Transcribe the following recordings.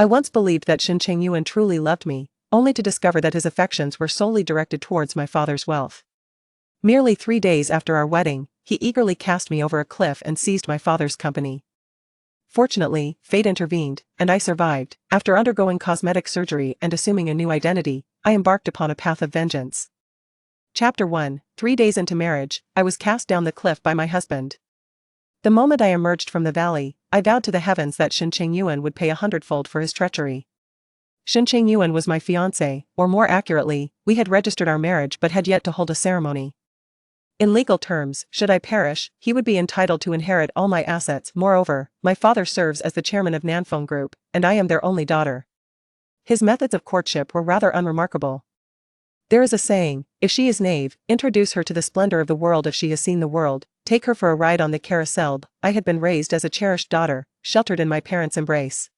I once believed that Shen Chengyuan truly loved me, only to discover that his affections were solely directed towards my father's wealth. Merely 3 days after our wedding, he eagerly cast me over a cliff and seized my father's company. Fortunately, fate intervened, and I survived. After undergoing cosmetic surgery and assuming a new identity, I embarked upon a path of vengeance. Chapter 1. 3 days into marriage, I was cast down the cliff by my husband. The moment I emerged from the valley, I vowed to the heavens that Shen Chengyuan would pay 100-fold for his treachery. Shen Chengyuan was my fiancé, or more accurately, we had registered our marriage but had yet to hold a ceremony. In legal terms, should I perish, he would be entitled to inherit all my assets. Moreover, my father serves as the chairman of Nanfeng Group, and I am their only daughter. His methods of courtship were rather unremarkable. There is a saying, if she is knave, introduce her to the splendor of the world. If she has seen the world, take her for a ride on the carousel. I had been raised as a cherished daughter, sheltered in my parents' embrace.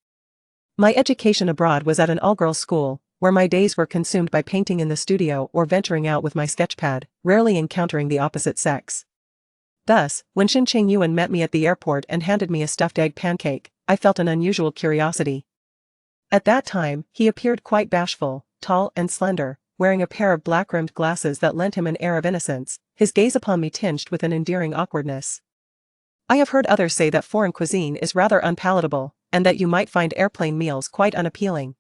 My education abroad was at an all-girls school, where my days were consumed by painting in the studio or venturing out with my sketchpad, rarely encountering the opposite sex. Thus, when Shen Chengyuan met me at the airport and handed me a stuffed egg pancake, I felt an unusual curiosity. At that time, he appeared quite bashful, tall and slender, wearing a pair of black-rimmed glasses that lent him an air of innocence, his gaze upon me tinged with an endearing awkwardness. I have heard others say that foreign cuisine is rather unpalatable, and that you might find airplane meals quite unappealing.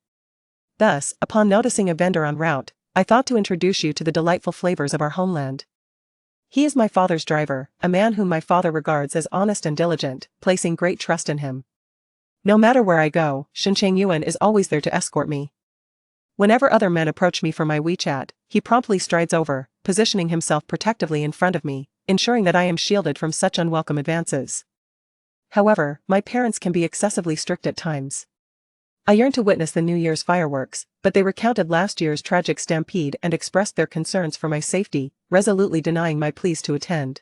Thus, upon noticing a vendor en route, I thought to introduce you to the delightful flavors of our homeland. He is my father's driver, a man whom my father regards as honest and diligent, placing great trust in him. No matter where I go, Shen Chengyuan is always there to escort me. Whenever other men approach me for my WeChat, he promptly strides over, positioning himself protectively in front of me, ensuring that I am shielded from such unwelcome advances. However, my parents can be excessively strict at times. I yearned to witness the New Year's fireworks, but they recounted last year's tragic stampede and expressed their concerns for my safety, resolutely denying my pleas to attend.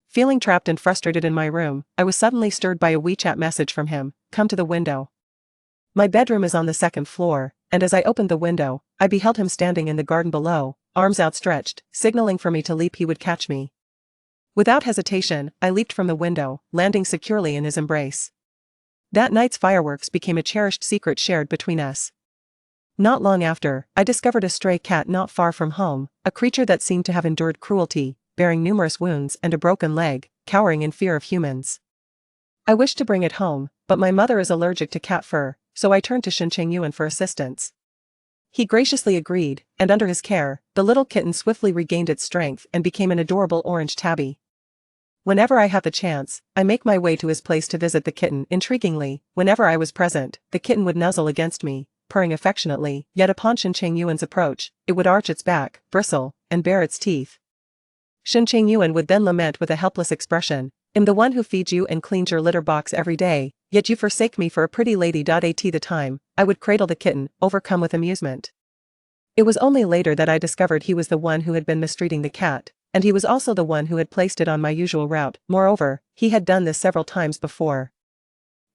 Feeling trapped and frustrated in my room, I was suddenly stirred by a WeChat message from him, "Come to the window." My bedroom is on the 2nd floor, and as I opened the window, I beheld him standing in the garden below, arms outstretched, signaling for me to leap. He would catch me. Without hesitation, I leaped from the window, landing securely in his embrace. That night's fireworks became a cherished secret shared between us. Not long after, I discovered a stray cat not far from home, a creature that seemed to have endured cruelty, bearing numerous wounds and a broken leg, cowering in fear of humans. I wished to bring it home, but my mother is allergic to cat fur, so I turned to Shen Chengyuan for assistance. He graciously agreed, and under his care, the little kitten swiftly regained its strength and became an adorable orange tabby. Whenever I have the chance, I make my way to his place to visit the kitten. Intriguingly, whenever I was present, the kitten would nuzzle against me, purring affectionately, yet upon Shen Chengyuan's approach, it would arch its back, bristle, and bare its teeth. Shen Chengyuan would then lament with a helpless expression, "I'm the one who feeds you and cleans your litter box every day, yet you forsake me for a pretty lady." At the time, I would cradle the kitten, overcome with amusement. It was only later that I discovered he was the one who had been mistreating the cat, and he was also the one who had placed it on my usual route. Moreover, he had done this several times before.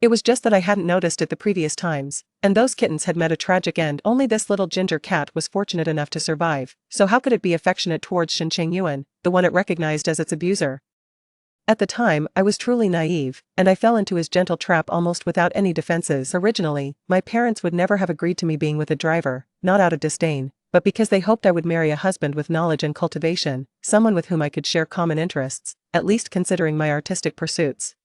It was just that I hadn't noticed it the previous times, and those kittens had met a tragic end. Only this little ginger cat was fortunate enough to survive, so how could it be affectionate towards Shen Chengyuan, the one it recognized as its abuser? At the time, I was truly naive, and I fell into his gentle trap almost without any defenses. Originally, my parents would never have agreed to me being with a driver, not out of disdain, but because they hoped I would marry a husband with knowledge and cultivation, someone with whom I could share common interests, at least considering my artistic pursuits.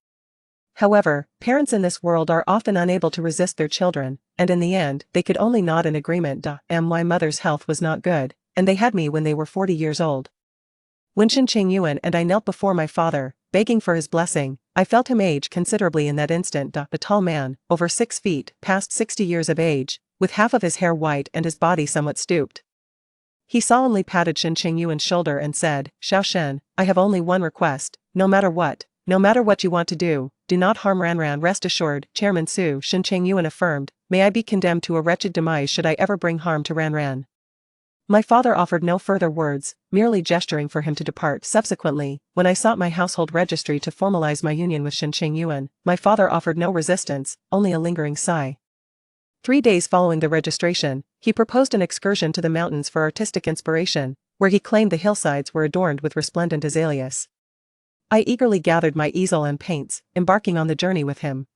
However, parents in this world are often unable to resist their children, and in the end, they could only nod in agreement. My mother's health was not good, and they had me when they were 40 years old. When Shen Chengyuan and I knelt before my father, begging for his blessing, I felt him age considerably in that instant. The tall man, over 6 feet, past 60 years of age, with half of his hair white and his body somewhat stooped. He solemnly patted Shen Chengyuan's shoulder and said, "Xiao Shen, I have only one request, no matter what you want to do not harm Ranran." "Rest assured, Chairman Su," Shen Chengyuan affirmed, "may I be condemned to a wretched demise should I ever bring harm to Ranran." My father offered no further words, merely gesturing for him to depart. Subsequently, when I sought my household registry to formalize my union with Shen Chengyuan, my father offered no resistance, only a lingering sigh. 3 days following the registration, he proposed an excursion to the mountains for artistic inspiration, where he claimed the hillsides were adorned with resplendent azaleas. I eagerly gathered my easel and paints, embarking on the journey with him.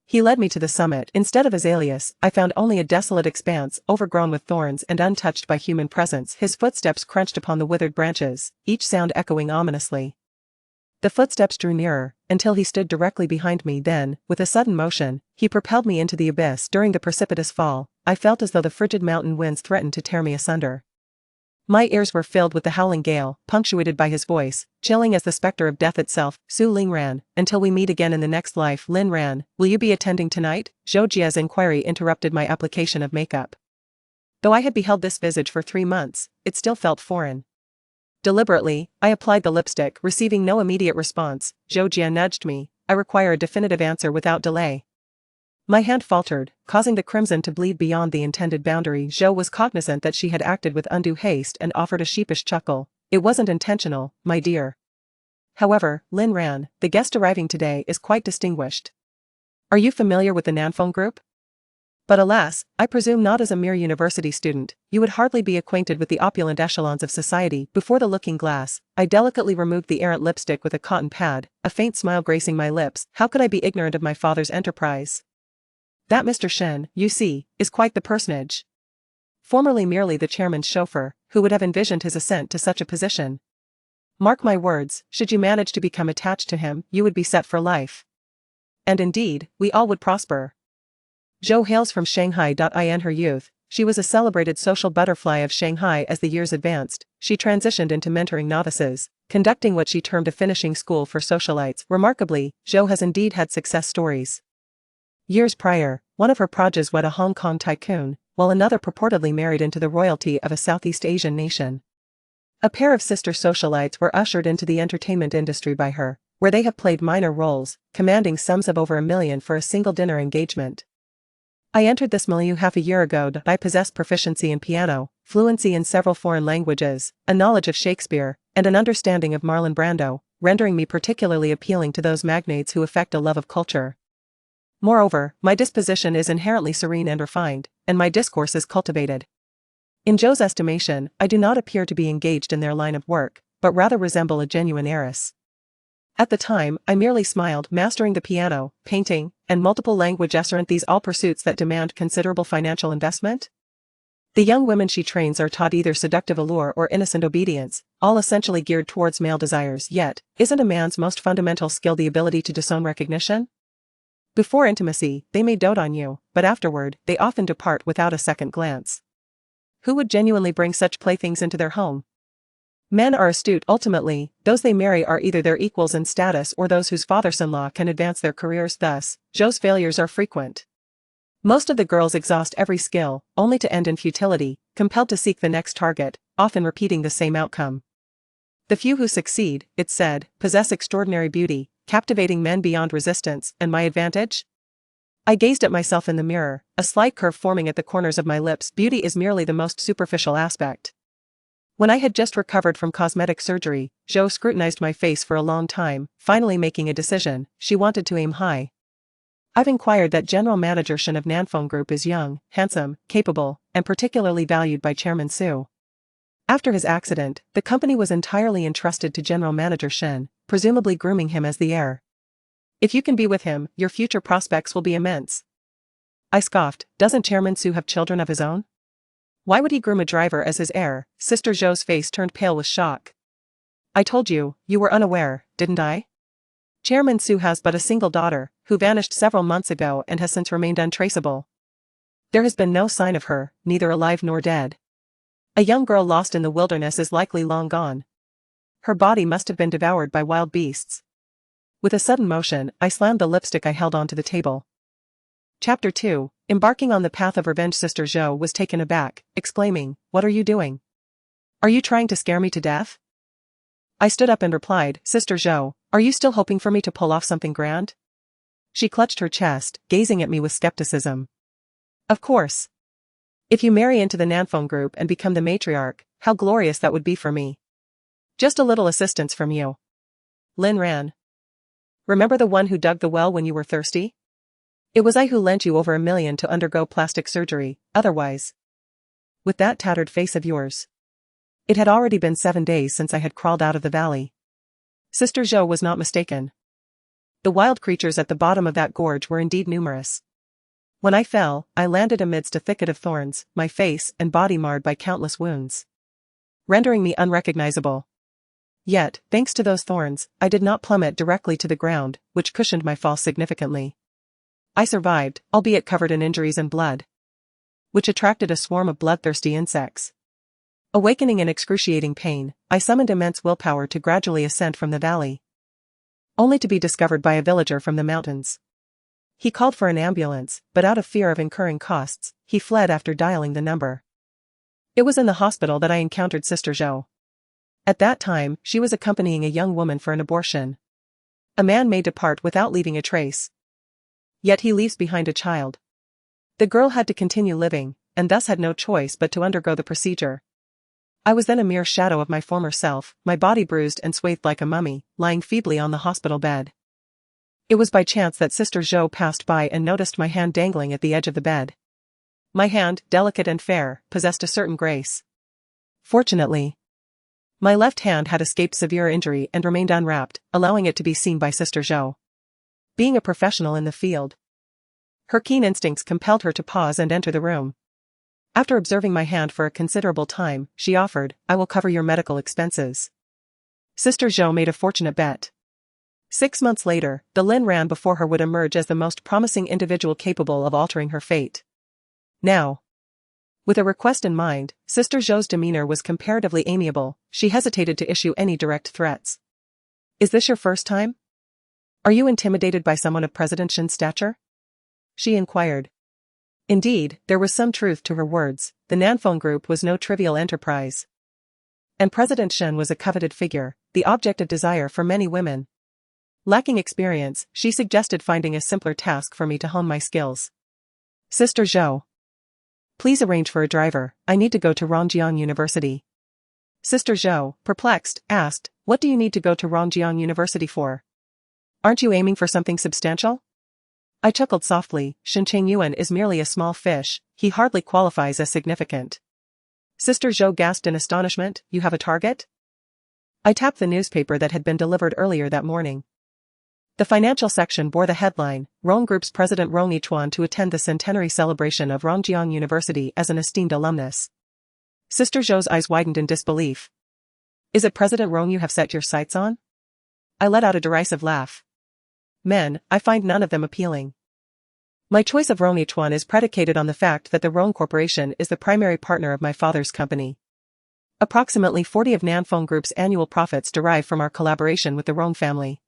He led me to the summit. Instead of azaleas, I found only a desolate expanse overgrown with thorns and untouched by human presence. His footsteps crunched upon the withered branches, each sound echoing ominously. The footsteps drew nearer, until he stood directly behind me. Then, with a sudden motion, he propelled me into the abyss. During the precipitous fall, I felt as though the frigid mountain winds threatened to tear me asunder. My ears were filled with the howling gale, punctuated by his voice, chilling as the specter of death itself. Su Ling Ran, until we meet again in the next life. Lin Ran, will you be attending tonight? Zhou Jia's inquiry interrupted my application of makeup. Though I had beheld this visage for 3 months, it still felt foreign. Deliberately, I applied the lipstick. Receiving no immediate response, Zhou Jia nudged me. I require a definitive answer without delay. My hand faltered, causing the crimson to bleed beyond the intended boundary. Zhou was cognizant that she had acted with undue haste and offered a sheepish chuckle. It wasn't intentional, my dear. However, Lin Ran, the guest arriving today is quite distinguished. Are you familiar with the Nanfeng group? But alas, I presume not. As a mere university student, you would hardly be acquainted with the opulent echelons of society. Before the looking glass, I delicately removed the errant lipstick with a cotton pad, a faint smile gracing my lips. How could I be ignorant of my father's enterprise? That Mr. Shen, you see, is quite the personage. Formerly merely the chairman's chauffeur, who would have envisioned his ascent to such a position? Mark my words, should you manage to become attached to him, you would be set for life. And indeed, we all would prosper. Zhou hails from Shanghai. In her youth, she was a celebrated social butterfly of Shanghai. As the years advanced, she transitioned into mentoring novices, conducting what she termed a finishing school for socialites. Remarkably, Zhou has indeed had success stories. Years prior, one of her projes wed a Hong Kong tycoon, while another purportedly married into the royalty of a Southeast Asian nation. A pair of sister socialites were ushered into the entertainment industry by her, where they have played minor roles, commanding sums of over $1 million for a single dinner engagement. I entered this milieu half a year ago. I possess proficiency in piano, fluency in several foreign languages, a knowledge of Shakespeare, and an understanding of Marlon Brando, rendering me particularly appealing to those magnates who affect a love of culture. Moreover, my disposition is inherently serene and refined, and my discourse is cultivated. In Zhou's estimation, I do not appear to be engaged in their line of work, but rather resemble a genuine heiress. At the time, I merely smiled. Mastering the piano, painting, and multiple languages, aren't these all pursuits that demand considerable financial investment? The young women she trains are taught either seductive allure or innocent obedience, all essentially geared towards male desires. Yet, isn't a man's most fundamental skill the ability to discern recognition? Before intimacy, they may dote on you, but afterward, they often depart without a second glance. Who would genuinely bring such playthings into their home? Men are astute. Ultimately, those they marry are either their equals in status or those whose fathers-in-law can advance their careers. Thus, Zhou's failures are frequent. Most of the girls exhaust every skill, only to end in futility, compelled to seek the next target, often repeating the same outcome. The few who succeed, it's said, possess extraordinary beauty, captivating men beyond resistance. And my advantage? I gazed at myself in the mirror, a slight curve forming at the corners of my lips. Beauty is merely the most superficial aspect. When I had just recovered from cosmetic surgery, Zhou scrutinized my face for a long time, finally making a decision. She wanted to aim high. I've inquired that General Manager Shen of Nanfeng Group is young, handsome, capable, and particularly valued by Chairman Su. After his accident, the company was entirely entrusted to General Manager Shen, presumably grooming him as the heir. If you can be with him, your future prospects will be immense. I scoffed. Doesn't Chairman Su have children of his own? Why would he groom a driver as his heir? Sister Zhou's face turned pale with shock. I told you, you were unaware, didn't I? Chairman Su has but a single daughter, who vanished several months ago and has since remained untraceable. There has been no sign of her, neither alive nor dead. A young girl lost in the wilderness is likely long gone. Her body must have been devoured by wild beasts. With a sudden motion, I slammed the lipstick I held onto the table. Chapter 2. Embarking on the path of revenge. Sister Zhou was taken aback, exclaiming, "What are you doing? Are you trying to scare me to death?" I stood up and replied, "Sister Zhou, are you still hoping for me to pull off something grand?" She clutched her chest, gazing at me with skepticism. "Of course. If you marry into the Nanfeng Group and become the matriarch, how glorious that would be for me. Just a little assistance from you. Lin Ran. Remember the one who dug the well when you were thirsty? It was I who lent you over $1 million to undergo plastic surgery, otherwise. With that tattered face of yours." It had already been 7 days since I had crawled out of the valley. Sister Zhou was not mistaken. The wild creatures at the bottom of that gorge were indeed numerous. When I fell, I landed amidst a thicket of thorns, my face and body marred by countless wounds, rendering me unrecognizable. Yet, thanks to those thorns, I did not plummet directly to the ground, which cushioned my fall significantly. I survived, albeit covered in injuries and blood, which attracted a swarm of bloodthirsty insects. Awakening in excruciating pain, I summoned immense willpower to gradually ascend from the valley, only to be discovered by a villager from the mountains. He called for an ambulance, but out of fear of incurring costs, he fled after dialing the number. It was in the hospital that I encountered Sister Zhou. At that time, she was accompanying a young woman for an abortion. A man may depart without leaving a trace, yet he leaves behind a child. The girl had to continue living, and thus had no choice but to undergo the procedure. I was then a mere shadow of my former self, my body bruised and swathed like a mummy, lying feebly on the hospital bed. It was by chance that Sister Zhou passed by and noticed my hand dangling at the edge of the bed. My hand, delicate and fair, possessed a certain grace. Fortunately, my left hand had escaped severe injury and remained unwrapped, allowing it to be seen by Sister Zhou. Being a professional in the field, her keen instincts compelled her to pause and enter the room. After observing my hand for a considerable time, she offered, "I will cover your medical expenses." Sister Zhou made a fortunate bet. 6 months later, the Lin ran before her would emerge as the most promising individual capable of altering her fate. Now, with a request in mind, Sister Zhou's demeanor was comparatively amiable. She hesitated to issue any direct threats. "Is this your first time? Are you intimidated by someone of President Shen's stature?" she inquired. Indeed, there was some truth to her words. The Nanfeng Group was no trivial enterprise, and President Shen was a coveted figure, the object of desire for many women. Lacking experience, she suggested finding a simpler task for me to hone my skills. "Sister Zhou, please arrange for a driver. I need to go to Rongjiang University." Sister Zhou, perplexed, asked, "What do you need to go to Rongjiang University for? Aren't you aiming for something substantial?" I chuckled softly. Shen Chengyuan is merely a small fish, he hardly qualifies as significant. Sister Zhou gasped in astonishment, "You have a target?" I tapped the newspaper that had been delivered earlier that morning. The financial section bore the headline, "Rong Group's President Rong Yichuan to attend the centenary celebration of Rongjiang University as an esteemed alumnus." Sister Zhou's eyes widened in disbelief. "Is it President Rong you have set your sights on?" I let out a derisive laugh. "Men, I find none of them appealing. My choice of Rong Yichuan is predicated on the fact that the Rong Corporation is the primary partner of my father's company. Approximately 40 of Nanfeng Group's annual profits derive from our collaboration with the Rong family.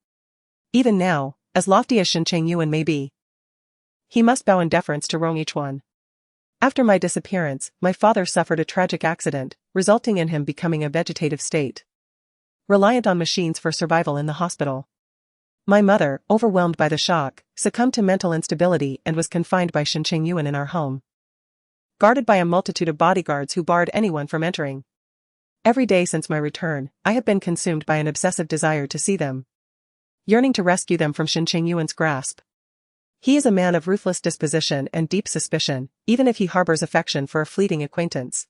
Even now, as lofty as Shen Chengyuan may be, he must bow in deference to Rong Yichuan. After my disappearance, my father suffered a tragic accident, resulting in him becoming a vegetative state, reliant on machines for survival in the hospital. My mother, overwhelmed by the shock, succumbed to mental instability and was confined by Shen Chengyuan in our home, guarded by a multitude of bodyguards who barred anyone from entering. Every day since my return, I have been consumed by an obsessive desire to see them, yearning to rescue them from Shen Chengyuan's grasp. He is a man of ruthless disposition and deep suspicion, even if he harbors affection for a fleeting acquaintance.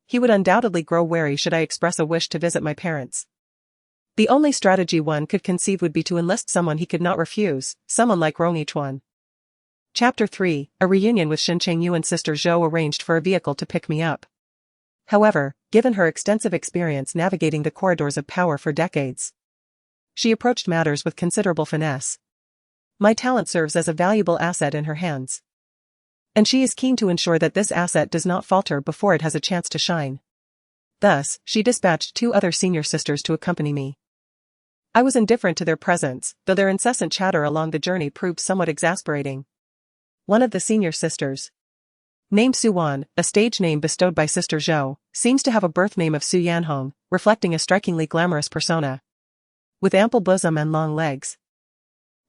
He would undoubtedly grow wary should I express a wish to visit my parents. The only strategy one could conceive would be to enlist someone he could not refuse, someone like Rong Yichuan. Chapter 3, A reunion with Shen Chengyuan. Sister Zhou arranged for a vehicle to pick me up. However, given her extensive experience navigating the corridors of power for decades, she approached matters with considerable finesse. My talent serves as a valuable asset in her hands, and she is keen to ensure that this asset does not falter before it has a chance to shine. Thus, she dispatched 2 other senior sisters to accompany me. I was indifferent to their presence, though their incessant chatter along the journey proved somewhat exasperating. One of the senior sisters, named Su Wan, a stage name bestowed by Sister Zhou, seems to have a birth name of Su Yanhong, reflecting a strikingly glamorous persona, with ample bosom and long legs.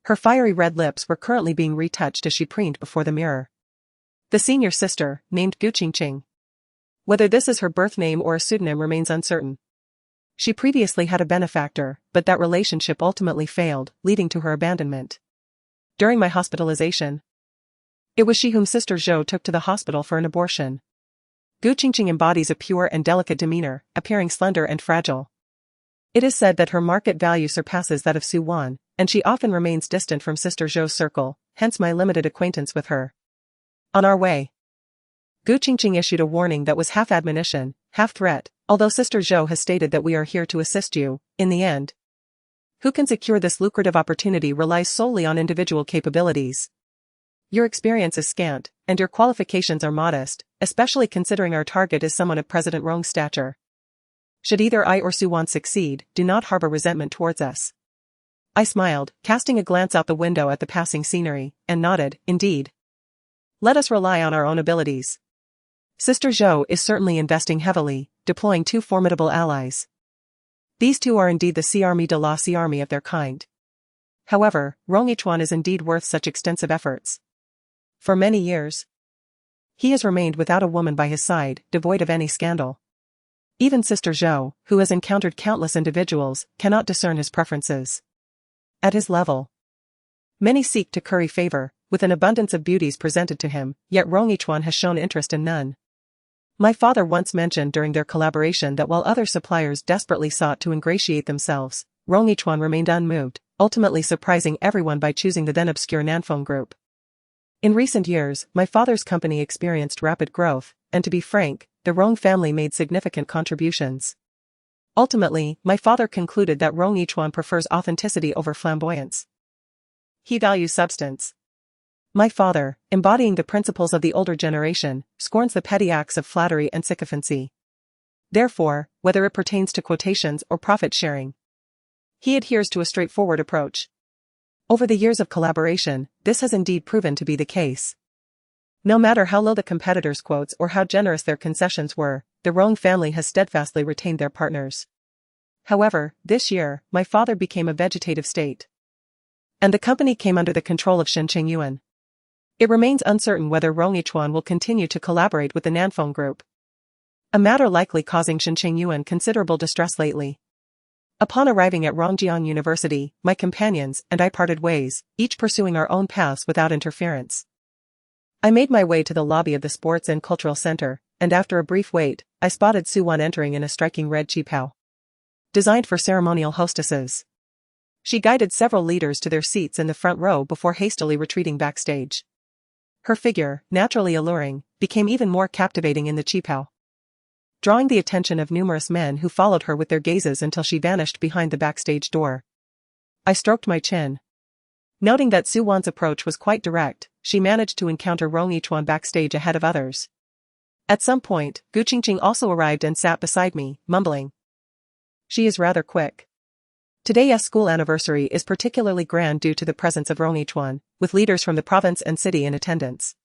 Her fiery red lips were currently being retouched as she preened before the mirror. The senior sister, named Gu Qingqing. Whether this is her birth name or a pseudonym remains uncertain. She previously had a benefactor, but that relationship ultimately failed, leading to her abandonment. During my hospitalization, it was she whom Sister Zhou took to the hospital for an abortion. Gu Qingqing embodies a pure and delicate demeanor, appearing slender and fragile. It is said that her market value surpasses that of Su Wan, and she often remains distant from Sister Zhou's circle, hence my limited acquaintance with her. On our way. Gu Qingqing issued a warning that was half admonition, half threat, although Sister Zhou has stated that we are here to assist you, in the end. Who can secure this lucrative opportunity relies solely on individual capabilities. Your experience is scant, and your qualifications are modest, especially considering our target is someone of President Rong's stature. Should either I or Suwan succeed, do not harbor resentment towards us. I smiled, casting a glance out the window at the passing scenery, and nodded, indeed. Let us rely on our own abilities. Sister Zhou is certainly investing heavily, deploying 2 formidable allies. These 2 are indeed the Sea Army de la Sea Army of their kind. However, Rong Yichuan is indeed worth such extensive efforts. For many years, he has remained without a woman by his side, devoid of any scandal. Even Sister Zhou, who has encountered countless individuals, cannot discern his preferences. At his level, many seek to curry favor, with an abundance of beauties presented to him, yet Rong Yichuan has shown interest in none. My father once mentioned during their collaboration that while other suppliers desperately sought to ingratiate themselves, Rong Yichuan remained unmoved, ultimately surprising everyone by choosing the then obscure Nanfeng Group. In recent years, my father's company experienced rapid growth, and to be frank, the Rong family made significant contributions. Ultimately, my father concluded that Rong Yichuan prefers authenticity over flamboyance. He values substance. My father, embodying the principles of the older generation, scorns the petty acts of flattery and sycophancy. Therefore, whether it pertains to quotations or profit-sharing, he adheres to a straightforward approach. Over the years of collaboration, this has indeed proven to be the case. No matter how low the competitors' quotes or how generous their concessions were, the Rong family has steadfastly retained their partners. However, this year, my father became a vegetative state, and the company came under the control of Shen Chengyuan. It remains uncertain whether Rong Yichuan will continue to collaborate with the Nanfeng Group, a matter likely causing Shen Chengyuan considerable distress lately. Upon arriving at Rongjiang University, my companions and I parted ways, each pursuing our own paths without interference. I made my way to the lobby of the Sports and Cultural Center, and after a brief wait, I spotted Suwan entering in a striking red qipao, designed for ceremonial hostesses. She guided several leaders to their seats in the front row before hastily retreating backstage. Her figure, naturally alluring, became even more captivating in the qipao, drawing the attention of numerous men who followed her with their gazes until she vanished behind the backstage door. I stroked my chin. Noting that Suwan's approach was quite direct, she managed to encounter Rong Yichuan backstage ahead of others. At some point, Gu Qingqing also arrived and sat beside me, mumbling. She is rather quick. Today's school anniversary is particularly grand due to the presence of Rong Yichuan, with leaders from the province and city in attendance.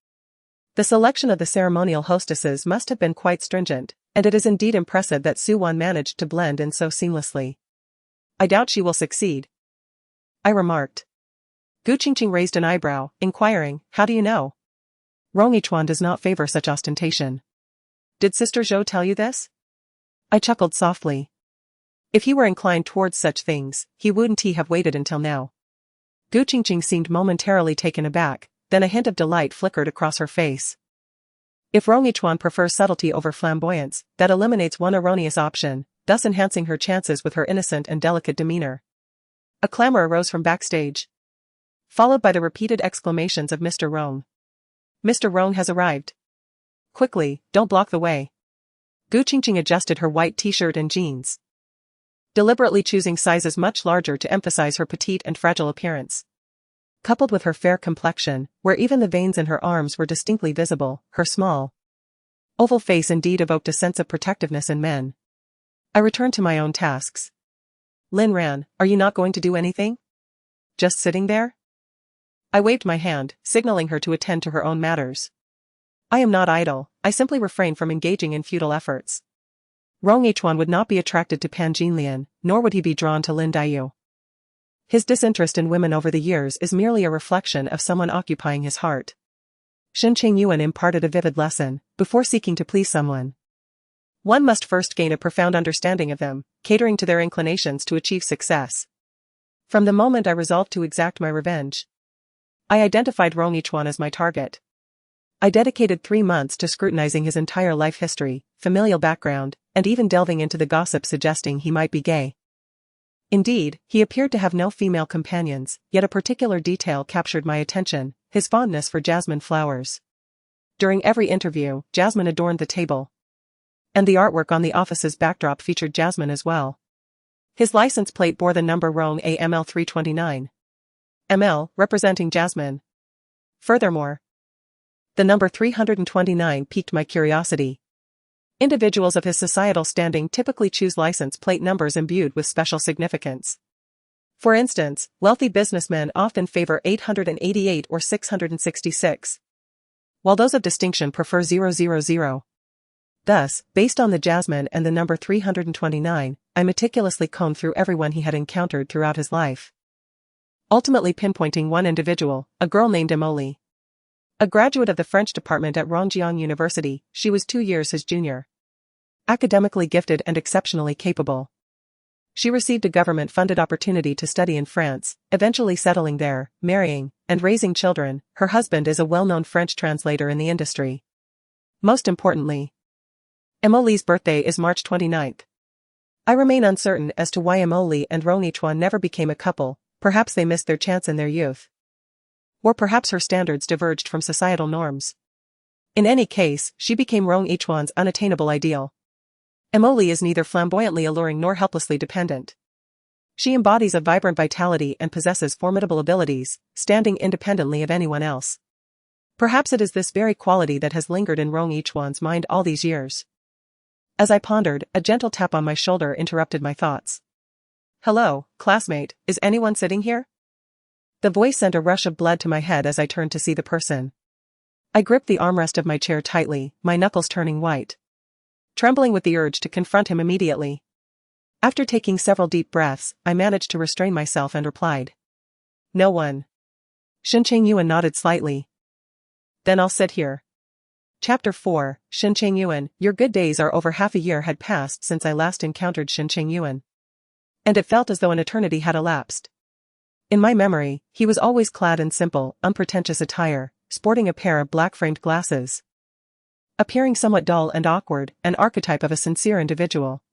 The selection of the ceremonial hostesses must have been quite stringent, and it is indeed impressive that Suwan managed to blend in so seamlessly. I doubt she will succeed, I remarked. Gu Qingqing raised an eyebrow, inquiring, how do you know? Rong Yichuan does not favor such ostentation. Did Sister Zhou tell you this? I chuckled softly. If he were inclined towards such things, he wouldn't have waited until now. Gu Qingqing seemed momentarily taken aback, then a hint of delight flickered across her face. If Rong Yichuan prefers subtlety over flamboyance, that eliminates one erroneous option, thus enhancing her chances with her innocent and delicate demeanor. A clamor arose from backstage, followed by the repeated exclamations of Mr. Rong. Mr. Rong has arrived. Quickly, don't block the way. Gu Qingqing adjusted her white t-shirt and jeans, deliberately choosing sizes much larger to emphasize her petite and fragile appearance. Coupled with her fair complexion, where even the veins in her arms were distinctly visible, her small, oval face indeed evoked a sense of protectiveness in men. I returned to my own tasks. Lin Ran, are you not going to do anything? Just sitting there? I waved my hand, signaling her to attend to her own matters. I am not idle, I simply refrain from engaging in futile efforts. Rong Yichuan would not be attracted to Pan Jinlian, nor would he be drawn to Lin Daiyu. His disinterest in women over the years is merely a reflection of someone occupying his heart. Shen Chengyuan imparted a vivid lesson, before seeking to please someone, one must first gain a profound understanding of them, catering to their inclinations to achieve success. From the moment I resolved to exact my revenge, I identified Rong Yichuan as my target. I dedicated 3 months to scrutinizing his entire life history, familial background, and even delving into the gossip suggesting he might be gay. Indeed, he appeared to have no female companions, yet a particular detail captured my attention, his fondness for jasmine flowers. During every interview, jasmine adorned the table. And the artwork on the office's backdrop featured jasmine as well. His license plate bore the number Rong AML 329. ML, representing jasmine. Furthermore, the number 329 piqued my curiosity. Individuals of his societal standing typically choose license plate numbers imbued with special significance. For instance, wealthy businessmen often favor 888 or 666, while those of distinction prefer 000. Thus, based on the jasmine and the number 329, I meticulously combed through everyone he had encountered throughout his life, ultimately pinpointing one individual, a girl named Emily. A graduate of the French department at Rongjiang University, she was 2 years his junior. Academically gifted and exceptionally capable. She received a government-funded opportunity to study in France, eventually settling there, marrying, and raising children. Her husband is a well-known French translator in the industry. Most importantly, Emily's birthday is March 29th. I remain uncertain as to why Emily and Rong Yichuan never became a couple. Perhaps they missed their chance in their youth. Or perhaps her standards diverged from societal norms. In any case, she became Rong Yichuan's unattainable ideal. Emily is neither flamboyantly alluring nor helplessly dependent. She embodies a vibrant vitality and possesses formidable abilities, standing independently of anyone else. Perhaps it is this very quality that has lingered in Rong Yichuan's mind all these years. As I pondered, a gentle tap on my shoulder interrupted my thoughts. "Hello, classmate, is anyone sitting here?" The voice sent a rush of blood to my head as I turned to see the person. I gripped the armrest of my chair tightly, my knuckles turning white, trembling with the urge to confront him immediately. After taking several deep breaths, I managed to restrain myself and replied, "No one." Shen Chengyuan nodded slightly. "Then I'll sit here." Chapter 4, Shen Chengyuan. Your good days are over. Half a year had passed since I last encountered Shen Chengyuan. And it felt as though an eternity had elapsed. In my memory, he was always clad in simple, unpretentious attire, sporting a pair of black-framed glasses. Appearing somewhat dull and awkward, an archetype of a sincere individual.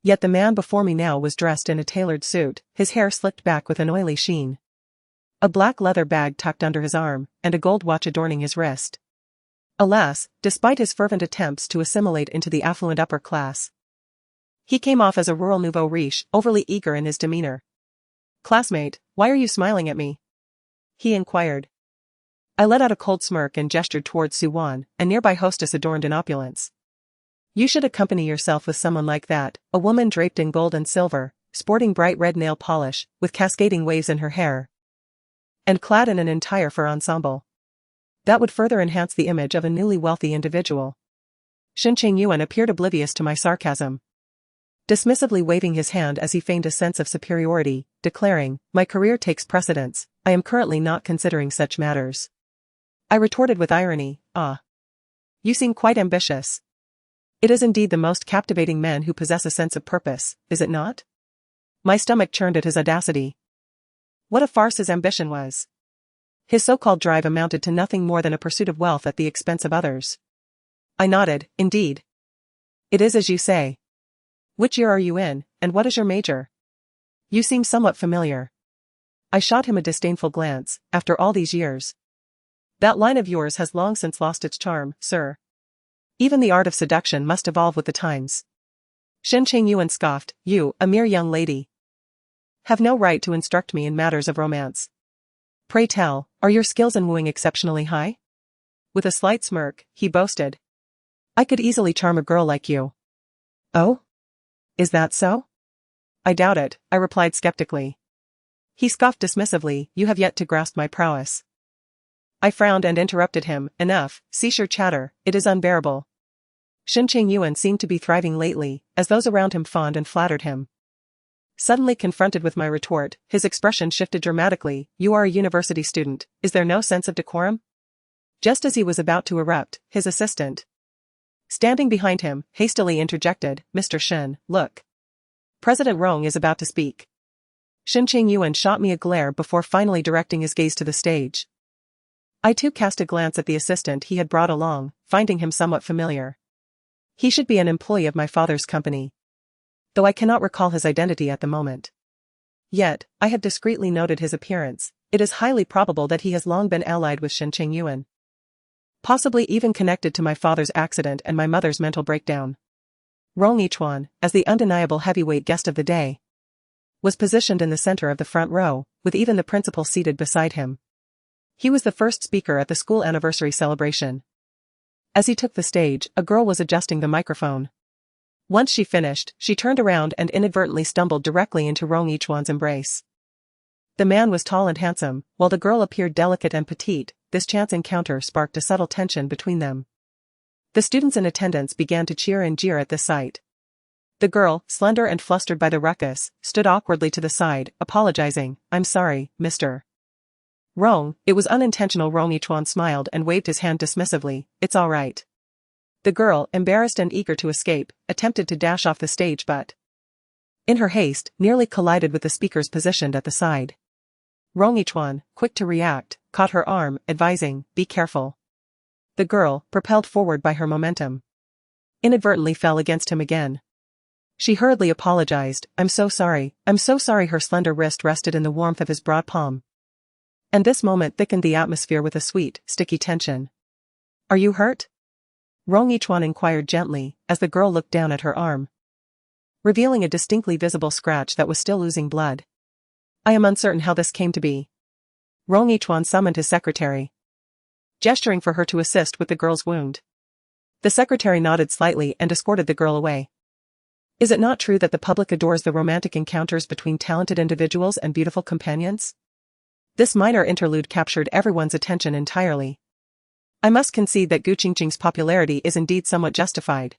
Yet the man before me now was dressed in a tailored suit, his hair slicked back with an oily sheen, a black leather bag tucked under his arm, and a gold watch adorning his wrist. Alas, despite his fervent attempts to assimilate into the affluent upper class, he came off as a rural nouveau riche, overly eager in his demeanor. "Classmate, why are you smiling at me?" he inquired. I let out a cold smirk and gestured towards Suwan, a nearby hostess adorned in opulence. "You should accompany yourself with someone like that, a woman draped in gold and silver, sporting bright red nail polish, with cascading waves in her hair, and clad in an entire fur ensemble. That would further enhance the image of a newly wealthy individual." Shen Chengyuan appeared oblivious to my sarcasm, dismissively waving his hand as he feigned a sense of superiority, declaring, "My career takes precedence, I am currently not considering such matters." I retorted with irony, "Ah. You seem quite ambitious." "It is indeed the most captivating men who possess a sense of purpose, is it not?" My stomach churned at his audacity. What a farce his ambition was. His so-called drive amounted to nothing more than a pursuit of wealth at the expense of others. I nodded, "Indeed. It is as you say. Which year are you in, and what is your major? You seem somewhat familiar." I shot him a disdainful glance. "After all these years, that line of yours has long since lost its charm, sir. Even the art of seduction must evolve with the times." Shen Chengyuan scoffed, "You, a mere young lady, have no right to instruct me in matters of romance. Pray tell, are your skills in wooing exceptionally high?" With a slight smirk, he boasted, "I could easily charm a girl like you." "Oh? Is that so?" "I doubt it," I replied skeptically. He scoffed dismissively, "You have yet to grasp my prowess." I frowned and interrupted him, "Enough, cease your chatter, it is unbearable." Shen Chengyuan seemed to be thriving lately, as those around him fawned and flattered him. Suddenly confronted with my retort, his expression shifted dramatically. "You are a university student, is there no sense of decorum?" Just as he was about to erupt, his assistant, standing behind him, hastily interjected, "Mr. Shen, look. President Rong is about to speak." Shen Chengyuan shot me a glare before finally directing his gaze to the stage. I too cast a glance at the assistant he had brought along, finding him somewhat familiar. He should be an employee of my father's company, though I cannot recall his identity at the moment. Yet, I have discreetly noted his appearance. It is highly probable that he has long been allied with Shen Chengyuan. Possibly even connected to my father's accident and my mother's mental breakdown. Rong Yichuan, as the undeniable heavyweight guest of the day, was positioned in the center of the front row, with even the principal seated beside him. He was the first speaker at the school anniversary celebration. As he took the stage, a girl was adjusting the microphone. Once she finished, she turned around and inadvertently stumbled directly into Rong Yichuan's embrace. The man was tall and handsome, while the girl appeared delicate and petite. This chance encounter sparked a subtle tension between them. The students in attendance began to cheer and jeer at this sight. The girl, slender and flustered by the ruckus, stood awkwardly to the side, apologizing. "I'm sorry, Mr. Rong." It was unintentional. Rong Yichuan smiled and waved his hand dismissively. "It's all right." The girl, embarrassed and eager to escape, attempted to dash off the stage but, in her haste, nearly collided with the speakers positioned at the side. Rong Yichuan, quick to react, caught her arm, advising, "Be careful." The girl, propelled forward by her momentum, inadvertently fell against him again. She hurriedly apologized. "I'm so sorry, I'm so sorry." Her slender wrist rested in the warmth of his broad palm. And this moment thickened the atmosphere with a sweet, sticky tension. "Are you hurt?" Rong Yichuan inquired gently, as the girl looked down at her arm, revealing a distinctly visible scratch that was still oozing blood. "I am uncertain how this came to be." Rong Yichuan summoned his secretary, gesturing for her to assist with the girl's wound. The secretary nodded slightly and escorted the girl away. Is it not true that the public adores the romantic encounters between talented individuals and beautiful companions? This minor interlude captured everyone's attention entirely. I must concede that Gu Qingqing's popularity is indeed somewhat justified.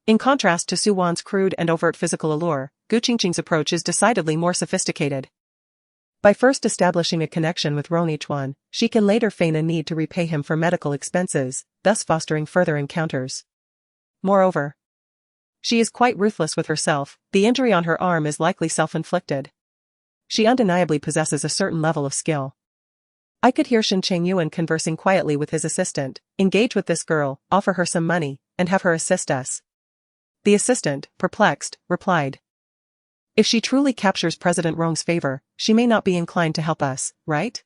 In contrast to Su Wan's crude and overt physical allure, Gu Qingqing's approach is decidedly more sophisticated. By first establishing a connection with Rong Yichuan, she can later feign a need to repay him for medical expenses, thus fostering further encounters. Moreover, she is quite ruthless with herself. The injury on her arm is likely self-inflicted. She undeniably possesses a certain level of skill. I could hear Shen Chengyuan conversing quietly with his assistant. "Engage with this girl, offer her some money, and have her assist us." The assistant, perplexed, replied, "If she truly captures President Rong's favor, she may not be inclined to help us, right?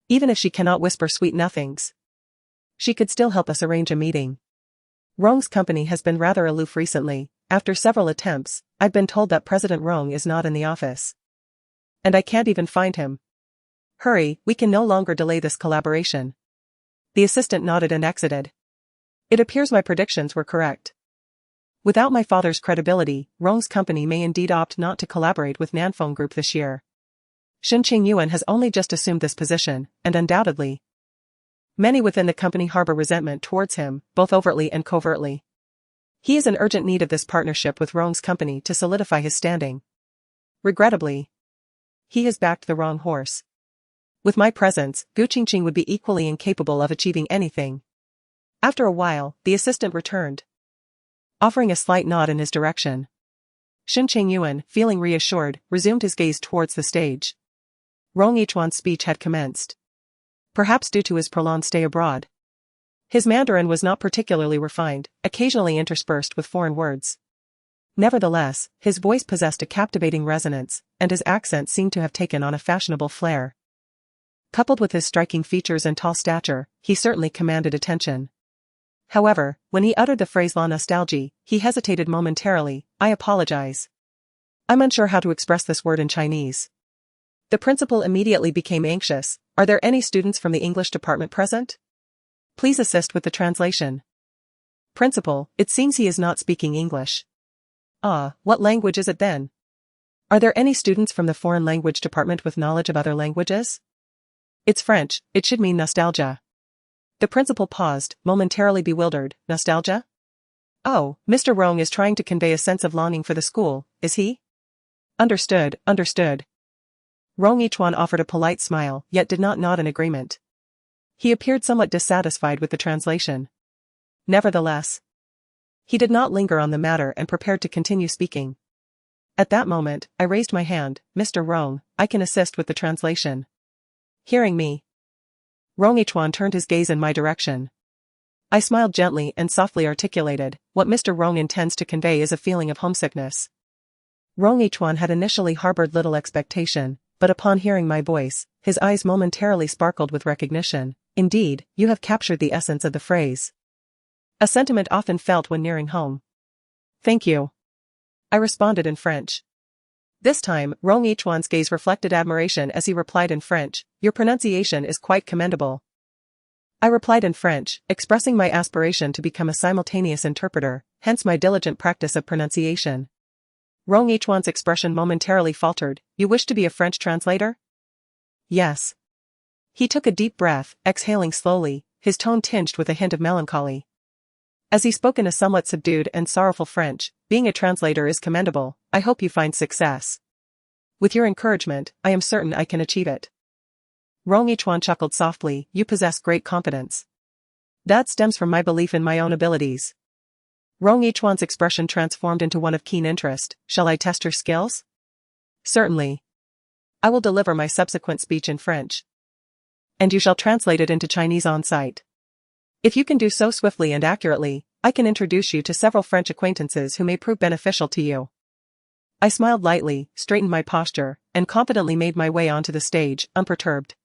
Even if she cannot whisper sweet nothings, she could still help us arrange a meeting. Rong's company has been rather aloof recently. After several attempts, I've been told that President Rong is not in the office. And I can't even find him. Hurry, we can no longer delay this collaboration." The assistant nodded and exited. It appears my predictions were correct. Without my father's credibility, Rong's company may indeed opt not to collaborate with Nanfeng Group this year. Shen Chengyuan has only just assumed this position, and undoubtedly, many within the company harbor resentment towards him, both overtly and covertly. He is in urgent need of this partnership with Rong's company to solidify his standing. Regrettably, he has backed the wrong horse. With my presence, Gu Qingqing would be equally incapable of achieving anything. After a while, the assistant returned, offering a slight nod in his direction. Shen Chengyuan, feeling reassured, resumed his gaze towards the stage. Rong Yichuan's speech had commenced. Perhaps due to his prolonged stay abroad, his Mandarin was not particularly refined, occasionally interspersed with foreign words. Nevertheless, his voice possessed a captivating resonance, and his accent seemed to have taken on a fashionable flair. Coupled with his striking features and tall stature, he certainly commanded attention. However, when he uttered the phrase "la nostalgie," he hesitated momentarily. "I apologize. I'm unsure how to express this word in Chinese." The principal immediately became anxious. "Are there any students from the English department present? Please assist with the translation." "Principal, it seems he is not speaking English." "Ah, what language is it then? Are there any students from the foreign language department with knowledge of other languages?" "It's French, it should mean nostalgia." The principal paused, momentarily bewildered. "Nostalgia? Oh, Mr. Rong is trying to convey a sense of longing for the school, is he?" "Understood, understood." Rong Yichuan offered a polite smile, yet did not nod in agreement. He appeared somewhat dissatisfied with the translation. Nevertheless, he did not linger on the matter and prepared to continue speaking. At that moment, I raised my hand. "Mr. Rong, I can assist with the translation." Hearing me, Rong Yichuan turned his gaze in my direction. I smiled gently and softly articulated, "What Mr. Rong intends to convey is a feeling of homesickness. Rong Yichuan had initially harbored little expectation, but upon hearing my voice, his eyes momentarily sparkled with recognition. Indeed, you have captured the essence of the phrase. A sentiment often felt when nearing home. Thank you. I responded in French. This time, Rong Yichuan's gaze reflected admiration as he replied in French, your pronunciation is quite commendable. I replied in French, expressing my aspiration to become a simultaneous interpreter, hence my diligent practice of pronunciation. Rong Yichuan's expression momentarily faltered, you wish to be a French translator? Yes. He took a deep breath, exhaling slowly, his tone tinged with a hint of melancholy. As he spoke in a somewhat subdued and sorrowful French, being a translator is commendable, I hope you find success. With your encouragement, I am certain I can achieve it. Rong Yichuan chuckled softly, you possess great confidence. That stems from my belief in my own abilities. Rong Yichuan's expression transformed into one of keen interest, shall I test your skills? Certainly. I will deliver my subsequent speech in French. And you shall translate it into Chinese on site. If you can do so swiftly and accurately, I can introduce you to several French acquaintances who may prove beneficial to you. I smiled lightly, straightened my posture, and confidently made my way onto the stage, unperturbed.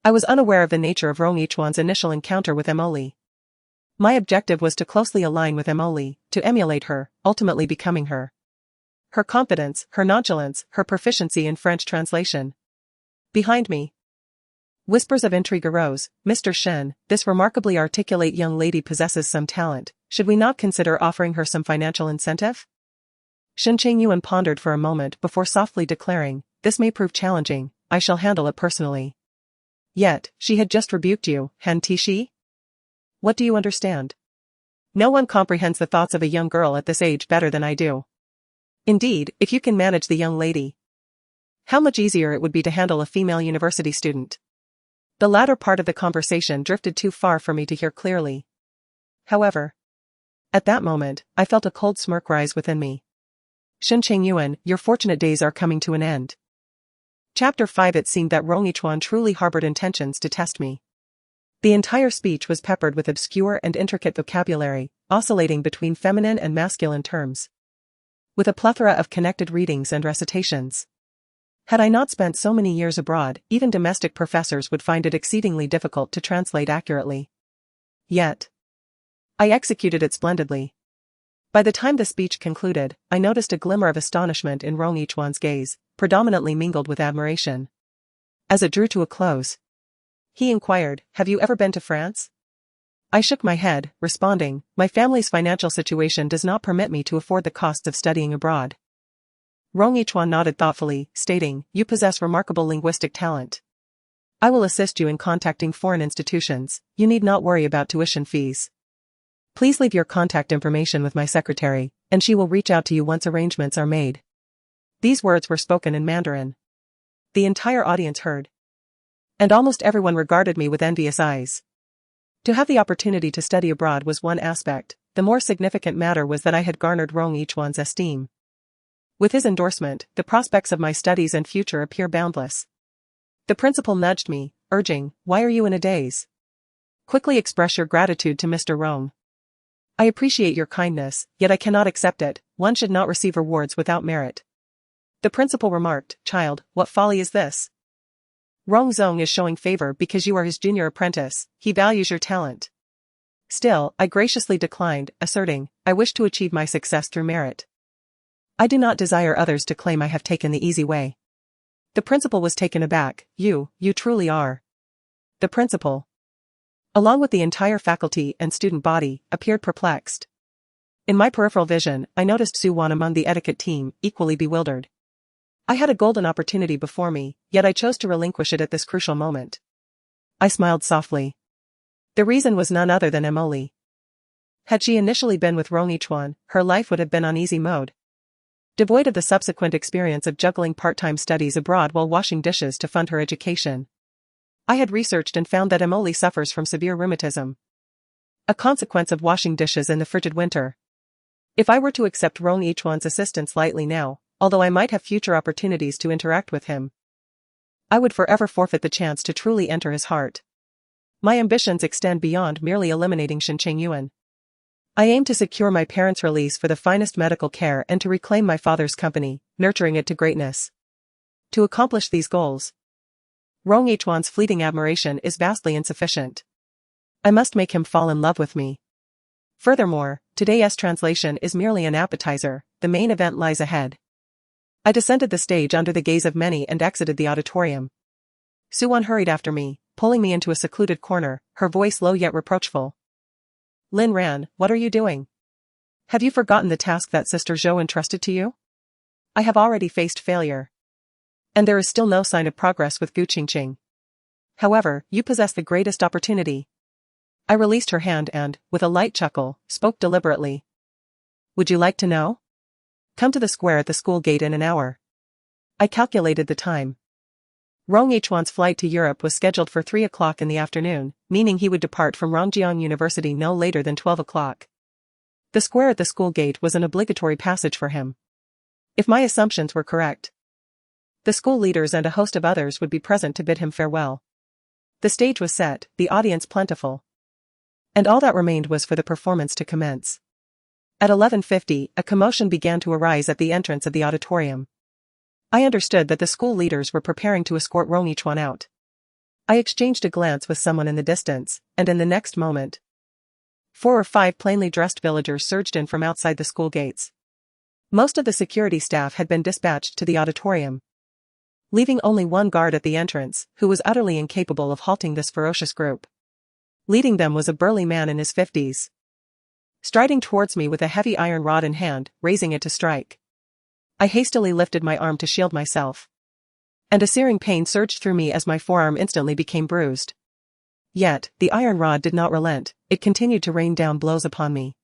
I was unaware of the nature of Rong Yichuan's initial encounter with Emily. My objective was to closely align with Emily, to emulate her, ultimately becoming her. Her confidence, her nonchalance, her proficiency in French translation. Behind me. Whispers of intrigue arose, Mr. Shen, this remarkably articulate young lady possesses some talent, should we not consider offering her some financial incentive? Shen Chengyuan pondered for a moment before softly declaring, this may prove challenging, I shall handle it personally. Yet, she had just rebuked you, hadn't she? What do you understand? No one comprehends the thoughts of a young girl at this age better than I do. Indeed, if you can manage the young lady, how much easier it would be to handle a female university student. The latter part of the conversation drifted too far for me to hear clearly. However, at that moment, I felt a cold smirk rise within me. Shen Chengyuan, your fortunate days are coming to an end. Chapter 5. It seemed that Rong Yichuan truly harbored intentions to test me. The entire speech was peppered with obscure and intricate vocabulary, oscillating between feminine and masculine terms. With a plethora of connected readings and recitations. Had I not spent so many years abroad, even domestic professors would find it exceedingly difficult to translate accurately. Yet, I executed it splendidly. By the time the speech concluded, I noticed a glimmer of astonishment in Rong Yichuan's gaze, predominantly mingled with admiration. As it drew to a close, he inquired, have you ever been to France? I shook my head, responding, my family's financial situation does not permit me to afford the costs of studying abroad. Rong Yichuan nodded thoughtfully, stating, you possess remarkable linguistic talent. I will assist you in contacting foreign institutions, you need not worry about tuition fees. Please leave your contact information with my secretary, and she will reach out to you once arrangements are made. These words were spoken in Mandarin. The entire audience heard. And almost everyone regarded me with envious eyes. To have the opportunity to study abroad was one aspect, the more significant matter was that I had garnered Rong Yichuan's esteem. With his endorsement, the prospects of my studies and future appear boundless. The principal nudged me, urging, why are you in a daze? Quickly express your gratitude to Mr. Rong. I appreciate your kindness, yet I cannot accept it, one should not receive rewards without merit. The principal remarked, child, what folly is this? Rong Zong is showing favor because you are his junior apprentice, he values your talent. Still, I graciously declined, asserting, I wish to achieve my success through merit. I do not desire others to claim I have taken the easy way. The principal was taken aback, you truly are. The principal, along with the entire faculty and student body, appeared perplexed. In my peripheral vision, I noticed Su Wan among the etiquette team, equally bewildered. I had a golden opportunity before me, yet I chose to relinquish it at this crucial moment. I smiled softly. The reason was none other than Emily. Had she initially been with Rong Yichuan, her life would have been on easy mode. Devoid of the subsequent experience of juggling part-time studies abroad while washing dishes to fund her education. I had researched and found that Emily suffers from severe rheumatism. A consequence of washing dishes in the frigid winter. If I were to accept Rong Yichuan's assistance lightly now, although I might have future opportunities to interact with him, I would forever forfeit the chance to truly enter his heart. My ambitions extend beyond merely eliminating Shen Chengyuan. I aim to secure my parents' release for the finest medical care and to reclaim my father's company, nurturing it to greatness. To accomplish these goals, Rong Yichuan's fleeting admiration is vastly insufficient. I must make him fall in love with me. Furthermore, today's translation is merely an appetizer, the main event lies ahead. I descended the stage under the gaze of many and exited the auditorium. Suwon hurried after me, pulling me into a secluded corner, her voice low yet reproachful. Lin Ran, what are you doing? Have you forgotten the task that Sister Zhou entrusted to you? I have already faced failure. And there is still no sign of progress with Gu Qingqing. However, you possess the greatest opportunity. I released her hand and, with a light chuckle, spoke deliberately. Would you like to know? Come to the square at the school gate in an hour. I calculated the time. Rong Yichuan's flight to Europe was scheduled for 3 o'clock in the afternoon, meaning he would depart from Rongjiang University no later than 12 o'clock. The square at the school gate was an obligatory passage for him. If my assumptions were correct, the school leaders and a host of others would be present to bid him farewell. The stage was set, the audience plentiful. And all that remained was for the performance to commence. At 11:50, a commotion began to arise at the entrance of the auditorium. I understood that the school leaders were preparing to escort Rong Yichuan out. I exchanged a glance with someone in the distance, and in the next moment, 4 or 5 plainly dressed villagers surged in from outside the school gates. Most of the security staff had been dispatched to the auditorium, leaving only one guard at the entrance, who was utterly incapable of halting this ferocious group. Leading them was a burly man in his 50s. Striding towards me with a heavy iron rod in hand, raising it to strike. I hastily lifted my arm to shield myself. And a searing pain surged through me as my forearm instantly became bruised. Yet, the iron rod did not relent, it continued to rain down blows upon me.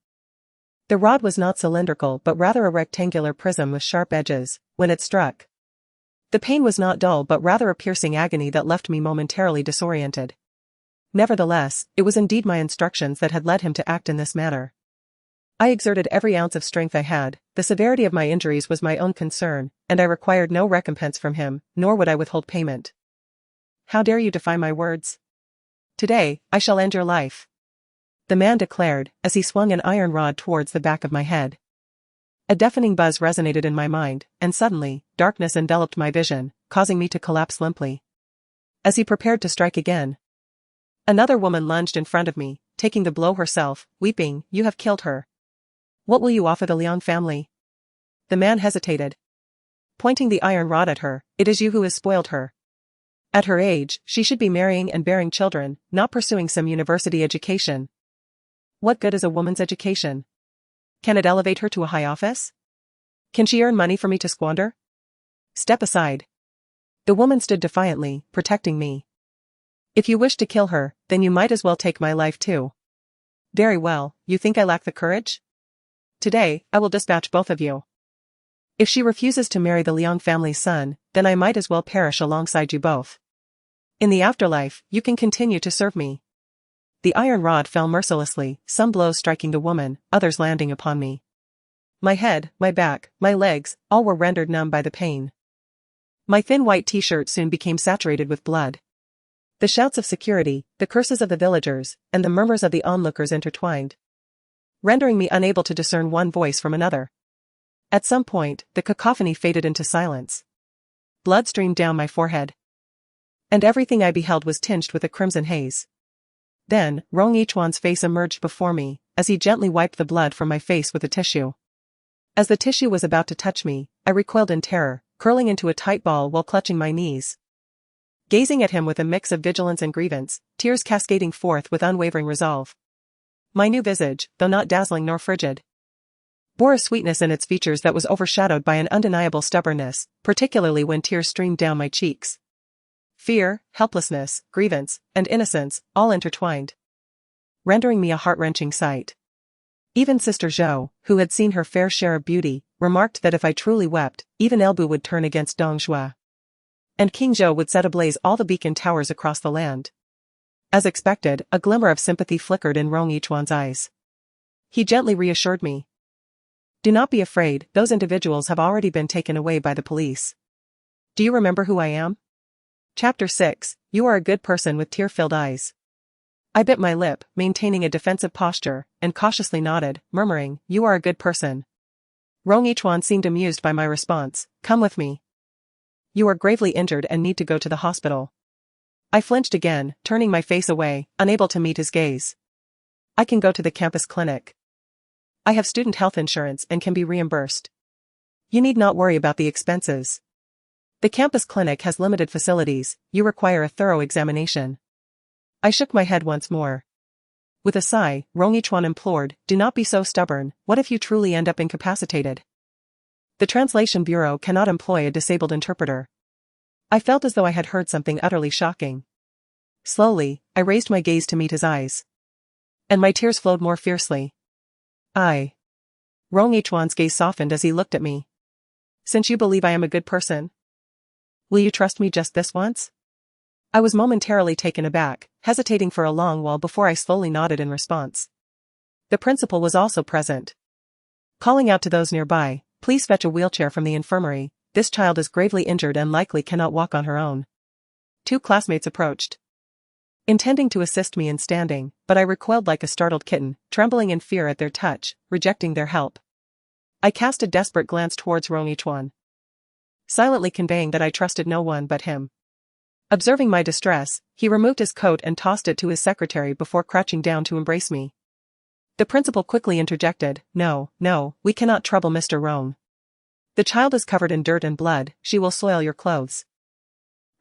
The rod was not cylindrical but rather a rectangular prism with sharp edges, when it struck. The pain was not dull but rather a piercing agony that left me momentarily disoriented. Nevertheless, it was indeed my instructions that had led him to act in this manner. I exerted every ounce of strength I had, the severity of my injuries was my own concern, and I required no recompense from him, nor would I withhold payment. How dare you defy my words? Today, I shall end your life, the man declared, as he swung an iron rod towards the back of my head. A deafening buzz resonated in my mind, and suddenly, darkness enveloped my vision, causing me to collapse limply. As he prepared to strike again, another woman lunged in front of me, taking the blow herself, weeping, "You have killed her. What will you offer the Liang family?" The man hesitated, pointing the iron rod at her. "It is you who has spoiled her. At her age, she should be marrying and bearing children, not pursuing some university education. What good is a woman's education? Can it elevate her to a high office? Can she earn money for me to squander? Step aside." The woman stood defiantly, protecting me. "If you wish to kill her, then you might as well take my life too." "Very well, you think I lack the courage? Today, I will dispatch both of you. If she refuses to marry the Liang family's son, then I might as well perish alongside you both. In the afterlife, you can continue to serve me." The iron rod fell mercilessly, some blows striking the woman, others landing upon me. My head, my back, my legs, all were rendered numb by the pain. My thin white t-shirt soon became saturated with blood. The shouts of security, the curses of the villagers, and the murmurs of the onlookers intertwined, rendering me unable to discern one voice from another. At some point, the cacophony faded into silence. Blood streamed down my forehead, and everything I beheld was tinged with a crimson haze. Then, Rong Yichuan's face emerged before me, as he gently wiped the blood from my face with a tissue. As the tissue was about to touch me, I recoiled in terror, curling into a tight ball while clutching my knees. Gazing at him with a mix of vigilance and grievance, tears cascading forth with unwavering resolve. My new visage, though not dazzling nor frigid, bore a sweetness in its features that was overshadowed by an undeniable stubbornness, particularly when tears streamed down my cheeks. Fear, helplessness, grievance, and innocence, all intertwined, rendering me a heart-wrenching sight. Even Sister Zhou, who had seen her fair share of beauty, remarked that if I truly wept, even Elbu would turn against Dong Zhuo, and King Zhou would set ablaze all the beacon towers across the land. As expected, a glimmer of sympathy flickered in Rong Yichuan's eyes. He gently reassured me. "Do not be afraid, those individuals have already been taken away by the police. Do you remember who I am?" Chapter 6, You are a good person with tear-filled eyes. I bit my lip, maintaining a defensive posture, and cautiously nodded, murmuring, "You are a good person." Rong Yichuan seemed amused by my response. "Come with me. You are gravely injured and need to go to the hospital." I flinched again, turning my face away, unable to meet his gaze. "I can go to the campus clinic. I have student health insurance and can be reimbursed. You need not worry about the expenses. The campus clinic has limited facilities, you require a thorough examination." I shook my head once more. With a sigh, Rong Yichuan implored, "Do not be so stubborn, what if you truly end up incapacitated? The translation bureau cannot employ a disabled interpreter." I felt as though I had heard something utterly shocking. Slowly, I raised my gaze to meet his eyes. And my tears flowed more fiercely. Rong Yichuan's gaze softened as he looked at me. "Since you believe I am a good person, will you trust me just this once?" I was momentarily taken aback, hesitating for a long while before I slowly nodded in response. The principal was also present. Calling out to those nearby, "Please fetch a wheelchair from the infirmary, this child is gravely injured and likely cannot walk on her own." 2 classmates approached, intending to assist me in standing, but I recoiled like a startled kitten, trembling in fear at their touch, rejecting their help. I cast a desperate glance towards Rong Yichuan, silently conveying that I trusted no one but him. Observing my distress, he removed his coat and tossed it to his secretary before crouching down to embrace me. The principal quickly interjected, "No, we cannot trouble Mr. Rong. The child is covered in dirt and blood, she will soil your clothes."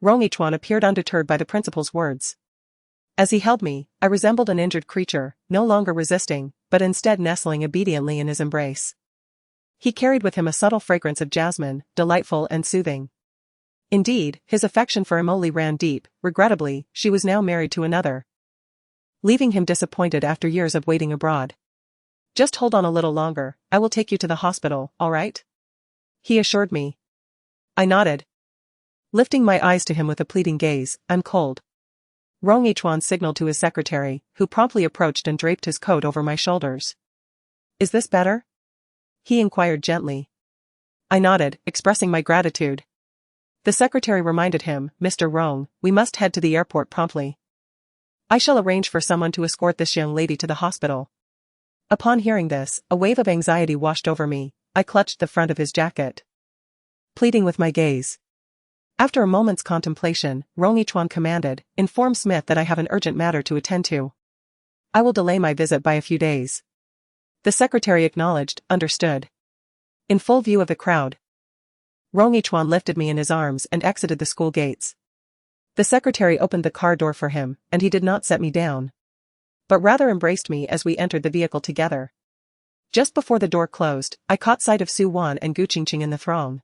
Rong Yichuan appeared undeterred by the principal's words. As he held me, I resembled an injured creature, no longer resisting, but instead nestling obediently in his embrace. He carried with him a subtle fragrance of jasmine, delightful and soothing. Indeed, his affection for Emily ran deep. Regrettably, she was now married to another, leaving him disappointed after years of waiting abroad. "Just hold on a little longer, I will take you to the hospital, all right?" he assured me. I nodded, lifting my eyes to him with a pleading gaze. "I'm cold." Rong Yichuan signaled to his secretary, who promptly approached and draped his coat over my shoulders. "Is this better?" he inquired gently. I nodded, expressing my gratitude. The secretary reminded him, "Mr. Rong, we must head to the airport promptly. I shall arrange for someone to escort this young lady to the hospital." Upon hearing this, a wave of anxiety washed over me. I clutched the front of his jacket, pleading with my gaze. After a moment's contemplation, Rong Yichuan commanded, "Inform Smith that I have an urgent matter to attend to. I will delay my visit by a few days." The secretary acknowledged, understood. In full view of the crowd, Rong Yichuan lifted me in his arms and exited the school gates. The secretary opened the car door for him, and he did not set me down, but rather embraced me as we entered the vehicle together. Just before the door closed, I caught sight of Su Wan and Gu Qingqing in the throng.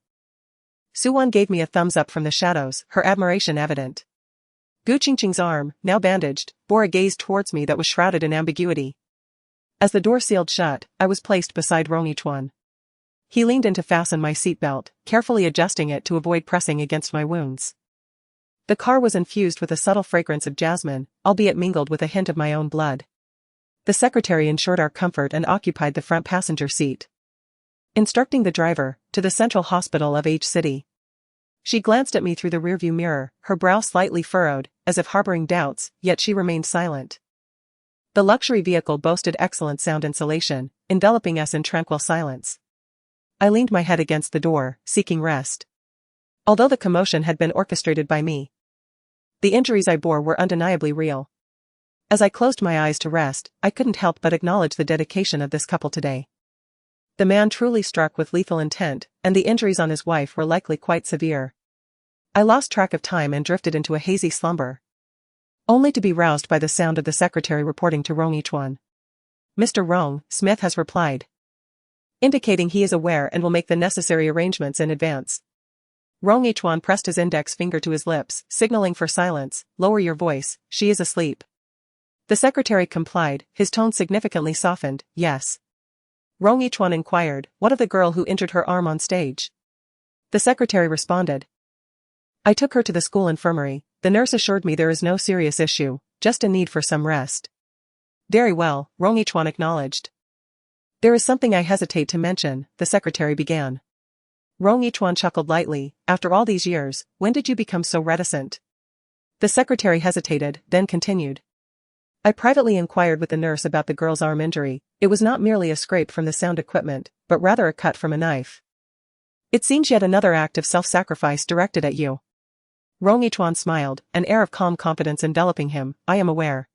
Su Wan gave me a thumbs up from the shadows, her admiration evident. Gu Qingqing's arm, now bandaged, bore a gaze towards me that was shrouded in ambiguity. As the door sealed shut, I was placed beside Rong Yichuan. He leaned in to fasten my seatbelt, carefully adjusting it to avoid pressing against my wounds. The car was infused with a subtle fragrance of jasmine, albeit mingled with a hint of my own blood. The secretary ensured our comfort and occupied the front passenger seat, instructing the driver, "To the Central Hospital of H City." She glanced at me through the rearview mirror, her brow slightly furrowed, as if harboring doubts, yet she remained silent. The luxury vehicle boasted excellent sound insulation, enveloping us in tranquil silence. I leaned my head against the door, seeking rest. Although the commotion had been orchestrated by me, the injuries I bore were undeniably real. As I closed my eyes to rest, I couldn't help but acknowledge the dedication of this couple today. The man truly struck with lethal intent, and the injuries on his wife were likely quite severe. I lost track of time and drifted into a hazy slumber, only to be roused by the sound of the secretary reporting to Rong Yichuan. "Mr. Rong, Smith has replied," indicating he is aware and will make the necessary arrangements in advance. Rong Yichuan pressed his index finger to his lips, signaling for silence. "Lower your voice, she is asleep." The secretary complied, his tone significantly softened. "Yes." Rong Yichuan inquired, "What of the girl who injured her arm on stage?" The secretary responded, "I took her to the school infirmary. The nurse assured me there is no serious issue, just a need for some rest." "Very well," Rong Yichuan acknowledged. "There is something I hesitate to mention," the secretary began. Rong Yichuan chuckled lightly. "After all these years, when did you become so reticent?" The secretary hesitated, then continued. I privately inquired with the nurse about the girl's arm injury. It was not merely a scrape from the sound equipment, but rather a cut from a knife. It seems yet another act of self-sacrifice directed at you. Rong Yichuan smiled, an air of calm confidence enveloping him. I am aware.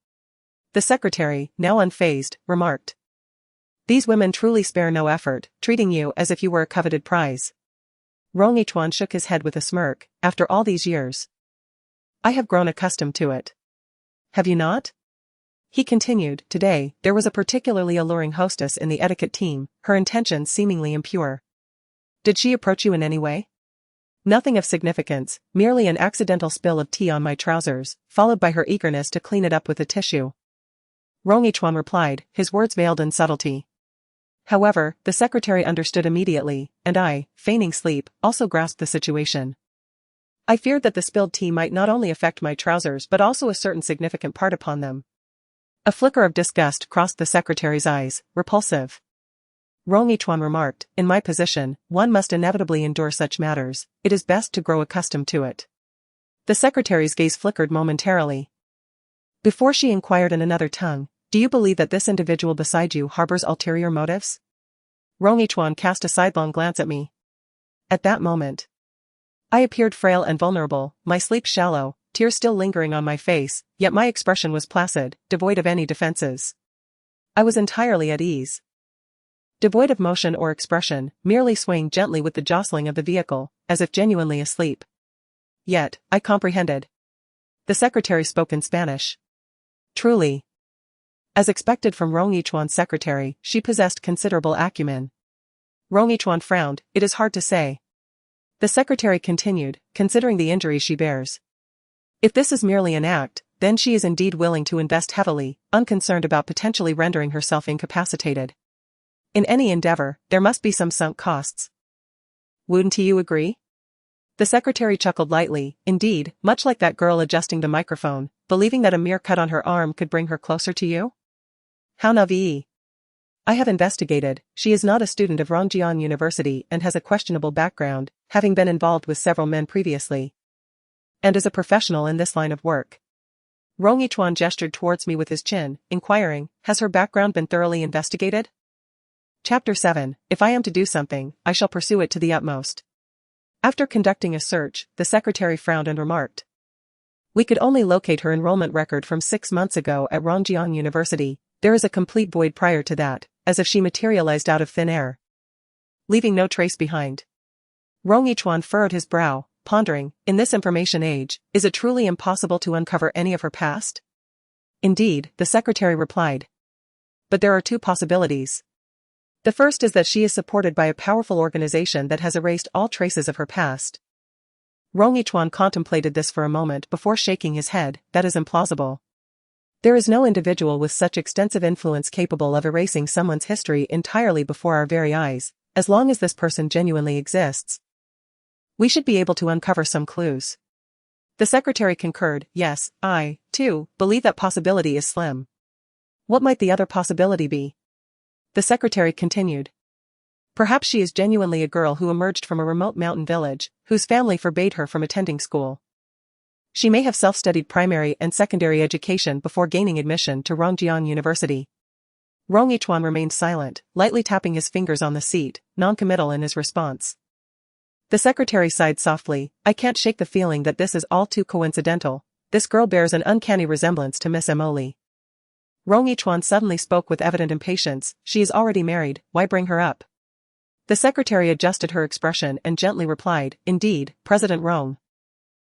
The secretary, now unfazed, remarked. These women truly spare no effort, treating you as if you were a coveted prize. Rong Yichuan shook his head with a smirk. After all these years, I have grown accustomed to it. Have you not? He continued. Today, there was a particularly alluring hostess in the etiquette team, her intentions seemingly impure. Did she approach you in any way? Nothing of significance, merely an accidental spill of tea on my trousers, followed by her eagerness to clean it up with a tissue. Rong Yichuan replied, his words veiled in subtlety. However, the secretary understood immediately, and I, feigning sleep, also grasped the situation. I feared that the spilled tea might not only affect my trousers but also a certain significant part upon them. A flicker of disgust crossed the secretary's eyes. Repulsive. Rong Yichuan remarked, in my position, one must inevitably endure such matters. It is best to grow accustomed to it. The secretary's gaze flickered momentarily. Before she inquired in another tongue, do you believe that this individual beside you harbors ulterior motives? Rong Yichuan cast a sidelong glance at me. At that moment, I appeared frail and vulnerable, my sleep shallow, tears still lingering on my face, yet my expression was placid, devoid of any defenses. I was entirely at ease. Devoid of motion or expression, merely swaying gently with the jostling of the vehicle, as if genuinely asleep. Yet, I comprehended. The secretary spoke in Spanish. Truly. As expected from Rong Yichuan's secretary, she possessed considerable acumen. Rong Yichuan frowned. It is hard to say. The secretary continued, considering the injury she bears. If this is merely an act, then she is indeed willing to invest heavily, unconcerned about potentially rendering herself incapacitated. In any endeavor, there must be some sunk costs. Wouldn't you agree? The secretary chuckled lightly, indeed, much like that girl adjusting the microphone, believing that a mere cut on her arm could bring her closer to you? How naïve. I have investigated. She is not a student of Rongjiang University and has a questionable background, having been involved with several men previously. And is a professional in this line of work. Rong Yichuan gestured towards me with his chin, inquiring, has her background been thoroughly investigated? Chapter 7. If I am to do something, I shall pursue it to the utmost. After conducting a search, the secretary frowned and remarked. We could only locate her enrollment record from 6 months ago at Rongjiang University. There is a complete void prior to that, as if she materialized out of thin air, leaving no trace behind. Rong Yichuan furrowed his brow, pondering, in this information age, is it truly impossible to uncover any of her past? Indeed, the secretary replied. But there are 2 possibilities. The first is that she is supported by a powerful organization that has erased all traces of her past. Rong Yichuan contemplated this for a moment before shaking his head. That is implausible. There is no individual with such extensive influence capable of erasing someone's history entirely before our very eyes. As long as this person genuinely exists, we should be able to uncover some clues. The secretary concurred. Yes, I, too, believe that possibility is slim. What might the other possibility be? The secretary continued. Perhaps she is genuinely a girl who emerged from a remote mountain village, whose family forbade her from attending school. She may have self-studied primary and secondary education before gaining admission to Rongjiang University. Rong Yichuan remained silent, lightly tapping his fingers on the seat, non-committal in his response. The secretary sighed softly. I can't shake the feeling that this is all too coincidental. This girl bears an uncanny resemblance to Miss Emily. Rong Yichuan suddenly spoke with evident impatience. She is already married, why bring her up? The secretary adjusted her expression and gently replied, Indeed, President Rong.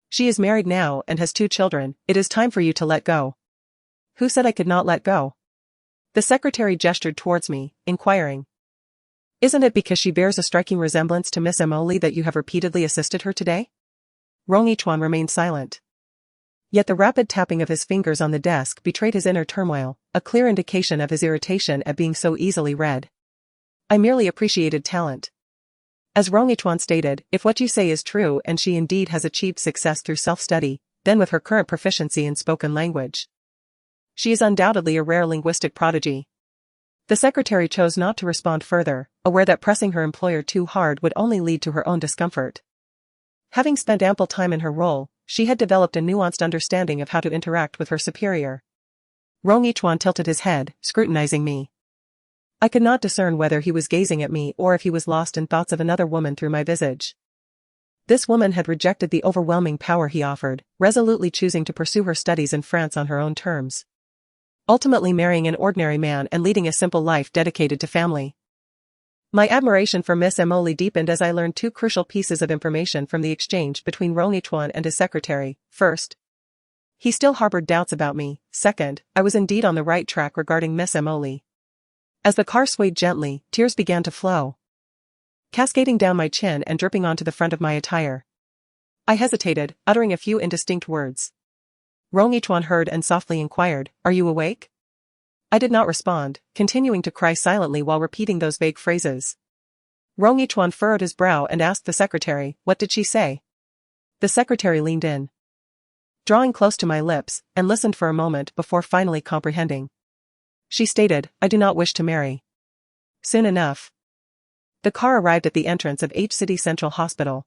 She is married now and has 2 children. It is time for you to let go. Who said I could not let go? The secretary gestured towards me, inquiring. Isn't it because she bears a striking resemblance to Miss Emily that you have repeatedly assisted her today? Rong Yichuan remained silent. Yet the rapid tapping of his fingers on the desk betrayed his inner turmoil, a clear indication of his irritation at being so easily read. I merely appreciated talent. As Rong Yichuan stated, if what you say is true and she indeed has achieved success through self-study, then with her current proficiency in spoken language, she is undoubtedly a rare linguistic prodigy. The secretary chose not to respond further, aware that pressing her employer too hard would only lead to her own discomfort. Having spent ample time in her role, she had developed a nuanced understanding of how to interact with her superior. Rong Yichuan tilted his head, scrutinizing me. I could not discern whether he was gazing at me or if he was lost in thoughts of another woman through my visage. This woman had rejected the overwhelming power he offered, resolutely choosing to pursue her studies in France on her own terms. Ultimately marrying an ordinary man and leading a simple life dedicated to family. My admiration for Miss Emily deepened as I learned two crucial pieces of information from the exchange between Rong Yichuan and his secretary. First, he still harbored doubts about me. Second, I was indeed on the right track regarding Miss Emily. As the car swayed gently, tears began to flow, cascading down my chin and dripping onto the front of my attire. I hesitated, uttering a few indistinct words. Rong Yichuan heard and softly inquired, "Are you awake?" I did not respond, continuing to cry silently while repeating those vague phrases. Rong Yichuan furrowed his brow and asked the secretary, "What did she say?" The secretary leaned in, drawing close to my lips, and listened for a moment before finally comprehending. She stated, "I do not wish to marry." Soon enough, the car arrived at the entrance of H City Central Hospital.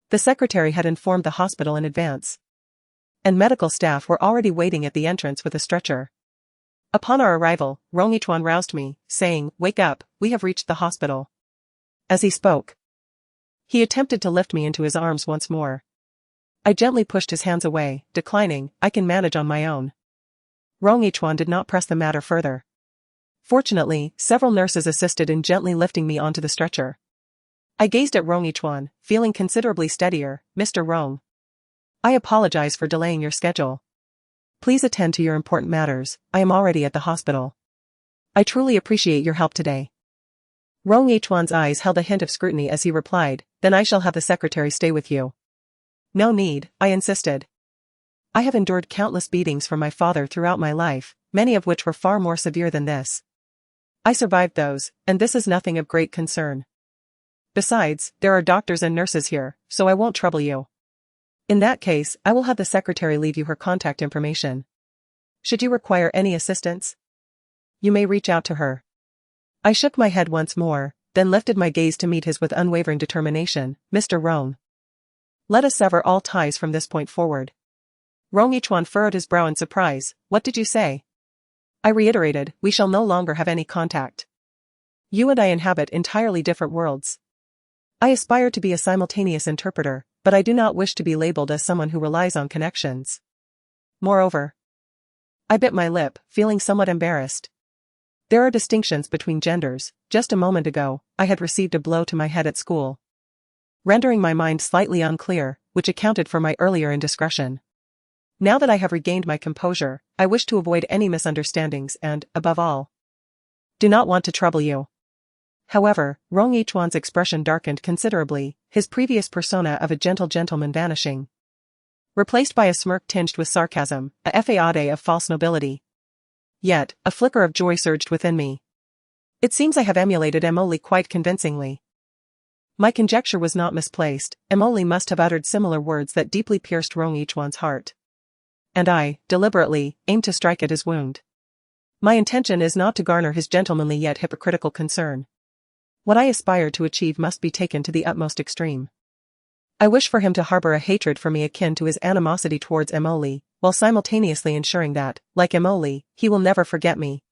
The secretary had informed the hospital in advance, and medical staff were already waiting at the entrance with a stretcher. Upon our arrival, Rong Yichuan roused me, saying, "Wake up, we have reached the hospital." As he spoke, he attempted to lift me into his arms once more. I gently pushed his hands away, declining, "I can manage on my own." Rong Yichuan did not press the matter further. Fortunately, several nurses assisted in gently lifting me onto the stretcher. I gazed at Rong Yichuan, feeling considerably steadier. "Mr. Rong, I apologize for delaying your schedule. Please attend to your important matters. I am already at the hospital. I truly appreciate your help today." Rong Yichuan's eyes held a hint of scrutiny as he replied, "Then I shall have the secretary stay with you." "No need," I insisted. "I have endured countless beatings from my father throughout my life, many of which were far more severe than this. I survived those, and this is nothing of great concern. Besides, there are doctors and nurses here, so I won't trouble you. In that case, I will have the secretary leave you her contact information. Should you require any assistance, you may reach out to her." I shook my head once more, then lifted my gaze to meet his with unwavering determination. "Mr. Rong, let us sever all ties from this point forward." Rong Yichuan furrowed his brow in surprise. "What did you say?" I reiterated, "We shall no longer have any contact. You and I inhabit entirely different worlds. I aspire to be a simultaneous interpreter, but I do not wish to be labeled as someone who relies on connections. Moreover," I bit my lip, feeling somewhat embarrassed. "There are distinctions between genders. Just a moment ago, I had received a blow to my head at school, rendering my mind slightly unclear, which accounted for my earlier indiscretion. Now that I have regained my composure, I wish to avoid any misunderstandings and, above all, do not want to trouble you." However, Rong Yichuan's expression darkened considerably, his previous persona of a gentle gentleman vanishing, replaced by a smirk tinged with sarcasm, a effade of false nobility. Yet, a flicker of joy surged within me. It seems I have emulated Emily quite convincingly. My conjecture was not misplaced. Emily must have uttered similar words that deeply pierced Rong Yichuan's heart. And I, deliberately, aimed to strike at his wound. My intention is not to garner his gentlemanly yet hypocritical concern. What I aspire to achieve must be taken to the utmost extreme. I wish for him to harbor a hatred for me akin to his animosity towards Emily, while simultaneously ensuring that, like Emily, he will never forget me.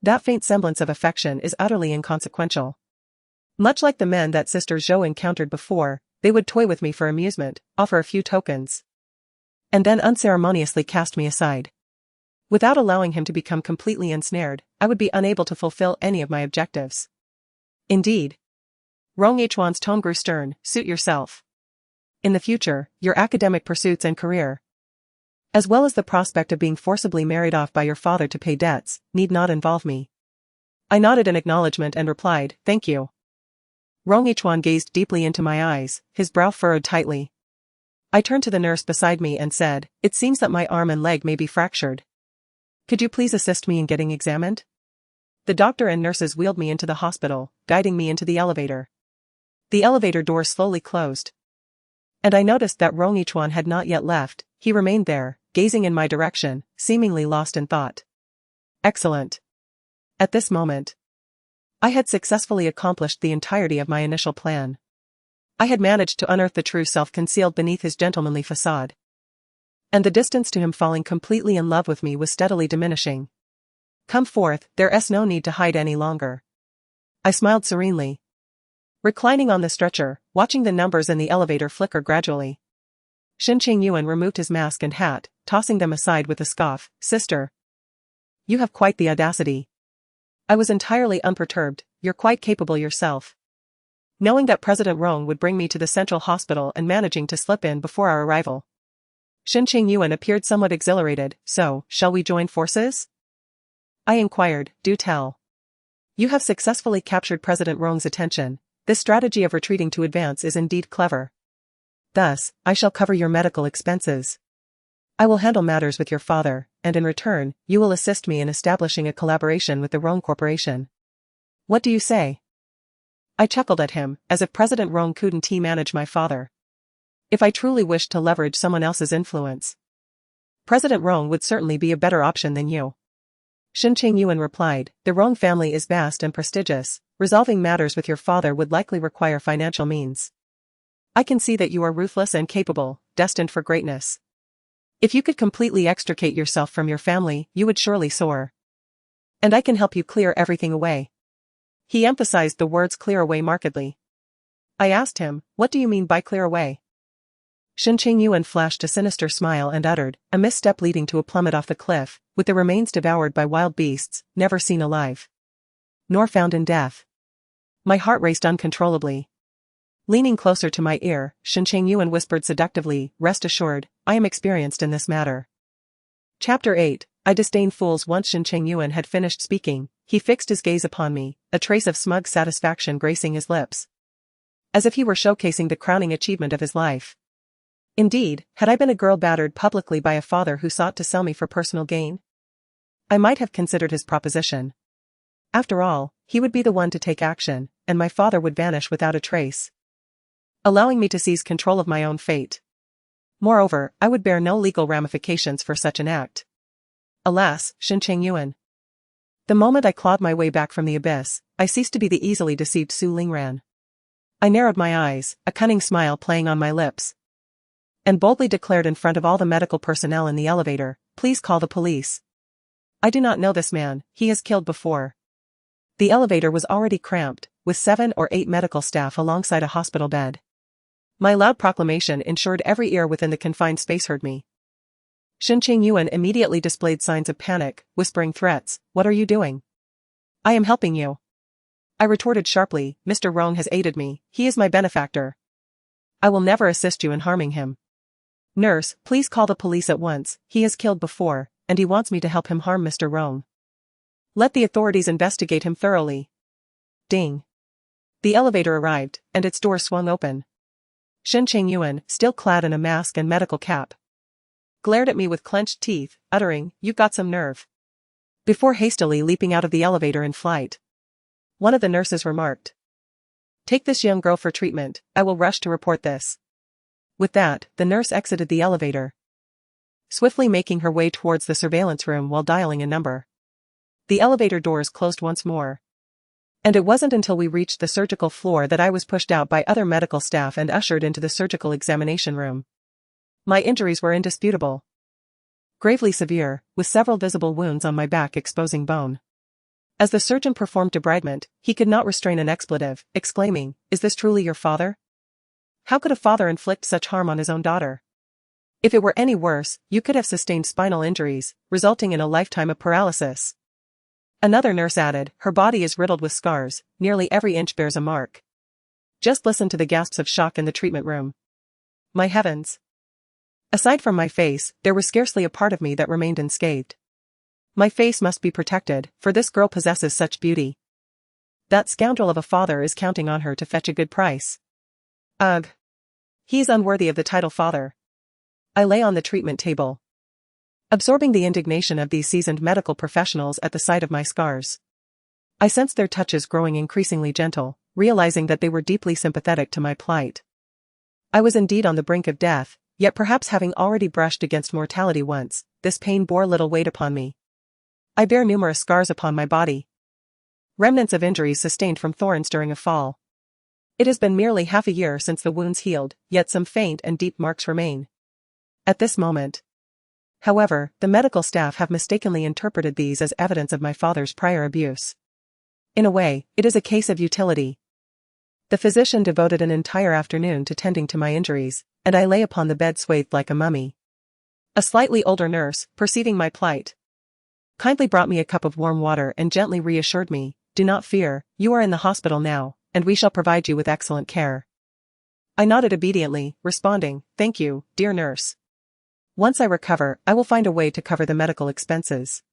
That faint semblance of affection is utterly inconsequential. Much like the men that Sister Zhou encountered before, they would toy with me for amusement, offer a few tokens, and then unceremoniously cast me aside. Without allowing him to become completely ensnared, I would be unable to fulfill any of my objectives. Indeed. Rong Yichuan's tone grew stern. "Suit yourself. In the future, your academic pursuits and career, as well as the prospect of being forcibly married off by your father to pay debts, need not involve me." I nodded in acknowledgement and replied, "Thank you." Rong Yichuan gazed deeply into my eyes, his brow furrowed tightly. I turned to the nurse beside me and said, "It seems that my arm and leg may be fractured. Could you please assist me in getting examined?" The doctor and nurses wheeled me into the hospital, guiding me into the elevator. The elevator door slowly closed, and I noticed that Rong Yichuan had not yet left. He remained there, gazing in my direction, seemingly lost in thought. Excellent. At this moment, I had successfully accomplished the entirety of my initial plan. I had managed to unearth the true self concealed beneath his gentlemanly facade. and the distance to him falling completely in love with me was steadily diminishing. Come forth, there's no need to hide any longer. I smiled serenely. Reclining on the stretcher, watching the numbers in the elevator flicker gradually. Shen Chengyuan removed his mask and hat, tossing them aside with a scoff. Sister. You have quite the audacity. I was entirely unperturbed. You're quite capable yourself. Knowing that President Rong would bring me to the central hospital and managing to slip in before our arrival. Shen Chengyuan appeared somewhat exhilarated. So, shall we join forces? I inquired. Do tell. You have successfully captured President Rong's attention. This strategy of retreating to advance is indeed clever. Thus, I shall cover your medical expenses. I will handle matters with your father, and in return, you will assist me in establishing a collaboration with the Rong Corporation. What do you say? I chuckled at him, as if President Rong couldn't manage my father. If I truly wished to leverage someone else's influence, President Rong would certainly be a better option than you. Shen Chengyuan replied, the Rong family is vast and prestigious. Resolving matters with your father would likely require financial means. I can see that you are ruthless and capable, destined for greatness. If you could completely extricate yourself from your family, you would surely soar. And I can help you clear everything away. He emphasized the words clear away markedly. I asked him, what do you mean by clear away? Shen Chengyuan flashed a sinister smile and uttered, a misstep leading to a plummet off the cliff, with the remains devoured by wild beasts, never seen alive. Nor found in death. My heart raced uncontrollably. Leaning closer to my ear, Shen Chengyuan whispered seductively, rest assured, I am experienced in this matter. Chapter 8, I disdain fools. Once Shen Chengyuan had finished speaking, he fixed his gaze upon me, a trace of smug satisfaction gracing his lips. As if he were showcasing the crowning achievement of his life. Indeed, had I been a girl battered publicly by a father who sought to sell me for personal gain, I might have considered his proposition. After all, he would be the one to take action, and my father would vanish without a trace, allowing me to seize control of my own fate. Moreover, I would bear no legal ramifications for such an act. Alas, Shen Chengyuan. The moment I clawed my way back from the abyss, I ceased to be the easily deceived Su Lingran. I narrowed my eyes, a cunning smile playing on my lips, and boldly declared in front of all the medical personnel in the elevator, please call the police. I do not know this man, he has killed before. The elevator was already cramped, with 7 or 8 medical staff alongside a hospital bed. My loud proclamation ensured every ear within the confined space heard me. Shen Chengyuan immediately displayed signs of panic, whispering threats, what are you doing? I am helping you. I retorted sharply, Mr. Rong has aided me, he is my benefactor. I will never assist you in harming him. Nurse, please call the police at once, he has killed before, and he wants me to help him harm Mr. Rong. Let the authorities investigate him thoroughly. Ding. The elevator arrived, and its door swung open. Shen Chengyuan, still clad in a mask and medical cap, glared at me with clenched teeth, uttering, you've got some nerve. Before hastily leaping out of the elevator in flight. One of the nurses remarked, take this young girl for treatment, I will rush to report this. With that, the nurse exited the elevator, swiftly making her way towards the surveillance room while dialing a number. The elevator doors closed once more. And it wasn't until we reached the surgical floor that I was pushed out by other medical staff and ushered into the surgical examination room. My injuries were indisputable. Gravely severe, with several visible wounds on my back exposing bone. As the surgeon performed debridement, he could not restrain an expletive, exclaiming, is this truly your father? How could a father inflict such harm on his own daughter? If it were any worse, you could have sustained spinal injuries, resulting in a lifetime of paralysis. Another nurse added, her body is riddled with scars, nearly every inch bears a mark. Just listen to the gasps of shock in the treatment room. My heavens. Aside from my face, there was scarcely a part of me that remained unscathed. My face must be protected, for this girl possesses such beauty. That scoundrel of a father is counting on her to fetch a good price. Ugh. He is unworthy of the title father. I lay on the treatment table, absorbing the indignation of these seasoned medical professionals at the sight of my scars. I sensed their touches growing increasingly gentle, realizing that they were deeply sympathetic to my plight. I was indeed on the brink of death, yet perhaps having already brushed against mortality once, this pain bore little weight upon me. I bear numerous scars upon my body. Remnants of injuries sustained from thorns during a fall. It has been merely half a year since the wounds healed, yet some faint and deep marks remain. At this moment, However, the medical staff have mistakenly interpreted these as evidence of my father's prior abuse. In a way, it is a case of utility. The physician devoted an entire afternoon to tending to my injuries, and I lay upon the bed swathed like a mummy. A slightly older nurse, perceiving my plight, kindly brought me a cup of warm water and gently reassured me, "Do not fear, you are in the hospital now, and we shall provide you with excellent care." I nodded obediently, responding, "Thank you, dear nurse. Once I recover, I will find a way to cover the medical expenses."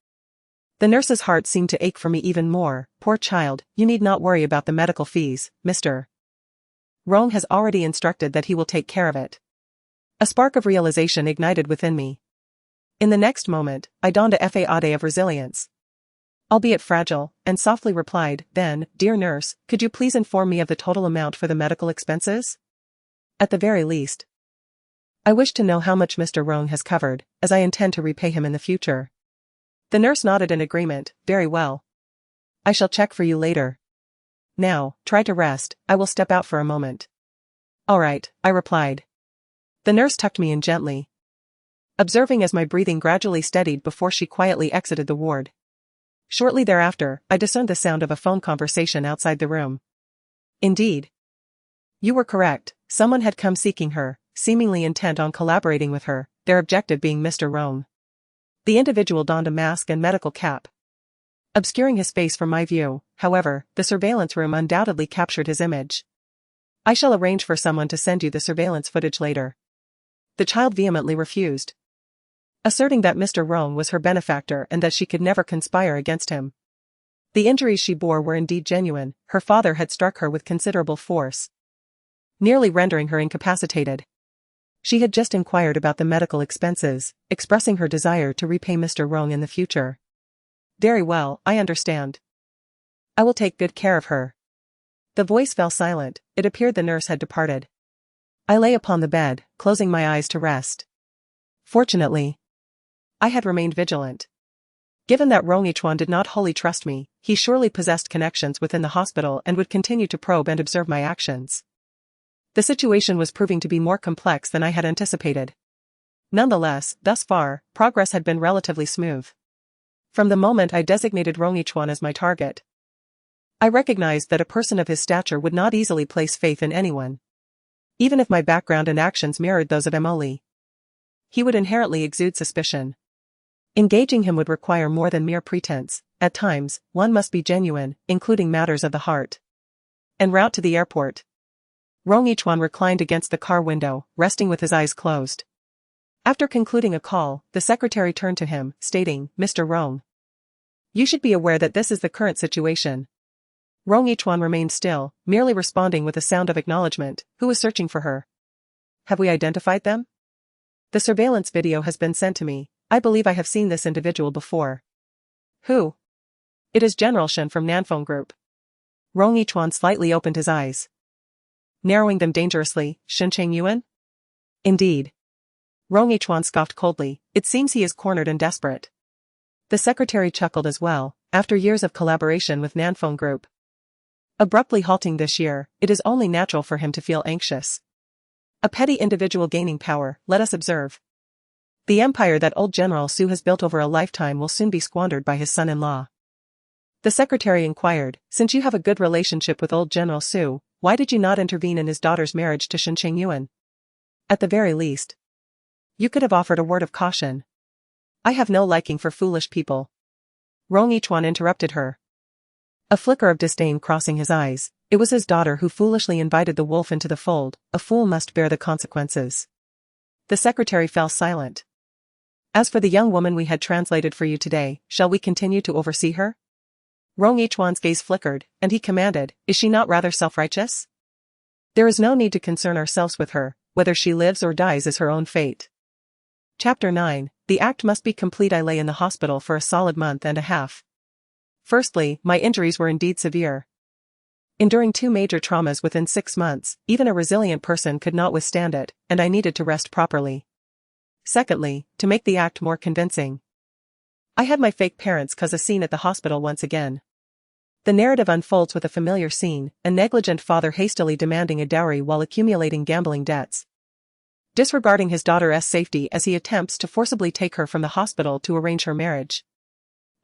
The nurse's heart seemed to ache for me even more. "Poor child, you need not worry about the medical fees, Mr. Rome has already instructed that he will take care of it." A spark of realization ignited within me. In the next moment, I donned a facade of resilience, albeit fragile, and softly replied, "Then, dear nurse, could you please inform me of the total amount for the medical expenses? At the very least, I wish to know how much Mr. Rome has covered, as I intend to repay him in the future." The nurse nodded in agreement. "Very well. I shall check for you later. Now, try to rest, I will step out for a moment." "All right," I replied. The nurse tucked me in gently, observing as my breathing gradually steadied before she quietly exited the ward. Shortly thereafter, I discerned the sound of a phone conversation outside the room. "Indeed. You were correct, someone had come seeking her, seemingly intent on collaborating with her, their objective being Mr. Rome." The individual donned a mask and medical cap, obscuring his face from my view. However, the surveillance room undoubtedly captured his image. "I shall arrange for someone to send you the surveillance footage later." The child vehemently refused, asserting that Mr. Rome was her benefactor and that she could never conspire against him. The injuries she bore were indeed genuine. Her father had struck her with considerable force, nearly rendering her incapacitated. She had just inquired about the medical expenses, expressing her desire to repay Mr. Rome in the future. "Very well, I understand. I will take good care of her." The voice fell silent. It appeared the nurse had departed. I lay upon the bed, closing my eyes to rest. Fortunately, I had remained vigilant. Given that Rong Chuan did not wholly trust me, he surely possessed connections within the hospital and would continue to probe and observe my actions. The situation was proving to be more complex than I had anticipated. Nonetheless, thus far, progress had been relatively smooth. From the moment I designated Rong Chuan as my target, I recognized that a person of his stature would not easily place faith in anyone. Even if my background and actions mirrored those of Emily, he would inherently exude suspicion. Engaging him would require more than mere pretense. At times, one must be genuine, including matters of the heart. En route to the airport, Rong Chuan reclined against the car window, resting with his eyes closed. After concluding a call, the secretary turned to him, stating, "Mr. Rong, you should be aware that this is the current situation." Rong Chuan remained still, merely responding with a sound of acknowledgement. "Who is searching for her? Have we identified them?" "The surveillance video has been sent to me. I believe I have seen this individual before." "Who?" "It is General Shen from Nanfeng Group." Rong Chuan slightly opened his eyes, narrowing them dangerously. "Shen Chengyuan?" "Indeed." Rong Chuan scoffed coldly. "It seems he is cornered and desperate." The secretary chuckled as well. After years of collaboration with Nanfeng Group abruptly halting this year, it is only natural for him to feel anxious. A petty individual gaining power, let us observe. The empire that old General Su has built over a lifetime will soon be squandered by his son-in-law. The secretary inquired, "Since you have a good relationship with old General Su, why did you not intervene in his daughter's marriage to Shen Chengyuan? At the very least, you could have offered a word of caution." "I have no liking for foolish people." Rong Chuan interrupted her, a flicker of disdain crossing his eyes. "It was his daughter who foolishly invited the wolf into the fold. A fool must bear the consequences." The secretary fell silent. "As for the young woman we had translated for you today, shall we continue to oversee her?" Rong Chuan's gaze flickered, and he commanded, "Is she not rather self-righteous? There is no need to concern ourselves with her. Whether she lives or dies is her own fate." Chapter 9. The act must be complete. I lay in the hospital for a solid month and a half. Firstly, my injuries were indeed severe. Enduring 2 major traumas within 6 months, even a resilient person could not withstand it, and I needed to rest properly. Secondly, to make the act more convincing, I had my fake parents cause a scene at the hospital once again. The narrative unfolds with a familiar scene, a negligent father hastily demanding a dowry while accumulating gambling debts. disregarding his daughter's safety as he attempts to forcibly take her from the hospital to arrange her marriage.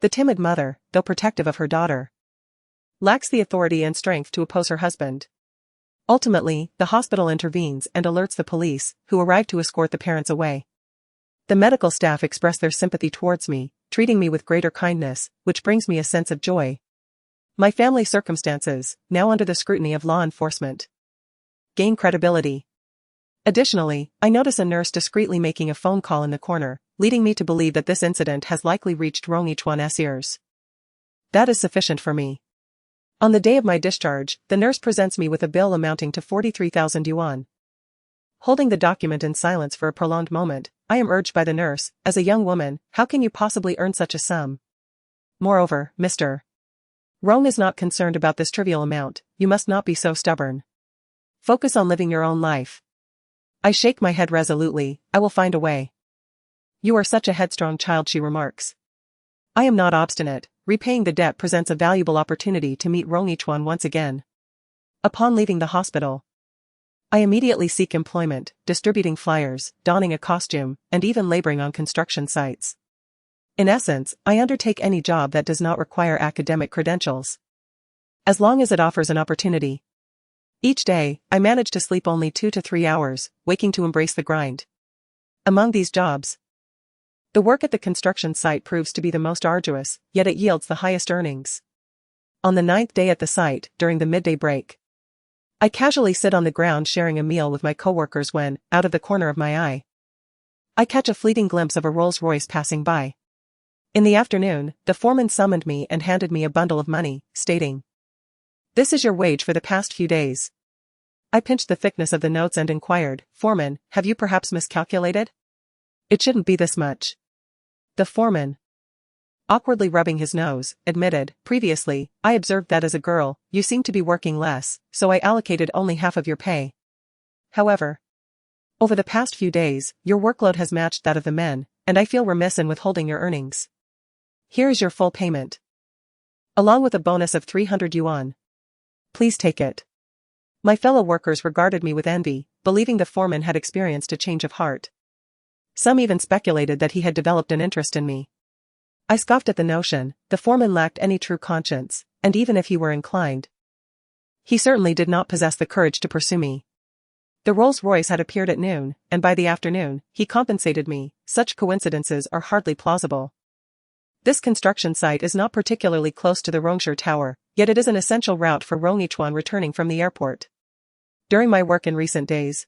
The timid mother, though protective of her daughter, lacks the authority and strength to oppose her husband. Ultimately, the hospital intervenes and alerts the police, who arrive to escort the parents away. The medical staff express their sympathy towards me, treating me with greater kindness, which brings me a sense of joy. My family circumstances, now under the scrutiny of law enforcement, gain credibility. Additionally, I notice a nurse discreetly making a phone call in the corner, leading me to believe that this incident has likely reached Rong Yichuan's ears. That is sufficient for me. On the day of my discharge, the nurse presents me with a bill amounting to 43,000 yuan. Holding the document in silence for a prolonged moment, I am urged by the nurse, as a young woman, how can you possibly earn such a sum? Moreover, Mr. Rong is not concerned about this trivial amount, you must not be so stubborn. Focus on living your own life. I shake my head resolutely, I will find a way. You are such a headstrong child, she remarks. I am not obstinate, repaying the debt presents a valuable opportunity to meet Rong Yichuan once again. Upon leaving the hospital, I immediately seek employment, distributing flyers, donning a costume, and even laboring on construction sites. In essence, I undertake any job that does not require academic credentials, as long as it offers an opportunity. Each day, I manage to sleep only 2 to 3 hours, waking to embrace the grind. Among these jobs, the work at the construction site proves to be the most arduous, yet it yields the highest earnings. On the 9th day at the site, during the midday break, I casually sit on the ground sharing a meal with my coworkers when, out of the corner of my eye, I catch a fleeting glimpse of a Rolls-Royce passing by. In the afternoon, the foreman summoned me and handed me a bundle of money, stating, "This is your wage for the past few days." I pinched the thickness of the notes and inquired, "Foreman, have you perhaps miscalculated? It shouldn't be this much." The foreman, awkwardly rubbing his nose, admitted, "Previously, I observed that as a girl, you seem to be working less, so I allocated only half of your pay. However, over the past few days, your workload has matched that of the men, and I feel remiss in withholding your earnings. Here is your full payment, along with a bonus of 300 yuan. Please take it." My fellow workers regarded me with envy, believing the foreman had experienced a change of heart. Some even speculated that he had developed an interest in me. I scoffed at the notion. The foreman lacked any true conscience, and even if he were inclined, he certainly did not possess the courage to pursue me. The Rolls-Royce had appeared at noon, and by the afternoon, he compensated me. Such coincidences are hardly plausible. This construction site is not particularly close to the Rongsher Tower, yet it is an essential route for Rong Yichuan returning from the airport. During my work in recent days,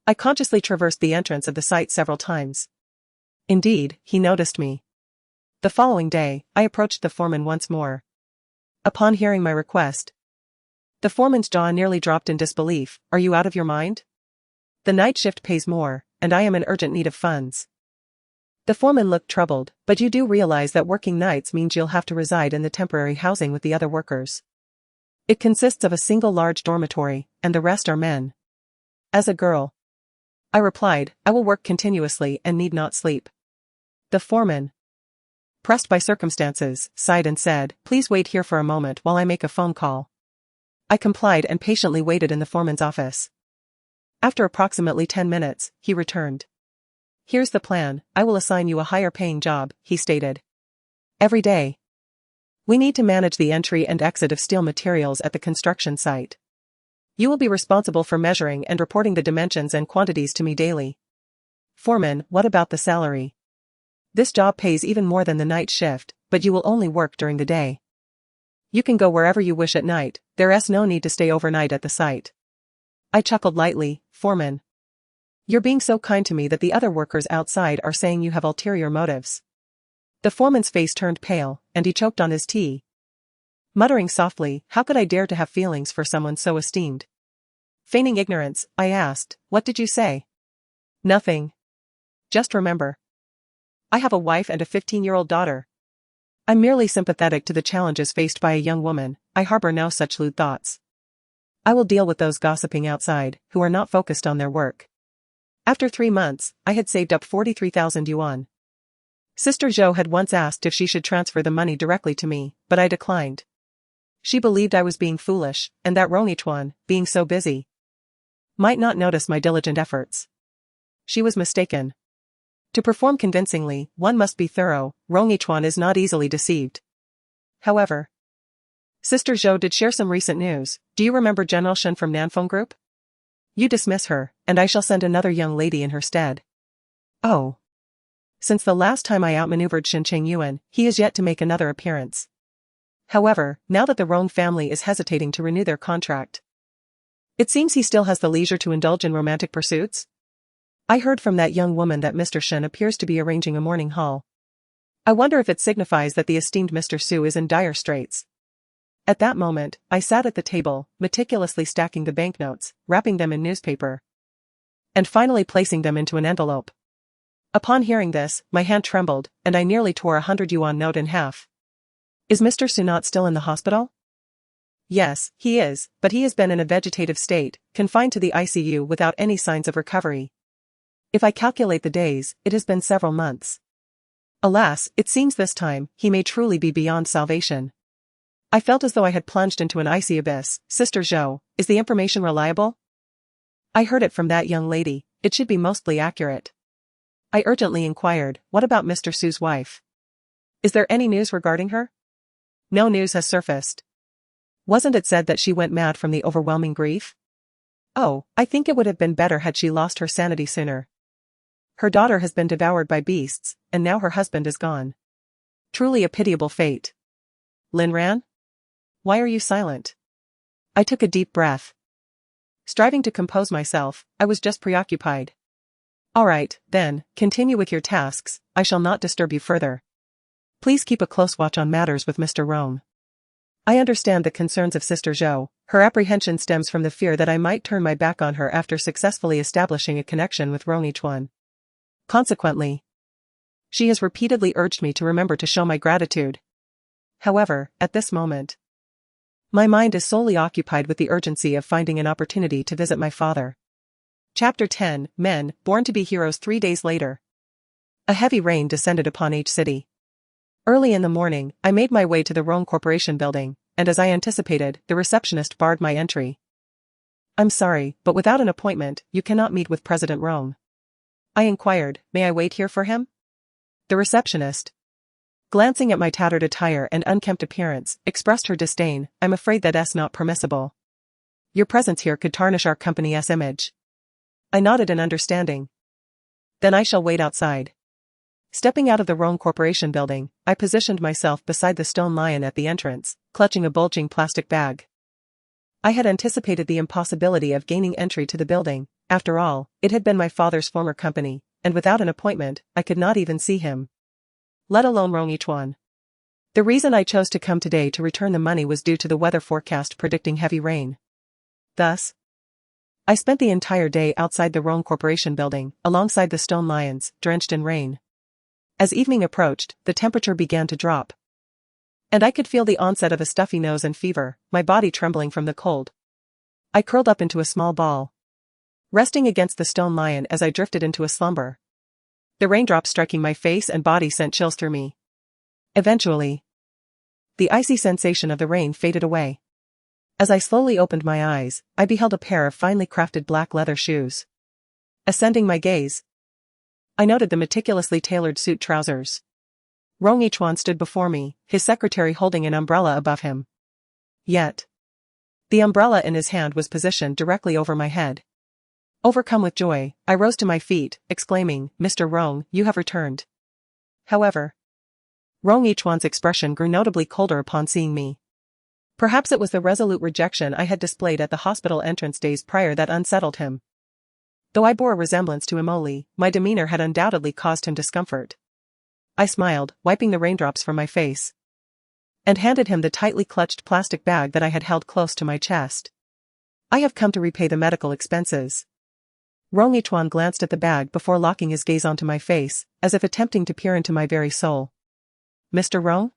I consciously traversed the entrance of the site several times. Indeed, he noticed me. The following day, I approached the foreman once more. Upon hearing my request, the foreman's jaw nearly dropped in disbelief. "Are you out of your mind? The night shift pays more, and I am in urgent need of funds." The foreman looked troubled, "But you do realize that working nights means you'll have to reside in the temporary housing with the other workers. It consists of a single large dormitory, and the rest are men." As a girl, I replied, "I will work continuously and need not sleep." The foreman, pressed by circumstances, sighed and said, "Please wait here for a moment while I make a phone call." I complied and patiently waited in the foreman's office. After approximately 10 minutes, he returned. "Here's the plan, I will assign you a higher-paying job," he stated. "Every day, we need to manage the entry and exit of steel materials at the construction site. You will be responsible for measuring and reporting the dimensions and quantities to me daily." "Foreman, what about the salary?" "This job pays even more than the night shift, but you will only work during the day. You can go wherever you wish at night, there's no need to stay overnight at the site." I chuckled lightly, "Foreman, you're being so kind to me that the other workers outside are saying you have ulterior motives." The foreman's face turned pale, and he choked on his tea. Muttering softly, how could I dare to have feelings for someone so esteemed? Feigning ignorance, I asked, "What did you say?" "Nothing. Just remember, I have a wife and a 15-year-old daughter. I'm merely sympathetic to the challenges faced by a young woman. I harbor no such lewd thoughts. I will deal with those gossiping outside, who are not focused on their work." After 3 months, I had saved up 43,000 yuan. Sister Zhou had once asked if she should transfer the money directly to me, but I declined. She believed I was being foolish, and that Rong Yichuan, being so busy, might not notice my diligent efforts. she was mistaken. To perform convincingly, one must be thorough. Rong Yichuan is not easily deceived. However, Sister Zhou did share some recent news. Do you remember General Shen from Nanfeng Group? You dismiss her, and I shall send another young lady in her stead. Oh. Since the last time I outmaneuvered Shen Chengyuan, he is yet to make another appearance. However, now that the Rong family is hesitating to renew their contract, it seems he still has the leisure to indulge in romantic pursuits. I heard from that young woman that Mr. Shen appears to be arranging a morning haul. I wonder if it signifies that the esteemed Mr. Su is in dire straits. At that moment, I sat at the table, meticulously stacking the banknotes, wrapping them in newspaper, and finally placing them into an envelope. Upon hearing this, my hand trembled, and I nearly tore 100 yuan note in half. Is Mr. Su not still in the hospital? Yes, he is, but he has been in a vegetative state, confined to the ICU without any signs of recovery. If I calculate the days, it has been several months. Alas, it seems this time, he may truly be beyond salvation. I felt as though I had plunged into an icy abyss. Sister Zhou, is the information reliable? I heard it from that young lady, it should be mostly accurate. I urgently inquired, what about Mr. Su's wife? Is there any news regarding her? No news has surfaced. Wasn't it said that she went mad from the overwhelming grief? Oh, I think it would have been better had she lost her sanity sooner. Her daughter has been devoured by beasts, and now her husband is gone. Truly a pitiable fate. Lin Ran? Why are you silent? I took a deep breath. Striving to compose myself, I was just preoccupied. All right, then, continue with your tasks, I shall not disturb you further. Please keep a close watch on matters with Mr. Rong. I understand the concerns of Sister Zhou. Her apprehension stems from the fear that I might turn my back on her after successfully establishing a connection with Rong Yichuan. Consequently, she has repeatedly urged me to remember to show my gratitude. However, at this moment, my mind is solely occupied with the urgency of finding an opportunity to visit my father. Chapter 10, Men, Born to be Heroes. 3 days later. A heavy rain descended upon H City. Early in the morning, I made my way to the Rong Corporation building, and as I anticipated, the receptionist barred my entry. I'm sorry, but without an appointment, you cannot meet with President Rong. I inquired, may I wait here for him? The receptionist, glancing at my tattered attire and unkempt appearance, expressed her disdain. I'm afraid that's not permissible. Your presence here could tarnish our company's image. I nodded in understanding. Then I shall wait outside. Stepping out of the Rong Corporation building, I positioned myself beside the stone lion at the entrance, clutching a bulging plastic bag. I had anticipated the impossibility of gaining entry to the building. After all, it had been my father's former company, and without an appointment, I could not even see him, let alone Rong Yichuan. The reason I chose to come today to return the money was due to the weather forecast predicting heavy rain. Thus, I spent the entire day outside the Rong Corporation building, alongside the stone lions, drenched in rain. As evening approached, the temperature began to drop, and I could feel the onset of a stuffy nose and fever, my body trembling from the cold. I curled up into a small ball, resting against the stone lion as I drifted into a slumber. The raindrops striking my face and body sent chills through me. Eventually, the icy sensation of the rain faded away. As I slowly opened my eyes, I beheld a pair of finely crafted black leather shoes. Ascending my gaze, I noted the meticulously tailored suit trousers. Rong Yichuan stood before me, his secretary holding an umbrella above him. Yet, the umbrella in his hand was positioned directly over my head. Overcome with joy, I rose to my feet, exclaiming, Mr. Rong, you have returned. However, Rong Yichuan's expression grew notably colder upon seeing me. Perhaps it was the resolute rejection I had displayed at the hospital entrance days prior that unsettled him. Though I bore a resemblance to Emoli, my demeanor had undoubtedly caused him discomfort. I smiled, wiping the raindrops from my face, and handed him the tightly clutched plastic bag that I had held close to my chest. I have come to repay the medical expenses. Rong Yichuan glanced at the bag before locking his gaze onto my face, as if attempting to peer into my very soul. Mr. Rong?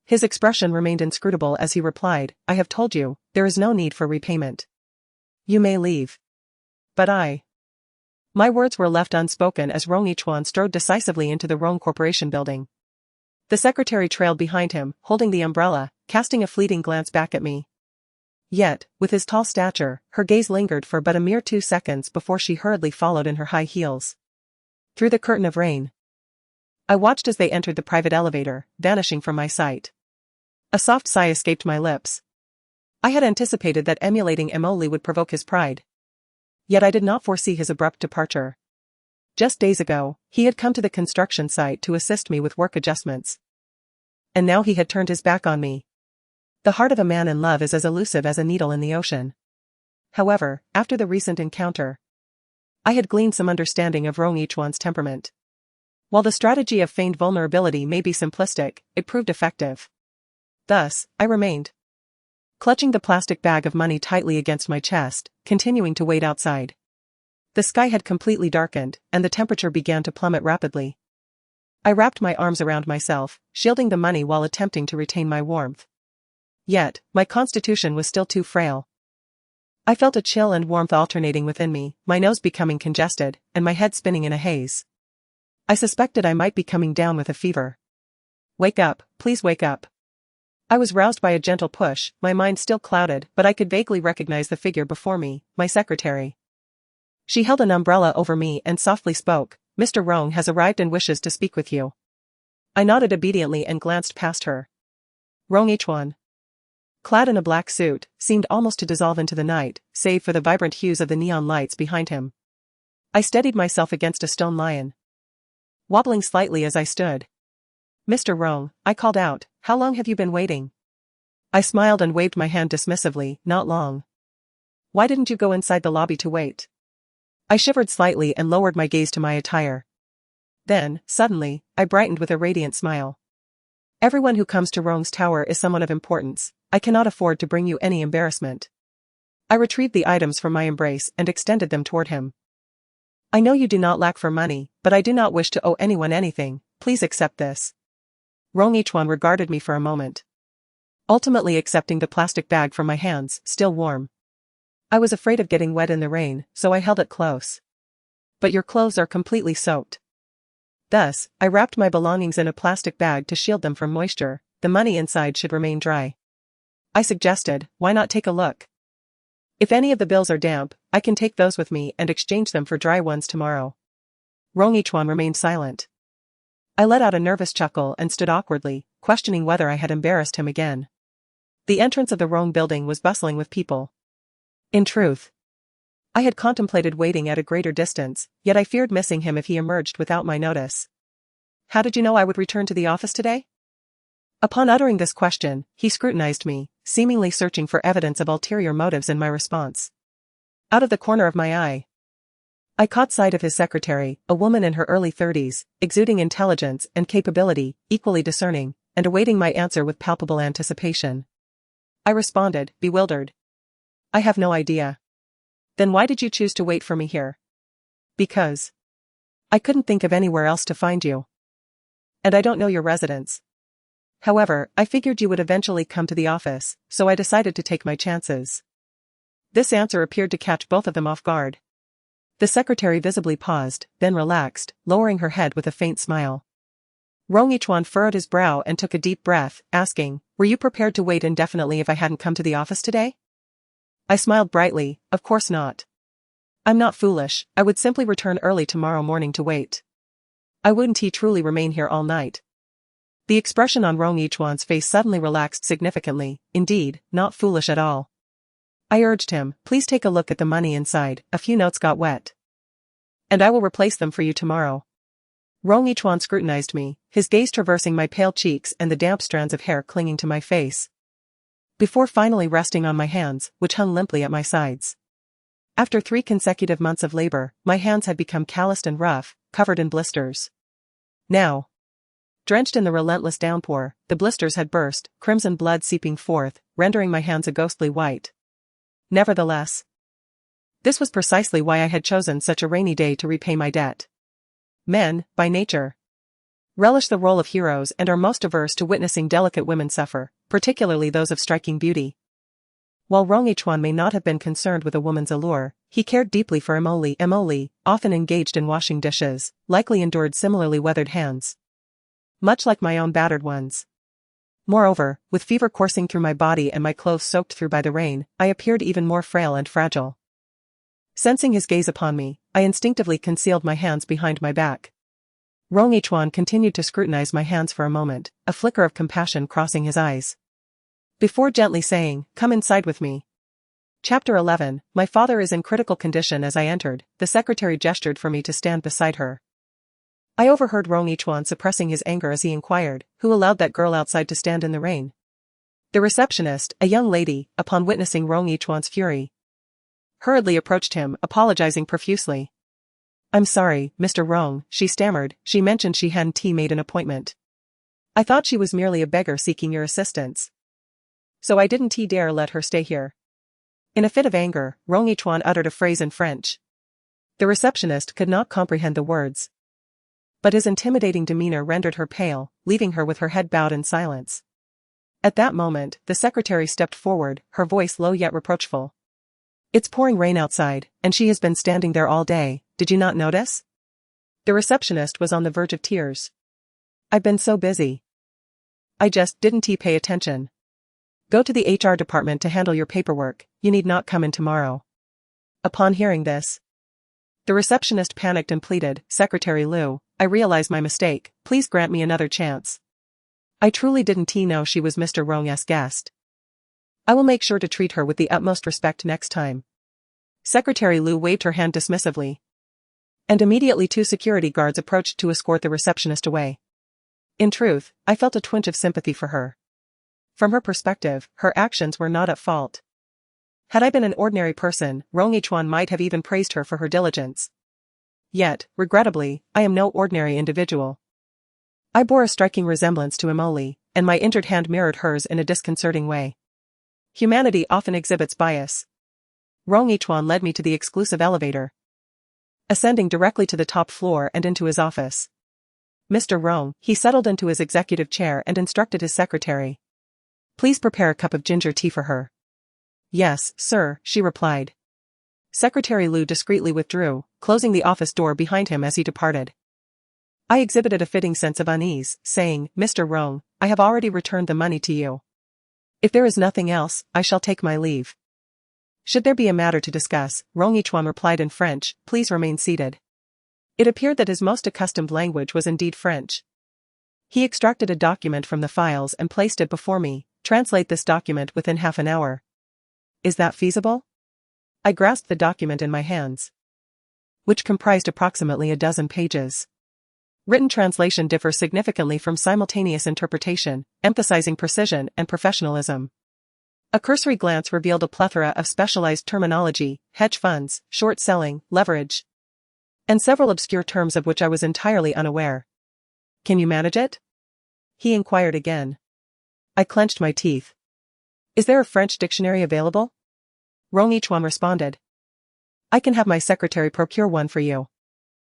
His expression remained inscrutable as he replied, I have told you, there is no need for repayment. You may leave. But My words were left unspoken as Rong Yichuan strode decisively into the Rong Corporation building. The secretary trailed behind him, holding the umbrella, casting a fleeting glance back at me. Yet, with his tall stature, her gaze lingered for but a mere 2 seconds before she hurriedly followed in her high heels. Through the curtain of rain, I watched as they entered the private elevator, vanishing from my sight. A soft sigh escaped my lips. I had anticipated that emulating Emily would provoke his pride. Yet I did not foresee his abrupt departure. Just days ago, he had come to the construction site to assist me with work adjustments. And now he had turned his back on me. The heart of a man in love is as elusive as a needle in the ocean. However, after the recent encounter, I had gleaned some understanding of Rong Yichuan's temperament. While the strategy of feigned vulnerability may be simplistic, it proved effective. Thus, I remained, clutching the plastic bag of money tightly against my chest, continuing to wait outside. The sky had completely darkened, and the temperature began to plummet rapidly. I wrapped my arms around myself, shielding the money while attempting to retain my warmth. Yet, my constitution was still too frail. I felt a chill and warmth alternating within me, my nose becoming congested, and my head spinning in a haze. I suspected I might be coming down with a fever. "Wake up, please wake up." I was roused by a gentle push, my mind still clouded, but I could vaguely recognize the figure before me, my secretary. She held an umbrella over me and softly spoke, "Mr. Rong has arrived and wishes to speak with you." I nodded obediently and glanced past her. Rong Yichuan, clad in a black suit, seemed almost to dissolve into the night, save for the vibrant hues of the neon lights behind him. I steadied myself against a stone lion, wobbling slightly as I stood. "Mr. Rong," I called out, "how long have you been waiting?" I smiled and waved my hand dismissively, "Not long." "Why didn't you go inside the lobby to wait?" I shivered slightly and lowered my gaze to my attire. Then, suddenly, I brightened with a radiant smile. "Everyone who comes to Rong's tower is someone of importance. I cannot afford to bring you any embarrassment." I retrieved the items from my embrace and extended them toward him. "I know you do not lack for money, but I do not wish to owe anyone anything. Please accept this." Rong Yichuan regarded me for a moment, ultimately accepting the plastic bag from my hands, still warm. I was afraid of getting wet in the rain, so I held it close. "But your clothes are completely soaked." Thus, I wrapped my belongings in a plastic bag to shield them from moisture. The money inside should remain dry. I suggested, "Why not take a look? If any of the bills are damp, I can take those with me and exchange them for dry ones tomorrow." Rong Yichuan remained silent. I let out a nervous chuckle and stood awkwardly, questioning whether I had embarrassed him again. The entrance of the Rong building was bustling with people. In truth, I had contemplated waiting at a greater distance, yet I feared missing him if he emerged without my notice. "How did you know I would return to the office today?" Upon uttering this question, he scrutinized me, seemingly searching for evidence of ulterior motives in my response. Out of the corner of my eye, I caught sight of his secretary, a woman in her early 30s, exuding intelligence and capability, equally discerning, and awaiting my answer with palpable anticipation. I responded, bewildered. "I have no idea." "Then why did you choose to wait for me here?" "Because I couldn't think of anywhere else to find you. And I don't know your residence. However, I figured you would eventually come to the office, so I decided to take my chances." This answer appeared to catch both of them off guard. The secretary visibly paused, then relaxed, lowering her head with a faint smile. Rong Yichuan furrowed his brow and took a deep breath, asking, "Were you prepared to wait indefinitely if I hadn't come to the office today?" I smiled brightly, "Of course not. I'm not foolish, I would simply return early tomorrow morning to wait. I wouldn't truly remain here all night." The expression on Rong Yichuan's face suddenly relaxed significantly, indeed, not foolish at all. I urged him, "Please take a look at the money inside, a few notes got wet. And I will replace them for you tomorrow." Rong Yichuan scrutinized me, his gaze traversing my pale cheeks and the damp strands of hair clinging to my face, before finally resting on my hands, which hung limply at my sides. After 3 consecutive months of labor, my hands had become calloused and rough, covered in blisters. Now, drenched in the relentless downpour, the blisters had burst, crimson blood seeping forth, rendering my hands a ghostly white. Nevertheless, this was precisely why I had chosen such a rainy day to repay my debt. Men, by nature, relish the role of heroes and are most averse to witnessing delicate women suffer, particularly those of striking beauty. While Rong Yichuan may not have been concerned with a woman's allure, he cared deeply for Emily. Emily, often engaged in washing dishes, likely endured similarly weathered hands, much like my own battered ones. Moreover, with fever coursing through my body and my clothes soaked through by the rain, I appeared even more frail and fragile. Sensing his gaze upon me, I instinctively concealed my hands behind my back. Rong Yichuan continued to scrutinize my hands for a moment, a flicker of compassion crossing his eyes, before gently saying, "Come inside with me." Chapter 11. My father is in critical condition. As I entered, the secretary gestured for me to stand beside her. I overheard Rong Yichuan suppressing his anger as he inquired, "Who allowed that girl outside to stand in the rain?" The receptionist, a young lady, upon witnessing Rong Yichuan's fury, hurriedly approached him, apologizing profusely. "I'm sorry, Mr. Rong," she stammered. "She mentioned she hadn't made an appointment. I thought she was merely a beggar seeking your assistance. So I didn't dare let her stay here." In a fit of anger, Rong Yichuan uttered a phrase in French. The receptionist could not comprehend the words, but his intimidating demeanor rendered her pale, leaving her with her head bowed in silence. At that moment, the secretary stepped forward, her voice low yet reproachful. "It's pouring rain outside, and she has been standing there all day. Did you not notice?" The receptionist was on the verge of tears. "I've been so busy. I just didn't pay attention. Go to the HR department to handle your paperwork. You need not come in tomorrow." Upon hearing this, the receptionist panicked and pleaded, "Secretary Liu, I realize my mistake. Please grant me another chance. I truly didn't know she was Mr. Rong's guest. I will make sure to treat her with the utmost respect next time." Secretary Liu waved her hand dismissively, and immediately 2 security guards approached to escort the receptionist away. In truth, I felt a twinge of sympathy for her. From her perspective, her actions were not at fault. Had I been an ordinary person, Rong Yichuan might have even praised her for her diligence. Yet, regrettably, I am no ordinary individual. I bore a striking resemblance to Emily, and my injured hand mirrored hers in a disconcerting way. Humanity often exhibits bias. Rong Yichuan led me to the exclusive elevator, ascending directly to the top floor and into his office. "Mr. Rong," he settled into his executive chair and instructed his secretary, "Please prepare a cup of ginger tea for her." "Yes, sir," she replied. Secretary Liu discreetly withdrew, closing the office door behind him as he departed. I exhibited a fitting sense of unease, saying, "Mr. Rong, I have already returned the money to you. If there is nothing else, I shall take my leave." Should there be a matter to discuss, Rong Yichuan replied in French, "Please remain seated." It appeared that his most accustomed language was indeed French. He extracted a document from the files and placed it before me. "Translate this document within half an hour. Is that feasible?" I grasped the document in my hands, which comprised approximately a dozen pages. Written translation differs significantly from simultaneous interpretation, emphasizing precision and professionalism. A cursory glance revealed a plethora of specialized terminology, hedge funds, short selling, leverage, and several obscure terms of which I was entirely unaware. "Can you manage it?" he inquired again. I clenched my teeth. "Is there a French dictionary available?" Rong Yichuan responded. "I can have my secretary procure one for you.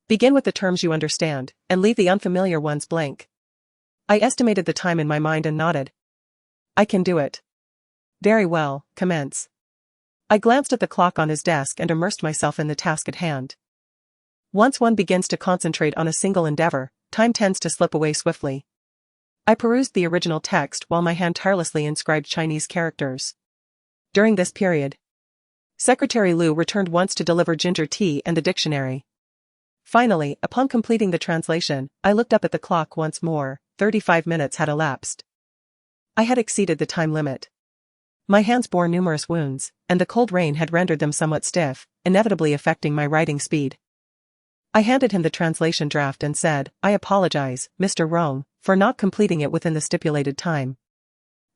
Begin with the terms you understand, and leave the unfamiliar ones blank." I estimated the time in my mind and nodded. "I can do it." "Very well, commence." I glanced at the clock on his desk and immersed myself in the task at hand. Once one begins to concentrate on a single endeavor, time tends to slip away swiftly. I perused the original text while my hand tirelessly inscribed Chinese characters. During this period, Secretary Liu returned once to deliver ginger tea and the dictionary. Finally, upon completing the translation, I looked up at the clock once more. 35 minutes had elapsed. I had exceeded the time limit. My hands bore numerous wounds, and the cold rain had rendered them somewhat stiff, inevitably affecting my writing speed. I handed him the translation draft and said, "I apologize, Mr. Rong, for not completing it within the stipulated time."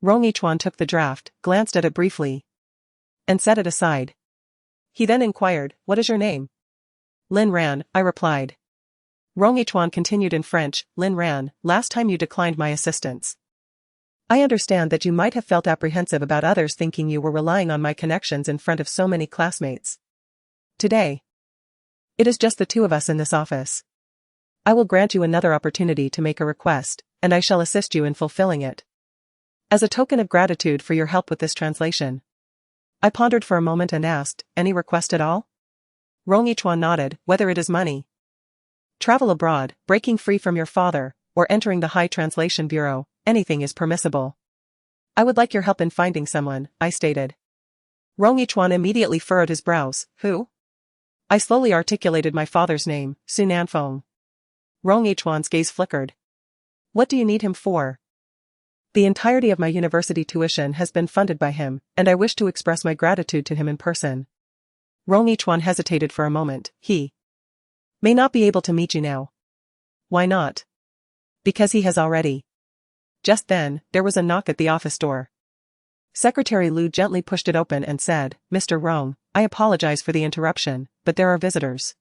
Rong Yichuan took the draft, glanced at it briefly, and set it aside. He then inquired, "What is your name?" "Lin Ran," I replied. Rong Yichuan continued in French, "Lin Ran, last time you declined my assistance. I understand that you might have felt apprehensive about others thinking you were relying on my connections in front of so many classmates. Today, it is just the two of us in this office. I will grant you another opportunity to make a request, and I shall assist you in fulfilling it. As a token of gratitude for your help with this translation." I pondered for a moment and asked, "Any request at all?" Rong Yichuan nodded, "Whether it is money, travel abroad, breaking free from your father, or entering the High Translation Bureau, anything is permissible." I would like your help in finding someone, I stated. Rong Yichuan immediately furrowed his brows. Who? I slowly articulated my father's name, Su Nanfeng. Rong Yichuan's gaze flickered. What do you need him for? The entirety of my university tuition has been funded by him, and I wish to express my gratitude to him in person. Rong Yichuan hesitated for a moment. He may not be able to meet you now. Why not? Because he has already. Just then, there was a knock at the office door. Secretary Lu gently pushed it open and said, Mr. Rong, I apologize for the interruption, but there are visitors.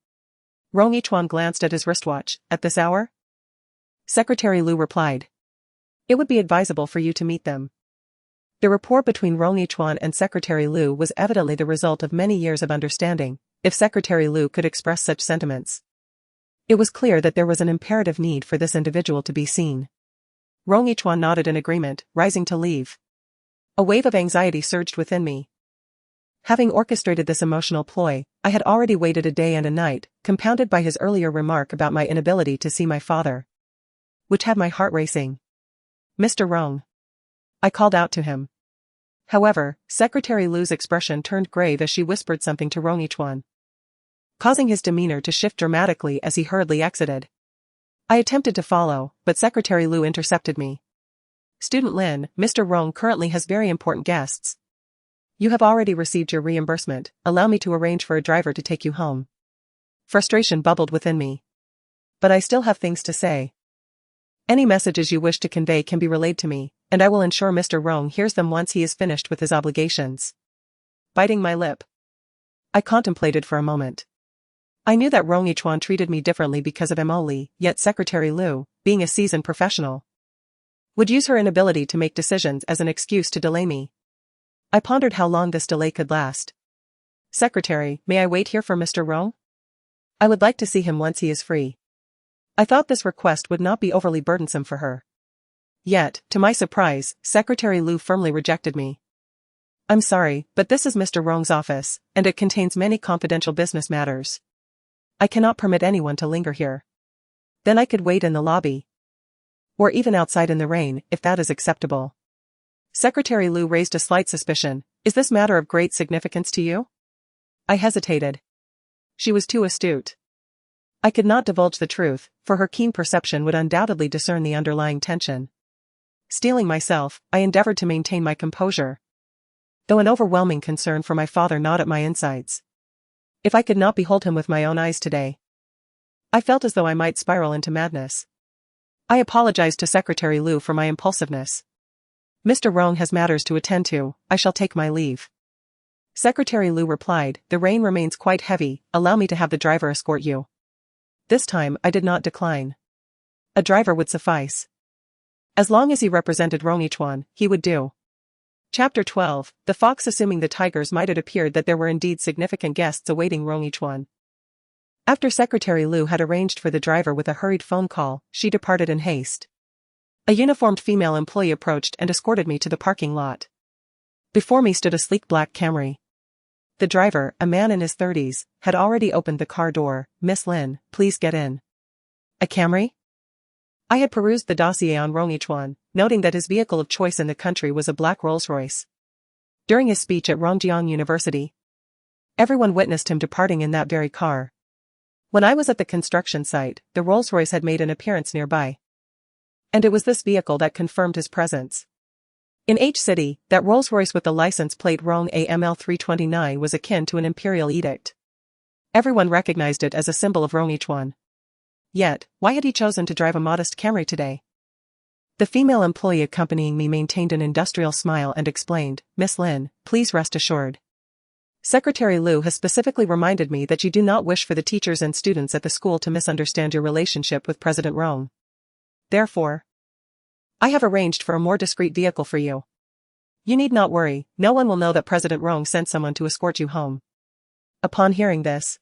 Rong Yichuan glanced at his wristwatch. At this hour? Secretary Lu replied. It would be advisable for you to meet them. The rapport between Rong Yichuan and Secretary Lu was evidently the result of many years of understanding, if Secretary Lu could express such sentiments. It was clear that there was an imperative need for this individual to be seen. Rong Yichuan nodded in agreement, rising to leave. A wave of anxiety surged within me. Having orchestrated this emotional ploy, I had already waited a day and a night, compounded by his earlier remark about my inability to see my father, which had my heart racing. Mr. Rong. I called out to him. However, Secretary Lu's expression turned grave as she whispered something to Rong Yichuan, causing his demeanor to shift dramatically as he hurriedly exited. I attempted to follow, but Secretary Lu intercepted me. Student Lin, Mr. Rong currently has very important guests. You have already received your reimbursement, allow me to arrange for a driver to take you home. Frustration bubbled within me. But I still have things to say. Any messages you wish to convey can be relayed to me, and I will ensure Mr. Rong hears them once he is finished with his obligations. Biting my lip, I contemplated for a moment. I knew that Rong Yichuan treated me differently because of Emily, yet Secretary Lu, being a seasoned professional, would use her inability to make decisions as an excuse to delay me. I pondered how long this delay could last. Secretary, may I wait here for Mr. Rong? I would like to see him once he is free. I thought this request would not be overly burdensome for her. Yet, to my surprise, Secretary Lu firmly rejected me. I'm sorry, but this is Mr. Rong's office, and it contains many confidential business matters. I cannot permit anyone to linger here. Then I could wait in the lobby. Or even outside in the rain, if that is acceptable. Secretary Lu raised a slight suspicion. Is this matter of great significance to you? I hesitated. She was too astute. I could not divulge the truth, for her keen perception would undoubtedly discern the underlying tension. Steeling myself, I endeavored to maintain my composure, though an overwhelming concern for my father gnawed at my insides. If I could not behold him with my own eyes today, I felt as though I might spiral into madness. I apologized to Secretary Lu for my impulsiveness. Mr. Rong has matters to attend to, I shall take my leave. Secretary Lu replied, the rain remains quite heavy, allow me to have the driver escort you. This time I did not decline. A driver would suffice. As long as he represented Rong Yichuan, he would do. Chapter 12, The Fox. Assuming the tigers might, it appeared that there were indeed significant guests awaiting Rong Yichuan. After Secretary Lu had arranged for the driver with a hurried phone call, she departed in haste. A uniformed female employee approached and escorted me to the parking lot. Before me stood a sleek black Camry. The driver, a man in his 30s, had already opened the car door. Miss Lin, please get in. A Camry? I had perused the dossier on Rong Yichuan, noting that his vehicle of choice in the country was a black Rolls-Royce. During his speech at Rongjiang University, everyone witnessed him departing in that very car. When I was at the construction site, the Rolls-Royce had made an appearance nearby. And it was this vehicle that confirmed his presence. In H City, that Rolls-Royce with the license plate Rong AML 329 was akin to an imperial edict. Everyone recognized it as a symbol of Rong Yichuan. Yet, why had he chosen to drive a modest Camry today? The female employee accompanying me maintained an industrial smile and explained, Miss Lin, please rest assured. Secretary Lu has specifically reminded me that you do not wish for the teachers and students at the school to misunderstand your relationship with President Rong. Therefore, I have arranged for a more discreet vehicle for you. You need not worry, no one will know that President Rong sent someone to escort you home. Upon hearing this,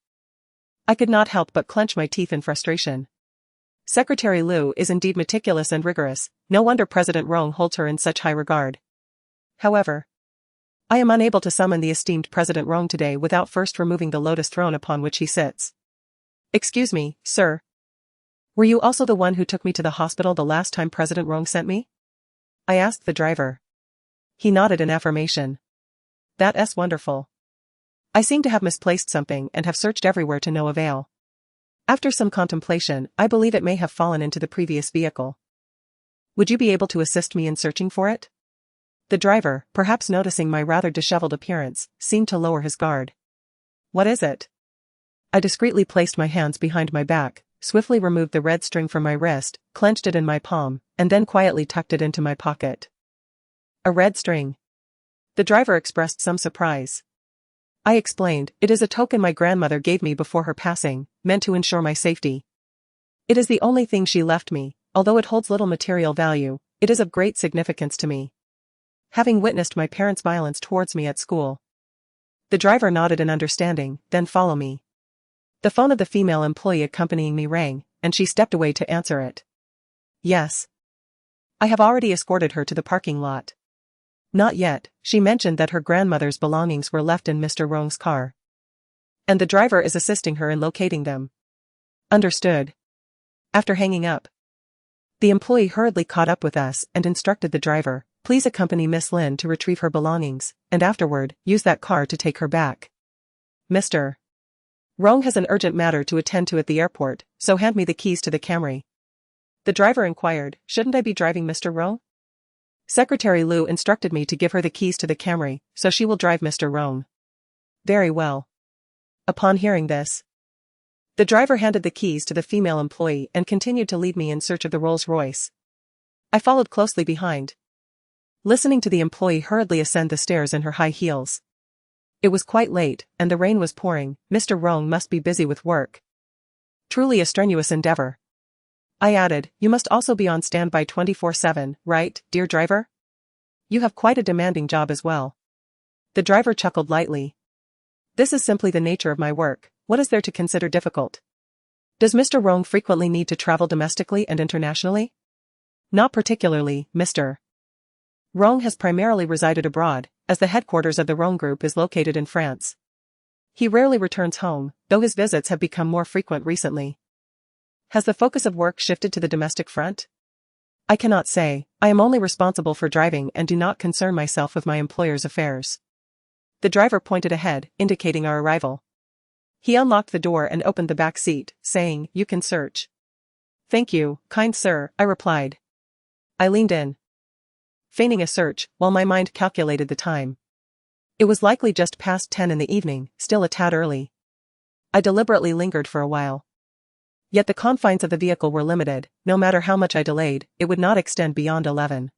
I could not help but clench my teeth in frustration. Secretary Lu is indeed meticulous and rigorous, no wonder President Rong holds her in such high regard. However, I am unable to summon the esteemed President Rong today without first removing the lotus throne upon which he sits. Excuse me, sir. Were you also the one who took me to the hospital the last time President Rong sent me? I asked the driver. He nodded in affirmation. That's wonderful. I seem to have misplaced something and have searched everywhere to no avail. After some contemplation, I believe it may have fallen into the previous vehicle. Would you be able to assist me in searching for it? The driver, perhaps noticing my rather disheveled appearance, seemed to lower his guard. What is it? I discreetly placed my hands behind my back, swiftly removed the red string from my wrist, clenched it in my palm, and then quietly tucked it into my pocket. A red string. The driver expressed some surprise. I explained, it is a token my grandmother gave me before her passing, meant to ensure my safety. It is the only thing she left me, although it holds little material value, it is of great significance to me. Having witnessed my parents' violence towards me at school. The driver nodded in understanding, then follow me. The phone of the female employee accompanying me rang, and she stepped away to answer it. Yes. I have already escorted her to the parking lot. Not yet, she mentioned that her grandmother's belongings were left in Mr. Rong's car. And the driver is assisting her in locating them. Understood. After hanging up, the employee hurriedly caught up with us and instructed the driver, please accompany Miss Lin to retrieve her belongings, and afterward, use that car to take her back. Mr. Rong has an urgent matter to attend to at the airport, so hand me the keys to the Camry. The driver inquired, shouldn't I be driving Mr. Rong? Secretary Liu instructed me to give her the keys to the Camry, so she will drive Mr. Rong. Very well. Upon hearing this, the driver handed the keys to the female employee and continued to lead me in search of the Rolls-Royce. I followed closely behind, listening to the employee hurriedly ascend the stairs in her high heels. It was quite late, and the rain was pouring. Mr. Rong must be busy with work. Truly a strenuous endeavor. I added, you must also be on standby 24/7, right, dear driver? You have quite a demanding job as well. The driver chuckled lightly. This is simply the nature of my work. What is there to consider difficult? Does Mr. Rong frequently need to travel domestically and internationally? Not particularly, Mr. Rong has primarily resided abroad, as the headquarters of the Rong Group is located in France. He rarely returns home, though his visits have become more frequent recently. Has the focus of work shifted to the domestic front? I cannot say, I am only responsible for driving and do not concern myself with my employer's affairs. The driver pointed ahead, indicating our arrival. He unlocked the door and opened the back seat, saying, you can search. Thank you, kind sir, I replied. I leaned in, feigning a search, while my mind calculated the time. It was likely just past 10 in the evening, still a tad early. I deliberately lingered for a while. Yet the confines of the vehicle were limited, no matter how much I delayed, it would not extend beyond 11.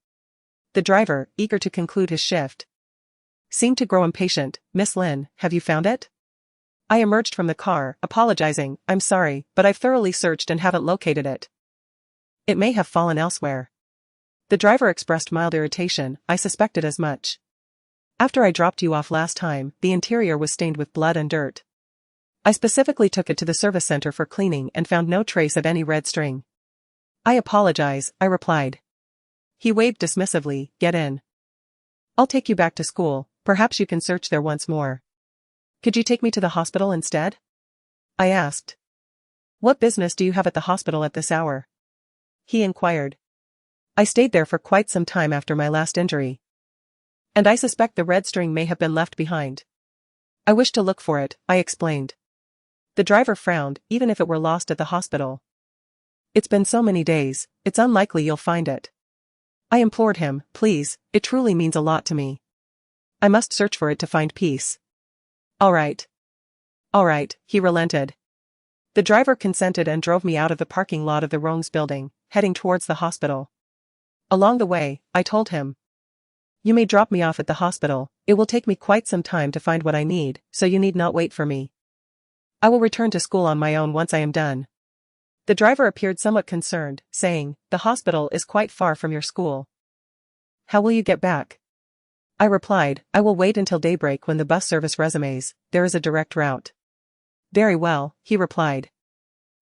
The driver, eager to conclude his shift, seemed to grow impatient. Miss Lin, have you found it? I emerged from the car, apologizing, I'm sorry, but I've thoroughly searched and haven't located it. It may have fallen elsewhere. The driver expressed mild irritation, I suspected as much. After I dropped you off last time, the interior was stained with blood and dirt. I specifically took it to the service center for cleaning and found no trace of any red string. I apologize, I replied. He waved dismissively, get in. I'll take you back to school, perhaps you can search there once more. Could you take me to the hospital instead? I asked. What business do you have at the hospital at this hour? He inquired. I stayed there for quite some time after my last injury. And I suspect the red string may have been left behind. I wish to look for it, I explained. The driver frowned, even if it were lost at the hospital. It's been so many days, it's unlikely you'll find it. I implored him, please, it truly means a lot to me. I must search for it to find peace. All right, he relented. The driver consented and drove me out of the parking lot of the Rongs building, heading towards the hospital. Along the way, I told him, you may drop me off at the hospital, it will take me quite some time to find what I need, so you need not wait for me. I will return to school on my own once I am done. The driver appeared somewhat concerned, saying, the hospital is quite far from your school. How will you get back? I replied, I will wait until daybreak when the bus service resumes, there is a direct route. Very well, he replied.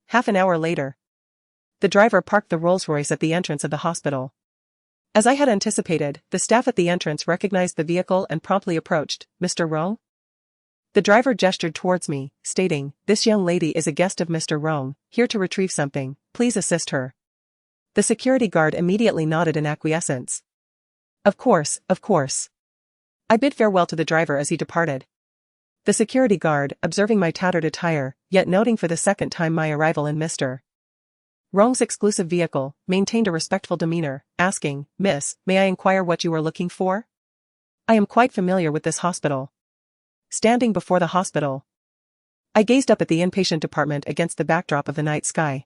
Half an hour later, the driver parked the Rolls-Royce at the entrance of the hospital. As I had anticipated, the staff at the entrance recognized the vehicle and promptly approached, Mr. Rong? The driver gestured towards me, stating, this young lady is a guest of Mr. Rong, here to retrieve something, please assist her. The security guard immediately nodded in acquiescence. Of course. I bid farewell to the driver as he departed. The security guard, observing my tattered attire, yet noting for the second time my arrival in Mr. Rong's exclusive vehicle, maintained a respectful demeanor, asking, "Miss, may I inquire what you are looking for?" "I am quite familiar with this hospital." Standing before the hospital, I gazed up at the inpatient department against the backdrop of the night sky.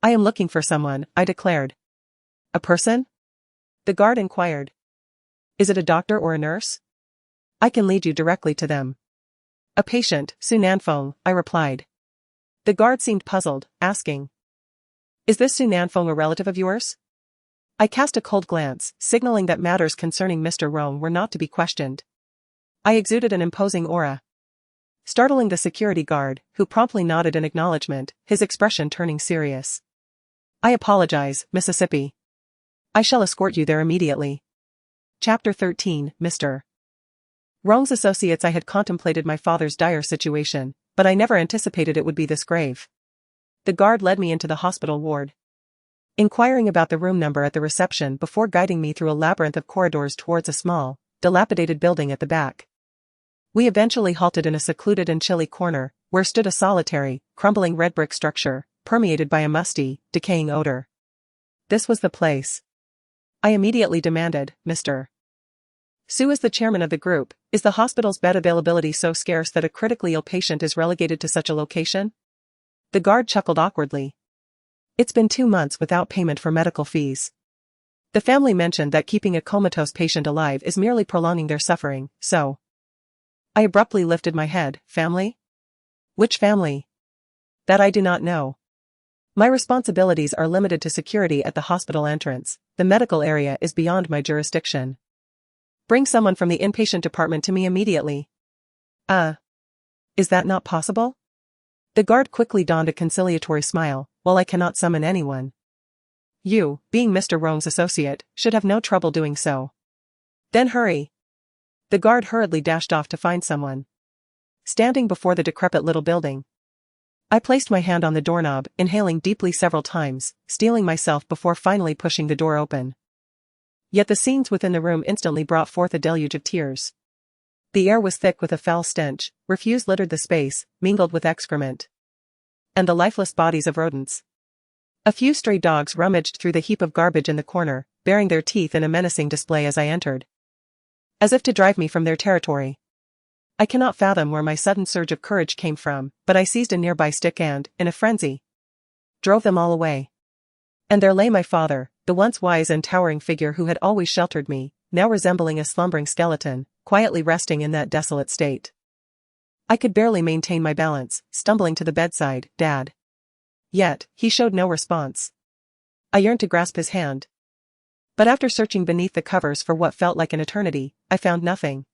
"I am looking for someone," I declared. "A person?" The guard inquired. "Is it a doctor or a nurse?" "I can lead you directly to them." "A patient, Su Nanfeng," I replied. The guard seemed puzzled, asking, "Is this Su Nanfeng a relative of yours?" I cast a cold glance, signaling that matters concerning Mr. Rong were not to be questioned. I exuded an imposing aura, startling the security guard, who promptly nodded in acknowledgement, his expression turning serious. "I apologize, Mississippi. I shall escort you there immediately." Chapter 13, Mr. Rong's associates. I had contemplated my father's dire situation, but I never anticipated it would be this grave. The guard led me into the hospital ward, inquiring about the room number at the reception before guiding me through a labyrinth of corridors towards a small, dilapidated building at the back. We eventually halted in a secluded and chilly corner, where stood a solitary, crumbling red brick structure, permeated by a musty, decaying odor. This was the place. I immediately demanded, "Mr. Su is the chairman of the group. Is the hospital's bed availability so scarce that a critically ill patient is relegated to such a location?" The guard chuckled awkwardly. "It's been 2 months without payment for medical fees. The family mentioned that keeping a comatose patient alive is merely prolonging their suffering, so..." I abruptly lifted my head. "Family? Which family?" "That I do not know. My responsibilities are limited to security at the hospital entrance. The medical area is beyond my jurisdiction. Bring someone from the inpatient department to me immediately." Is that not possible?" The guard quickly donned a conciliatory smile. "Well, I cannot summon anyone. You, being Mr. Rong's associate, should have no trouble doing so." "Then hurry." The guard hurriedly dashed off to find someone. Standing before the decrepit little building, I placed my hand on the doorknob, inhaling deeply several times, steeling myself before finally pushing the door open. Yet the scenes within the room instantly brought forth a deluge of tears. The air was thick with a foul stench, refuse littered the space, mingled with excrement and the lifeless bodies of rodents. A few stray dogs rummaged through the heap of garbage in the corner, baring their teeth in a menacing display as I entered, as if to drive me from their territory. I cannot fathom where my sudden surge of courage came from, but I seized a nearby stick and, in a frenzy, drove them all away. And there lay my father, the once wise and towering figure who had always sheltered me, now resembling a slumbering skeleton, quietly resting in that desolate state. I could barely maintain my balance, stumbling to the bedside. "Dad." Yet, he showed no response. I yearned to grasp his hand, but after searching beneath the covers for what felt like an eternity, I found nothing.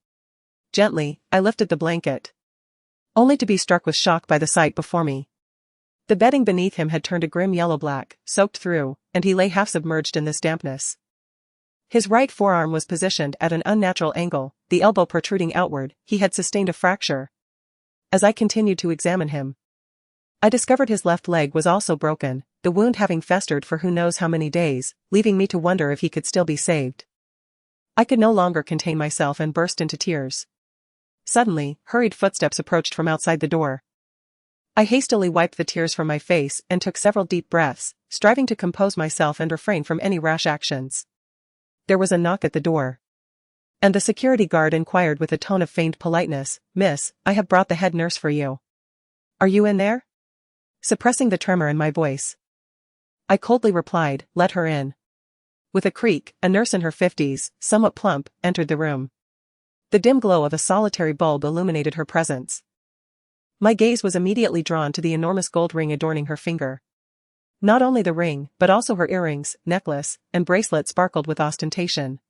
Gently, I lifted the blanket, only to be struck with shock by the sight before me. The bedding beneath him had turned a grim yellow-black, soaked through, and he lay half submerged in this dampness. His right forearm was positioned at an unnatural angle, the elbow protruding outward. He had sustained a fracture. As I continued to examine him, I discovered his left leg was also broken, the wound having festered for who knows how many days, leaving me to wonder if he could still be saved. I could no longer contain myself and burst into tears. Suddenly, hurried footsteps approached from outside the door. I hastily wiped the tears from my face and took several deep breaths, striving to compose myself and refrain from any rash actions. There was a knock at the door, and the security guard inquired with a tone of feigned politeness, "Miss, I have brought the head nurse for you. Are you in there?" Suppressing the tremor in my voice, I coldly replied, "Let her in." With a creak, a nurse in her 50s, somewhat plump, entered the room. The dim glow of a solitary bulb illuminated her presence. My gaze was immediately drawn to the enormous gold ring adorning her finger. Not only the ring, but also her earrings, necklace, and bracelet sparkled with ostentation.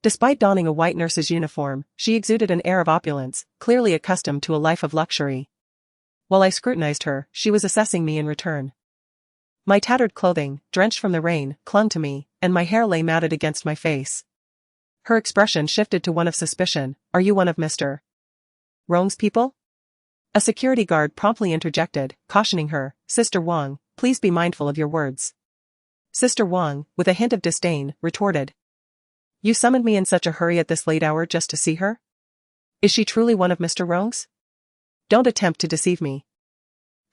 Despite donning a white nurse's uniform, she exuded an air of opulence, clearly accustomed to a life of luxury. While I scrutinized her, she was assessing me in return. My tattered clothing, drenched from the rain, clung to me, and my hair lay matted against my face. Her expression shifted to one of suspicion. "Are you one of Mr. Rong's people?" A security guard promptly interjected, cautioning her, "Sister Wang, please be mindful of your words." Sister Wang, with a hint of disdain, retorted, You summoned me in such a hurry at this late hour just to see her? Is she truly one of Mr. Rong's? Don't attempt to deceive me.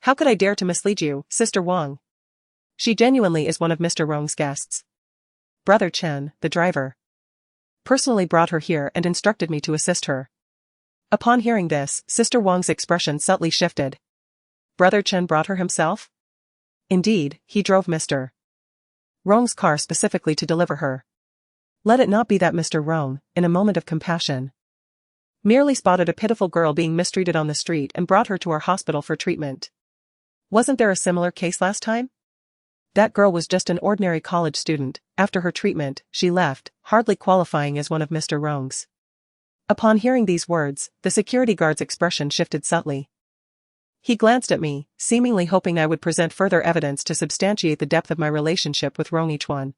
How could I dare to mislead you, Sister Wang? She genuinely is one of Mr. Rong's guests. Brother Chen, the driver, personally brought her here and instructed me to assist her. Upon hearing this, Sister Wang's expression subtly shifted. Brother Chen brought her himself? Indeed, he drove Mr. Rong's car specifically to deliver her. Let it not be that Mr. Rong, in a moment of compassion, merely spotted a pitiful girl being mistreated on the street and brought her to our hospital for treatment. Wasn't there a similar case last time? That girl was just an ordinary college student. After her treatment, she left, hardly qualifying as one of Mr. Rong's. Upon hearing these words, the security guard's expression shifted subtly. He glanced at me, seemingly hoping I would present further evidence to substantiate the depth of my relationship with Rong Yichuan.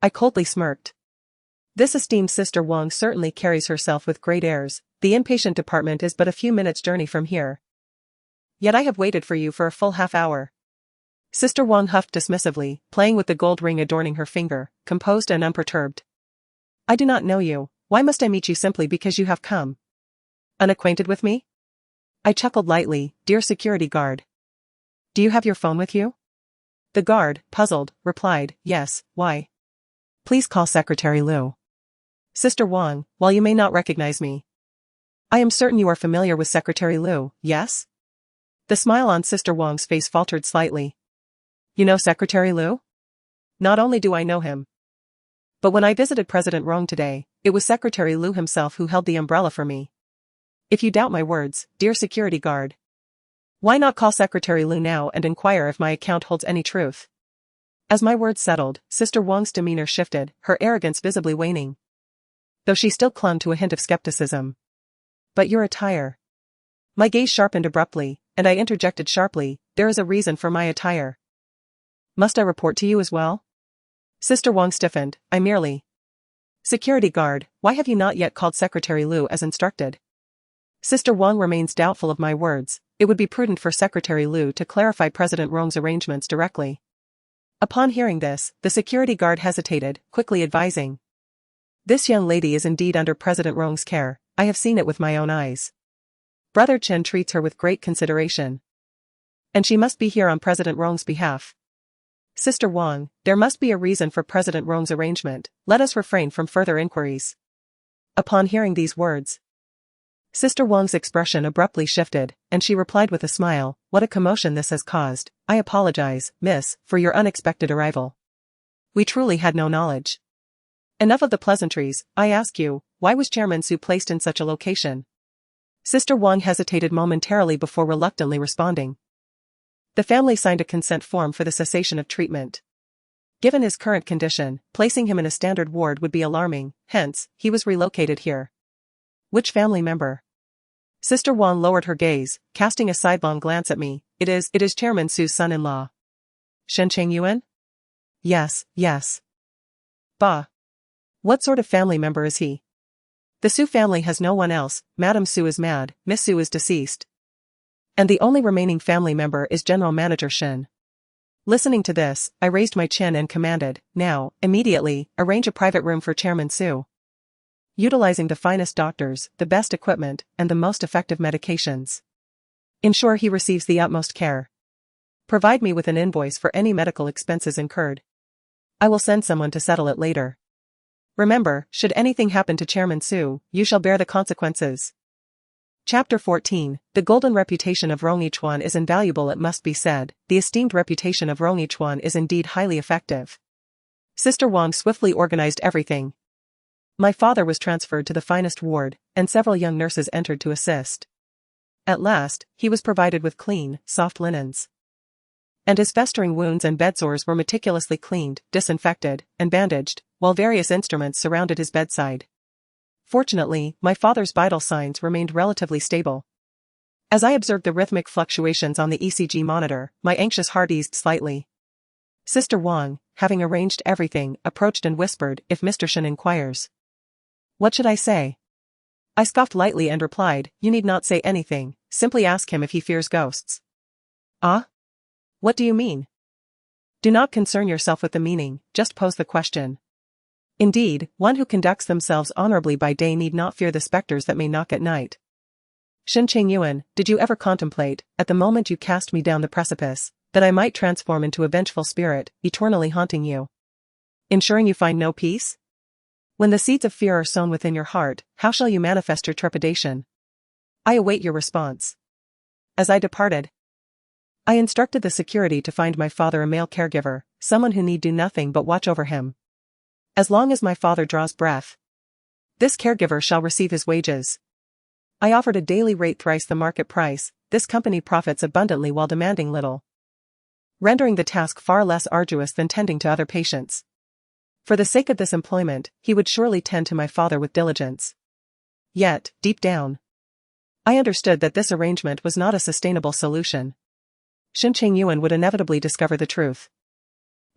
I coldly smirked. This esteemed Sister Wang certainly carries herself with great airs. The inpatient department is but a few minutes' journey from here. Yet I have waited for you for a full half hour. Sister Wang huffed dismissively, playing with the gold ring adorning her finger, composed and unperturbed. I do not know you. Why must I meet you simply because you have come? Unacquainted with me? I chuckled lightly. Dear security guard. Do you have your phone with you? The guard, puzzled, replied, yes, why? Please call Secretary Liu. Sister Wang, while you may not recognize me, I am certain you are familiar with Secretary Liu, yes? The smile on Sister Wang's face faltered slightly. You know Secretary Liu? Not only do I know him, but when I visited President Rong today, it was Secretary Liu himself who held the umbrella for me. If you doubt my words, dear security guard, why not call Secretary Liu now and inquire if my account holds any truth? As my words settled, Sister Wang's demeanor shifted, her arrogance visibly waning, though she still clung to a hint of skepticism. But your attire. My gaze sharpened abruptly, and I interjected sharply, there is a reason for my attire. Must I report to you as well? Sister Wang stiffened, I merely. Security guard, why have you not yet called Secretary Liu as instructed? Sister Wang remains doubtful of my words. It would be prudent for Secretary Liu to clarify President Rong's arrangements directly. Upon hearing this, the security guard hesitated, quickly advising. This young lady is indeed under President Rong's care. I have seen it with my own eyes. Brother Chen treats her with great consideration, and she must be here on President Rong's behalf. Sister Wang, there must be a reason for President Rong's arrangement. Let us refrain from further inquiries. Upon hearing these words, Sister Wang's expression abruptly shifted, and she replied with a smile, what a commotion this has caused. I apologize, miss, for your unexpected arrival. We truly had no knowledge. Enough of the pleasantries. I ask you, why was Chairman Su placed in such a location? Sister Wang hesitated momentarily before reluctantly responding. The family signed a consent form for the cessation of treatment. Given his current condition, placing him in a standard ward would be alarming, hence, he was relocated here. Which family member? Sister Wang lowered her gaze, casting a sidelong glance at me. It is Chairman Su's son-in-law. Shen Chengyuan? Yes. Bah. What sort of family member is he? The Su family has no one else. Madame Su is mad, Miss Su is deceased, and the only remaining family member is General Manager Shen. Listening to this, I raised my chin and commanded, now, immediately, arrange a private room for Chairman Su. Utilizing the finest doctors, the best equipment, and the most effective medications. Ensure he receives the utmost care. Provide me with an invoice for any medical expenses incurred. I will send someone to settle it later. Remember, should anything happen to Chairman Su, you shall bear the consequences. Chapter 14. The golden reputation of Rong Yichuan is invaluable. It must be said, the esteemed reputation of Rong Yichuan is indeed highly effective. Sister Wang swiftly organized everything. My father was transferred to the finest ward, and several young nurses entered to assist. At last, he was provided with clean, soft linens, and his festering wounds and bedsores were meticulously cleaned, disinfected, and bandaged, while various instruments surrounded his bedside. Fortunately, my father's vital signs remained relatively stable. As I observed the rhythmic fluctuations on the ECG monitor, my anxious heart eased slightly. Sister Wang, having arranged everything, approached and whispered, if Mr. Shen inquires. What should I say? I scoffed lightly and replied, you need not say anything, simply ask him if he fears ghosts. Ah? What do you mean? Do not concern yourself with the meaning, just pose the question. Indeed, one who conducts themselves honorably by day need not fear the specters that may knock at night. Shen Chengyuan, did you ever contemplate, at the moment you cast me down the precipice, that I might transform into a vengeful spirit, eternally haunting you, ensuring you find no peace? When the seeds of fear are sown within your heart, how shall you manifest your trepidation? I await your response. As I departed, I instructed the security to find my father a male caregiver, someone who need do nothing but watch over him. As long as my father draws breath, this caregiver shall receive his wages. I offered a daily rate thrice the market price. This company profits abundantly while demanding little, rendering the task far less arduous than tending to other patients. For the sake of this employment, he would surely tend to my father with diligence. Yet, deep down, I understood that this arrangement was not a sustainable solution. Shen Chengyuan would inevitably discover the truth.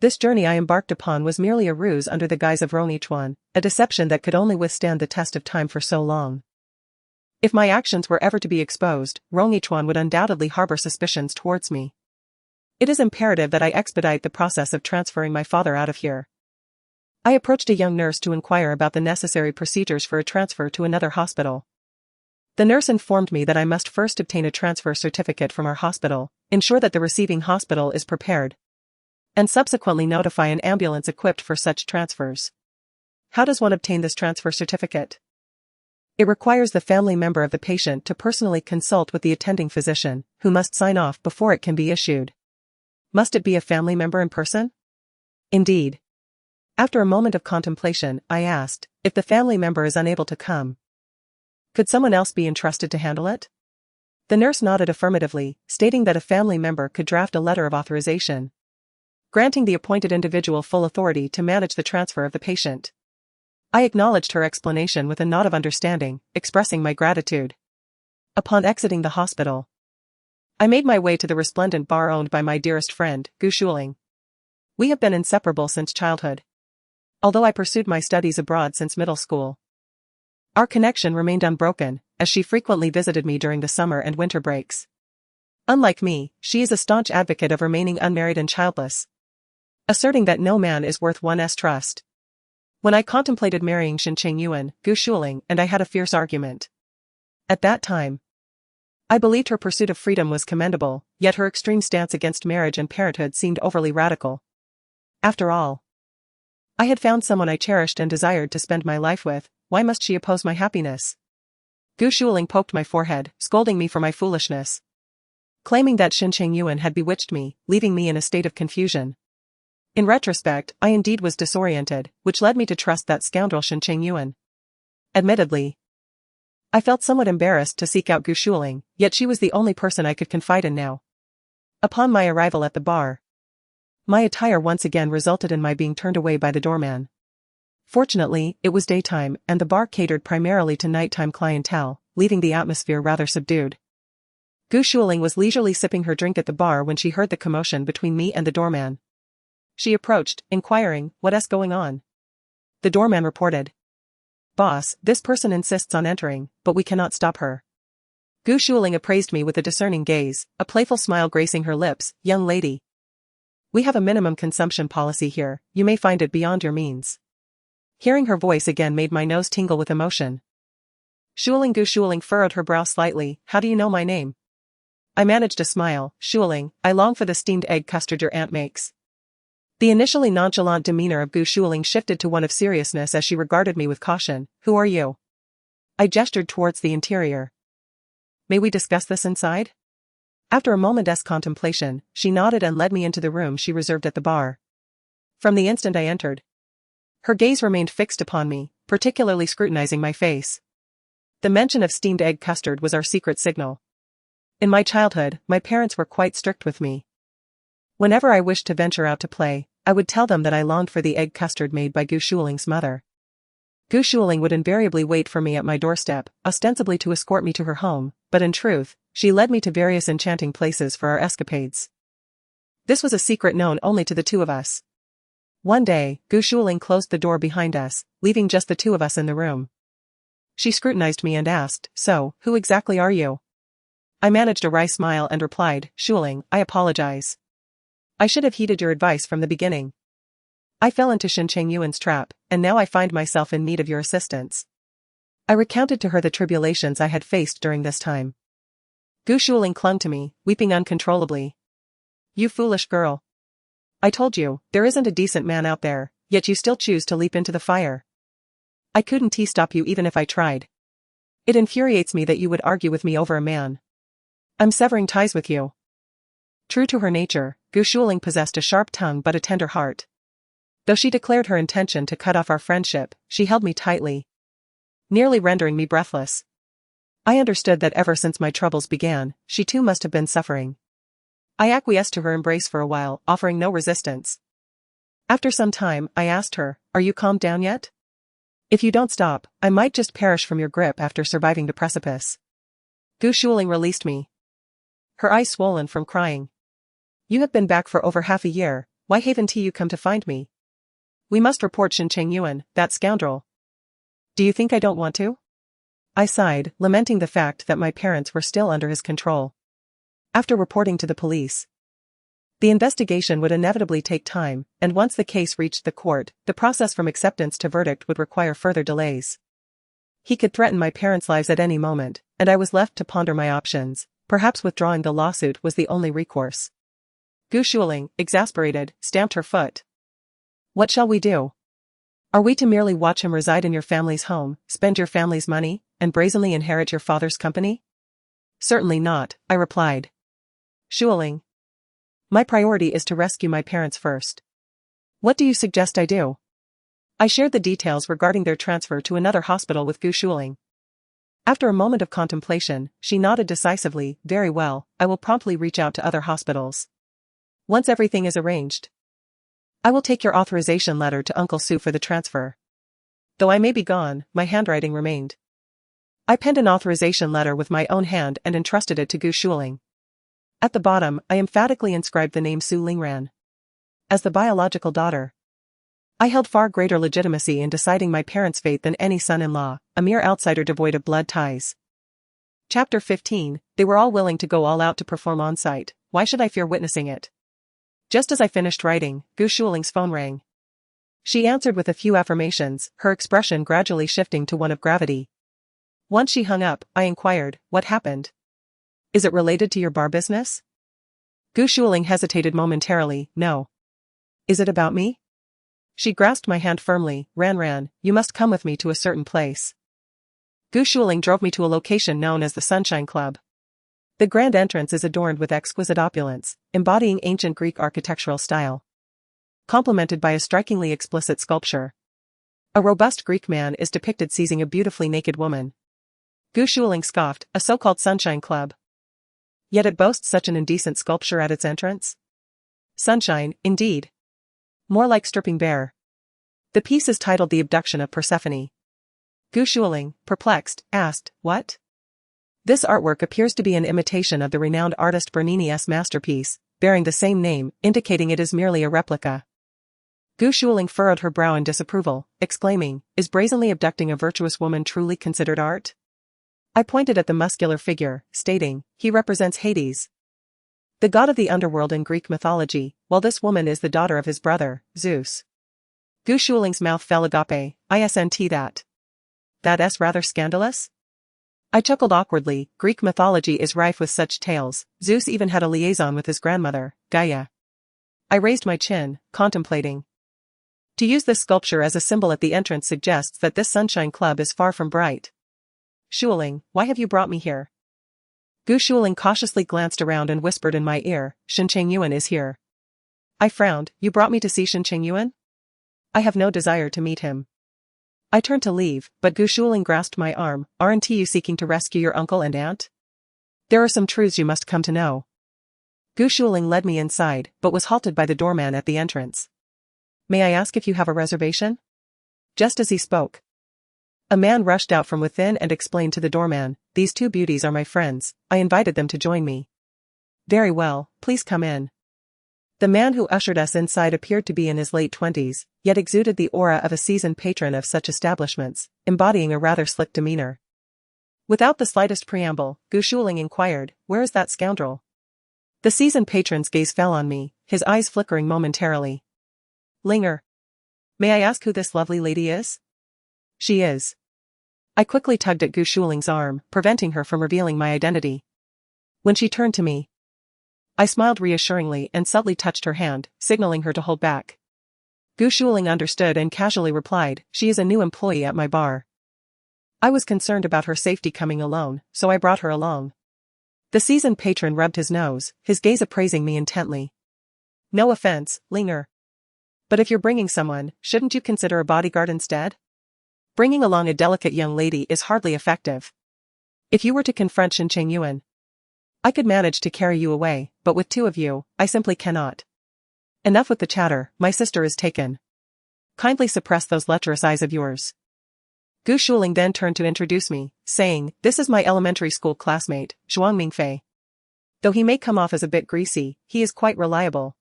This journey I embarked upon was merely a ruse under the guise of Rongyichuan, a deception that could only withstand the test of time for so long. If my actions were ever to be exposed, Rongyichuan would undoubtedly harbor suspicions towards me. It is imperative that I expedite the process of transferring my father out of here. I approached a young nurse to inquire about the necessary procedures for a transfer to another hospital. The nurse informed me that I must first obtain a transfer certificate from our hospital, ensure that the receiving hospital is prepared, and subsequently notify an ambulance equipped for such transfers. How does one obtain this transfer certificate? It requires the family member of the patient to personally consult with the attending physician, who must sign off before it can be issued. Must it be a family member in person? Indeed. After a moment of contemplation, I asked, if the family member is unable to come, could someone else be entrusted to handle it? The nurse nodded affirmatively, stating that a family member could draft a letter of authorization, granting the appointed individual full authority to manage the transfer of the patient. I acknowledged her explanation with a nod of understanding, expressing my gratitude. Upon exiting the hospital, I made my way to the resplendent bar owned by my dearest friend, Gu Shuling. We have been inseparable since childhood, although I pursued my studies abroad since middle school. Our connection remained unbroken, as she frequently visited me during the summer and winter breaks. Unlike me, she is a staunch advocate of remaining unmarried and childless, asserting that no man is worth one's trust. When I contemplated marrying Shen Chengyuan, Gu Shuling and I had a fierce argument. At that time, I believed her pursuit of freedom was commendable, yet her extreme stance against marriage and parenthood seemed overly radical. After all, I had found someone I cherished and desired to spend my life with. Why must she oppose my happiness? Gu Shuling poked my forehead, scolding me for my foolishness, claiming that Shen Chengyuan had bewitched me, leaving me in a state of confusion. In retrospect, I indeed was disoriented, which led me to trust that scoundrel Shen Chengyuan. Admittedly, I felt somewhat embarrassed to seek out Gu Shuling, yet she was the only person I could confide in now. Upon my arrival at the bar, my attire once again resulted in my being turned away by the doorman. Fortunately, it was daytime, and the bar catered primarily to nighttime clientele, leaving the atmosphere rather subdued. Gu Shuling was leisurely sipping her drink at the bar when she heard the commotion between me and the doorman. She approached, inquiring, "What's going on?" The doorman reported, "Boss, this person insists on entering, but we cannot stop her." Gu Shuling appraised me with a discerning gaze, a playful smile gracing her lips. "Young lady, we have a minimum consumption policy here, you may find it beyond your means." Hearing her voice again made my nose tingle with emotion. Gu Shuling furrowed her brow slightly. "How do you know my name?" I managed a smile. "Shuling, I long for the steamed egg custard your aunt makes." The initially nonchalant demeanor of Gu Shuling shifted to one of seriousness as she regarded me with caution. "Who are you?" I gestured towards the interior. "May we discuss this inside?" After a moment's contemplation, she nodded and led me into the room she reserved at the bar. From the instant I entered, her gaze remained fixed upon me, particularly scrutinizing my face. The mention of steamed egg custard was our secret signal. In my childhood, my parents were quite strict with me. Whenever I wished to venture out to play, I would tell them that I longed for the egg custard made by Gu Shuling's mother. Gu Shuling would invariably wait for me at my doorstep, ostensibly to escort me to her home, but in truth, she led me to various enchanting places for our escapades. This was a secret known only to the two of us. One day, Gu Shuling closed the door behind us, leaving just the two of us in the room. She scrutinized me and asked, "So, who exactly are you?" I managed a wry smile and replied, "Shuling, I apologize. I should have heeded your advice from the beginning." I fell into Shen Chengyuan's trap, and now I find myself in need of your assistance. I recounted to her the tribulations I had faced during this time. Gu Shuling clung to me, weeping uncontrollably. You foolish girl. I told you, there isn't a decent man out there, yet you still choose to leap into the fire. I couldn't stop you even if I tried. It infuriates me that you would argue with me over a man. I'm severing ties with you. True to her nature, Gu Shuling possessed a sharp tongue but a tender heart. Though she declared her intention to cut off our friendship, she held me tightly, nearly rendering me breathless. I understood that ever since my troubles began, she too must have been suffering. I acquiesced to her embrace for a while, offering no resistance. After some time, I asked her, "Are you calmed down yet? If you don't stop, I might just perish from your grip after surviving the precipice." Gu Shuling released me, her eyes swollen from crying. You have been back for over half a year, why haven't you come to find me? We must report Shen Chengyuan, that scoundrel. Do you think I don't want to? I sighed, lamenting the fact that my parents were still under his control. After reporting to the police, the investigation would inevitably take time, and once the case reached the court, the process from acceptance to verdict would require further delays. He could threaten my parents' lives at any moment, and I was left to ponder my options. Perhaps withdrawing the lawsuit was the only recourse. Gu Shuling, exasperated, stamped her foot. What shall we do? Are we to merely watch him reside in your family's home, spend your family's money, and brazenly inherit your father's company? Certainly not, I replied. Shuling, my priority is to rescue my parents first. What do you suggest I do? I shared the details regarding their transfer to another hospital with Gu Shuling. After a moment of contemplation, she nodded decisively. Very well, I will promptly reach out to other hospitals. Once everything is arranged, I will take your authorization letter to Uncle Su for the transfer. Though I may be gone, my handwriting remained. I penned an authorization letter with my own hand and entrusted it to Gu Shuling. At the bottom, I emphatically inscribed the name Su Lingran. As the biological daughter, I held far greater legitimacy in deciding my parents' fate than any son-in-law, a mere outsider devoid of blood ties. Chapter 15, They were all willing to go all out to perform on-site, why should I fear witnessing it? Just as I finished writing, Gu Shuling's phone rang. She answered with a few affirmations, her expression gradually shifting to one of gravity. Once she hung up, I inquired, what happened? Is it related to your bar business? Gu Shuling hesitated momentarily, no. Is it about me? She grasped my hand firmly. Ran, you must come with me to a certain place. Gu Shuling drove me to a location known as the Sunshine Club. The grand entrance is adorned with exquisite opulence, embodying ancient Greek architectural style, complemented by a strikingly explicit sculpture. A robust Greek man is depicted seizing a beautifully naked woman. Gu Shuling scoffed, a so-called Sunshine Club. Yet it boasts such an indecent sculpture at its entrance? Sunshine, indeed. More like stripping bare. The piece is titled The Abduction of Persephone. Gu Shuling, perplexed, asked, what? This artwork appears to be an imitation of the renowned artist Bernini's masterpiece, bearing the same name, indicating it is merely a replica. Gu Shuling furrowed her brow in disapproval, exclaiming, is brazenly abducting a virtuous woman truly considered art? I pointed at the muscular figure, stating, he represents Hades, the god of the underworld in Greek mythology, while this woman is the daughter of his brother, Zeus. Gu Shuling's mouth fell agape, isn't that? That's rather scandalous? I chuckled awkwardly. Greek mythology is rife with such tales. Zeus even had a liaison with his grandmother, Gaia. I raised my chin, contemplating. To use this sculpture as a symbol at the entrance suggests that this Sunshine Club is far from bright. Shuling, why have you brought me here? Gu Shuling cautiously glanced around and whispered in my ear, Shen Chengyuan is here. I frowned. You brought me to see Shen Chengyuan? I have no desire to meet him. I turned to leave, but Gu Shuling grasped my arm. Aren't you seeking to rescue your uncle and aunt? There are some truths you must come to know. Gu Shuling led me inside, but was halted by the doorman at the entrance. May I ask if you have a reservation? Just as he spoke, a man rushed out from within and explained to the doorman, these two beauties are my friends, I invited them to join me. Very well, please come in. The man who ushered us inside appeared to be in his late 20s, yet exuded the aura of a seasoned patron of such establishments, embodying a rather slick demeanor. Without the slightest preamble, Gu Shuling inquired, where is that scoundrel? The seasoned patron's gaze fell on me, his eyes flickering momentarily. Linger. May I ask who this lovely lady is? She is. I quickly tugged at Gu Shuling's arm, preventing her from revealing my identity. When she turned to me, I smiled reassuringly and subtly touched her hand, signaling her to hold back. Gu Shuling understood and casually replied, she is a new employee at my bar. I was concerned about her safety coming alone, so I brought her along. The seasoned patron rubbed his nose, his gaze appraising me intently. No offense, Linger. But if you're bringing someone, shouldn't you consider a bodyguard instead? Bringing along a delicate young lady is hardly effective. If you were to confront Shen Chengyuan, I could manage to carry you away, but with two of you, I simply cannot. Enough with the chatter, my sister is taken. Kindly suppress those lecherous eyes of yours. Gu Shuling then turned to introduce me, saying, this is my elementary school classmate, Zhuang Mingfei. Though he may come off as a bit greasy, he is quite reliable.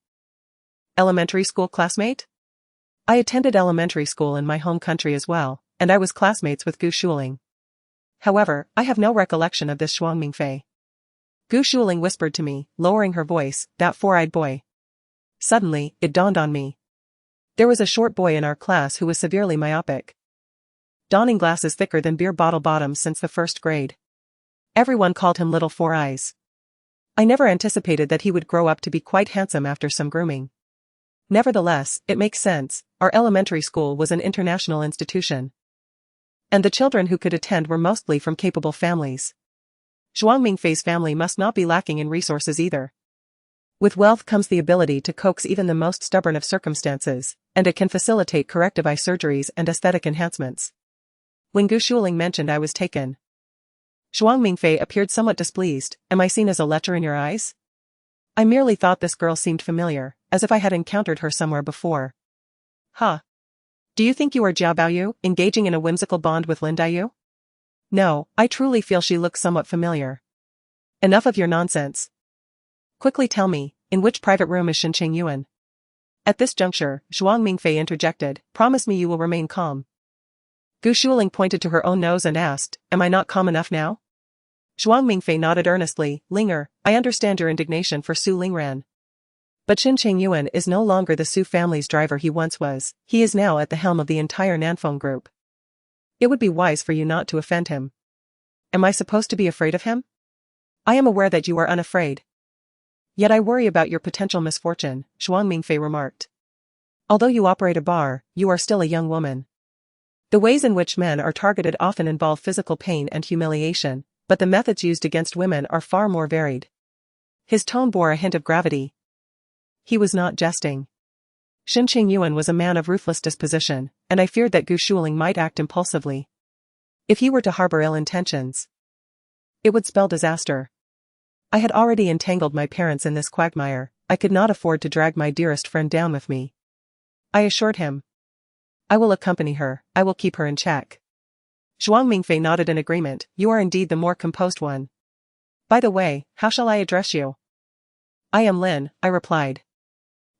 Elementary school classmate? I attended elementary school in my home country as well, and I was classmates with Gu Shuling. However, I have no recollection of this Zhuang Mingfei. Gu Shuling whispered to me, lowering her voice, that four-eyed boy. Suddenly, it dawned on me. There was a short boy in our class who was severely myopic, donning glasses thicker than beer bottle bottoms since the first grade. Everyone called him Little Four Eyes. I never anticipated that he would grow up to be quite handsome after some grooming. Nevertheless, it makes sense, our elementary school was an international institution. And the children who could attend were mostly from capable families. Zhuang Mingfei's family must not be lacking in resources either. With wealth comes the ability to coax even the most stubborn of circumstances, and it can facilitate corrective eye surgeries and aesthetic enhancements. When Gu Shuling mentioned I was taken, Zhuang Mingfei appeared somewhat displeased. Am I seen as a lecher in your eyes? I merely thought this girl seemed familiar, as if I had encountered her somewhere before. Huh. Do you think you are Jiao Baoyu, engaging in a whimsical bond with Lin Daiyu? No, I truly feel she looks somewhat familiar. Enough of your nonsense. Quickly tell me, in which private room is Shen Chengyuan? At this juncture, Zhuang Mingfei interjected, promise me you will remain calm. Gu Shuling pointed to her own nose and asked, am I not calm enough now? Zhuang Mingfei nodded earnestly, Linger, I understand your indignation for Su Lingran. But Shen Chengyuan is no longer the Su family's driver he once was, he is now at the helm of the entire Nanfeng group. It would be wise for you not to offend him. Am I supposed to be afraid of him? I am aware that you are unafraid. Yet I worry about your potential misfortune, Zhuang Mingfei remarked. Although you operate a bar, you are still a young woman. The ways in which men are targeted often involve physical pain and humiliation, but the methods used against women are far more varied. His tone bore a hint of gravity. He was not jesting. Shen Chengyuan was a man of ruthless disposition, and I feared that Gu Shuling might act impulsively. If he were to harbor ill intentions, it would spell disaster. I had already entangled my parents in this quagmire, I could not afford to drag my dearest friend down with me. I assured him. I will accompany her, I will keep her in check. Zhuang Mingfei nodded in agreement, you are indeed the more composed one. By the way, how shall I address you? I am Lin, I replied.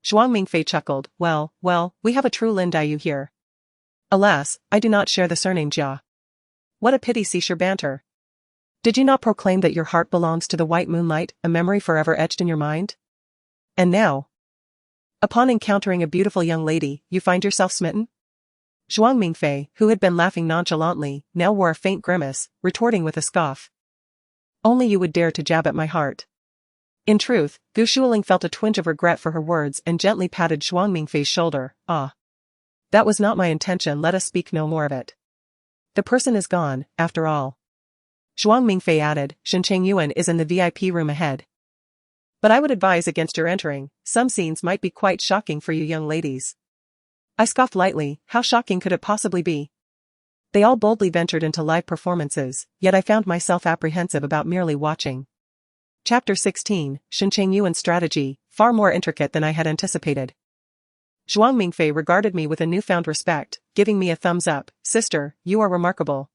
Zhuang Mingfei chuckled, well, we have a true Lin Daiyu here. Alas, I do not share the surname Jia. What a pity seashore banter. Did you not proclaim that your heart belongs to the white moonlight, a memory forever etched in your mind? And now, upon encountering a beautiful young lady, you find yourself smitten? Zhuang Mingfei, who had been laughing nonchalantly, now wore a faint grimace, retorting with a scoff. Only you would dare to jab at my heart. In truth, Gu Shuling felt a twinge of regret for her words and gently patted Zhuang Mingfei's shoulder. Ah. That was not my intention, let us speak no more of it. The person is gone, after all. Zhuang Mingfei added, Shen Chengyuan is in the VIP room ahead. But I would advise against your entering, some scenes might be quite shocking for you young ladies. I scoffed lightly, how shocking could it possibly be? They all boldly ventured into live performances, yet I found myself apprehensive about merely watching. Chapter 16, Shen Chengyuan's strategy, far more intricate than I had anticipated. Zhuang Mingfei regarded me with a newfound respect, giving me a thumbs up, sister, you are remarkable.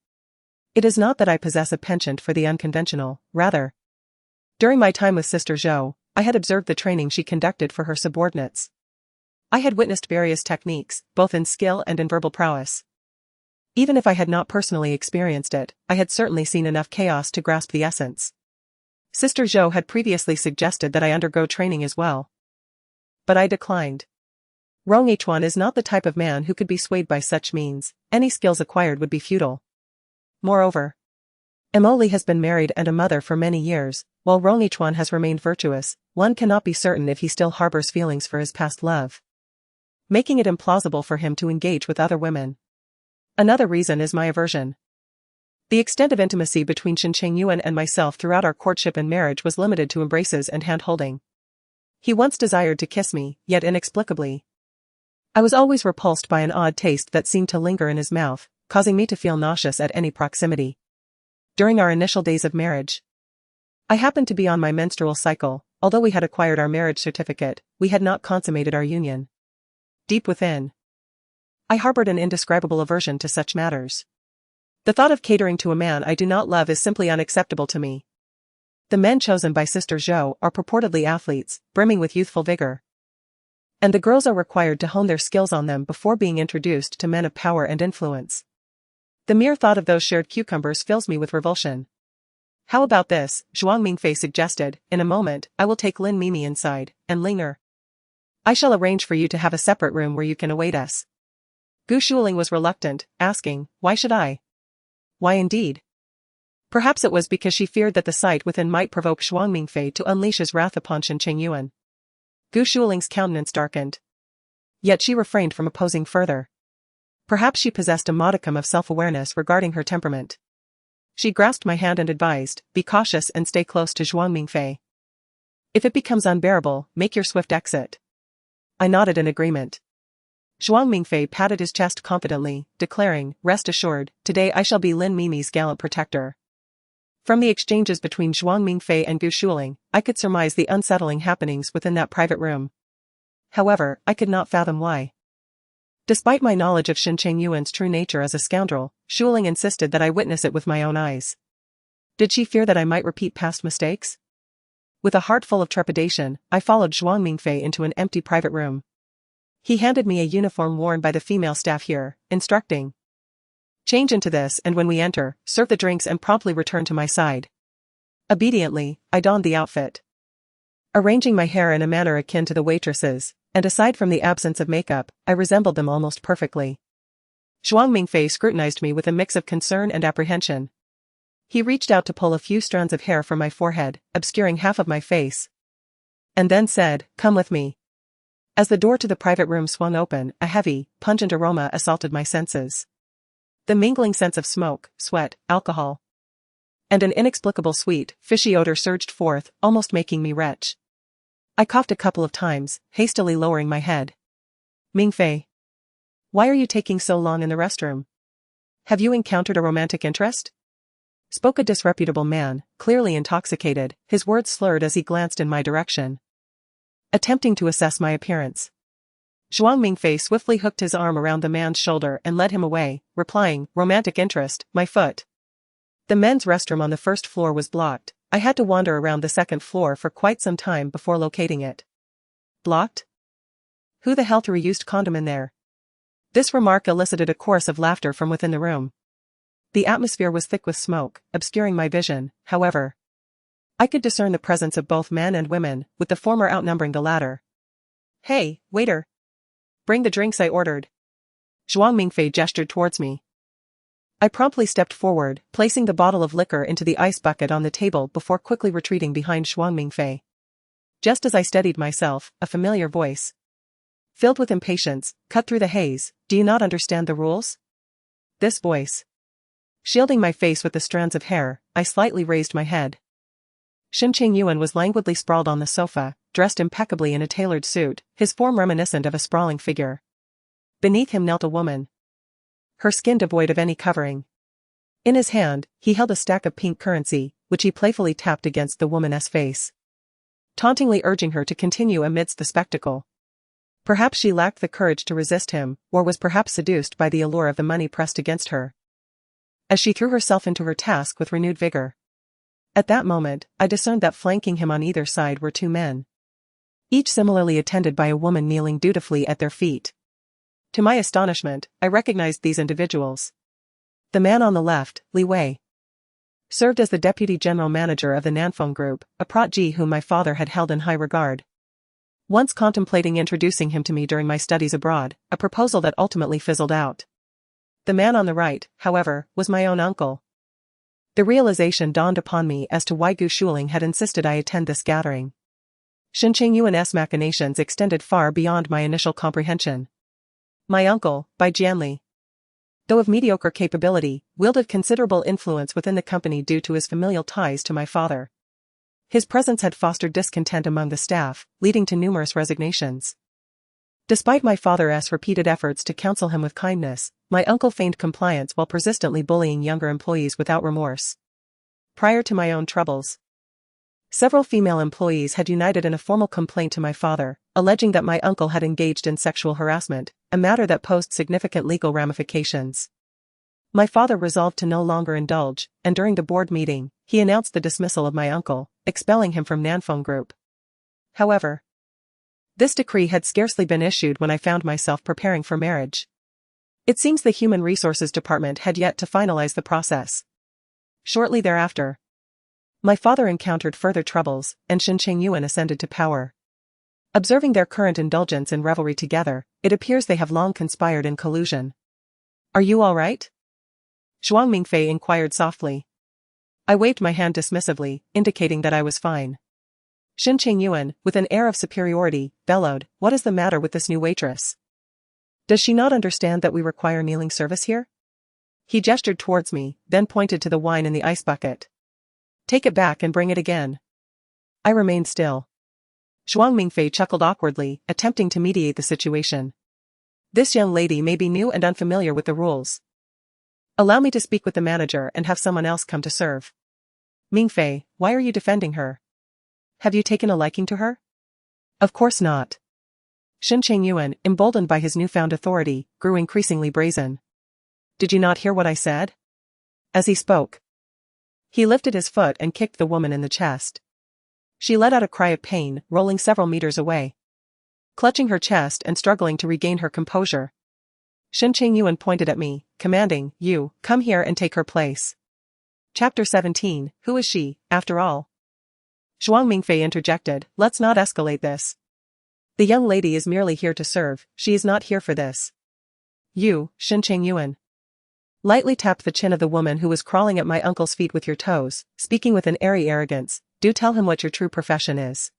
It is not that I possess a penchant for the unconventional, rather. During my time with Sister Zhou, I had observed the training she conducted for her subordinates. I had witnessed various techniques, both in skill and in verbal prowess. Even if I had not personally experienced it, I had certainly seen enough chaos to grasp the essence. Sister Zhou had previously suggested that I undergo training as well. But I declined. Rong Yichuan is not the type of man who could be swayed by such means. Any skills acquired would be futile. Moreover, Emily has been married and a mother for many years, while Rong Yichuan has remained virtuous. One cannot be certain if he still harbors feelings for his past love, making it implausible for him to engage with other women. Another reason is my aversion. The extent of intimacy between Shen Chengyuan and myself throughout our courtship and marriage was limited to embraces and hand-holding. He once desired to kiss me, yet inexplicably, I was always repulsed by an odd taste that seemed to linger in his mouth, causing me to feel nauseous at any proximity. During our initial days of marriage, I happened to be on my menstrual cycle. Although we had acquired our marriage certificate, we had not consummated our union. Deep within, I harbored an indescribable aversion to such matters. The thought of catering to a man I do not love is simply unacceptable to me. The men chosen by Sister Zhou are purportedly athletes, brimming with youthful vigor, and the girls are required to hone their skills on them before being introduced to men of power and influence. The mere thought of those shared cucumbers fills me with revulsion. How about this? Zhuang Mingfei suggested. In a moment, I will take Lin Mimi inside, and linger. I shall arrange for you to have a separate room where you can await us. Gu Shuling was reluctant, asking, why should I? Why indeed? Perhaps it was because she feared that the sight within might provoke Zhuang Mingfei to unleash his wrath upon Shen Chengyuan. Gu Shuling's countenance darkened. Yet she refrained from opposing further. Perhaps she possessed a modicum of self-awareness regarding her temperament. She grasped my hand and advised, be cautious and stay close to Zhuang Mingfei. If it becomes unbearable, make your swift exit. I nodded in agreement. Zhuang Mingfei patted his chest confidently, declaring, rest assured, today I shall be Lin Mimi's gallant protector. From the exchanges between Zhuang Mingfei and Gu Shuling, I could surmise the unsettling happenings within that private room. However, I could not fathom why. Despite my knowledge of Shen Chengyuan's true nature as a scoundrel, Shuling insisted that I witness it with my own eyes. Did she fear that I might repeat past mistakes? With a heart full of trepidation, I followed Zhuang Mingfei into an empty private room. He handed me a uniform worn by the female staff here, instructing, change into this and when we enter, serve the drinks and promptly return to my side. Obediently, I donned the outfit. Arranging my hair in a manner akin to the waitresses, and aside from the absence of makeup, I resembled them almost perfectly. Zhuang Mingfei scrutinized me with a mix of concern and apprehension. He reached out to pull a few strands of hair from my forehead, obscuring half of my face, and then said, come with me. As the door to the private room swung open, a heavy, pungent aroma assaulted my senses. The mingling scents of smoke, sweat, alcohol, and an inexplicable sweet, fishy odor surged forth, almost making me retch. I coughed a couple of times, hastily lowering my head. Mingfei, why are you taking so long in the restroom? Have you encountered a romantic interest? Spoke a disreputable man, clearly intoxicated, his words slurred as he glanced in my direction, attempting to assess my appearance. Zhuang Mingfei swiftly hooked his arm around the man's shoulder and led him away, replying, romantic interest, my foot. The men's restroom on the first floor was blocked. I had to wander around the second floor for quite some time before locating it. Blocked? Who the hell threw a used condom in there? This remark elicited a chorus of laughter from within the room. The atmosphere was thick with smoke, obscuring my vision, however. I could discern the presence of both men and women, with the former outnumbering the latter. Hey, waiter! Bring the drinks I ordered. Zhuang Mingfei gestured towards me. I promptly stepped forward, placing the bottle of liquor into the ice bucket on the table before quickly retreating behind Zhuang Mingfei. Just as I steadied myself, a familiar voice, filled with impatience, cut through the haze. Do you not understand the rules? This voice. Shielding my face with the strands of hair, I slightly raised my head. Shen Chengyuan was languidly sprawled on the sofa, dressed impeccably in a tailored suit, his form reminiscent of a sprawling figure. Beneath him knelt a woman, her skin devoid of any covering. In his hand, he held a stack of pink currency, which he playfully tapped against the woman's face, tauntingly urging her to continue amidst the spectacle. Perhaps she lacked the courage to resist him, or was perhaps seduced by the allure of the money pressed against her, as she threw herself into her task with renewed vigor. At that moment, I discerned that flanking him on either side were two men, each similarly attended by a woman kneeling dutifully at their feet. To my astonishment, I recognized these individuals. The man on the left, Li Wei, served as the deputy general manager of the Nanfeng Group, a protégé whom my father had held in high regard. once contemplating introducing him to me during my studies abroad, a proposal that ultimately fizzled out. The man on the right, however, was my own uncle. The realization dawned upon me as to why Gu Shuling had insisted I attend this gathering. Shen Chengyuan's machinations extended far beyond my initial comprehension. My uncle, Bai Jianli, though of mediocre capability, wielded considerable influence within the company due to his familial ties to my father. His presence had fostered discontent among the staff, leading to numerous resignations. Despite my father's repeated efforts to counsel him with kindness, my uncle feigned compliance while persistently bullying younger employees without remorse. Prior to my own troubles, several female employees had united in a formal complaint to my father, alleging that my uncle had engaged in sexual harassment, a matter that posed significant legal ramifications. My father resolved to no longer indulge, and during the board meeting, he announced the dismissal of my uncle, expelling him from Nanfeng Group. However, this decree had scarcely been issued when I found myself preparing for marriage. It seems the Human Resources Department had yet to finalize the process. Shortly thereafter, my father encountered further troubles, and Shen Chengyuan ascended to power. Observing their current indulgence in revelry together, it appears they have long conspired in collusion. Are you all right? Zhuang Mingfei inquired softly. I waved my hand dismissively, indicating that I was fine. Shen Chengyuan, with an air of superiority, bellowed, "What is the matter with this new waitress? Does she not understand that we require kneeling service here?" He gestured towards me, then pointed to the wine in the ice bucket. "Take it back and bring it again." I remained still. Zhuang Mingfei chuckled awkwardly, attempting to mediate the situation. This young lady may be new and unfamiliar with the rules. Allow me to speak with the manager and have someone else come to serve. Mingfei, why are you defending her? Have you taken a liking to her? Of course not. Shen Chengyuan, emboldened by his newfound authority, grew increasingly brazen. Did you not hear what I said? As he spoke, he lifted his foot and kicked the woman in the chest. She let out a cry of pain, rolling several meters away. Clutching her chest and struggling to regain her composure, Shen Chengyuan pointed at me, commanding, "You, come here and take her place." Chapter 17, Who is she, after all? Zhuang Mingfei interjected, "Let's not escalate this. The young lady is merely here to serve, she is not here for this." You, Shen Chengyuan, lightly tapped the chin of the woman who was crawling at my uncle's feet with your toes, speaking with an airy arrogance, "Do tell him what your true profession is."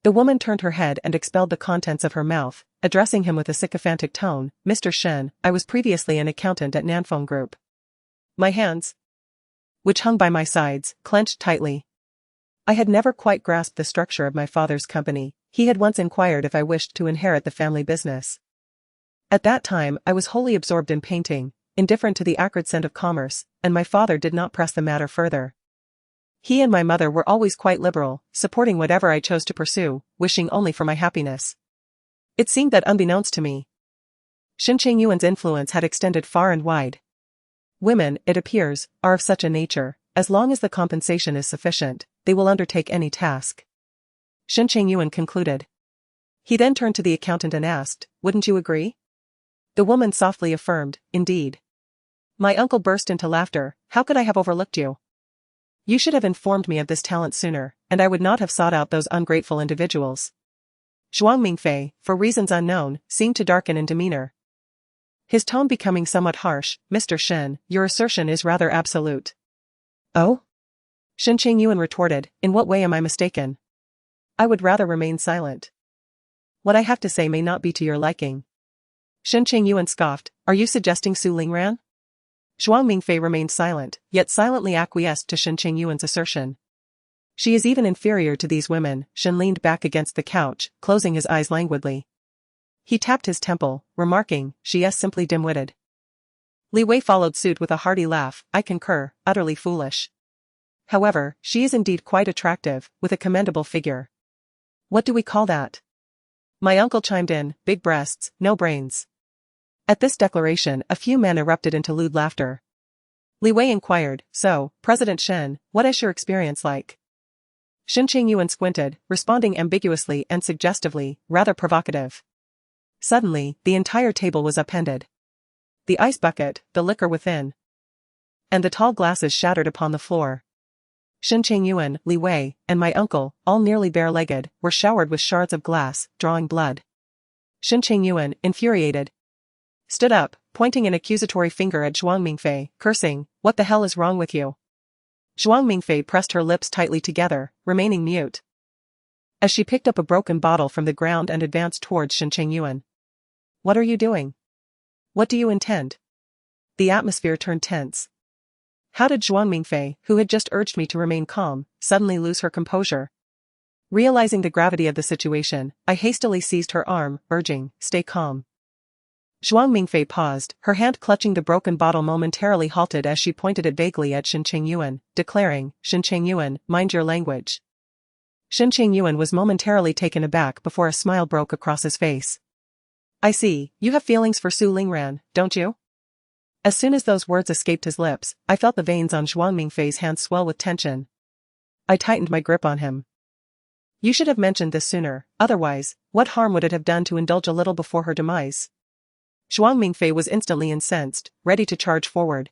The woman turned her head and expelled the contents of her mouth, addressing him with a sycophantic tone, "Mr. Shen, I was previously an accountant at Nanfeng Group." My hands, which hung by my sides, clenched tightly. I had never quite grasped the structure of my father's company. He had once inquired if I wished to inherit the family business. At that time, I was wholly absorbed in painting, indifferent to the acrid scent of commerce, and my father did not press the matter further. He and my mother were always quite liberal, supporting whatever I chose to pursue, wishing only for my happiness. It seemed that unbeknownst to me, Shen Chengyuan's influence had extended far and wide. Women, it appears, are of such a nature, as long as the compensation is sufficient, they will undertake any task. Shen Chengyuan concluded. He then turned to the accountant and asked, "Wouldn't you agree?" The woman softly affirmed, "Indeed." My uncle burst into laughter, "How could I have overlooked you? You should have informed me of this talent sooner, and I would not have sought out those ungrateful individuals." Zhuang Mingfei, for reasons unknown, seemed to darken in demeanor. His tone becoming somewhat harsh, "Mr. Shen, your assertion is rather absolute." "Oh?" Shen Chengyuan retorted, "In what way am I mistaken? I would rather remain silent. What I have to say may not be to your liking." Shen Chengyuan scoffed, "Are you suggesting Su Lingran?" Zhuang Mingfei remained silent, yet silently acquiesced to Shen Chengyuan's assertion. "She is even inferior to these women." Shen leaned back against the couch, closing his eyes languidly. He tapped his temple, remarking, "She is simply dim-witted." Li Wei followed suit with a hearty laugh, "I concur, utterly foolish. However, she is indeed quite attractive, with a commendable figure." "What do we call that?" My uncle chimed in, "Big breasts, no brains." At this declaration, a few men erupted into lewd laughter. Li Wei inquired, "So, President Shen, what is your experience like?" Shen Chengyuan squinted, responding ambiguously and suggestively, "Rather provocative." Suddenly, the entire table was upended. The ice bucket, the liquor within, and the tall glasses shattered upon the floor. Shen Chengyuan, Li Wei, and my uncle, all nearly bare-legged, were showered with shards of glass, drawing blood. Shen Chengyuan, infuriated, stood up, pointing an accusatory finger at Zhuang Mingfei, cursing, "What the hell is wrong with you?" Zhuang Mingfei pressed her lips tightly together, remaining mute. As she picked up a broken bottle from the ground and advanced towards Shen Chengyuan. "What are you doing? What do you intend?" The atmosphere turned tense. How did Zhuang Mingfei, who had just urged me to remain calm, suddenly lose her composure? Realizing the gravity of the situation, I hastily seized her arm, urging, "Stay calm." Zhuang Mingfei paused, her hand clutching the broken bottle momentarily halted as she pointed it vaguely at Shen Chengyuan, declaring, "Shen Chengyuan, mind your language." Shen Chengyuan was momentarily taken aback before a smile broke across his face. "I see, you have feelings for Su Lingran, don't you?" As soon as those words escaped his lips, I felt the veins on Zhuang Mingfei's hands swell with tension. I tightened my grip on him. "You should have mentioned this sooner, otherwise, what harm would it have done to indulge a little before her demise?" Zhuang Mingfei was instantly incensed, ready to charge forward.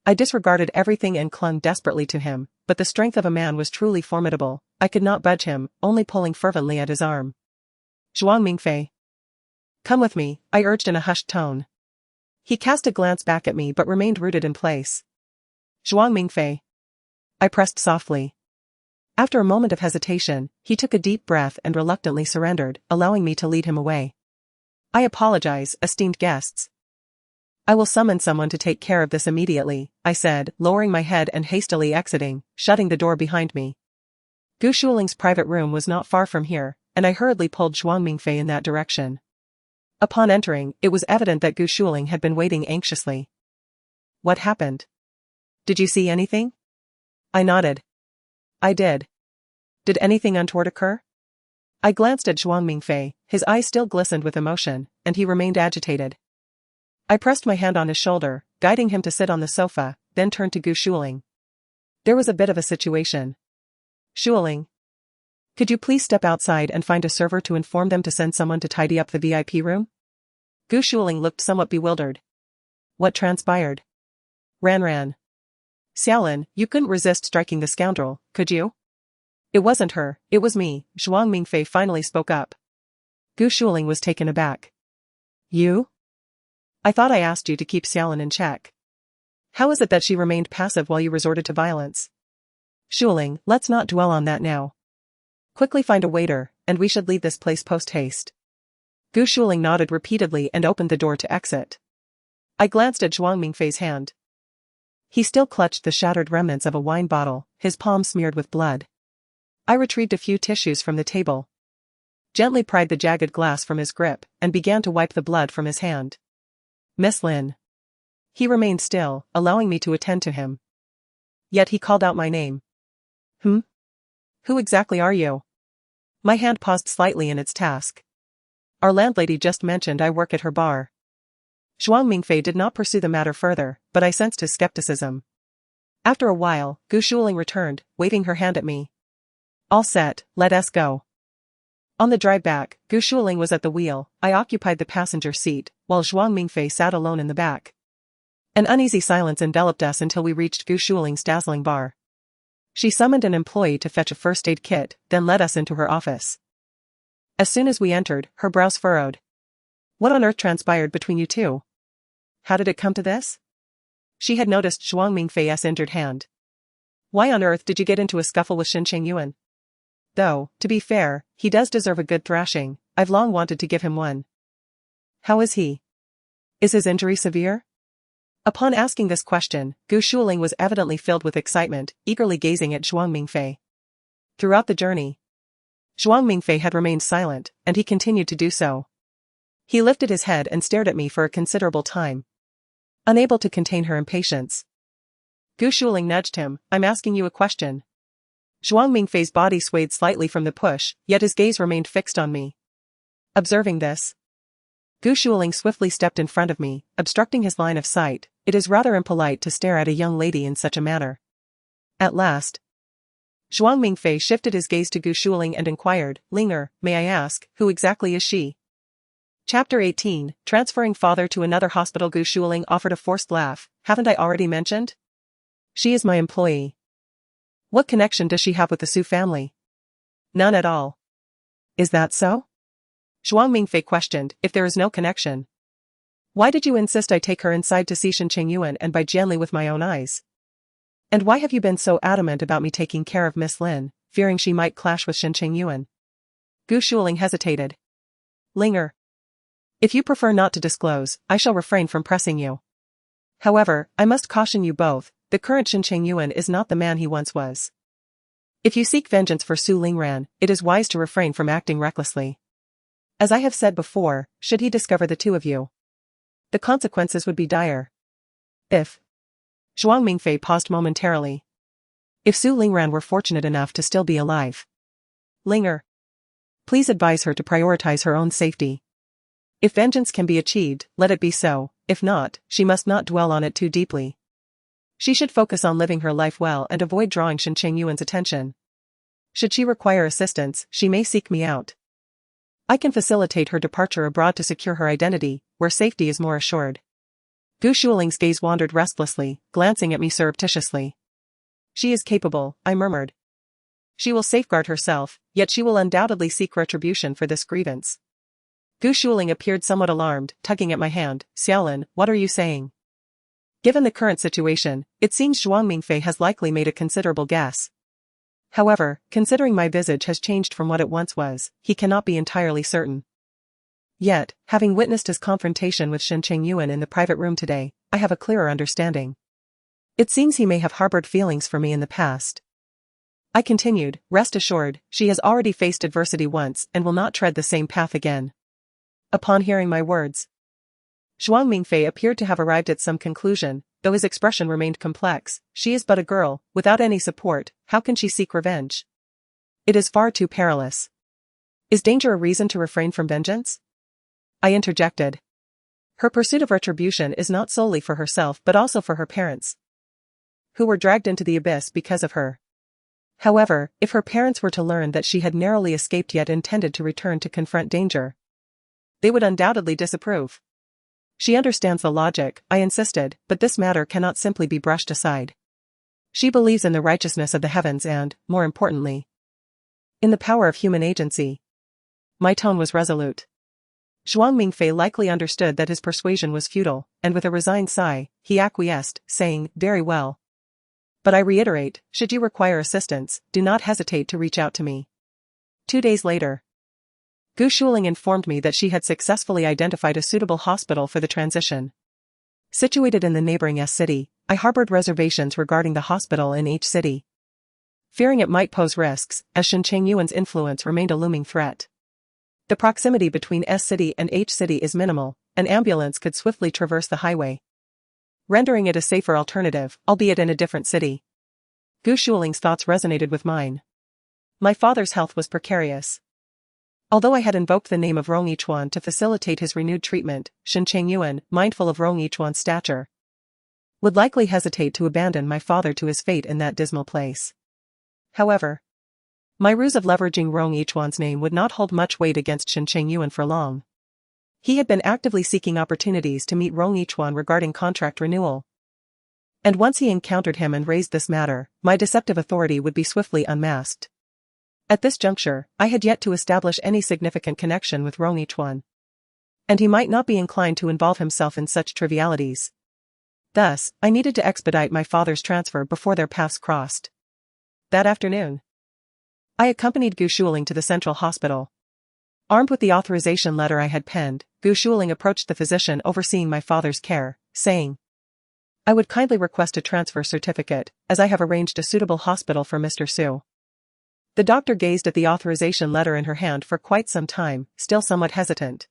I disregarded everything and clung desperately to him, but the strength of a man was truly formidable. I could not budge him, only pulling fervently at his arm. "Zhuang Mingfei. Come with me," I urged in a hushed tone. He cast a glance back at me but remained rooted in place. "Zhuang Mingfei." I pressed softly. After a moment of hesitation, he took a deep breath and reluctantly surrendered, allowing me to lead him away. "I apologize, esteemed guests. I will summon someone to take care of this immediately," I said, lowering my head and hastily exiting, shutting the door behind me. Gu Shuling's private room was not far from here, and I hurriedly pulled Zhuang Mingfei in that direction. Upon entering, it was evident that Gu Shuling had been waiting anxiously. "What happened? Did you see anything?" I nodded. "I did. Did anything untoward occur?" I glanced at Zhuang Mingfei, his eyes still glistened with emotion, and he remained agitated. I pressed my hand on his shoulder, guiding him to sit on the sofa, then turned to Gu Shuling. "There was a bit of a situation. Shuling, could you please step outside and find a server to inform them to send someone to tidy up the VIP room?" Gu Shuling looked somewhat bewildered. "What transpired?" Ran. "Xiaolin, you couldn't resist striking the scoundrel, could you?" "It wasn't her, it was me," Zhuang Mingfei finally spoke up. Gu Shuling was taken aback. "You? I thought I asked you to keep Xiaolin in check. How is it that she remained passive while you resorted to violence?" "Shuling, let's not dwell on that now. Quickly find a waiter, and we should leave this place post-haste." Gu Shuling nodded repeatedly and opened the door to exit. I glanced at Zhuang Mingfei's hand. He still clutched the shattered remnants of a wine bottle, his palm smeared with blood. I retrieved a few tissues from the table, gently pried the jagged glass from his grip, and began to wipe the blood from his hand. "Miss Lin." He remained still, allowing me to attend to him. Yet he called out my name. Who exactly are you?" My hand paused slightly in its task. "Our landlady just mentioned I work at her bar." Zhuang Mingfei did not pursue the matter further, but I sensed his skepticism. After a while, Gu Shuling returned, waving her hand at me. "All set, let us go." On the drive back, Gu Shuling was at the wheel, I occupied the passenger seat, while Zhuang Mingfei sat alone in the back. An uneasy silence enveloped us until we reached Gu Shuling's dazzling bar. She summoned an employee to fetch a first aid kit, then led us into her office. As soon as we entered, her brows furrowed. "What on earth transpired between you two? How did it come to this?" She had noticed Zhuang Mingfei's injured hand. "Why on earth did you get into a scuffle with Shen Chengyuan? Though, to be fair, he does deserve a good thrashing. I've long wanted to give him one." "How is he? Is his injury severe?" Upon asking this question, Gu Shuling was evidently filled with excitement, eagerly gazing at Zhuang Mingfei. Throughout the journey, Zhuang Mingfei had remained silent, and he continued to do so. He lifted his head and stared at me for a considerable time, unable to contain her impatience. Gu Shuling nudged him. "I'm asking you a question." Zhuang Mingfei's body swayed slightly from the push, yet his gaze remained fixed on me. Observing this, Gu Shuling swiftly stepped in front of me, obstructing his line of sight. It is rather impolite to stare at a young lady in such a manner. At last, Zhuang Mingfei shifted his gaze to Gu Shuling and inquired, "Linger, may I ask, who exactly is she?" Chapter 18, Transferring Father to Another Hospital. Gu Shuling offered a forced laugh. "Haven't I already mentioned? She is my employee." What connection does she have with the Su family? None at all. Is that so? Zhuang Mingfei questioned. If there is no connection, why did you insist I take her inside to see Shen Chengyuan and Bai Jianli with my own eyes? And why have you been so adamant about me taking care of Miss Lin, fearing she might clash with Shen Chengyuan? Gu Shuling hesitated. Linger. If you prefer not to disclose, I shall refrain from pressing you. However, I must caution you both, the current Shen Chengyuan is not the man he once was. If you seek vengeance for Su Lingran, it is wise to refrain from acting recklessly. As I have said before, should he discover the two of you, the consequences would be dire. If Zhuang Mingfei paused momentarily. If Su Lingran were fortunate enough to still be alive. Linger. Please advise her to prioritize her own safety. If vengeance can be achieved, let it be so, if not, she must not dwell on it too deeply. She should focus on living her life well and avoid drawing Shen Chengyuan's attention. Should she require assistance, she may seek me out. I can facilitate her departure abroad to secure her identity, where safety is more assured. Gu Shuling's gaze wandered restlessly, glancing at me surreptitiously. She is capable, I murmured. She will safeguard herself, yet she will undoubtedly seek retribution for this grievance. Gu Shuling appeared somewhat alarmed, tugging at my hand. Xiaolin, what are you saying? Given the current situation, it seems Zhuang Mingfei has likely made a considerable guess. However, considering my visage has changed from what it once was, he cannot be entirely certain. Yet, having witnessed his confrontation with Shen Chengyuan in the private room today, I have a clearer understanding. It seems he may have harbored feelings for me in the past. I continued, rest assured, she has already faced adversity once and will not tread the same path again. Upon hearing my words, Zhuang Mingfei appeared to have arrived at some conclusion, though his expression remained complex. She is but a girl, without any support, how can she seek revenge? It is far too perilous. Is danger a reason to refrain from vengeance? I interjected. Her pursuit of retribution is not solely for herself but also for her parents, who were dragged into the abyss because of her. However, if her parents were to learn that she had narrowly escaped yet intended to return to confront danger, they would undoubtedly disapprove. She understands the logic, I insisted, but this matter cannot simply be brushed aside. She believes in the righteousness of the heavens and, more importantly, in the power of human agency. My tone was resolute. Zhuang Mingfei likely understood that his persuasion was futile, and with a resigned sigh, he acquiesced, saying, very well. But I reiterate, should you require assistance, do not hesitate to reach out to me. 2 days later, Gu Shuling informed me that she had successfully identified a suitable hospital for the transition. Situated in the neighboring S city, I harbored reservations regarding the hospital in each city, fearing it might pose risks, as Shen Chengyuan's influence remained a looming threat. The proximity between S city and H city is minimal, an ambulance could swiftly traverse the highway, rendering it a safer alternative, albeit in a different city. Gu Shuling's thoughts resonated with mine. My father's health was precarious. Although I had invoked the name of Rong Yichuan to facilitate his renewed treatment, Shen Chengyuan, mindful of Rong Yichuan's stature, would likely hesitate to abandon my father to his fate in that dismal place. However, my ruse of leveraging Rong Yichuan's name would not hold much weight against Shen Chengyuan for long. He had been actively seeking opportunities to meet Rong Yichuan regarding contract renewal. And once he encountered him and raised this matter, my deceptive authority would be swiftly unmasked. At this juncture, I had yet to establish any significant connection with Rong Yichuan, and he might not be inclined to involve himself in such trivialities. Thus, I needed to expedite my father's transfer before their paths crossed. That afternoon, I accompanied Gu Shuling to the central hospital. Armed with the authorization letter I had penned, Gu Shuling approached the physician overseeing my father's care, saying, I would kindly request a transfer certificate, as I have arranged a suitable hospital for Mr. Su. The doctor gazed at the authorization letter in her hand for quite some time, still somewhat hesitant.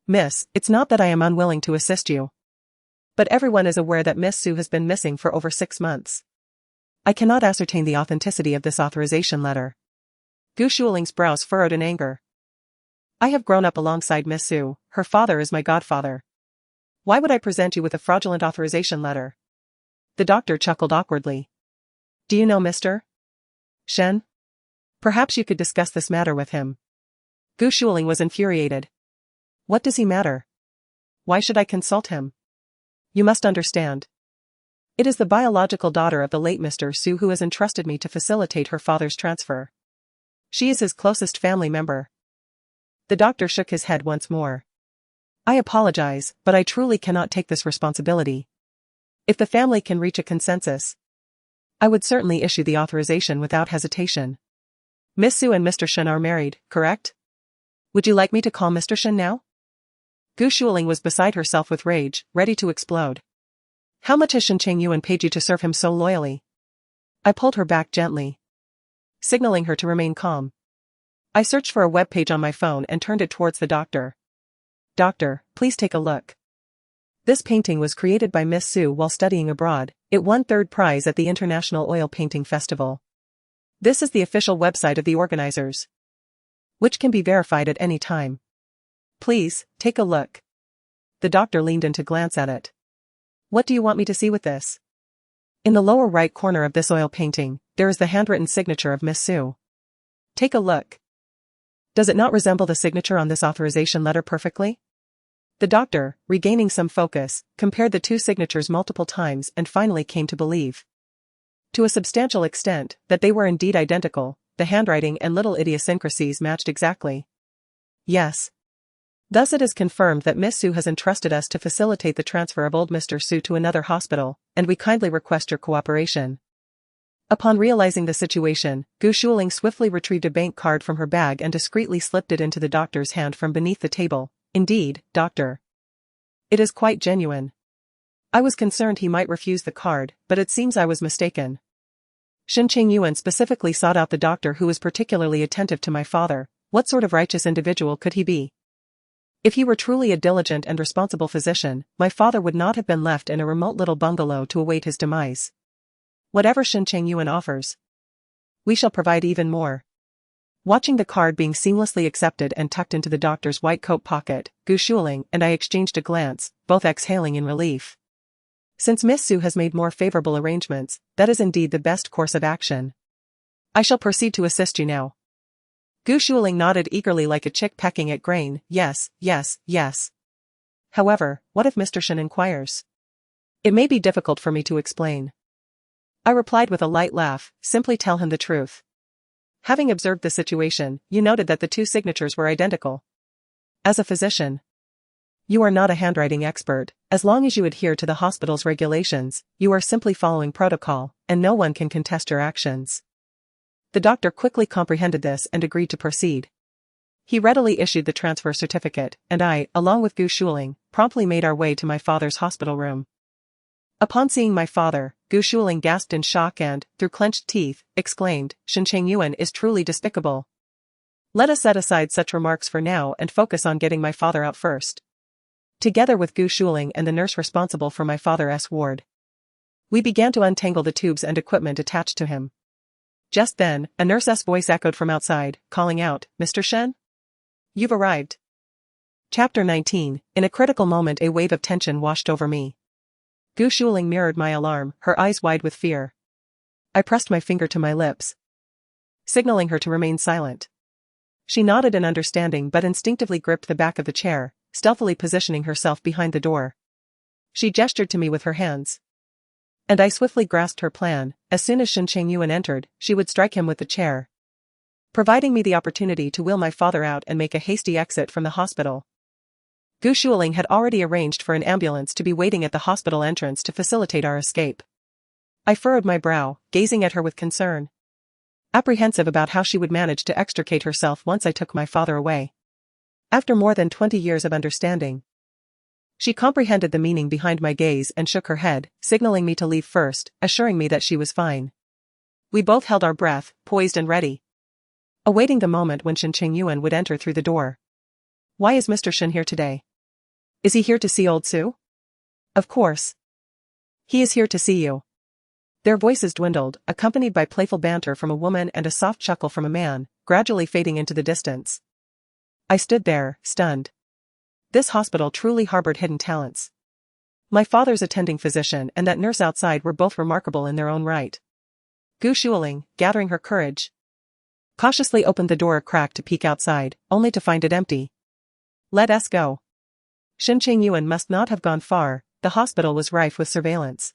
Miss, it's not that I am unwilling to assist you, but everyone is aware that Miss Su has been missing for over 6 months. I cannot ascertain the authenticity of this authorization letter. Gu Shuling's brows furrowed in anger. I have grown up alongside Miss Su, her father is my godfather. Why would I present you with a fraudulent authorization letter? The doctor chuckled awkwardly. Do you know Mr. Shen? Perhaps you could discuss this matter with him. Gu Shuling was infuriated. What does he matter? Why should I consult him? You must understand. It is the biological daughter of the late Mr. Su who has entrusted me to facilitate her father's transfer. She is his closest family member. The doctor shook his head once more. I apologize, but I truly cannot take this responsibility. If the family can reach a consensus, I would certainly issue the authorization without hesitation. Miss Su and Mr. Shen are married, correct? Would you like me to call Mr. Shen now? Gu Shuling was beside herself with rage, ready to explode. How much has Shen Chengyuan paid you to serve him so loyally? I pulled her back gently, signaling her to remain calm. I searched for a web page on my phone and turned it towards the doctor. Doctor, please take a look. This painting was created by Miss Su while studying abroad. It won third prize at the International Oil Painting Festival. This is the official website of the organizers, which can be verified at any time. Please, take a look. The doctor leaned in to glance at it. What do you want me to see with this? In the lower right corner of this oil painting, there is the handwritten signature of Miss Su. Take a look. Does it not resemble the signature on this authorization letter perfectly? The doctor, regaining some focus, compared the two signatures multiple times and finally came to believe, to a substantial extent, that they were indeed identical. The handwriting and little idiosyncrasies matched exactly. Yes. Thus it is confirmed that Miss Su has entrusted us to facilitate the transfer of old Mr. Su to another hospital, and we kindly request your cooperation. Upon realizing the situation, Gu Shuling swiftly retrieved a bank card from her bag and discreetly slipped it into the doctor's hand from beneath the table. Indeed, doctor. It is quite genuine. I was concerned he might refuse the card, but it seems I was mistaken. Shen Chengyuan specifically sought out the doctor who was particularly attentive to my father. What sort of righteous individual could he be? If he were truly a diligent and responsible physician, my father would not have been left in a remote little bungalow to await his demise. Whatever Shen Chengyuan offers, we shall provide even more. Watching the card being seamlessly accepted and tucked into the doctor's white coat pocket, Gu Shuling and I exchanged a glance, both exhaling in relief. Since Miss Su has made more favorable arrangements, that is indeed the best course of action. I shall proceed to assist you now. Gu Shuling nodded eagerly like a chick pecking at grain. Yes, yes, yes. However, what if Mr. Shen inquires? It may be difficult for me to explain. I replied with a light laugh. Simply tell him the truth. Having observed the situation, you noted that the two signatures were identical. As a physician, you are not a handwriting expert. As long as you adhere to the hospital's regulations, you are simply following protocol, and no one can contest your actions. The doctor quickly comprehended this and agreed to proceed. He readily issued the transfer certificate, and I, along with Gu Shuling, promptly made our way to my father's hospital room. Upon seeing my father, Gu Shuling gasped in shock and, through clenched teeth, exclaimed, Shen Chengyuan is truly despicable. Let us set aside such remarks for now and focus on getting my father out first. Together with Gu Shuling and the nurse responsible for my father's ward, we began to untangle the tubes and equipment attached to him. Just then, a nurse's voice echoed from outside, calling out, Mr. Shen? You've arrived. Chapter 19. In a critical moment a wave of tension washed over me. Gu Shuling mirrored my alarm, her eyes wide with fear. I pressed my finger to my lips, signaling her to remain silent. She nodded in understanding but instinctively gripped the back of the chair, stealthily positioning herself behind the door. She gestured to me with her hands, and I swiftly grasped her plan. As soon as Shen Chengyuan entered, she would strike him with the chair, providing me the opportunity to wheel my father out and make a hasty exit from the hospital. Gu Shuling had already arranged for an ambulance to be waiting at the hospital entrance to facilitate our escape. I furrowed my brow, gazing at her with concern, apprehensive about how she would manage to extricate herself once I took my father away. After more than 20 years of understanding, she comprehended the meaning behind my gaze and shook her head, signaling me to leave first, assuring me that she was fine. We both held our breath, poised and ready, awaiting the moment when Shen Chengyuan would enter through the door. Why is Mr. Shen here today? Is he here to see old Su? Of course. He is here to see you. Their voices dwindled, accompanied by playful banter from a woman and a soft chuckle from a man, gradually fading into the distance. I stood there, stunned. This hospital truly harbored hidden talents. My father's attending physician and that nurse outside were both remarkable in their own right. Gu Shuling, gathering her courage, cautiously opened the door a crack to peek outside, only to find it empty. Let us go. Shen Chengyuan must not have gone far. The hospital was rife with surveillance.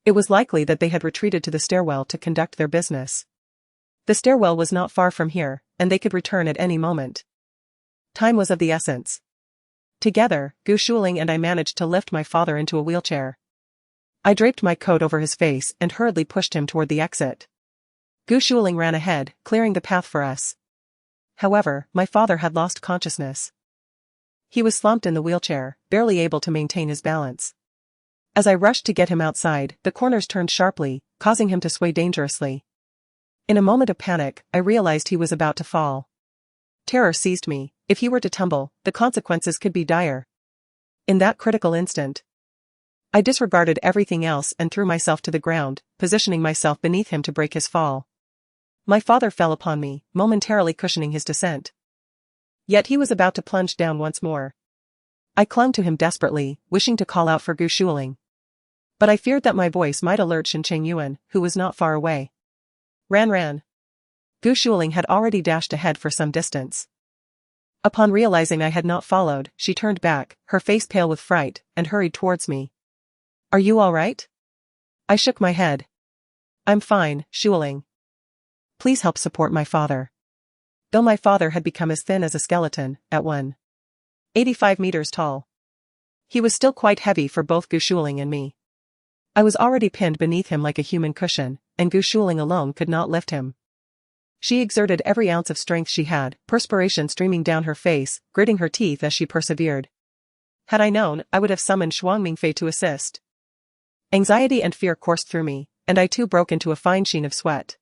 It was likely that they had retreated to the stairwell to conduct their business. The stairwell was not far from here, and they could return at any moment. Time was of the essence. Together, Gu Shuling and I managed to lift my father into a wheelchair. I draped my coat over his face and hurriedly pushed him toward the exit. Gu Shuling ran ahead, clearing the path for us. However, my father had lost consciousness. He was slumped in the wheelchair, barely able to maintain his balance. As I rushed to get him outside, the corners turned sharply, causing him to sway dangerously. In a moment of panic, I realized he was about to fall. Terror seized me. If he were to tumble, the consequences could be dire. In that critical instant, I disregarded everything else and threw myself to the ground, positioning myself beneath him to break his fall. My father fell upon me, momentarily cushioning his descent. Yet he was about to plunge down once more. I clung to him desperately, wishing to call out for Gu Shuling. But I feared that my voice might alert Shen Chengyuan, who was not far away. Ran. Gu Shuling had already dashed ahead for some distance. Upon realizing I had not followed, she turned back, her face pale with fright, and hurried towards me. Are you all right? I shook my head. I'm fine, Shuling. Please help support my father. Though my father had become as thin as a skeleton, at 185 meters tall, he was still quite heavy for both Gu Shuling and me. I was already pinned beneath him like a human cushion, and Gu Shuling alone could not lift him. She exerted every ounce of strength she had, perspiration streaming down her face, gritting her teeth as she persevered. Had I known, I would have summoned Shuang Mingfei to assist. Anxiety and fear coursed through me, and I too broke into a fine sheen of sweat.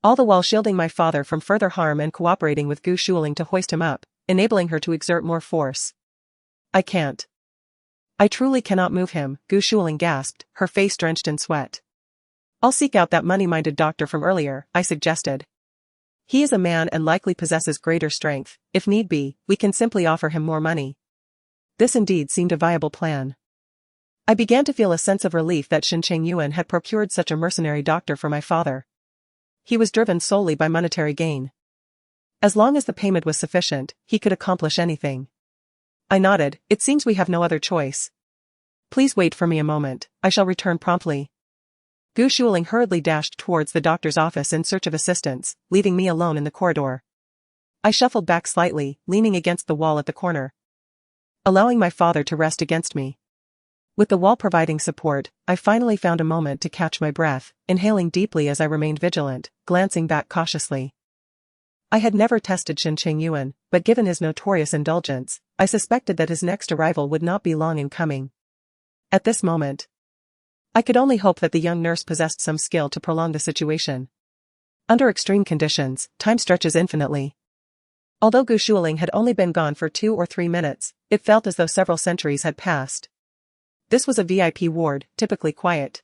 All the while shielding my father from further harm and cooperating with Gu Shuling to hoist him up, enabling her to exert more force. I can't. I truly cannot move him, Gu Shuling gasped, her face drenched in sweat. I'll seek out that money-minded doctor from earlier, I suggested. He is a man and likely possesses greater strength. If need be, we can simply offer him more money. This indeed seemed a viable plan. I began to feel a sense of relief that Shen Chengyuan had procured such a mercenary doctor for my father. He was driven solely by monetary gain. As long as the payment was sufficient, he could accomplish anything. I nodded. It seems we have no other choice. Please wait for me a moment, I shall return promptly. Gu Shuling hurriedly dashed towards the doctor's office in search of assistance, leaving me alone in the corridor. I shuffled back slightly, leaning against the wall at the corner, allowing my father to rest against me. With the wall providing support, I finally found a moment to catch my breath, inhaling deeply as I remained vigilant, glancing back cautiously. I had never tested Shen Chengyuan, but given his notorious indulgence, I suspected that his next arrival would not be long in coming. At this moment, I could only hope that the young nurse possessed some skill to prolong the situation. Under extreme conditions, time stretches infinitely. Although Gu Shuling had only been gone for 2 or 3 minutes, it felt as though several centuries had passed. This was a VIP ward, typically quiet.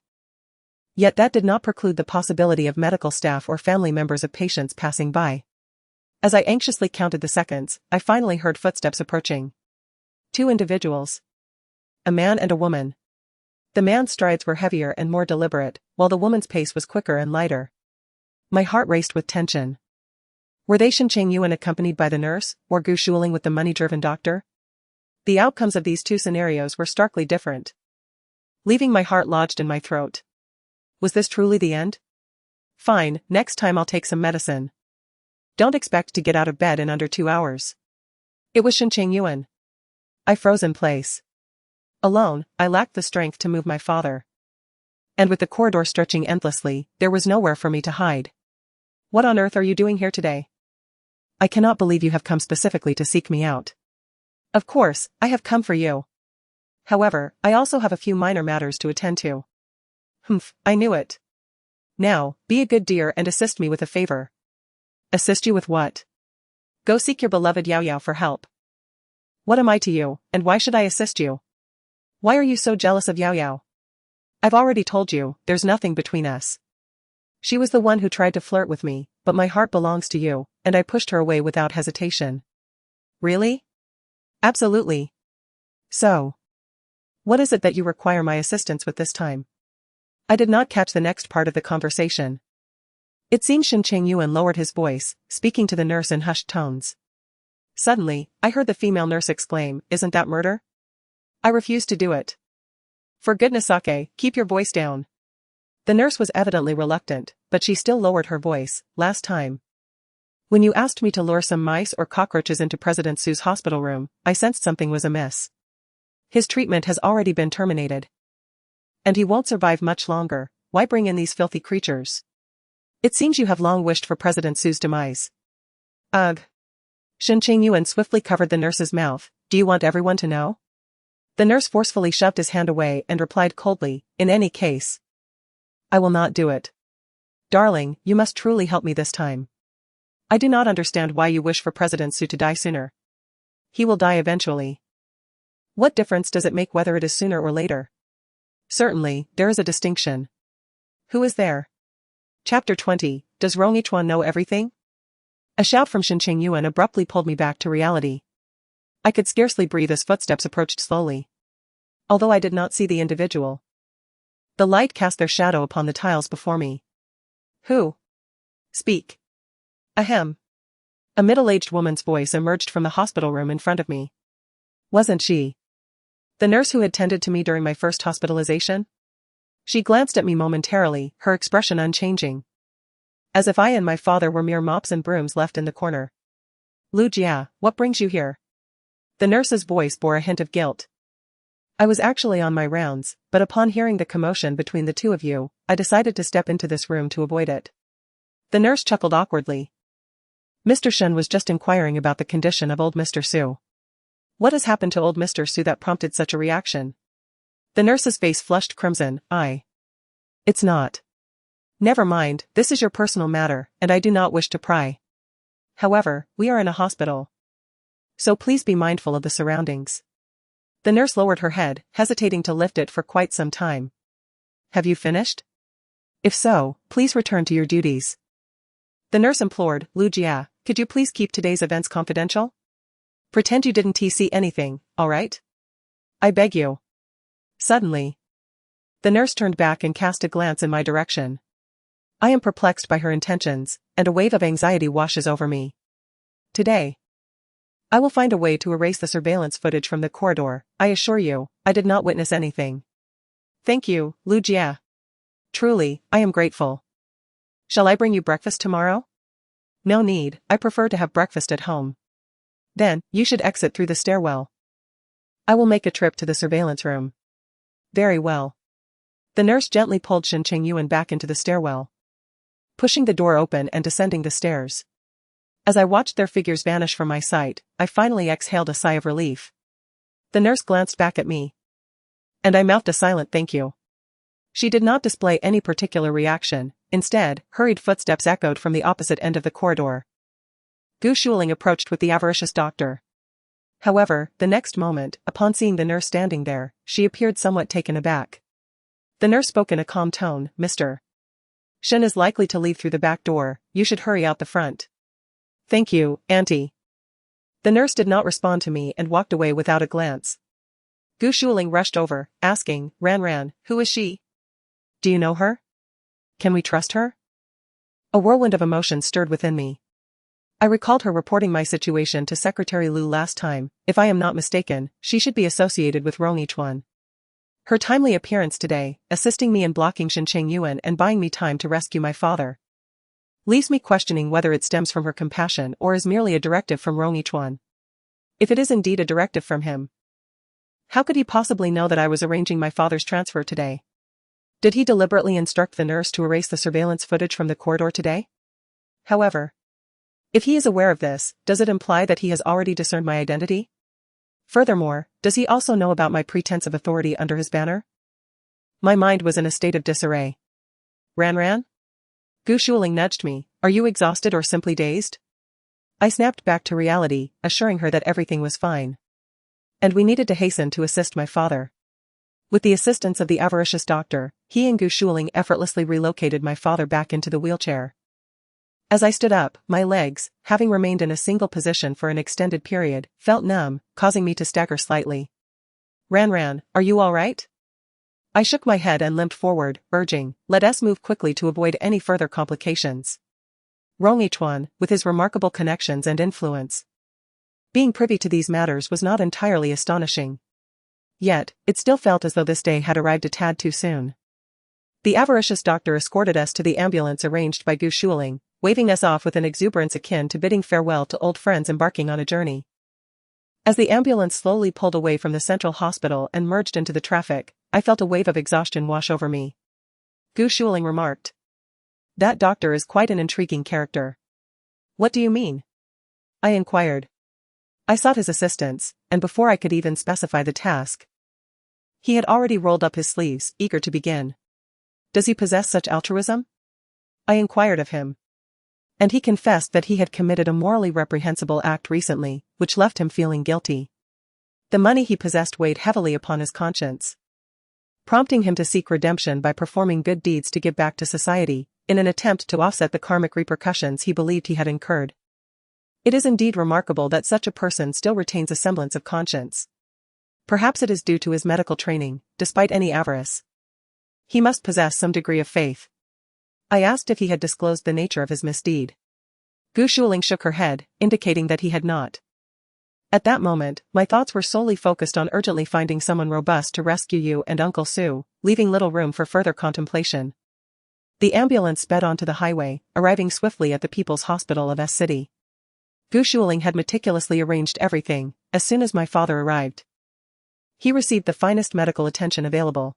Yet that did not preclude the possibility of medical staff or family members of patients passing by. As I anxiously counted the seconds, I finally heard footsteps approaching. 2 individuals. A man and a woman. The man's strides were heavier and more deliberate, while the woman's pace was quicker and lighter. My heart raced with tension. Were they Shen Chengyuan accompanied by the nurse, or Gu Shuling with the money-driven doctor? The outcomes of these 2 scenarios were starkly different, leaving my heart lodged in my throat. Was this truly the end? Fine, next time I'll take some medicine. Don't expect to get out of bed in under 2 hours. It was Shen Chengyuan. I froze in place. Alone, I lacked the strength to move my father. And with the corridor stretching endlessly, there was nowhere for me to hide. What on earth are you doing here today? I cannot believe you have come specifically to seek me out. Of course, I have come for you. However, I also have a few minor matters to attend to. Humph, I knew it. Now, be a good dear and assist me with a favor. Assist you with what? Go seek your beloved Yao Yao for help. What am I to you, and why should I assist you? Why are you so jealous of Yao Yao? I've already told you, there's nothing between us. She was the one who tried to flirt with me, but my heart belongs to you, and I pushed her away without hesitation. Really? Absolutely. So, what is it that you require my assistance with this time? I did not catch the next part of the conversation. It seemed Shen Chengyuan lowered his voice, speaking to the nurse in hushed tones. Suddenly, I heard the female nurse exclaim, "Isn't that murder?" I refused to do it. For goodness sake, keep your voice down. The nurse was evidently reluctant, but she still lowered her voice. Last time, when you asked me to lure some mice or cockroaches into President Su's hospital room, I sensed something was amiss. His treatment has already been terminated. And he won't survive much longer. Why bring in these filthy creatures? It seems you have long wished for President Su's demise. Ugh. Shen Chengyuan swiftly covered the nurse's mouth. Do you want everyone to know? The nurse forcefully shoved his hand away and replied coldly, in any case, I will not do it. Darling, you must truly help me this time. I do not understand why you wish for President Su to die sooner. He will die eventually. What difference does it make whether it is sooner or later? Certainly, there is a distinction. Who is there? Chapter 20, Does Rongyichuan know everything? A shout from Shen Chengyuan abruptly pulled me back to reality. I could scarcely breathe as footsteps approached slowly. Although I did not see the individual, the light cast their shadow upon the tiles before me. Who? Speak. Ahem. A middle-aged woman's voice emerged from the hospital room in front of me. Wasn't she the nurse who had tended to me during my first hospitalization? She glanced at me momentarily, her expression unchanging, as if I and my father were mere mops and brooms left in the corner. Lu Jia, what brings you here? The nurse's voice bore a hint of guilt. I was actually on my rounds, but upon hearing the commotion between the two of you, I decided to step into this room to avoid it. The nurse chuckled awkwardly. Mr. Shen was just inquiring about the condition of old Mr. Su. What has happened to old Mr. Su that prompted such a reaction? The nurse's face flushed crimson. It's not. Never mind, this is your personal matter, and I do not wish to pry. However, we are in a hospital, so please be mindful of the surroundings. The nurse lowered her head, hesitating to lift it for quite some time. Have you finished? If so, please return to your duties. The nurse implored. Lu Jia, could you please keep today's events confidential? Pretend you didn't see anything, alright? I beg you. Suddenly, the nurse turned back and cast a glance in my direction. I am perplexed by her intentions, and a wave of anxiety washes over me. Today, I will find a way to erase the surveillance footage from the corridor. I assure you, I did not witness anything. Thank you, Lu Jia. Truly, I am grateful. Shall I bring you breakfast tomorrow? No need, I prefer to have breakfast at home. Then, you should exit through the stairwell. I will make a trip to the surveillance room. Very well. The nurse gently pulled Shen Chengyuan back into the stairwell, pushing the door open and descending the stairs. As I watched their figures vanish from my sight, I finally exhaled a sigh of relief. The nurse glanced back at me, and I mouthed a silent thank you. She did not display any particular reaction. Instead, hurried footsteps echoed from the opposite end of the corridor. Gu Shuling approached with the avaricious doctor. However, the next moment, upon seeing the nurse standing there, she appeared somewhat taken aback. The nurse spoke in a calm tone. Mr. Shen is likely to leave through the back door. You should hurry out the front. Thank you, Auntie. The nurse did not respond to me and walked away without a glance. Gu Shuling rushed over, asking, Ran, who is she? Do you know her? Can we trust her? A whirlwind of emotions stirred within me. I recalled her reporting my situation to Secretary Lu last time. If I am not mistaken, she should be associated with Rongyichuan. Her timely appearance today, assisting me in blocking Shen Chengyuan and buying me time to rescue my father, leaves me questioning whether it stems from her compassion or is merely a directive from Rongyichuan. If it is indeed a directive from him, how could he possibly know that I was arranging my father's transfer today? Did he deliberately instruct the nurse to erase the surveillance footage from the corridor today? However, if he is aware of this, does it imply that he has already discerned my identity? Furthermore, does he also know about my pretense of authority under his banner? My mind was in a state of disarray. Ran? Gu Shuling nudged me. Are you exhausted or simply dazed? I snapped back to reality, assuring her that everything was fine, and we needed to hasten to assist my father. With the assistance of the avaricious doctor, he and Gu Shuling effortlessly relocated my father back into the wheelchair. As I stood up, my legs, having remained in a single position for an extended period, felt numb, causing me to stagger slightly. Ran, are you all right? I shook my head and limped forward, urging, let us move quickly to avoid any further complications. Rongyichuan, with his remarkable connections and influence, being privy to these matters was not entirely astonishing. Yet, it still felt as though this day had arrived a tad too soon. The avaricious doctor escorted us to the ambulance arranged by Gu Shuling, waving us off with an exuberance akin to bidding farewell to old friends embarking on a journey. As the ambulance slowly pulled away from the central hospital and merged into the traffic, I felt a wave of exhaustion wash over me. Gu Shuling remarked. That doctor is quite an intriguing character. What do you mean? I inquired. I sought his assistance, and before I could even specify the task, he had already rolled up his sleeves, eager to begin. Does he possess such altruism? I inquired of him. And he confessed that he had committed a morally reprehensible act recently, which left him feeling guilty. The money he possessed weighed heavily upon his conscience, prompting him to seek redemption by performing good deeds to give back to society, in an attempt to offset the karmic repercussions he believed he had incurred. It is indeed remarkable that such a person still retains a semblance of conscience. Perhaps it is due to his medical training, despite any avarice. He must possess some degree of faith. I asked if he had disclosed the nature of his misdeed. Gu Shuling shook her head, indicating that he had not. At that moment, my thoughts were solely focused on urgently finding someone robust to rescue you and Uncle Sue, leaving little room for further contemplation. The ambulance sped onto the highway, arriving swiftly at the People's Hospital of S City. Gu Shuling had meticulously arranged everything. As soon as my father arrived, he received the finest medical attention available.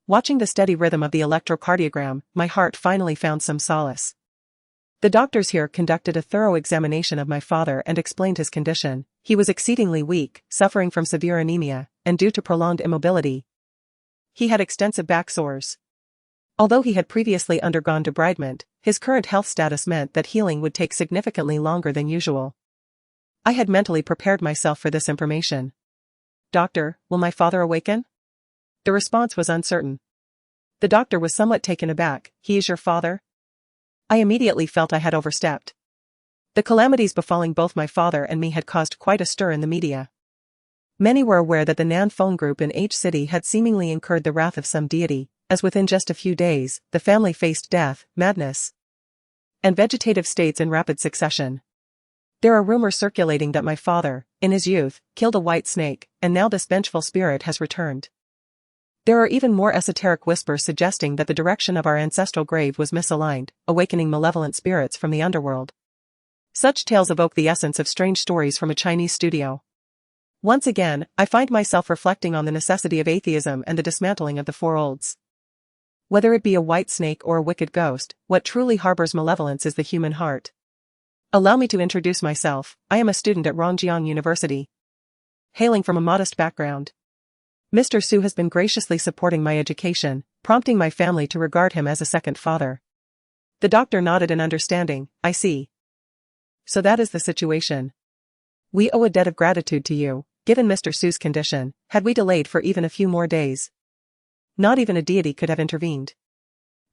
Watching the steady rhythm of the electrocardiogram, my heart finally found some solace. The doctors here conducted a thorough examination of my father and explained his condition. He was exceedingly weak, suffering from severe anemia, and due to prolonged immobility, he had extensive back sores. Although he had previously undergone debridement, his current health status meant that healing would take significantly longer than usual. I had mentally prepared myself for this information. Doctor, will my father awaken? The response was uncertain. The doctor was somewhat taken aback. He is your father? I immediately felt I had overstepped. The calamities befalling both my father and me had caused quite a stir in the media. Many were aware that the Nan phone group in H City had seemingly incurred the wrath of some deity, as within just a few days, the family faced death, madness, and vegetative states in rapid succession. There are rumors circulating that my father, in his youth, killed a white snake, and now this vengeful spirit has returned. There are even more esoteric whispers suggesting that the direction of our ancestral grave was misaligned, awakening malevolent spirits from the underworld. Such tales evoke the essence of strange stories from a Chinese studio. Once again, I find myself reflecting on the necessity of atheism and the dismantling of the four olds. Whether it be a white snake or a wicked ghost, what truly harbors malevolence is the human heart. Allow me to introduce myself. I am a student at Rongjiang University. Hailing from a modest background, Mr. Su has been graciously supporting my education, prompting my family to regard him as a second father. The doctor nodded in understanding. I see. So that is the situation. We owe a debt of gratitude to you. Given Mr. Su's condition, had we delayed for even a few more days, not even a deity could have intervened.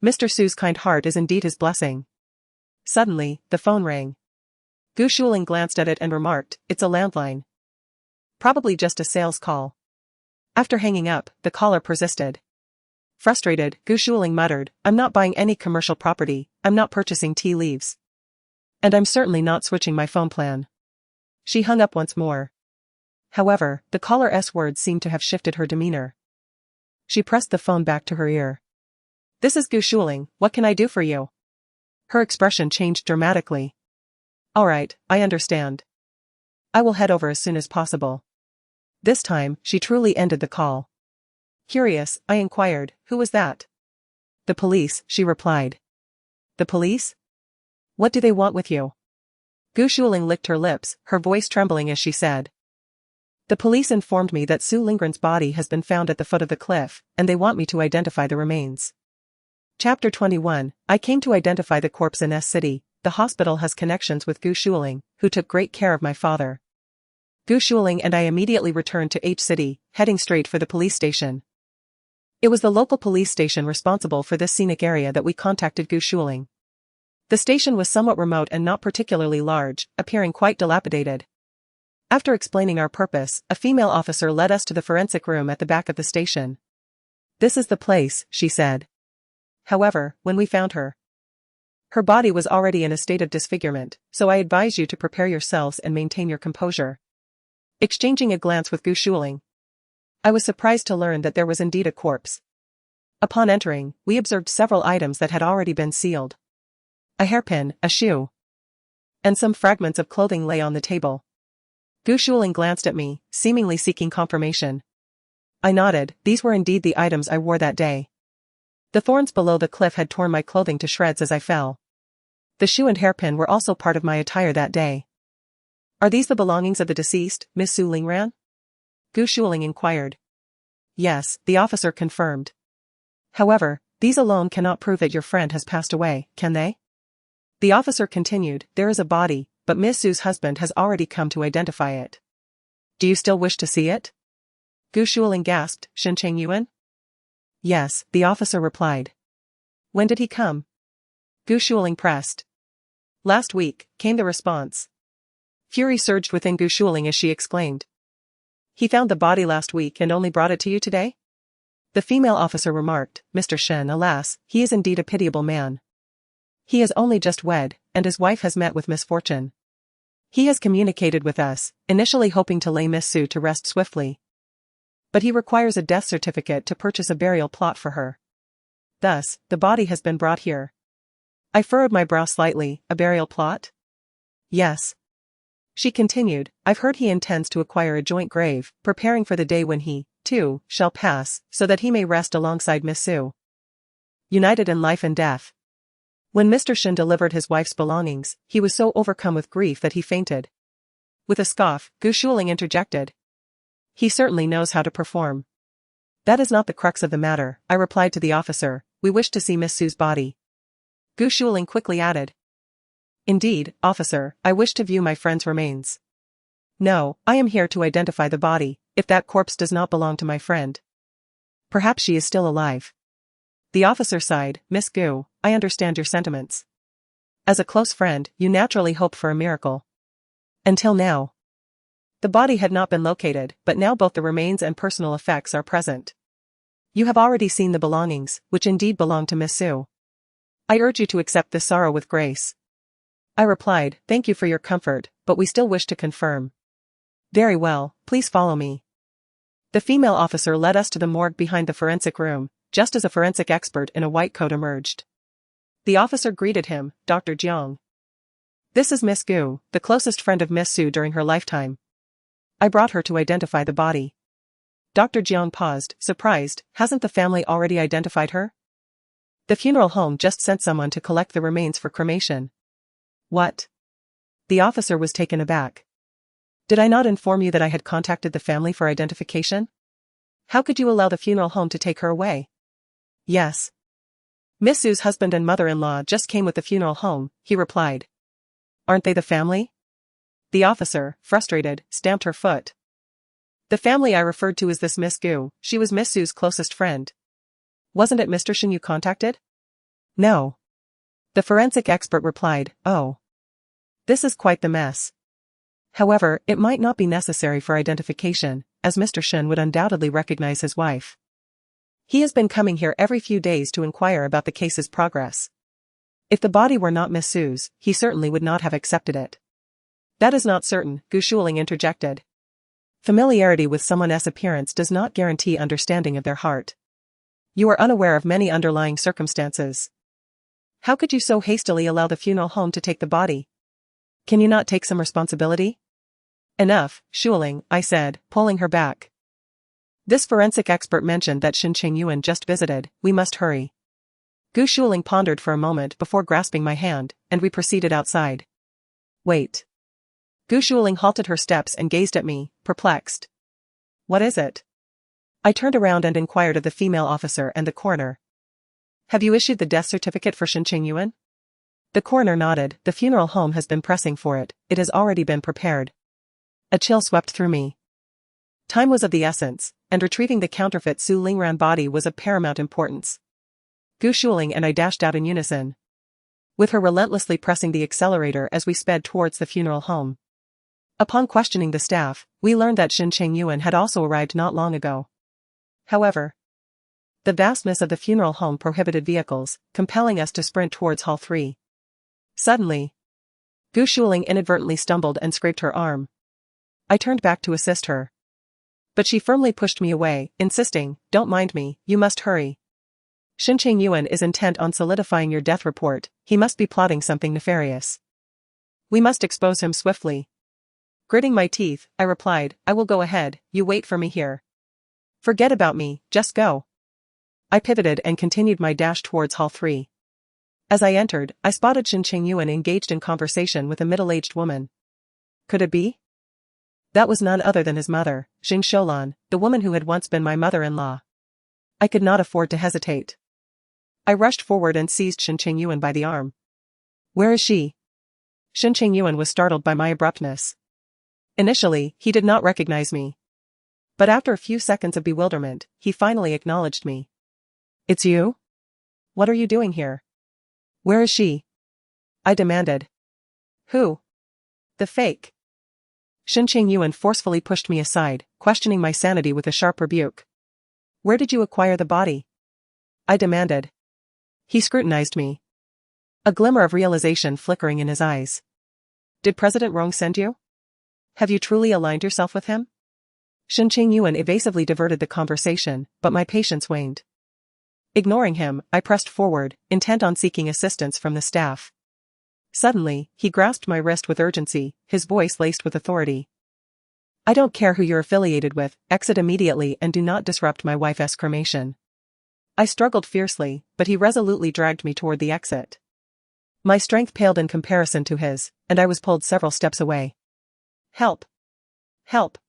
Mr. Su's kind heart is indeed his blessing. Suddenly, the phone rang. Gu Shuling glanced at it and remarked, it's a landline. Probably just a sales call. After hanging up, the caller persisted. Frustrated, Gu Shuling muttered, I'm not buying any commercial property, I'm not purchasing tea leaves. And I'm certainly not switching my phone plan. She hung up once more. However, the caller's words seemed to have shifted her demeanor. She pressed the phone back to her ear. This is Gu Shuling, what can I do for you? Her expression changed dramatically. All right, I understand. I will head over as soon as possible. This time, she truly ended the call. Curious, I inquired, who was that? The police, she replied. The police? What do they want with you? Gu Shuling licked her lips, her voice trembling as she said. The police informed me that Su Lingren's body has been found at the foot of the cliff, and they want me to identify the remains. Chapter 21, I came to identify the corpse in S City. The hospital has connections with Gu Shuling, who took great care of my father. Gu Shuling and I immediately returned to H City, heading straight for the police station. It was the local police station responsible for this scenic area that we contacted Gu Shuling. The station was somewhat remote and not particularly large, appearing quite dilapidated. After explaining our purpose, a female officer led us to the forensic room at the back of the station. This is the place, she said. However, when we found her body was already in a state of disfigurement, so I advise you to prepare yourselves and maintain your composure. Exchanging a glance with Gu Shuling, I was surprised to learn that there was indeed a corpse. Upon entering, we observed several items that had already been sealed. A hairpin, a shoe, and some fragments of clothing lay on the table. Gu Shuling glanced at me, seemingly seeking confirmation. I nodded. These were indeed the items I wore that day. The thorns below the cliff had torn my clothing to shreds as I fell. The shoe and hairpin were also part of my attire that day. Are these the belongings of the deceased, Miss Su Lingran? Gu Shuling inquired. Yes, the officer confirmed. However, these alone cannot prove that your friend has passed away, can they? The officer continued, there is a body, but Miss Su's husband has already come to identify it. Do you still wish to see it? Gu Shuling gasped, Shen Chengyuan? Yes, the officer replied. When did he come? Gu Shuling pressed. Last week, came the response. Fury surged within Gu Shuling as she exclaimed. He found the body last week and only brought it to you today? The female officer remarked, Mr. Shen, alas, he is indeed a pitiable man. He is only just wed, and his wife has met with misfortune. He has communicated with us, initially hoping to lay Miss Su to rest swiftly. But he requires a death certificate to purchase a burial plot for her. Thus, the body has been brought here. I furrowed my brow slightly, a burial plot? Yes. She continued, I've heard he intends to acquire a joint grave, preparing for the day when he, too, shall pass, so that he may rest alongside Miss Su. United in life and death. When Mr. Shen delivered his wife's belongings, he was so overcome with grief that he fainted. With a scoff, Gu Shuling interjected. He certainly knows how to perform. That is not the crux of the matter, I replied to the officer, we wish to see Miss Su's body. Gu Shuling quickly added. Indeed, officer, I wish to view my friend's remains. No, I am here to identify the body, if that corpse does not belong to my friend. Perhaps she is still alive. The officer sighed, Miss Gu, I understand your sentiments. As a close friend, you naturally hope for a miracle. Until now. The body had not been located, but now both the remains and personal effects are present. You have already seen the belongings, which indeed belong to Miss Su. I urge you to accept this sorrow with grace. I replied, thank you for your comfort, but we still wish to confirm. Very well, please follow me. The female officer led us to the morgue behind the forensic room, just as a forensic expert in a white coat emerged. The officer greeted him, Dr. Jiang. This is Miss Gu, the closest friend of Miss Su during her lifetime. I brought her to identify the body. Dr. Jiang paused, surprised, hasn't the family already identified her? The funeral home just sent someone to collect the remains for cremation. What? The officer was taken aback. Did I not inform you that I had contacted the family for identification? How could you allow the funeral home to take her away? Yes. Miss Su's husband and mother-in-law just came with the funeral home, he replied. Aren't they the family? The officer, frustrated, stamped her foot. The family I referred to is this Miss Gu, she was Miss Su's closest friend. Wasn't it Mr. Shen you contacted? No. The forensic expert replied, oh. This is quite the mess. However, it might not be necessary for identification, as Mr. Shen would undoubtedly recognize his wife. He has been coming here every few days to inquire about the case's progress. If the body were not Miss Su's, he certainly would not have accepted it. That is not certain, Gu Shuling interjected. Familiarity with someone's appearance does not guarantee understanding of their heart. You are unaware of many underlying circumstances. How could you so hastily allow the funeral home to take the body? Can you not take some responsibility? Enough, Shuling, I said, pulling her back. This forensic expert mentioned that Shen Chengyuan just visited, we must hurry. Gu Shuling pondered for a moment before grasping my hand, and we proceeded outside. Wait. Gu Shuling halted her steps and gazed at me, perplexed. What is it? I turned around and inquired of the female officer and the coroner. Have you issued the death certificate for Shen Chengyuan? The coroner nodded, the funeral home has been pressing for it, it has already been prepared. A chill swept through me. Time was of the essence, and retrieving the counterfeit Su Lingran body was of paramount importance. Gu Shuling and I dashed out in unison, with her relentlessly pressing the accelerator as we sped towards the funeral home. Upon questioning the staff, we learned that Shen Chengyuan had also arrived not long ago. However, the vastness of the funeral home prohibited vehicles, compelling us to sprint towards Hall 3. Suddenly, Gu Shuling inadvertently stumbled and scraped her arm. I turned back to assist her. But she firmly pushed me away, insisting, don't mind me, you must hurry. Shen Chengyuan is intent on solidifying your death report. He must be plotting something nefarious. We must expose him swiftly. Gritting my teeth, I replied, I will go ahead, you wait for me here. Forget about me, just go. I pivoted and continued my dash towards Hall 3. As I entered, I spotted Shen Chengyuan engaged in conversation with a middle-aged woman. Could it be? That was none other than his mother, Jing Sholan, the woman who had once been my mother-in-law. I could not afford to hesitate. I rushed forward and seized Shen Chengyuan by the arm. Where is she? Shen Chengyuan was startled by my abruptness. Initially, he did not recognize me. But after a few seconds of bewilderment, he finally acknowledged me. It's you? What are you doing here? Where is she? I demanded. Who? The fake. Shen Chengyuan forcefully pushed me aside, questioning my sanity with a sharp rebuke. Where did you acquire the body? I demanded. He scrutinized me. A glimmer of realization flickering in his eyes. Did President Rong send you? Have you truly aligned yourself with him? Shen Chengyuan evasively diverted the conversation, but my patience waned. Ignoring him, I pressed forward, intent on seeking assistance from the staff. Suddenly, he grasped my wrist with urgency, his voice laced with authority. I don't care who you're affiliated with, exit immediately and do not disrupt my wife's cremation. I struggled fiercely, but he resolutely dragged me toward the exit. My strength paled in comparison to his, and I was pulled several steps away. Help! Help!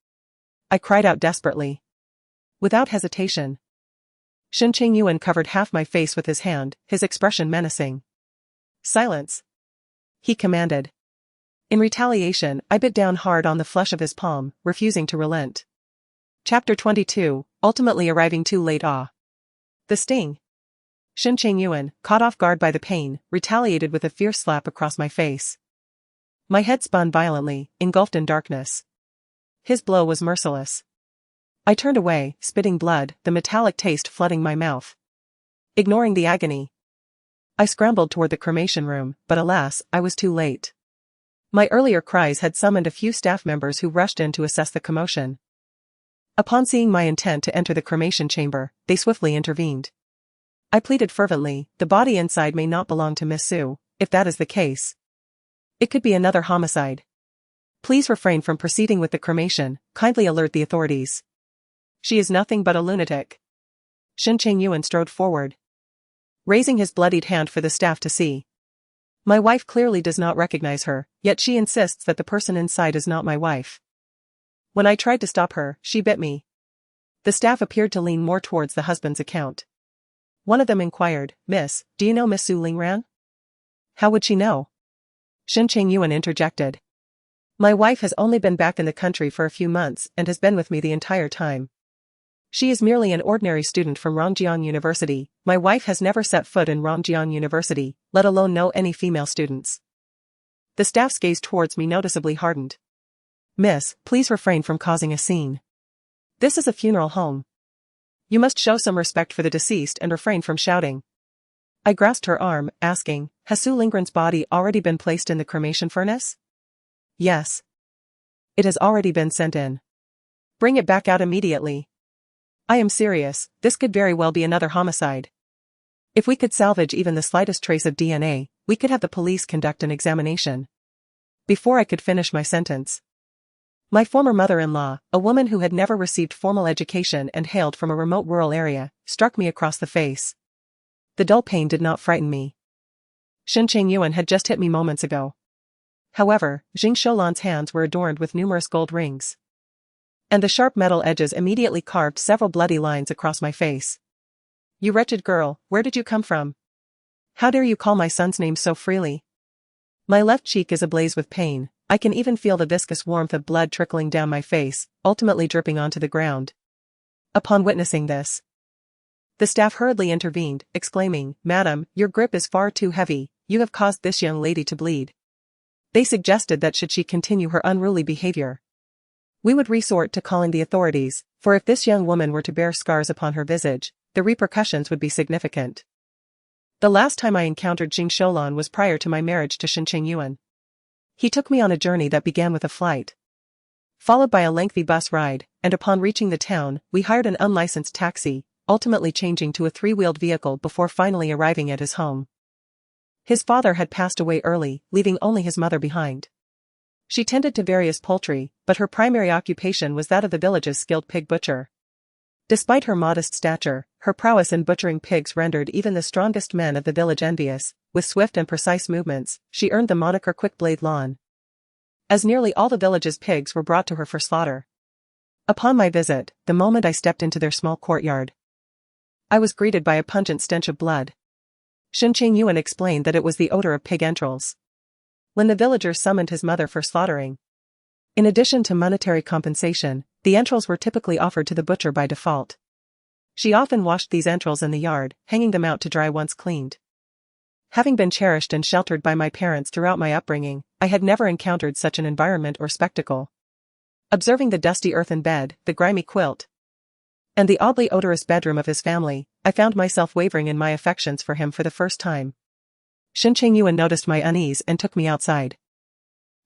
I cried out desperately. Without hesitation. Shen Chengyuan covered half my face with his hand, his expression menacing. Silence! He commanded. In retaliation, I bit down hard on the flesh of his palm, refusing to relent. Chapter 22, ultimately arriving too late. The sting. Shen Chengyuan, caught off guard by the pain, retaliated with a fierce slap across my face. My head spun violently, engulfed in darkness. His blow was merciless. I turned away, spitting blood, the metallic taste flooding my mouth. Ignoring the agony, I scrambled toward the cremation room, but alas, I was too late. My earlier cries had summoned a few staff members who rushed in to assess the commotion. Upon seeing my intent to enter the cremation chamber, they swiftly intervened. I pleaded fervently, the body inside may not belong to Miss Su. If that is the case, it could be another homicide. Please refrain from proceeding with the cremation, kindly alert the authorities. She is nothing but a lunatic. Shen Chengyuan strode forward, raising his bloodied hand for the staff to see. My wife clearly does not recognize her, yet she insists that the person inside is not my wife. When I tried to stop her, she bit me. The staff appeared to lean more towards the husband's account. One of them inquired, Miss, do you know Miss Su Lingran? How would she know? Shen Chengyuan interjected. My wife has only been back in the country for a few months and has been with me the entire time. She is merely an ordinary student from Rongjiang University. My wife has never set foot in Rongjiang University, let alone know any female students. The staff's gaze towards me noticeably hardened. Miss, please refrain from causing a scene. This is a funeral home. You must show some respect for the deceased and refrain from shouting. I grasped her arm, asking, has Su Lingran's body already been placed in the cremation furnace? Yes. It has already been sent in. Bring it back out immediately. I am serious, this could very well be another homicide. If we could salvage even the slightest trace of DNA, we could have the police conduct an examination. Before I could finish my sentence, my former mother-in-law, a woman who had never received formal education and hailed from a remote rural area, struck me across the face. The dull pain did not frighten me. Shen Chengyuan had just hit me moments ago. However, Jing Sholan's hands were adorned with numerous gold rings. And the sharp metal edges immediately carved several bloody lines across my face. You wretched girl, where did you come from? How dare you call my son's name so freely? My left cheek is ablaze with pain. I can even feel the viscous warmth of blood trickling down my face, ultimately dripping onto the ground. Upon witnessing this, the staff hurriedly intervened, exclaiming, Madam, your grip is far too heavy, you have caused this young lady to bleed. They suggested that should she continue her unruly behavior, we would resort to calling the authorities, for if this young woman were to bear scars upon her visage, the repercussions would be significant. The last time I encountered Jing Sholan was prior to my marriage to Shen Chengyuan. He took me on a journey that began with a flight, followed by a lengthy bus ride, and upon reaching the town, we hired an unlicensed taxi, ultimately changing to a three-wheeled vehicle before finally arriving at his home. His father had passed away early, leaving only his mother behind. She tended to various poultry, but her primary occupation was that of the village's skilled pig butcher. Despite her modest stature, her prowess in butchering pigs rendered even the strongest men of the village envious. With swift and precise movements, she earned the moniker Quick-Blade Lawn, as nearly all the village's pigs were brought to her for slaughter. Upon my visit, the moment I stepped into their small courtyard, I was greeted by a pungent stench of blood. Shen Chengyuan explained that it was the odor of pig entrails. When the villager summoned his mother for slaughtering, in addition to monetary compensation, the entrails were typically offered to the butcher by default. She often washed these entrails in the yard, hanging them out to dry once cleaned. Having been cherished and sheltered by my parents throughout my upbringing, I had never encountered such an environment or spectacle. Observing the dusty earthen bed, the grimy quilt, and the oddly odorous bedroom of his family, I found myself wavering in my affections for him for the first time. Shen Chengyuan noticed my unease and took me outside,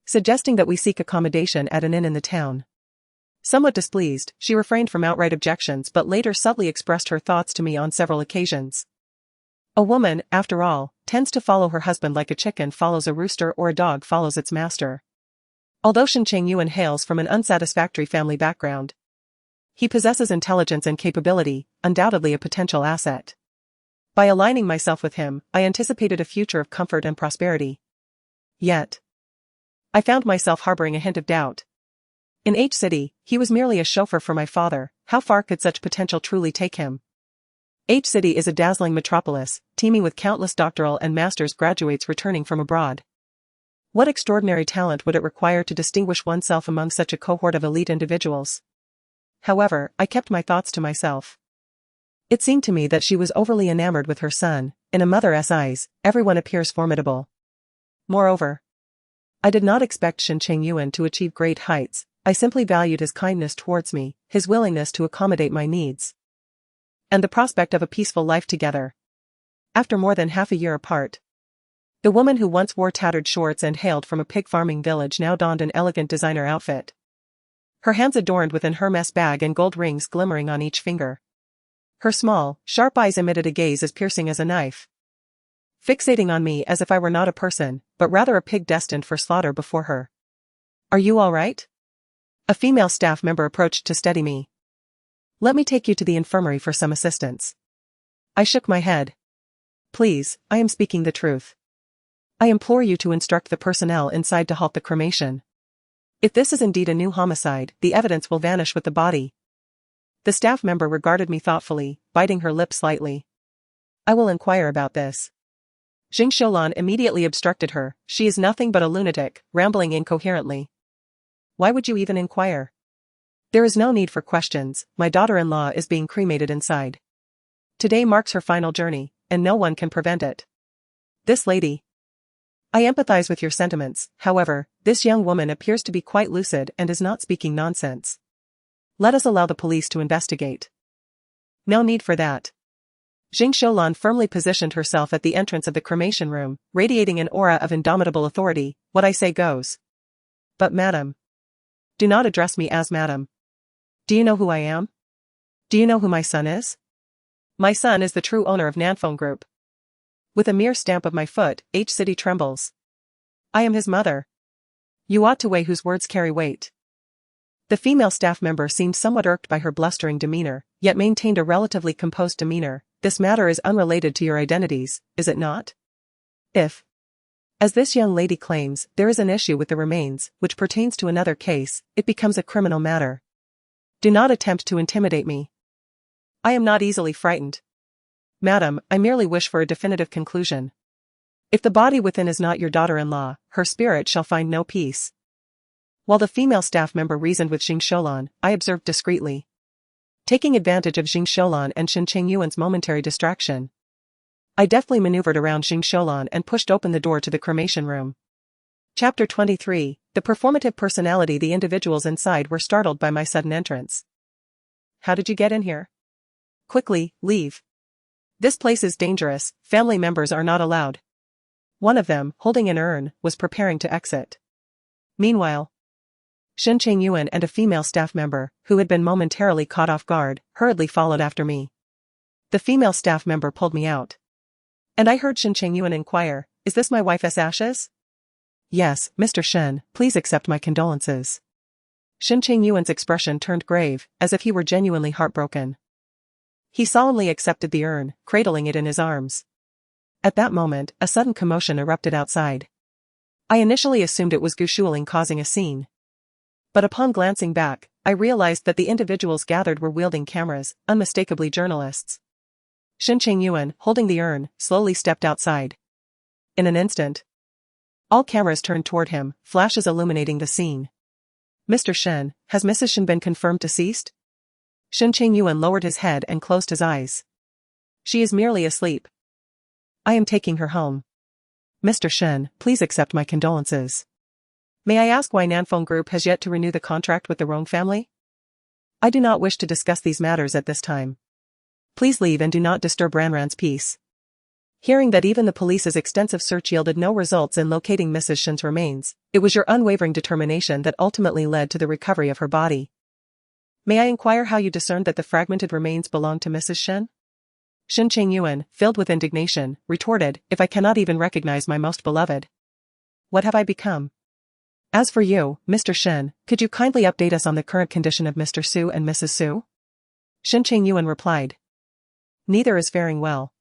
suggesting that we seek accommodation at an inn in the town. Somewhat displeased, she refrained from outright objections but later subtly expressed her thoughts to me on several occasions. A woman, after all, tends to follow her husband like a chicken follows a rooster or a dog follows its master. Although Shen Chengyuan hails from an unsatisfactory family background, he possesses intelligence and capability, undoubtedly a potential asset. By aligning myself with him, I anticipated a future of comfort and prosperity. Yet, I found myself harboring a hint of doubt. In H City, he was merely a chauffeur for my father. How far could such potential truly take him? H City is a dazzling metropolis, teeming with countless doctoral and master's graduates returning from abroad. What extraordinary talent would it require to distinguish oneself among such a cohort of elite individuals? However, I kept my thoughts to myself. It seemed to me that she was overly enamored with her son. In a mother's eyes, everyone appears formidable. Moreover, I did not expect Shen Chengyuan to achieve great heights. I simply valued his kindness towards me, his willingness to accommodate my needs, and the prospect of a peaceful life together. After more than half a year apart, the woman who once wore tattered shorts and hailed from a pig farming village now donned an elegant designer outfit, her hands adorned with an Hermes bag and gold rings glimmering on each finger. Her small, sharp eyes emitted a gaze as piercing as a knife, fixating on me as if I were not a person, but rather a pig destined for slaughter before her. "Are you all right?" A female staff member approached to steady me. "Let me take you to the infirmary for some assistance." I shook my head. "Please, I am speaking the truth. I implore you to instruct the personnel inside to halt the cremation. If this is indeed a new homicide, the evidence will vanish with the body." The staff member regarded me thoughtfully, biting her lip slightly. "I will inquire about this." Jing Sholan immediately obstructed her. "She is nothing but a lunatic, rambling incoherently. Why would you even inquire? There is no need for questions. My daughter-in-law is being cremated inside. Today marks her final journey, and no one can prevent it. This lady. I empathize with your sentiments, however, this young woman appears to be quite lucid and is not speaking nonsense. Let us allow the police to investigate." "No need for that." Jing Sholan firmly positioned herself at the entrance of the cremation room, radiating an aura of indomitable authority. "What I say goes. But madam. Do not address me as madam. Do you know who I am? Do you know who my son is? My son is the true owner of Nanfeng Group. With a mere stamp of my foot, H City trembles. I am his mother. You ought to weigh whose words carry weight." The female staff member seemed somewhat irked by her blustering demeanor, yet maintained a relatively composed demeanor. "This matter is unrelated to your identities, is it not? If, as this young lady claims, there is an issue with the remains, which pertains to another case, it becomes a criminal matter. Do not attempt to intimidate me. I am not easily frightened. Madam, I merely wish for a definitive conclusion. If the body within is not your daughter-in-law, her spirit shall find no peace." While the female staff member reasoned with Jing Sholan, I observed discreetly. Taking advantage of Jing Sholan and Shen Chengyuan's momentary distraction, I deftly maneuvered around Jing Sholan and pushed open the door to the cremation room. Chapter 23, The Performative Personality. The individuals inside were startled by my sudden entrance. "How did you get in here?" "Quickly, leave. This place is dangerous, family members are not allowed." One of them, holding an urn, was preparing to exit. Meanwhile, Shen Chengyuan and a female staff member, who had been momentarily caught off guard, hurriedly followed after me. The female staff member pulled me out. And I heard Shen Chengyuan inquire, "Is this my wife's ashes?" "Yes, Mr. Shen, please accept my condolences." Shen Chengyuan's expression turned grave, as if he were genuinely heartbroken. He solemnly accepted the urn, cradling it in his arms. At that moment, a sudden commotion erupted outside. I initially assumed it was Gu Shuling causing a scene. But upon glancing back, I realized that the individuals gathered were wielding cameras, unmistakably journalists. Shen Chengyuan, holding the urn, slowly stepped outside. In an instant, all cameras turned toward him, flashes illuminating the scene. "Mr. Shen, has Mrs. Shen been confirmed deceased?" Shen Chengyuan lowered his head and closed his eyes. "She is merely asleep. I am taking her home. Mr. Shen, please accept my condolences. May I ask why Nanfeng Group has yet to renew the contract with the Rong family? I do not wish to discuss these matters at this time. Please leave and do not disturb Ranran's peace." Hearing that even the police's extensive search yielded no results in locating Mrs. Shen's remains, it was your unwavering determination that ultimately led to the recovery of her body. May I inquire how you discerned that the fragmented remains belonged to Mrs. Shen? Shen Chengyuan, filled with indignation, retorted, "If I cannot even recognize my most beloved, what have I become? As for you, Mr. Shen, could you kindly update us on the current condition of Mr. Su and Mrs. Su?" Shen Chengyuan replied. "Neither is faring well.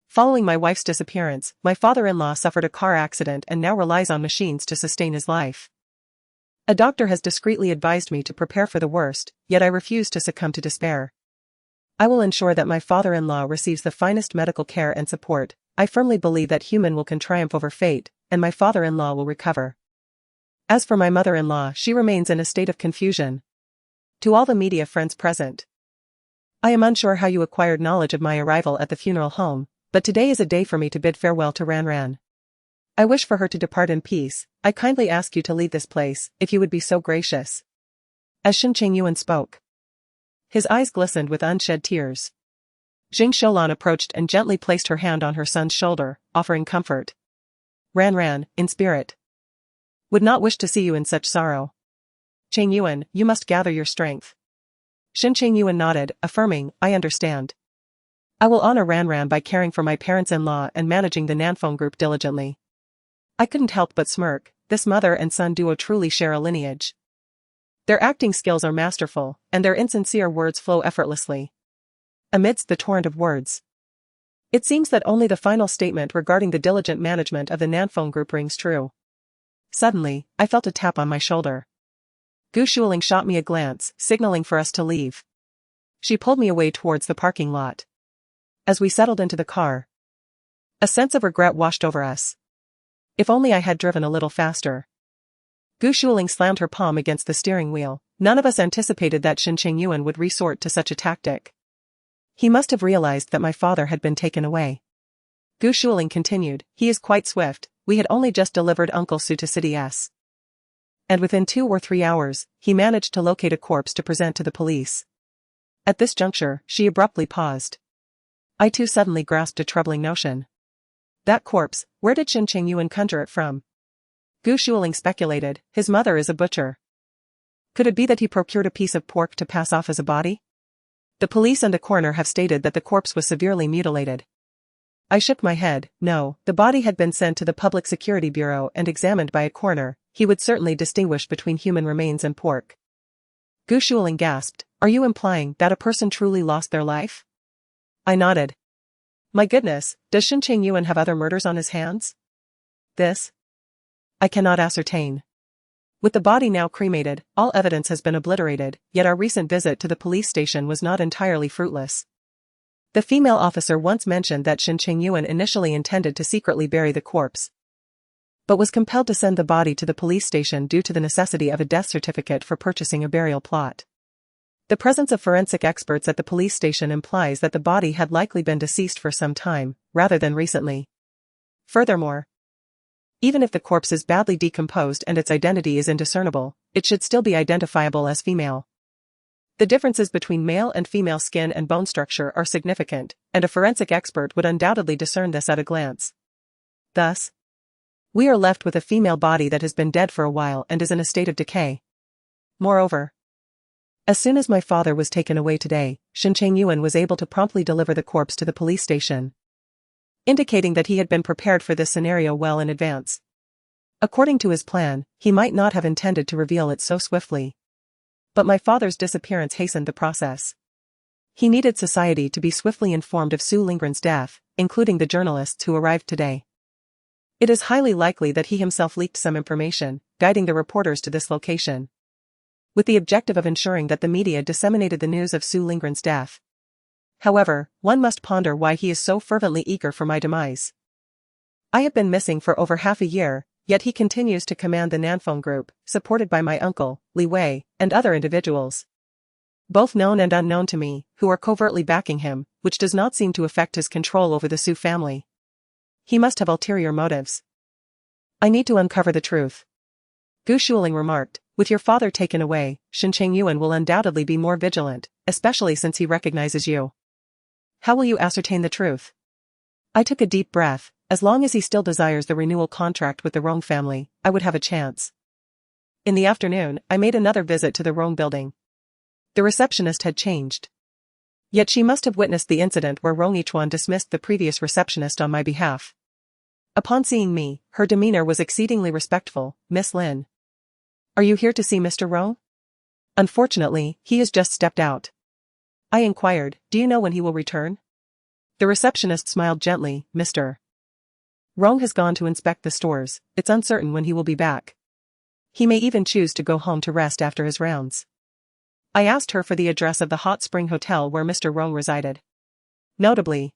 Following my wife's disappearance, my father-in-law suffered a car accident and now relies on machines to sustain his life. A doctor has discreetly advised me to prepare for the worst, yet I refuse to succumb to despair. I will ensure that my father-in-law receives the finest medical care and support. I firmly believe that human will can triumph over fate, and my father-in-law will recover. As for my mother-in-law, she remains in a state of confusion." To all the media friends present, I am unsure how you acquired knowledge of my arrival at the funeral home, but today is a day for me to bid farewell to Ranran. I wish for her to depart in peace. I kindly ask you to leave this place, if you would be so gracious. As Shen Chengyuan spoke, his eyes glistened with unshed tears. Jing Sholan approached and gently placed her hand on her son's shoulder, offering comfort. "Ranran, in spirit, would not wish to see you in such sorrow. Chengyuan, you must gather your strength." Shen Chengyuan nodded, affirming, "I understand. I will honor Ranran by caring for my parents-in-law and managing the Nanfeng Group diligently." I couldn't help but smirk. This mother and son duo truly share a lineage. Their acting skills are masterful, and their insincere words flow effortlessly. Amidst the torrent of words, it seems that only the final statement regarding the diligent management of the Nanfeng Group rings true. Suddenly, I felt a tap on my shoulder. Gu Shuling shot me a glance, signaling for us to leave. She pulled me away towards the parking lot. As we settled into the car, a sense of regret washed over us. If only I had driven a little faster. Gu Shuling slammed her palm against the steering wheel. None of us anticipated that Shen Chengyuan would resort to such a tactic. He must have realized that my father had been taken away. Gu Shuling continued, "He is quite swift. We had only just delivered Uncle Su to City S. And within 2 or 3 hours, he managed to locate a corpse to present to the police." At this juncture, she abruptly paused. I too suddenly grasped a troubling notion. That corpse, where did Shen Chengyuan conjure it from? Gu Shuling speculated, "His mother is a butcher. Could it be that he procured a piece of pork to pass off as a body? The police and the coroner have stated that the corpse was severely mutilated." I shook my head. No, the body had been sent to the Public Security Bureau and examined by a coroner. He would certainly distinguish between human remains and pork. Gu Shuling gasped, "Are you implying that a person truly lost their life?" I nodded. "My goodness, does Shen Chengyuan have other murders on his hands? This? I cannot ascertain. With the body now cremated, all evidence has been obliterated, yet our recent visit to the police station was not entirely fruitless. The female officer once mentioned that Shen Chengyuan initially intended to secretly bury the corpse, but was compelled to send the body to the police station due to the necessity of a death certificate for purchasing a burial plot. The presence of forensic experts at the police station implies that the body had likely been deceased for some time, rather than recently. Furthermore, even if the corpse is badly decomposed and its identity is indiscernible, it should still be identifiable as female. The differences between male and female skin and bone structure are significant, and a forensic expert would undoubtedly discern this at a glance. Thus, we are left with a female body that has been dead for a while and is in a state of decay. Moreover, As soon as my father was taken away today, Shen Chengyuan was able to promptly deliver the corpse to the police station, indicating that he had been prepared for this scenario well in advance. According to his plan, he might not have intended to reveal it so swiftly. But my father's disappearance hastened the process. He needed society to be swiftly informed of Su Lingren's death, including the journalists who arrived today. It is highly likely that he himself leaked some information, guiding the reporters to this location, with the objective of ensuring that the media disseminated the news of Su Lingren's death. However, one must ponder why he is so fervently eager for my demise. I have been missing for over half a year, yet he continues to command the Nanfeng group, supported by my uncle, Li Wei, and other individuals, both known and unknown to me, who are covertly backing him, which does not seem to affect his control over the Su family. He must have ulterior motives. I need to uncover the truth. Gu Shuling remarked, with your father taken away, Shen Chengyuan will undoubtedly be more vigilant, especially since he recognizes you. How will you ascertain the truth? I took a deep breath. As long as he still desires the renewal contract with the Rong family, I would have a chance. In the afternoon, I made another visit to the Rong building. The receptionist had changed. Yet she must have witnessed the incident where Rong Yichuan dismissed the previous receptionist on my behalf. Upon seeing me, her demeanor was exceedingly respectful. Miss Lin. Are you here to see Mr. Rong? Unfortunately, he has just stepped out. I inquired, do you know when he will return? The receptionist smiled gently, Mr. Rong has gone to inspect the stores. It's uncertain when he will be back. He may even choose to go home to rest after his rounds. I asked her for the address of the hot spring hotel where Mr. Rong resided. Notably,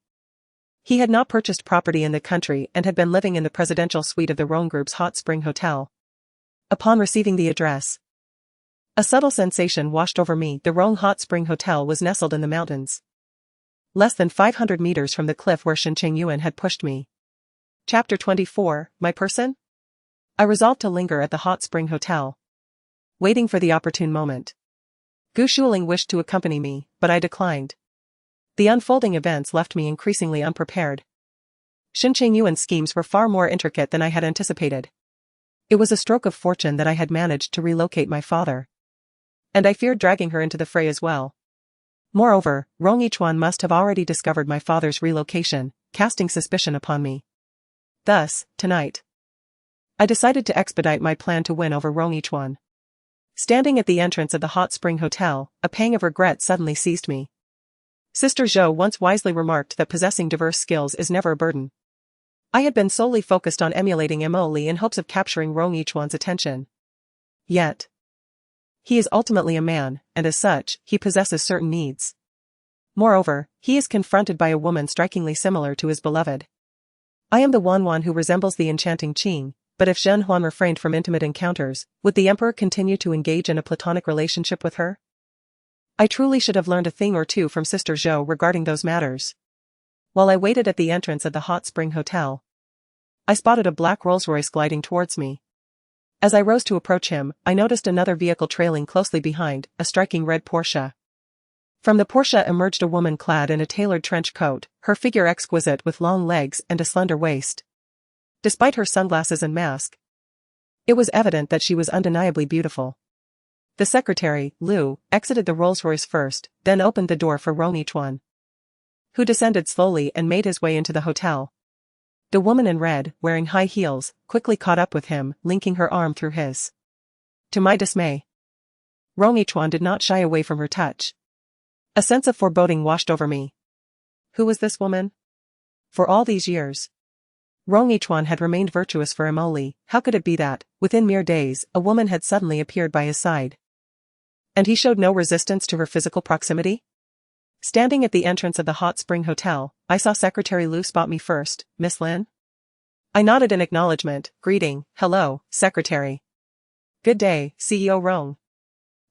he had not purchased property in the country and had been living in the presidential suite of the Rong Group's hot spring hotel. Upon receiving the address, a subtle sensation washed over me. The Rong hot spring hotel was nestled in the mountains, less than 500 meters from the cliff where Shen Chengyuan had pushed me. Chapter 24, My Person? I resolved to linger at the hot spring hotel, waiting for the opportune moment. Gu Shuling wished to accompany me, but I declined. The unfolding events left me increasingly unprepared. Shen Chengyuan's schemes were far more intricate than I had anticipated. It was a stroke of fortune that I had managed to relocate my father, and I feared dragging her into the fray as well. Moreover, Rong Yichuan must have already discovered my father's relocation, casting suspicion upon me. Thus, tonight, I decided to expedite my plan to win over Rong Yichuan. Standing at the entrance of the hot spring hotel, a pang of regret suddenly seized me. Sister Zhou once wisely remarked that possessing diverse skills is never a burden. I had been solely focused on emulating Emily in hopes of capturing Rong Yichuan's attention. Yet, he is ultimately a man, and as such, he possesses certain needs. Moreover, he is confronted by a woman strikingly similar to his beloved. I am the one who resembles the enchanting Qing, but if Zhen Huan refrained from intimate encounters, would the emperor continue to engage in a platonic relationship with her? I truly should have learned a thing or two from Sister Zhou regarding those matters. While I waited at the entrance of the hot spring hotel, I spotted a black Rolls-Royce gliding towards me. As I rose to approach him, I noticed another vehicle trailing closely behind, a striking red Porsche. From the Porsche emerged a woman clad in a tailored trench coat, her figure exquisite with long legs and a slender waist. Despite her sunglasses and mask, it was evident that she was undeniably beautiful. The secretary, Liu, exited the Rolls-Royce first, then opened the door for Rong Yichuan, who descended slowly and made his way into the hotel. The woman in red, wearing high heels, quickly caught up with him, linking her arm through his. To my dismay, Rong Yichuan did not shy away from her touch. A sense of foreboding washed over me. Who was this woman? For all these years, Rong Yichuan had remained virtuous for Emily. How could it be that, within mere days, a woman had suddenly appeared by his side? And he showed no resistance to her physical proximity? Standing at the entrance of the hot spring hotel, I saw Secretary Liu spot me first. Miss Lin? I nodded in acknowledgement, greeting, hello, Secretary. Good day, CEO Rong.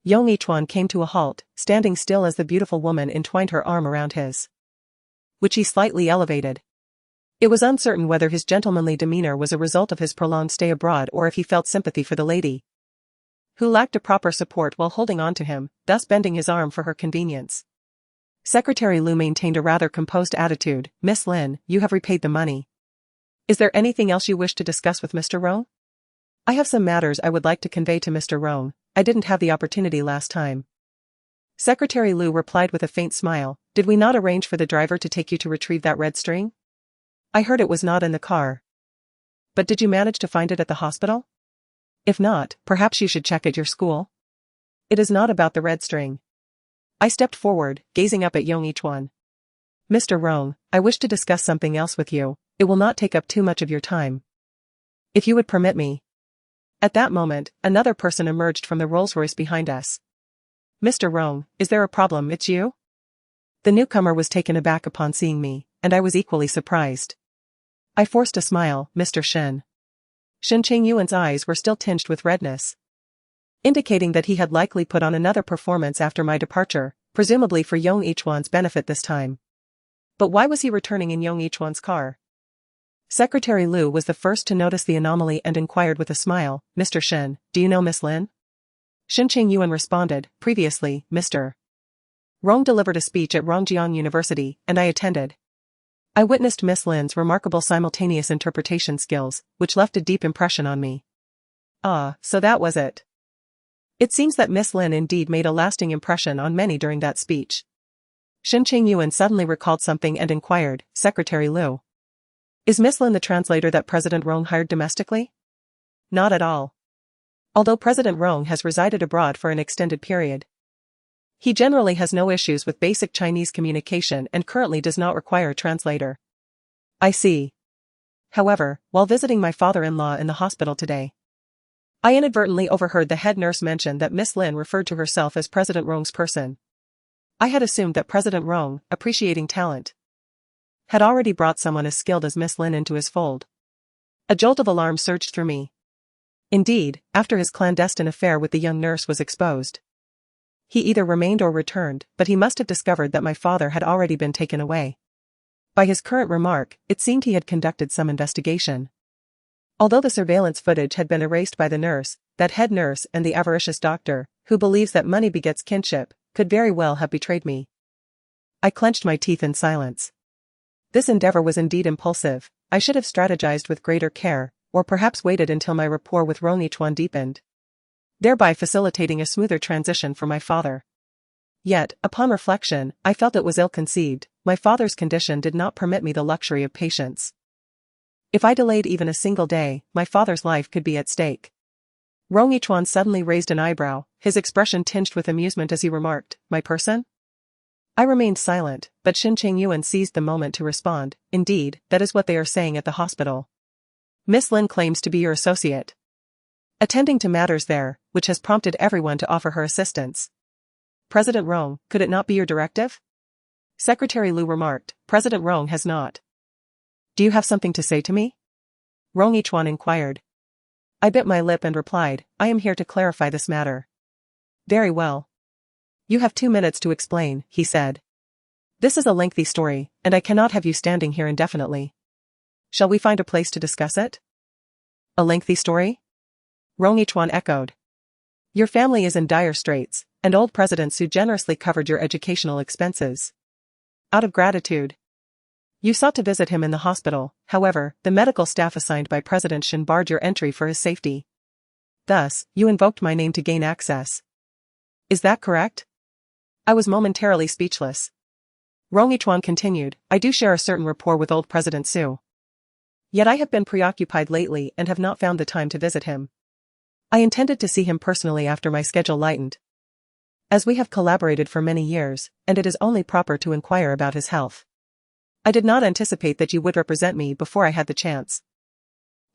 Rong Yichuan came to a halt, standing still as the beautiful woman entwined her arm around his, which he slightly elevated. It was uncertain whether his gentlemanly demeanor was a result of his prolonged stay abroad or if he felt sympathy for the lady, who lacked a proper support while holding on to him, thus bending his arm for her convenience. Secretary Liu maintained a rather composed attitude. Miss Lin, you have repaid the money. Is there anything else you wish to discuss with Mr. Rong? I have some matters I would like to convey to Mr. Rong. I didn't have the opportunity last time. Secretary Liu replied with a faint smile, did we not arrange for the driver to take you to retrieve that red string? I heard it was not in the car. But did you manage to find it at the hospital? If not, perhaps you should check at your school. It is not about the red string. I stepped forward, gazing up at Yong Ichuan. Mr. Rong, I wish to discuss something else with you. It will not take up too much of your time. If you would permit me. At that moment, another person emerged from the Rolls-Royce behind us. Mr. Rong, is there a problem? It's you? The newcomer was taken aback upon seeing me, and I was equally surprised. I forced a smile, Mr. Shen. Shen Chengyuan's eyes were still tinged with redness, indicating that he had likely put on another performance after my departure, presumably for Yong Ichuan's benefit this time. But why was he returning in Yong Ichuan's car? Secretary Liu was the first to notice the anomaly and inquired with a smile, Mr. Shen, do you know Miss Lin? Shen Chengyuan responded, previously, Mr. Rong delivered a speech at Rongjiang University, and I attended. I witnessed Miss Lin's remarkable simultaneous interpretation skills, which left a deep impression on me. Ah, so that was it. It seems that Miss Lin indeed made a lasting impression on many during that speech. Shen Chengyuan suddenly recalled something and inquired, Secretary Liu. Is Miss Lin the translator that President Rong hired domestically? Not at all. Although President Rong has resided abroad for an extended period, he generally has no issues with basic Chinese communication and currently does not require a translator. I see. However, while visiting my father-in-law in the hospital today, I inadvertently overheard the head nurse mention that Miss Lin referred to herself as President Rong's person. I had assumed that President Rong, appreciating talent, had already brought someone as skilled as Miss Lin into his fold. A jolt of alarm surged through me. Indeed, after his clandestine affair with the young nurse was exposed, he either remained or returned, but he must have discovered that my father had already been taken away. By his current remark, it seemed he had conducted some investigation. Although the surveillance footage had been erased by the nurse, that head nurse and the avaricious doctor, who believes that money begets kinship, could very well have betrayed me. I clenched my teeth in silence. This endeavor was indeed impulsive. I should have strategized with greater care, or perhaps waited until my rapport with Rong Ichuan deepened, thereby facilitating a smoother transition for my father. Yet, upon reflection, I felt it was ill-conceived. My father's condition did not permit me the luxury of patience. If I delayed even a single day, my father's life could be at stake. Rong Ichuan suddenly raised an eyebrow, his expression tinged with amusement as he remarked, my person? I remained silent, but Shen Chengyuan seized the moment to respond, indeed, that is what they are saying at the hospital. Miss Lin claims to be your associate, attending to matters there, which has prompted everyone to offer her assistance. President Rong, could it not be your directive? Secretary Liu remarked, President Rong has not. Do you have something to say to me? Rong Ichuan inquired. I bit my lip and replied, I am here to clarify this matter. Very well. You have 2 minutes to explain, he said. This is a lengthy story, and I cannot have you standing here indefinitely. Shall we find a place to discuss it? A lengthy story? Rong Ichuan echoed. Your family is in dire straits, and old President Su generously covered your educational expenses. Out of gratitude, you sought to visit him in the hospital. However, the medical staff assigned by President Shen barred your entry for his safety. Thus, you invoked my name to gain access. Is that correct? I was momentarily speechless. Rong Ichuan continued, I do share a certain rapport with old President Su. Yet I have been preoccupied lately and have not found the time to visit him. I intended to see him personally after my schedule lightened, as we have collaborated for many years, and it is only proper to inquire about his health. I did not anticipate that you would represent me before I had the chance.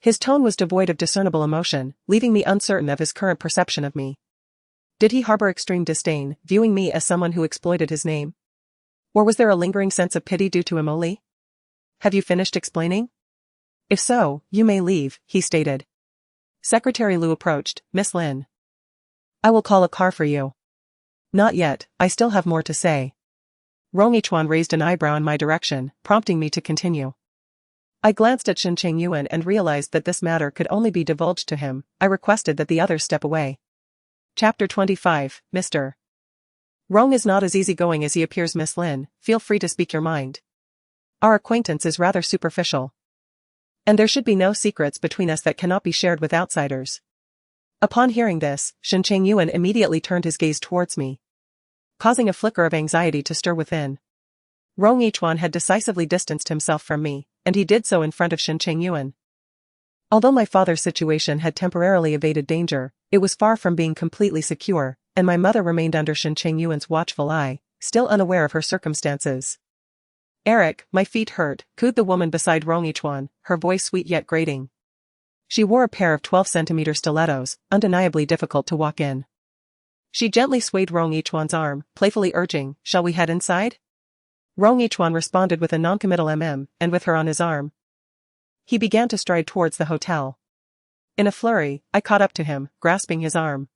His tone was devoid of discernible emotion, leaving me uncertain of his current perception of me. Did he harbor extreme disdain, viewing me as someone who exploited his name? Or was there a lingering sense of pity due to Emily? Have you finished explaining? If so, you may leave, he stated. Secretary Liu approached, Miss Lin. I will call a car for you. Not yet, I still have more to say. Rong Ichuan raised an eyebrow in my direction, prompting me to continue. I glanced at Shen Chengyuan and realized that this matter could only be divulged to him. I requested that the others step away. Chapter 25, Mr. Rong is not as easygoing as he appears, Miss Lin. Feel free to speak your mind. Our acquaintance is rather superficial, and there should be no secrets between us that cannot be shared with outsiders. Upon hearing this, Shen Chengyuan immediately turned his gaze towards me. causing a flicker of anxiety to stir within. Rong Yichuan had decisively distanced himself from me, and he did so in front of Shen Chengyuan. Although my father's situation had temporarily evaded danger, it was far from being completely secure, and my mother remained under Shen Chengyuan's watchful eye, still unaware of her circumstances. "Eric, my feet hurt," cooed the woman beside Rong Yichuan, her voice sweet yet grating. She wore a pair of 12-centimeter stilettos, undeniably difficult to walk in. She gently swayed Rong Yichuan's arm, playfully urging, "Shall we head inside?" Rong Yichuan responded with a noncommittal and with her on his arm, he began to stride towards the hotel. In a flurry, I caught up to him, grasping his arm.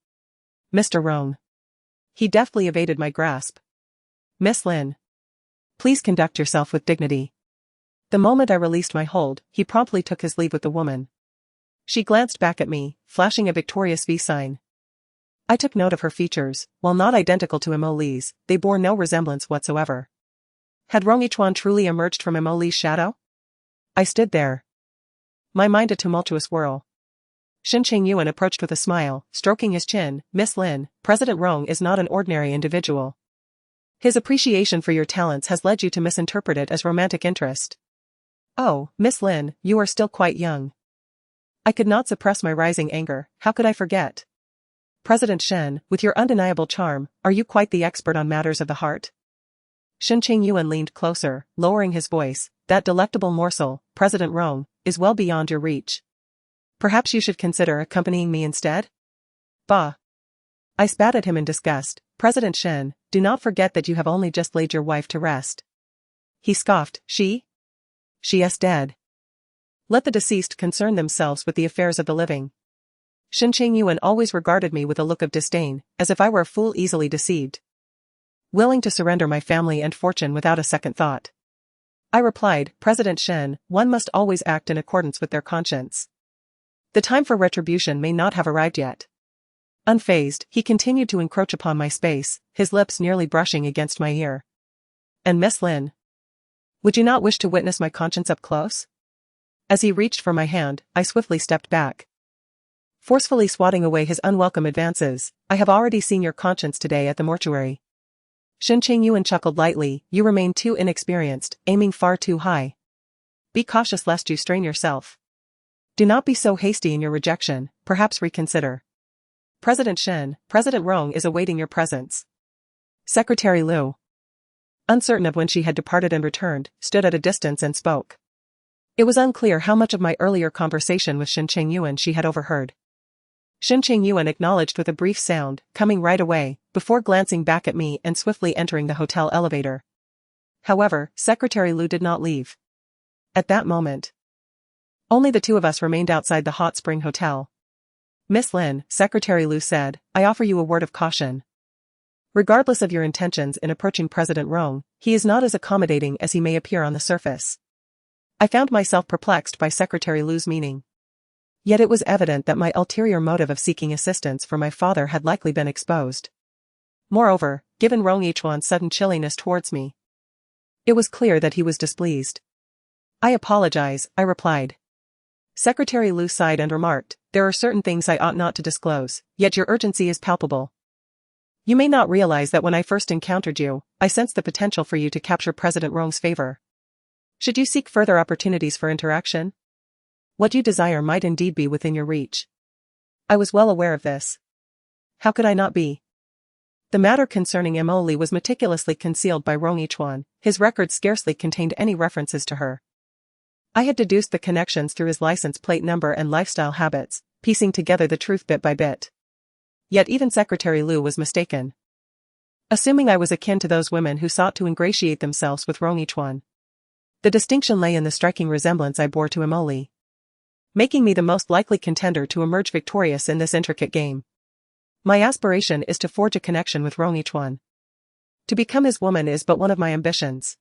"Mr. Rong." He deftly evaded my grasp. "Miss Lin. Please conduct yourself with dignity." The moment I released my hold, he promptly took his leave with the woman. She glanced back at me, flashing a victorious V sign. I took note of her features. While not identical to Emily's, they bore no resemblance whatsoever. Had Rong Yichuan truly emerged from Emily's shadow? I stood there, my mind a tumultuous whirl. Shen Chengyuan approached with a smile, stroking his chin. "Miss Lin, President Rong is not an ordinary individual. His appreciation for your talents has led you to misinterpret it as romantic interest." "Oh, Miss Lin, you are still quite young." I could not suppress my rising anger. How could I forget? "President Shen, with your undeniable charm, are you quite the expert on matters of the heart?" Shen Chengyuan leaned closer, lowering his voice. "That delectable morsel, President Rong, is well beyond your reach. Perhaps you should consider accompanying me instead?" "Bah!" I spat at him in disgust. "President Shen, do not forget that you have only just laid your wife to rest." He scoffed. She is dead. Let the deceased concern themselves with the affairs of the living." Shen Chengyuan always regarded me with a look of disdain, as if I were a fool easily deceived, willing to surrender my family and fortune without a second thought. I replied, "President Shen, one must always act in accordance with their conscience. The time for retribution may not have arrived yet." Unfazed, he continued to encroach upon my space, his lips nearly brushing against my ear. "And Miss Lin, would you not wish to witness my conscience up close?" As he reached for my hand, I swiftly stepped back, forcefully swatting away his unwelcome advances. "I have already seen your conscience today at the mortuary." Shen Chengyuan chuckled lightly. "You remain too inexperienced, aiming far too high. Be cautious lest you strain yourself. Do not be so hasty in your rejection, perhaps reconsider. President Shen, President Rong is awaiting your presence." Secretary Liu, uncertain of when she had departed and returned, stood at a distance and spoke. It was unclear how much of my earlier conversation with Shen Chengyuan she had overheard. Shen Chengyuan acknowledged with a brief sound, coming right away, before glancing back at me and swiftly entering the hotel elevator. However, Secretary Liu did not leave. At that moment, only the two of us remained outside the Hot Spring Hotel. "Miss Lin," Secretary Liu said, "I offer you a word of caution. Regardless of your intentions in approaching President Rong, he is not as accommodating as he may appear on the surface." I found myself perplexed by Secretary Liu's meaning. Yet it was evident that my ulterior motive of seeking assistance for my father had likely been exposed. Moreover, given Rong Yichuan's sudden chilliness towards me, it was clear that he was displeased. "I apologize," I replied. Secretary Liu sighed and remarked, "There are certain things I ought not to disclose, yet your urgency is palpable. You may not realize that when I first encountered you, I sensed the potential for you to capture President Rong's favor. Should you seek further opportunities for interaction, what you desire might indeed be within your reach." I was well aware of this. How could I not be? The matter concerning Emily was meticulously concealed by Rong Yichuan. His record scarcely contained any references to her. I had deduced the connections through his license plate number and lifestyle habits, piecing together the truth bit by bit. Yet even Secretary Liu was mistaken, assuming I was akin to those women who sought to ingratiate themselves with Rong Yichuan. The distinction lay in the striking resemblance I bore to Emily, making me the most likely contender to emerge victorious in this intricate game. My aspiration is to forge a connection with Rong Yichuan. To become his woman is but one of my ambitions.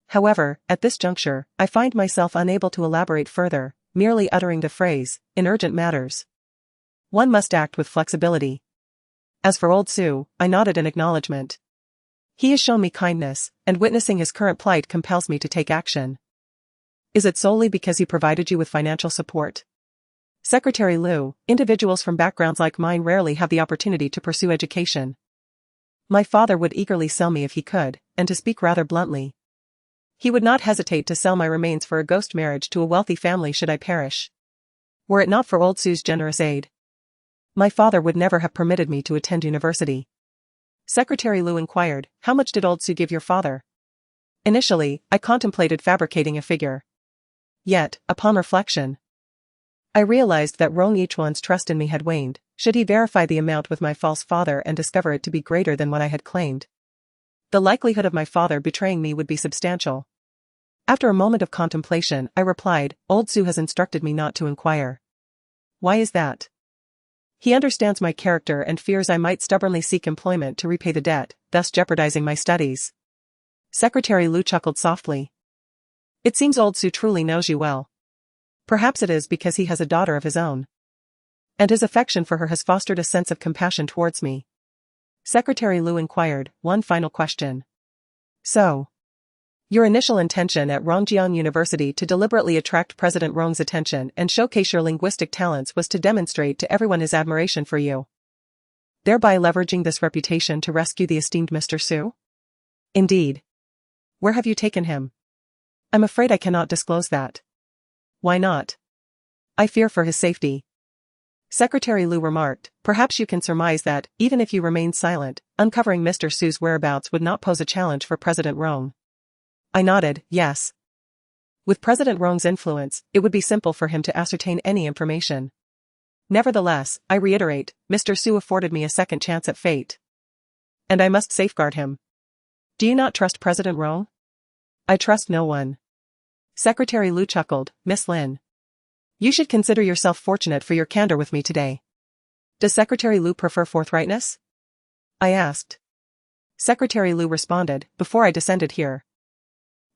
However, at this juncture, I find myself unable to elaborate further, merely uttering the phrase, "in urgent matters, one must act with flexibility." As for old Sue, I nodded in acknowledgement. He has shown me kindness, and witnessing his current plight compels me to take action. Is it solely because he provided you with financial support? Secretary Liu, individuals from backgrounds like mine rarely have the opportunity to pursue education. My father would eagerly sell me if he could, and to speak rather bluntly, he would not hesitate to sell my remains for a ghost marriage to a wealthy family should I perish. Were it not for old Sue's generous aid, my father would never have permitted me to attend university. Secretary Lu inquired, how much did old Sue give your father? Initially, I contemplated fabricating a figure. Yet, upon reflection, I realized that Rong Yichuan's trust in me had waned, should he verify the amount with my false father and discover it to be greater than what I had claimed. The likelihood of my father betraying me would be substantial. After a moment of contemplation, I replied, old Sue has instructed me not to inquire. Why is that? He understands my character and fears I might stubbornly seek employment to repay the debt, thus jeopardizing my studies. Secretary Lu chuckled softly. It seems old Sue truly knows you well. Perhaps it is because he has a daughter of his own, and his affection for her has fostered a sense of compassion towards me. Secretary Lu inquired, one final question. So, your initial intention at Rongjiang University to deliberately attract President Rong's attention and showcase your linguistic talents was to demonstrate to everyone his admiration for you, thereby leveraging this reputation to rescue the esteemed Mr. Su? Indeed. Where have you taken him? I'm afraid I cannot disclose that. Why not? I fear for his safety. Secretary Lu remarked, perhaps you can surmise that, even if you remained silent, uncovering Mr. Su's whereabouts would not pose a challenge for President Rong. I nodded, yes. With President Rong's influence, it would be simple for him to ascertain any information. Nevertheless, I reiterate, Mr. Su afforded me a second chance at fate, and I must safeguard him. Do you not trust President Rong? I trust no one. Secretary Lu chuckled, Miss Lin. You should consider yourself fortunate for your candor with me today. Does Secretary Lu prefer forthrightness? I asked. Secretary Lu responded, before I descended here,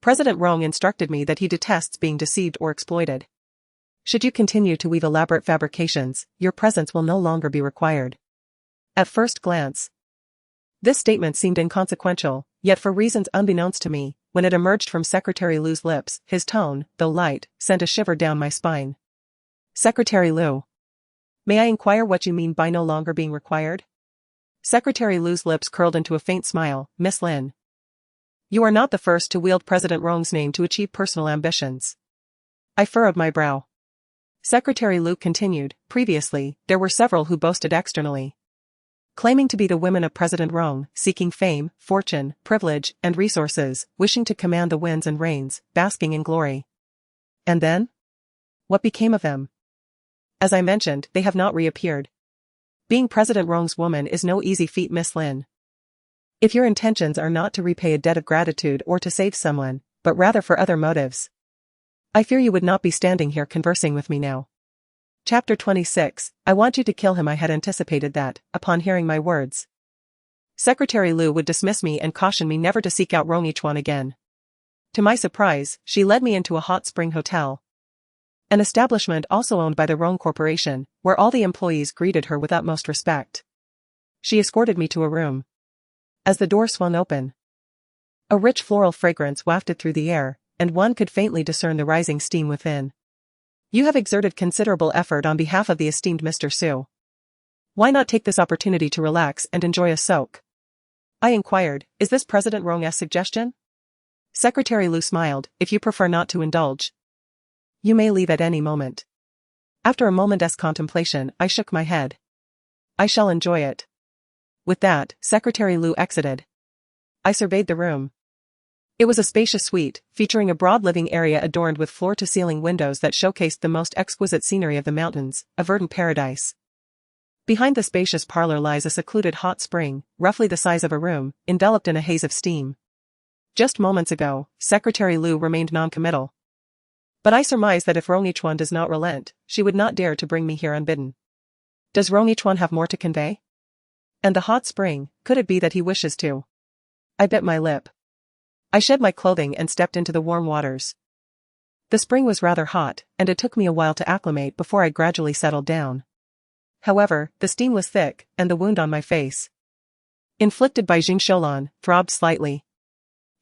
President Rong instructed me that he detests being deceived or exploited. Should you continue to weave elaborate fabrications, your presence will no longer be required. At first glance, this statement seemed inconsequential, yet for reasons unbeknownst to me, when it emerged from Secretary Lu's lips, his tone, though light, sent a shiver down my spine. Secretary Lu. May I inquire what you mean by no longer being required? Secretary Lu's lips curled into a faint smile, Miss Lin. You are not the first to wield President Rong's name to achieve personal ambitions. I furrowed my brow. Secretary Lu continued, previously, there were several who boasted externally, claiming to be the women of President Rong, seeking fame, fortune, privilege, and resources, wishing to command the winds and rains, basking in glory. And then? What became of them? As I mentioned, they have not reappeared. Being President Rong's woman is no easy feat, Miss Lin. If your intentions are not to repay a debt of gratitude or to save someone, but rather for other motives, I fear you would not be standing here conversing with me now. Chapter 26, I want you to kill him. I had anticipated that, upon hearing my words, Secretary Lu would dismiss me and caution me never to seek out Rong Yichuan again. To my surprise, she led me into a hot spring hotel, an establishment also owned by the Rong Corporation, where all the employees greeted her with utmost respect. She escorted me to a room. As the door swung open, a rich floral fragrance wafted through the air, and one could faintly discern the rising steam within. You have exerted considerable effort on behalf of the esteemed Mr. Su. Why not take this opportunity to relax and enjoy a soak? I inquired, is this President Rong's suggestion? Secretary Lu smiled, if you prefer not to indulge, you may leave at any moment. After a moment's contemplation, I shook my head. I shall enjoy it. With that, Secretary Lu exited. I surveyed the room. It was a spacious suite, featuring a broad living area adorned with floor-to-ceiling windows that showcased the most exquisite scenery of the mountains, a verdant paradise. Behind the spacious parlor lies a secluded hot spring, roughly the size of a room, enveloped in a haze of steam. Just moments ago, Secretary Lu remained non-committal. But I surmise that if Rong Yichuan does not relent, she would not dare to bring me here unbidden. Does Rong Yichuan have more to convey? And the hot spring, could it be that he wishes to? I bit my lip. I shed my clothing and stepped into the warm waters. The spring was rather hot, and it took me a while to acclimate before I gradually settled down. However, the steam was thick, and the wound on my face, inflicted by Jing Sholan, throbbed slightly.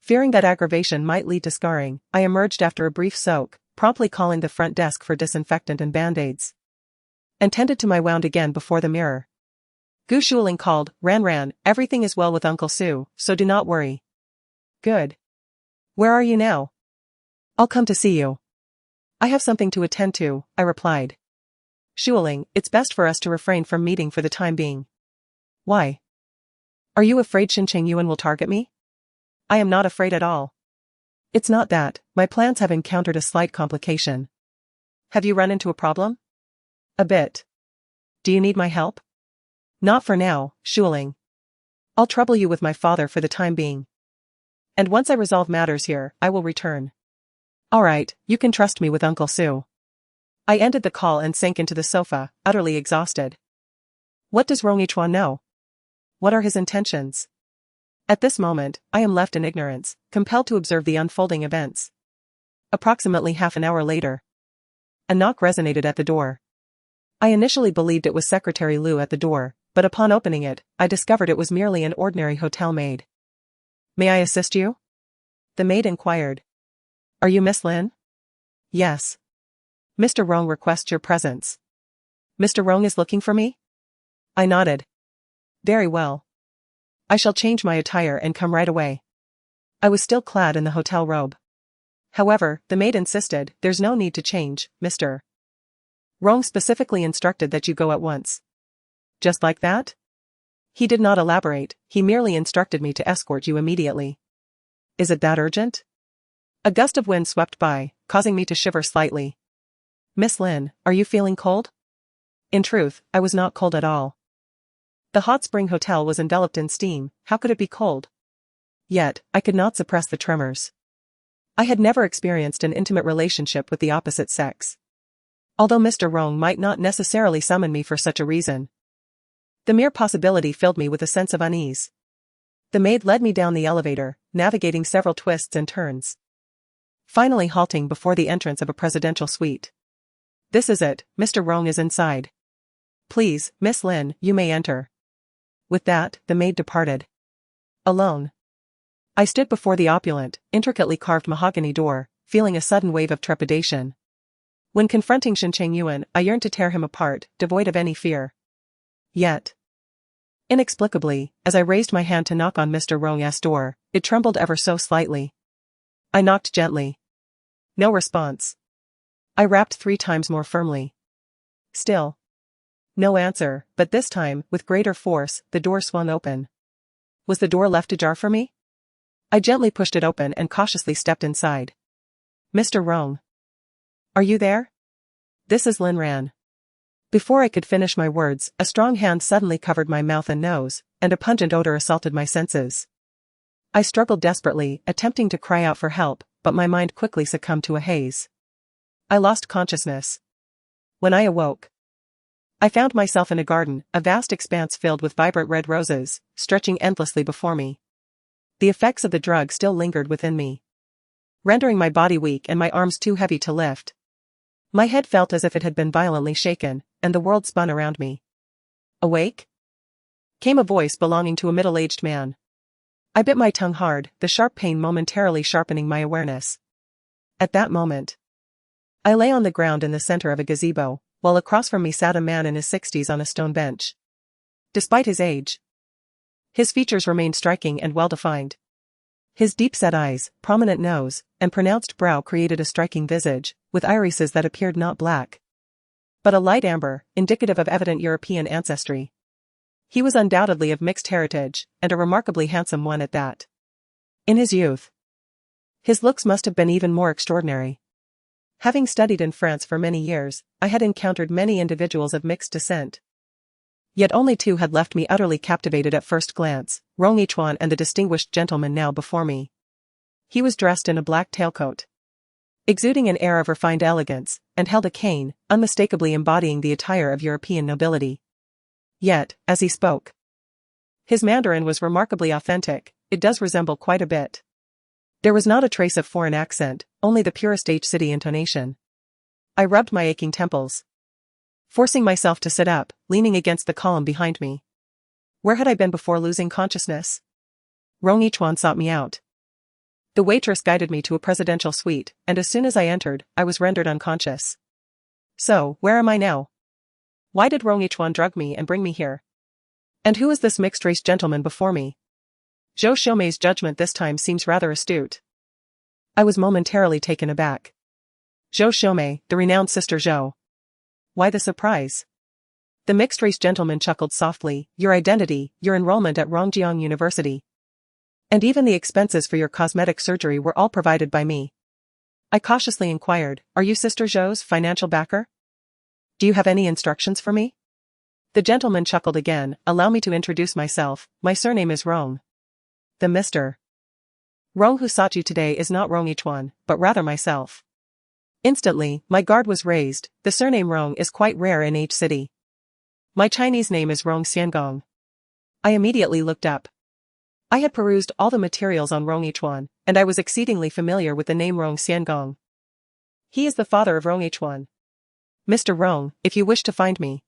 Fearing that aggravation might lead to scarring, I emerged after a brief soak, promptly calling the front desk for disinfectant and band-aids, and tended to my wound again before the mirror. Gu Shuling called, Ran, everything is well with Uncle Su, so do not worry. Good. Where are you now? I'll come to see you. I have something to attend to, I replied. Shuling, it's best for us to refrain from meeting for the time being. Why? Are you afraid Shen Chengyuan will target me? I am not afraid at all. It's not that, my plans have encountered a slight complication. Have you run into a problem? A bit. Do you need my help? Not for now, Shuling. I'll trouble you with my father for the time being. And once I resolve matters here, I will return. Alright, you can trust me with Uncle Su. I ended the call and sank into the sofa, utterly exhausted. What does Rong Yichuan know? What are his intentions? At this moment, I am left in ignorance, compelled to observe the unfolding events. Approximately half an hour later. A knock resonated at the door. I initially believed it was Secretary Liu at the door, but upon opening it, I discovered it was merely an ordinary hotel maid. May I assist you? The maid inquired. Are you Miss Lin? Yes. Mr. Rong requests your presence. Mr. Rong is looking for me? I nodded. Very well. I shall change my attire and come right away. I was still clad in the hotel robe. However, the maid insisted, there's no need to change, Mr. Rong specifically instructed that you go at once. Just like that? He did not elaborate, he merely instructed me to escort you immediately. Is it that urgent? A gust of wind swept by, causing me to shiver slightly. Miss Lin, are you feeling cold? In truth, I was not cold at all. The hot spring hotel was enveloped in steam, how could it be cold? Yet, I could not suppress the tremors. I had never experienced an intimate relationship with the opposite sex. Although Mr. Rong might not necessarily summon me for such a reason. The mere possibility filled me with a sense of unease. The maid led me down the elevator, navigating several twists and turns. Finally halting before the entrance of a presidential suite. This is it, Mr. Rong is inside. Please, Miss Lin, you may enter. With that, the maid departed. Alone. I stood before the opulent, intricately carved mahogany door, feeling a sudden wave of trepidation. When confronting Shen Chengyuan, I yearned to tear him apart, devoid of any fear. Yet. Inexplicably, as I raised my hand to knock on Mr. Rong's door, it trembled ever so slightly. I knocked gently. No response. I rapped 3 times more firmly. Still. No answer, but this time, with greater force, the door swung open. Was the door left ajar for me? I gently pushed it open and cautiously stepped inside. Mr. Rong. Are you there? This is Lin Ran. Before I could finish my words, a strong hand suddenly covered my mouth and nose, and a pungent odor assaulted my senses. I struggled desperately, attempting to cry out for help, but my mind quickly succumbed to a haze. I lost consciousness. When I awoke, I found myself in a garden, a vast expanse filled with vibrant red roses, stretching endlessly before me. The effects of the drug still lingered within me, rendering my body weak and my arms too heavy to lift. My head felt as if it had been violently shaken, and the world spun around me. Awake? Came a voice belonging to a middle-aged man. I bit my tongue hard, the sharp pain momentarily sharpening my awareness. At that moment, I lay on the ground in the center of a gazebo, while across from me sat a man in his 60s on a stone bench. Despite his age, his features remained striking and well-defined. His deep-set eyes, prominent nose, and pronounced brow created a striking visage, with irises that appeared not black, but a light amber, indicative of evident European ancestry. He was undoubtedly of mixed heritage, and a remarkably handsome one at that. In his youth, his looks must have been even more extraordinary. Having studied in France for many years, I had encountered many individuals of mixed descent. Yet only 2 had left me utterly captivated at first glance, Rong Yichuan and the distinguished gentleman now before me. He was dressed in a black tailcoat, exuding an air of refined elegance, and held a cane, unmistakably embodying the attire of European nobility. Yet, as he spoke, his Mandarin was remarkably authentic. It does resemble quite a bit. There was not a trace of foreign accent, only the purest H-city intonation. I rubbed my aching temples, forcing myself to sit up, leaning against the column behind me. Where had I been before losing consciousness? Rong Yichuan sought me out. The waitress guided me to a presidential suite, and as soon as I entered, I was rendered unconscious. So, where am I now? Why did Rong Yichuan drug me and bring me here? And who is this mixed-race gentleman before me? Zhou Xiaomei's judgment this time seems rather astute. I was momentarily taken aback. Zhou Xiaomei, the renowned Sister Zhou. Why the surprise? The mixed-race gentleman chuckled softly. Your identity, your enrollment at Rongjiang University. And even the expenses for your cosmetic surgery were all provided by me. I cautiously inquired, are you Sister Zhou's financial backer? Do you have any instructions for me? The gentleman chuckled again. Allow me to introduce myself. My surname is Rong. The Mr. Rong who sought you today is not Rong Yichuan, but rather myself. Instantly, my guard was raised. The surname Rong is quite rare in H City. My Chinese name is Rong Xiangong. I immediately looked up. I had perused all the materials on Rong Yichuan, and I was exceedingly familiar with the name Rong Xiangong. He is the father of Rong Yichuan. Mr. Rong, if you wish to find me,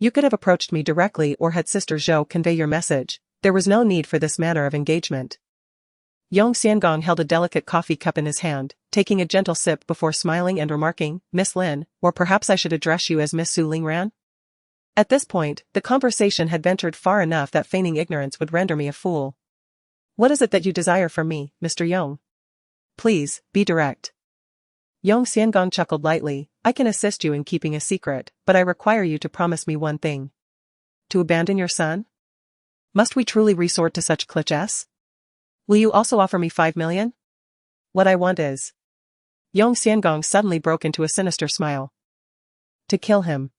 you could have approached me directly or had Sister Zhou convey your message. There was no need for this manner of engagement. Yong Xiangong held a delicate coffee cup in his hand, taking a gentle sip before smiling and remarking, Miss Lin, or perhaps I should address you as Miss Su Lingran? At this point, the conversation had ventured far enough that feigning ignorance would render me a fool. What is it that you desire from me, Mr. Yong? Please, be direct. Yong Xiangong chuckled lightly. I can assist you in keeping a secret, but I require you to promise me one thing. To abandon your son? Must we truly resort to such clichés? Will you also offer me 5 million? What I want is... Yong Xiangong suddenly broke into a sinister smile. To kill him.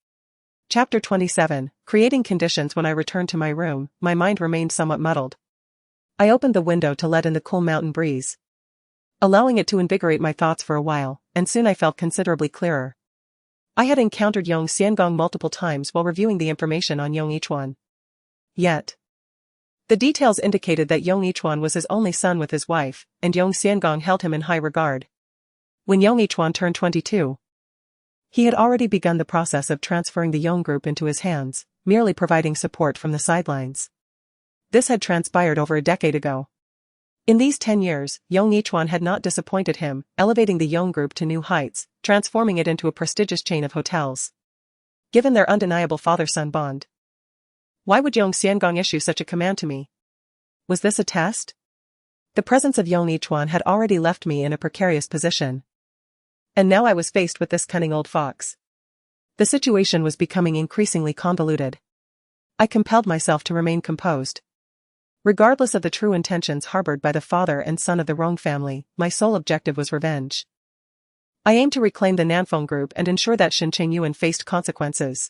Chapter 27, Creating Conditions. When I returned to my room, my mind remained somewhat muddled. I opened the window to let in the cool mountain breeze, allowing it to invigorate my thoughts for a while, and soon I felt considerably clearer. I had encountered Yong Xiangong multiple times while reviewing the information on Yong Yichuan. Yet, the details indicated that Yong Yichuan was his only son with his wife, and Yong Xiangong held him in high regard. When Yong Yichuan turned 22, he had already begun the process of transferring the Yong group into his hands, merely providing support from the sidelines. This had transpired over a decade ago. In these 10 years, Yong Yichuan had not disappointed him, elevating the Yong group to new heights, transforming it into a prestigious chain of hotels. Given their undeniable father-son bond, why would Yong Xiangong issue such a command to me? Was this a test? The presence of Yong Yichuan had already left me in a precarious position. And now I was faced with this cunning old fox. The situation was becoming increasingly convoluted. I compelled myself to remain composed. Regardless of the true intentions harbored by the father and son of the Rong family, my sole objective was revenge. I aimed to reclaim the Nanfeng group and ensure that Shen Chengyuan faced consequences.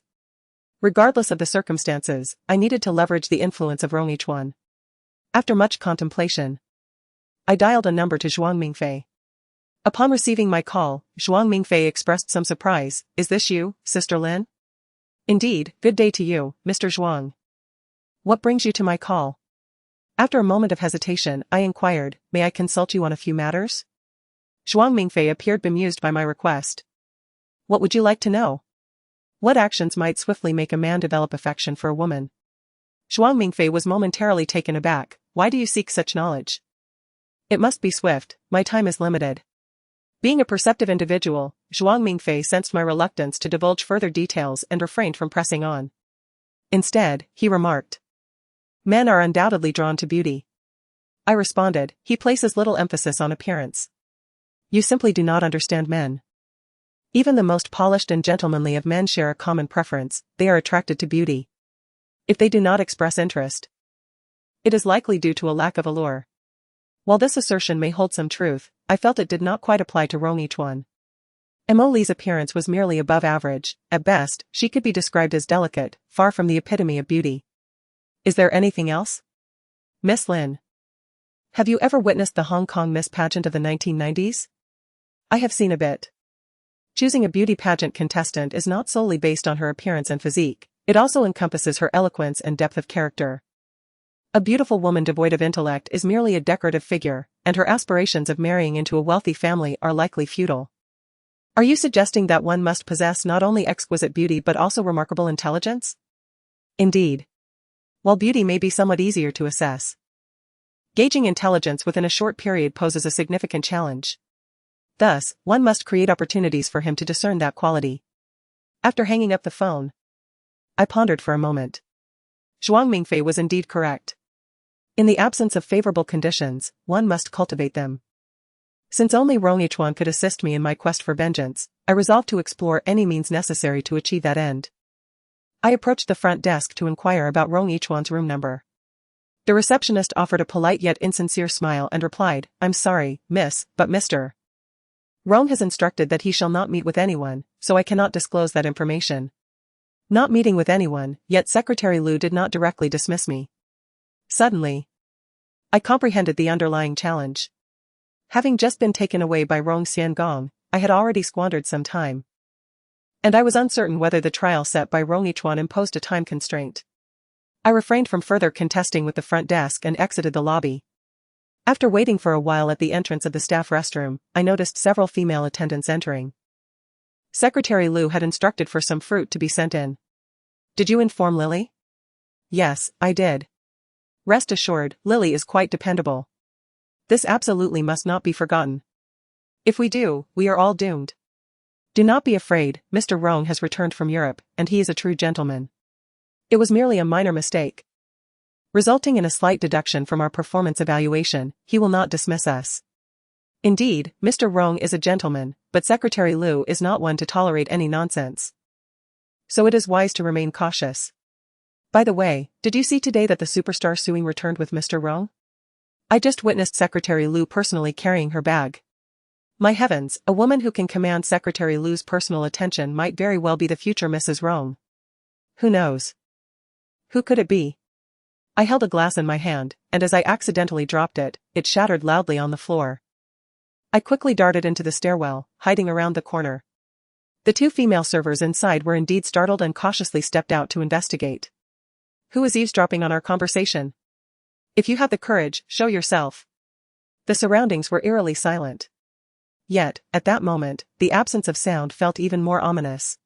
Regardless of the circumstances, I needed to leverage the influence of Rong Yichuan. After much contemplation, I dialed a number to Zhuang Mingfei. Upon receiving my call, Zhuang Mingfei expressed some surprise. Is this you, Sister Lin? Indeed, good day to you, Mr. Zhuang. What brings you to my call? After a moment of hesitation, I inquired, may I consult you on a few matters? Zhuang Mingfei appeared bemused by my request. What would you like to know? What actions might swiftly make a man develop affection for a woman? Zhuang Mingfei was momentarily taken aback. Why do you seek such knowledge? It must be swift, my time is limited. Being a perceptive individual, Zhuang Mingfei sensed my reluctance to divulge further details and refrained from pressing on. Instead, he remarked, men are undoubtedly drawn to beauty. I responded, he places little emphasis on appearance. You simply do not understand men. Even the most polished and gentlemanly of men share a common preference, they are attracted to beauty. If they do not express interest, it is likely due to a lack of allure. While this assertion may hold some truth, I felt it did not quite apply to Rong Yichuan. Mo Li's appearance was merely above average. At best, she could be described as delicate, far from the epitome of beauty. Is there anything else? Miss Lin, have you ever witnessed the Hong Kong Miss pageant of the 1990s? I have seen a bit. Choosing a beauty pageant contestant is not solely based on her appearance and physique, it also encompasses her eloquence and depth of character. A beautiful woman devoid of intellect is merely a decorative figure, and her aspirations of marrying into a wealthy family are likely futile. Are you suggesting that one must possess not only exquisite beauty but also remarkable intelligence? Indeed. While beauty may be somewhat easier to assess, gauging intelligence within a short period poses a significant challenge. Thus, one must create opportunities for him to discern that quality. After hanging up the phone, I pondered for a moment. Zhuang Mingfei was indeed correct. In the absence of favorable conditions, one must cultivate them. Since only Rong Yichuan could assist me in my quest for vengeance, I resolved to explore any means necessary to achieve that end. I approached the front desk to inquire about Rong Yichuan's room number. The receptionist offered a polite yet insincere smile and replied, "I'm sorry, miss, but Mr. Rong has instructed that he shall not meet with anyone, so I cannot disclose that information." Not meeting with anyone, yet Secretary Liu did not directly dismiss me. Suddenly, I comprehended the underlying challenge. Having just been taken away by Rong Xiangong, I had already squandered some time. And I was uncertain whether the trial set by Rong Yichuan imposed a time constraint. I refrained from further contesting with the front desk and exited the lobby. After waiting for a while at the entrance of the staff restroom, I noticed several female attendants entering. Secretary Liu had instructed for some fruit to be sent in. "Did you inform Lily?" "Yes, I did. Rest assured, Lily is quite dependable. This absolutely must not be forgotten. If we do, we are all doomed. Do not be afraid, Mr. Rong has returned from Europe, and he is a true gentleman. It was merely a minor mistake. Resulting in a slight deduction from our performance evaluation, he will not dismiss us. Indeed, Mr. Rong is a gentleman, but Secretary Liu is not one to tolerate any nonsense. So it is wise to remain cautious. By the way, did you see today that the superstar suing returned with Mr. Rong? I just witnessed Secretary Liu personally carrying her bag. My heavens, a woman who can command Secretary Liu's personal attention might very well be the future Mrs. Rong. Who knows? Who could it be? I held a glass in my hand, and as I accidentally dropped it, it shattered loudly on the floor. I quickly darted into the stairwell, hiding around the corner. The two female servers inside were indeed startled and cautiously stepped out to investigate. "Who is eavesdropping on our conversation? If you have the courage, show yourself." The surroundings were eerily silent. Yet, at that moment, the absence of sound felt even more ominous.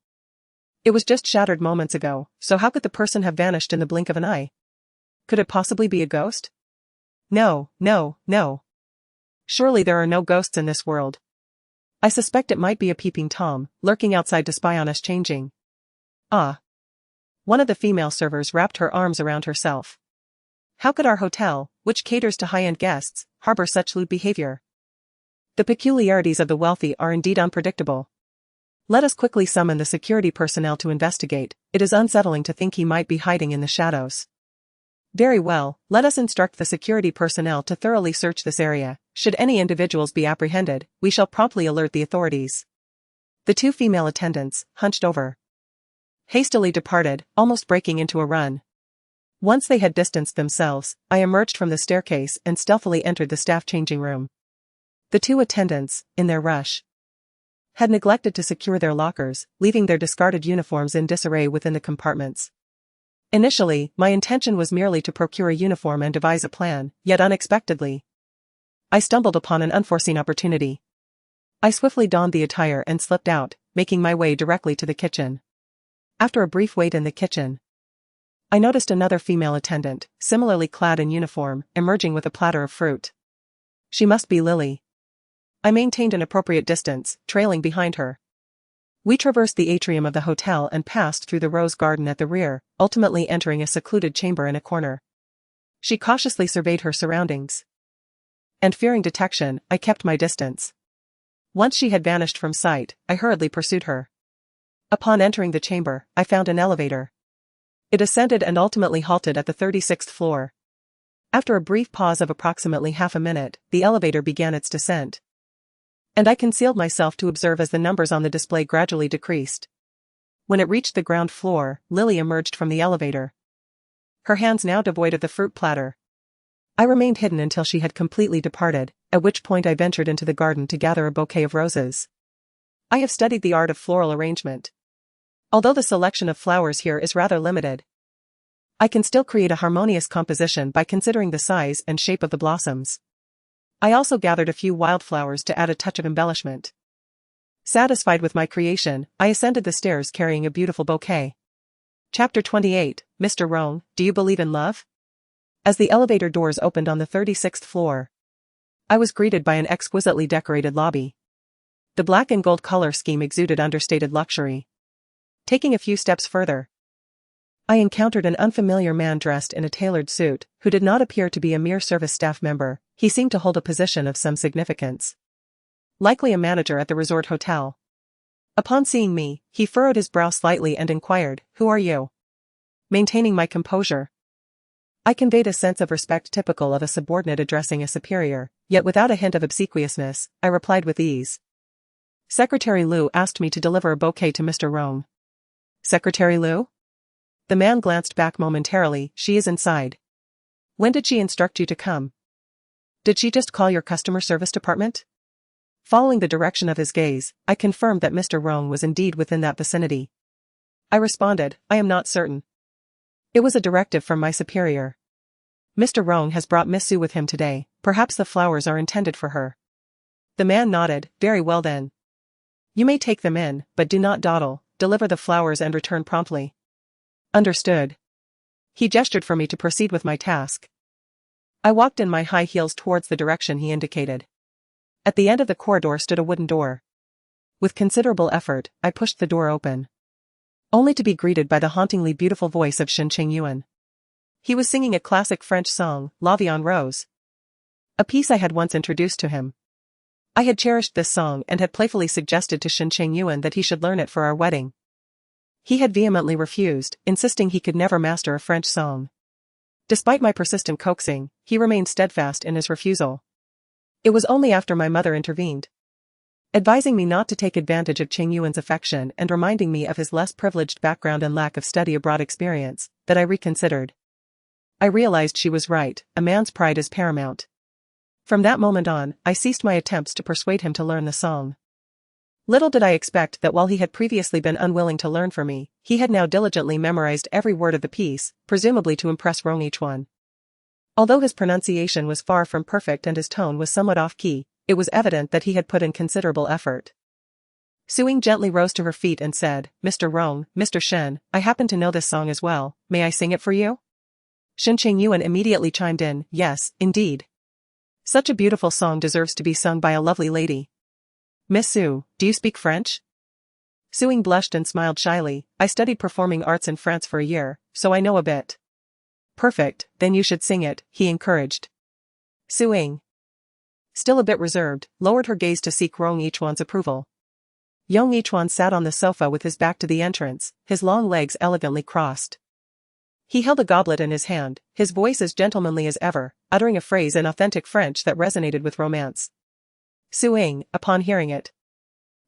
It was just shattered moments ago, so how could the person have vanished in the blink of an eye? Could it possibly be a ghost? No, no, no. Surely there are no ghosts in this world. I suspect it might be a peeping Tom, lurking outside to spy on us changing. Ah. One of the female servers wrapped her arms around herself. How could our hotel, which caters to high-end guests, harbor such lewd behavior? The peculiarities of the wealthy are indeed unpredictable. Let us quickly summon the security personnel to investigate. It is unsettling to think he might be hiding in the shadows. Very well, let us instruct the security personnel to thoroughly search this area. Should any individuals be apprehended, we shall promptly alert the authorities. The two female attendants, hunched over, hastily departed, almost breaking into a run. Once they had distanced themselves, I emerged from the staircase and stealthily entered the staff changing room. The two attendants, in their rush, had neglected to secure their lockers, leaving their discarded uniforms in disarray within the compartments. Initially, my intention was merely to procure a uniform and devise a plan, yet unexpectedly, I stumbled upon an unforeseen opportunity. I swiftly donned the attire and slipped out, making my way directly to the kitchen. After a brief wait in the kitchen, I noticed another female attendant, similarly clad in uniform, emerging with a platter of fruit. She must be Lily. I maintained an appropriate distance, trailing behind her. We traversed the atrium of the hotel and passed through the rose garden at the rear, ultimately entering a secluded chamber in a corner. She cautiously surveyed her surroundings. And fearing detection, I kept my distance. Once she had vanished from sight, I hurriedly pursued her. Upon entering the chamber, I found an elevator. It ascended and ultimately halted at the 36th floor. After a brief pause of approximately half a minute, the elevator began its descent. And I concealed myself to observe as the numbers on the display gradually decreased. When it reached the ground floor, Lily emerged from the elevator. Her hands now devoid of the fruit platter. I remained hidden until she had completely departed, at which point I ventured into the garden to gather a bouquet of roses. I have studied the art of floral arrangement. Although the selection of flowers here is rather limited, I can still create a harmonious composition by considering the size and shape of the blossoms. I also gathered a few wildflowers to add a touch of embellishment. Satisfied with my creation, I ascended the stairs carrying a beautiful bouquet. Chapter 28, Mr. Rong, do you believe in love? As the elevator doors opened on the 36th floor, I was greeted by an exquisitely decorated lobby. The black and gold color scheme exuded understated luxury. Taking a few steps further, I encountered an unfamiliar man dressed in a tailored suit, who did not appear to be a mere service staff member. He seemed to hold a position of some significance. Likely a manager at the resort hotel. Upon seeing me, he furrowed his brow slightly and inquired, "Who are you?" Maintaining my composure, I conveyed a sense of respect typical of a subordinate addressing a superior, yet without a hint of obsequiousness. I replied with ease. "Secretary Liu asked me to deliver a bouquet to Mr. Rong." "Secretary Liu?" The man glanced back momentarily. "She is inside." "When did she instruct you to come?" "Did she just call your customer service department?" Following the direction of his gaze, I confirmed that Mr. Rong was indeed within that vicinity. I responded, "I am not certain. It was a directive from my superior. Mr. Rong has brought Miss Su with him today. Perhaps the flowers are intended for her." The man nodded. "Very well then. You may take them in, but do not dawdle. Deliver the flowers and return promptly." "Understood." He gestured for me to proceed with my task. I walked in my high heels towards the direction he indicated. At the end of the corridor stood a wooden door. With considerable effort, I pushed the door open, only to be greeted by the hauntingly beautiful voice of Shen Chengyuan. He was singing a classic French song, La Vie en Rose, a piece I had once introduced to him. I had cherished this song and had playfully suggested to Shen Chengyuan that he should learn it for our wedding. He had vehemently refused, insisting he could never master a French song. Despite my persistent coaxing, he remained steadfast in his refusal. It was only after my mother intervened, advising me not to take advantage of Chengyuan's affection and reminding me of his less privileged background and lack of study abroad experience, that I reconsidered. I realized she was right. A man's pride is paramount. From that moment on, I ceased my attempts to persuade him to learn the song. Little did I expect that while he had previously been unwilling to learn for me, he had now diligently memorized every word of the piece, presumably to impress Rong Yichuan. Although his pronunciation was far from perfect and his tone was somewhat off-key, it was evident that he had put in considerable effort. Suing gently rose to her feet and said, "Mr. Rong, Mr. Shen, I happen to know this song as well. May I sing it for you?" Shen Chengyuan immediately chimed in, "Yes, indeed. Such a beautiful song deserves to be sung by a lovely lady. Miss Su, do you speak French?" Suing blushed and smiled shyly. "I studied performing arts in France for a year, so I know a bit." "Perfect, then you should sing it," he encouraged. Suing, still a bit reserved, lowered her gaze to seek Rong Yichuan's approval. Young Yichuan sat on the sofa with his back to the entrance, his long legs elegantly crossed. He held a goblet in his hand, his voice as gentlemanly as ever, uttering a phrase in authentic French that resonated with romance. Suing, upon hearing it,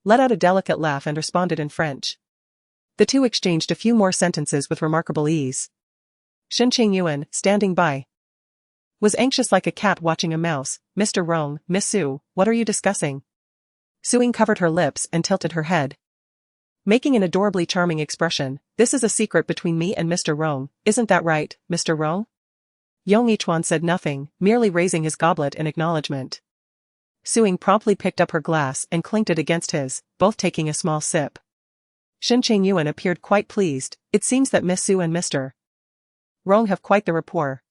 let out a delicate laugh and responded in French. The two exchanged a few more sentences with remarkable ease. Shen Chengyuan, standing by, was anxious like a cat watching a mouse. "Mr. Rong, Miss Su, what are you discussing?" Suing covered her lips and tilted her head, making an adorably charming expression. "This is a secret between me and Mr. Rong, isn't that right, Mr. Rong?" Young Yichuan said nothing, merely raising his goblet in acknowledgement. Suing promptly picked up her glass and clinked it against his, both taking a small sip. Shen Chengyuan appeared quite pleased. "It seems that Miss Su and Mr. Rong have quite the rapport."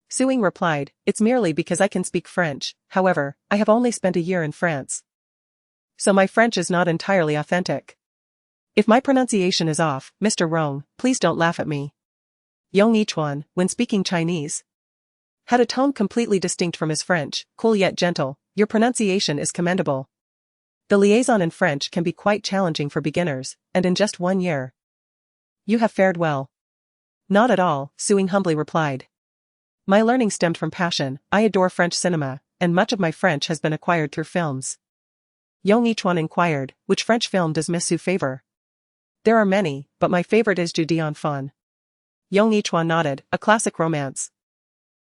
Suing replied, "It's merely because I can speak French. However, I have only spent a year in France, so my French is not entirely authentic. If my pronunciation is off, Mr. Rong, please don't laugh at me." Young Yichuan, when speaking Chinese, had a tone completely distinct from his French, cool yet gentle. "Your pronunciation is commendable. The liaison in French can be quite challenging for beginners, and in just 1 year, you have fared well." "Not at all," Suing humbly replied. "My learning stemmed from passion. I adore French cinema, and much of my French has been acquired through films." Young Yichuan inquired, "Which French film does Miss Su favor?" "There are many, but my favorite is Jeu d'enfant." Young Yichuan nodded, "A classic romance.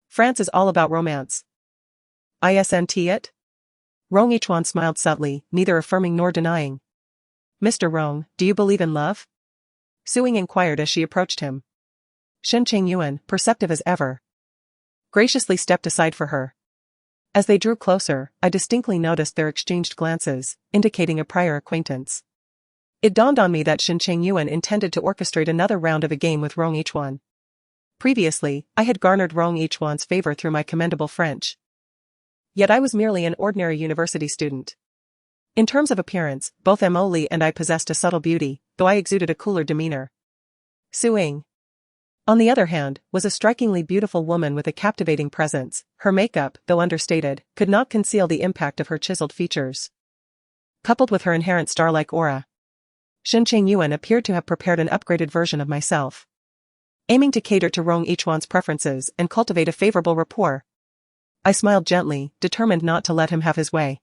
France is all about romance." "Isn't it?" Rong Yichuan smiled subtly, neither affirming nor denying. "Mr. Rong, do you believe in love?" Suing inquired as she approached him. Shen Chengyuan, perceptive as ever, graciously stepped aside for her. As they drew closer, I distinctly noticed their exchanged glances, indicating a prior acquaintance. It dawned on me that Shen Chengyuan intended to orchestrate another round of a game with Rong Yichuan. Previously, I had garnered Rong Yichuan's favor through my commendable French. Yet I was merely an ordinary university student. In terms of appearance, both Mo Li and I possessed a subtle beauty, though I exuded a cooler demeanor. Suing, On the other hand, was a strikingly beautiful woman with a captivating presence. Her makeup, though understated, could not conceal the impact of her chiseled features. Coupled with her inherent star-like aura, Shen Chengyuan appeared to have prepared an upgraded version of myself, aiming to cater to Rong Yichuan's preferences and cultivate a favorable rapport. I smiled gently, determined not to let him have his way.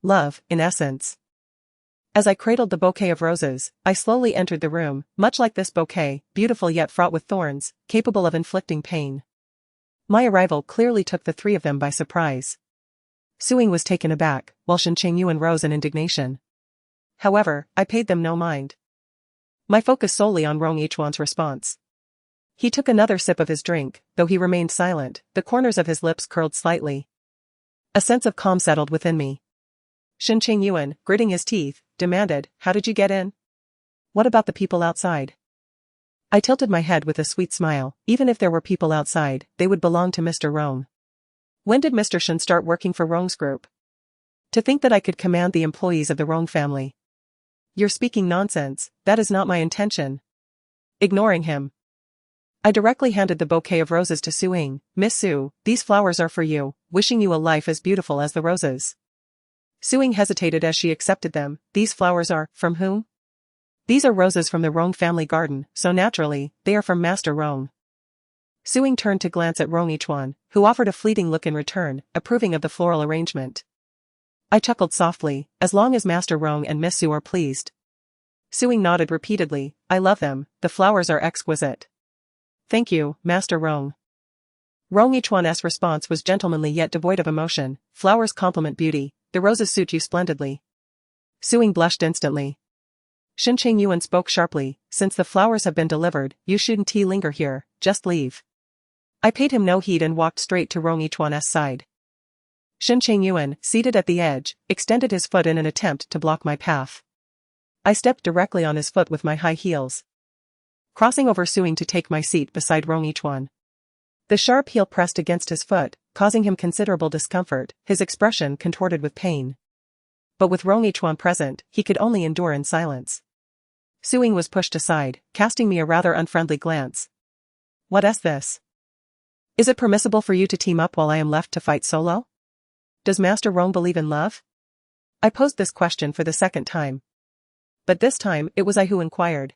Love, in essence. As I cradled the bouquet of roses, I slowly entered the room, much like this bouquet, beautiful yet fraught with thorns, capable of inflicting pain. My arrival clearly took the three of them by surprise. Suing was taken aback, while Shen Chengyuan rose in indignation. However, I paid them no mind. My focus solely on Rong Yichuan's response. He took another sip of his drink, though he remained silent, the corners of his lips curled slightly. A sense of calm settled within me. Shen Chengyuan, gritting his teeth, demanded, "How did you get in? What about the people outside?" I tilted my head with a sweet smile. Even if there were people outside, they would belong to Mr. Rong. When did Mr. Shen start working for Rong's group? To think that I could command the employees of the Rong family. You're speaking nonsense, that is not my intention. Ignoring him, I directly handed the bouquet of roses to Suing. "Miss Su, these flowers are for you, wishing you a life as beautiful as the roses." Suing hesitated as she accepted them. "These flowers are, from whom?" "These are roses from the Rong family garden, so naturally, they are from Master Rong." Suing turned to glance at Rong Yichuan, who offered a fleeting look in return, approving of the floral arrangement. I chuckled softly, as long as Master Rong and Miss Su are pleased. Suing nodded repeatedly. "I love them, the flowers are exquisite." "Thank you, Master Rong." Rong Yichuan's response was gentlemanly yet devoid of emotion. "Flowers complement beauty, the roses suit you splendidly." Suing blushed instantly. Shen Chengyuan spoke sharply, "Since the flowers have been delivered, you shouldn't linger here, just leave." I paid him no heed and walked straight to Rong Yichuan's side. Shen Chengyuan, seated at the edge, extended his foot in an attempt to block my path. I stepped directly on his foot with my high heels, crossing over Suing to take my seat beside Rong Yichuan. The sharp heel pressed against his foot, causing him considerable discomfort, his expression contorted with pain. But with Rong Yichuan present, he could only endure in silence. Suing was pushed aside, casting me a rather unfriendly glance. "What is this? Is it permissible for you to team up while I am left to fight solo? Does Master Rong believe in love?" I posed this question for the second time. But this time, it was I who inquired.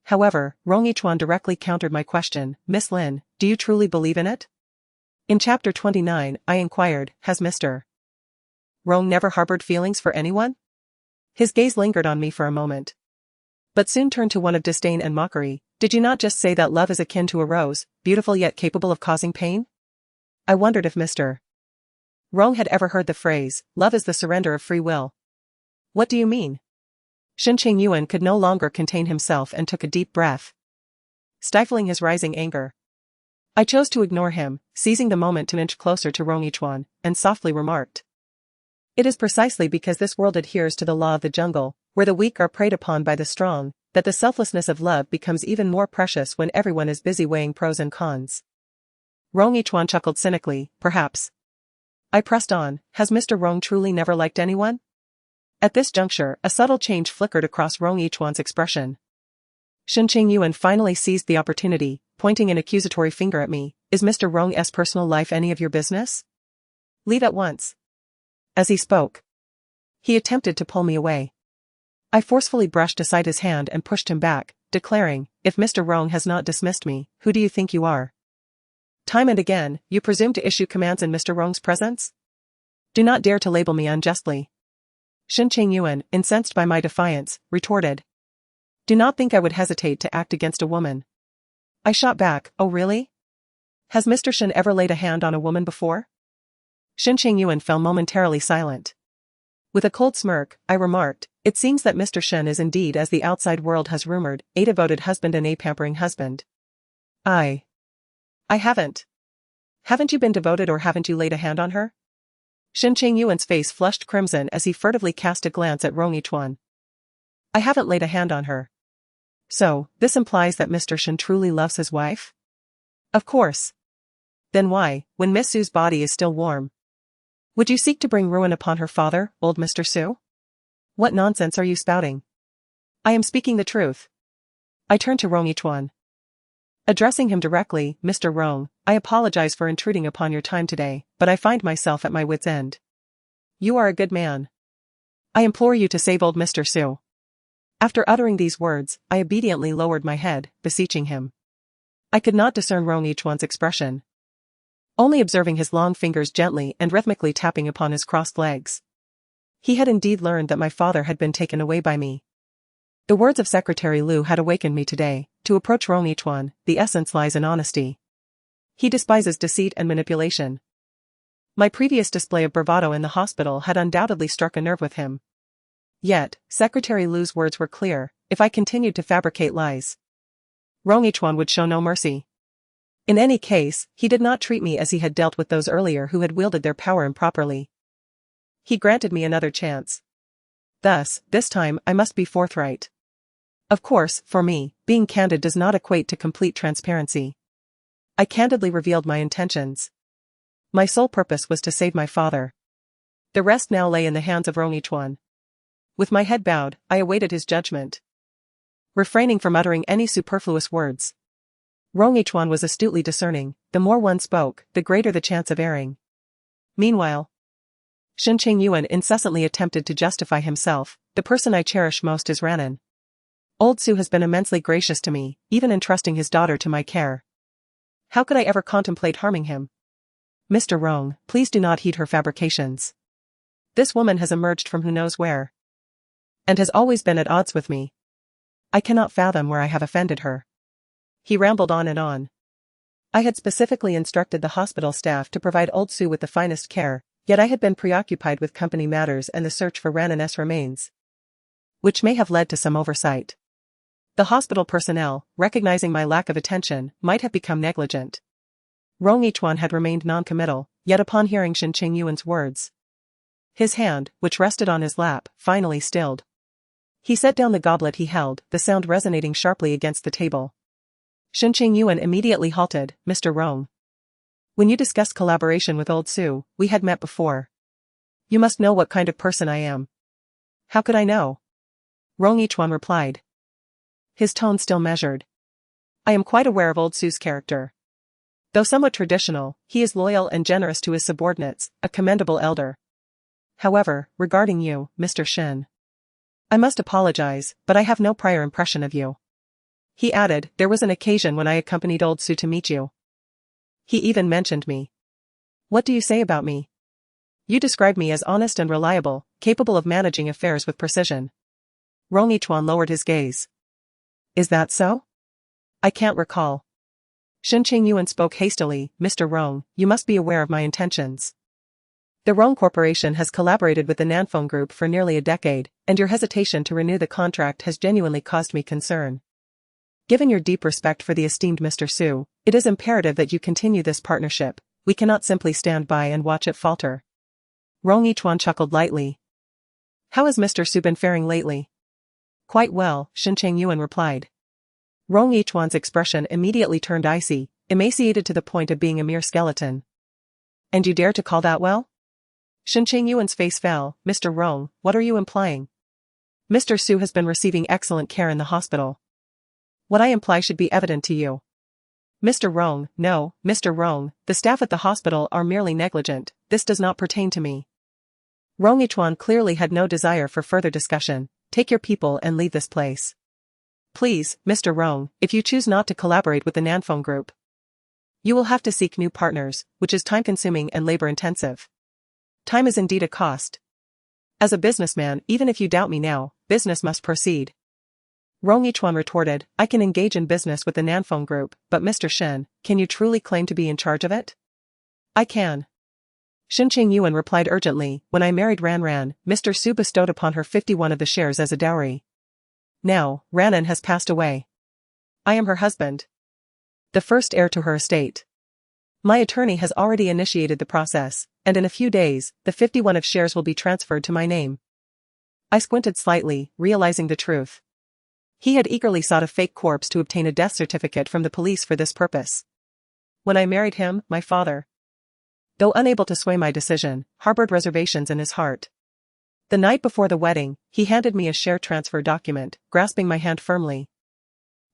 However, Rong Yichuan directly countered my question. "Miss Lin, do you truly believe in it?" In chapter 29, I inquired, "Has Mr. Rong never harbored feelings for anyone?" His gaze lingered on me for a moment, but soon turned to one of disdain and mockery. "Did you not just say that love is akin to a rose, beautiful yet capable of causing pain?" I wondered if Mr. Rong had ever heard the phrase, "Love is the surrender of free will." "What do you mean?" Shen Chengyuan could no longer contain himself and took a deep breath, stifling his rising anger. I chose to ignore him, seizing the moment to inch closer to Rong Yichuan, and softly remarked, "It is precisely because this world adheres to the law of the jungle, where the weak are preyed upon by the strong, that the selflessness of love becomes even more precious when everyone is busy weighing pros and cons." Rong Yichuan chuckled cynically. "Perhaps." I pressed on, "Has Mr. Rong truly never liked anyone?" At this juncture, a subtle change flickered across Rong Yichuan's expression. Shen Chengyuan finally seized the opportunity, pointing an accusatory finger at me. "Is Mr. Rong's personal life any of your business? Leave at once." As he spoke, he attempted to pull me away. I forcefully brushed aside his hand and pushed him back, declaring, "If Mr. Rong has not dismissed me, who do you think you are? Time and again, you presume to issue commands in Mr. Rong's presence? Do not dare to label me unjustly." Shen Chengyuan, incensed by my defiance, retorted, "Do not think I would hesitate to act against a woman." I shot back, "Oh really? Has Mr. Shen ever laid a hand on a woman before?" Shen Chengyuan fell momentarily silent. With a cold smirk, I remarked, "It seems that Mr. Shen is indeed, as the outside world has rumored, a devoted husband and a pampering husband." I haven't. Haven't you been devoted or haven't you laid a hand on her?" Shen Chengyuan's face flushed crimson as he furtively cast a glance at Rong Yichuan. "I haven't laid a hand on her. So, this implies that Mr. Shen truly loves his wife?" "Of course. Then why, when Miss Su's body is still warm, would you seek to bring ruin upon her father, old Mr. Su? What nonsense are you spouting?" "I am speaking the truth." I turned to Rong Yichuan. Addressing him directly, Mr. Rong, I apologize for intruding upon your time today, but I find myself at my wit's end. You are a good man. I implore you to save old Mr. Su. After uttering these words, I obediently lowered my head, beseeching him. I could not discern Rong Yichuan's expression, only observing his long fingers gently and rhythmically tapping upon his crossed legs. He had indeed learned that my father had been taken away by me. The words of Secretary Liu had awakened me today. To approach Rong Yichuan, the essence lies in honesty. He despises deceit and manipulation. My previous display of bravado in the hospital had undoubtedly struck a nerve with him. Yet, Secretary Liu's words were clear: if I continued to fabricate lies, Rong Yichuan would show no mercy. In any case, he did not treat me as he had dealt with those earlier who had wielded their power improperly. He granted me another chance. Thus, this time I must be forthright. Of course, for me, being candid does not equate to complete transparency. I candidly revealed my intentions. My sole purpose was to save my father. The rest now lay in the hands of Rong Yichuan. With my head bowed, I awaited his judgment, refraining from uttering any superfluous words. Rong Yichuan was astutely discerning: the more one spoke, the greater the chance of erring. Meanwhile, Shen Chengyuan incessantly attempted to justify himself. The person I cherish most is Ranan. Old Su has been immensely gracious to me, even entrusting his daughter to my care. How could I ever contemplate harming him? Mr. Rong, please do not heed her fabrications. This woman has emerged from who knows where, and has always been at odds with me. I cannot fathom where I have offended her. He rambled on and on. I had specifically instructed the hospital staff to provide Old Su with the finest care, yet I had been preoccupied with company matters and the search for Ranan's remains, which may have led to some oversight. The hospital personnel, recognizing my lack of attention, might have become negligent. Rong Yichuan had remained non-committal, yet upon hearing Shen Chengyuan's words, his hand, which rested on his lap, finally stilled. He set down the goblet he held, the sound resonating sharply against the table. Shen Chengyuan immediately halted. Mr. Rong, when you discussed collaboration with Old Su, we had met before. You must know what kind of person I am. How could I know? Rong Yichuan replied, his tone still measured. I am quite aware of Old Su's character. Though somewhat traditional, he is loyal and generous to his subordinates, a commendable elder. However, regarding you, Mr. Shen, I must apologize, but I have no prior impression of you. He added, there was an occasion when I accompanied Old Su to meet you. He even mentioned me. What do you say about me? You described me as honest and reliable, capable of managing affairs with precision. Rong Yichuan lowered his gaze. Is that so? I can't recall. Shen Chengyuan spoke hastily. Mr. Rong, you must be aware of my intentions. The Rong Corporation has collaborated with the Nanfeng Group for nearly a decade, and your hesitation to renew the contract has genuinely caused me concern. Given your deep respect for the esteemed Mr. Su, it is imperative that you continue this partnership. We cannot simply stand by and watch it falter. Rong Yichuan chuckled lightly. How has Mr. Su been faring lately? Quite well, Shen Chengyuan replied. Rong Yichuan's expression immediately turned icy, emaciated to the point of being a mere skeleton. And you dare to call that well? Shen Chengyuan's face fell. Mr. Rong, what are you implying? Mr. Su has been receiving excellent care in the hospital. What I imply should be evident to you. Mr. Rong, no, Mr. Rong, the staff at the hospital are merely negligent. This does not pertain to me. Rong Yichuan clearly had no desire for further discussion. Take your people and leave this place. Please, Mr. Rong, if you choose not to collaborate with the Nanfeng Group, you will have to seek new partners, which is time-consuming and labor-intensive. Time is indeed a cost. As a businessman, even if you doubt me now, business must proceed. Rong Yichuan retorted, I can engage in business with the Nanfeng Group, but Mr. Shen, can you truly claim to be in charge of it? I can. Shen Chengyuan replied urgently, when I married Ran, Mr. Su bestowed upon her 51 of the shares as a dowry. Now, Ranan has passed away. I am her husband, the first heir to her estate. My attorney has already initiated the process, and in a few days, the 51 of shares will be transferred to my name. I squinted slightly, realizing the truth. He had eagerly sought a fake corpse to obtain a death certificate from the police for this purpose. When I married him, my father, though unable to sway my decision, harbored reservations in his heart. The night before the wedding, he handed me a share transfer document, grasping my hand firmly.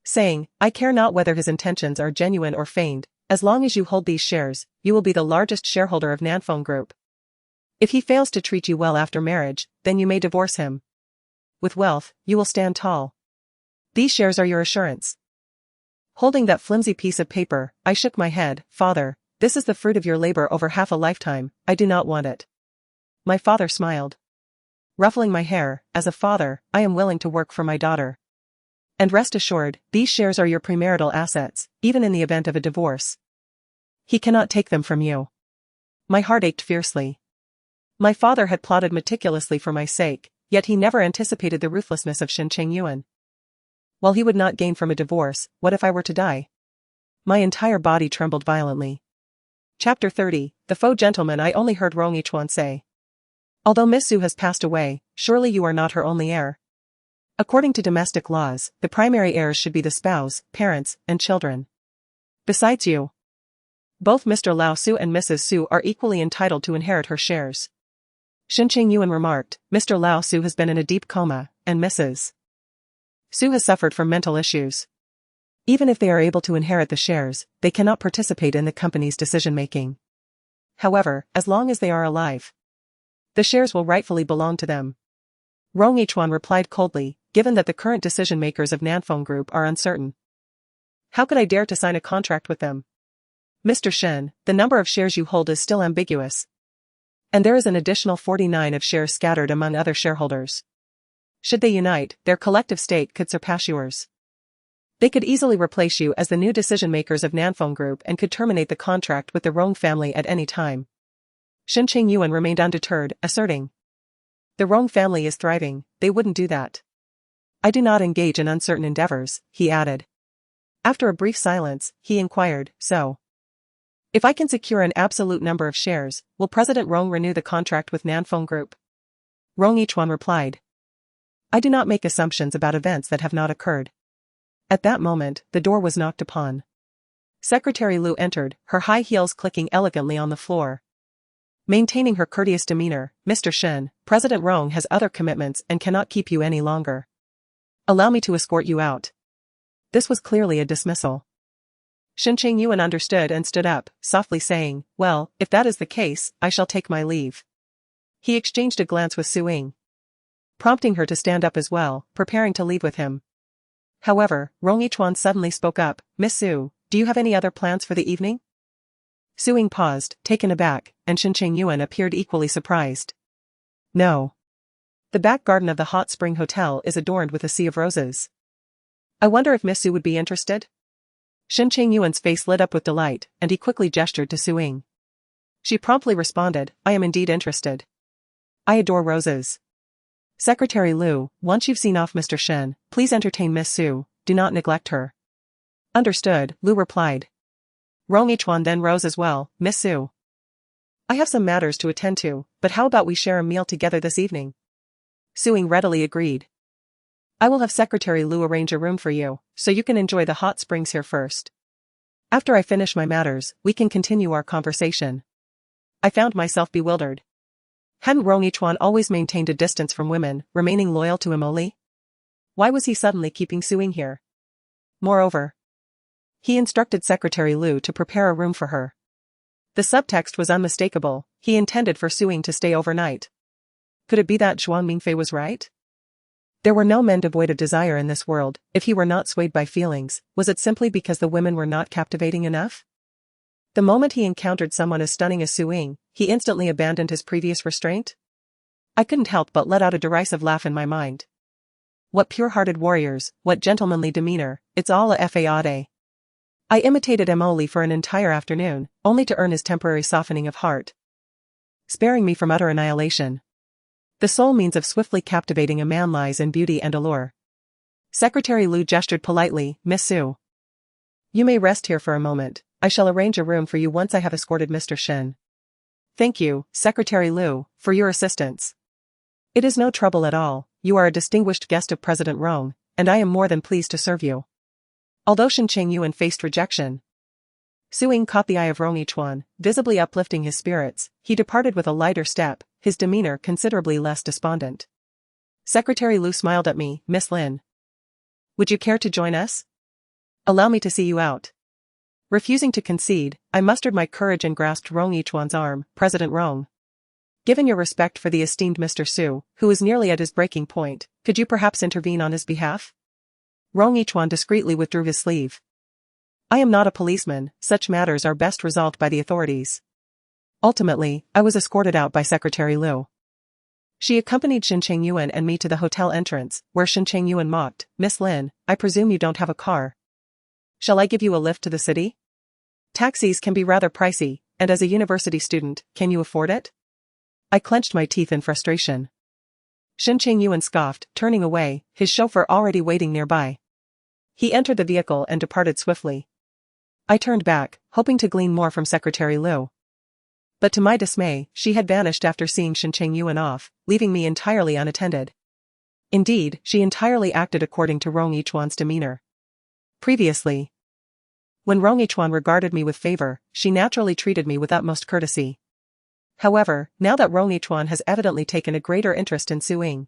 saying, I care not whether his intentions are genuine or feigned, as long as you hold these shares, you will be the largest shareholder of Nanfeng Group. If he fails to treat you well after marriage, then you may divorce him. With wealth, you will stand tall. These shares are your assurance. Holding that flimsy piece of paper, I shook my head. Father, this is the fruit of your labor over half a lifetime, I do not want it. My father smiled. Ruffling my hair, as a father, I am willing to work for my daughter. And rest assured, these shares are your premarital assets, even in the event of a divorce. He cannot take them from you. My heart ached fiercely. My father had plotted meticulously for my sake, yet he never anticipated the ruthlessness of Shen Chengyuan. While he would not gain from a divorce, what if I were to die? My entire body trembled violently. Chapter 30, The Faux Gentleman. I only heard Rong Yichuan say. Although Miss Su has passed away, surely you are not her only heir. According to domestic laws, the primary heirs should be the spouse, parents, and children. Besides you, both Mr. Lao Su and Mrs. Su are equally entitled to inherit her shares. Shen Chengyuan remarked, Mr. Lao Su has been in a deep coma, and Mrs. Su has suffered from mental issues. Even if they are able to inherit the shares, they cannot participate in the company's decision-making. However, as long as they are alive, the shares will rightfully belong to them. Rong Yichuan replied coldly, given that the current decision-makers of Nanfeng Group are uncertain. How could I dare to sign a contract with them? Mr. Shen, the number of shares you hold is still ambiguous. And there is an additional 49 of shares scattered among other shareholders. Should they unite, their collective stake could surpass yours. They could easily replace you as the new decision-makers of Nanfeng Group and could terminate the contract with the Rong family at any time. Shen Chengyuan remained undeterred, asserting, the Rong family is thriving, they wouldn't do that. I do not engage in uncertain endeavors, he added. After a brief silence, he inquired, so, if I can secure an absolute number of shares, will President Rong renew the contract with Nanfeng Group? Rong Yichuan replied, I do not make assumptions about events that have not occurred. At that moment, the door was knocked upon. Secretary Lu entered, her high heels clicking elegantly on the floor. Maintaining her courteous demeanor, Mr. Shen, President Rong has other commitments and cannot keep you any longer. Allow me to escort you out. This was clearly a dismissal. Shen Chengyuan understood and stood up, softly saying, well, if that is the case, I shall take my leave. He exchanged a glance with Su Ying, prompting her to stand up as well, preparing to leave with him. However, Rong Yichuan suddenly spoke up, Miss Su, do you have any other plans for the evening? Su Ying paused, taken aback, and Shen Chengyuan appeared equally surprised. No. The back garden of the Hot Spring Hotel is adorned with a sea of roses. I wonder if Miss Su would be interested? Shen Chengyuan's face lit up with delight, and he quickly gestured to Su Ying. She promptly responded, I am indeed interested. I adore roses. Secretary Lu, once you've seen off Mr. Shen, please entertain Miss Su, do not neglect her. Understood, Lu replied. Rong Yichuan then rose as well, Miss Su. I have some matters to attend to, but how about we share a meal together this evening? Su Ying readily agreed. I will have Secretary Lu arrange a room for you, so you can enjoy the hot springs here first. After I finish my matters, we can continue our conversation. I found myself bewildered. Hadn't Rong Yichuan always maintained a distance from women, remaining loyal to Emoli? Why was he suddenly keeping Su Ying here? Moreover, he instructed Secretary Lu to prepare a room for her. The subtext was unmistakable, he intended for Su Ying to stay overnight. Could it be that Zhuang Mingfei was right? There were no men devoid of desire in this world. If he were not swayed by feelings, was it simply because the women were not captivating enough? The moment he encountered someone as stunning as Su Ying, he instantly abandoned his previous restraint? I couldn't help but let out a derisive laugh in my mind. What pure-hearted warriors, what gentlemanly demeanor, it's all a fade. I imitated Emoli for an entire afternoon, only to earn his temporary softening of heart, sparing me from utter annihilation. The sole means of swiftly captivating a man lies in beauty and allure. Secretary Lu gestured politely, Miss Su. You may rest here for a moment, I shall arrange a room for you once I have escorted Mr. Shen. Thank you, Secretary Lu, for your assistance. It is no trouble at all, you are a distinguished guest of President Rong, and I am more than pleased to serve you. Although Shen Chengyuan faced rejection, Su Ying caught the eye of Rong Yichuan, visibly uplifting his spirits. He departed with a lighter step, his demeanor considerably less despondent. Secretary Lu smiled at me, Miss Lin. Would you care to join us? Allow me to see you out. Refusing to concede, I mustered my courage and grasped Rong Yichuan's arm. President Rong. Given your respect for the esteemed Mr. Su, who is nearly at his breaking point, could you perhaps intervene on his behalf? Rong Yichuan discreetly withdrew his sleeve. I am not a policeman, such matters are best resolved by the authorities. Ultimately, I was escorted out by Secretary Liu. She accompanied Shen Chengyuan and me to the hotel entrance, where Shen Chengyuan mocked, Miss Lin, I presume you don't have a car. Shall I give you a lift to the city? Taxis can be rather pricey, and as a university student, can you afford it? I clenched my teeth in frustration. Shen Chengyuan scoffed, turning away, his chauffeur already waiting nearby. He entered the vehicle and departed swiftly. I turned back, hoping to glean more from Secretary Liu. But to my dismay, she had vanished after seeing Shen Chengyuan off, leaving me entirely unattended. Indeed, she entirely acted according to Rong Yichuan's demeanor. Previously, when Rong Yichuan regarded me with favor, she naturally treated me with utmost courtesy. However, now that Rong Yichuan has evidently taken a greater interest in Su Ying,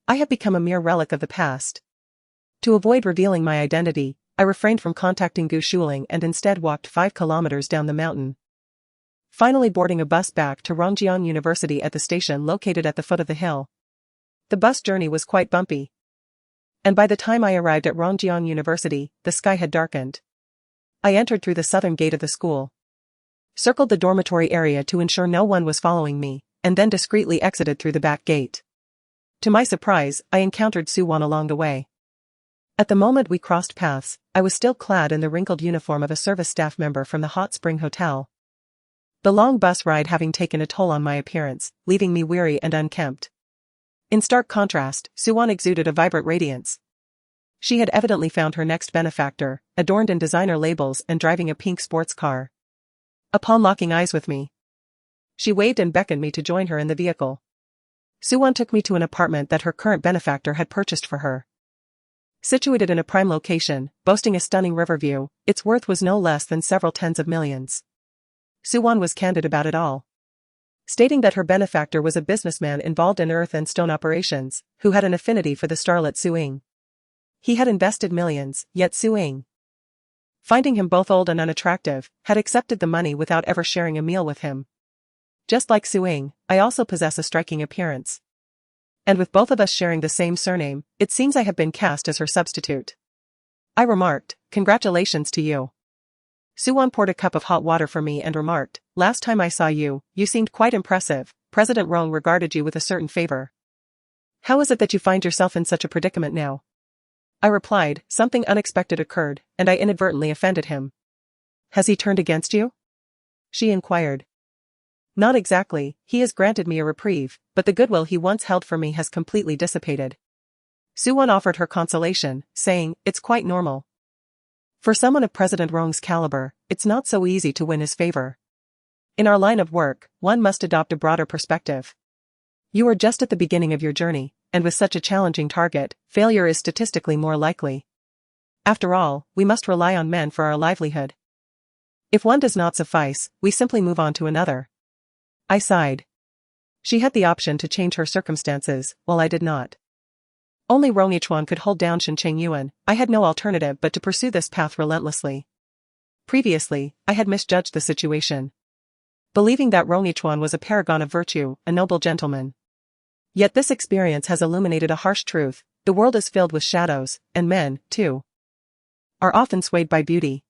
I have become a mere relic of the past. To avoid revealing my identity, I refrained from contacting Gu Shuling and instead walked 5 kilometers down the mountain. Finally boarding a bus back to Rongjiang University at the station located at the foot of the hill. The bus journey was quite bumpy. And by the time I arrived at Rongjiang University, the sky had darkened. I entered through the southern gate of the school, circled the dormitory area to ensure no one was following me, and then discreetly exited through the back gate. To my surprise, I encountered Su Wan along the way. At the moment we crossed paths, I was still clad in the wrinkled uniform of a service staff member from the Hot Spring Hotel. The long bus ride having taken a toll on my appearance, leaving me weary and unkempt. In stark contrast, Su Wan exuded a vibrant radiance. She had evidently found her next benefactor, adorned in designer labels and driving a pink sports car. Upon locking eyes with me, she waved and beckoned me to join her in the vehicle. Su Wan took me to an apartment that her current benefactor had purchased for her. Situated in a prime location, boasting a stunning river view, its worth was no less than several tens of millions. Su Wan was candid about it all, stating that her benefactor was a businessman involved in earth and stone operations, who had an affinity for the starlet Su Ying. He had invested millions, yet Su Ying, finding him both old and unattractive, had accepted the money without ever sharing a meal with him. Just like Su Ying, I also possess a striking appearance. And with both of us sharing the same surname, it seems I have been cast as her substitute. I remarked, congratulations to you. Su Wan poured a cup of hot water for me and remarked, last time I saw you, you seemed quite impressive. President Rong regarded you with a certain favor. How is it that you find yourself in such a predicament now? I replied, something unexpected occurred, and I inadvertently offended him. Has he turned against you? She inquired. Not exactly, he has granted me a reprieve, but the goodwill he once held for me has completely dissipated. Su Wan offered her consolation, saying, it's quite normal. For someone of President Rong's caliber, it's not so easy to win his favor. In our line of work, one must adopt a broader perspective. You are just at the beginning of your journey, and with such a challenging target, failure is statistically more likely. After all, we must rely on men for our livelihood. If one does not suffice, we simply move on to another. I sighed. She had the option to change her circumstances, while I did not. Only Rong Yichuan could hold down Shen Chengyuan. I had no alternative but to pursue this path relentlessly. Previously, I had misjudged the situation, believing that Rong Yichuan was a paragon of virtue, a noble gentleman. Yet this experience has illuminated a harsh truth: the world is filled with shadows, and men, too, are often swayed by beauty.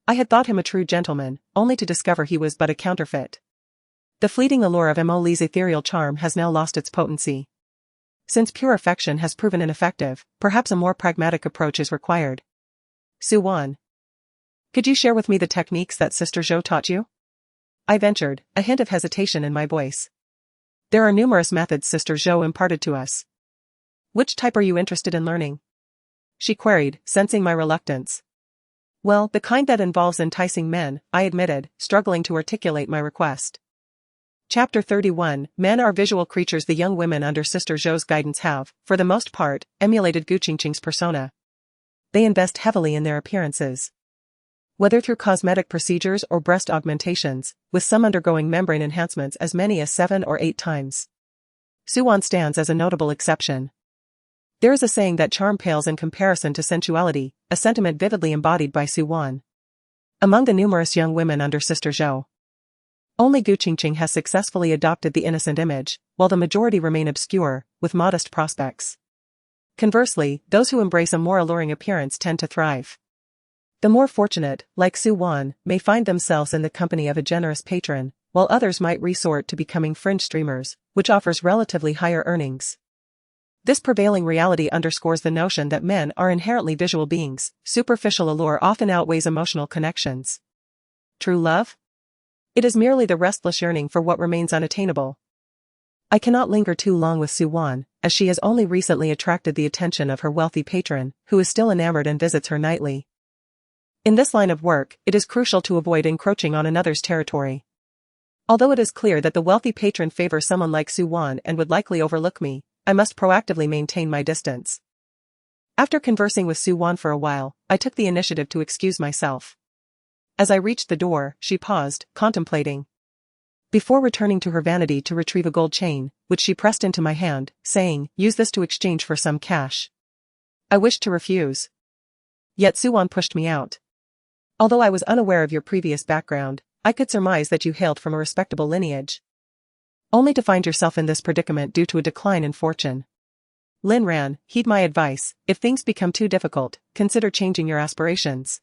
I had thought him a true gentleman, only to discover he was but a counterfeit. The fleeting allure of Mo Li's ethereal charm has now lost its potency. Since pure affection has proven ineffective, perhaps a more pragmatic approach is required. Su Wan, could you share with me the techniques that Sister Zhou taught you? I ventured, a hint of hesitation in my voice. There are numerous methods Sister Zhou imparted to us. Which type are you interested in learning? She queried, sensing my reluctance. Well, the kind that involves enticing men, I admitted, struggling to articulate my request. Chapter 31, Men are visual creatures. The young women under Sister Zhou's guidance have, for the most part, emulated Gu Qingqing's persona. They invest heavily in their appearances, whether through cosmetic procedures or breast augmentations, with some undergoing membrane enhancements as many as 7 or 8 times. Su Wan stands as a notable exception. There is a saying that charm pales in comparison to sensuality, a sentiment vividly embodied by Su Wan. Among the numerous young women under Sister Zhou, only Gu Qingqing has successfully adopted the innocent image, while the majority remain obscure, with modest prospects. Conversely, those who embrace a more alluring appearance tend to thrive. The more fortunate, like Su Wan, may find themselves in the company of a generous patron, while others might resort to becoming fringe streamers, which offers relatively higher earnings. This prevailing reality underscores the notion that men are inherently visual beings. Superficial allure often outweighs emotional connections. True love? It is merely the restless yearning for what remains unattainable. I cannot linger too long with Su Wan, as she has only recently attracted the attention of her wealthy patron, who is still enamored and visits her nightly. In this line of work, it is crucial to avoid encroaching on another's territory. Although it is clear that the wealthy patron favors someone like Su Wan and would likely overlook me, I must proactively maintain my distance. After conversing with Su Wan for a while, I took the initiative to excuse myself. As I reached the door, she paused, contemplating, before returning to her vanity to retrieve a gold chain, which she pressed into my hand, saying, "Use this to exchange for some cash." I wished to refuse. Yet Su Wan pushed me out. "Although I was unaware of your previous background, I could surmise that you hailed from a respectable lineage. Only to find yourself in this predicament due to a decline in fortune. Lin Ran, heed my advice. If things become too difficult, consider changing your aspirations.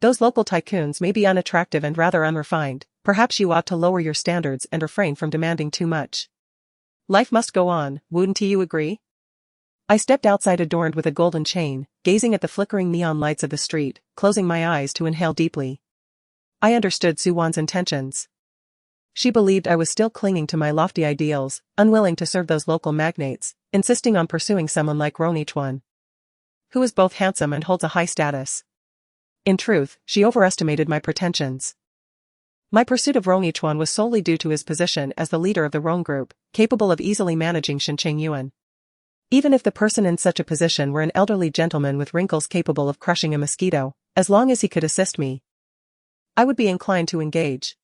Those local tycoons may be unattractive and rather unrefined. Perhaps you ought to lower your standards and refrain from demanding too much. Life must go on, wouldn't you agree?" I stepped outside adorned with a golden chain, gazing at the flickering neon lights of the street, closing my eyes to inhale deeply. I understood Su Wan's intentions. She believed I was still clinging to my lofty ideals, unwilling to serve those local magnates, insisting on pursuing someone like Ronichuan, who is both handsome and holds a high status. In truth, she overestimated my pretensions. My pursuit of Ronichuan was solely due to his position as the leader of the Rong group, capable of easily managing Shen Chengyuan. Even if the person in such a position were an elderly gentleman with wrinkles capable of crushing a mosquito, as long as he could assist me, I would be inclined to engage.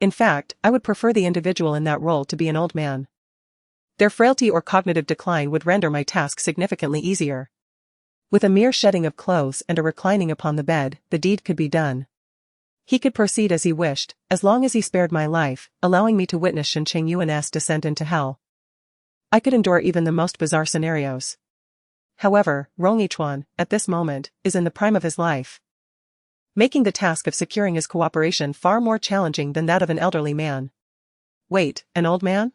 In fact, I would prefer the individual in that role to be an old man. Their frailty or cognitive decline would render my task significantly easier. With a mere shedding of clothes and a reclining upon the bed, the deed could be done. He could proceed as he wished, as long as he spared my life, allowing me to witness Shen Chengyuan's descent into hell. I could endure even the most bizarre scenarios. However, Ronichuan, at this moment, is in the prime of his life, making the task of securing his cooperation far more challenging than that of an elderly man. Wait, an old man?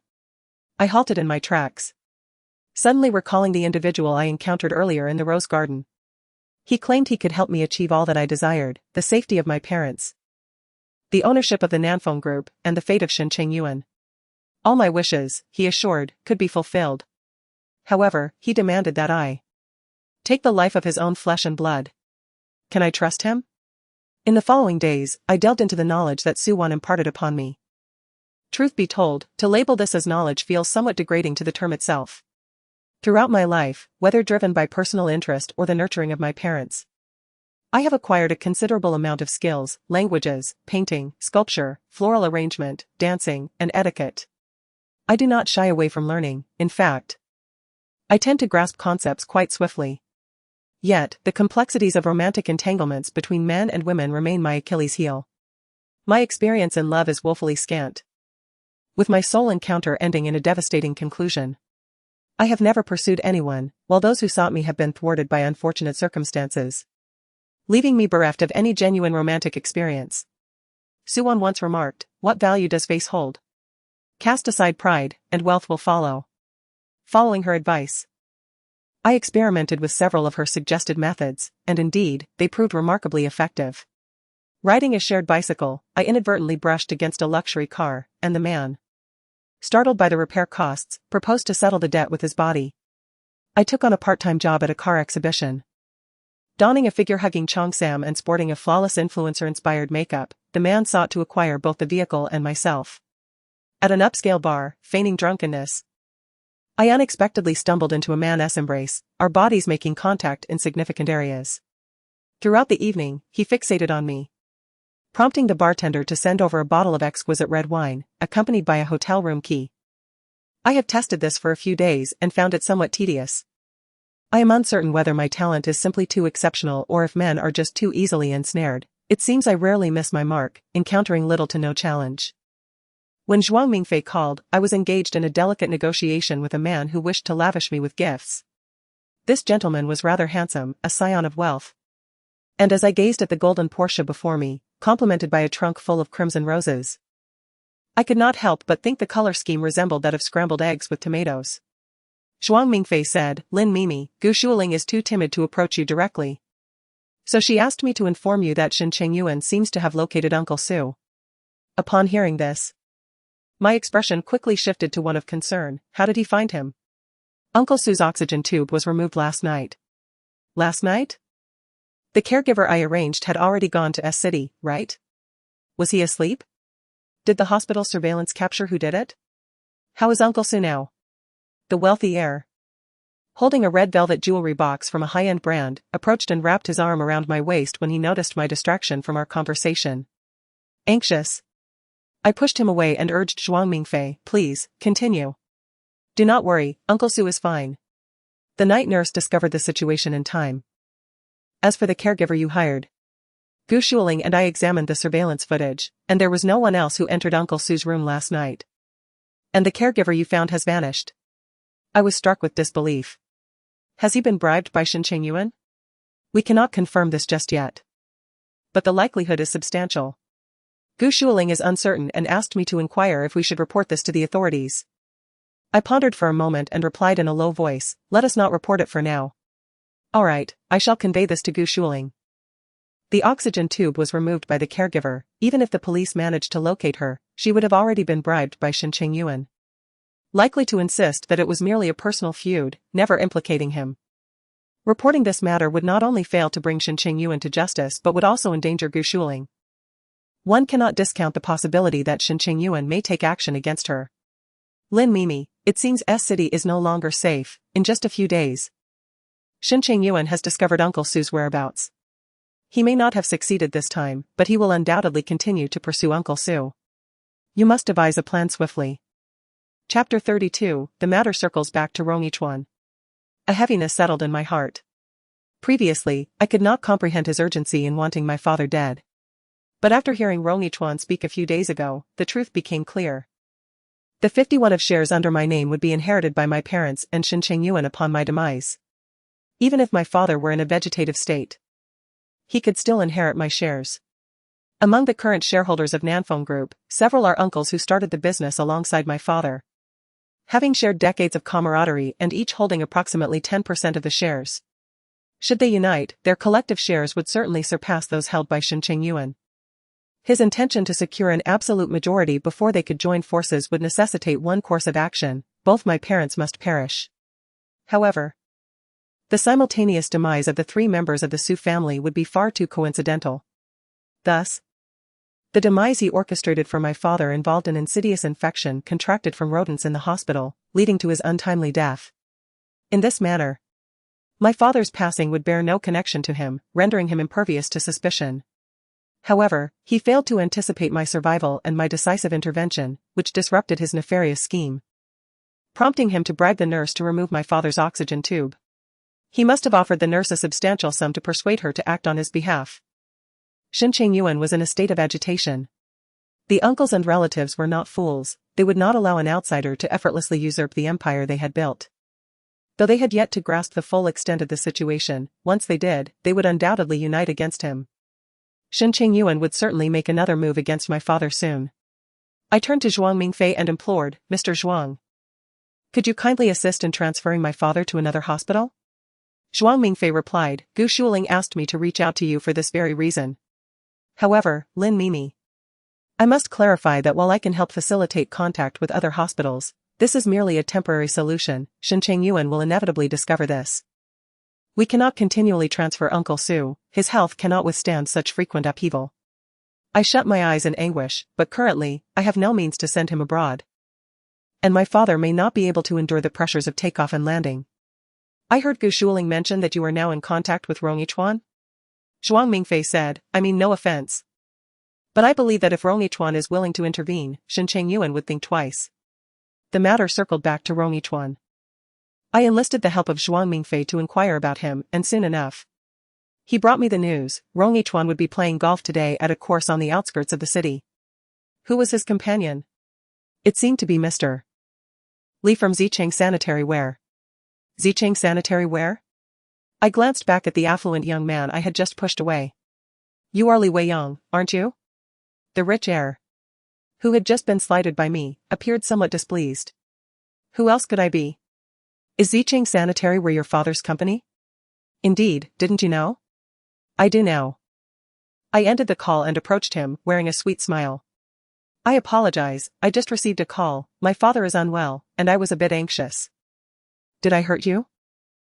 I halted in my tracks, suddenly recalling the individual I encountered earlier in the rose garden. He claimed he could help me achieve all that I desired, the safety of my parents, the ownership of the Nanfeng group, and the fate of Shen Chengyuan. All my wishes, he assured, could be fulfilled. However, he demanded that I take the life of his own flesh and blood. Can I trust him? In the following days, I delved into the knowledge that Su Wan imparted upon me. Truth be told, to label this as knowledge feels somewhat degrading to the term itself. Throughout my life, whether driven by personal interest or the nurturing of my parents, I have acquired a considerable amount of skills, languages, painting, sculpture, floral arrangement, dancing, and etiquette. I do not shy away from learning. In fact, I tend to grasp concepts quite swiftly. Yet, the complexities of romantic entanglements between men and women remain my Achilles heel. My experience in love is woefully scant, with my sole encounter ending in a devastating conclusion. I have never pursued anyone, while those who sought me have been thwarted by unfortunate circumstances, leaving me bereft of any genuine romantic experience. Su Wan once remarked, "What value does face hold? Cast aside pride, and wealth will follow." Following her advice, I experimented with several of her suggested methods, and indeed, they proved remarkably effective. Riding a shared bicycle, I inadvertently brushed against a luxury car, and the man, startled by the repair costs, proposed to settle the debt with his body. I took on a part-time job at a car exhibition. Donning a figure-hugging cheongsam and sporting a flawless influencer-inspired makeup, the man sought to acquire both the vehicle and myself. At an upscale bar, feigning drunkenness, I unexpectedly stumbled into a man's embrace, our bodies making contact in significant areas. Throughout the evening, he fixated on me, prompting the bartender to send over a bottle of exquisite red wine, accompanied by a hotel room key. I have tested this for a few days and found it somewhat tedious. I am uncertain whether my talent is simply too exceptional or if men are just too easily ensnared. It seems I rarely miss my mark, encountering little to no challenge. When Zhuang Mingfei called, I was engaged in a delicate negotiation with a man who wished to lavish me with gifts. This gentleman was rather handsome, a scion of wealth. And as I gazed at the golden Porsche before me, complemented by a trunk full of crimson roses, I could not help but think the color scheme resembled that of scrambled eggs with tomatoes. Zhuang Mingfei said, "Lin Mimi, Gu Shuling is too timid to approach you directly. So she asked me to inform you that Shen Chengyuan seems to have located Uncle Su." Upon hearing this, my expression quickly shifted to one of concern. How did he find him? Uncle Su's oxygen tube was removed last night. Last night? The caregiver I arranged had already gone to S-City, right? Was he asleep? Did the hospital surveillance capture who did it? How is Uncle Su now? The wealthy heir, holding a red velvet jewelry box from a high-end brand, approached and wrapped his arm around my waist when he noticed my distraction from our conversation. Anxious, I pushed him away and urged Zhuang Mingfei, "Please, continue. Do not worry, Uncle Su is fine." The night nurse discovered the situation in time. As for the caregiver you hired, Gu Shuling and I examined the surveillance footage, and there was no one else who entered Uncle Su's room last night. And the caregiver you found has vanished. I was struck with disbelief. Has he been bribed by Shen Chengyuan? We cannot confirm this just yet, but the likelihood is substantial. Gu Shuling is uncertain and asked me to inquire if we should report this to the authorities. I pondered for a moment and replied in a low voice, "Let us not report it for now." "All right, I shall convey this to Gu Shuling." The oxygen tube was removed by the caregiver. Even if the police managed to locate her, she would have already been bribed by Shen Chengyuan, likely to insist that it was merely a personal feud, never implicating him. Reporting this matter would not only fail to bring Shen Chengyuan to justice but would also endanger Gu Shuling. One cannot discount the possibility that Shen Chengyuan may take action against her. Lin Mimi, it seems S-City is no longer safe. In just a few days, Shen Chengyuan has discovered Uncle Su's whereabouts. He may not have succeeded this time, but he will undoubtedly continue to pursue Uncle Su. You must devise a plan swiftly. Chapter 32, the matter circles back to Rongyichuan. A heaviness settled in my heart. Previously, I could not comprehend his urgency in wanting my father dead. But after hearing Rongyichuan speak a few days ago, the truth became clear. The 51 of shares under my name would be inherited by my parents and Shen Chengyuan upon my demise. Even if my father were in a vegetative state, he could still inherit my shares. Among the current shareholders of Nanfeng Group, several are uncles who started the business alongside my father, having shared decades of camaraderie and each holding approximately 10% of the shares. Should they unite, their collective shares would certainly surpass those held by Shen Chengyuan. His intention to secure an absolute majority before they could join forces would necessitate one course of action: both my parents must perish. However, the simultaneous demise of the 3 members of the Su family would be far too coincidental. Thus, the demise he orchestrated for my father involved an insidious infection contracted from rodents in the hospital, leading to his untimely death. In this manner, my father's passing would bear no connection to him, rendering him impervious to suspicion. However, he failed to anticipate my survival and my decisive intervention, which disrupted his nefarious scheme, prompting him to bribe the nurse to remove my father's oxygen tube. He must have offered the nurse a substantial sum to persuade her to act on his behalf. Shen Chengyuan was in a state of agitation. The uncles and relatives were not fools. They would not allow an outsider to effortlessly usurp the empire they had built. Though they had yet to grasp the full extent of the situation, once they did, they would undoubtedly unite against him. Shen Chengyuan would certainly make another move against my father soon. I turned to Zhuang Mingfei and implored, "Mr. Zhuang, could you kindly assist in transferring my father to another hospital?" Zhuang Mingfei replied, "Gu Shuling asked me to reach out to you for this very reason. However, Lin Mimi, I must clarify that while I can help facilitate contact with other hospitals, this is merely a temporary solution. Shen Chengyuan will inevitably discover this. We cannot continually transfer Uncle Su. His health cannot withstand such frequent upheaval." I shut my eyes in anguish, but currently, I have no means to send him abroad. And my father may not be able to endure the pressures of takeoff and landing. I heard Gu Shuling mention that you are now in contact with Rongyichuan? Zhuang Mingfei said, "I mean no offense, but I believe that if Rongyichuan is willing to intervene, Shen Chengyuan would think twice." The matter circled back to Rongyichuan. I enlisted the help of Zhuang Mingfei to inquire about him, and soon enough, he brought me the news. Rong Yichuan would be playing golf today at a course on the outskirts of the city. Who was his companion? It seemed to be Mr. Li from Zicheng Sanitary Ware. Zicheng Sanitary Ware? I glanced back at the affluent young man I had just pushed away. You are Li Weiyang, aren't you? The rich heir, who had just been slighted by me, appeared somewhat displeased. Who else could I be? Is Zicheng Sanitary Ware your father's company? Indeed, didn't you know? I do now. I ended the call and approached him, wearing a sweet smile. I apologize, I just received a call, my father is unwell, and I was a bit anxious. Did I hurt you?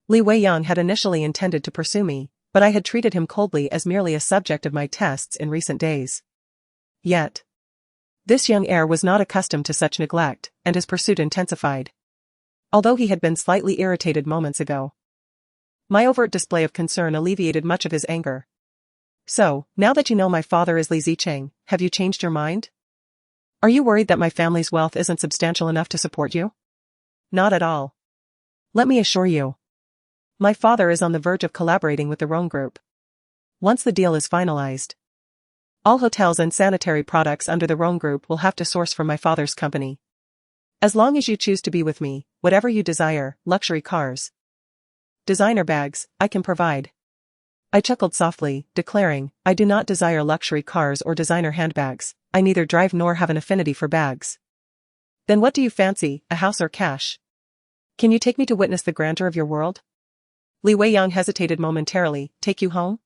Li Weiyang had initially intended to pursue me, but I had treated him coldly as merely a subject of my tests in recent days. Yet, this young heir was not accustomed to such neglect, and his pursuit intensified. Although he had been slightly irritated moments ago, my overt display of concern alleviated much of his anger. So, now that you know my father is Li Zicheng, have you changed your mind? Are you worried that my family's wealth isn't substantial enough to support you? Not at all. Let me assure you. My father is on the verge of collaborating with the Rhone Group. Once the deal is finalized, all hotels and sanitary products under the Rhone Group will have to source from my father's company. As long as you choose to be with me, whatever you desire, luxury cars, designer bags, I can provide. I chuckled softly, declaring, I do not desire luxury cars or designer handbags, I neither drive nor have an affinity for bags. Then what do you fancy, a house or cash? Can you take me to witness the grandeur of your world? Li Weiyang hesitated momentarily. Take you home?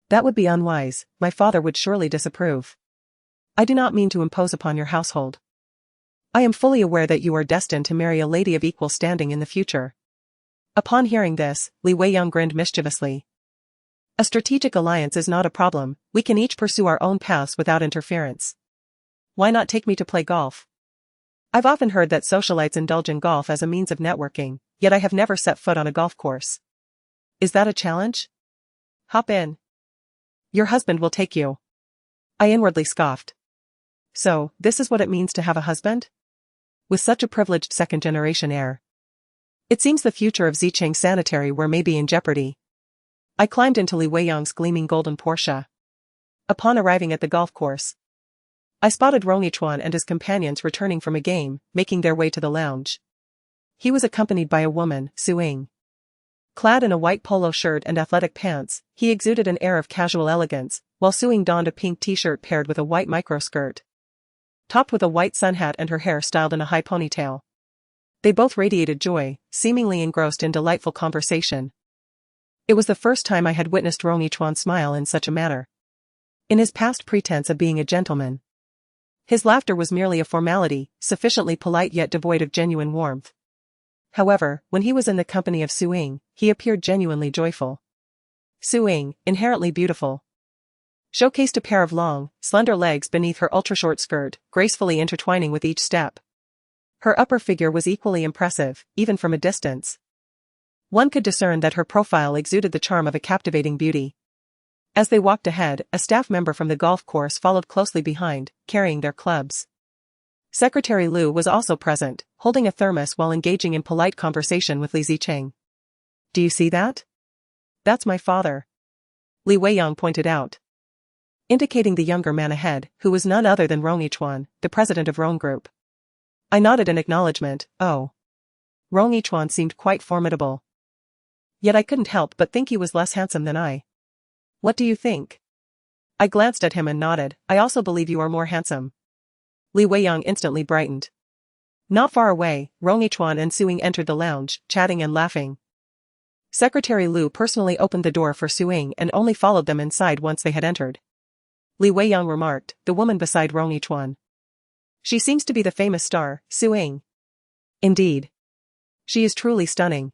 That would be unwise, my father would surely disapprove. I do not mean to impose upon your household. I am fully aware that you are destined to marry a lady of equal standing in the future. Upon hearing this, Li Weiyang grinned mischievously. A strategic alliance is not a problem, we can each pursue our own paths without interference. Why not take me to play golf? I've often heard that socialites indulge in golf as a means of networking, yet I have never set foot on a golf course. Is that a challenge? Hop in. Your husband will take you. I inwardly scoffed. So, this is what it means to have a husband? With such a privileged second-generation heir. It seems the future of Zicheng Sanitary Ware may be in jeopardy. I climbed into Li Weiyang's gleaming golden Porsche. Upon arriving at the golf course, I spotted Rong Yichuan and his companions returning from a game, making their way to the lounge. He was accompanied by a woman, Suing. Clad in a white polo shirt and athletic pants, he exuded an air of casual elegance, while Suing donned a pink t-shirt paired with a white microskirt, topped with a white sun hat and her hair styled in a high ponytail. They both radiated joy, seemingly engrossed in delightful conversation. It was the first time I had witnessed Rong Yichuan smile in such a manner. In his past pretense of being a gentleman, his laughter was merely a formality, sufficiently polite yet devoid of genuine warmth. However, when he was in the company of Suing, he appeared genuinely joyful. Suing, inherently beautiful, showcased a pair of long, slender legs beneath her ultra-short skirt, gracefully intertwining with each step. Her upper figure was equally impressive, even from a distance. One could discern that her profile exuded the charm of a captivating beauty. As they walked ahead, a staff member from the golf course followed closely behind, carrying their clubs. Secretary Liu was also present, holding a thermos while engaging in polite conversation with Li Zicheng. Do you see that? That's my father, Li Weiyang pointed out, indicating the younger man ahead, who was none other than Rong Yichuan, the president of Rhone Group. I nodded in acknowledgement. Oh. Rong Yichuan seemed quite formidable. Yet I couldn't help but think he was less handsome than I. What do you think? I glanced at him and nodded. I also believe you are more handsome. Li Weiyang instantly brightened. Not far away, Rong Yichuan and Suing entered the lounge, chatting and laughing. Secretary Liu personally opened the door for Suing and only followed them inside once they had entered. Li Weiyang remarked, the woman beside Rong Yichuan. She seems to be the famous star, Suing. Indeed. She is truly stunning.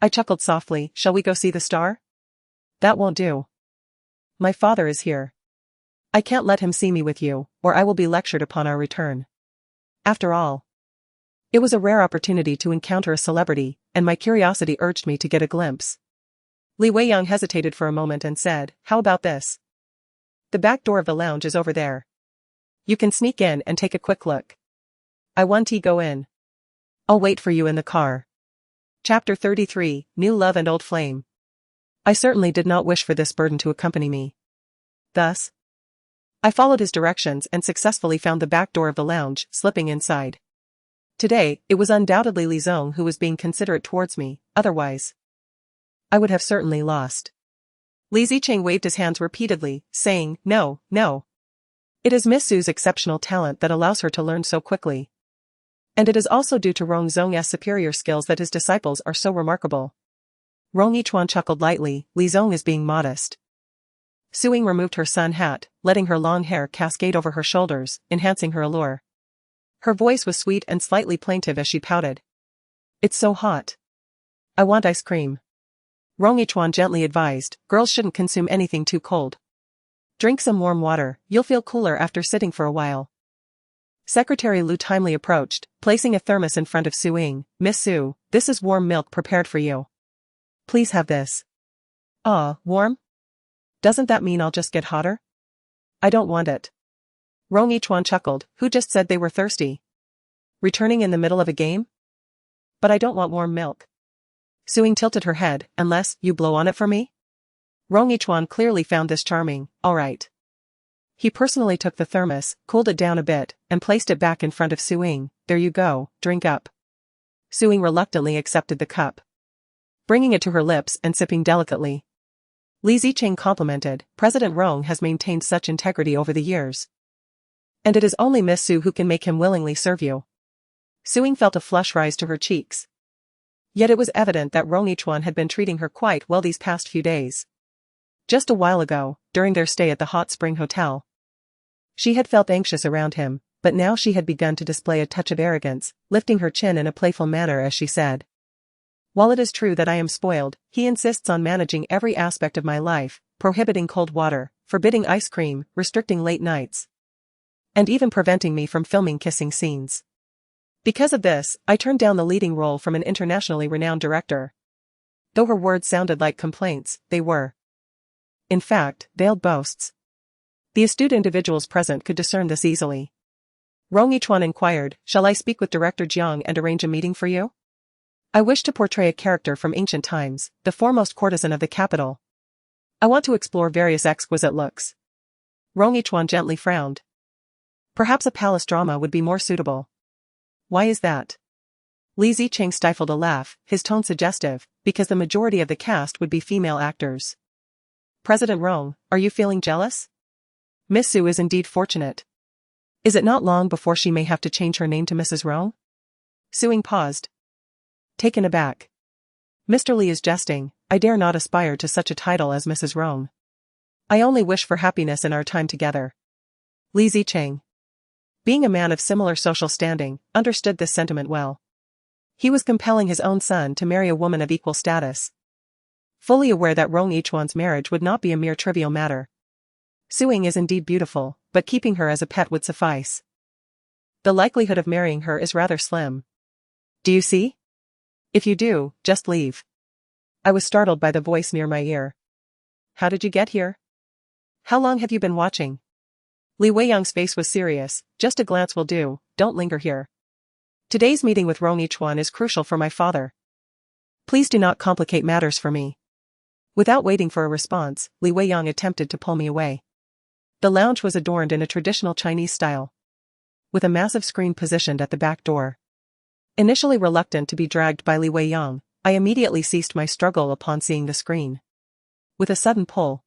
I chuckled softly. Shall we go see the star? That won't do. My father is here. I can't let him see me with you, or I will be lectured upon our return. After all, it was a rare opportunity to encounter a celebrity, and my curiosity urged me to get a glimpse. Li Weiyang hesitated for a moment and said, how about this? The back door of the lounge is over there. You can sneak in and take a quick look. I want to go in. I'll wait for you in the car. Chapter 33, New Love and Old Flame. I certainly did not wish for this burden to accompany me. Thus, I followed his directions and successfully found the back door of the lounge, slipping inside. Today, it was undoubtedly Li Zong who was being considerate towards me, otherwise I would have certainly lost. Li Zicheng waved his hands repeatedly, saying, "No, no. It is Miss Su's exceptional talent that allows her to learn so quickly. And it is also due to Rong Zong's superior skills that his disciples are so remarkable." Rong Yichuan chuckled lightly. Li Zong is being modest. Suing removed her sun hat, letting her long hair cascade over her shoulders, enhancing her allure. Her voice was sweet and slightly plaintive as she pouted. "It's so hot. I want ice cream." Rong Yichuan gently advised, "Girls shouldn't consume anything too cold. Drink some warm water, you'll feel cooler after sitting for a while." Secretary Lu timely approached, placing a thermos in front of Su Ying. "Miss Su, this is warm milk prepared for you. Please have this." "Ah, warm? Doesn't that mean I'll just get hotter?" "I don't want it." Rong Yichuan chuckled. "Who just said they were thirsty? Returning in the middle of a game?" "But I don't want warm milk." Su Ying tilted her head. "Unless you blow on it for me?" Rong Yichuan clearly found this charming. "All right." He personally took the thermos, cooled it down a bit, and placed it back in front of Su Ying. "There you go, drink up." Su Ying reluctantly accepted the cup, bringing it to her lips and sipping delicately. Li Zicheng complimented, "President Rong has maintained such integrity over the years. And it is only Miss Su who can make him willingly serve you." Su Ying felt a flush rise to her cheeks. Yet it was evident that Rong Yichuan had been treating her quite well these past few days. Just a while ago, during their stay at the Hot Spring Hotel, she had felt anxious around him, but now she had begun to display a touch of arrogance, lifting her chin in a playful manner as she said, "While it is true that I am spoiled, he insists on managing every aspect of my life, prohibiting cold water, forbidding ice cream, restricting late nights, and even preventing me from filming kissing scenes. Because of this, I turned down the leading role from an internationally renowned director." Though her words sounded like complaints, they were, in fact, veiled boasts. The astute individuals present could discern this easily. Rong Yichuan inquired, "Shall I speak with Director Jiang and arrange a meeting for you? I wish to portray a character from ancient times, the foremost courtesan of the capital. I want to explore various exquisite looks." Rong Yichuan gently frowned. "Perhaps a palace drama would be more suitable." "Why is that?" Li Zicheng stifled a laugh, his tone suggestive, "Because the majority of the cast would be female actors." "President Rong, are you feeling jealous? Miss Su is indeed fortunate. Is it not long before she may have to change her name to Mrs. Rong?" Su Ying paused, taken aback. "Mr. Li is jesting. I dare not aspire to such a title as Mrs. Rong. I only wish for happiness in our time together." Li Zicheng, being a man of similar social standing, understood this sentiment well. He was compelling his own son to marry a woman of equal status, fully aware that Rong Yichuan's marriage would not be a mere trivial matter. Su Ying is indeed beautiful, but keeping her as a pet would suffice. The likelihood of marrying her is rather slim. Do you see? If you do, just leave." I was startled by the voice near my ear. "How did you get here? How long have you been watching?" Li Weiyang's face was serious. "Just a glance will do, don't linger here. Today's meeting with Rong Yichuan is crucial for my father. Please do not complicate matters for me." Without waiting for a response, Li Weiyang attempted to pull me away. The lounge was adorned in a traditional Chinese style, with a massive screen positioned at the back door. Initially reluctant to be dragged by Li Weiyang, I immediately ceased my struggle upon seeing the screen. With a sudden pull,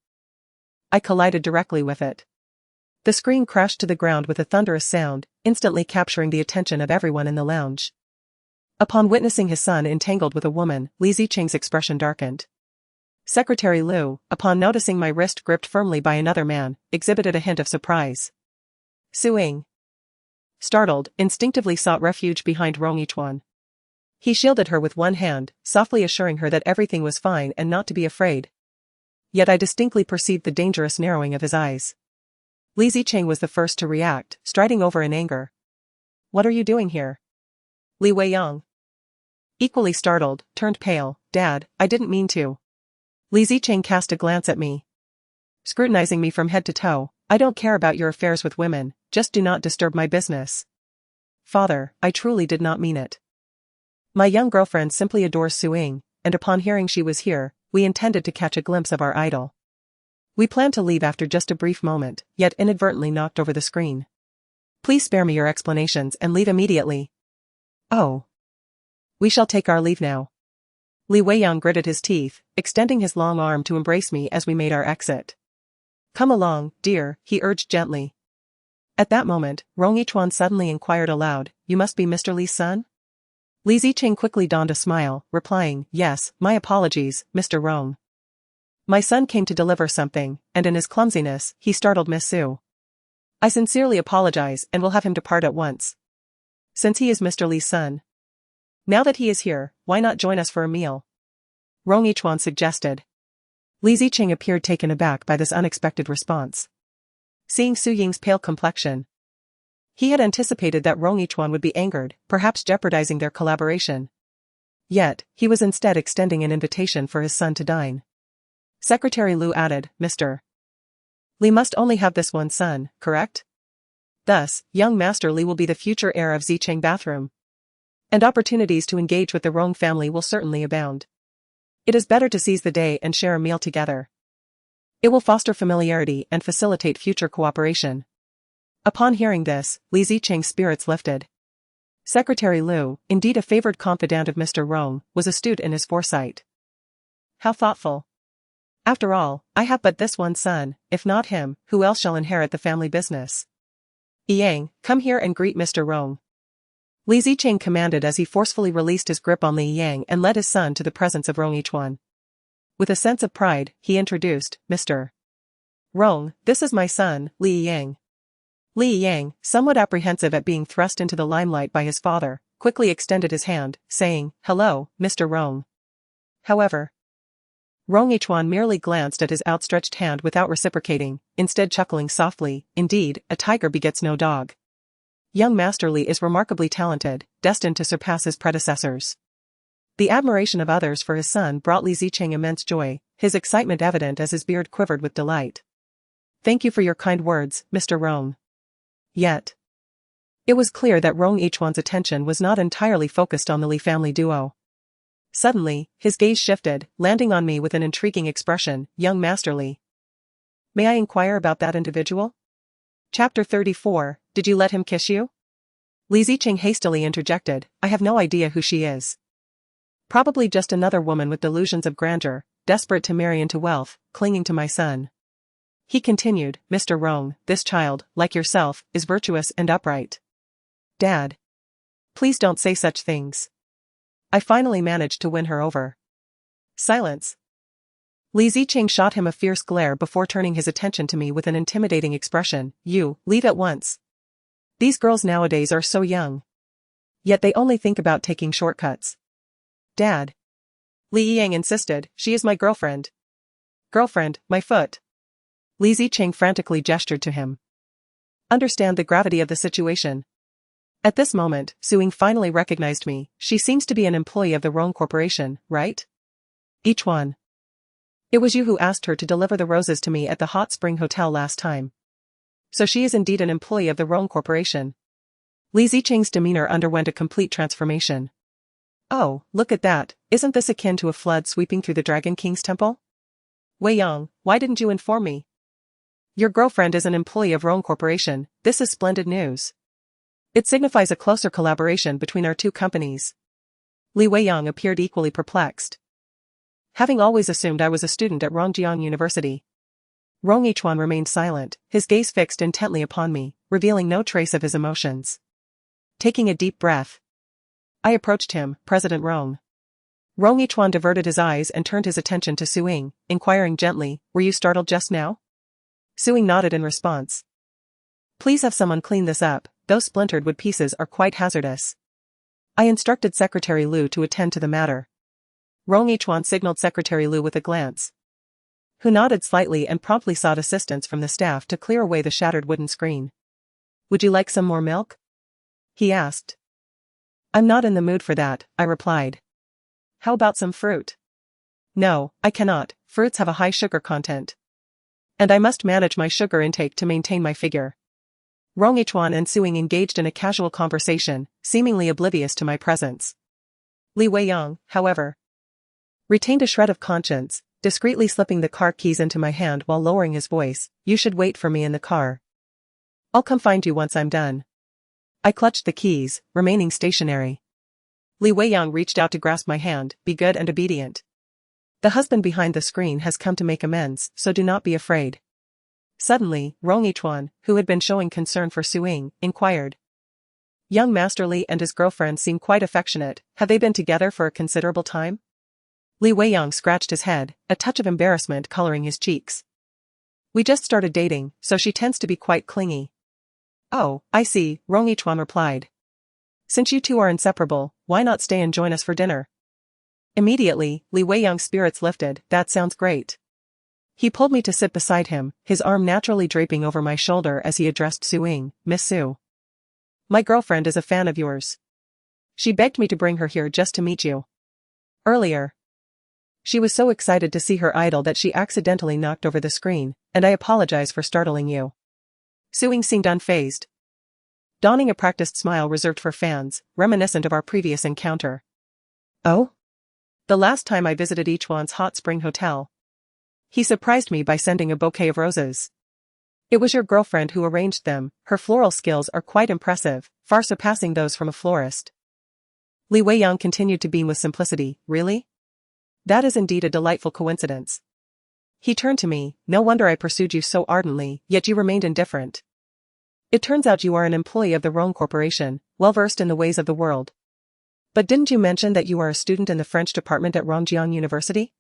I collided directly with it. The screen crashed to the ground with a thunderous sound, instantly capturing the attention of everyone in the lounge. Upon witnessing his son entangled with a woman, Li Zicheng's expression darkened. Secretary Lu, upon noticing my wrist gripped firmly by another man, exhibited a hint of surprise. Su Ying, startled, instinctively sought refuge behind Rong Yichuan. He shielded her with one hand, softly assuring her that everything was fine and not to be afraid. Yet I distinctly perceived the dangerous narrowing of his eyes. Li Zicheng was the first to react, striding over in anger. "What are you doing here?" Li Weiyang, equally startled, turned pale. "Dad, I didn't mean to." Li Zicheng cast a glance at me, scrutinizing me from head to toe. "I don't care about your affairs with women, just do not disturb my business." "Father, I truly did not mean it." My young girlfriend simply adores Suing, and upon hearing she was here, we intended to catch a glimpse of our idol. We planned to leave after just a brief moment, yet inadvertently knocked over the screen. Please spare me your explanations and leave immediately. Oh. We shall take our leave now. Li Weiyang gritted his teeth, extending his long arm to embrace me as we made our exit. Come along, dear, he urged gently. At that moment, Rong Yichuan suddenly inquired aloud, you must be Mr. Li's son? Li Ziqing quickly donned a smile, replying, yes, my apologies, Mr. Rong. My son came to deliver something, and in his clumsiness, he startled Miss Su. I sincerely apologize and will have him depart at once. Since he is Mr. Li's son. Now that he is here, why not join us for a meal? Rong Yichuan suggested. Li Ziqing appeared taken aback by this unexpected response. Seeing Su Ying's pale complexion, he had anticipated that Rong Yichuan would be angered, perhaps jeopardizing their collaboration. Yet, he was instead extending an invitation for his son to dine. Secretary Lu added, Mr. Li must only have this one son, correct? Thus, young Master Li will be the future heir of Zicheng Bathroom. And opportunities to engage with the Rong family will certainly abound. It is better to seize the day and share a meal together. It will foster familiarity and facilitate future cooperation. Upon hearing this, Li Zicheng's spirits lifted. Secretary Lu, indeed a favored confidant of Mr. Rong, was astute in his foresight. How thoughtful. After all, I have but this one son, if not him, who else shall inherit the family business? Yang, come here and greet Mr. Rong. Li Zicheng commanded as he forcefully released his grip on Li Yang and led his son to the presence of Rong Yichuan. With a sense of pride, he introduced, Mr. Rong, this is my son, Li Yang. Li Yang, somewhat apprehensive at being thrust into the limelight by his father, quickly extended his hand, saying, hello, Mr. Rong. However, Rong Yichuan merely glanced at his outstretched hand without reciprocating, instead chuckling softly, indeed, a tiger begets no dog. Young Master Li is remarkably talented, destined to surpass his predecessors. The admiration of others for his son brought Li Zicheng immense joy, his excitement evident as his beard quivered with delight. Thank you for your kind words, Mr. Rong. Yet, it was clear that Rong Yichuan's attention was not entirely focused on the Li family duo. Suddenly, his gaze shifted, landing on me with an intriguing expression, young Master Li. May I inquire about that individual? Chapter 34, Did you let him kiss you? Li Zicheng hastily interjected, I have no idea who she is. Probably just another woman with delusions of grandeur, desperate to marry into wealth, clinging to my son. He continued, Mr. Rong, this child, like yourself, is virtuous and upright. Dad. Please don't say such things. I finally managed to win her over. Silence. Li Zicheng shot him a fierce glare before turning his attention to me with an intimidating expression, you, leave at once. These girls nowadays are so young. Yet they only think about taking shortcuts. Dad. Li Yang insisted, she is my girlfriend. Girlfriend, my foot. Li Zicheng frantically gestured to him. Understand the gravity of the situation. At this moment, Suing finally recognized me. She seems to be an employee of the Rong Corporation, right? Each one. It was you who asked her to deliver the roses to me at the Hot Spring Hotel last time. So she is indeed an employee of the Rong Corporation. Li Zicheng's demeanor underwent a complete transformation. Oh, look at that, isn't this akin to a flood sweeping through the Dragon King's temple? Wei Yang, why didn't you inform me? Your girlfriend is an employee of Rong Corporation, this is splendid news. It signifies a closer collaboration between our two companies. Li Weiyang appeared equally perplexed. Having always assumed I was a student at Rongjiang University. Rong Yichuan remained silent, his gaze fixed intently upon me, revealing no trace of his emotions. Taking a deep breath, I approached him, President Rong. Rong Yichuan diverted his eyes and turned his attention to Suing, inquiring gently, were you startled just now? Suing nodded in response. Please have someone clean this up, those splintered wood pieces are quite hazardous. I instructed Secretary Lu to attend to the matter. Rong Yichuan signaled Secretary Lu with a glance, who nodded slightly and promptly sought assistance from the staff to clear away the shattered wooden screen. Would you like some more milk? He asked. I'm not in the mood for that, I replied. How about some fruit? No, I cannot, fruits have a high sugar content. And I must manage my sugar intake to maintain my figure. Rong Yichuan and Suing engaged in a casual conversation, seemingly oblivious to my presence. Li Weiyang, however, retained a shred of conscience, discreetly slipping the car keys into my hand while lowering his voice. You should wait for me in the car. I'll come find you once I'm done. I clutched the keys, remaining stationary. Li Weiyang reached out to grasp my hand. Be good and obedient. The husband behind the screen has come to make amends, so do not be afraid. Suddenly, Rong Yichuan, who had been showing concern for Suing, inquired. Young Master Li and his girlfriend seem quite affectionate. Have they been together for a considerable time? Li Weiyang scratched his head, a touch of embarrassment coloring his cheeks. We just started dating, so she tends to be quite clingy. Oh, I see, Rong Yichuan replied. Since you two are inseparable, why not stay and join us for dinner? Immediately, Li Weiyang's spirits lifted. That sounds great. He pulled me to sit beside him, his arm naturally draping over my shoulder as he addressed Suing. Miss Su. My girlfriend is a fan of yours. She begged me to bring her here just to meet you. Earlier, she was so excited to see her idol that she accidentally knocked over the screen, and I apologize for startling you. Suing seemed unfazed, donning a practiced smile reserved for fans, reminiscent of our previous encounter. Oh? The last time I visited Yichuan's hot spring hotel, he surprised me by sending a bouquet of roses. It was your girlfriend who arranged them. Her floral skills are quite impressive, far surpassing those from a florist. Li Weiyang continued to beam with simplicity. Really? That is indeed a delightful coincidence. He turned to me. No wonder I pursued you so ardently, yet you remained indifferent. It turns out you are an employee of the Rhone Corporation, well versed in the ways of the world. But didn't you mention that you are a student in the French department at Rongjiang University?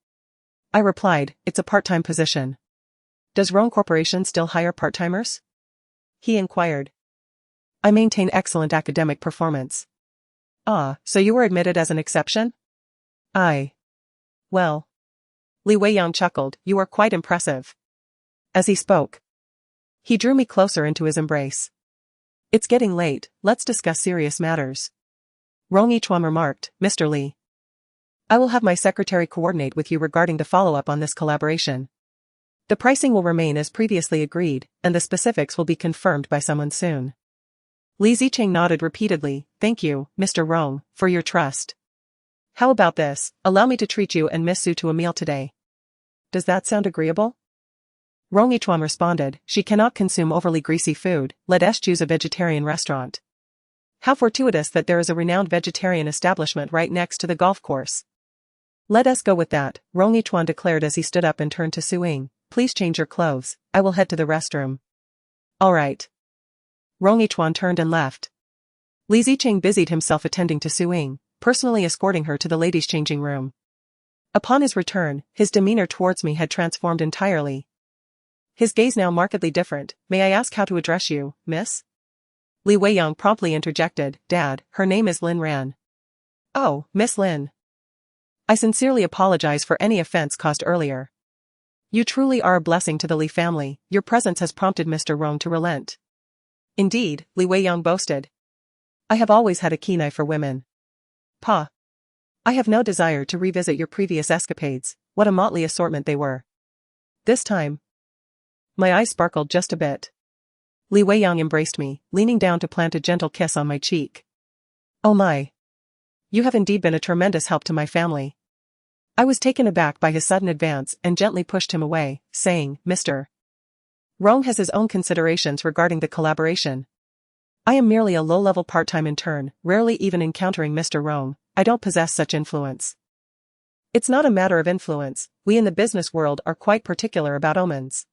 I replied, it's a part-time position. Does Rhone Corporation still hire part-timers? He inquired. I maintain excellent academic performance. Ah, so you were admitted as an exception? Well. Li Weiyang chuckled. You are quite impressive. As he spoke, he drew me closer into his embrace. It's getting late, let's discuss serious matters. Rong Yichuan remarked. Mr. Li, I will have my secretary coordinate with you regarding the follow-up on this collaboration. The pricing will remain as previously agreed, and the specifics will be confirmed by someone soon. Li Zicheng nodded repeatedly. Thank you, Mr. Rong, for your trust. How about this? Allow me to treat you and Miss Su to a meal today. Does that sound agreeable? Rong Yichuan responded. She cannot consume overly greasy food. Let us choose a vegetarian restaurant. How fortuitous that there is a renowned vegetarian establishment right next to the golf course. Let us go with that, Rong Yichuan declared as he stood up and turned to Suing. Please change your clothes. I will head to the restroom. All right. Rong Yichuan turned and left. Li Zicheng busied himself attending to Suing, personally escorting her to the ladies' changing room. Upon his return, his demeanor towards me had transformed entirely. His gaze now markedly different. May I ask how to address you, miss? Li Weiyang promptly interjected. Dad, her name is Lin Ran. Oh, Miss Lin. I sincerely apologize for any offense caused earlier. You truly are a blessing to the Li family. Your presence has prompted Mr. Rong to relent. Indeed, Li Weiyang boasted. I have always had a keen eye for women. Pa. I have no desire to revisit your previous escapades. What a motley assortment they were. This time, my eyes sparkled just a bit. Li Weiyang embraced me, leaning down to plant a gentle kiss on my cheek. Oh my. You have indeed been a tremendous help to my family. I was taken aback by his sudden advance and gently pushed him away, saying, Mr. Rong has his own considerations regarding the collaboration. I am merely a low-level part-time intern, rarely even encountering Mr. Rong. I don't possess such influence. It's not a matter of influence, we in the business world are quite particular about omens.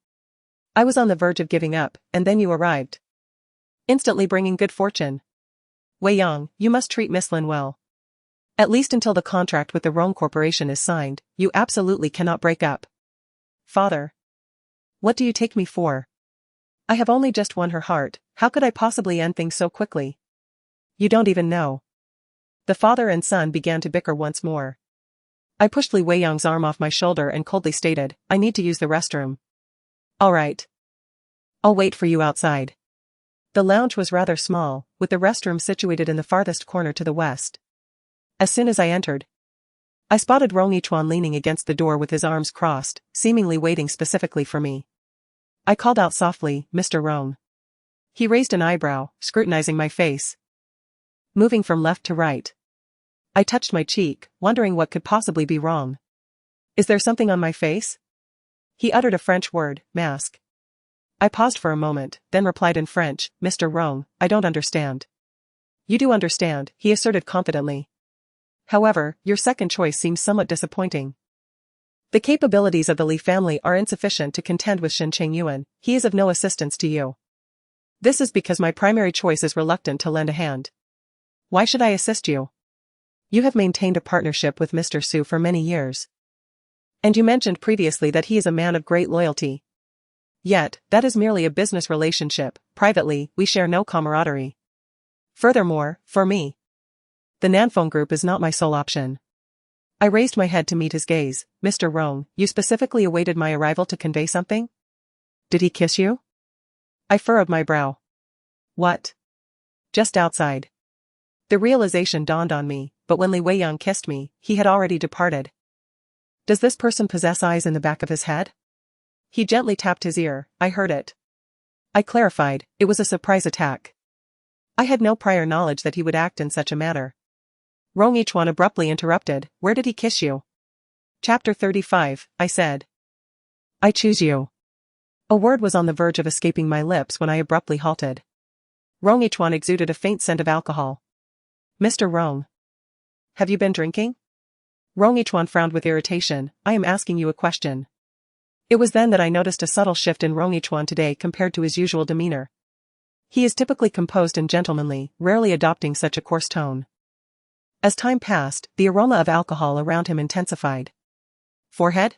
I was on the verge of giving up, and then you arrived. Instantly bringing good fortune. Weiyang, you must treat Miss Lin well. At least until the contract with the Rhone Corporation is signed, you absolutely cannot break up. Father. What do you take me for? I have only just won her heart, how could I possibly end things so quickly? You don't even know. The father and son began to bicker once more. I pushed Li Weiyang's arm off my shoulder and coldly stated, I need to use the restroom. All right. I'll wait for you outside. The lounge was rather small, with the restroom situated in the farthest corner to the west. As soon as I entered, I spotted Rong Yichuan leaning against the door with his arms crossed, seemingly waiting specifically for me. I called out softly, Mr. Rong. He raised an eyebrow, scrutinizing my face, moving from left to right. I touched my cheek, wondering what could possibly be wrong. Is there something on my face? He uttered a French word, mask. I paused for a moment, then replied in French, Mr. Rong, I don't understand. You do understand, he asserted confidently. However, your second choice seems somewhat disappointing. The capabilities of the Li family are insufficient to contend with Shen Chengyuan. He is of no assistance to you. This is because my primary choice is reluctant to lend a hand. Why should I assist you? You have maintained a partnership with Mr. Su for many years. And you mentioned previously that he is a man of great loyalty. Yet, that is merely a business relationship. Privately, we share no camaraderie. Furthermore, for me, the Nanfeng Group is not my sole option. I raised my head to meet his gaze. Mr. Rong, you specifically awaited my arrival to convey something? Did he kiss you? I furrowed my brow. What? Just outside. The realization dawned on me, but when Li Weiyang kissed me, he had already departed. Does this person possess eyes in the back of his head? He gently tapped his ear, I heard it. I clarified, it was a surprise attack. I had no prior knowledge that he would act in such a manner. Rong Yichuan abruptly interrupted, where did he kiss you? Chapter 35, I said. I choose you. A word was on the verge of escaping my lips when I abruptly halted. Rong Yichuan exuded a faint scent of alcohol. Mr. Rong. Have you been drinking? Rong Yichuan frowned with irritation, I am asking you a question. It was then that I noticed a subtle shift in Rong Yichuan today compared to his usual demeanor. He is typically composed and gentlemanly, rarely adopting such a coarse tone. As time passed, the aroma of alcohol around him intensified. Forehead?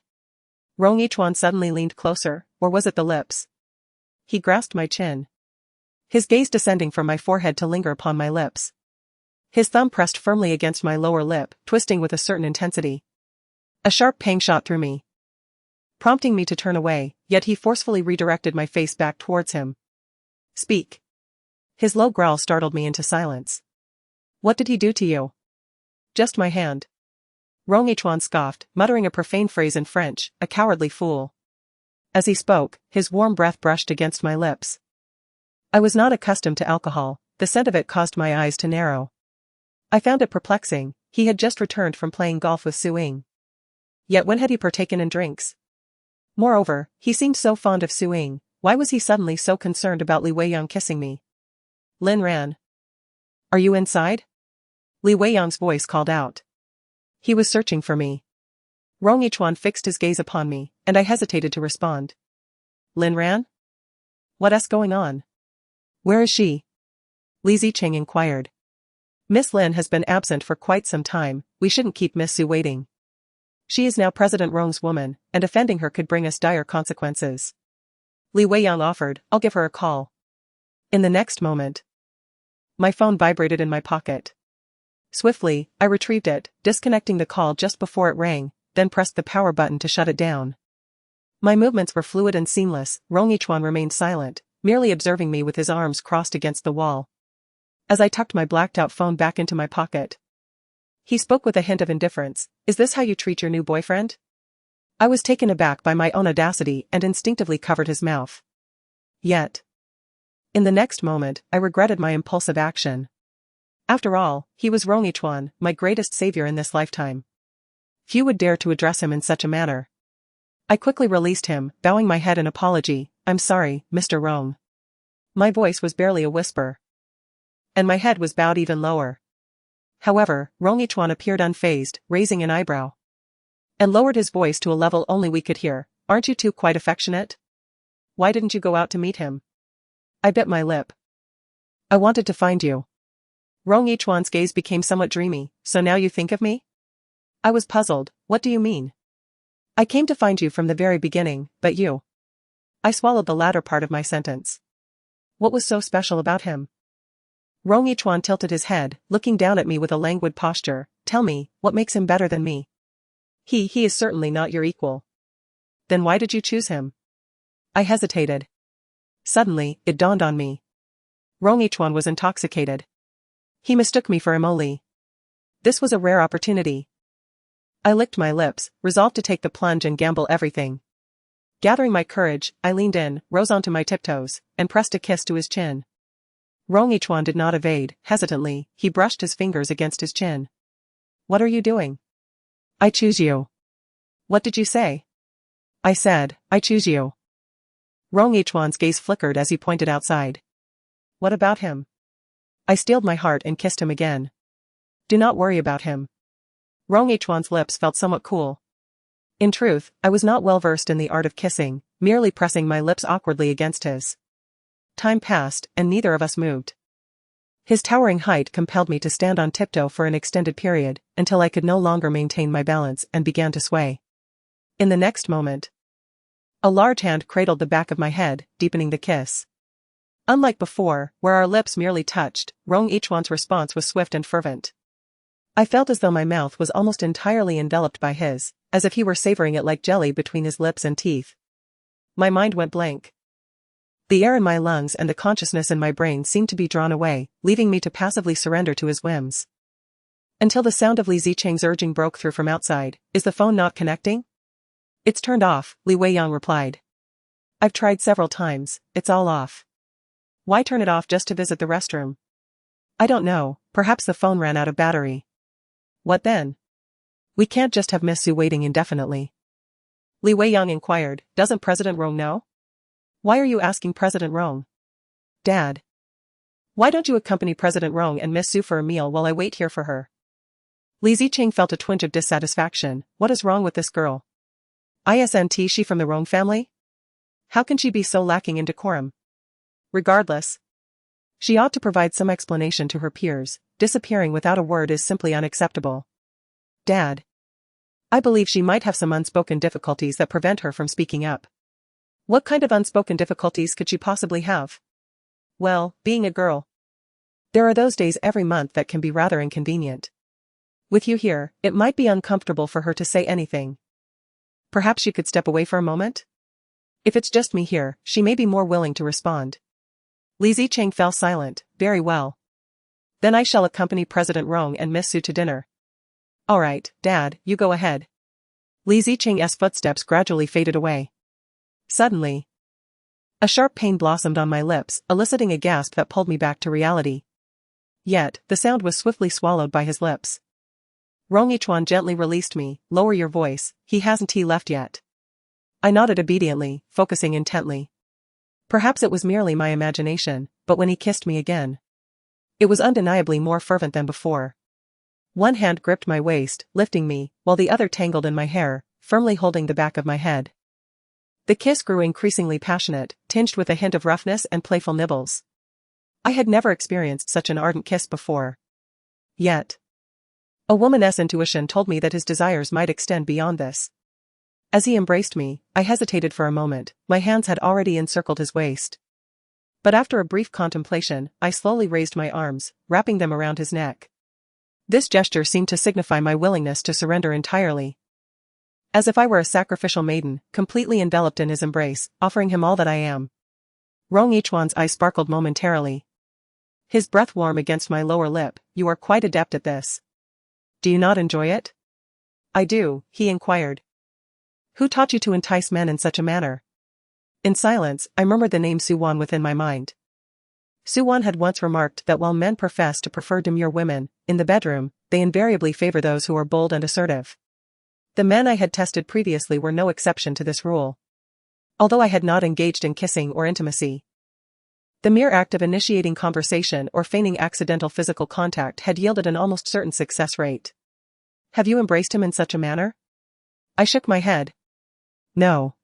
Rong Yichuan suddenly leaned closer, or was it the lips? He grasped my chin. His gaze descending from my forehead to linger upon my lips. His thumb pressed firmly against my lower lip, twisting with a certain intensity. A sharp pang shot through me, prompting me to turn away, yet he forcefully redirected my face back towards him. Speak. His low growl startled me into silence. What did he do to you? Just my hand. Rong Yichuan scoffed, muttering a profane phrase in French, a cowardly fool. As he spoke, his warm breath brushed against my lips. I was not accustomed to alcohol, the scent of it caused my eyes to narrow. I found it perplexing, he had just returned from playing golf with Su Ying. Yet when had he partaken in drinks? Moreover, he seemed so fond of Su Ying, why was he suddenly so concerned about Li Weiyang kissing me? Lin Ran. Are you inside? Li Weiyang's voice called out. He was searching for me. Rong Yichuan fixed his gaze upon me, and I hesitated to respond. Lin Ran? What's going on? Where is she? Li Zicheng inquired. Miss Lin has been absent for quite some time, we shouldn't keep Miss Su waiting. She is now President Rong's woman, and offending her could bring us dire consequences. Li Weiyang offered, I'll give her a call. In the next moment, my phone vibrated in my pocket. Swiftly, I retrieved it, disconnecting the call just before it rang, then pressed the power button to shut it down. My movements were fluid and seamless. Rong Yichuan remained silent, merely observing me with his arms crossed against the wall. As I tucked my blacked-out phone back into my pocket, he spoke with a hint of indifference, Is this how you treat your new boyfriend? I was taken aback by my own audacity and instinctively covered his mouth. Yet, in the next moment, I regretted my impulsive action. After all, he was Rong Yichuan, my greatest savior in this lifetime. Few would dare to address him in such a manner. I quickly released him, bowing my head in apology, I'm sorry, Mr. Rong. My voice was barely a whisper. And my head was bowed even lower. However, Rong Yichuan appeared unfazed, raising an eyebrow. And lowered his voice to a level only we could hear, Aren't you two quite affectionate? Why didn't you go out to meet him? I bit my lip. I wanted to find you. Rong Yichuan's gaze became somewhat dreamy, so now you think of me? I was puzzled, what do you mean? I came to find you from the very beginning, but you. I swallowed the latter part of my sentence. What was so special about him? Rong Yichuan tilted his head, looking down at me with a languid posture, Tell me, what makes him better than me? He is certainly not your equal. Then why did you choose him? I hesitated. Suddenly, it dawned on me. Rong Yichuan was intoxicated. He mistook me for Emily. This was a rare opportunity. I licked my lips, resolved to take the plunge and gamble everything. Gathering my courage, I leaned in, rose onto my tiptoes, and pressed a kiss to his chin. Rong Yichuan did not evade. Hesitantly, he brushed his fingers against his chin. What are you doing? I choose you. What did you say? I said, I choose you. Rong Yichuan's gaze flickered as he pointed outside. What about him? I steeled my heart and kissed him again. Do not worry about him. Rong Yichuan's lips felt somewhat cool. In truth, I was not well versed in the art of kissing, merely pressing my lips awkwardly against his. Time passed, and neither of us moved. His towering height compelled me to stand on tiptoe for an extended period, until I could no longer maintain my balance and began to sway. In the next moment, a large hand cradled the back of my head, deepening the kiss. Unlike before, where our lips merely touched, Rong Yichuan's response was swift and fervent. I felt as though my mouth was almost entirely enveloped by his, as if he were savoring it like jelly between his lips and teeth. My mind went blank. The air in my lungs and the consciousness in my brain seemed to be drawn away, leaving me to passively surrender to his whims. Until the sound of Li Zicheng's urging broke through from outside. Is the phone not connecting? It's turned off, Li Weiyang replied. I've tried several times, it's all off. Why turn it off just to visit the restroom? I don't know, perhaps the phone ran out of battery. What then? We can't just have Miss Su waiting indefinitely. Li Weiyang inquired, doesn't President Rong know? Why are you asking President Rong? Dad. Why don't you accompany President Rong and Miss Su for a meal while I wait here for her? Li Zicheng felt a twinge of dissatisfaction. What is wrong with this girl? Isn't she from the Rong family? How can she be so lacking in decorum? Regardless, she ought to provide some explanation to her peers. Disappearing without a word is simply unacceptable. Dad. I believe she might have some unspoken difficulties that prevent her from speaking up. What kind of unspoken difficulties could she possibly have? Well, being a girl. There are those days every month that can be rather inconvenient. With you here, it might be uncomfortable for her to say anything. Perhaps you could step away for a moment? If it's just me here, she may be more willing to respond. Li Zicheng fell silent. Very well. Then I shall accompany President Rong and Miss Su to dinner. All right, Dad, you go ahead. Li Zicheng's footsteps gradually faded away. Suddenly, a sharp pain blossomed on my lips, eliciting a gasp that pulled me back to reality. Yet, the sound was swiftly swallowed by his lips. Rong Yichuan gently released me. Lower your voice, he hasn't left yet. I nodded obediently, focusing intently. Perhaps it was merely my imagination, but when he kissed me again, it was undeniably more fervent than before. One hand gripped my waist, lifting me, while the other tangled in my hair, firmly holding the back of my head. The kiss grew increasingly passionate, tinged with a hint of roughness and playful nibbles. I had never experienced such an ardent kiss before. Yet, a woman's intuition told me that his desires might extend beyond this. As he embraced me, I hesitated for a moment. My hands had already encircled his waist. But after a brief contemplation, I slowly raised my arms, wrapping them around his neck. This gesture seemed to signify my willingness to surrender entirely. As if I were a sacrificial maiden, completely enveloped in his embrace, offering him all that I am. Rong Yichuan's eyes sparkled momentarily. His breath warm against my lower lip. You are quite adept at this. Do you not enjoy it? I do, he inquired. Who taught you to entice men in such a manner? In silence, I murmured the name Suwan within my mind. Suwan had once remarked that while men profess to prefer demure women, in the bedroom, they invariably favor those who are bold and assertive. The men I had tested previously were no exception to this rule. Although I had not engaged in kissing or intimacy, the mere act of initiating conversation or feigning accidental physical contact had yielded an almost certain success rate. Have you embraced him in such a manner? I shook my head. No.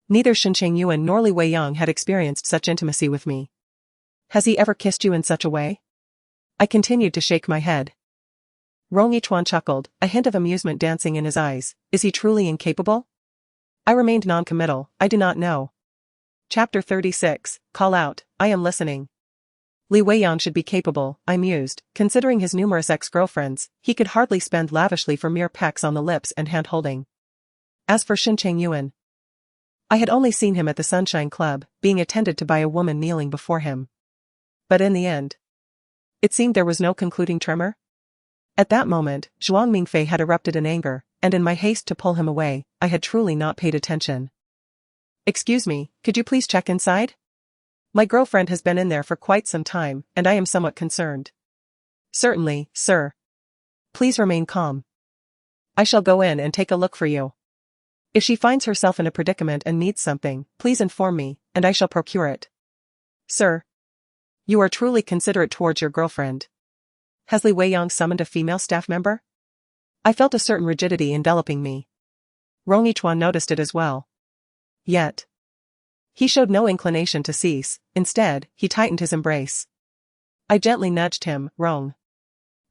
Neither Shen Chengyuan nor Li Weiyang had experienced such intimacy with me. Has he ever kissed you in such a way? I continued to shake my head. Rong Yichuan chuckled, a hint of amusement dancing in his eyes. Is he truly incapable? I remained non-committal. I do not know. Chapter 36, Call Out, I am listening. Li Weiyang should be capable, I mused. Considering his numerous ex-girlfriends, he could hardly spend lavishly for mere pecks on the lips and hand-holding. As for Shen Chengyuan, I had only seen him at the Sunshine Club, being attended to by a woman kneeling before him. But in the end, it seemed there was no concluding tremor. At that moment, Zhuang Mingfei had erupted in anger, and in my haste to pull him away, I had truly not paid attention. Excuse me, could you please check inside? My girlfriend has been in there for quite some time, and I am somewhat concerned. Certainly, sir. please remain calm. I shall go in and take a look for you. If she finds herself in a predicament and needs something, please inform me, and I shall procure it. Sir. You are truly considerate towards your girlfriend. Has Li Weiyang summoned a female staff member? I felt a certain rigidity enveloping me. Rong Yichuan noticed it as well. Yet he showed no inclination to cease, instead, he tightened his embrace. I gently nudged him. Rong.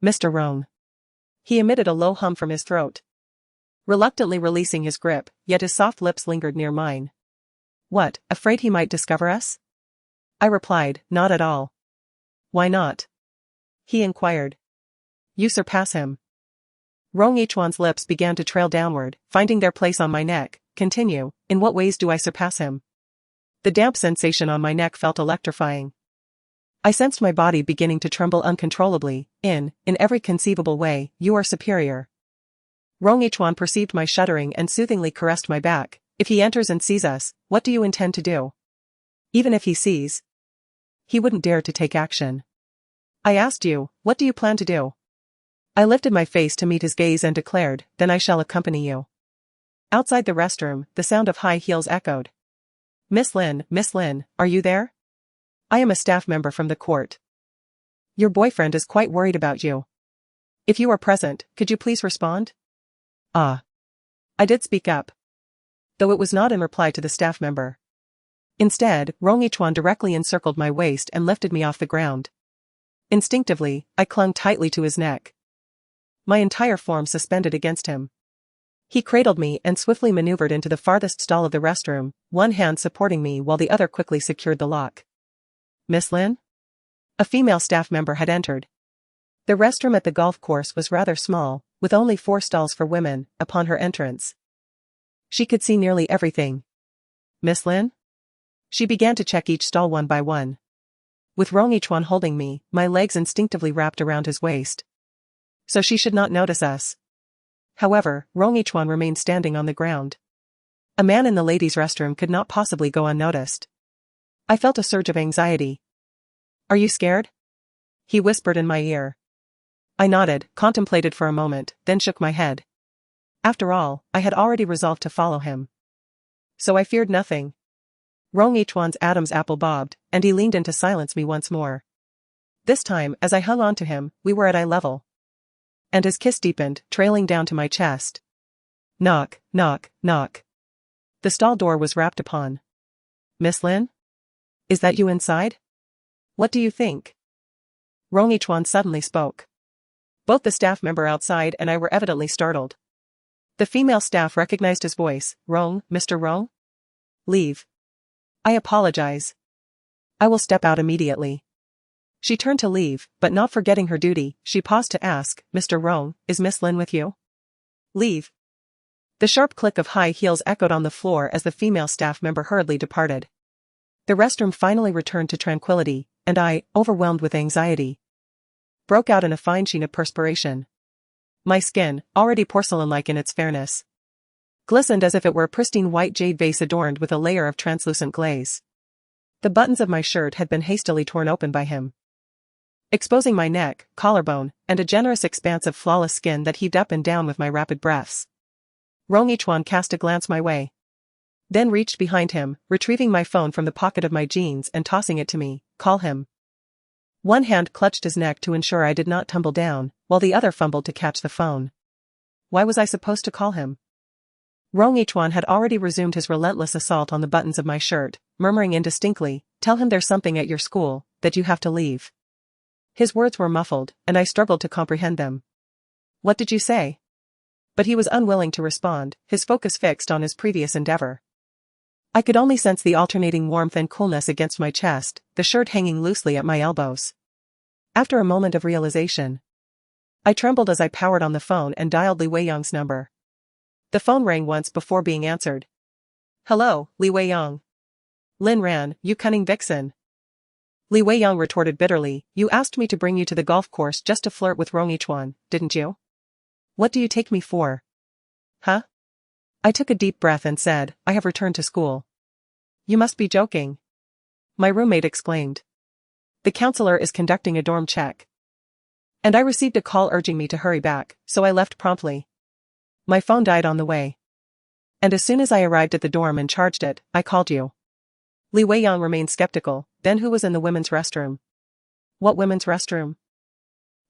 Mr. Rong. He emitted a low hum from his throat, reluctantly releasing his grip, yet his soft lips lingered near mine. What, afraid he might discover us? I replied, not at all. Why not? He inquired. You surpass him. Rong Yichuan's lips began to trail downward, finding their place on my neck. Continue, in what ways do I surpass him? The damp sensation on my neck felt electrifying. I sensed my body beginning to tremble uncontrollably. In every conceivable way, you are superior. Rong Yichuan perceived my shuddering and soothingly caressed my back. If he enters and sees us, what do you intend to do? Even if he sees, he wouldn't dare to take action. I asked you, what do you plan to do? I lifted my face to meet his gaze and declared, then I shall accompany you. Outside the restroom, the sound of high heels echoed. Miss Lin, are you there? I am a staff member from the court. Your boyfriend is quite worried about you. If you are present, could you please respond? Ah. I did speak up, though it was not in reply to the staff member. Instead, Rong Yichuan directly encircled my waist and lifted me off the ground. Instinctively, I clung tightly to his neck, my entire form suspended against him. He cradled me and swiftly maneuvered into the farthest stall of the restroom, one hand supporting me while the other quickly secured the lock. Miss Lin? A female staff member had entered. The restroom at the golf course was rather small, with only 4 stalls for women. Upon her entrance, she could see nearly everything. Miss Lin? She began to check each stall one by one. With Rong Yichuan holding me, my legs instinctively wrapped around his waist, so she should not notice us. However, Rong Yichuan remained standing on the ground. A man in the ladies' restroom could not possibly go unnoticed. I felt a surge of anxiety. Are you scared? He whispered in my ear. I nodded, contemplated for a moment, then shook my head. After all, I had already resolved to follow him, so I feared nothing. Rong Yichuan's Adam's apple bobbed, and he leaned in to silence me once more. This time, as I hung on to him, we were at eye level, and his kiss deepened, trailing down to my chest. Knock, knock, knock. The stall door was rapped upon. Miss Lin? Is that you inside? What do you think? Rong Yichuan suddenly spoke. Both the staff member outside and I were evidently startled. The female staff recognized his voice. Rong, Mr. Rong? Leave. I apologize. I will step out immediately. She turned to leave, but not forgetting her duty, she paused to ask, Mr. Rong, is Miss Lin with you? Leave. The sharp click of high heels echoed on the floor as the female staff member hurriedly departed. The restroom finally returned to tranquility, and I, overwhelmed with anxiety, broke out in a fine sheen of perspiration. My skin, already porcelain-like in its fairness, glistened as if it were a pristine white jade vase adorned with a layer of translucent glaze. The buttons of my shirt had been hastily torn open by him, exposing my neck, collarbone, and a generous expanse of flawless skin that heaved up and down with my rapid breaths. Rong Yichuan cast a glance my way, then reached behind him, retrieving my phone from the pocket of my jeans and tossing it to me. Call him. One hand clutched his neck to ensure I did not tumble down, while the other fumbled to catch the phone. Why was I supposed to call him? Rong Yichuan had already resumed his relentless assault on the buttons of my shirt, murmuring indistinctly, tell him there's something at your school, that you have to leave. His words were muffled, and I struggled to comprehend them. What did you say? But he was unwilling to respond, his focus fixed on his previous endeavor. I could only sense the alternating warmth and coolness against my chest, the shirt hanging loosely at my elbows. After a moment of realization, I trembled as I powered on the phone and dialed Li Weiyang's number. The phone rang once before being answered. Hello, Li Weiyang. Lin Ran, you cunning vixen. Li Weiyang retorted bitterly, you asked me to bring you to the golf course just to flirt with Rong Yichuan, didn't you? What do you take me for? Huh? I took a deep breath and said, I have returned to school. You must be joking. My roommate exclaimed. The counselor is conducting a dorm check. And I received a call urging me to hurry back, so I left promptly. My phone died on the way. And as soon as I arrived at the dorm and charged it, I called you. Li Weiyang remained skeptical. Then who was in the women's restroom? What women's restroom?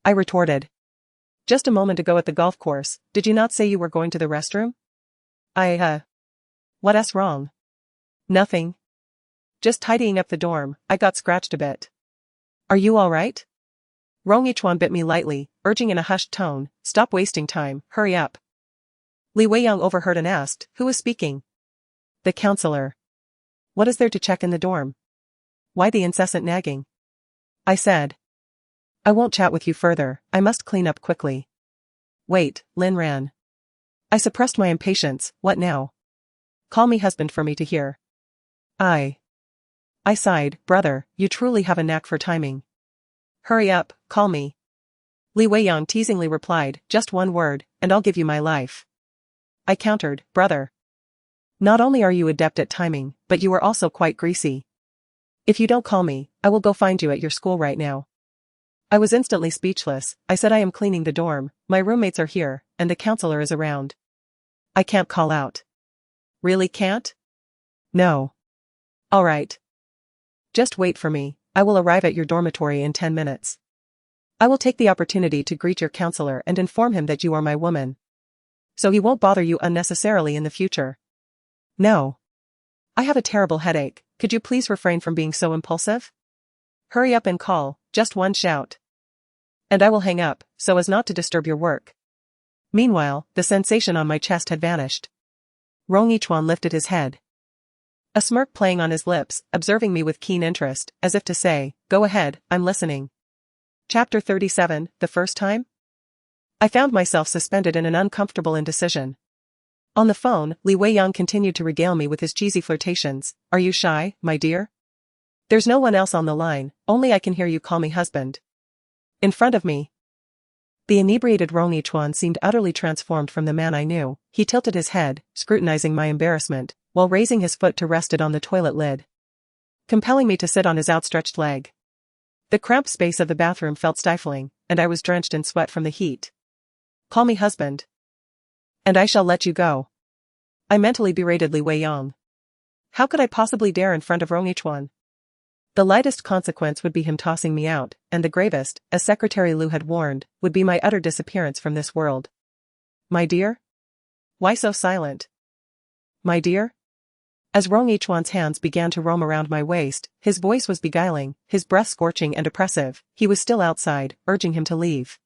I retorted. Just a moment ago at the golf course, did you not say you were going to the restroom? What's wrong? Nothing. Just tidying up the dorm, I got scratched a bit. Are you alright? Rong Yichuan bit me lightly, urging in a hushed tone, stop wasting time, hurry up. Li Weiyang overheard and asked, who was speaking? The counselor. What is there to check in the dorm? Why the incessant nagging? I said. I won't chat with you further, I must clean up quickly. Wait, Lin ran. I suppressed my impatience, what now? Call me husband for me to hear. I sighed, brother, you truly have a knack for timing. Hurry up, call me. Li Weiyang teasingly replied, just one word, and I'll give you my life. I countered, brother. Not only are you adept at timing, but you are also quite greasy. If you don't call me, I will go find you at your school right now. I was instantly speechless. I said I am cleaning the dorm, my roommates are here, and the counselor is around. I can't call out. Really can't? No. Alright. Just wait for me, I will arrive at your dormitory in 10 minutes. I will take the opportunity to greet your counselor and inform him that you are my woman. So he won't bother you unnecessarily in the future. No. I have a terrible headache, could you please refrain from being so impulsive? Hurry up and call, just one shout. And I will hang up, so as not to disturb your work. Meanwhile, the sensation on my chest had vanished. Rong Yichuan lifted his head. A smirk playing on his lips, observing me with keen interest, as if to say, go ahead, I'm listening. Chapter 37, the first time? I found myself suspended in an uncomfortable indecision. On the phone, Li Weiyang continued to regale me with his cheesy flirtations. Are you shy, my dear? There's no one else on the line, only I can hear you call me husband. In front of me. The inebriated Rong Yichuan seemed utterly transformed from the man I knew. He tilted his head, scrutinizing my embarrassment, while raising his foot to rest it on the toilet lid, compelling me to sit on his outstretched leg. The cramped space of the bathroom felt stifling, and I was drenched in sweat from the heat. Call me husband. And I shall let you go. I mentally berated Li Weiyang. How could I possibly dare in front of Rong Yichuan? The lightest consequence would be him tossing me out, and the gravest, as Secretary Liu had warned, would be my utter disappearance from this world. My dear? Why so silent? My dear? As Rong Yichuan's hands began to roam around my waist, his voice was beguiling, his breath scorching and oppressive. He was still outside, urging him to leave.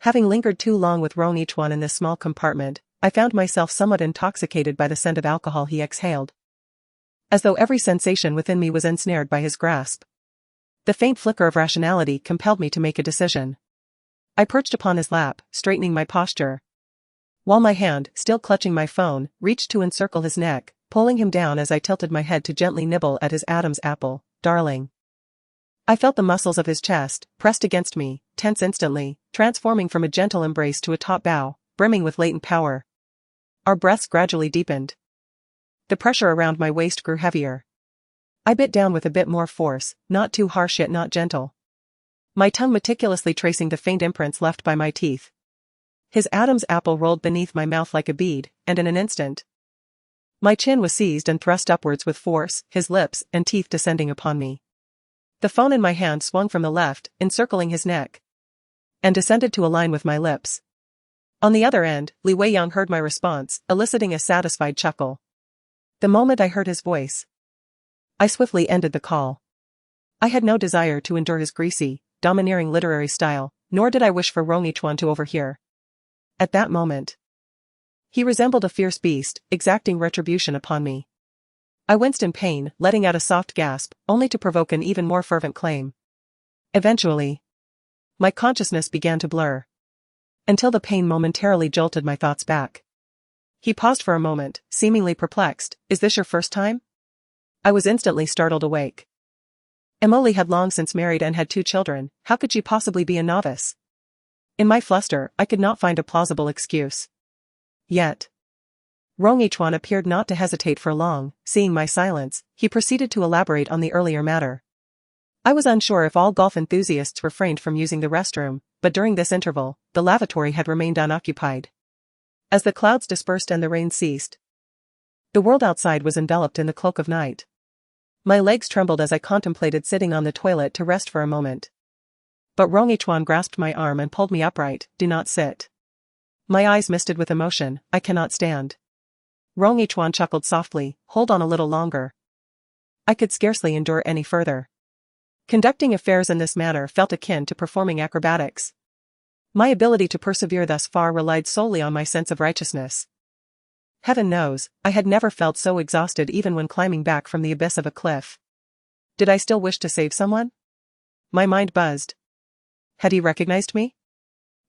Having lingered too long with Rong Yichuan in this small compartment, I found myself somewhat intoxicated by the scent of alcohol he exhaled. As though every sensation within me was ensnared by his grasp. The faint flicker of rationality compelled me to make a decision. I perched upon his lap, straightening my posture, while my hand, still clutching my phone, reached to encircle his neck, pulling him down as I tilted my head to gently nibble at his Adam's apple. Darling. I felt the muscles of his chest, pressed against me, tense instantly, transforming from a gentle embrace to a taut bow, brimming with latent power. Our breaths gradually deepened. The pressure around my waist grew heavier. I bit down with a bit more force, not too harsh yet not gentle. My tongue meticulously tracing the faint imprints left by my teeth. His Adam's apple rolled beneath my mouth like a bead, and in an instant, my chin was seized and thrust upwards with force, his lips and teeth descending upon me. The phone in my hand swung from the left, encircling his neck, and descended to align with my lips. On the other end, Li Weiyang heard my response, eliciting a satisfied chuckle. The moment I heard his voice, I swiftly ended the call. I had no desire to endure his greasy, domineering literary style, nor did I wish for Rong Yichuan to overhear. At that moment, he resembled a fierce beast, exacting retribution upon me. I winced in pain, letting out a soft gasp, only to provoke an even more fervent claim. Eventually, my consciousness began to blur, until the pain momentarily jolted my thoughts back. He paused for a moment, seemingly perplexed. Is this your first time? I was instantly startled awake. Emily had long since married and had 2 children. How could she possibly be a novice? In my fluster, I could not find a plausible excuse. Yet, Rong Yichuan appeared not to hesitate for long. Seeing my silence, he proceeded to elaborate on the earlier matter. I was unsure if all golf enthusiasts refrained from using the restroom, but during this interval, the lavatory had remained unoccupied. As the clouds dispersed and the rain ceased, the world outside was enveloped in the cloak of night. My legs trembled as I contemplated sitting on the toilet to rest for a moment. But Rong-Yichuan grasped my arm and pulled me upright. "Do not sit." My eyes misted with emotion. "I cannot stand." Rong-Yichuan chuckled softly. "Hold on a little longer." I could scarcely endure any further. Conducting affairs in this manner felt akin to performing acrobatics. My ability to persevere thus far relied solely on my sense of righteousness. Heaven knows, I had never felt so exhausted even when climbing back from the abyss of a cliff. Did I still wish to save someone? My mind buzzed. Had he recognized me?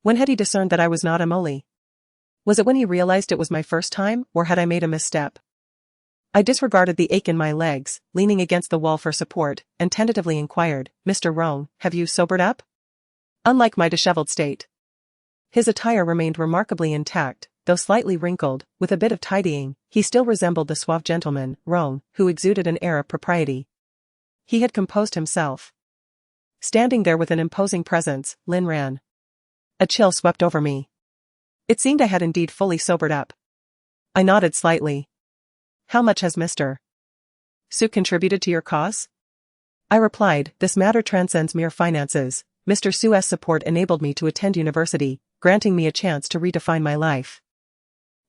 When had he discerned that I was not Emily? Was it when he realized it was my first time, or had I made a misstep? I disregarded the ache in my legs, leaning against the wall for support, and tentatively inquired, "Mr. Rong, have you sobered up?" Unlike my disheveled state, his attire remained remarkably intact, though slightly wrinkled. With a bit of tidying, he still resembled the suave gentleman, Rong, who exuded an air of propriety. He had composed himself. Standing there with an imposing presence, Lin ran. A chill swept over me. It seemed I had indeed fully sobered up. I nodded slightly. "How much has Mr. Su contributed to your cause?" I replied, "This matter transcends mere finances. Mr. Su's support enabled me to attend university, granting me a chance to redefine my life.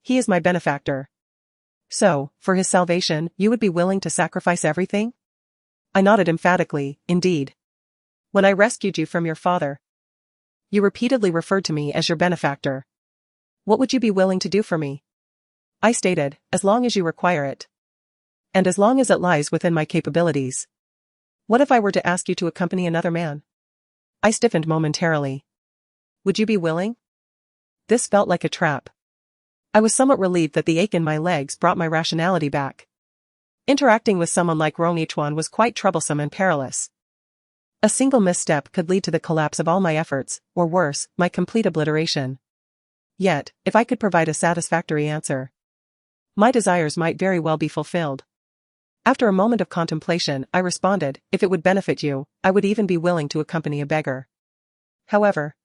He is my benefactor. So, for his salvation, you would be willing to sacrifice everything?" I nodded emphatically. "Indeed. When I rescued you from your father, you repeatedly referred to me as your benefactor. What would you be willing to do for me?" I stated, "As long as you require it. And as long as it lies within my capabilities." "What if I were to ask you to accompany another man?" I stiffened momentarily. "Would you be willing?" This felt like a trap. I was somewhat relieved that the ache in my legs brought my rationality back. Interacting with someone like Rong-Yichuan was quite troublesome and perilous. A single misstep could lead to the collapse of all my efforts, or worse, my complete obliteration. Yet, if I could provide a satisfactory answer, my desires might very well be fulfilled. After a moment of contemplation, I responded, "If it would benefit you, I would even be willing to accompany a beggar. However,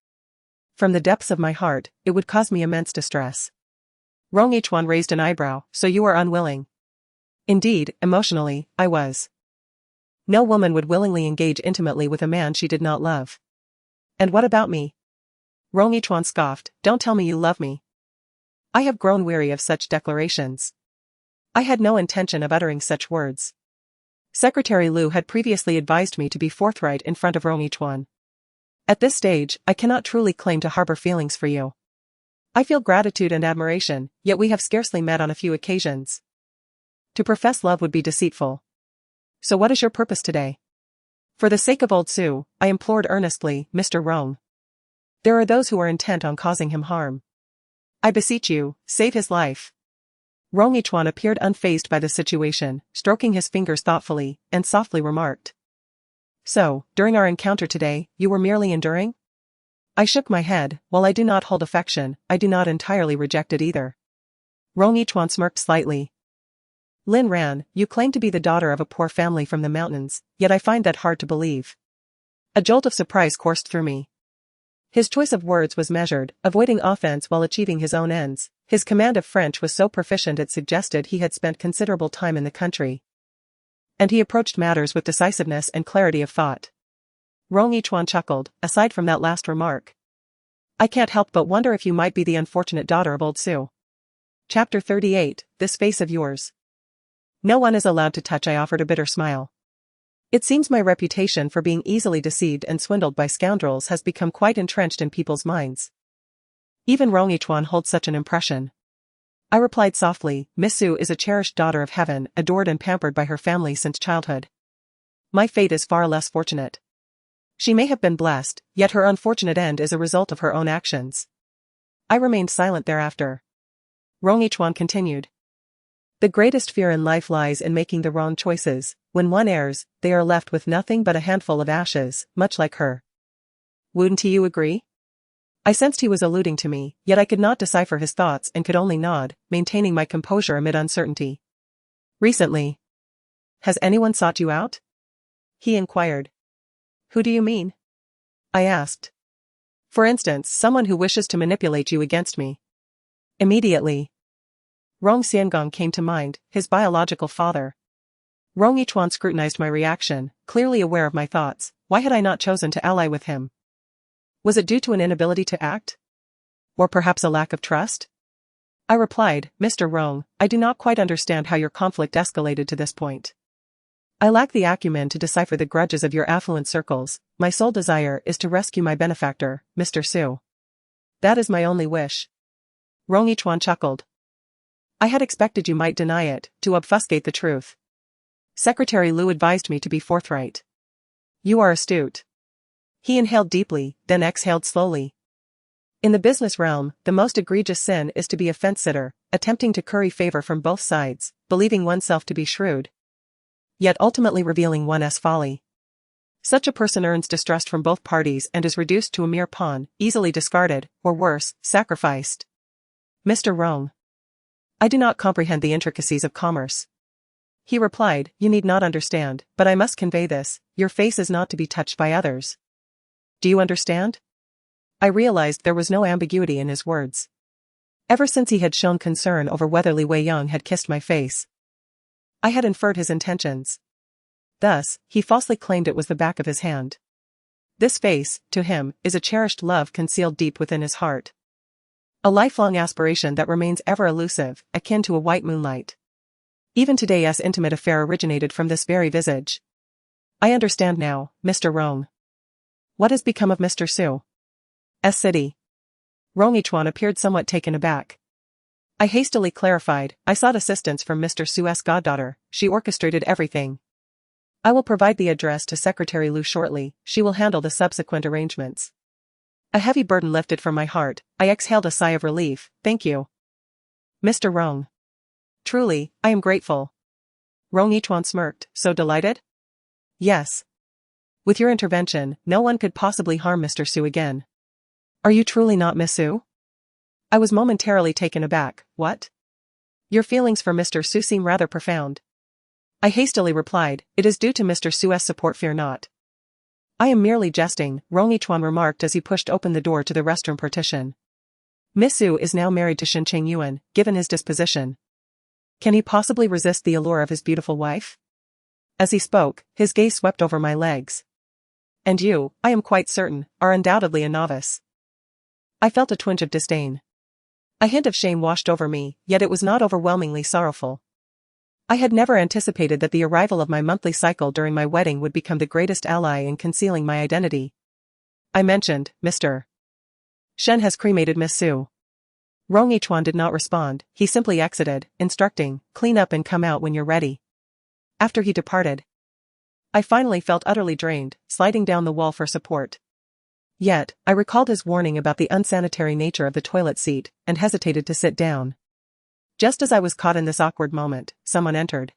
from the depths of my heart, it would cause me immense distress." Rong-Yichuan raised an eyebrow. "So you are unwilling?" Indeed, emotionally, I was. No woman would willingly engage intimately with a man she did not love. "And what about me?" Rong-Yichuan scoffed. "Don't tell me you love me." I have grown weary of such declarations. I had no intention of uttering such words. Secretary Liu had previously advised me to be forthright in front of Rong-Yichuan. At this stage, I cannot truly claim to harbor feelings for you. I feel gratitude and admiration, yet we have scarcely met on a few occasions. To profess love would be deceitful. So what is your purpose today? For the sake of old Su, I implored earnestly, "Mr. Rong. There are those who are intent on causing him harm. I beseech you, save his life." Rong-Yichuan appeared unfazed by the situation, stroking his fingers thoughtfully, and softly remarked, "So, during our encounter today, you were merely enduring?" I shook my head. "While I do not hold affection, I do not entirely reject it either." Rong-Yichuan smirked slightly. "Lin Ran, you claim to be the daughter of a poor family from the mountains, yet I find that hard to believe." A jolt of surprise coursed through me. His choice of words was measured, avoiding offense while achieving his own ends. His command of French was so proficient it suggested he had spent considerable time in the country. And he approached matters with decisiveness and clarity of thought. Rong-Yichuan chuckled. "Aside from that last remark, I can't help but wonder if you might be the unfortunate daughter of old Su." Chapter 38, This Face of Yours. "No one is allowed to touch." I offered a bitter smile. "It seems my reputation for being easily deceived and swindled by scoundrels has become quite entrenched in people's minds. Even Rong-Yichuan holds such an impression." I replied softly, "Miss Su is a cherished daughter of heaven, adored and pampered by her family since childhood. My fate is far less fortunate. She may have been blessed, yet her unfortunate end is a result of her own actions." I remained silent thereafter. Rong-Yichuan continued. "The greatest fear in life lies in making the wrong choices. When one errs, they are left with nothing but a handful of ashes, much like her. Wouldn't you agree?" I sensed he was alluding to me, yet I could not decipher his thoughts and could only nod, maintaining my composure amid uncertainty. "Recently, has anyone sought you out?" he inquired. Who do you mean? I asked. For instance, someone who wishes to manipulate you against me. Immediately, Rong Xiangong came to mind, his biological father. Rong Yichuan scrutinized my reaction, clearly aware of my thoughts. Why had I not chosen to ally with him? Was it due to an inability to act? Or perhaps a lack of trust? I replied, Mr. Rong, I do not quite understand how your conflict escalated to this point. I lack the acumen to decipher the grudges of your affluent circles. My sole desire is to rescue my benefactor, Mr. Su. That is my only wish. Rong Yichuan chuckled. I had expected you might deny it, to obfuscate the truth. Secretary Lu advised me to be forthright. You are astute. He inhaled deeply, then exhaled slowly. In the business realm, the most egregious sin is to be a fence-sitter, attempting to curry favor from both sides, believing oneself to be shrewd, yet ultimately revealing one's folly. Such a person earns distrust from both parties and is reduced to a mere pawn, easily discarded, or worse, sacrificed. Mr. Rong. I do not comprehend the intricacies of commerce. He replied, you need not understand, but I must convey this, your face is not to be touched by others. Do you understand? I realized there was no ambiguity in his words. Ever since he had shown concern over whether Li Weiyang had kissed my face, I had inferred his intentions. Thus, he falsely claimed it was the back of his hand. This face, to him, is a cherished love concealed deep within his heart. A lifelong aspiration that remains ever elusive, akin to a white moonlight. Even today's intimate affair originated from this very visage. I understand now, Mr. Rong. What has become of Mr. Su? City. Rong Yichuan appeared somewhat taken aback. I hastily clarified, I sought assistance from Mr. Su's goddaughter, she orchestrated everything. I will provide the address to Secretary Lu shortly, she will handle the subsequent arrangements. A heavy burden lifted from my heart, I exhaled a sigh of relief, thank you. Mr. Rong. Truly, I am grateful. Rong Yichuan smirked, so delighted? Yes. With your intervention, no one could possibly harm Mr. Su again. Are you truly not Miss Su? I was momentarily taken aback, what? Your feelings for Mr. Su seem rather profound. I hastily replied, it is due to Mr. Su's support, fear not. I am merely jesting, Rong Yichuan remarked as he pushed open the door to the restroom partition. Miss Su is now married to Shen Chengyuan, given his disposition. Can he possibly resist the allure of his beautiful wife? As he spoke, his gaze swept over my legs. And you, I am quite certain, are undoubtedly a novice. I felt a twinge of disdain. A hint of shame washed over me, yet it was not overwhelmingly sorrowful. I had never anticipated that the arrival of my monthly cycle during my wedding would become the greatest ally in concealing my identity. I mentioned, Mr. Shen has cremated Miss Su. Rong Yichuan did not respond, he simply exited, instructing, clean up and come out when you're ready. After he departed, I finally felt utterly drained, sliding down the wall for support. Yet, I recalled his warning about the unsanitary nature of the toilet seat, and hesitated to sit down. Just as I was caught in this awkward moment, someone entered.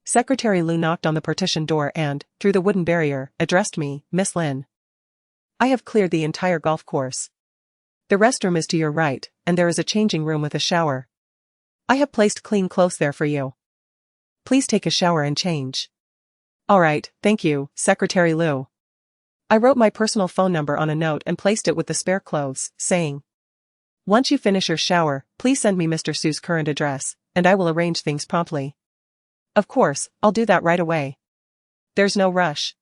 Secretary Lu knocked on the partition door and, through the wooden barrier, addressed me, Miss Lin. I have cleared the entire golf course. The restroom is to your right, and there is a changing room with a shower. I have placed clean clothes there for you. Please take a shower and change. All right, thank you, Secretary Lu. I wrote my personal phone number on a note and placed it with the spare clothes, saying, once you finish your shower, please send me Mr. Su's current address, and I will arrange things promptly. Of course, I'll do that right away. There's no rush.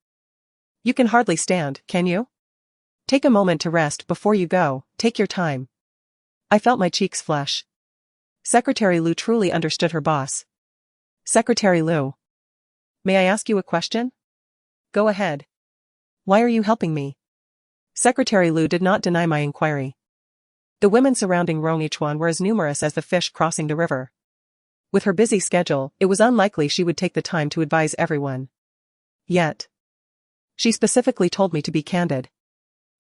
You can hardly stand, can you? Take a moment to rest before you go, take your time. I felt my cheeks flush. Secretary Lu truly understood her boss. Secretary Lu. May I ask you a question? Go ahead. Why are you helping me? Secretary Lu did not deny my inquiry. The women surrounding Rong Yichuan were as numerous as the fish crossing the river. With her busy schedule, it was unlikely she would take the time to advise everyone. Yet, she specifically told me to be candid.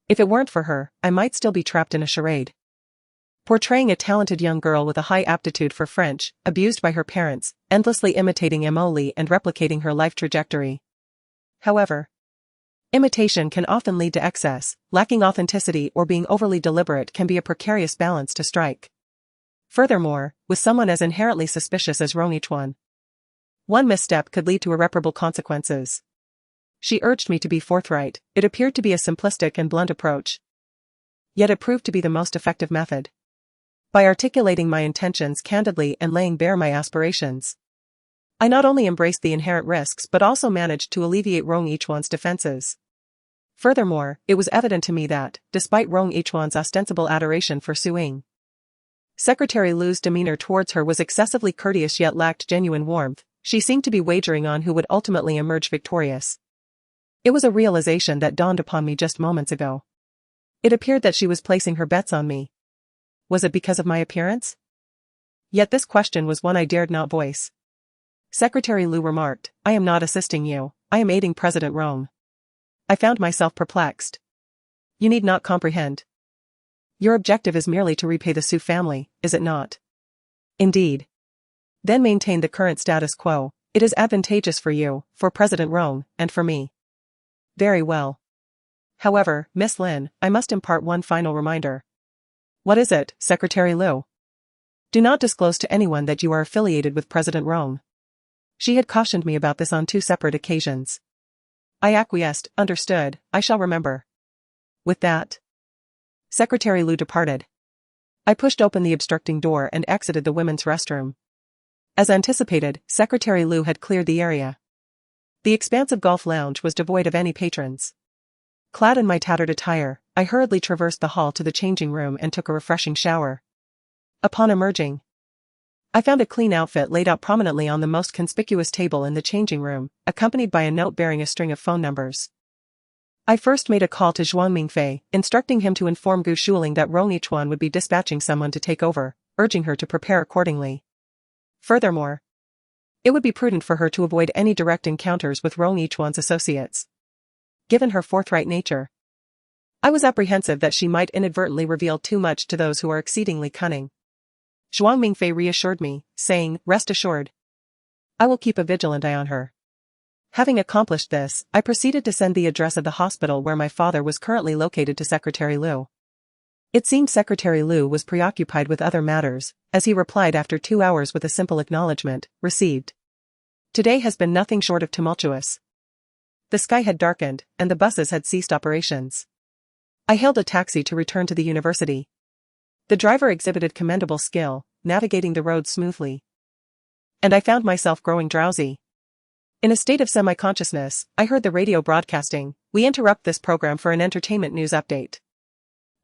If it weren't for her, I might still be trapped in a charade. Portraying a talented young girl with a high aptitude for French, abused by her parents, endlessly imitating Emily and replicating her life trajectory. However, imitation can often lead to excess, lacking authenticity or being overly deliberate can be a precarious balance to strike. Furthermore, with someone as inherently suspicious as Rong Yichuan, one misstep could lead to irreparable consequences. She urged me to be forthright. It appeared to be a simplistic and blunt approach. Yet it proved to be the most effective method. By articulating my intentions candidly and laying bare my aspirations, I not only embraced the inherent risks but also managed to alleviate Rong Yichuan's defenses. Furthermore, it was evident to me that, despite Rong Yichuan's ostensible adoration for Su Ying, Secretary Lu's demeanor towards her was excessively courteous yet lacked genuine warmth. She seemed to be wagering on who would ultimately emerge victorious. It was a realization that dawned upon me just moments ago. It appeared that she was placing her bets on me. Was it because of my appearance? Yet this question was one I dared not voice. Secretary Lu remarked, "I am not assisting you, I am aiding President Rong." I found myself perplexed. You need not comprehend. Your objective is merely to repay the Su family, is it not? Indeed. Then maintain the current status quo. It is advantageous for you, for President Rong, and for me. Very well. However, Miss Lin, I must impart one final reminder. What is it, Secretary Lu? Do not disclose to anyone that you are affiliated with President Rong. She had cautioned me about this on 2 separate occasions. I acquiesced. Understood, I shall remember. With that, Secretary Lu departed. I pushed open the obstructing door and exited the women's restroom. As anticipated, Secretary Lu had cleared the area. The expansive golf lounge was devoid of any patrons. Clad in my tattered attire, I hurriedly traversed the hall to the changing room and took a refreshing shower. Upon emerging, I found a clean outfit laid out prominently on the most conspicuous table in the changing room, accompanied by a note bearing a string of phone numbers. I first made a call to Zhuang Mingfei, instructing him to inform Gu Shuling that Rong Yichuan would be dispatching someone to take over, urging her to prepare accordingly. Furthermore, it would be prudent for her to avoid any direct encounters with Rong Yichuan's associates. Given her forthright nature, I was apprehensive that she might inadvertently reveal too much to those who are exceedingly cunning. Zhuang Mingfei reassured me, saying, "Rest assured. I will keep a vigilant eye on her." Having accomplished this, I proceeded to send the address of the hospital where my father was currently located to Secretary Lu. It seemed Secretary Lu was preoccupied with other matters, as he replied after 2 hours with a simple acknowledgement, "Received." Today has been nothing short of tumultuous. The sky had darkened, and the buses had ceased operations. I hailed a taxi to return to the university. The driver exhibited commendable skill, navigating the road smoothly. And I found myself growing drowsy. In a state of semi-consciousness, I heard the radio broadcasting, "We interrupt this program for an entertainment news update.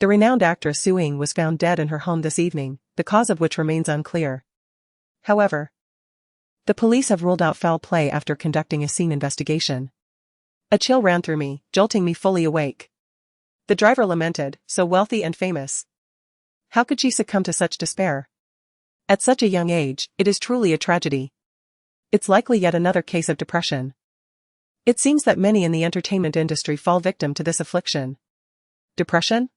The renowned actress Su Ying was found dead in her home this evening, the cause of which remains unclear. However, the police have ruled out foul play after conducting a scene investigation." A chill ran through me, jolting me fully awake. The driver lamented, "So wealthy and famous. How could she succumb to such despair? At such a young age, it is truly a tragedy. It's likely yet another case of depression. It seems that many in the entertainment industry fall victim to this affliction." Depression?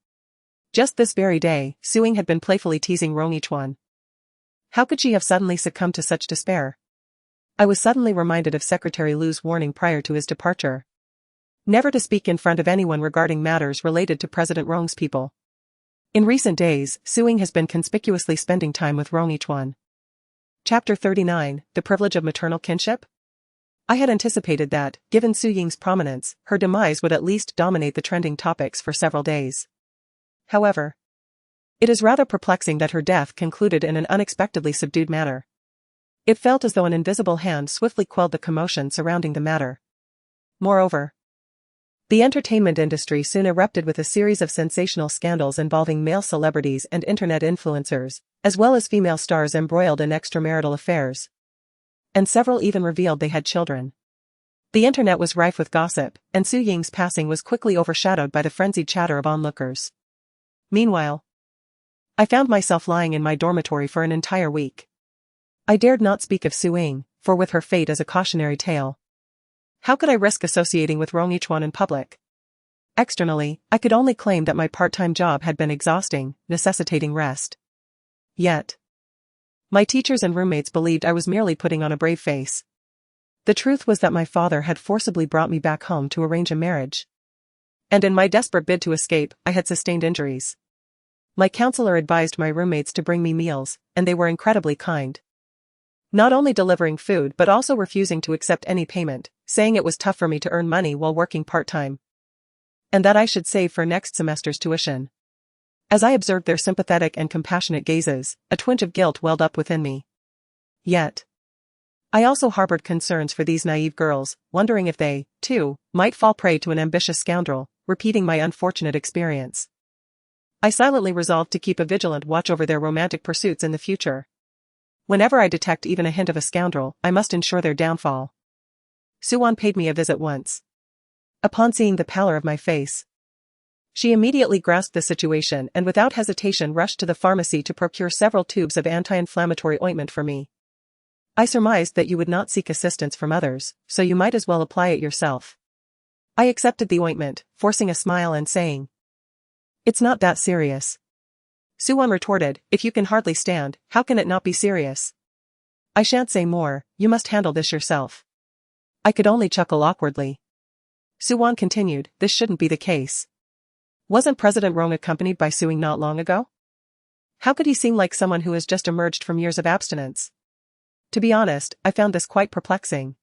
Just this very day, Su Ying had been playfully teasing Rong Yichuan. How could she have suddenly succumbed to such despair? I was suddenly reminded of Secretary Lu's warning prior to his departure. Never to speak in front of anyone regarding matters related to President Rong's people. In recent days, Su Ying has been conspicuously spending time with Rong Yichuan. Chapter 39, The Privilege of Maternal Kinship? I had anticipated that, given Su Ying's prominence, her demise would at least dominate the trending topics for several days. However, it is rather perplexing that her death concluded in an unexpectedly subdued manner. It felt as though an invisible hand swiftly quelled the commotion surrounding the matter. Moreover, the entertainment industry soon erupted with a series of sensational scandals involving male celebrities and internet influencers, as well as female stars embroiled in extramarital affairs. And several even revealed they had children. The internet was rife with gossip, and Su Ying's passing was quickly overshadowed by the frenzied chatter of onlookers. Meanwhile, I found myself lying in my dormitory for an entire week. I dared not speak of Su Ying, for with her fate as a cautionary tale, how could I risk associating with Rong Yichuan in public? Externally, I could only claim that my part-time job had been exhausting, necessitating rest. Yet, my teachers and roommates believed I was merely putting on a brave face. The truth was that my father had forcibly brought me back home to arrange a marriage. And in my desperate bid to escape, I had sustained injuries. My counselor advised my roommates to bring me meals, and they were incredibly kind. Not only delivering food but also refusing to accept any payment, saying it was tough for me to earn money while working part-time. And that I should save for next semester's tuition. As I observed their sympathetic and compassionate gazes, a twinge of guilt welled up within me. Yet, I also harbored concerns for these naive girls, wondering if they, too, might fall prey to an ambitious scoundrel, repeating my unfortunate experience. I silently resolved to keep a vigilant watch over their romantic pursuits in the future. Whenever I detect even a hint of a scoundrel, I must ensure their downfall. Suwon paid me a visit once. Upon seeing the pallor of my face, she immediately grasped the situation and without hesitation rushed to the pharmacy to procure several tubes of anti-inflammatory ointment for me. I surmised that you would not seek assistance from others, so you might as well apply it yourself. I accepted the ointment, forcing a smile and saying, "It's not that serious." Suwon retorted, "If you can hardly stand, how can it not be serious?" "I shan't say more, you must handle this yourself." I could only chuckle awkwardly. Suwon continued, "This shouldn't be the case. Wasn't President Rong accompanied by Suing not long ago? How could he seem like someone who has just emerged from years of abstinence?" To be honest, I found this quite perplexing.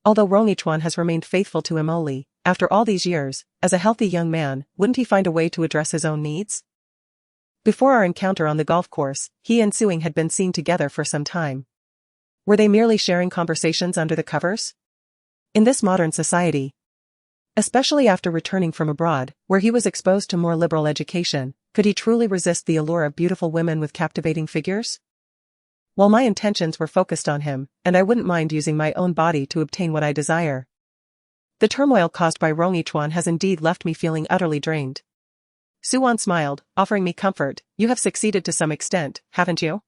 Although Rong Ichuan has remained faithful to Emoli, after all these years, as a healthy young man, wouldn't he find a way to address his own needs? Before our encounter on the golf course, he and Suing had been seen together for some time. Were they merely sharing conversations under the covers? In this modern society, especially after returning from abroad, where he was exposed to more liberal education, could he truly resist the allure of beautiful women with captivating figures? While my intentions were focused on him, and I wouldn't mind using my own body to obtain what I desire, the turmoil caused by Rong Ichuan has indeed left me feeling utterly drained. Suwon smiled, offering me comfort. "You have succeeded to some extent, haven't you?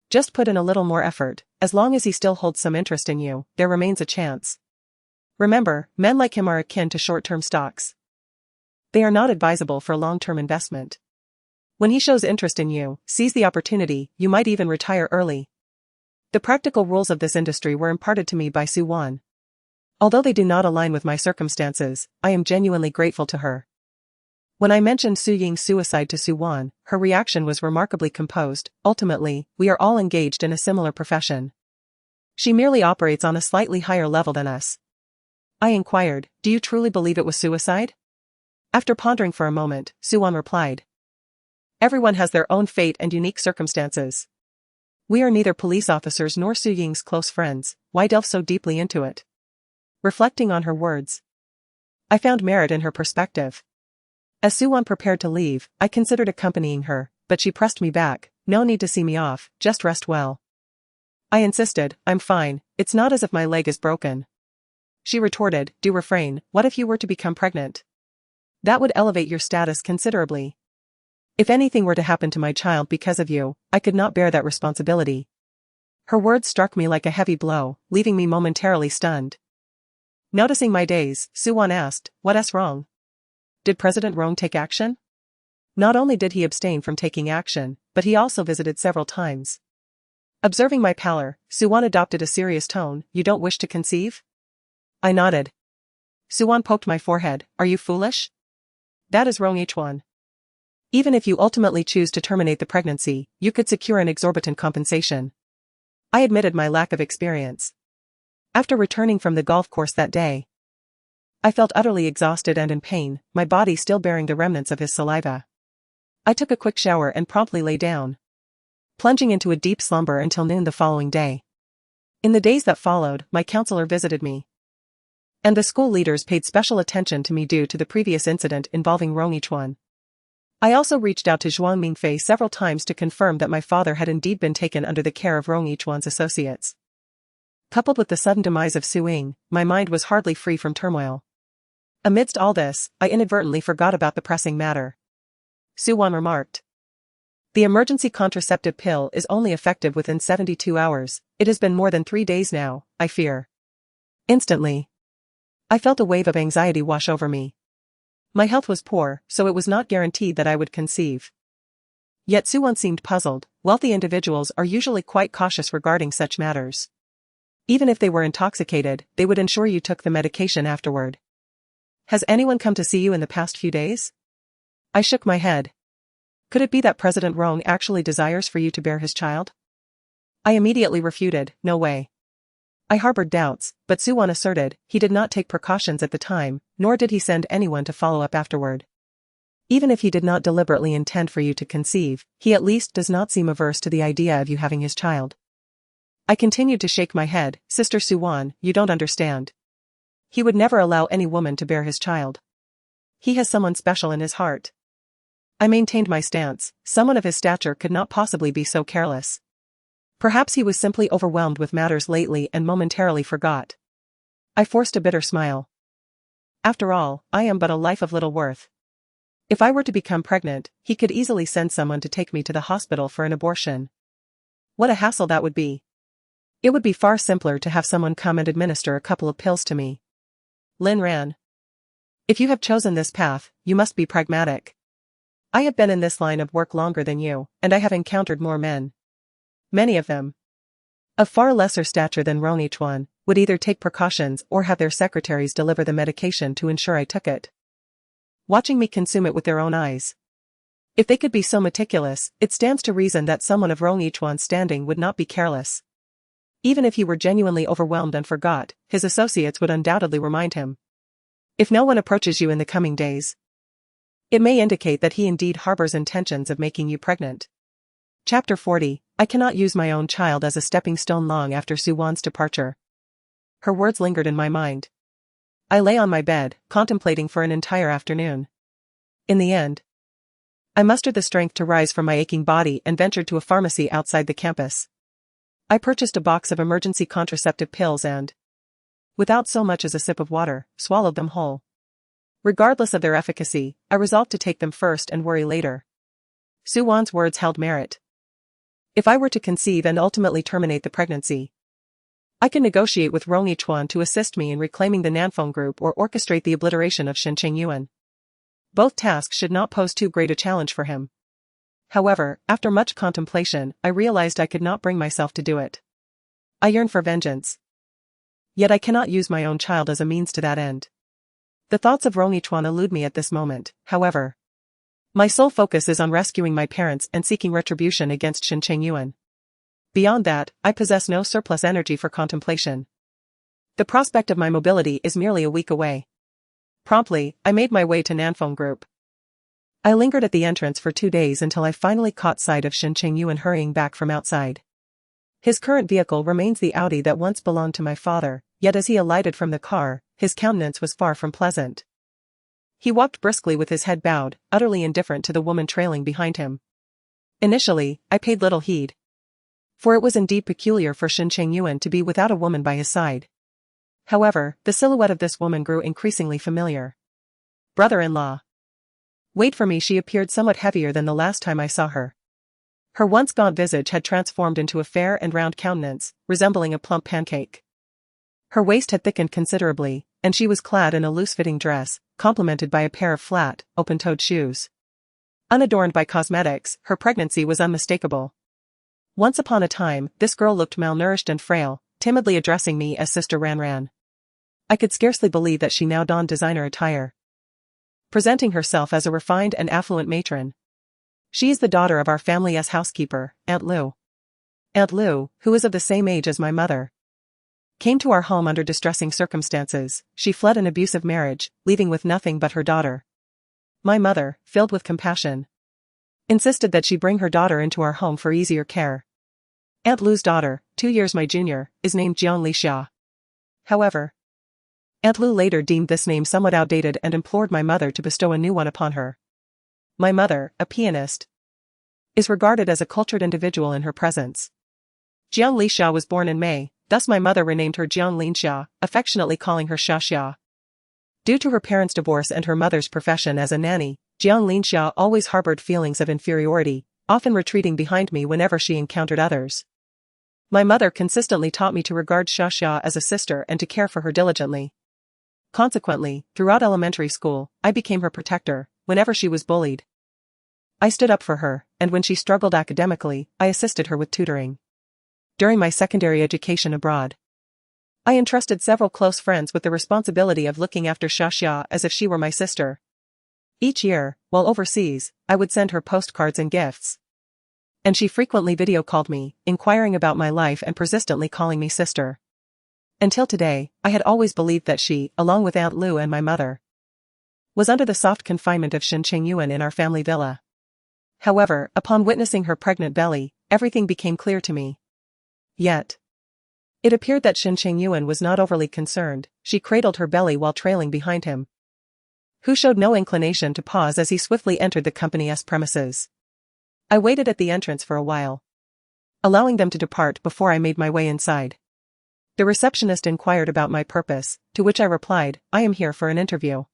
Just put in a little more effort. As long as he still holds some interest in you, there remains a chance. Remember, men like him are akin to short-term stocks. They are not advisable for long-term investment. When he shows interest in you, seize the opportunity, you might even retire early." The practical rules of this industry were imparted to me by Suwon. Although they do not align with my circumstances, I am genuinely grateful to her. When I mentioned Su Ying's suicide to Suwon, her reaction was remarkably composed. "Ultimately, we are all engaged in a similar profession. She merely operates on a slightly higher level than us." I inquired, "Do you truly believe it was suicide?" After pondering for a moment, Suwon replied, "Everyone has their own fate and unique circumstances. We are neither police officers nor Su Ying's close friends, why delve so deeply into it?" Reflecting on her words, I found merit in her perspective. As Suwon prepared to leave, I considered accompanying her, but she pressed me back. "No need to see me off, just rest well." I insisted, "I'm fine, it's not as if my leg is broken." She retorted, "Do refrain, what if you were to become pregnant? That would elevate your status considerably. If anything were to happen to my child because of you, I could not bear that responsibility." Her words struck me like a heavy blow, leaving me momentarily stunned. Noticing my daze, Suwon asked, "What's wrong? Did President Rong take action?" Not only did he abstain from taking action, but he also visited several times. Observing my pallor, Suwon adopted a serious tone. "You don't wish to conceive?" I nodded. Suwon poked my forehead. "Are you foolish? That is Rong Ichuan. Even if you ultimately choose to terminate the pregnancy, you could secure an exorbitant compensation." I admitted my lack of experience. After returning from the golf course that day, I felt utterly exhausted and in pain, my body still bearing the remnants of his saliva. I took a quick shower and promptly lay down, plunging into a deep slumber until noon the following day. In the days that followed, my counselor visited me, and the school leaders paid special attention to me due to the previous incident involving Rong Ichuan. I also reached out to Zhuang Mingfei several times to confirm that my father had indeed been taken under the care of Rong Ichuan's associates. Coupled with the sudden demise of Su Ying, my mind was hardly free from turmoil. Amidst all this, I inadvertently forgot about the pressing matter. Suwon remarked, "The emergency contraceptive pill is only effective within 72 hours, it has been more than 3 days now, I fear." Instantly, I felt a wave of anxiety wash over me. My health was poor, so it was not guaranteed that I would conceive. Yet Suwon seemed puzzled. Wealthy individuals are usually quite cautious regarding such matters. Even if they were intoxicated, they would ensure you took the medication afterward. "Has anyone come to see you in the past few days?" I shook my head. Could it be that President Rong actually desires for you to bear his child? I immediately refuted, no way. I harbored doubts, but Suwon asserted he did not take precautions at the time, nor did he send anyone to follow up afterward. Even if he did not deliberately intend for you to conceive, he at least does not seem averse to the idea of you having his child. I continued to shake my head. Sister Suwon, you don't understand. He would never allow any woman to bear his child. He has someone special in his heart. I maintained my stance. Someone of his stature could not possibly be so careless. Perhaps he was simply overwhelmed with matters lately and momentarily forgot. I forced a bitter smile. After all, I am but a life of little worth. If I were to become pregnant, he could easily send someone to take me to the hospital for an abortion. What a hassle that would be. It would be far simpler to have someone come and administer a couple of pills to me. Lin ran. If you have chosen this path, you must be pragmatic. I have been in this line of work longer than you, and I have encountered more men. Many of them, of far lesser stature than Ronichuan, would either take precautions or have their secretaries deliver the medication to ensure I took it, watching me consume it with their own eyes. If they could be so meticulous, it stands to reason that someone of Ronichuan's standing would not be careless. Even if he were genuinely overwhelmed and forgot, his associates would undoubtedly remind him. If no one approaches you in the coming days, it may indicate that he indeed harbors intentions of making you pregnant. Chapter 40. I cannot use my own child as a stepping stone. Long after Suwon's departure, her words lingered in my mind. I lay on my bed, contemplating for an entire afternoon. In the end, I mustered the strength to rise from my aching body and ventured to a pharmacy outside the campus. I purchased a box of emergency contraceptive pills and, without so much as a sip of water, swallowed them whole. Regardless of their efficacy, I resolved to take them first and worry later. Suwon's words held merit. If I were to conceive and ultimately terminate the pregnancy, I can negotiate with Ronichuan to assist me in reclaiming the Nanfeng group or orchestrate the obliteration of Shen Chengyuan. Both tasks should not pose too great a challenge for him. However, after much contemplation, I realized I could not bring myself to do it. I yearn for vengeance. Yet I cannot use my own child as a means to that end. The thoughts of Ronichuan elude me at this moment, however. My sole focus is on rescuing my parents and seeking retribution against Shen Chengyuan. Beyond that, I possess no surplus energy for contemplation. The prospect of my mobility is merely a week away. Promptly, I made my way to Nanfeng Group. I lingered at the entrance for 2 days until I finally caught sight of Shen Chengyuan hurrying back from outside. His current vehicle remains the Audi that once belonged to my father, yet as he alighted from the car, his countenance was far from pleasant. He walked briskly with his head bowed, utterly indifferent to the woman trailing behind him. Initially, I paid little heed, for it was indeed peculiar for Shen Chengyuan to be without a woman by his side. However, the silhouette of this woman grew increasingly familiar. Brother-in-law. Wait for me. She appeared somewhat heavier than the last time I saw her. Her once gaunt visage had transformed into a fair and round countenance, resembling a plump pancake. Her waist had thickened considerably, and she was clad in a loose-fitting dress, complemented by a pair of flat, open-toed shoes. Unadorned by cosmetics, her pregnancy was unmistakable. Once upon a time, this girl looked malnourished and frail, timidly addressing me as Sister Ran. I could scarcely believe that she now donned designer attire, presenting herself as a refined and affluent matron. She is the daughter of our family's housekeeper, Aunt Lu. Aunt Lu, who is of the same age as my mother, came to our home under distressing circumstances. She fled an abusive marriage, leaving with nothing but her daughter. My mother, filled with compassion, insisted that she bring her daughter into our home for easier care. Aunt Lu's daughter, 2 years my junior, is named Jiang Lixia. However, Aunt Lu later deemed this name somewhat outdated and implored my mother to bestow a new one upon her. My mother, a pianist, is regarded as a cultured individual in her presence. Jiang Lixia was born in May, thus my mother renamed her Jiang Linxia, affectionately calling her Xia. Due to her parents' divorce and her mother's profession as a nanny, Jiang Linxia always harbored feelings of inferiority, often retreating behind me whenever she encountered others. My mother consistently taught me to regard Xia as a sister and to care for her diligently. Consequently, throughout elementary school, I became her protector. Whenever she was bullied, I stood up for her, and when she struggled academically, I assisted her with tutoring. During my secondary education abroad, I entrusted several close friends with the responsibility of looking after Xia as if she were my sister. Each year, while overseas, I would send her postcards and gifts. And she frequently video called me, inquiring about my life and persistently calling me sister. Until today, I had always believed that she, along with Aunt Lu and my mother, was under the soft confinement of Shen Chengyuan in our family villa. However, upon witnessing her pregnant belly, everything became clear to me. Yet, it appeared that Shen Chengyuan was not overly concerned. She cradled her belly while trailing behind him, who showed no inclination to pause as he swiftly entered the company's premises. I waited at the entrance for a while, allowing them to depart before I made my way inside. The receptionist inquired about my purpose, to which I replied, "I am here for an interview."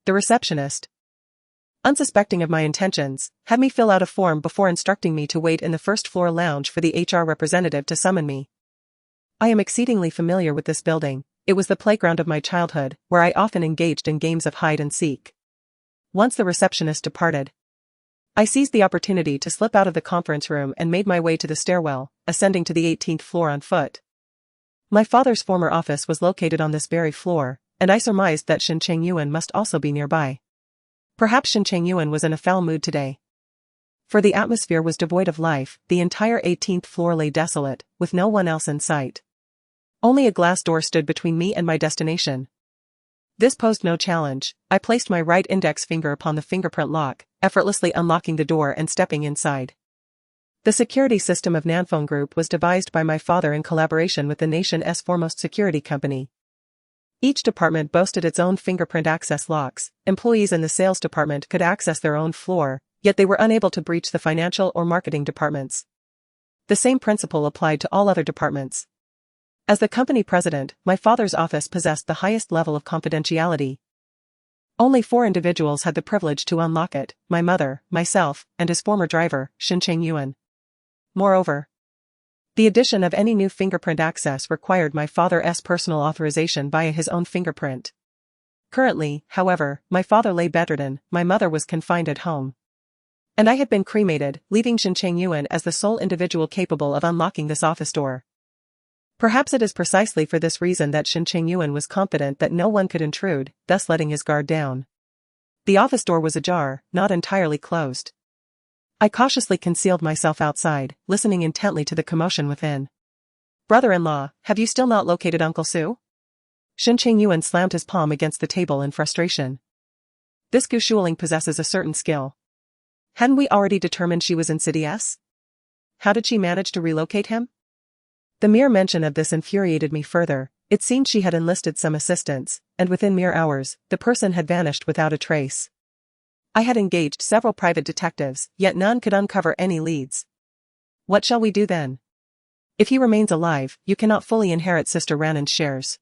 The receptionist, unsuspecting of my intentions, had me fill out a form before instructing me to wait in the first-floor lounge for the HR representative to summon me. I am exceedingly familiar with this building. It was the playground of my childhood, where I often engaged in games of hide and seek. Once the receptionist departed, I seized the opportunity to slip out of the conference room and made my way to the stairwell, ascending to the 18th floor on foot. My father's former office was located on this very floor, and I surmised that Shen Chengyuan must also be nearby. Perhaps Shen Chengyuan was in a foul mood today, for the atmosphere was devoid of life. The entire 18th floor lay desolate, with no one else in sight. Only a glass door stood between me and my destination. This posed no challenge. I placed my right index finger upon the fingerprint lock, effortlessly unlocking the door and stepping inside. The security system of Nanfeng Group was devised by my father in collaboration with the nation's foremost security company. Each department boasted its own fingerprint access locks. Employees in the sales department could access their own floor, yet they were unable to breach the financial or marketing departments. The same principle applied to all other departments. As the company president, my father's office possessed the highest level of confidentiality. Only 4 individuals had the privilege to unlock it: my mother, myself, and his former driver, Shen Chengyuan. Moreover, the addition of any new fingerprint access required my father's personal authorization via his own fingerprint. Currently, however, my father lay bedridden, my mother was confined at home, and I had been cremated, leaving Shen Chengyuan as the sole individual capable of unlocking this office door. Perhaps it is precisely for this reason that Shen Chengyuan was confident that no one could intrude, thus letting his guard down. The office door was ajar, not entirely closed. I cautiously concealed myself outside, listening intently to the commotion within. "Brother-in-law, have you still not located Uncle Su?" Shen Chengyuan slammed his palm against the table in frustration. This Gu Shuling possesses a certain skill. Hadn't we already determined she was insidious? How did she manage to relocate him? The mere mention of this infuriated me further. It seemed she had enlisted some assistance, and within mere hours, the person had vanished without a trace. I had engaged several private detectives, yet none could uncover any leads. What shall we do then? If he remains alive, you cannot fully inherit Sister Ranan's shares.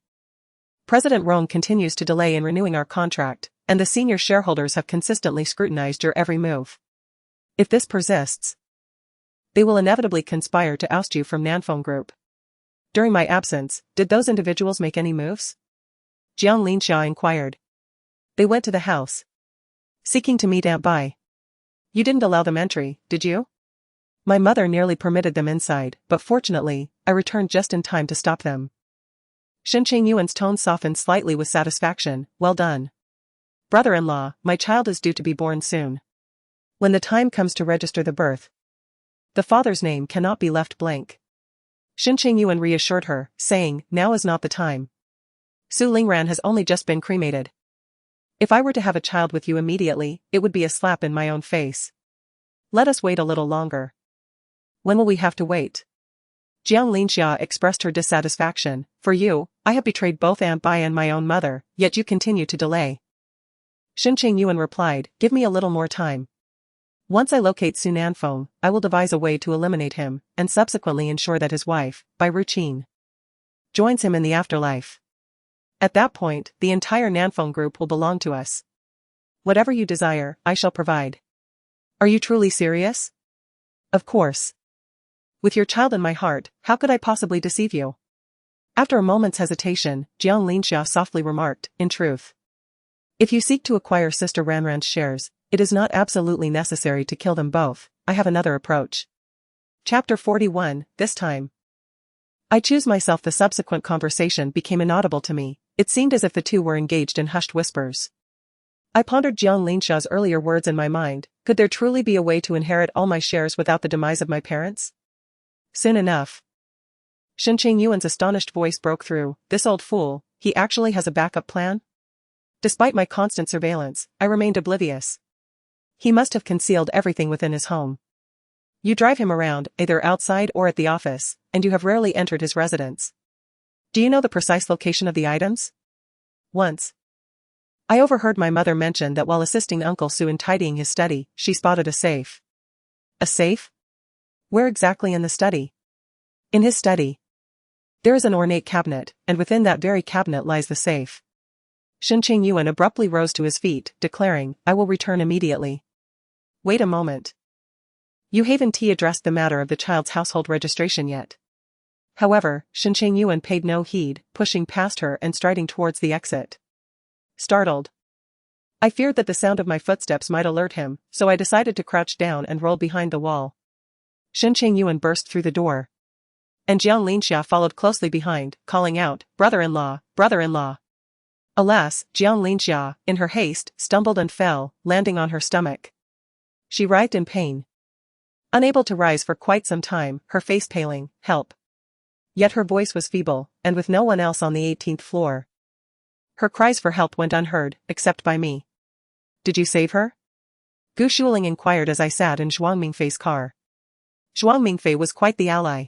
President Rong continues to delay in renewing our contract, and the senior shareholders have consistently scrutinized your every move. If this persists, they will inevitably conspire to oust you from Nanfeng Group. During my absence, did those individuals make any moves? Jiang Linxia inquired. They went to the house, seeking to meet Aunt Bai. You didn't allow them entry, did you? My mother nearly permitted them inside, but fortunately, I returned just in time to stop them. Shen Chengyuan's tone softened slightly with satisfaction. Well done. Brother-in-law, my child is due to be born soon. When the time comes to register the birth, the father's name cannot be left blank. Shen Chengyuan reassured her, saying, now is not the time. Su Lingran has only just been cremated. If I were to have a child with you immediately, it would be a slap in my own face. Let us wait a little longer. When will we have to wait? Jiang Linxia expressed her dissatisfaction. For you, I have betrayed both Aunt Bai and my own mother, yet you continue to delay. Shen Chengyuan replied, give me a little more time. Once I locate Su Nanfeng, I will devise a way to eliminate him, and subsequently ensure that his wife, Bai Ruqin, joins him in the afterlife. At that point, the entire Nanfeng Group will belong to us. Whatever you desire, I shall provide. Are you truly serious? Of course. With your child in my heart, how could I possibly deceive you? After a moment's hesitation, Jiang Linxia softly remarked, in truth, if you seek to acquire Sister Ranran's shares, it is not absolutely necessary to kill them both. I have another approach. Chapter 41, this time. I choose myself. The subsequent conversation became inaudible to me. It seemed as if the two were engaged in hushed whispers. I pondered Jiang Linxia's earlier words in my mind, Could there truly be a way to inherit all my shares without the demise of my parents? Soon enough. Shen Chengyuan's astonished voice broke through. This old fool, he actually has a backup plan? Despite my constant surveillance, I remained oblivious. He must have concealed everything within his home. You drive him around, either outside or at the office, and you have rarely entered his residence. Do you know the precise location of the items? Once, I overheard my mother mention that while assisting Uncle Su in tidying his study, she spotted a safe. A safe? Where exactly in the study? In his study. There is an ornate cabinet, and within that very cabinet lies the safe. Shen Chengyuan abruptly rose to his feet, declaring, I will return immediately. Wait a moment. You haven't addressed the matter of the child's household registration yet. However, Shen Chengyuan paid no heed, pushing past her and striding towards the exit. Startled, I feared that the sound of my footsteps might alert him, so I decided to crouch down and roll behind the wall. Shen Chengyuan burst through the door. And Jiang Linxia followed closely behind, calling out, brother-in-law, brother-in-law. Alas, Jiang Linxia, in her haste, stumbled and fell, landing on her stomach. She writhed in pain. Unable to rise for quite some time, her face paling, help. Yet her voice was feeble, and with no one else on the 18th floor. Her cries for help went unheard, except by me. Did you save her? Gu Shuling inquired as I sat in Zhuang Mingfei's car. Zhuang Mingfei was quite the ally.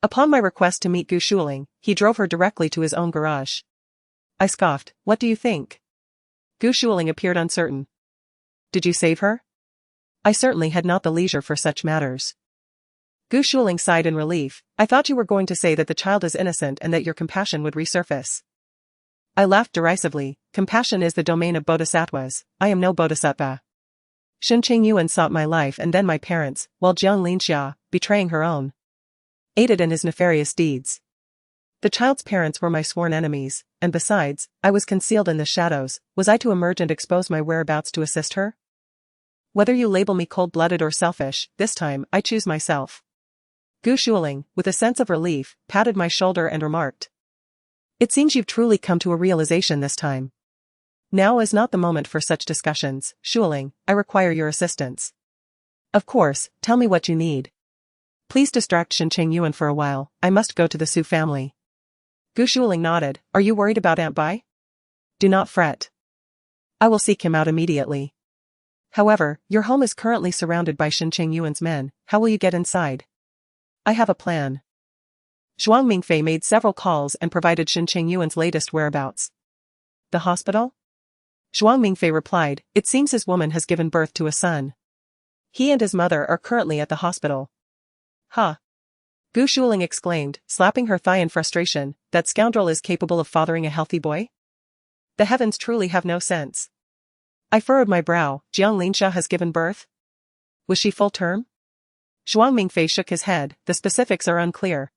Upon my request to meet Gu Shuling, he drove her directly to his own garage. I scoffed, what do you think? Gu Shuling appeared uncertain. Did you save her? I certainly had not the leisure for such matters. Gu Shuling sighed in relief. I thought you were going to say that the child is innocent and that your compassion would resurface. I laughed derisively. Compassion is the domain of bodhisattvas. I am no bodhisattva. Shen Chengyuan sought my life and then my parents, while Jiang Linxia, betraying her own, aided in his nefarious deeds. The child's parents were my sworn enemies, and besides, I was concealed in the shadows. Was I to emerge and expose my whereabouts to assist her? Whether you label me cold-blooded or selfish, this time, I choose myself. Gu Shuling, with a sense of relief, patted my shoulder and remarked, it seems you've truly come to a realization this time. Now is not the moment for such discussions, Shuling, I require your assistance. Of course, tell me what you need. Please distract Shen Chengyuan for a while, I must go to the Su family. Gu Shuling nodded, are you worried about Aunt Bai? Do not fret. I will seek him out immediately. However, your home is currently surrounded by Shen Chengyuan's men, how will you get inside? I have a plan. Zhuang Mingfei made several calls and provided Shen Chengyuan's latest whereabouts. The hospital? Zhuang Mingfei replied, it seems his woman has given birth to a son. He and his mother are currently at the hospital. Ha! Gu Shuling exclaimed, slapping her thigh in frustration, that scoundrel is capable of fathering a healthy boy? The heavens truly have no sense. I furrowed my brow. Jiang Linxia has given birth? Was she full term? Zhuang Mingfei shook his head, the specifics are unclear.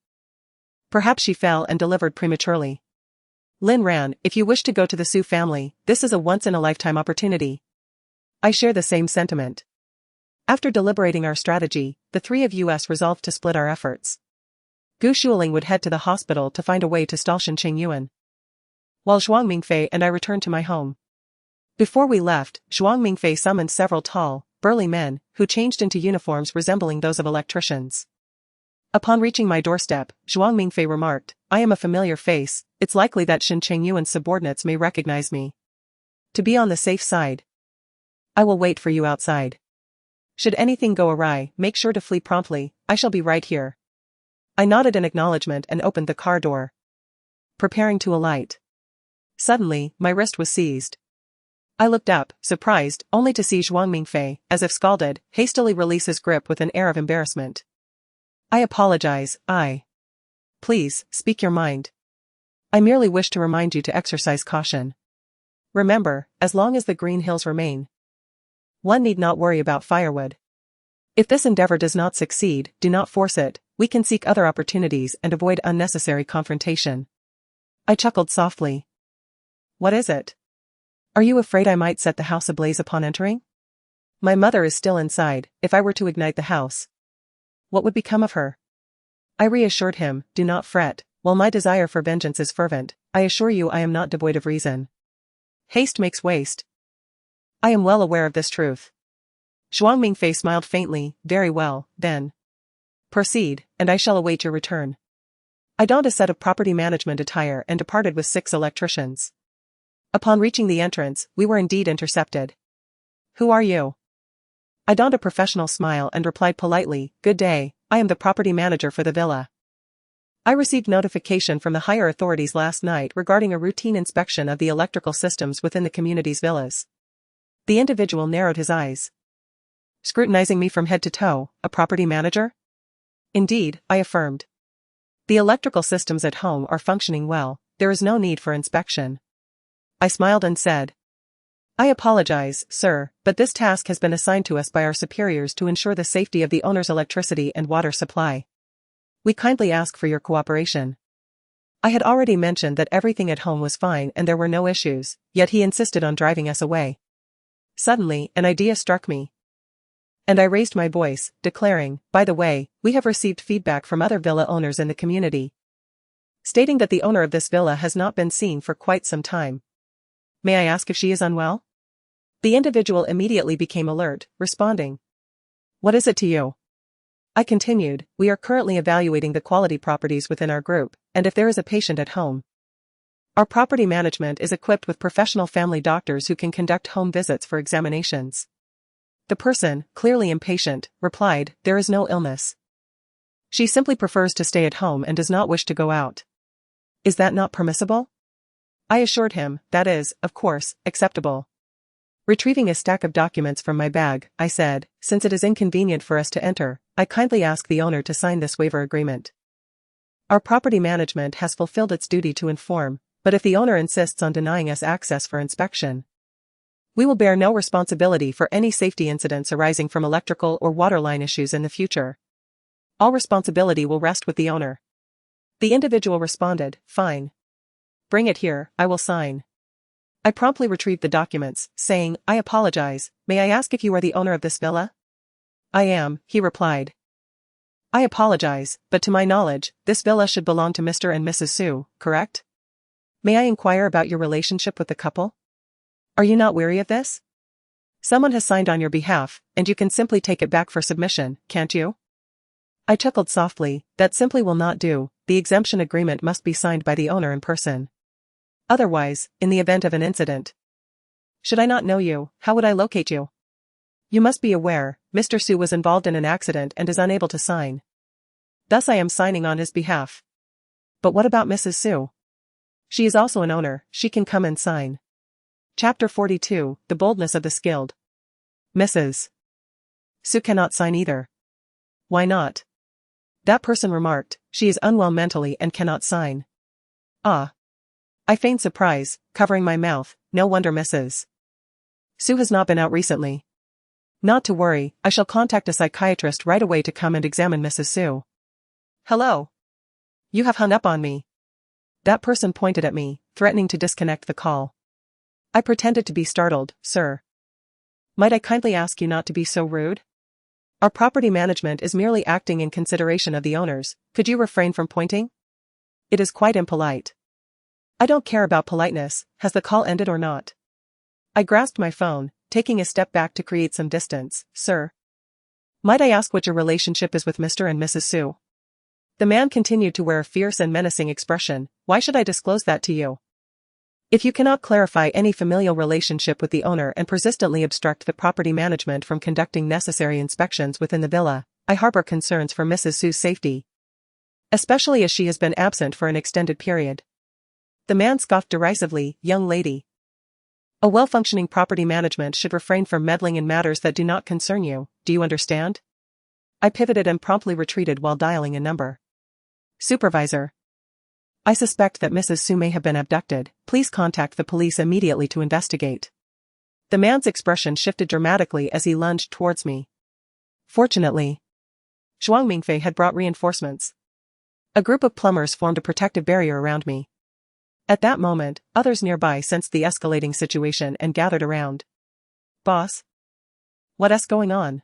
Perhaps she fell and delivered prematurely. Lin Ran, if you wish to go to the Su family, this is a once-in-a-lifetime opportunity. I share the same sentiment. After deliberating our strategy, the three of us resolved to split our efforts. Gu Shuling would head to the hospital to find a way to stall Shen Chengyuan, while Zhuang Mingfei and I returned to my home. Before we left, Zhuang Mingfei summoned several tall, burly men, who changed into uniforms resembling those of electricians. Upon reaching my doorstep, Zhuang Mingfei remarked, I am a familiar face, it's likely that Shen Chengyuan's subordinates may recognize me. To be on the safe side, I will wait for you outside. Should anything go awry, make sure to flee promptly, I shall be right here. I nodded in acknowledgement and opened the car door, preparing to alight. Suddenly, my wrist was seized. I looked up, surprised, only to see Zhuang Mingfei, as if scalded, hastily release his grip with an air of embarrassment. I apologize, Please, speak your mind. I merely wish to remind you to exercise caution. Remember, as long as the green hills remain, one need not worry about firewood. If this endeavor does not succeed, do not force it, we can seek other opportunities and avoid unnecessary confrontation. I chuckled softly. What is it? Are you afraid I might set the house ablaze upon entering? My mother is still inside. If I were to ignite the house, what would become of her? I reassured him, do not fret, while my desire for vengeance is fervent, I assure you I am not devoid of reason. Haste makes waste. I am well aware of this truth. Zhuang Mingfei smiled faintly. Very well, then. Proceed, and I shall await your return. I donned a set of property management attire and departed with 6 electricians. Upon reaching the entrance, we were indeed intercepted. Who are you? I donned a professional smile and replied politely, Good day, I am the property manager for the villa. I received notification from the higher authorities last night regarding a routine inspection of the electrical systems within the community's villas. The individual narrowed his eyes. Scrutinizing me from head to toe, a property manager? Indeed, I affirmed. The electrical systems at home are functioning well, there is no need for inspection. I smiled and said, I apologize, sir, but this task has been assigned to us by our superiors to ensure the safety of the owner's electricity and water supply. We kindly ask for your cooperation. I had already mentioned that everything at home was fine and there were no issues, yet he insisted on driving us away. Suddenly, an idea struck me. And I raised my voice, declaring, By the way, we have received feedback from other villa owners in the community, stating that the owner of this villa has not been seen for quite some time. May I ask if she is unwell? The individual immediately became alert, responding, What is it to you? I continued, We are currently evaluating the quality properties within our group, and if there is a patient at home, our property management is equipped with professional family doctors who can conduct home visits for examinations. The person, clearly impatient, replied, There is no illness. She simply prefers to stay at home and does not wish to go out. Is that not permissible? I assured him, that is, of course, acceptable. Retrieving a stack of documents from my bag, I said, Since it is inconvenient for us to enter, I kindly ask the owner to sign this waiver agreement. Our property management has fulfilled its duty to inform, but if the owner insists on denying us access for inspection, we will bear no responsibility for any safety incidents arising from electrical or water line issues in the future. All responsibility will rest with the owner. The individual responded, Fine. Bring it here, I will sign. I promptly retrieved the documents, saying, I apologize, may I ask if you are the owner of this villa? I am, he replied. I apologize, but to my knowledge, this villa should belong to Mr. and Mrs. Su, correct? May I inquire about your relationship with the couple? Are you not weary of this? Someone has signed on your behalf, and you can simply take it back for submission, can't you? I chuckled softly, That simply will not do, the exemption agreement must be signed by the owner in person. Otherwise, in the event of an incident, should I not know you, how would I locate you? You must be aware, Mr. Su was involved in an accident and is unable to sign. Thus I am signing on his behalf. But what about Mrs. Su? She is also an owner, she can come and sign. Chapter 42, The Boldness of the Skilled. Mrs. Su cannot sign either. Why not? That person remarked, She is unwell mentally and cannot sign. Ah. I feigned surprise, covering my mouth, no wonder Mrs. Su has not been out recently. Not to worry, I shall contact a psychiatrist right away to come and examine Mrs. Su. Hello. You have hung up on me. That person pointed at me, threatening to disconnect the call. I pretended to be startled, Sir. Might I kindly ask you not to be so rude? Our property management is merely acting in consideration of the owners, could you refrain from pointing? It is quite impolite. I don't care about politeness, has the call ended or not? I grasped my phone, taking a step back to create some distance, Sir. Might I ask what your relationship is with Mr. and Mrs. Su? The man continued to wear a fierce and menacing expression, Why should I disclose that to you? If you cannot clarify any familial relationship with the owner and persistently obstruct the property management from conducting necessary inspections within the villa, I harbor concerns for Mrs. Su's safety, especially as she has been absent for an extended period. The man scoffed derisively, Young lady. A well-functioning property management should refrain from meddling in matters that do not concern you, do you understand? I pivoted and promptly retreated while dialing a number. Supervisor. I suspect that Mrs. Su may have been abducted, please contact the police immediately to investigate. The man's expression shifted dramatically as he lunged towards me. Fortunately, Zhuang Mingfei had brought reinforcements. A group of plumbers formed a protective barrier around me. At that moment, others nearby sensed the escalating situation and gathered around. Boss? What's going on?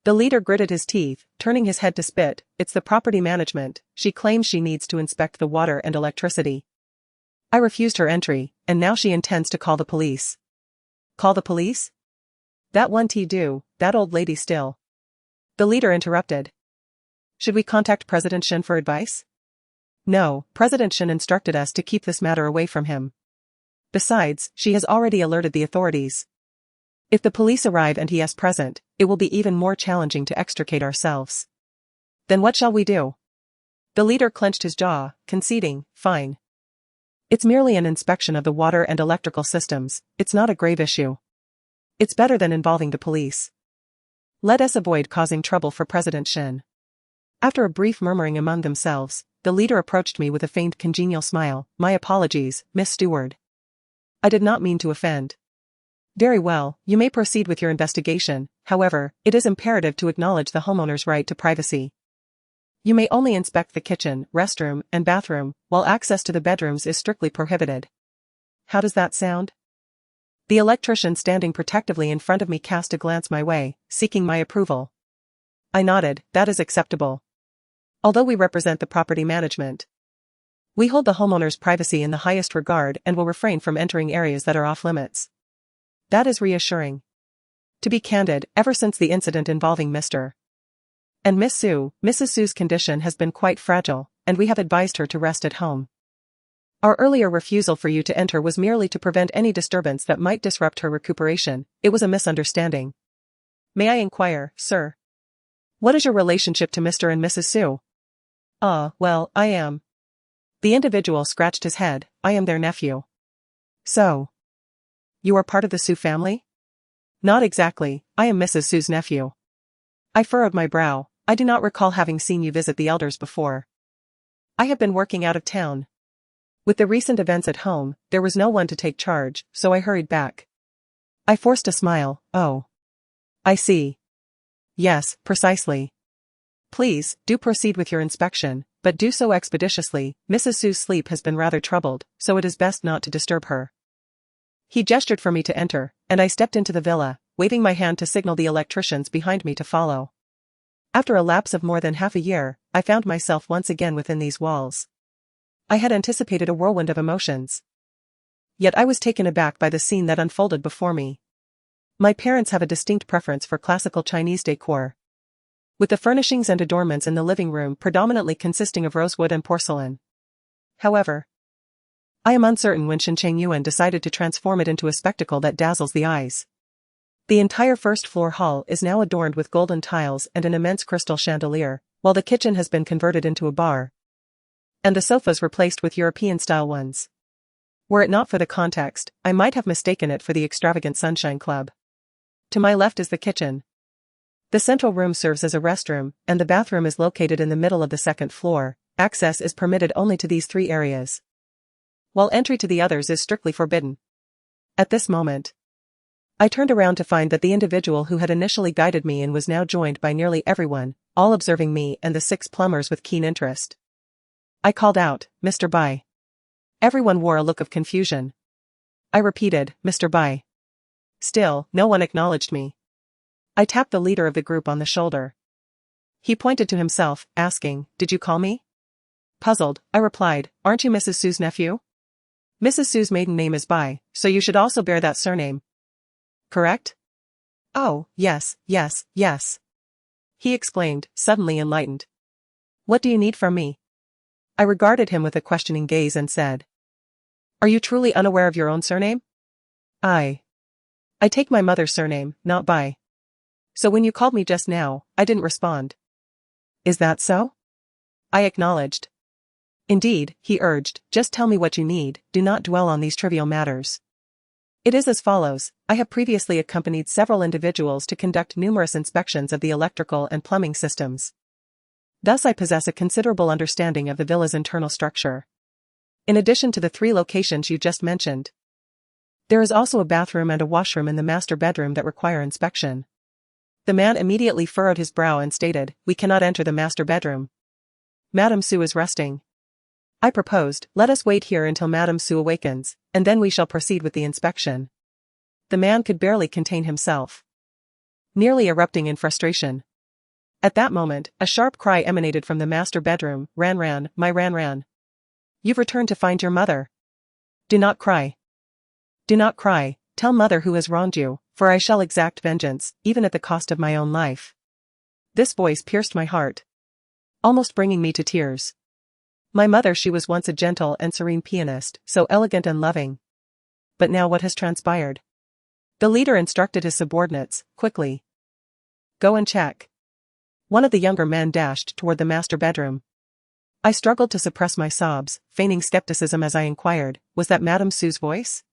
The leader gritted his teeth, turning his head to spit, It's the property management, she claims she needs to inspect the water and electricity. I refused her entry, and now she intends to call the police. Call the police? That one do, that old lady still. The leader interrupted. Should we contact President Shen for advice? No, President Shen instructed us to keep this matter away from him. Besides, she has already alerted the authorities. If the police arrive and he is present, it will be even more challenging to extricate ourselves. Then what shall we do? The leader clenched his jaw, conceding, fine. It's merely an inspection of the water and electrical systems, it's not a grave issue. It's better than involving the police. Let us avoid causing trouble for President Shen. After a brief murmuring among themselves, the leader approached me with a faint congenial smile. My apologies, Miss Steward. I did not mean to offend. Very well, you may proceed with your investigation, however, it is imperative to acknowledge the homeowner's right to privacy. You may only inspect the kitchen, restroom, and bathroom, while access to the bedrooms is strictly prohibited. How does that sound? The electrician standing protectively in front of me cast a glance my way, seeking my approval. I nodded. That is acceptable. Although we represent the property management, we hold the homeowner's privacy in the highest regard and will refrain from entering areas that are off-limits. That is reassuring. To be candid, ever since the incident involving Mr. and Miss Su, Mrs. Su's condition has been quite fragile, and we have advised her to rest at home. Our earlier refusal for you to enter was merely to prevent any disturbance that might disrupt her recuperation. It was a misunderstanding. May I inquire, sir? What is your relationship to Mr. and Mrs. Su? Well, I am. The individual scratched his head. I am their nephew. So, you are part of the Su family? Not exactly, I am Mrs. Su's nephew. I furrowed my brow. I do not recall having seen you visit the elders before. I have been working out of town. With the recent events at home, there was no one to take charge, so I hurried back. I forced a smile. Oh. I see. Yes, precisely. Please, do proceed with your inspection, but do so expeditiously. Mrs. Su's sleep has been rather troubled, so it is best not to disturb her. He gestured for me to enter, and I stepped into the villa, waving my hand to signal the electricians behind me to follow. After a lapse of more than half a year, I found myself once again within these walls. I had anticipated a whirlwind of emotions. Yet I was taken aback by the scene that unfolded before me. My parents have a distinct preference for classical Chinese decor, with the furnishings and adornments in the living room predominantly consisting of rosewood and porcelain. However, I am uncertain when Shen Chengyuan decided to transform it into a spectacle that dazzles the eyes. The entire first-floor hall is now adorned with golden tiles and an immense crystal chandelier, while the kitchen has been converted into a bar, and the sofas replaced with European-style ones. Were it not for the context, I might have mistaken it for the extravagant Sunshine Club. To my left is the kitchen. The central room serves as a restroom, and the bathroom is located in the middle of the second floor. Access is permitted only to these three areas, while entry to the others is strictly forbidden. At this moment, I turned around to find that the individual who had initially guided me in was now joined by nearly everyone, all observing me and the 6 plumbers with keen interest. I called out, Mr. Bai. Everyone wore a look of confusion. I repeated, Mr. Bai. Still, no one acknowledged me. I tapped the leader of the group on the shoulder. He pointed to himself, asking, Did you call me? Puzzled, I replied, Aren't you Mrs. Su's nephew? Mrs. Su's maiden name is Bai, so you should also bear that surname. Correct? Oh, yes, yes, yes. He exclaimed, suddenly enlightened. What do you need from me? I regarded him with a questioning gaze and said, Are you truly unaware of your own surname? I take my mother's surname, not Bai. So when you called me just now, I didn't respond. Is that so? I acknowledged. Indeed, he urged, just tell me what you need, do not dwell on these trivial matters. It is as follows, I have previously accompanied several individuals to conduct numerous inspections of the electrical and plumbing systems. Thus I possess a considerable understanding of the villa's internal structure. In addition to the 3 locations you just mentioned, there is also a bathroom and a washroom in the master bedroom that require inspection. The man immediately furrowed his brow and stated, We cannot enter the master bedroom. Madame Su is resting. I proposed, let us wait here until Madame Su awakens, and then we shall proceed with the inspection. The man could barely contain himself, nearly erupting in frustration. At that moment, a sharp cry emanated from the master bedroom, Ran, my Ran. You've returned to find your mother. Do not cry. Do not cry, tell mother who has wronged you, for I shall exact vengeance, even at the cost of my own life." This voice pierced my heart, almost bringing me to tears. My mother, she was once a gentle and serene pianist, so elegant and loving. But now what has transpired? The leader instructed his subordinates, quickly. "Go and check." One of the younger men dashed toward the master bedroom. I struggled to suppress my sobs, feigning skepticism as I inquired, "Was that Madame Sue's voice?"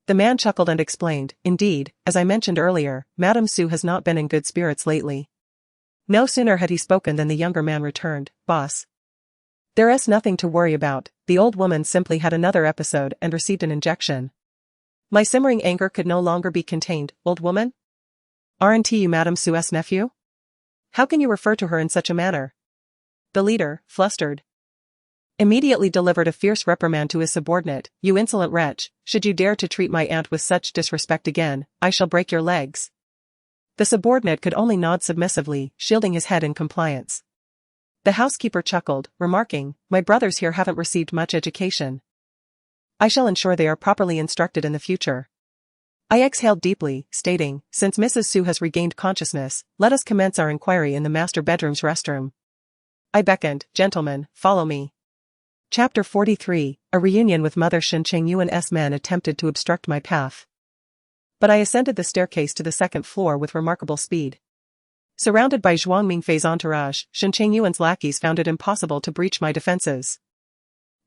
The man chuckled and explained, "Indeed, as I mentioned earlier, Madame Sue has not been in good spirits lately." No sooner had he spoken than the younger man returned, "Boss, there is nothing to worry about, the old woman simply had another episode and received an injection." My simmering anger could no longer be contained. "Old woman? Aren't you Madame Sue's nephew? How can you refer to her in such a manner?" The leader, flustered, immediately delivered a fierce reprimand to his subordinate. "You insolent wretch, should you dare to treat my aunt with such disrespect again, I shall break your legs." The subordinate could only nod submissively, shielding his head in compliance. The housekeeper chuckled, remarking, "My brothers here haven't received much education. I shall ensure they are properly instructed in the future." I exhaled deeply, stating, "Since Mrs. Sue has regained consciousness, let us commence our inquiry in the master bedroom's restroom." I beckoned, "Gentlemen, follow me." Chapter 43, A reunion with Mother. Shen Chengyuan's men attempted to obstruct my path, but I ascended the staircase to the second floor with remarkable speed. Surrounded by Zhuang Mingfei's entourage, Shen Chengyuan's lackeys found it impossible to breach my defenses.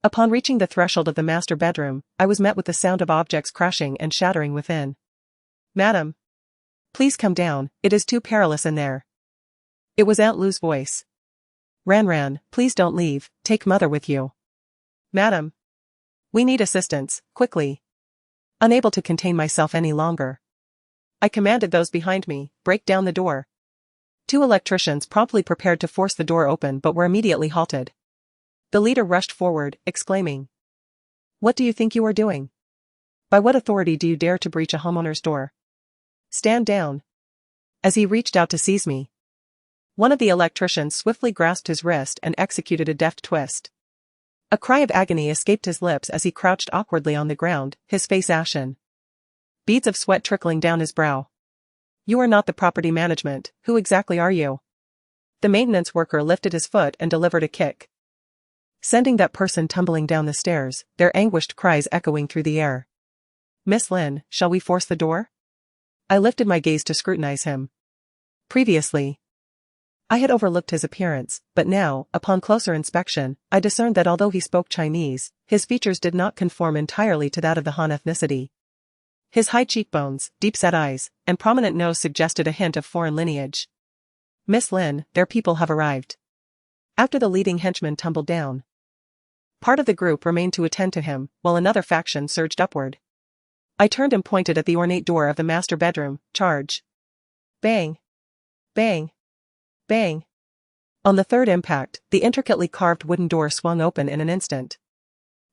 Upon reaching the threshold of the master bedroom, I was met with the sound of objects crashing and shattering within. "Madam, please come down, it is too perilous in there." It was Aunt Lu's voice. "Ran, please don't leave, take mother with you." "Madam, we need assistance, quickly." Unable to contain myself any longer, I commanded those behind me, "Break down the door." Two electricians promptly prepared to force the door open but were immediately halted. The leader rushed forward, exclaiming, "What do you think you are doing? By what authority do you dare to breach a homeowner's door? Stand down." As he reached out to seize me, one of the electricians swiftly grasped his wrist and executed a deft twist. A cry of agony escaped his lips as he crouched awkwardly on the ground, his face ashen, beads of sweat trickling down his brow. "You are not the property management, who exactly are you?" The maintenance worker lifted his foot and delivered a kick, sending that person tumbling down the stairs, their anguished cries echoing through the air. "Miss Lin, shall we force the door?" I lifted my gaze to scrutinize him. Previously, I had overlooked his appearance, but now, upon closer inspection, I discerned that although he spoke Chinese, his features did not conform entirely to that of the Han ethnicity. His high cheekbones, deep-set eyes, and prominent nose suggested a hint of foreign lineage. "Miss Lin, their people have arrived." After the leading henchman tumbled down, part of the group remained to attend to him, while another faction surged upward. I turned and pointed at the ornate door of the master bedroom. "Charge." Bang! Bang! Bang! On the third impact, the intricately carved wooden door swung open in an instant.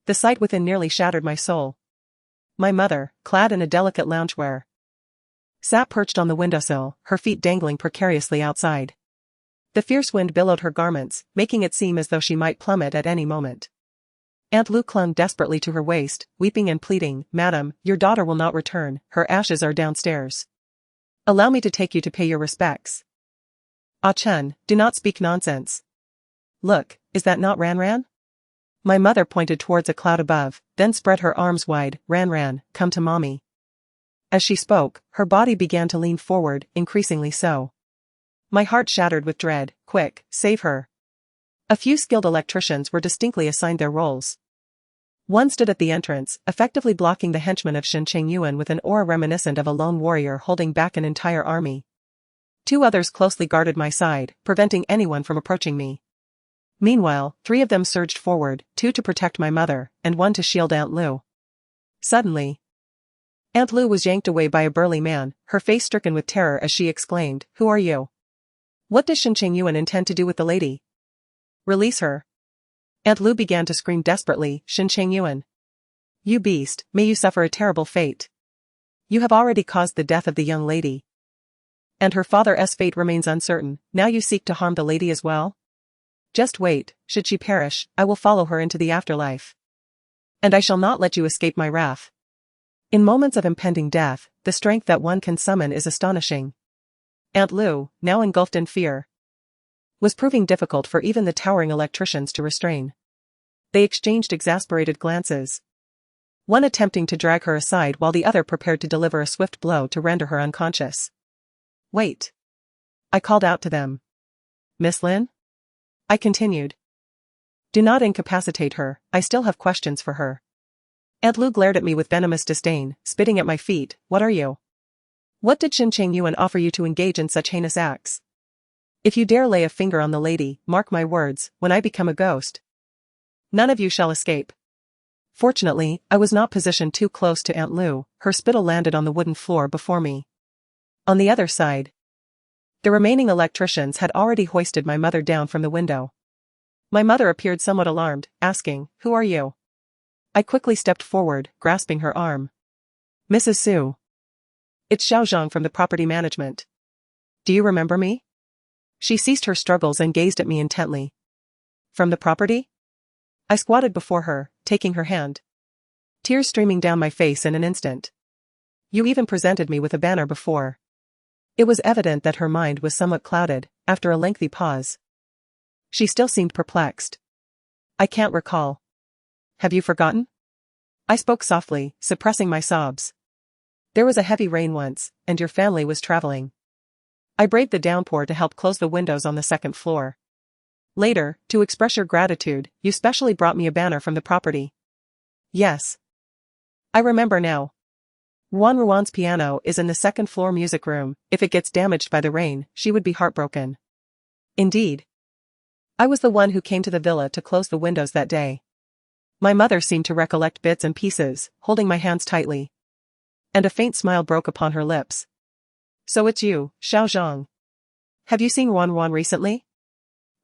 The sight within nearly shattered my soul. My mother, clad in a delicate loungewear, sat perched on the windowsill, her feet dangling precariously outside. The fierce wind billowed her garments, making it seem as though she might plummet at any moment. Aunt Lu clung desperately to her waist, weeping and pleading, "Madam, your daughter will not return, her ashes are downstairs. Allow me to take you to pay your respects." "Ah Chen, do not speak nonsense. Look, is that not Ran?" My mother pointed towards a cloud above, then spread her arms wide. Ran, come to mommy." As she spoke, her body began to lean forward, increasingly so. My heart shattered with dread. "Quick, save her." A few skilled electricians were distinctly assigned their roles. One stood at the entrance, effectively blocking the henchmen of Shen Chengyuan with an aura reminiscent of a lone warrior holding back an entire army. Two others closely guarded my side, preventing anyone from approaching me. Meanwhile, three of them surged forward, two to protect my mother, and one to shield Aunt Lu. Suddenly, Aunt Lu was yanked away by a burly man, her face stricken with terror as she exclaimed, "Who are you? What does Shen Chengyuan intend to do with the lady? Release her." Aunt Lu began to scream desperately, "Shen Chengyuan, you beast, may you suffer a terrible fate. You have already caused the death of the young lady. And her father's fate remains uncertain, now you seek to harm the lady as well? Just wait, should she perish, I will follow her into the afterlife. And I shall not let you escape my wrath." In moments of impending death, the strength that one can summon is astonishing. Aunt Lu, now engulfed in fear, was proving difficult for even the towering electricians to restrain. They exchanged exasperated glances, one attempting to drag her aside while the other prepared to deliver a swift blow to render her unconscious. "Wait!" I called out to them. "Miss Lin?" I continued. "Do not incapacitate her, I still have questions for her." Aunt Lu glared at me with venomous disdain, spitting at my feet. "What are you? What did Shen Chengyuan offer you to engage in such heinous acts? If you dare lay a finger on the lady, mark my words, when I become a ghost, none of you shall escape." Fortunately, I was not positioned too close to Aunt Lu. Her spittle landed on the wooden floor before me. On the other side, the remaining electricians had already hoisted my mother down from the window. My mother appeared somewhat alarmed, asking, "Who are you?" I quickly stepped forward, grasping her arm. "Mrs. Su. It's Xiaozhang from the property management. Do you remember me?" She ceased her struggles and gazed at me intently. "From the property?" I squatted before her, taking her hand, tears streaming down my face in an instant. "You even presented me with a banner before." It was evident that her mind was somewhat clouded. After a lengthy pause, she still seemed perplexed. "I can't recall." "Have you forgotten?" I spoke softly, suppressing my sobs. "There was a heavy rain once, and your family was traveling. I braved the downpour to help close the windows on the second floor. Later, to express your gratitude, you specially brought me a banner from the property." "Yes. I remember now. Ruan Ruan's piano is in the second-floor music room. If it gets damaged by the rain, she would be heartbroken." "Indeed. I was the one who came to the villa to close the windows that day." My mother seemed to recollect bits and pieces, holding my hands tightly, and a faint smile broke upon her lips. "So it's you, Xiaozhang. Have you seen Ruan Ruan recently?"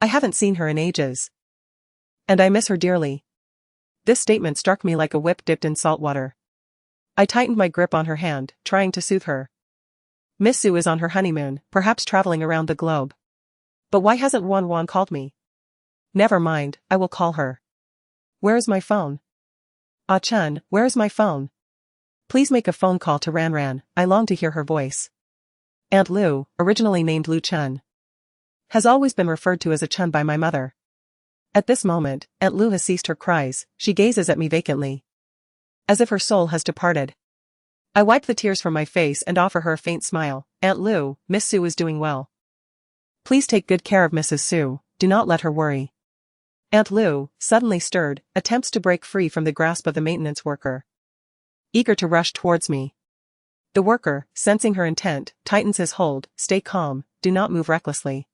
"I haven't seen her in ages. And I miss her dearly." This statement struck me like a whip dipped in salt water. I tightened my grip on her hand, trying to soothe her. "Miss Su is on her honeymoon, perhaps traveling around the globe. But why hasn't Ruan Ruan called me?" "Never mind, I will call her. Where is my phone?" "Ah Chen, where is my phone? Please make a phone call to Ran Ran, I long to hear her voice." Aunt Lu, originally named Lu Chen, has always been referred to as a Chen by my mother. At this moment, Aunt Lu has ceased her cries. She gazes at me vacantly, as if her soul has departed. I wipe the tears from my face and offer her a faint smile. "Aunt Lu, Miss Su is doing well. Please take good care of Mrs. Su, do not let her worry." Aunt Lu, suddenly stirred, attempts to break free from the grasp of the maintenance worker, eager to rush towards me. The worker, sensing her intent, tightens his hold. "Stay calm, do not move recklessly."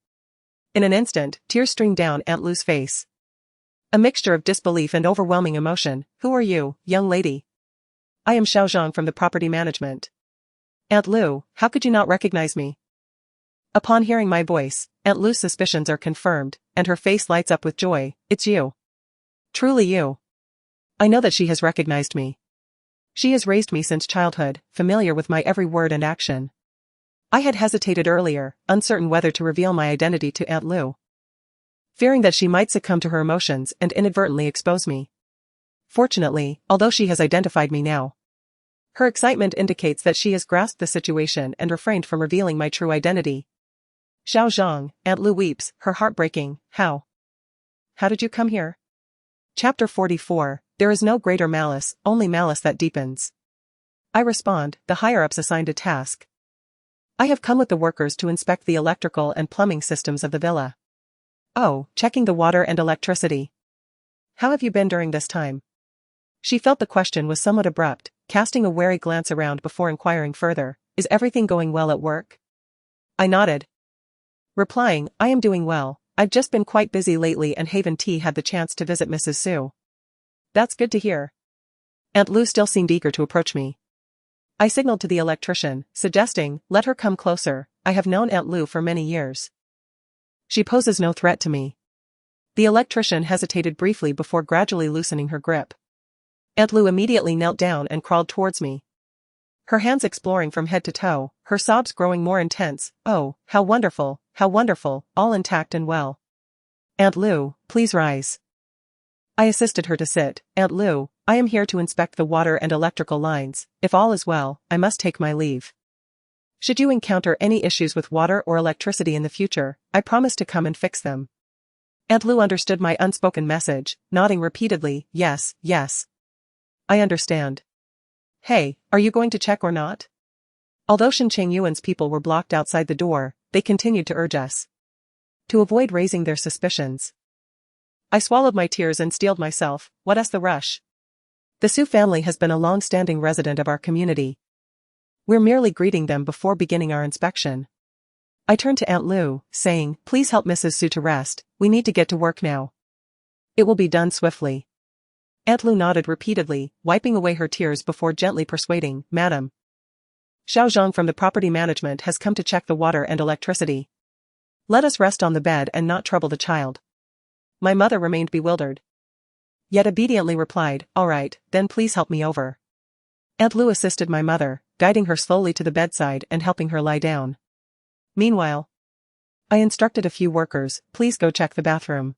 In an instant, tears streamed down Aunt Lu's face. A mixture of disbelief and overwhelming emotion. "Who are you, young lady?" "I am Xiaozhang from the property management." "Aunt Lu, how could you not recognize me?" Upon hearing my voice, Aunt Lu's suspicions are confirmed, and her face lights up with joy. "It's you. Truly you." I know that she has recognized me. She has raised me since childhood, familiar with my every word and action. I had hesitated earlier, uncertain whether to reveal my identity to Aunt Lu, fearing that she might succumb to her emotions and inadvertently expose me. Fortunately, although she has identified me now, her excitement indicates that she has grasped the situation and refrained from revealing my true identity. "Xiaozhang," Aunt Lu weeps, her heart breaking. How did you come here?" Chapter 44, There is no greater malice, only malice that deepens. I respond, the higher-ups assigned a task. "I have come with the workers to inspect the electrical and plumbing systems of the villa." "Oh, checking the water and electricity. How have you been during this time?" She felt the question was somewhat abrupt, casting a wary glance around before inquiring further, "Is everything going well at work?" I nodded, replying, "I am doing well. I've just been quite busy lately and Haven T had the chance to visit Mrs. Su." "That's good to hear." Aunt Lu still seemed eager to approach me. I signaled to the electrician, suggesting, "Let her come closer. I have known Aunt Lu for many years. She poses no threat to me." The electrician hesitated briefly before gradually loosening her grip. Aunt Lu immediately knelt down and crawled towards me, her hands exploring from head to toe, her sobs growing more intense. "Oh, how wonderful, all intact and well. Aunt Lu, please rise." I assisted her to sit. "Aunt Lu, I am here to inspect the water and electrical lines. If all is well, I must take my leave. Should you encounter any issues with water or electricity in the future, I promise to come and fix them." Aunt Lu understood my unspoken message, nodding repeatedly, "Yes, yes. I understand. Hey, are you going to check or not?" Although Shen Chengyuan's people were blocked outside the door, they continued to urge us to avoid raising their suspicions. I swallowed my tears and steeled myself. What's the rush? The Su family has been a long-standing resident of our community. We're merely greeting them before beginning our inspection. I turned to Aunt Lu, saying, "Please help Mrs. Su to rest. We need to get to work now. It will be done swiftly." Aunt Lu nodded repeatedly, wiping away her tears before gently persuading, "Madam Xiao Zhang from the property management has come to check the water and electricity. Let us rest on the bed and not trouble the child." My mother remained bewildered, yet obediently replied, "All right, then please help me over." Aunt Lu assisted my mother, guiding her slowly to the bedside and helping her lie down. Meanwhile, I instructed a few workers, "Please go check the bathroom."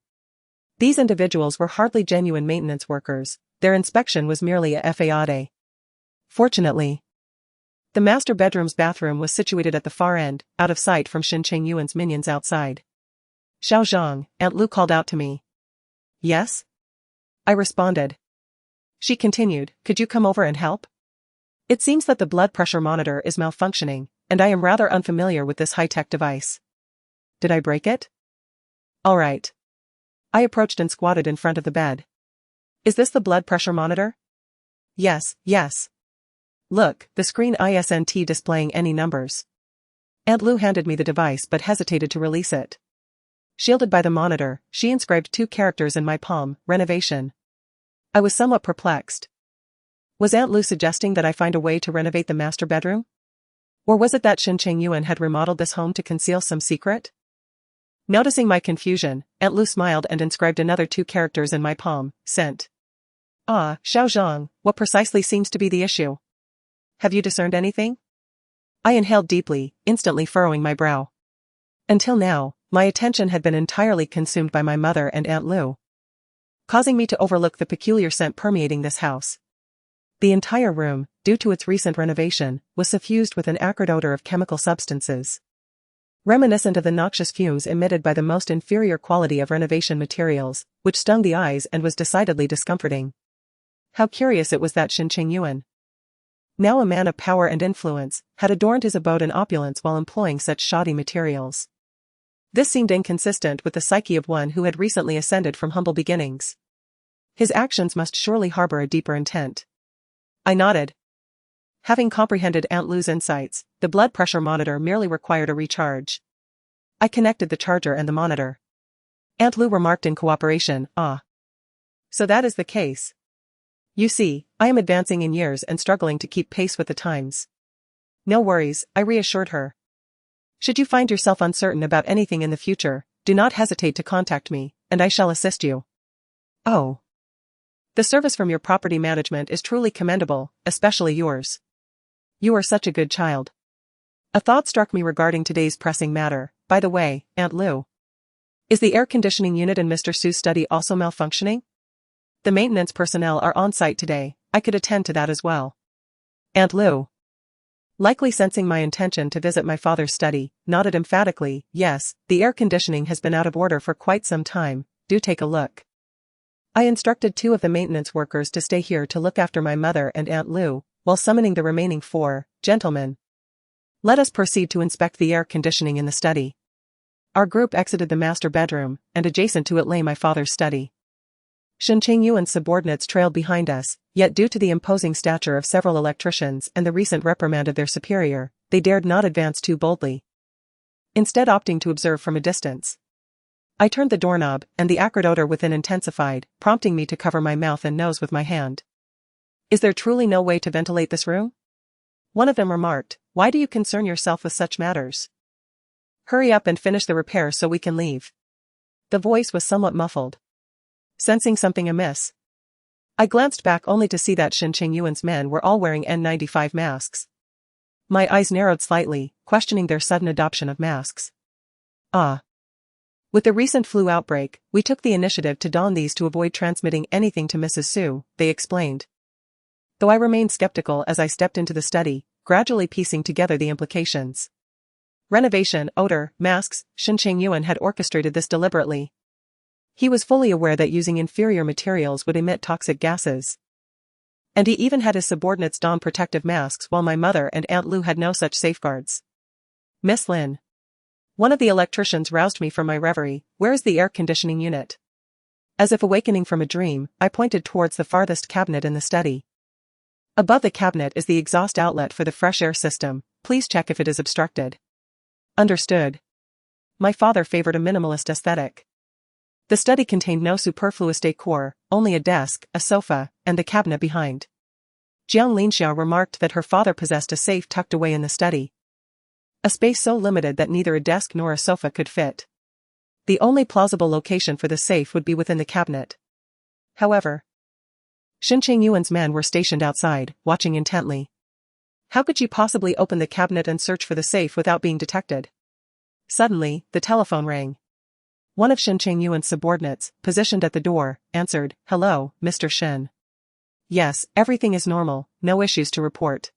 These individuals were hardly genuine maintenance workers. Their inspection was merely a fade. Fortunately, the master bedroom's bathroom was situated at the far end, out of sight from Shen Chengyuan's minions outside. "Xiao Zhang," Aunt Lu called out to me. "Yes?" I responded. She continued, "Could you come over and help? It seems that the blood pressure monitor is malfunctioning, and I am rather unfamiliar with this high-tech device. Did I break it?" "All right." I approached and squatted in front of the bed. "Is this the blood pressure monitor?" "Yes, yes. Look, the screen isn't displaying any numbers." Aunt Lu handed me the device but hesitated to release it. Shielded by the monitor, she inscribed 2 characters in my palm, "renovation." I was somewhat perplexed. Was Aunt Lu suggesting that I find a way to renovate the master bedroom? Or was it that Shen Chengyuan had remodeled this home to conceal some secret? Noticing my confusion, Aunt Lu smiled and inscribed another 2 characters in my palm, "sent." "Ah, Xiao Zhang, what precisely seems to be the issue? Have you discerned anything?" I inhaled deeply, instantly furrowing my brow. Until now, my attention had been entirely consumed by my mother and Aunt Lu, causing me to overlook the peculiar scent permeating this house. The entire room, due to its recent renovation, was suffused with an acrid odor of chemical substances, reminiscent of the noxious fumes emitted by the most inferior quality of renovation materials, which stung the eyes and was decidedly discomforting. How curious it was that Shen Chengyuan, now a man of power and influence, had adorned his abode in opulence while employing such shoddy materials. This seemed inconsistent with the psyche of one who had recently ascended from humble beginnings. His actions must surely harbor a deeper intent. I nodded. Having comprehended Aunt Lu's insights, the blood pressure monitor merely required a recharge. I connected the charger and the monitor. Aunt Lu remarked in cooperation, "Ah. So that is the case. You see, I am advancing in years and struggling to keep pace with the times." "No worries," I reassured her. "Should you find yourself uncertain about anything in the future, do not hesitate to contact me, and I shall assist you." "Oh. The service from your property management is truly commendable, especially yours. You are such a good child." A thought struck me regarding today's pressing matter. "By the way, Aunt Lu, is the air conditioning unit in Mr. Su's study also malfunctioning? The maintenance personnel are on site today. I could attend to that as well." Aunt Lu, likely sensing my intention to visit my father's study, nodded emphatically, "Yes, the air conditioning has been out of order for quite some time. Do take a look." I instructed 2 of the maintenance workers to stay here to look after my mother and Aunt Lu, while summoning the remaining 4, "Gentlemen, let us proceed to inspect the air conditioning in the study." Our group exited the master bedroom, and adjacent to it lay my father's study. Shen Chengyuan's subordinates trailed behind us, yet due to the imposing stature of several electricians and the recent reprimand of their superior, they dared not advance too boldly, instead opting to observe from a distance. I turned the doorknob, and the acrid odor within intensified, prompting me to cover my mouth and nose with my hand. "Is there truly no way to ventilate this room?" one of them remarked. "Why do you concern yourself with such matters? Hurry up and finish the repair so we can leave." The voice was somewhat muffled. Sensing something amiss, I glanced back only to see that Shen Chengyuan's men were all wearing N95 masks. My eyes narrowed slightly, questioning their sudden adoption of masks. "Ah. With the recent flu outbreak, we took the initiative to don these to avoid transmitting anything to Mrs. Su, they explained. Though I remained skeptical as I stepped into the study, gradually piecing together the implications. Renovation, odor, masks, Shen Chengyuan had orchestrated this deliberately. He was fully aware that using inferior materials would emit toxic gases. And he even had his subordinates don protective masks while my mother and Aunt Lu had no such safeguards. Miss Lin. One of the electricians roused me from my reverie. Where is the air conditioning unit? As if awakening from a dream, I pointed towards the farthest cabinet in the study. Above the cabinet is the exhaust outlet for the fresh air system. Please check if it is obstructed. Understood. My father favored a minimalist aesthetic. The study contained no superfluous decor, only a desk, a sofa, and the cabinet behind. Jiang Linxiao remarked that her father possessed a safe tucked away in the study. A space so limited that neither a desk nor a sofa could fit. The only plausible location for the safe would be within the cabinet. However, Shen Chengyuan's men were stationed outside, watching intently. How could she possibly open the cabinet and search for the safe without being detected? Suddenly, the telephone rang. One of Shen Chengyuan's subordinates, positioned at the door, answered, "Hello, Mr. Shen." "Yes, everything is normal, no issues to report."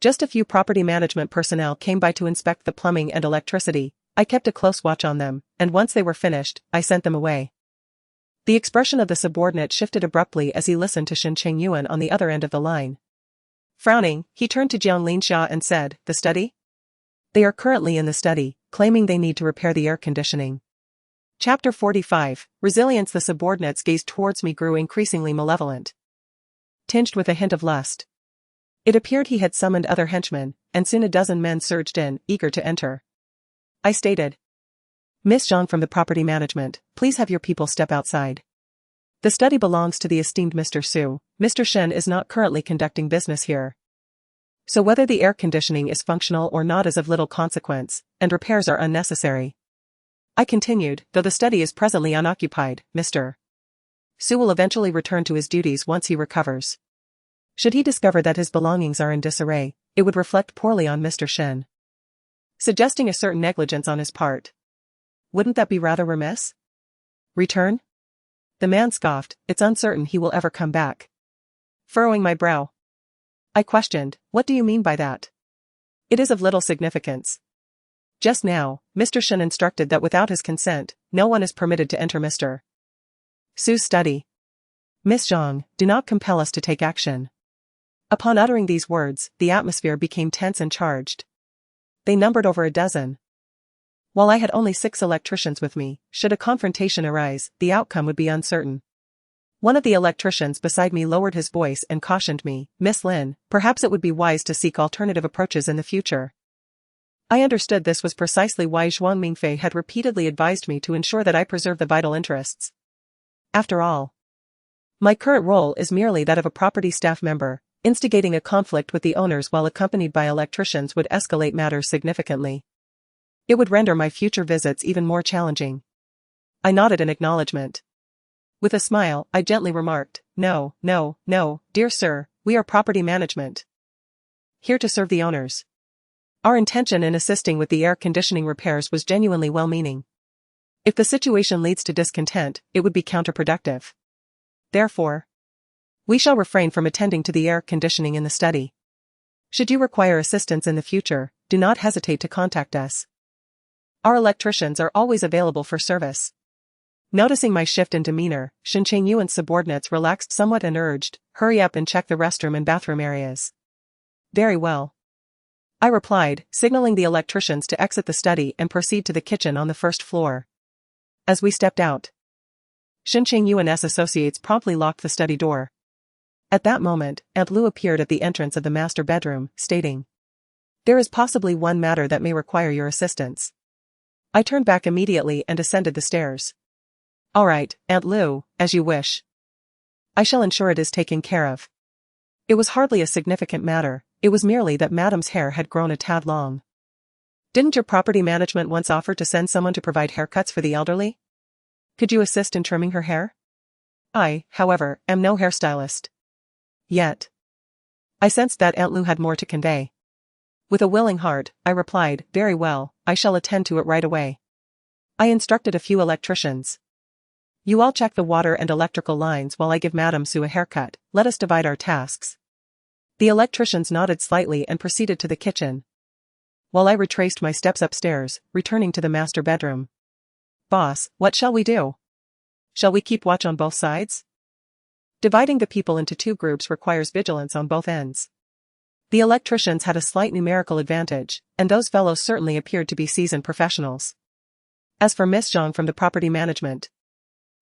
Just a few property management personnel came by to inspect the plumbing and electricity. I kept a close watch on them, and once they were finished, I sent them away. The expression of the subordinate shifted abruptly as he listened to Shen Chengyuan on the other end of the line. Frowning, he turned to Jiang Linxia and said, "The study?" "They are currently in the study, claiming they need to repair the air conditioning." Chapter 45, Resilience. The subordinate's gaze towards me grew increasingly malevolent, tinged with a hint of lust. It appeared he had summoned other henchmen, and soon a dozen men surged in, eager to enter. I stated, "Miss Zhang from the property management, please have your people step outside. The study belongs to the esteemed Mr. Su. Mr. Shen is not currently conducting business here. So whether the air conditioning is functional or not is of little consequence, and repairs are unnecessary." I continued, "Though the study is presently unoccupied, Mr. Su will eventually return to his duties once he recovers. Should he discover that his belongings are in disarray, it would reflect poorly on Mr. Shen, suggesting a certain negligence on his part. Wouldn't that be rather remiss? Return?" The man scoffed, "It's uncertain he will ever come back." Furrowing my brow, I questioned, "What do you mean by that?" "It is of little significance. Just now, Mr. Shen instructed that without his consent, no one is permitted to enter Mr. Su's study. Miss Zhang, do not compel us to take action." Upon uttering these words, the atmosphere became tense and charged. They numbered over a dozen. While I had only 6 electricians with me, should a confrontation arise, the outcome would be uncertain. One of the electricians beside me lowered his voice and cautioned me, "Miss Lin, perhaps it would be wise to seek alternative approaches in the future." I understood this was precisely why Zhuang Mingfei had repeatedly advised me to ensure that I preserve the vital interests. After all, my current role is merely that of a property staff member. Instigating a conflict with the owners while accompanied by electricians would escalate matters significantly. It would render my future visits even more challenging. I nodded in acknowledgement. With a smile, I gently remarked, "No, dear sir, we are property management, here to serve the owners." Our intention in assisting with the air conditioning repairs was genuinely well-meaning. If the situation leads to discontent, it would be counterproductive. Therefore, we shall refrain from attending to the air conditioning in the study. Should you require assistance in the future, do not hesitate to contact us. Our electricians are always available for service. Noticing my shift in demeanor, Shen Chengyuan's subordinates relaxed somewhat and urged, "Hurry up and check the restroom and bathroom areas." "Very well," I replied, signaling the electricians to exit the study and proceed to the kitchen on the first floor. As we stepped out, Shen Chengyuan's associates promptly locked the study door. At that moment, Aunt Lu appeared at the entrance of the master bedroom, stating, "There is possibly one matter that may require your assistance." I turned back immediately and ascended the stairs. "All right, Aunt Lu, as you wish. I shall ensure it is taken care of." It was hardly a significant matter, it was merely that Madame's hair had grown a tad long. "Didn't your property management once offer to send someone to provide haircuts for the elderly? Could you assist in trimming her hair? I, however, am no hairstylist. Yet." I sensed that Aunt Lu had more to convey. With a willing heart, I replied, "Very well, I shall attend to it right away." I instructed a few electricians. You all check the water and electrical lines while I give Madame Sue a haircut. Let us divide our tasks. The electricians nodded slightly and proceeded to the kitchen, while I retraced my steps upstairs, returning to the master bedroom. Boss, what shall we do? Shall we keep watch on both sides? Dividing the people into two groups requires vigilance on both ends. The electricians had a slight numerical advantage, and those fellows certainly appeared to be seasoned professionals. As for Miss Zhang from the property management,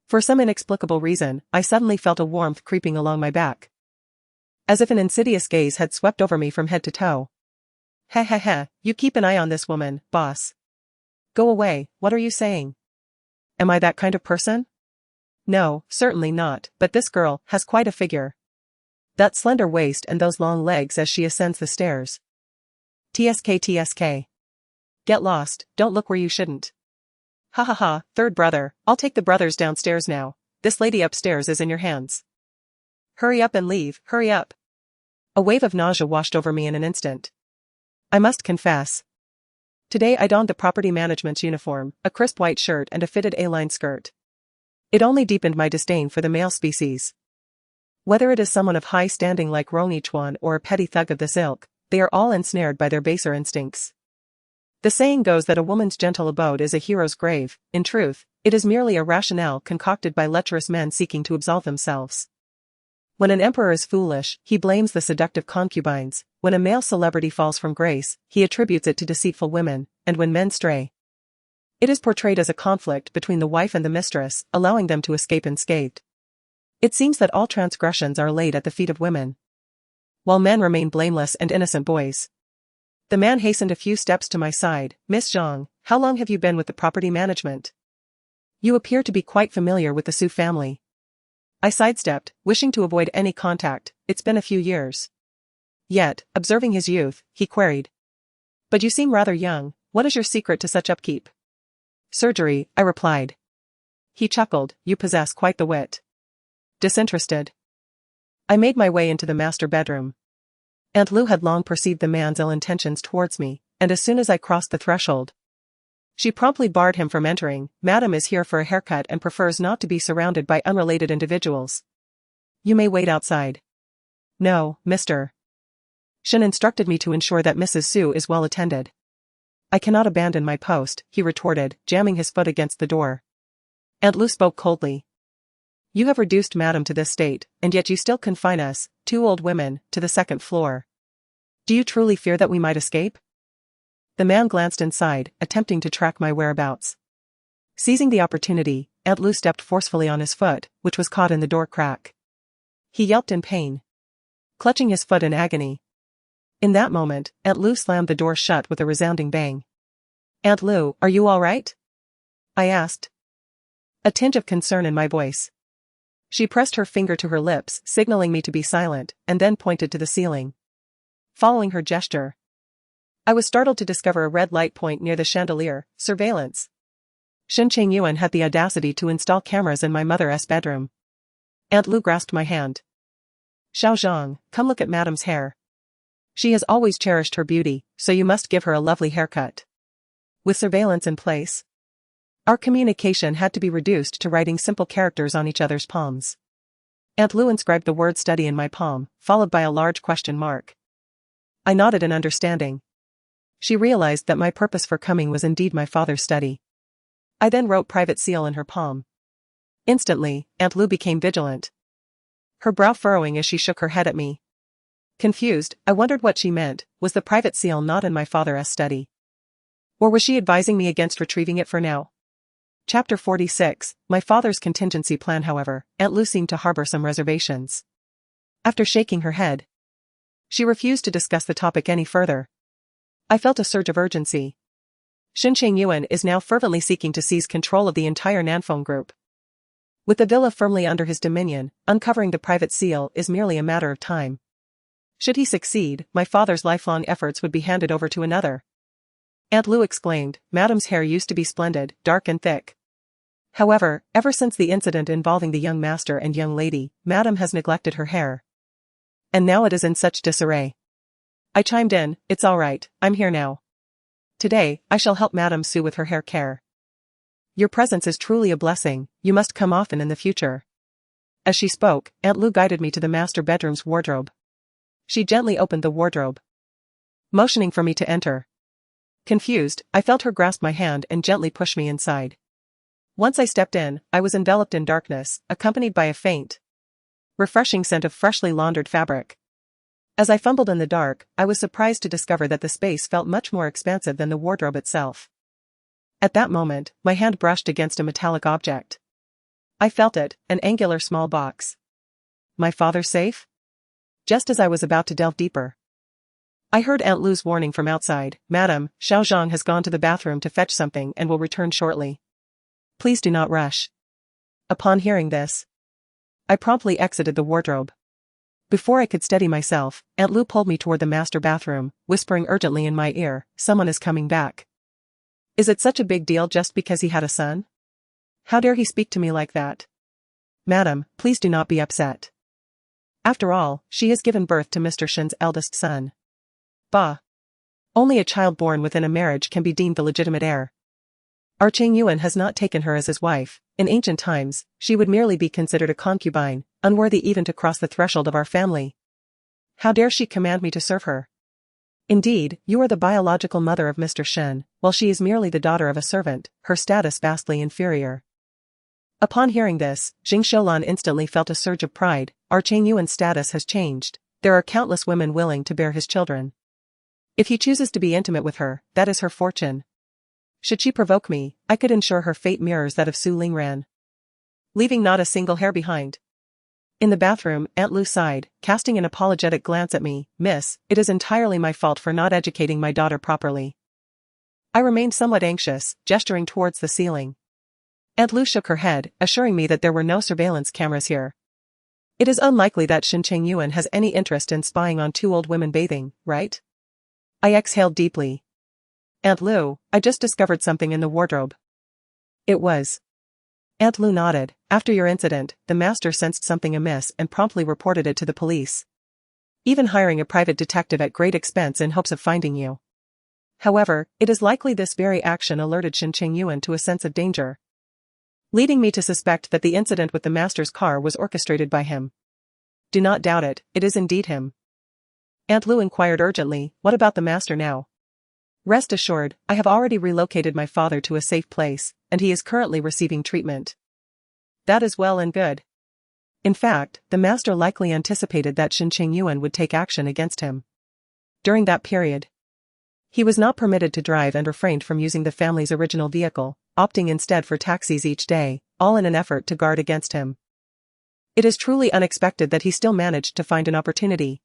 for some inexplicable reason, I suddenly felt a warmth creeping along my back, as if an insidious gaze had swept over me from head to toe. Heh heh heh, you keep an eye on this woman, boss. Go away, what are you saying? Am I that kind of person? No, certainly not, but this girl has quite a figure. That slender waist and those long legs as she ascends the stairs. TSK TSK. Get lost, don't look where you shouldn't. Ha ha ha, third brother, I'll take the brothers downstairs now. This lady upstairs is in your hands. Hurry up and leave, hurry up. A wave of nausea washed over me in an instant. I must confess. Today I donned the property management's uniform, a crisp white shirt and a fitted A-line skirt. It only deepened my disdain for the male species. Whether it is someone of high standing like Ronichuan or a petty thug of this ilk, they are all ensnared by their baser instincts. The saying goes that a woman's gentle abode is a hero's grave. In truth, it is merely a rationale concocted by lecherous men seeking to absolve themselves. When an emperor is foolish, he blames the seductive concubines. When a male celebrity falls from grace, he attributes it to deceitful women, and when men stray, it is portrayed as a conflict between the wife and the mistress, allowing them to escape unscathed. It seems that all transgressions are laid at the feet of women, while men remain blameless and innocent boys. The man hastened a few steps to my side. Miss Zhang, how long have you been with the property management? You appear to be quite familiar with the Su family. I sidestepped, wishing to avoid any contact. It's been a few years. Yet, observing his youth, he queried. But you seem rather young, what is your secret to such upkeep? Surgery, I replied. He chuckled, you possess quite the wit. Disinterested. I made my way into the master bedroom. Aunt Lu had long perceived the man's ill intentions towards me, and as soon as I crossed the threshold, she promptly barred him from entering. Madam is here for a haircut and prefers not to be surrounded by unrelated individuals. You may wait outside. No, Mr. Shen instructed me to ensure that Mrs. Su is well attended. I cannot abandon my post, he retorted, jamming his foot against the door. Aunt Lu spoke coldly. You have reduced Madam to this state, and yet you still confine us, two old women, to the second floor. Do you truly fear that we might escape? The man glanced inside, attempting to track my whereabouts. Seizing the opportunity, Aunt Lu stepped forcefully on his foot, which was caught in the door crack. He yelped in pain, clutching his foot in agony. In that moment, Aunt Lu slammed the door shut with a resounding bang. Aunt Lu, are you all right? I asked, a tinge of concern in my voice. She pressed her finger to her lips, signaling me to be silent, and then pointed to the ceiling. Following her gesture, I was startled to discover a red light point near the chandelier. Surveillance. Shen Chengyuan had the audacity to install cameras in my mother's bedroom. Aunt Lu grasped my hand. Xiao Zhang, come look at Madam's hair. She has always cherished her beauty, so you must give her a lovely haircut. With surveillance in place, our communication had to be reduced to writing simple characters on each other's palms. Aunt Lu inscribed the word study in my palm, followed by a large question mark. I nodded in understanding. She realized that my purpose for coming was indeed my father's study. I then wrote private seal in her palm. Instantly, Aunt Lu became vigilant, her brow furrowing as she shook her head at me. Confused, I wondered what she meant. Was the private seal not in my father's study? Or was she advising me against retrieving it for now? Chapter 46, My father's contingency plan. However, Aunt Lu seemed to harbor some reservations. After shaking her head, she refused to discuss the topic any further. I felt a surge of urgency. Shen Chengyuan is now fervently seeking to seize control of the entire Nanfeng group. With the villa firmly under his dominion, uncovering the private seal is merely a matter of time. Should he succeed, my father's lifelong efforts would be handed over to another. Aunt Lu exclaimed, Madam's hair used to be splendid, dark and thick. However, ever since the incident involving the young master and young lady, Madam has neglected her hair. And now it is in such disarray. I chimed in, it's all right, I'm here now. Today, I shall help Madame Su with her hair care. Your presence is truly a blessing, you must come often in the future. As she spoke, Aunt Lu guided me to the master bedroom's wardrobe. She gently opened the wardrobe, motioning for me to enter. Confused, I felt her grasp my hand and gently push me inside. Once I stepped in, I was enveloped in darkness, accompanied by a faint, refreshing scent of freshly laundered fabric. As I fumbled in the dark, I was surprised to discover that the space felt much more expansive than the wardrobe itself. At that moment, my hand brushed against a metallic object. I felt it, an angular small box. My father's safe? Just as I was about to delve deeper, I heard Aunt Lu's warning from outside, "Madam, Xiao Zhang has gone to the bathroom to fetch something and will return shortly. Please do not rush." Upon hearing this, I promptly exited the wardrobe. Before I could steady myself, Aunt Lu pulled me toward the master bathroom, whispering urgently in my ear, "Someone is coming back." Is it such a big deal just because he had a son? How dare he speak to me like that? Madam, please do not be upset. After all, she has given birth to Mr. Shen's eldest son. Bah! Only a child born within a marriage can be deemed the legitimate heir. Our Chengyuan has not taken her as his wife. In ancient times, she would merely be considered a concubine, unworthy even to cross the threshold of our family. How dare she command me to serve her? Indeed, you are the biological mother of Mr. Shen, while she is merely the daughter of a servant, her status vastly inferior. Upon hearing this, Jing Shoulan instantly felt a surge of pride. Our Chengyuan's status has changed. There are countless women willing to bear his children. If he chooses to be intimate with her, that is her fortune. Should she provoke me, I could ensure her fate mirrors that of Su Lingran, leaving not a single hair behind. In the bathroom, Aunt Lu sighed, casting an apologetic glance at me. "Miss, it is entirely my fault for not educating my daughter properly." I remained somewhat anxious, gesturing towards the ceiling. Aunt Lu shook her head, assuring me that there were no surveillance cameras here. It is unlikely that Shen Chengyuan has any interest in spying on two old women bathing, right? I exhaled deeply. Aunt Lu, I just discovered something in the wardrobe. It was. Aunt Lu nodded. After your incident, the master sensed something amiss and promptly reported it to the police, even hiring a private detective at great expense in hopes of finding you. However, it is likely this very action alerted Shen Chengyuan to a sense of danger, leading me to suspect that the incident with the master's car was orchestrated by him. Do not doubt it, it is indeed him. Aunt Lu inquired urgently, "What about the master now?" Rest assured, I have already relocated my father to a safe place, and he is currently receiving treatment. That is well and good. In fact, the master likely anticipated that Shen Chengyuan would take action against him. During that period, he was not permitted to drive and refrained from using the family's original vehicle, opting instead for taxis each day, all in an effort to guard against him. It is truly unexpected that he still managed to find an opportunity.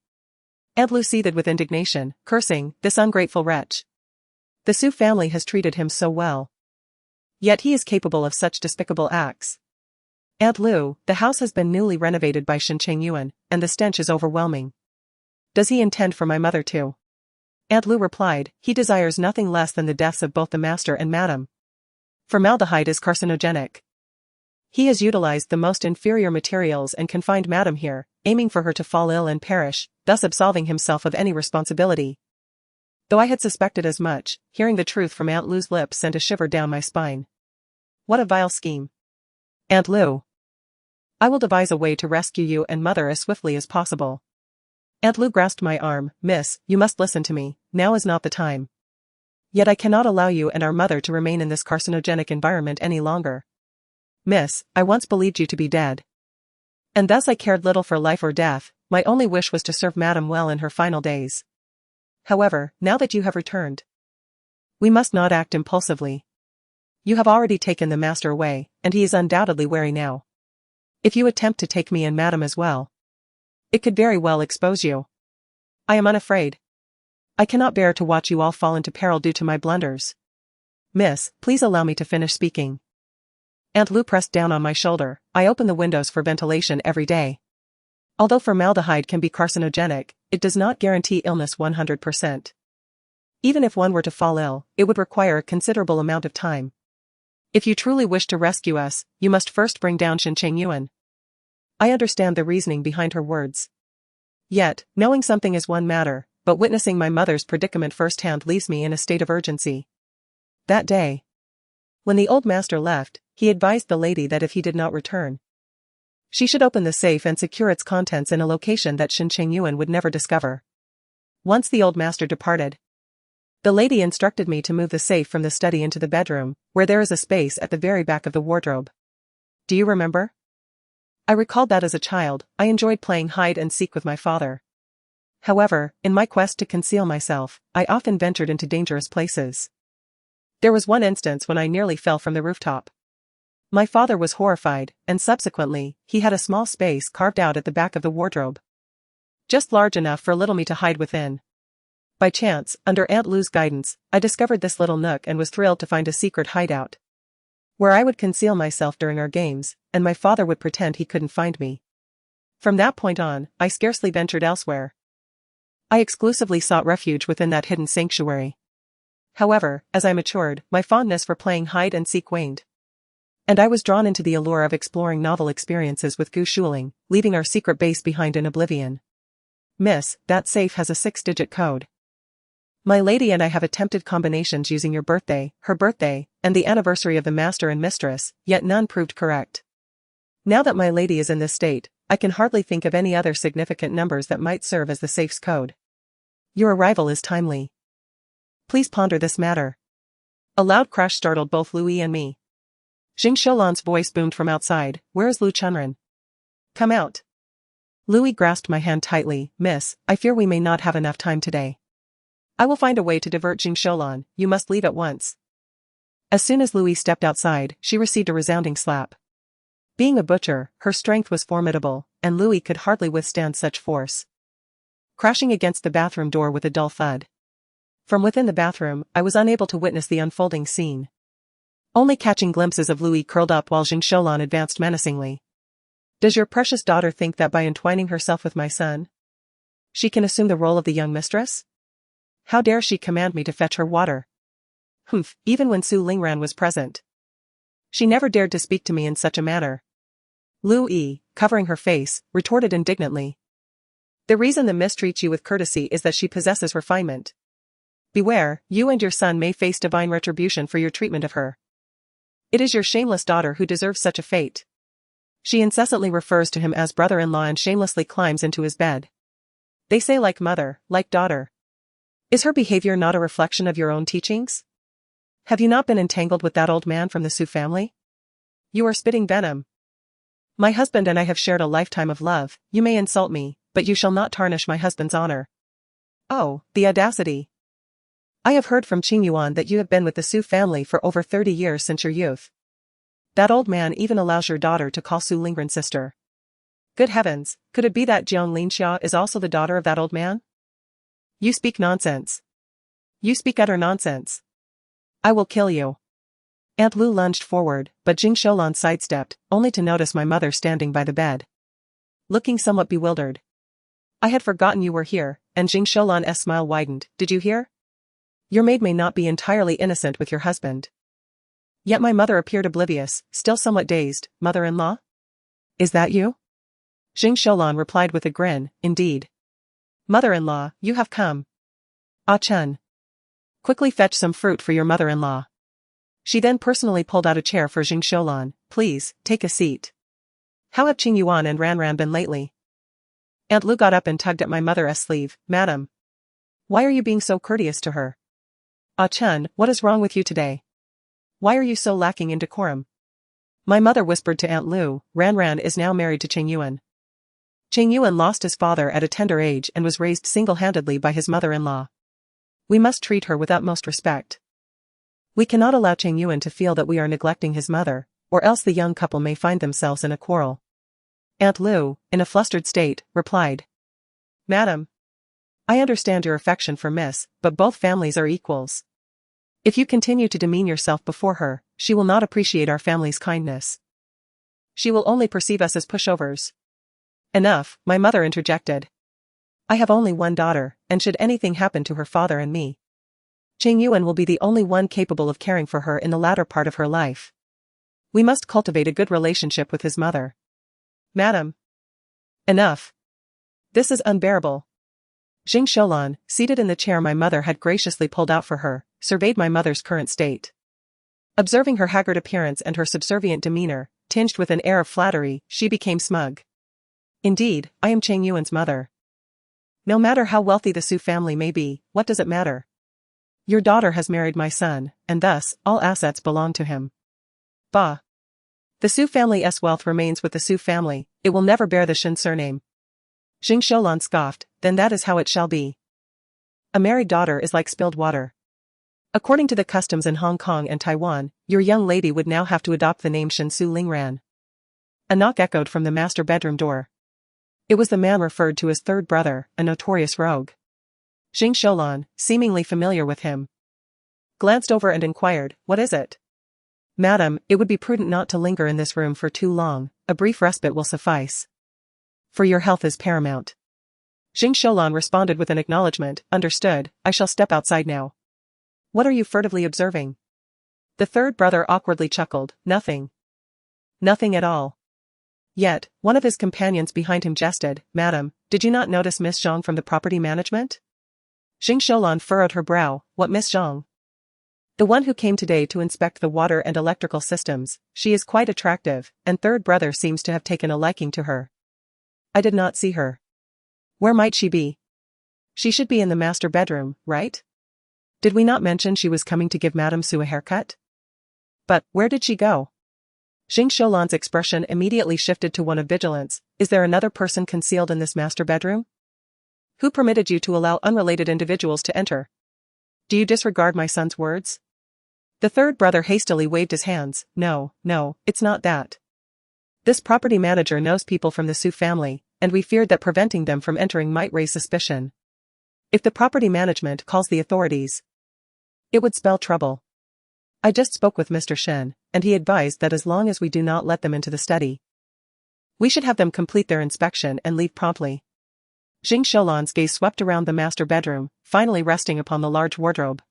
Aunt Lu seethed with indignation, cursing, "This ungrateful wretch. The Su family has treated him so well. Yet he is capable of such despicable acts." Aunt Lu, the house has been newly renovated by Shen Chengyuan, and the stench is overwhelming. Does he intend for my mother too? Aunt Lu replied, "He desires nothing less than the deaths of both the master and madam. Formaldehyde is carcinogenic. He has utilized the most inferior materials and confined madam here, aiming for her to fall ill and perish, thus absolving himself of any responsibility." Though I had suspected as much, hearing the truth from Aunt Lu's lips sent a shiver down my spine. What a vile scheme. Aunt Lu, I will devise a way to rescue you and mother as swiftly as possible. Aunt Lu grasped my arm. "Miss, you must listen to me, now is not the time. Yet I cannot allow you and our mother to remain in this carcinogenic environment any longer. Miss, I once believed you to be dead. And thus I cared little for life or death, my only wish was to serve madam well in her final days. However, now that you have returned, we must not act impulsively. You have already taken the master away, and he is undoubtedly wary now. If you attempt to take me and madam as well, it could very well expose you. I am unafraid. I cannot bear to watch you all fall into peril due to my blunders. Miss, please allow me to finish speaking." Aunt Lu pressed down on my shoulder. "I open the windows for ventilation every day. Although formaldehyde can be carcinogenic, it does not guarantee illness 100%. Even if one were to fall ill, it would require a considerable amount of time. If you truly wish to rescue us, you must first bring down Shen Chengyuan." I understand the reasoning behind her words. Yet, knowing something is one matter, but witnessing my mother's predicament firsthand leaves me in a state of urgency. That day, When the old master left, he advised the lady that if he did not return, she should open the safe and secure its contents in a location that Shen Chengyuan would never discover. Once the old master departed, the lady instructed me to move the safe from the study into the bedroom, where there is a space at the very back of the wardrobe. Do you remember? I recalled that as a child, I enjoyed playing hide and seek with my father. However, in my quest to conceal myself, I often ventured into dangerous places. There was one instance when I nearly fell from the rooftop. My father was horrified, and subsequently, he had a small space carved out at the back of the wardrobe, just large enough for little me to hide within. By chance, under Aunt Lou's guidance, I discovered this little nook and was thrilled to find a secret hideout, where I would conceal myself during our games, and my father would pretend he couldn't find me. From that point on, I scarcely ventured elsewhere. I exclusively sought refuge within that hidden sanctuary. However, as I matured, my fondness for playing hide and seek waned, and I was drawn into the allure of exploring novel experiences with Gu Shuling, leaving our secret base behind in oblivion. Miss, that safe has a 6-digit code. My lady and I have attempted combinations using your birthday, her birthday, and the anniversary of the master and mistress, yet none proved correct. Now that my lady is in this state, I can hardly think of any other significant numbers that might serve as the safe's code. Your arrival is timely. Please ponder this matter. A loud crash startled both Louis and me. Jing Shoulan's voice boomed from outside, "Where is Lu Chunren? Come out." Louis grasped my hand tightly. "Miss, I fear we may not have enough time today. I will find a way to divert Jing Shoulan, you must leave at once." As soon as Louis stepped outside, she received a resounding slap. Being a butcher, her strength was formidable, and Louis could hardly withstand such force, crashing against the bathroom door with a dull thud. From within the bathroom, I was unable to witness the unfolding scene, only catching glimpses of Louis curled up while Jing Shoulan advanced menacingly. "Does your precious daughter think that by entwining herself with my son, she can assume the role of the young mistress? How dare she command me to fetch her water? Humph, even when Su Lingran was present, she never dared to speak to me in such a manner." Lu Yi, covering her face, retorted indignantly. "The reason the miss treats you with courtesy is that she possesses refinement. Beware, you and your son may face divine retribution for your treatment of her. It is your shameless daughter who deserves such a fate." She incessantly refers to him as brother-in-law and shamelessly climbs into his bed. They say like mother, like daughter. Is her behavior not a reflection of your own teachings? Have you not been entangled with that old man from the Su family? You are spitting venom. My husband and I have shared a lifetime of love. You may insult me, but you shall not tarnish my husband's honor. Oh, the audacity. I have heard from Chengyuan that you have been with the Su family for over 30 years since your youth. That old man even allows your daughter to call Su Lingren's sister. Good heavens, could it be that Jiang Linxia is also the daughter of that old man? You speak nonsense. You speak utter nonsense. I will kill you. Aunt Lu lunged forward, but Jing Shoulan sidestepped, only to notice my mother standing by the bed, looking somewhat bewildered. I had forgotten you were here, and Jing Shoulan's smile widened. Did you hear? Your maid may not be entirely innocent with your husband. Yet my mother appeared oblivious, still somewhat dazed. Mother-in-law? Is that you? Jing Shoulan replied with a grin. Indeed. Mother-in-law, you have come. Ah Chun. Quickly fetch some fruit for your mother-in-law. She then personally pulled out a chair for Jing Shoulan. Please, take a seat. How have Chengyuan and Ranran been lately? Aunt Lu got up and tugged at my mother's sleeve. Madam. Why are you being so courteous to her? Ah Chun, what is wrong with you today? Why are you so lacking in decorum? My mother whispered to Aunt Lu. Ranran is now married to Chengyuan. Chengyuan lost his father at a tender age and was raised single-handedly by his mother-in-law. We must treat her with utmost respect. We cannot allow Chengyuan to feel that we are neglecting his mother, or else the young couple may find themselves in a quarrel. Aunt Lu, in a flustered state, replied. Madam. I understand your affection for Miss, but both families are equals. If you continue to demean yourself before her, she will not appreciate our family's kindness. She will only perceive us as pushovers. Enough, my mother interjected. I have only one daughter, and should anything happen to her father and me, Chengyuan will be the only one capable of caring for her in the latter part of her life. We must cultivate a good relationship with his mother. Madam. Enough. This is unbearable. Jing Shoulan, seated in the chair my mother had graciously pulled out for her, surveyed my mother's current state. Observing her haggard appearance and her subservient demeanor, tinged with an air of flattery, she became smug. Indeed, I am Chengyuan's mother. No matter how wealthy the Su family may be, what does it matter? Your daughter has married my son, and thus, all assets belong to him. Bah. The Su family's wealth remains with the Su family, it will never bear the Shen surname. Xing Shoulan scoffed, then that is how it shall be. A married daughter is like spilled water. According to the customs in Hong Kong and Taiwan, your young lady would now have to adopt the name Shen Su Lingran. A knock echoed from the master bedroom door. It was the man referred to as third brother, a notorious rogue. Xing Shoulan, seemingly familiar with him, glanced over and inquired, "What is it?" "Madam, it would be prudent not to linger in this room for too long, a brief respite will suffice. For your health is paramount." Xing Shoulan responded with an acknowledgement, "Understood, I shall step outside now." "What are you furtively observing?" The third brother awkwardly chuckled, "Nothing. Nothing at all." Yet, one of his companions behind him jested, "Madam, did you not notice Miss Zhang from the property management?" Xing Shoulan furrowed her brow, "What Miss Zhang?" "The one who came today to inspect the water and electrical systems, she is quite attractive, and third brother seems to have taken a liking to her." "I did not see her." "Where might she be?" "She should be in the master bedroom, right? Did we not mention she was coming to give Madame Su a haircut?" "But, where did she go?" Xing Shoulan's expression immediately shifted to one of vigilance. "Is there another person concealed in this master bedroom? Who permitted you to allow unrelated individuals to enter? Do you disregard my son's words?" The third brother hastily waved his hands. No, it's not that. This property manager knows people from the Su family, and we feared that preventing them from entering might raise suspicion. If the property management calls the authorities, it would spell trouble. I just spoke with Mr. Shen, and he advised that as long as we do not let them into the study, we should have them complete their inspection and leave promptly. Xing Shoulan's gaze swept around the master bedroom, finally resting upon the large wardrobe.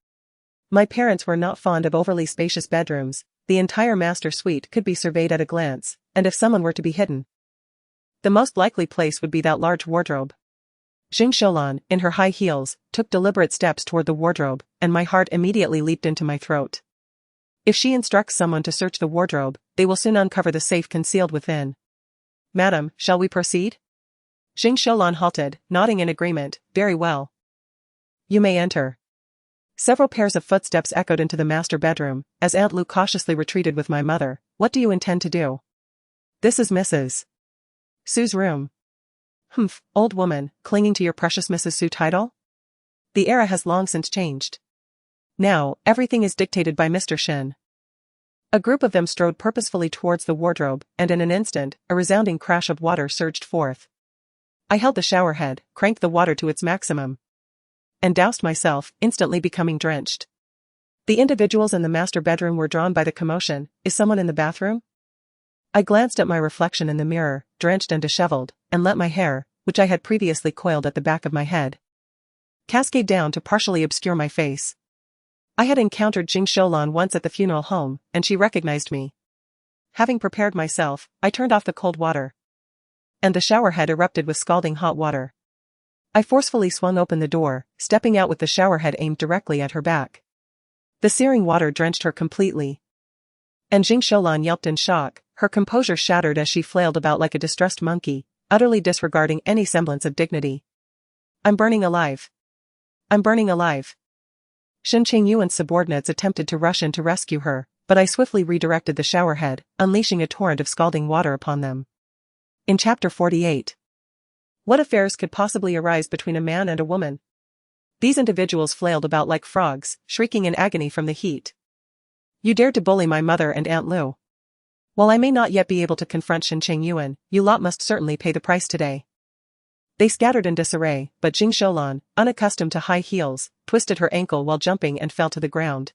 My parents were not fond of overly spacious bedrooms, the entire master suite could be surveyed at a glance, and if someone were to be hidden, the most likely place would be that large wardrobe. Xing Shoulan, in her high heels, took deliberate steps toward the wardrobe, and my heart immediately leaped into my throat. If she instructs someone to search the wardrobe, they will soon uncover the safe concealed within. "Madam, shall we proceed?" Xing Shoulan halted, nodding in agreement, "Very well. You may enter." Several pairs of footsteps echoed into the master bedroom, as Aunt Lu cautiously retreated with my mother. "What do you intend to do?" "This is Mrs. Su's room." "Humph, old woman, clinging to your precious Mrs. Su title? The era has long since changed. Now, everything is dictated by Mr. Shen." A group of them strode purposefully towards the wardrobe, and in an instant, a resounding crash of water surged forth. I held the shower head, cranked the water to its maximum, and doused myself, instantly becoming drenched. The individuals in the master bedroom were drawn by the commotion. Is someone in the bathroom? I glanced at my reflection in the mirror, drenched and disheveled, and let my hair, which I had previously coiled at the back of my head, cascade down to partially obscure my face. I had encountered Xing Shoulan once at the funeral home, and she recognized me. Having prepared myself, I turned off the cold water, and the shower head erupted with scalding hot water. I forcefully swung open the door, stepping out with the shower head aimed directly at her back. The searing water drenched her completely, and Xing Shoulan yelped in shock, her composure shattered as she flailed about like a distressed monkey, utterly disregarding any semblance of dignity. "I'm burning alive. I'm burning alive." Shen Chengyuan's subordinates attempted to rush in to rescue her, but I swiftly redirected the shower head, unleashing a torrent of scalding water upon them. In Chapter 48. What affairs could possibly arise between a man and a woman? These individuals flailed about like frogs, shrieking in agony from the heat. "You dared to bully my mother and Aunt Lu. While I may not yet be able to confront Shen Chengyuan, you lot must certainly pay the price today." They scattered in disarray, but Xing Shoulan, unaccustomed to high heels, twisted her ankle while jumping and fell to the ground.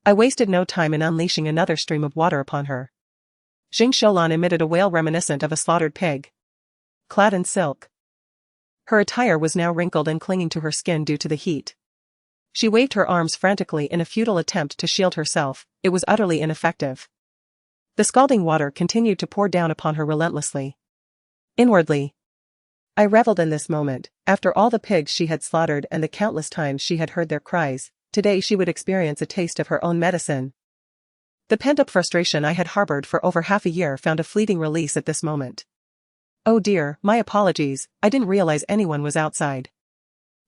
I wasted no time in unleashing another stream of water upon her. Xing Shoulan emitted a wail reminiscent of a slaughtered pig, clad in silk. Her attire was now wrinkled and clinging to her skin due to the heat. She waved her arms frantically in a futile attempt to shield herself. It was utterly ineffective. The scalding water continued to pour down upon her relentlessly. Inwardly, I reveled in this moment. After all the pigs she had slaughtered and the countless times she had heard their cries, today she would experience a taste of her own medicine. The pent-up frustration I had harbored for over half a year found a fleeting release at this moment. Oh dear, my apologies, I didn't realize anyone was outside.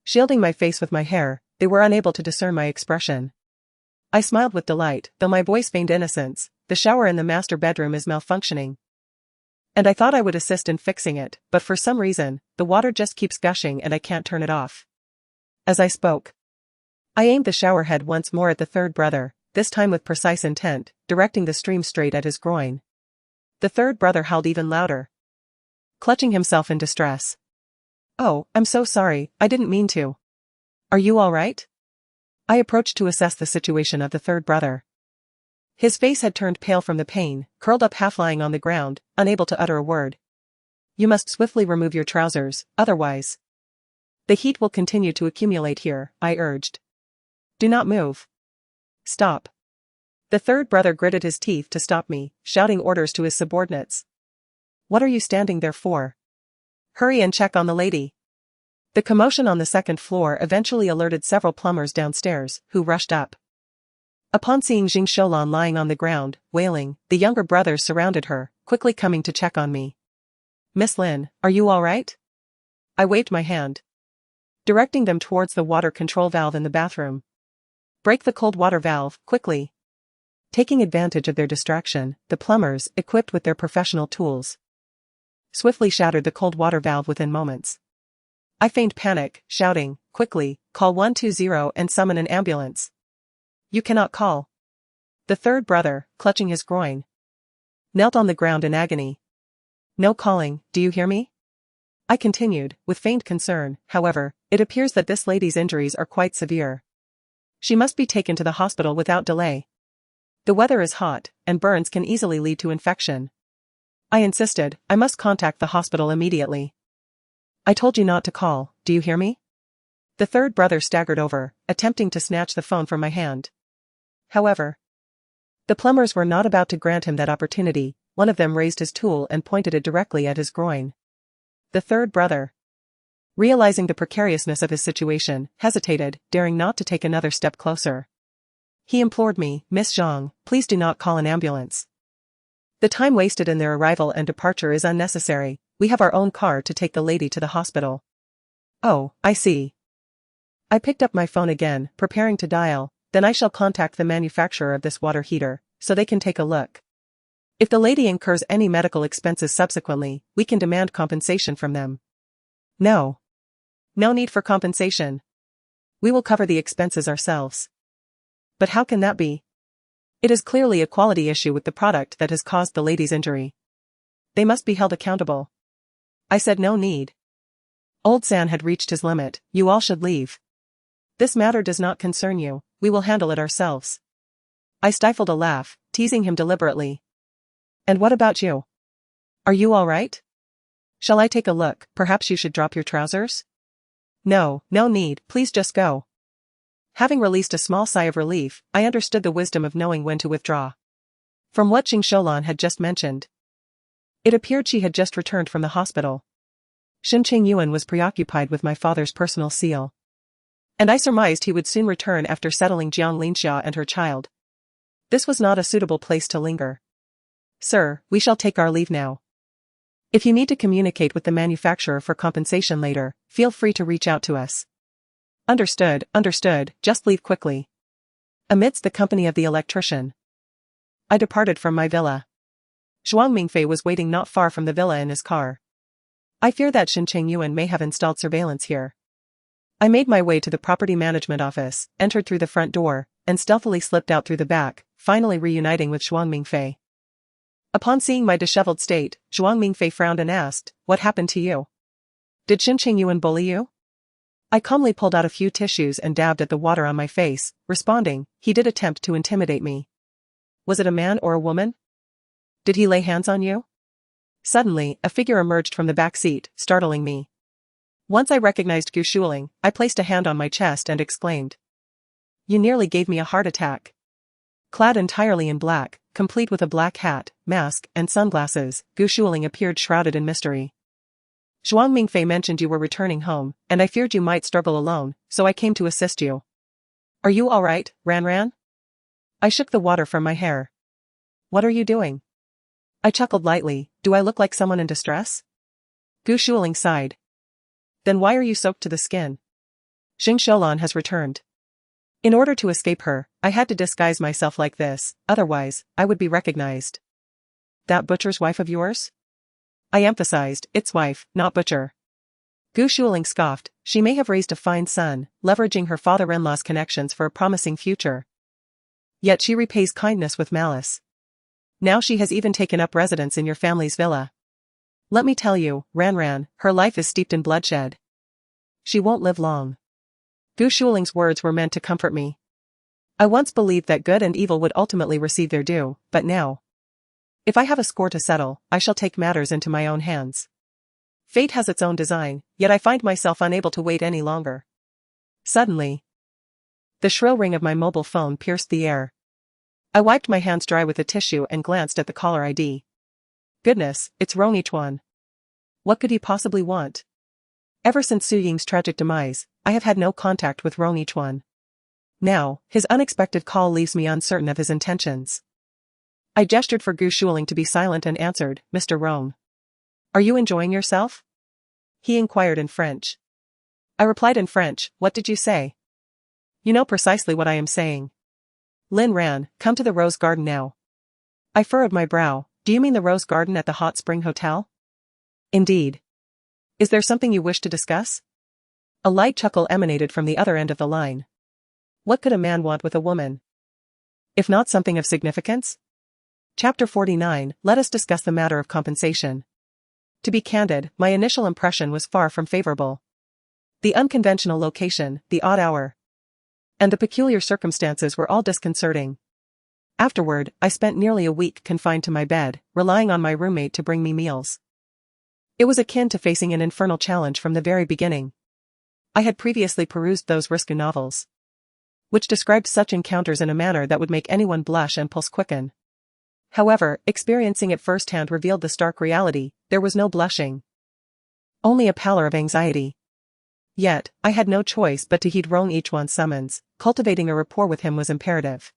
Shielding my face with my hair, they were unable to discern my expression. I smiled with delight, though my voice feigned innocence. The shower in the master bedroom is malfunctioning. And I thought I would assist in fixing it, but for some reason, the water just keeps gushing and I can't turn it off. As I spoke, I aimed the shower head once more at the third brother, this time with precise intent, directing the stream straight at his groin. The third brother howled even louder, clutching himself in distress. Oh, I'm so sorry, I didn't mean to. Are you all right? I approached to assess the situation of the third brother. His face had turned pale from the pain, curled up half lying on the ground, unable to utter a word. You must swiftly remove your trousers, otherwise the heat will continue to accumulate here, I urged. Do not move. Stop. The third brother gritted his teeth to stop me, shouting orders to his subordinates. What are you standing there for? Hurry and check on the lady. The commotion on the second floor eventually alerted several plumbers downstairs, who rushed up. Upon seeing Shen Chengyuan lying on the ground, wailing, the younger brothers surrounded her, quickly coming to check on me. Miss Lin, are you all right? I waved my hand, directing them towards the water control valve in the bathroom. Break the cold water valve, quickly. Taking advantage of their distraction, the plumbers, equipped with their professional tools, swiftly shattered the cold water valve within moments. I feigned panic, shouting, quickly, call 120 and summon an ambulance. You cannot call. The third brother, clutching his groin, knelt on the ground in agony. No calling, do you hear me? I continued, with feigned concern. However, it appears that this lady's injuries are quite severe. She must be taken to the hospital without delay. The weather is hot, and burns can easily lead to infection. I insisted, I must contact the hospital immediately. I told you not to call, do you hear me? The third brother staggered over, attempting to snatch the phone from my hand. However, the plumbers were not about to grant him that opportunity. One of them raised his tool and pointed it directly at his groin. The third brother, realizing the precariousness of his situation, hesitated, daring not to take another step closer. He implored me, Miss Zhang, please do not call an ambulance. The time wasted in their arrival and departure is unnecessary. We have our own car to take the lady to the hospital. Oh, I see. I picked up my phone again, preparing to dial. Then I shall contact the manufacturer of this water heater, so they can take a look. If the lady incurs any medical expenses subsequently, we can demand compensation from them. No. No need for compensation. We will cover the expenses ourselves. But how can that be? It is clearly a quality issue with the product that has caused the lady's injury. They must be held accountable. I said no need. Old San had reached his limit, you all should leave. This matter does not concern you, we will handle it ourselves. I stifled a laugh, teasing him deliberately. And what about you? Are you all right? Shall I take a look? Perhaps you should drop your trousers? No, no need, please just go. Having released a small sigh of relief, I understood the wisdom of knowing when to withdraw. From what Shen Chengyuan had just mentioned, it appeared she had just returned from the hospital. Shen Chengyuan was preoccupied with my father's personal seal, and I surmised he would soon return after settling Jiang Linxia and her child. This was not a suitable place to linger. Sir, we shall take our leave now. If you need to communicate with the manufacturer for compensation later, feel free to reach out to us. Understood, understood, just leave quickly. Amidst the company of the electrician, I departed from my villa. Zhuang Mingfei was waiting not far from the villa in his car. I fear that Shen Chengyuan may have installed surveillance here. I made my way to the property management office, entered through the front door, and stealthily slipped out through the back, finally reuniting with Zhuang Mingfei. Upon seeing my disheveled state, Zhuang Mingfei frowned and asked, "What happened to you? Did Shen Chengyuan bully you?" I calmly pulled out a few tissues and dabbed at the water on my face, responding, "He did attempt to intimidate me." "Was it a man or a woman? Did he lay hands on you?" Suddenly, a figure emerged from the back seat, startling me. Once I recognized Gu Shuling, I placed a hand on my chest and exclaimed, "You nearly gave me a heart attack." Clad entirely in black, complete with a black hat, mask, and sunglasses, Gu Shuling appeared shrouded in mystery. "Zhuang Mingfei mentioned you were returning home, and I feared you might struggle alone, so I came to assist you. Are you all right, Ran Ran?" I shook the water from my hair. what are you doing? I chuckled lightly. Do I look like someone in distress? Gu Shuling sighed. Then why are you soaked to the skin? Xing Shoulan has returned. In order to escape her, I had to disguise myself like this, otherwise, I would be recognized. That butcher's wife of yours? I emphasized, it's wife, not butcher. Gu Shuling scoffed. She may have raised a fine son, leveraging her father-in-law's connections for a promising future. Yet she repays kindness with malice. Now she has even taken up residence in your family's villa. Let me tell you, Ran, her life is steeped in bloodshed. She won't live long. Gu Shuling's words were meant to comfort me. I once believed that good and evil would ultimately receive their due, but now, if I have a score to settle, I shall take matters into my own hands. Fate has its own design, yet I find myself unable to wait any longer. Suddenly, the shrill ring of my mobile phone pierced the air. I wiped my hands dry with a tissue and glanced at the caller ID. Goodness, it's Rong Yichuan. What could he possibly want? Ever since Su Ying's tragic demise, I have had no contact with Rong Yichuan. Now, his unexpected call leaves me uncertain of his intentions. I gestured for Gu Shuling to be silent and answered, Mr. Rong. Are you enjoying yourself? He inquired in French. I replied in French, what did you say? You know precisely what I am saying. Lin Ran, come to the Rose Garden now. I furrowed my brow. Do you mean the Rose Garden at the Hot Spring Hotel? Indeed. Is there something you wish to discuss? A light chuckle emanated from the other end of the line. What could a man want with a woman? If not something of significance? Chapter 49, let us discuss the matter of compensation. To be candid, my initial impression was far from favorable. The unconventional location, the odd hour, and the peculiar circumstances were all disconcerting. Afterward, I spent nearly a week confined to my bed, relying on my roommate to bring me meals. It was akin to facing an infernal challenge from the very beginning. I had previously perused those risque novels, which described such encounters in a manner that would make anyone blush and pulse quicken. However, experiencing it firsthand revealed the stark reality: there was no blushing. Only a pallor of anxiety. Yet, I had no choice but to heed Rong Yichuan's summons. Cultivating a rapport with him was imperative.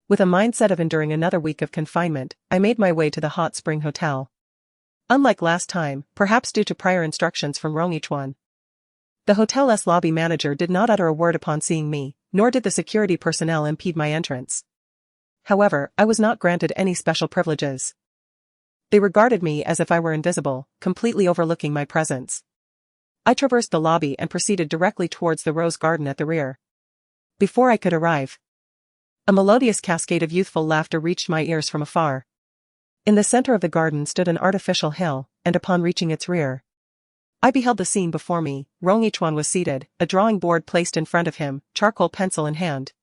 With a mindset of enduring another week of confinement, I made my way to the Hot Spring Hotel. Unlike last time, perhaps due to prior instructions from Rong Yichuan, the hotel's lobby manager did not utter a word upon seeing me, nor did the security personnel impede my entrance. However, I was not granted any special privileges. They regarded me as if I were invisible, completely overlooking my presence. I traversed the lobby and proceeded directly towards the rose garden at the rear. Before I could arrive, a melodious cascade of youthful laughter reached my ears from afar. In the center of the garden stood an artificial hill, and upon reaching its rear, I beheld the scene before me. Rong Yichuan was seated, a drawing board placed in front of him, charcoal pencil in hand,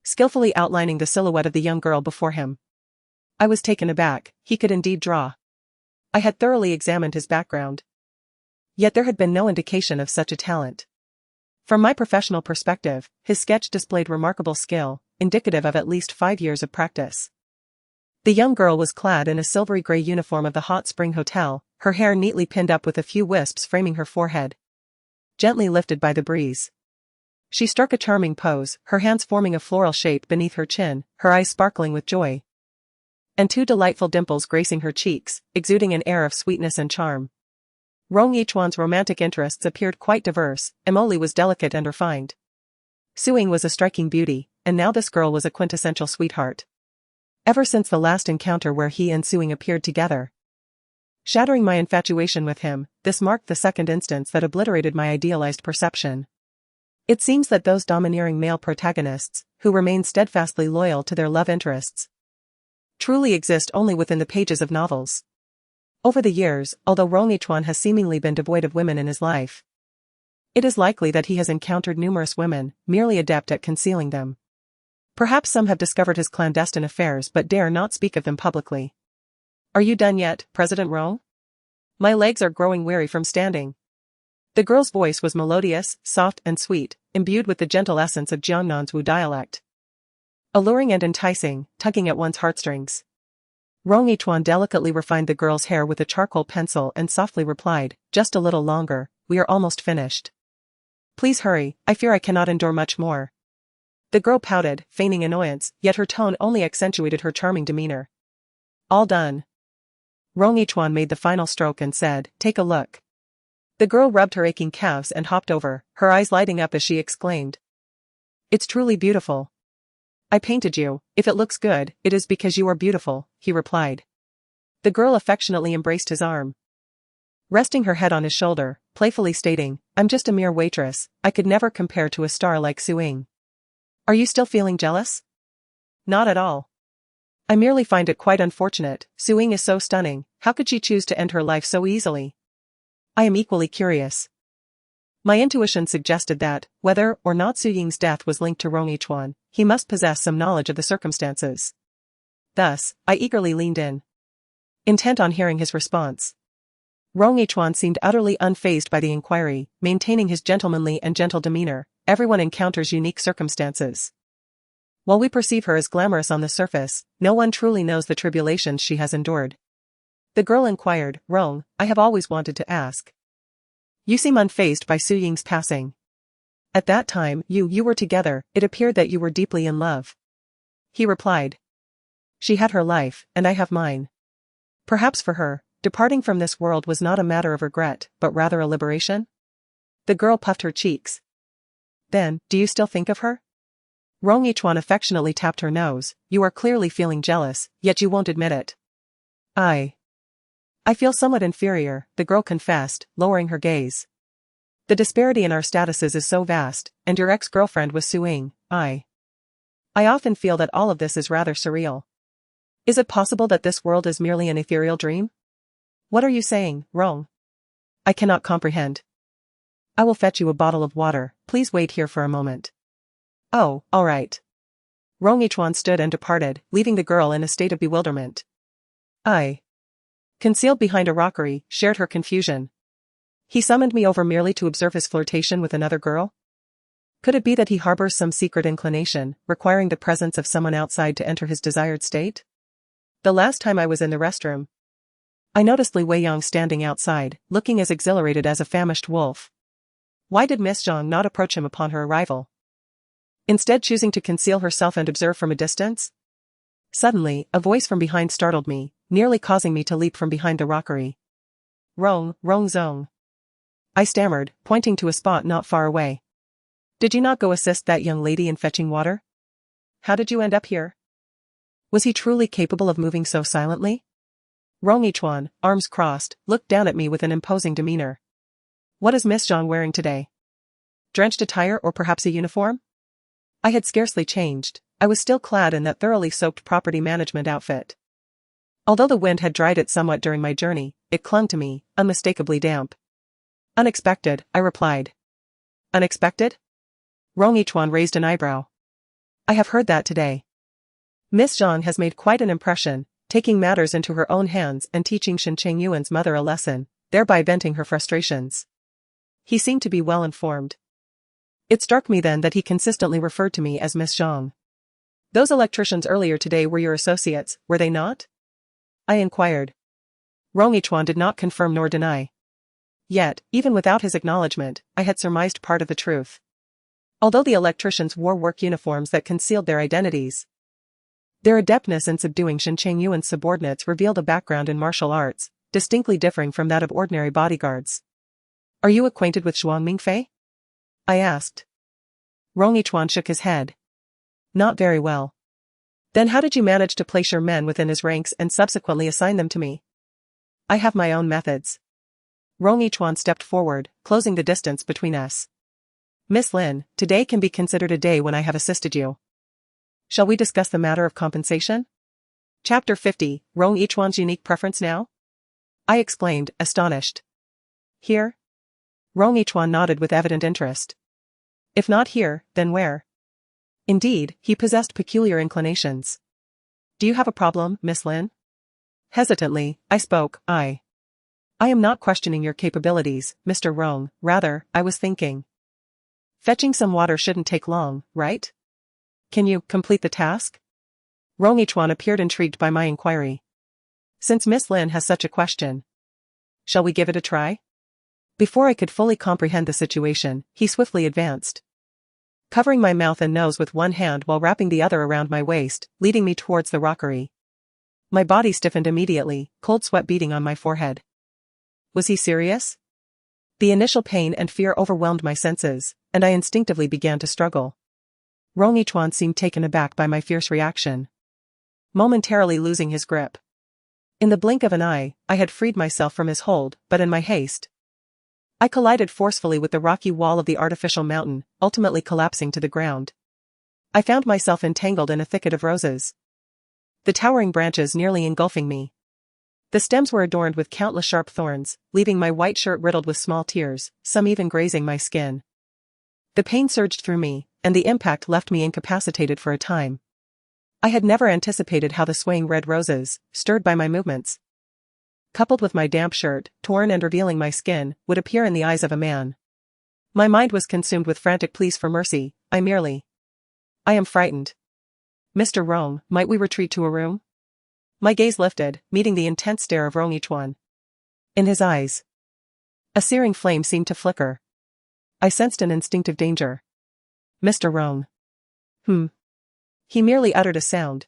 skillfully outlining the silhouette of the young girl before him. I was taken aback. He could indeed draw. I had thoroughly examined his background, yet there had been no indication of such a talent. From my professional perspective, his sketch displayed remarkable skill, indicative of at least 5 years of practice. The young girl was clad in a silvery gray uniform of the Hot Spring Hotel, her hair neatly pinned up with a few wisps framing her forehead, gently lifted by the breeze. She struck a charming pose, her hands forming a floral shape beneath her chin, her eyes sparkling with joy, and 2 delightful dimples gracing her cheeks, exuding an air of sweetness and charm. Rong Yichuan's romantic interests appeared quite diverse. Emily was delicate and refined. Su Ying was a striking beauty, and now this girl was a quintessential sweetheart. Ever since the last encounter where he and Su Ying appeared together, shattering my infatuation with him, this marked the second instance that obliterated my idealized perception. It seems that those domineering male protagonists, who remain steadfastly loyal to their love interests, truly exist only within the pages of novels. Over the years, although Rong Yichuan has seemingly been devoid of women in his life, it is likely that he has encountered numerous women, merely adept at concealing them. Perhaps some have discovered his clandestine affairs but dare not speak of them publicly. Are you done yet, President Rong? My legs are growing weary from standing. The girl's voice was melodious, soft and sweet, imbued with the gentle essence of Jiangnan's Wu dialect. Alluring and enticing, tugging at one's heartstrings. Rong Yichuan delicately refined the girl's hair with a charcoal pencil and softly replied, just a little longer, we are almost finished. Please hurry, I fear I cannot endure much more. The girl pouted, feigning annoyance, yet her tone only accentuated her charming demeanor. All done. Rong Yichuan made the final stroke and said, take a look. The girl rubbed her aching calves and hopped over, her eyes lighting up as she exclaimed. It's truly beautiful. I painted you. If it looks good, it is because you are beautiful, he replied. The girl affectionately embraced his arm, resting her head on his shoulder, playfully stating, I'm just a mere waitress, I could never compare to a star like Suing. Are you still feeling jealous? Not at all. I merely find it quite unfortunate, Suing is so stunning, how could she choose to end her life so easily? I am equally curious. My intuition suggested that, whether or not Su Ying's death was linked to Rong Yichuan, he must possess some knowledge of the circumstances. Thus, I eagerly leaned in, intent on hearing his response. Rong Yichuan seemed utterly unfazed by the inquiry, maintaining his gentlemanly and gentle demeanor. Everyone encounters unique circumstances. While we perceive her as glamorous on the surface, no one truly knows the tribulations she has endured. The girl inquired, Rong, I have always wanted to ask. You seem unfazed by Su Ying's passing. At that time, you were together, it appeared that you were deeply in love. He replied. She had her life, and I have mine. Perhaps for her, departing from this world was not a matter of regret, but rather a liberation? The girl puffed her cheeks. Then, do you still think of her? Rong Yichuan affectionately tapped her nose, you are clearly feeling jealous, yet you won't admit it. I feel somewhat inferior, the girl confessed, lowering her gaze. The disparity in our statuses is so vast, and your ex-girlfriend was Suing. I often feel that all of this is rather surreal. Is it possible that this world is merely an ethereal dream? What are you saying, Rong? I cannot comprehend. I will fetch you a bottle of water, please wait here for a moment. Oh, all right. Rong Yichuan stood and departed, leaving the girl in a state of bewilderment. I, concealed behind a rockery, shared her confusion. He summoned me over merely to observe his flirtation with another girl? Could it be that he harbors some secret inclination, requiring the presence of someone outside to enter his desired state? The last time I was in the restroom, I noticed Li Weiyang standing outside, looking as exhilarated as a famished wolf. Why did Miss Zhang not approach him upon her arrival? Instead choosing to conceal herself and observe from a distance? Suddenly, a voice from behind startled me, nearly causing me to leap from behind the rockery. Rong Zong. I stammered, pointing to a spot not far away. Did you not go assist that young lady in fetching water? How did you end up here? Was he truly capable of moving so silently? Rong Yichuan, arms crossed, looked down at me with an imposing demeanor. What is Miss Zhang wearing today? Drenched attire or perhaps a uniform? I had scarcely changed, I was still clad in that thoroughly soaked property management outfit. Although the wind had dried it somewhat during my journey, it clung to me, unmistakably damp. Unexpected, I replied. Unexpected? Rong Yichuan raised an eyebrow. I have heard that today. Miss Zhang has made quite an impression, taking matters into her own hands and teaching Shen Chengyuan's mother a lesson, thereby venting her frustrations. He seemed to be well informed. It struck me then that he consistently referred to me as Miss Zhang. Those electricians earlier today were your associates, were they not? I inquired. Rong Yichuan did not confirm nor deny. Yet, even without his acknowledgement, I had surmised part of the truth. Although the electricians wore work uniforms that concealed their identities, their adeptness in subduing Shen Chengyuan's subordinates revealed a background in martial arts, distinctly differing from that of ordinary bodyguards. Are you acquainted with Zhuang Mingfei? I asked. Rong Yichuan shook his head. Not very well. Then how did you manage to place your men within his ranks and subsequently assign them to me? I have my own methods. Rong Yichuan stepped forward, closing the distance between us. Miss Lin, today can be considered a day when I have assisted you. Shall we discuss the matter of compensation? Chapter 50, Rong Yichuan's unique preference now? I exclaimed, astonished. Here? Rong Yichuan nodded with evident interest. If not here, then where? Indeed, he possessed peculiar inclinations. Do you have a problem, Miss Lin? Hesitantly, I spoke, I am not questioning your capabilities, Mr. Rong, rather, I was thinking. Fetching some water shouldn't take long, right? Can you complete the task? Rong Yichuan appeared intrigued by my inquiry. Since Miss Lin has such a question, shall we give it a try? Before I could fully comprehend the situation, he swiftly advanced, covering my mouth and nose with one hand while wrapping the other around my waist, leading me towards the rockery. My body stiffened immediately, cold sweat beading on my forehead. Was he serious? The initial pain and fear overwhelmed my senses, and I instinctively began to struggle. Rong Yichuan seemed taken aback by my fierce reaction, momentarily losing his grip. In the blink of an eye, I had freed myself from his hold, but in my haste, I collided forcefully with the rocky wall of the artificial mountain, ultimately collapsing to the ground. I found myself entangled in a thicket of roses, the towering branches nearly engulfing me. The stems were adorned with countless sharp thorns, leaving my white shirt riddled with small tears, some even grazing my skin. The pain surged through me, and the impact left me incapacitated for a time. I had never anticipated how the swaying red roses, stirred by my movements, coupled with my damp shirt, torn and revealing my skin, would appear in the eyes of a man. My mind was consumed with frantic pleas for mercy. I am frightened. Mr. Rong, might we retreat to a room? My gaze lifted, meeting the intense stare of Rong Yichuan. In his eyes, a searing flame seemed to flicker. I sensed an instinctive danger. Mr. Rong. He merely uttered a sound.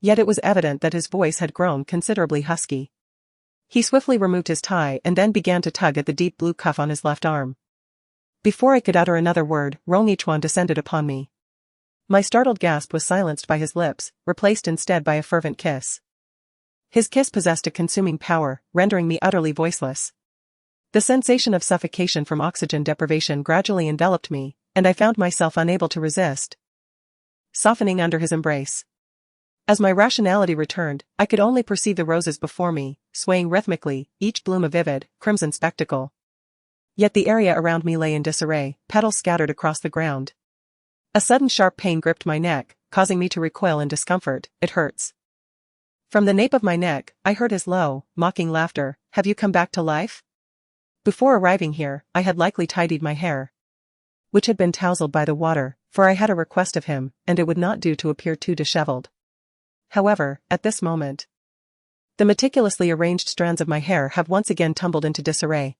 Yet it was evident that his voice had grown considerably husky. He swiftly removed his tie and then began to tug at the deep blue cuff on his left arm. Before I could utter another word, Rong Yichuan descended upon me. My startled gasp was silenced by his lips, replaced instead by a fervent kiss. His kiss possessed a consuming power, rendering me utterly voiceless. The sensation of suffocation from oxygen deprivation gradually enveloped me, and I found myself unable to resist, softening under his embrace. As my rationality returned, I could only perceive the roses before me, swaying rhythmically, each bloom a vivid, crimson spectacle. Yet the area around me lay in disarray, petals scattered across the ground. A sudden sharp pain gripped my neck, causing me to recoil in discomfort. It hurts. From the nape of my neck, I heard his low, mocking laughter. Have you come back to life? Before arriving here, I had likely tidied my hair, which had been tousled by the water, for I had a request of him, and it would not do to appear too disheveled. However, at this moment, the meticulously arranged strands of my hair have once again tumbled into disarray.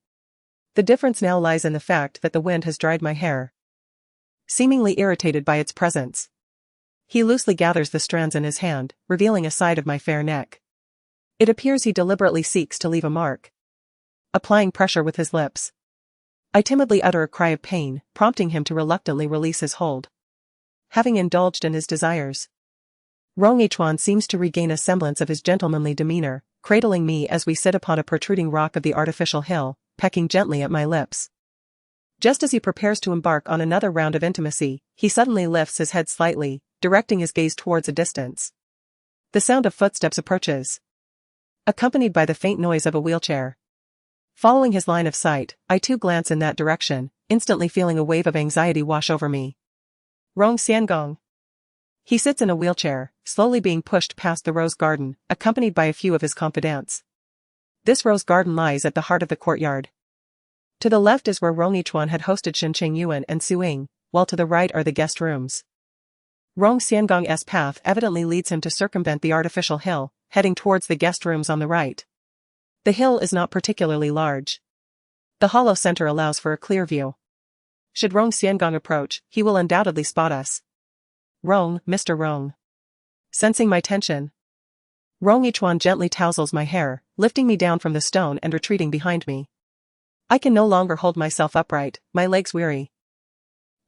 The difference now lies in the fact that the wind has dried my hair, seemingly irritated by its presence. He loosely gathers the strands in his hand, revealing a side of my fair neck. It appears he deliberately seeks to leave a mark, applying pressure with his lips. I timidly utter a cry of pain, prompting him to reluctantly release his hold. Having indulged in his desires, Rong Yichuan seems to regain a semblance of his gentlemanly demeanor, cradling me as we sit upon a protruding rock of the artificial hill, pecking gently at my lips. Just as he prepares to embark on another round of intimacy, he suddenly lifts his head slightly, directing his gaze towards a distance. The sound of footsteps approaches, accompanied by the faint noise of a wheelchair. Following his line of sight, I too glance in that direction, instantly feeling a wave of anxiety wash over me. Rong Xiangong. He sits in a wheelchair, slowly being pushed past the rose garden, accompanied by a few of his confidants. This rose garden lies at the heart of the courtyard. To the left is where Rong Yichuan had hosted Shen Chengyuan and Su Ying, while to the right are the guest rooms. Rong Xiangong's path evidently leads him to circumvent the artificial hill, heading towards the guest rooms on the right. The hill is not particularly large. The hollow center allows for a clear view. Should Rong Xiangong approach, he will undoubtedly spot us. Mr. Rong. Sensing my tension, Rong Yichuan gently tousles my hair, lifting me down from the stone and retreating behind me. I can no longer hold myself upright, my legs weary.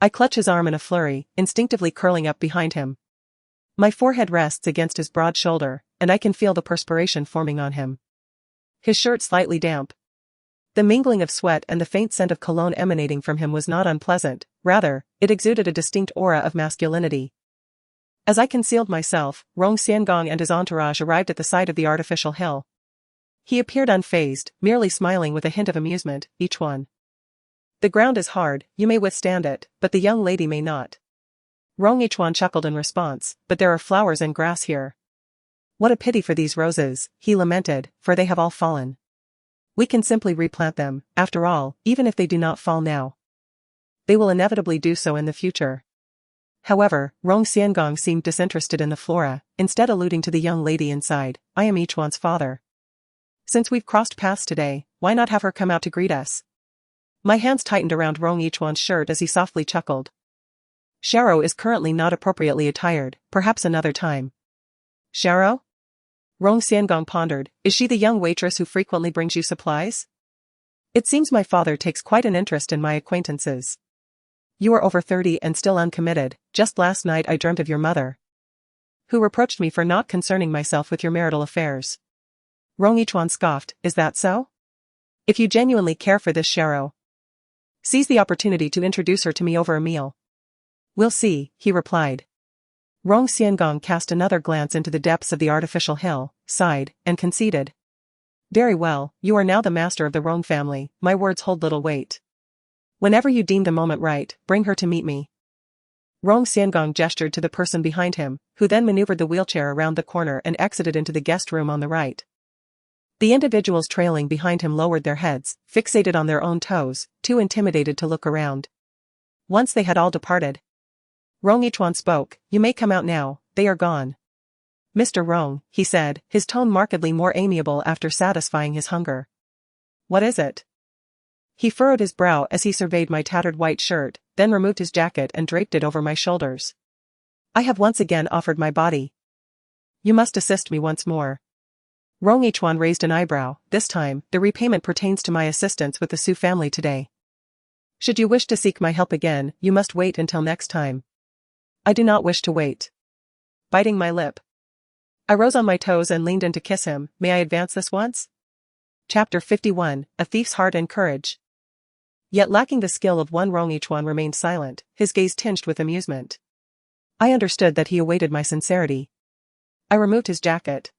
I clutch his arm in a flurry, instinctively curling up behind him. My forehead rests against his broad shoulder, and I can feel the perspiration forming on him. His shirt slightly damp. The mingling of sweat and the faint scent of cologne emanating from him was not unpleasant, rather, it exuded a distinct aura of masculinity. As I concealed myself, Rong Xiangong and his entourage arrived at the side of the artificial hill. He appeared unfazed, merely smiling with a hint of amusement. Each one. The ground is hard, you may withstand it, but the young lady may not. Rong Yichuan chuckled in response, but there are flowers and grass here. What a pity for these roses, he lamented, for they have all fallen. We can simply replant them, after all, even if they do not fall now. They will inevitably do so in the future. However, Rong Xiangong seemed disinterested in the flora, instead alluding to the young lady inside. I am Yichuan's father. Since we've crossed paths today, why not have her come out to greet us? My hands tightened around Rong Yichuan's shirt as he softly chuckled. Sharo is currently not appropriately attired, perhaps another time. Sharo? Rong Xiangong pondered, is she the young waitress who frequently brings you supplies? It seems my father takes quite an interest in my acquaintances. You are over 30 and still uncommitted. Just last night I dreamt of your mother, who reproached me for not concerning myself with your marital affairs. Rong Yichuan scoffed, is that so? If you genuinely care for this Shero, seize the opportunity to introduce her to me over a meal. We'll see, he replied. Rong Xiangong cast another glance into the depths of the artificial hill, sighed, and conceded. Very well, you are now the master of the Rong family, my words hold little weight. Whenever you deem the moment right, bring her to meet me. Rong Xiangong gestured to the person behind him, who then maneuvered the wheelchair around the corner and exited into the guest room on the right. The individuals trailing behind him lowered their heads, fixated on their own toes, too intimidated to look around. Once they had all departed, Rong Yichuan spoke, you may come out now, they are gone. Mr. Rong, he said, his tone markedly more amiable after satisfying his hunger. What is it? He furrowed his brow as he surveyed my tattered white shirt, then removed his jacket and draped it over my shoulders. I have once again offered my body. You must assist me once more. Rong Yichuan raised an eyebrow. This time, the repayment pertains to my assistance with the Su family today. Should you wish to seek my help again, you must wait until next time. I do not wish to wait. Biting my lip, I rose on my toes and leaned in to kiss him. May I advance this once? Chapter 51, A Thief's Heart and Courage. Yet lacking the skill of one, Rong Yichuan remained silent, his gaze tinged with amusement. I understood that he awaited my sincerity. I removed his jacket,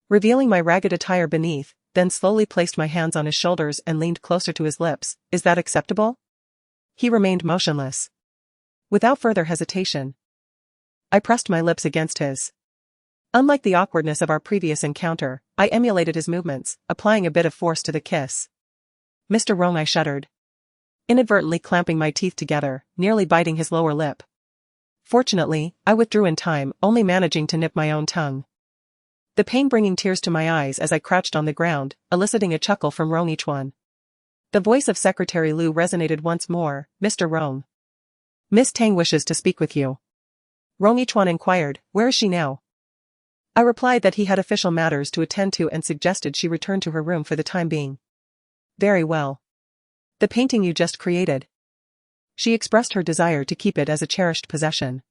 revealing my ragged attire beneath, then slowly placed my hands on his shoulders and leaned closer to his lips. Is that acceptable? He remained motionless. Without further hesitation, I pressed my lips against his. Unlike the awkwardness of our previous encounter, I emulated his movements, applying a bit of force to the kiss. Mr. Rong, I shuddered, inadvertently clamping my teeth together, nearly biting his lower lip. Fortunately, I withdrew in time, only managing to nip my own tongue. The pain bringing tears to my eyes as I crouched on the ground, eliciting a chuckle from Rong Yichuan. The voice of Secretary Lu resonated once more. Mr. Rong, Miss Tang wishes to speak with you. Rong Yichuan inquired, where is she now? I replied that he had official matters to attend to and suggested she return to her room for the time being. Very well. The painting you just created. She expressed her desire to keep it as a cherished possession.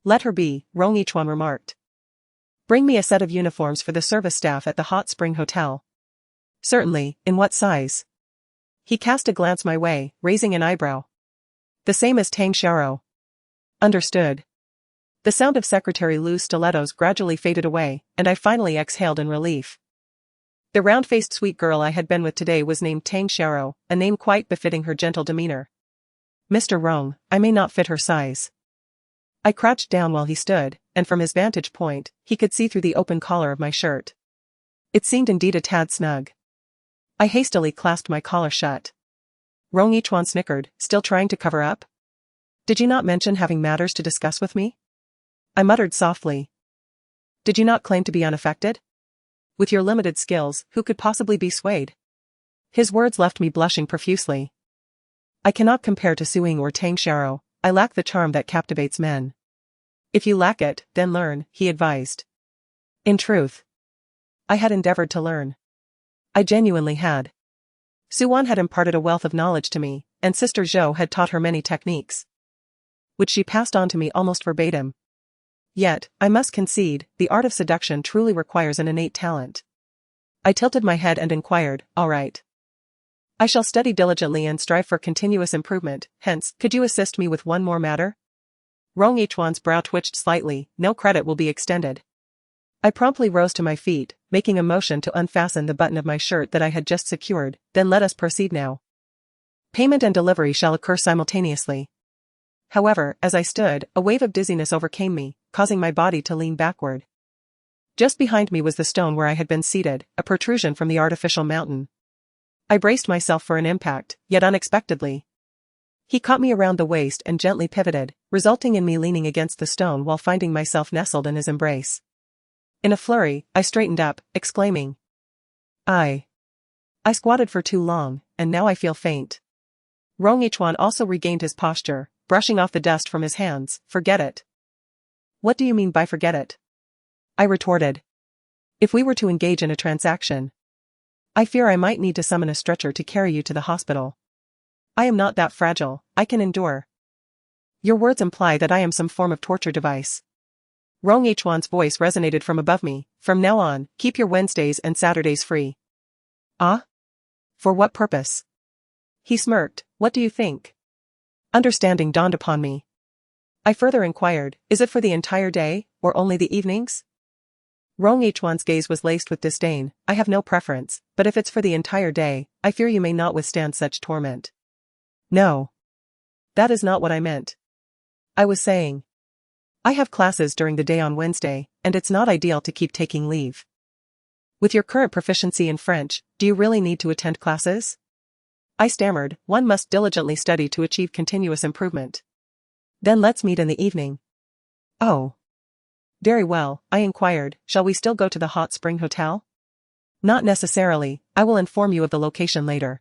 Let her be, Rong Yichuan remarked. Bring me a set of uniforms for the service staff at the Hot Spring Hotel. Certainly, in what size? He cast a glance my way, raising an eyebrow. The same as Tang Xiao. Understood. The sound of Secretary Lu's stilettos gradually faded away, and I finally exhaled in relief. The round-faced sweet girl I had been with today was named Tang Xiao, a name quite befitting her gentle demeanor. Mr. Rong, I may not fit her size. I crouched down while he stood, and from his vantage point, he could see through the open collar of my shirt. It seemed indeed a tad snug. I hastily clasped my collar shut. Rong Yichuan snickered, still trying to cover up. Did you not mention having matters to discuss with me? I muttered softly. Did you not claim to be unaffected? With your limited skills, who could possibly be swayed? His words left me blushing profusely. I cannot compare to Su Ying or Tang Xiao. I lack the charm that captivates men. If you lack it, then learn, he advised. In truth, I had endeavored to learn. I genuinely had. Su Wan had imparted a wealth of knowledge to me, and Sister Zhou had taught her many techniques, which she passed on to me almost verbatim. Yet, I must concede, the art of seduction truly requires an innate talent. I tilted my head and inquired, all right. I shall study diligently and strive for continuous improvement, hence, could you assist me with one more matter? Rong Yichuan's brow twitched slightly, no credit will be extended. I promptly rose to my feet, making a motion to unfasten the button of my shirt that I had just secured. Then let us proceed now. Payment and delivery shall occur simultaneously. However, as I stood, a wave of dizziness overcame me, causing my body to lean backward. Just behind me was the stone where I had been seated, a protrusion from the artificial mountain. I braced myself for an impact, yet unexpectedly. He caught me around the waist and gently pivoted, resulting in me leaning against the stone while finding myself nestled in his embrace. In a flurry, I straightened up, exclaiming, I squatted for too long, and now I feel faint. Rong Yichuan also regained his posture, brushing off the dust from his hands. Forget it. What do you mean by forget it? I retorted. If we were to engage in a transaction, I fear I might need to summon a stretcher to carry you to the hospital. I am not that fragile, I can endure. Your words imply that I am some form of torture device. Rong Hwan's voice resonated from above me. From now on, keep your Wednesdays and Saturdays free. Ah? For what purpose? He smirked. What do you think? Understanding dawned upon me. I further inquired, is it for the entire day, or only the evenings? Rong Hwan's gaze was laced with disdain. I have no preference, but if it's for the entire day, I fear you may not withstand such torment. No. That is not what I meant. I was saying, I have classes during the day on Wednesday, and it's not ideal to keep taking leave. With your current proficiency in French, do you really need to attend classes? I stammered, one must diligently study to achieve continuous improvement. Then let's meet in the evening. Oh. Very well, I inquired, shall we still go to the hot spring hotel? Not necessarily, I will inform you of the location later.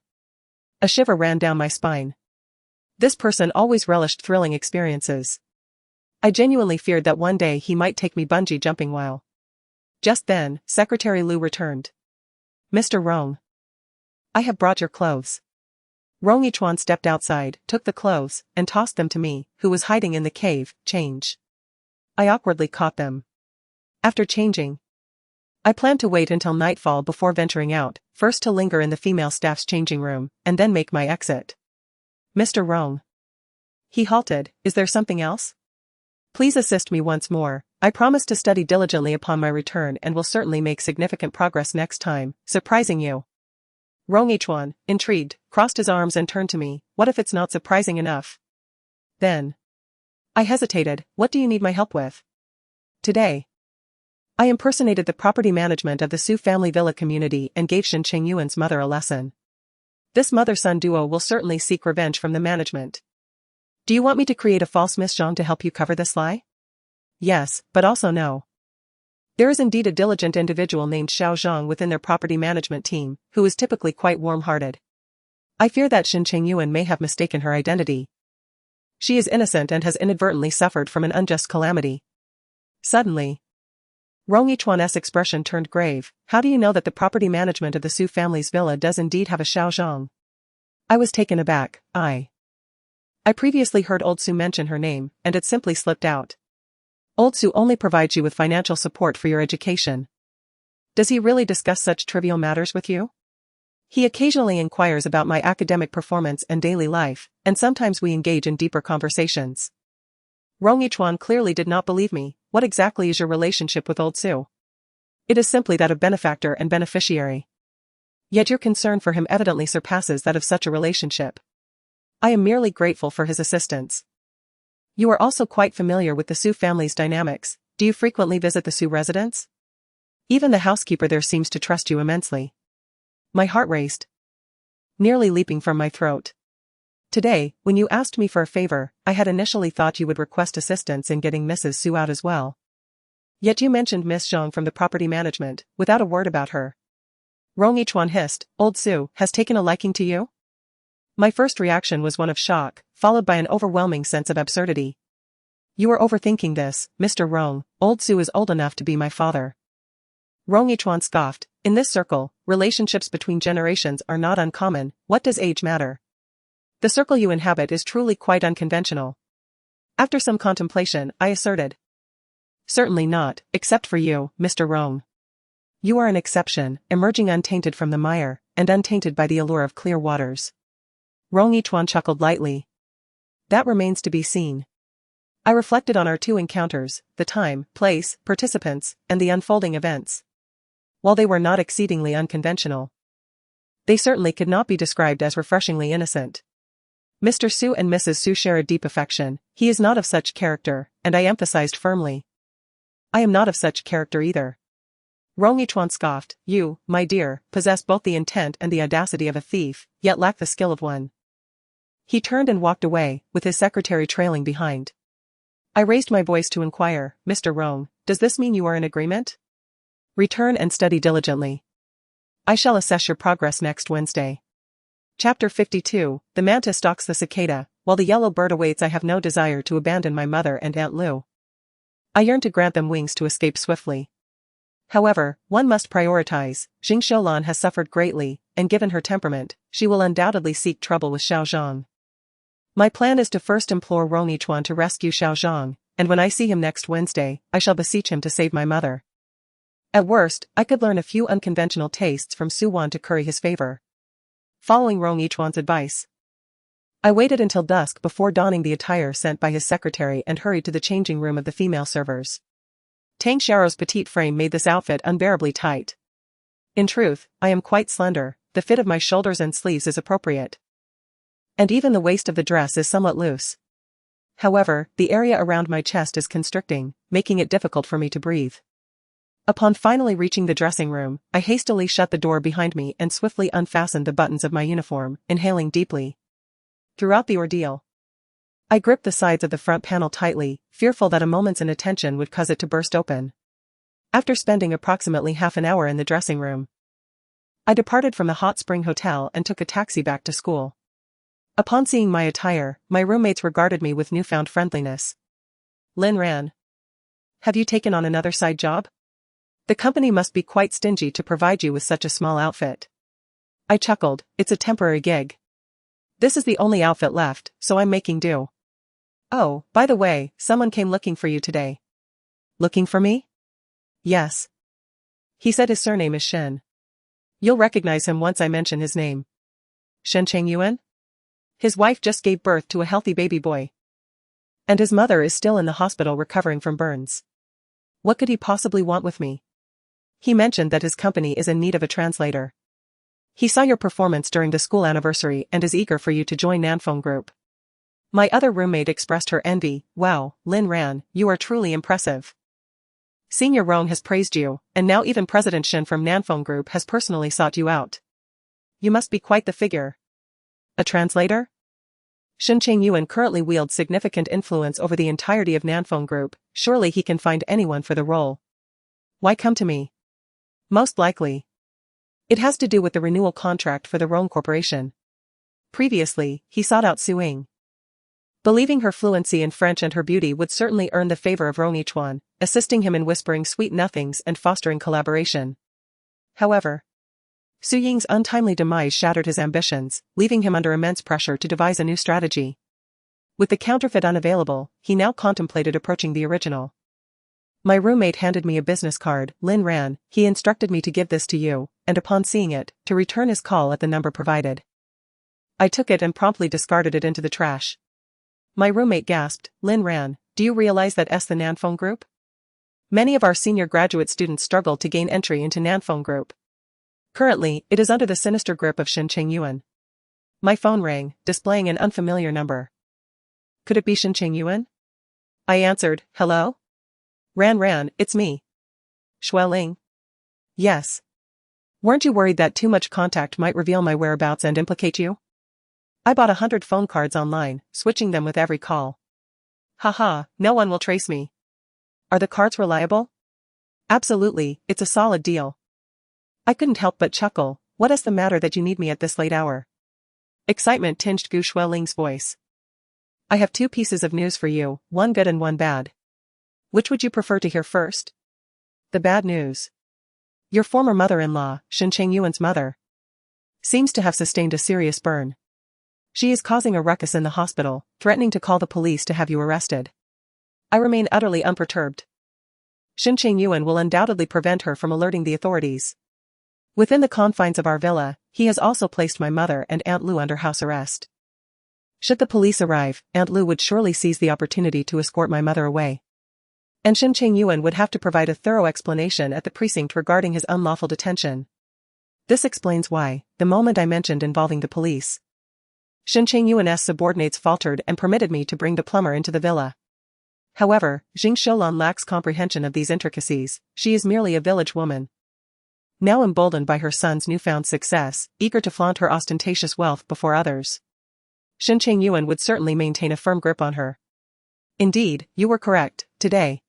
A shiver ran down my spine. This person always relished thrilling experiences. I genuinely feared that one day he might take me bungee jumping while. Just then, Secretary Liu returned. Mr. Rong. I have brought your clothes. Rong Hwan stepped outside, took the clothes, and tossed them to me, who was hiding in the cave. Change. I awkwardly caught them. After changing, I planned to wait until nightfall before venturing out, first to linger in the female staff's changing room, and then make my exit. Mr. Rong. He halted, is there something else? Please assist me once more. I promise to study diligently upon my return and will certainly make significant progress next time, surprising you. Rong Hwan, intrigued, crossed his arms and turned to me. What if it's not surprising enough? Then. I hesitated. What do you need my help with? Today. I impersonated the property management of the Su family villa community and gave Shen Chengyuan's mother a lesson. This mother-son duo will certainly seek revenge from the management. Do you want me to create a false Miss Zhang to help you cover this lie? Yes, but also no. There is indeed a diligent individual named Xiao Zhang within their property management team, who is typically quite warm-hearted. I fear that Shen Chengyuan may have mistaken her identity. She is innocent and has inadvertently suffered from an unjust calamity. Suddenly, Rong Hwan's expression turned grave. How do you know that the property management of the Su family's villa does indeed have a Xiao Zhang? I was taken aback. I previously heard Old Su mention her name, and it simply slipped out. Old Su only provides you with financial support for your education. Does he really discuss such trivial matters with you? He occasionally inquires about my academic performance and daily life, and sometimes we engage in deeper conversations. Rong Hwan clearly did not believe me. What exactly is your relationship with Old Su? It is simply that of benefactor and beneficiary. Yet your concern for him evidently surpasses that of such a relationship. I am merely grateful for his assistance. You are also quite familiar with the Su family's dynamics. Do you frequently visit the Su residence? Even the housekeeper there seems to trust you immensely. My heart raced, nearly leaping from my throat. Today, when you asked me for a favor, I had initially thought you would request assistance in getting Mrs. Su out as well. Yet you mentioned Miss Zhang from the property management, without a word about her. Rong Hwan hissed, Old Su has taken a liking to you? My first reaction was one of shock, followed by an overwhelming sense of absurdity. You are overthinking this, Mr. Rong. Old Su is old enough to be my father. Rong Hwan scoffed. In this circle, relationships between generations are not uncommon. What does age matter? The circle you inhabit is truly quite unconventional. After some contemplation, I asserted. Certainly not, except for you, Mr. Rong. You are an exception, emerging untainted from the mire, and untainted by the allure of clear waters. Rong Hwan chuckled lightly. That remains to be seen. I reflected on our two encounters, the time, place, participants, and the unfolding events. While they were not exceedingly unconventional, they certainly could not be described as refreshingly innocent. Mr. Su and Mrs. Su share a deep affection. He is not of such character, and I emphasized firmly. I am not of such character either. Rong Hwan scoffed. You, my dear, possess both the intent and the audacity of a thief, yet lack the skill of one. He turned and walked away, with his secretary trailing behind. I raised my voice to inquire, Mr. Rong, does this mean you are in agreement? Return and study diligently. I shall assess your progress next Wednesday. Chapter 52, The Mantis stalks the cicada. While the yellow bird awaits, I have no desire to abandon my mother and Aunt Lu. I yearn to grant them wings to escape swiftly. However, one must prioritize. Jing Xiaolan has suffered greatly, and given her temperament, she will undoubtedly seek trouble with Xiao Zhang. My plan is to first implore Rong Yichuan to rescue Xiao Zhang, and when I see him next Wednesday, I shall beseech him to save my mother. At worst, I could learn a few unconventional tastes from Su Wan to curry his favor. Following Rong Yichuan's advice, I waited until dusk before donning the attire sent by his secretary and hurried to the changing room of the female servers. Tang Xiao's petite frame made this outfit unbearably tight. In truth, I am quite slender, the fit of my shoulders and sleeves is appropriate. And even the waist of the dress is somewhat loose. However, the area around my chest is constricting, making it difficult for me to breathe. Upon finally reaching the dressing room, I hastily shut the door behind me and swiftly unfastened the buttons of my uniform, inhaling deeply. Throughout the ordeal, I gripped the sides of the front panel tightly, fearful that a moment's inattention would cause it to burst open. After spending approximately half an hour in the dressing room, I departed from the Hot Spring Hotel and took a taxi back to school. Upon seeing my attire, my roommates regarded me with newfound friendliness. Lin Ran, have you taken on another side job? The company must be quite stingy to provide you with such a small outfit. I chuckled, it's a temporary gig. This is the only outfit left, so I'm making do. Oh, by the way, someone came looking for you today. Looking for me? Yes. He said his surname is Shen. You'll recognize him once I mention his name. Shen Chengyuan? His wife just gave birth to a healthy baby boy. And his mother is still in the hospital recovering from burns. What could he possibly want with me? He mentioned that his company is in need of a translator. He saw your performance during the school anniversary and is eager for you to join Nanfeng Group. My other roommate expressed her envy. Wow, Lin Ran, you are truly impressive. Senior Rong has praised you, and now even President Shen from Nanfeng Group has personally sought you out. You must be quite the figure. A translator? Shen Chengyuan currently wields significant influence over the entirety of Nanfeng Group, surely he can find anyone for the role. Why come to me? Most likely. It has to do with the renewal contract for the Rong Corporation. Previously, he sought out Su Ying. Believing her fluency in French and her beauty would certainly earn the favor of Rong Yichuan, assisting him in whispering sweet nothings and fostering collaboration. However, Su Ying's untimely demise shattered his ambitions, leaving him under immense pressure to devise a new strategy. With the counterfeit unavailable, he now contemplated approaching the original. My roommate handed me a business card. Lin Ran, he instructed me to give this to you, and upon seeing it, to return his call at the number provided. I took it and promptly discarded it into the trash. My roommate gasped, Lin Ran, do you realize that the Nanfeng Group? Many of our senior graduate students struggle to gain entry into Nanfeng Group. Currently, it is under the sinister grip of Shen Chengyuan. My phone rang, displaying an unfamiliar number. Could it be Shen Chengyuan? I answered, hello? Ran, it's me. Xueling? Yes. Weren't you worried that too much contact might reveal my whereabouts and implicate you? I bought 100 phone cards online, switching them with every call. Haha, no one will trace me. Are the cards reliable? Absolutely, it's a solid deal. I couldn't help but chuckle. What is the matter that you need me at this late hour? Excitement tinged Gu Xueling's voice. I have 2 pieces of news for you, one good and one bad. Which would you prefer to hear first? The bad news. Your former mother-in-law, Shen Chengyuan's mother, seems to have sustained a serious burn. She is causing a ruckus in the hospital, threatening to call the police to have you arrested. I remain utterly unperturbed. Shen Chengyuan will undoubtedly prevent her from alerting the authorities. Within the confines of our villa, he has also placed my mother and Aunt Lu under house arrest. Should the police arrive, Aunt Lu would surely seize the opportunity to escort my mother away. And Shen Chengyuan would have to provide a thorough explanation at the precinct regarding his unlawful detention. This explains why, the moment I mentioned involving the police, Shen Chengyuan's subordinates faltered and permitted me to bring the plumber into the villa. However, Jing Xiaolan lacks comprehension of these intricacies. She is merely a village woman. Now emboldened by her son's newfound success, eager to flaunt her ostentatious wealth before others, Shen Chengyuan would certainly maintain a firm grip on her. Indeed, you were correct, today.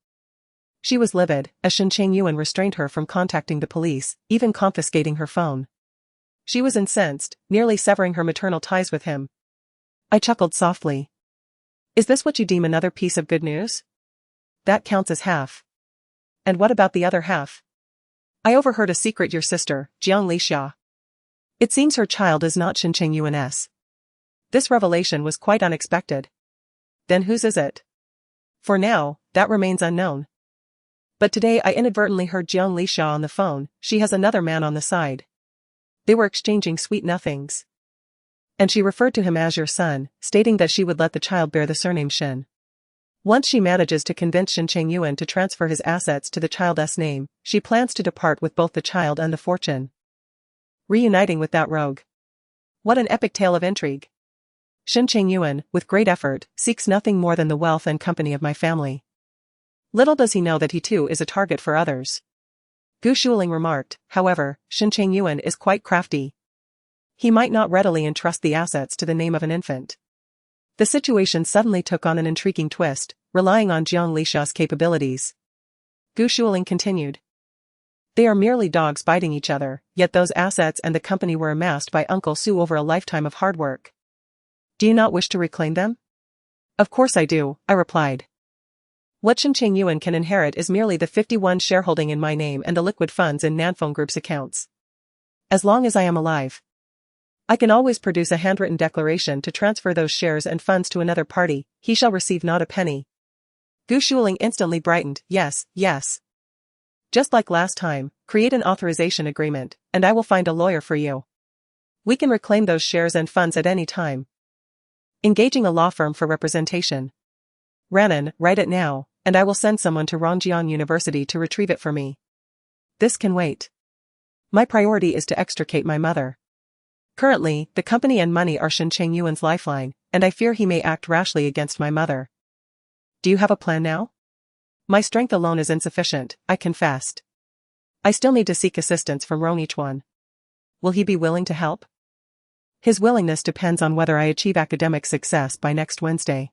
She was livid, as Shen Chengyuan restrained her from contacting the police, even confiscating her phone. She was incensed, nearly severing her maternal ties with him. I chuckled softly. Is this what you deem another piece of good news? That counts as half. And what about the other half? I overheard a secret your sister, Jiang Lixia. It seems her child is not Shen Chengyuan's. This revelation was quite unexpected. Then whose is it? For now, that remains unknown. But today I inadvertently heard Jiang Lixia on the phone. She has another man on the side. They were exchanging sweet nothings. And she referred to him as your son, stating that she would let the child bear the surname Shen. Once she manages to convince Shen Chengyuan to transfer his assets to the child's name, she plans to depart with both the child and the fortune. Reuniting with that rogue. What an epic tale of intrigue. Shen Chengyuan, with great effort, seeks nothing more than the wealth and company of my family. Little does he know that he too is a target for others. Gu Shuling remarked, however, Shen Chengyuan is quite crafty. He might not readily entrust the assets to the name of an infant. The situation suddenly took on an intriguing twist, relying on Jiang Lixia's capabilities. Gu Shuling continued. They are merely dogs biting each other, yet those assets and the company were amassed by Uncle Su over a lifetime of hard work. Do you not wish to reclaim them? Of course I do, I replied. What Shen Chengyuan can inherit is merely the 51 shareholding in my name and the liquid funds in Nanfeng Group's accounts. As long as I am alive, I can always produce a handwritten declaration to transfer those shares and funds to another party. He shall receive not a penny. Gu Shuling instantly brightened. Yes, yes. Just like last time, create an authorization agreement, and I will find a lawyer for you. We can reclaim those shares and funds at any time. Engaging a law firm for representation. Ranan, write it now, and I will send someone to Rongjiang University to retrieve it for me. This can wait. My priority is to extricate my mother. Currently, the company and money are Shen Chengyuan's lifeline, and I fear he may act rashly against my mother. Do you have a plan now? My strength alone is insufficient, I confessed. I still need to seek assistance from Rongyichuan. Will he be willing to help? His willingness depends on whether I achieve academic success by next Wednesday.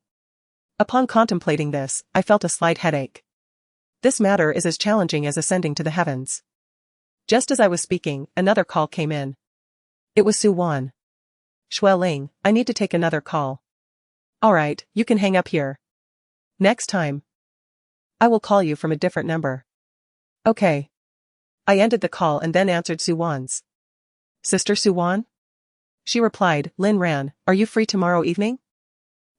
Upon contemplating this, I felt a slight headache. This matter is as challenging as ascending to the heavens. Just as I was speaking, another call came in. It was Su Wan. Xueling, I need to take another call. Alright, you can hang up here. Next time, I will call you from a different number. Okay. I ended the call and then answered Su Wan's. Sister Su Wan? She replied, Lin Ran, are you free tomorrow evening?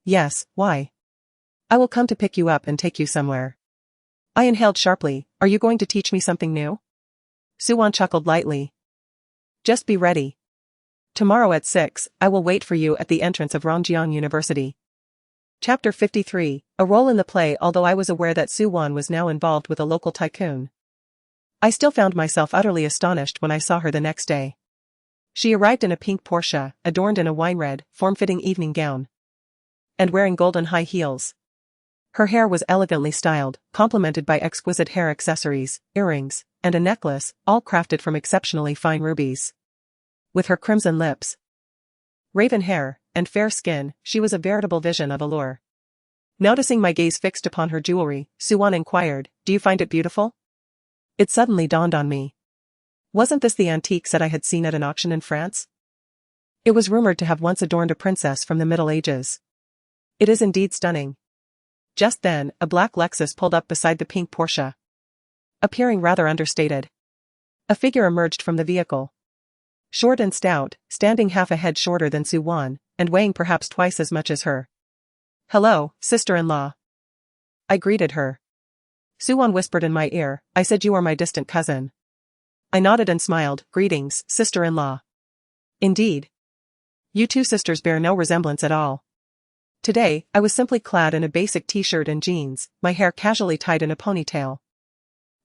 Yes, why? I will come to pick you up and take you somewhere. I inhaled sharply. Are you going to teach me something new? Su Wan chuckled lightly. Just be ready. Tomorrow at 6, I will wait for you at the entrance of Rongjiang University. Chapter 53, a role in the play. Although I was aware that Su Wan was now involved with a local tycoon, I still found myself utterly astonished when I saw her the next day. She arrived in a pink Porsche, adorned in a wine-red, form-fitting evening gown, and wearing golden high heels. Her hair was elegantly styled, complemented by exquisite hair accessories, earrings, and a necklace, all crafted from exceptionally fine rubies. With her crimson lips, raven hair, and fair skin, she was a veritable vision of allure. Noticing my gaze fixed upon her jewelry, Su Wan inquired, do you find it beautiful? It suddenly dawned on me. Wasn't this the antique set I had seen at an auction in France? It was rumored to have once adorned a princess from the Middle Ages. It is indeed stunning. Just then, a black Lexus pulled up beside the pink Porsche. Appearing rather understated, a figure emerged from the vehicle. Short and stout, standing half a head shorter than Su Wan, and weighing perhaps twice as much as her. Hello, sister-in-law. I greeted her. Su Wan whispered in my ear, I said you are my distant cousin. I nodded and smiled, greetings, sister-in-law. Indeed. You two sisters bear no resemblance at all. Today, I was simply clad in a basic t-shirt and jeans, my hair casually tied in a ponytail,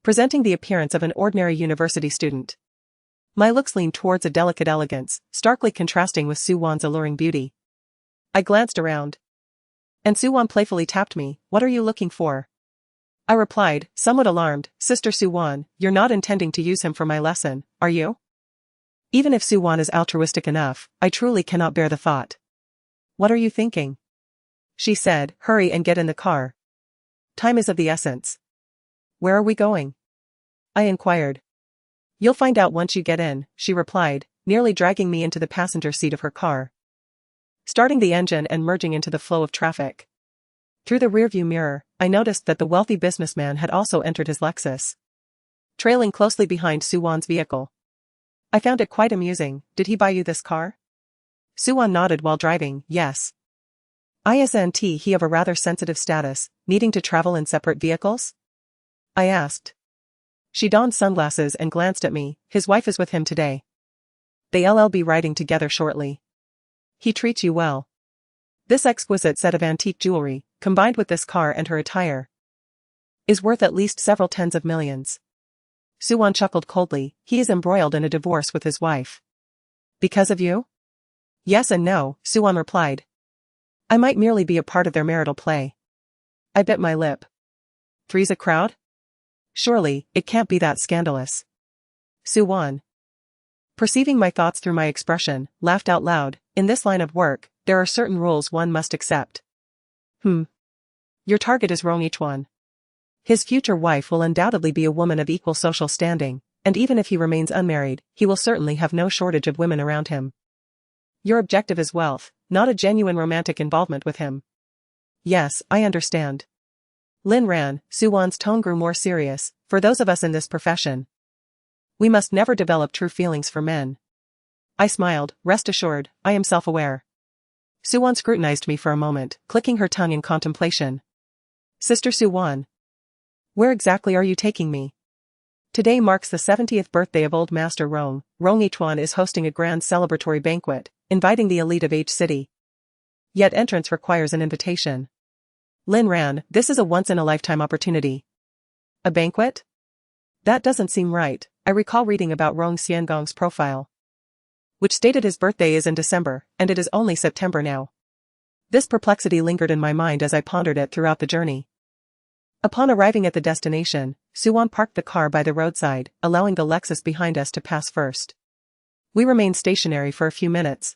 presenting the appearance of an ordinary university student. My looks leaned towards a delicate elegance, starkly contrasting with Su Wan's alluring beauty. I glanced around, and Su Wan playfully tapped me, what are you looking for? I replied, somewhat alarmed, Sister Su Wan, you're not intending to use him for my lesson, are you? Even if Su Wan is altruistic enough, I truly cannot bear the thought. What are you thinking? She said, hurry and get in the car. Time is of the essence. Where are we going? I inquired. You'll find out once you get in, she replied, nearly dragging me into the passenger seat of her car. Starting the engine and merging into the flow of traffic. Through the rearview mirror, I noticed that the wealthy businessman had also entered his Lexus. trailing closely behind Suwon's vehicle. I found it quite amusing. Did he buy you this car? Suwon nodded while driving. Yes. Isn't he of a rather sensitive status, needing to travel in separate vehicles? I asked. She donned sunglasses and glanced at me. His wife is with him today. They'll be riding together shortly. He treats you well. This exquisite set of antique jewelry, combined with this car and her attire, is worth at least several tens of millions. Suwon chuckled coldly. He is embroiled in a divorce with his wife. Because of you? Yes and no, Suwon replied. I might merely be a part of their marital play. I bit my lip. Three's a crowd? Surely, it can't be that scandalous. Suwon, perceiving my thoughts through my expression, laughed out loud. In this line of work, there are certain rules one must accept. Your target is wrong. Each one. His future wife will undoubtedly be a woman of equal social standing, and even if he remains unmarried, he will certainly have no shortage of women around him. Your objective is wealth, not a genuine romantic involvement with him. Yes, I understand. Lin ran. Suwon's tone grew more serious. For those of us in this profession, we must never develop true feelings for men. I smiled. Rest assured, I am self-aware. Suwon scrutinized me for a moment, clicking her tongue in contemplation. Sister Suwon, where exactly are you taking me? Today marks the 70th birthday of Old Master Rong. Rong-Ichuan is hosting a grand celebratory banquet, inviting the elite of H City. Yet entrance requires an invitation. Lin ran. This is a once-in-a-lifetime opportunity. A banquet? That doesn't seem right. I recall reading about Rong Xiangong's profile, which stated his birthday is in December, and it is only September now. This perplexity lingered in my mind as I pondered it throughout the journey. Upon arriving at the destination, Suwon parked the car by the roadside, allowing the Lexus behind us to pass first. We remained stationary for a few minutes.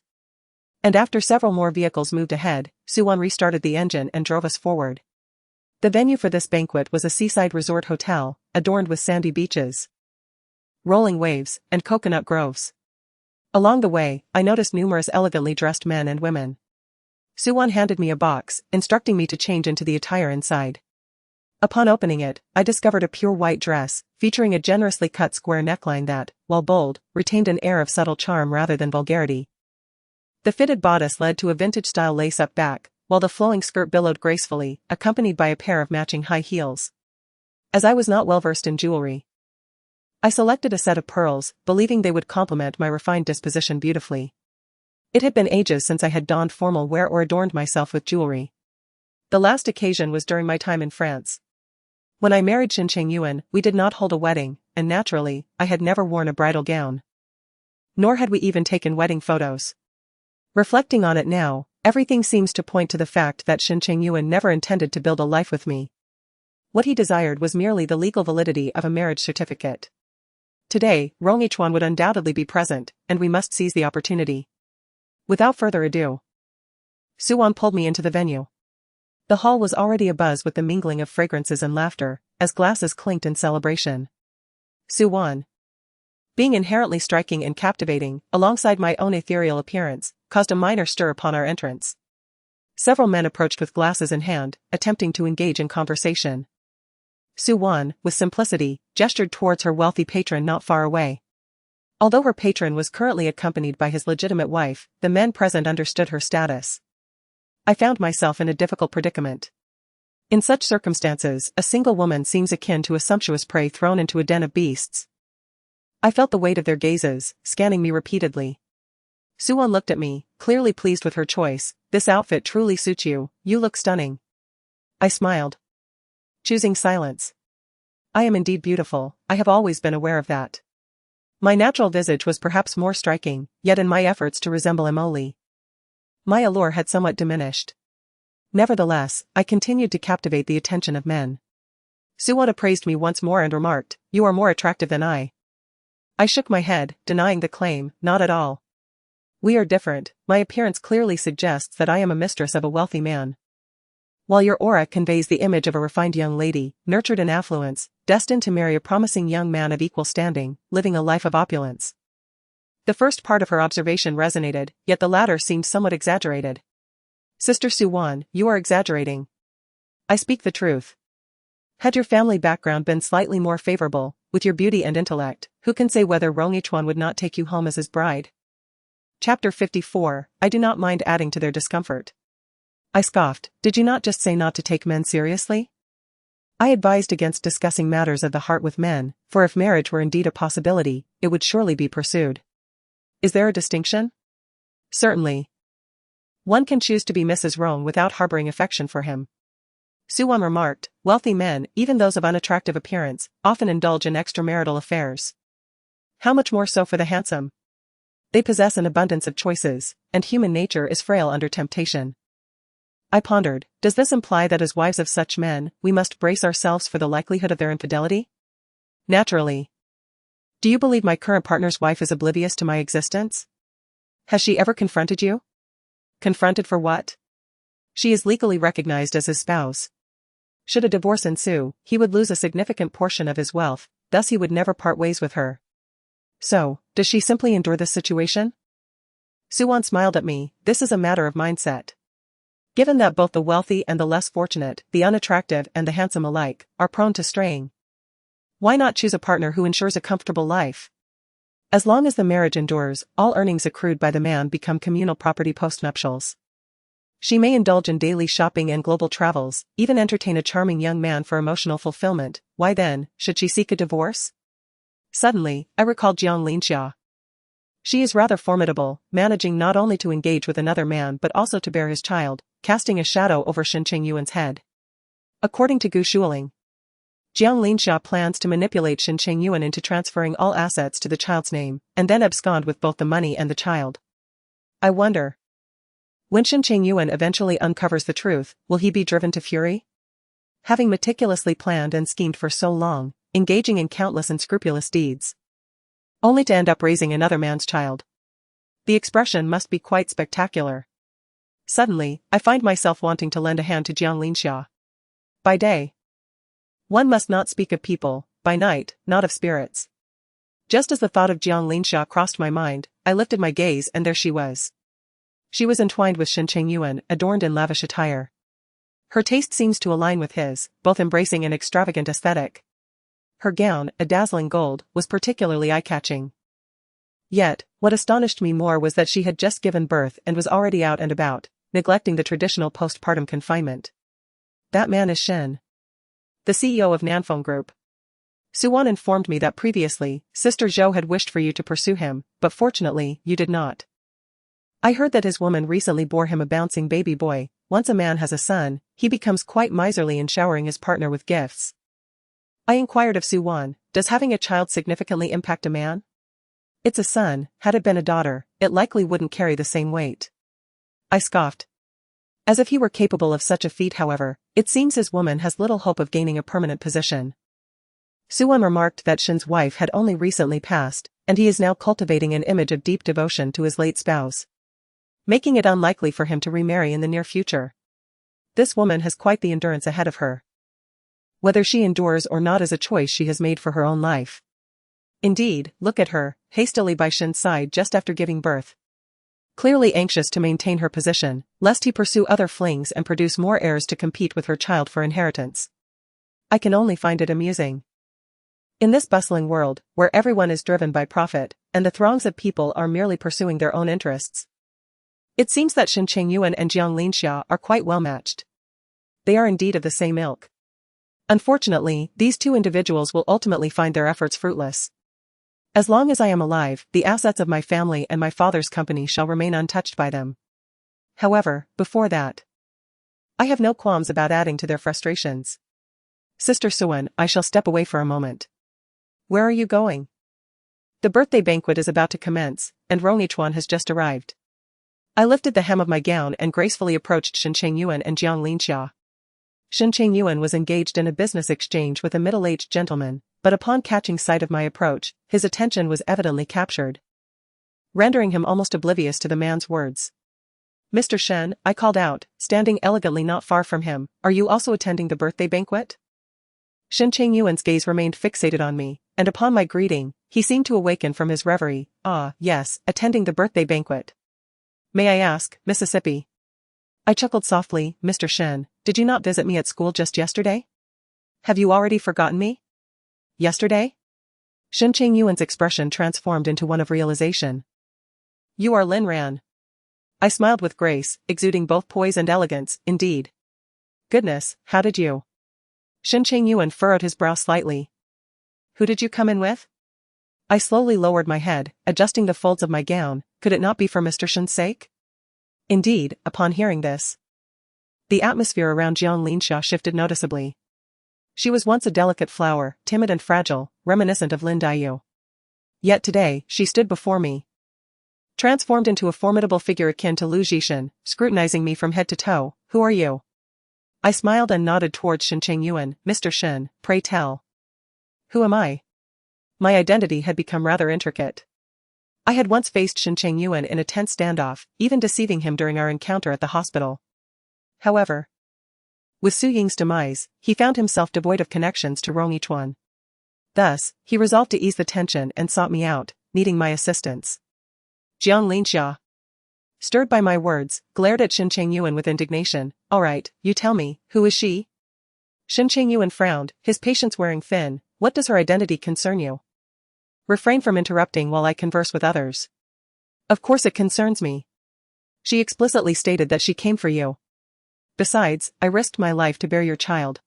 And after several more vehicles moved ahead, Suwon restarted the engine and drove us forward. The venue for this banquet was a seaside resort hotel, adorned with sandy beaches, rolling waves, and coconut groves. Along the way, I noticed numerous elegantly dressed men and women. Suwon handed me a box, instructing me to change into the attire inside. Upon opening it, I discovered a pure white dress, featuring a generously cut square neckline that, while bold, retained an air of subtle charm rather than vulgarity. The fitted bodice led to a vintage-style lace-up back, while the flowing skirt billowed gracefully, accompanied by a pair of matching high heels. As I was not well-versed in jewelry, I selected a set of pearls, believing they would complement my refined disposition beautifully. It had been ages since I had donned formal wear or adorned myself with jewelry. The last occasion was during my time in France. When I married Shen Chengyuan, we did not hold a wedding, and naturally, I had never worn a bridal gown. Nor had we even taken wedding photos. Reflecting on it now, everything seems to point to the fact that Shen Chengyuan never intended to build a life with me. What he desired was merely the legal validity of a marriage certificate. Today, Rong-Ichuan would undoubtedly be present, and we must seize the opportunity. Without further ado, Suwon pulled me into the venue. The hall was already abuzz with the mingling of fragrances and laughter, as glasses clinked in celebration. Suwon, being inherently striking and captivating, alongside my own ethereal appearance, caused a minor stir upon our entrance. Several men approached with glasses in hand, attempting to engage in conversation. Suwon, with simplicity, gestured towards her wealthy patron not far away. Although her patron was currently accompanied by his legitimate wife, the men present understood her status. I found myself in a difficult predicament. In such circumstances, a single woman seems akin to a sumptuous prey thrown into a den of beasts. I felt the weight of their gazes, scanning me repeatedly. Suwon looked at me, clearly pleased with her choice. This outfit truly suits you, you look stunning. I smiled, choosing silence. I am indeed beautiful, I have always been aware of that. My natural visage was perhaps more striking, yet in my efforts to resemble Emily, my allure had somewhat diminished. Nevertheless, I continued to captivate the attention of men. Suwon appraised me once more and remarked, "You are more attractive than I." I shook my head, denying the claim. Not at all. We are different. My appearance clearly suggests that I am a mistress of a wealthy man, while your aura conveys the image of a refined young lady, nurtured in affluence, destined to marry a promising young man of equal standing, living a life of opulence. The first part of her observation resonated, yet the latter seemed somewhat exaggerated. Sister Suwon, you are exaggerating. I speak the truth. Had your family background been slightly more favorable, with your beauty and intellect, who can say whether Rongyichuan would not take you home as his bride? Chapter 54, I do not mind adding to their discomfort. I scoffed, did you not just say not to take men seriously? I advised against discussing matters of the heart with men, for if marriage were indeed a possibility, it would surely be pursued. Is there a distinction? Certainly. One can choose to be Mrs. Rong without harboring affection for him. Suwan remarked, wealthy men, even those of unattractive appearance, often indulge in extramarital affairs. How much more so for the handsome? They possess an abundance of choices, and human nature is frail under temptation. I pondered, does this imply that as wives of such men, we must brace ourselves for the likelihood of their infidelity? Naturally. Do you believe my current partner's wife is oblivious to my existence? Has she ever confronted you? Confronted for what? She is legally recognized as his spouse. Should a divorce ensue, he would lose a significant portion of his wealth, thus he would never part ways with her. So, does she simply endure this situation? Suwan smiled at me, this is a matter of mindset. Given that both the wealthy and the less fortunate, the unattractive and the handsome alike, are prone to straying, why not choose a partner who ensures a comfortable life? As long as the marriage endures, all earnings accrued by the man become communal property postnuptials. She may indulge in daily shopping and global travels, even entertain a charming young man for emotional fulfillment, why then, should she seek a divorce? Suddenly, I recalled Jiang Linxia. She is rather formidable, managing not only to engage with another man but also to bear his child, casting a shadow over Shen Chengyuan's head. According to Gu Shuling, Jiang Linxia plans to manipulate Shen Chengyuan into transferring all assets to the child's name, and then abscond with both the money and the child. I wonder. When Shen Chengyuan eventually uncovers the truth, will he be driven to fury? Having meticulously planned and schemed for so long, engaging in countless unscrupulous deeds, only to end up raising another man's child. The expression must be quite spectacular. Suddenly, I find myself wanting to lend a hand to Jiang Linxia. By day, one must not speak of people, by night, not of spirits. Just as the thought of Jiang Linxia crossed my mind, I lifted my gaze and there she was. She was entwined with Shen Chengyuan, adorned in lavish attire. Her taste seems to align with his, both embracing an extravagant aesthetic. Her gown, a dazzling gold, was particularly eye-catching. Yet, what astonished me more was that she had just given birth and was already out and about, neglecting the traditional postpartum confinement. That man is Shen, the CEO of Nanfeng Group. Suwan informed me that previously, Sister Zhou had wished for you to pursue him, but fortunately, you did not. I heard that his woman recently bore him a bouncing baby boy. Once a man has a son, he becomes quite miserly in showering his partner with gifts. I inquired of Suwan, does having a child significantly impact a man? It's a son, had it been a daughter, it likely wouldn't carry the same weight. I scoffed. As if he were capable of such a feat, however, it seems his woman has little hope of gaining a permanent position. Suwan remarked that Shen's wife had only recently passed, and he is now cultivating an image of deep devotion to his late spouse, making it unlikely for him to remarry in the near future. This woman has quite the endurance ahead of her. Whether she endures or not is a choice she has made for her own life. Indeed, look at her, hastily by Shen's side just after giving birth. Clearly anxious to maintain her position, lest he pursue other flings and produce more heirs to compete with her child for inheritance. I can only find it amusing. In this bustling world, where everyone is driven by profit, and the throngs of people are merely pursuing their own interests, it seems that Shen Chengyuan and Jiang Linxia are quite well matched. They are indeed of the same ilk. Unfortunately, these two individuals will ultimately find their efforts fruitless. As long as I am alive, the assets of my family and my father's company shall remain untouched by them. However, before that, I have no qualms about adding to their frustrations. Sister Suwan, I shall step away for a moment. Where are you going? The birthday banquet is about to commence, and Rongyichuan has just arrived. I lifted the hem of my gown and gracefully approached Shen Chengyuan and Jiang Linxia. Shen Chengyuan was engaged in a business exchange with a middle-aged gentleman, but upon catching sight of my approach, his attention was evidently captured, rendering him almost oblivious to the man's words. Mr. Shen, I called out, standing elegantly not far from him, are you also attending the birthday banquet? Shen Chengyuan's gaze remained fixated on me, and upon my greeting, he seemed to awaken from his reverie. Ah, yes, attending the birthday banquet. May I ask, Mississippi? I chuckled softly, Mr. Shen, did you not visit me at school just yesterday? Have you already forgotten me? Yesterday? Shen Chengyuan's expression transformed into one of realization. You are Lin Ran. I smiled with grace, exuding both poise and elegance, indeed. Goodness, how did you? Shen Chengyuan furrowed his brow slightly. Who did you come in with? I slowly lowered my head, adjusting the folds of my gown. Could it not be for Mr. Shen's sake? Indeed, upon hearing this, the atmosphere around Jiang Linxia shifted noticeably. She was once a delicate flower, timid and fragile, reminiscent of Lin Daiyu. Yet today, she stood before me, transformed into a formidable figure akin to Lu Zhishan, scrutinizing me from head to toe. Who are you? I smiled and nodded towards Shen Chengyuan. Mr. Shen, pray tell. Who am I? My identity had become rather intricate. I had once faced Shen Chengyuan in a tense standoff, even deceiving him during our encounter at the hospital. However, with Su Ying's demise, he found himself devoid of connections to Rong Yichuan. Thus, he resolved to ease the tension and sought me out, needing my assistance. Jiang Linxia, stirred by my words, glared at Shen Chengyuan with indignation. All right, you tell me, who is she? Shen Chengyuan frowned, his patience wearing thin. What does her identity concern you? Refrain from interrupting while I converse with others. Of course it concerns me. She explicitly stated that she came for you. Besides, I risked my life to bear your child.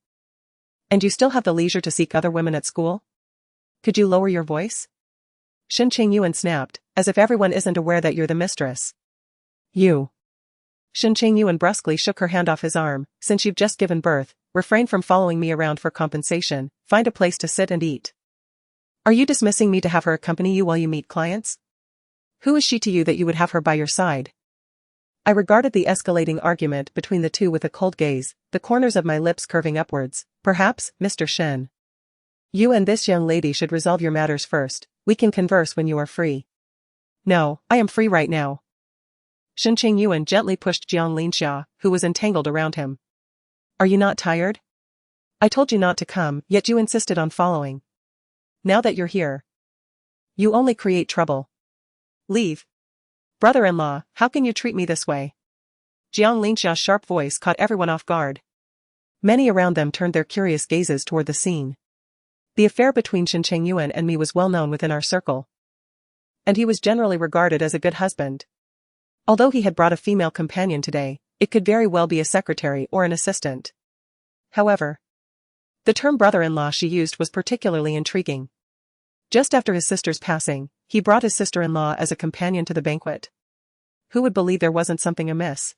And you still have the leisure to seek other women at school? Could you lower your voice? Shen Chengyuan snapped, as if everyone isn't aware that you're the mistress. You. Shen Chengyuan brusquely shook her hand off his arm. Since you've just given birth, refrain from following me around for compensation, find a place to sit and eat. Are you dismissing me to have her accompany you while you meet clients? Who is she to you that you would have her by your side? I regarded the escalating argument between the two with a cold gaze, the corners of my lips curving upwards. Perhaps, Mr. Shen, you and this young lady should resolve your matters first. We can converse when you are free. No, I am free right now. Shen Chengyuan gently pushed Jiang Linxia, who was entangled around him. Are you not tired? I told you not to come, yet you insisted on following. Now that you're here, you only create trouble. Leave. Brother-in-law, how can you treat me this way? Jiang Linxia's sharp voice caught everyone off guard. Many around them turned their curious gazes toward the scene. The affair between Shen Chengyuan and me was well known within our circle, and he was generally regarded as a good husband. Although he had brought a female companion today, it could very well be a secretary or an assistant. However, the term brother-in-law she used was particularly intriguing. Just after his sister's passing, he brought his sister-in-law as a companion to the banquet. Who would believe there wasn't something amiss?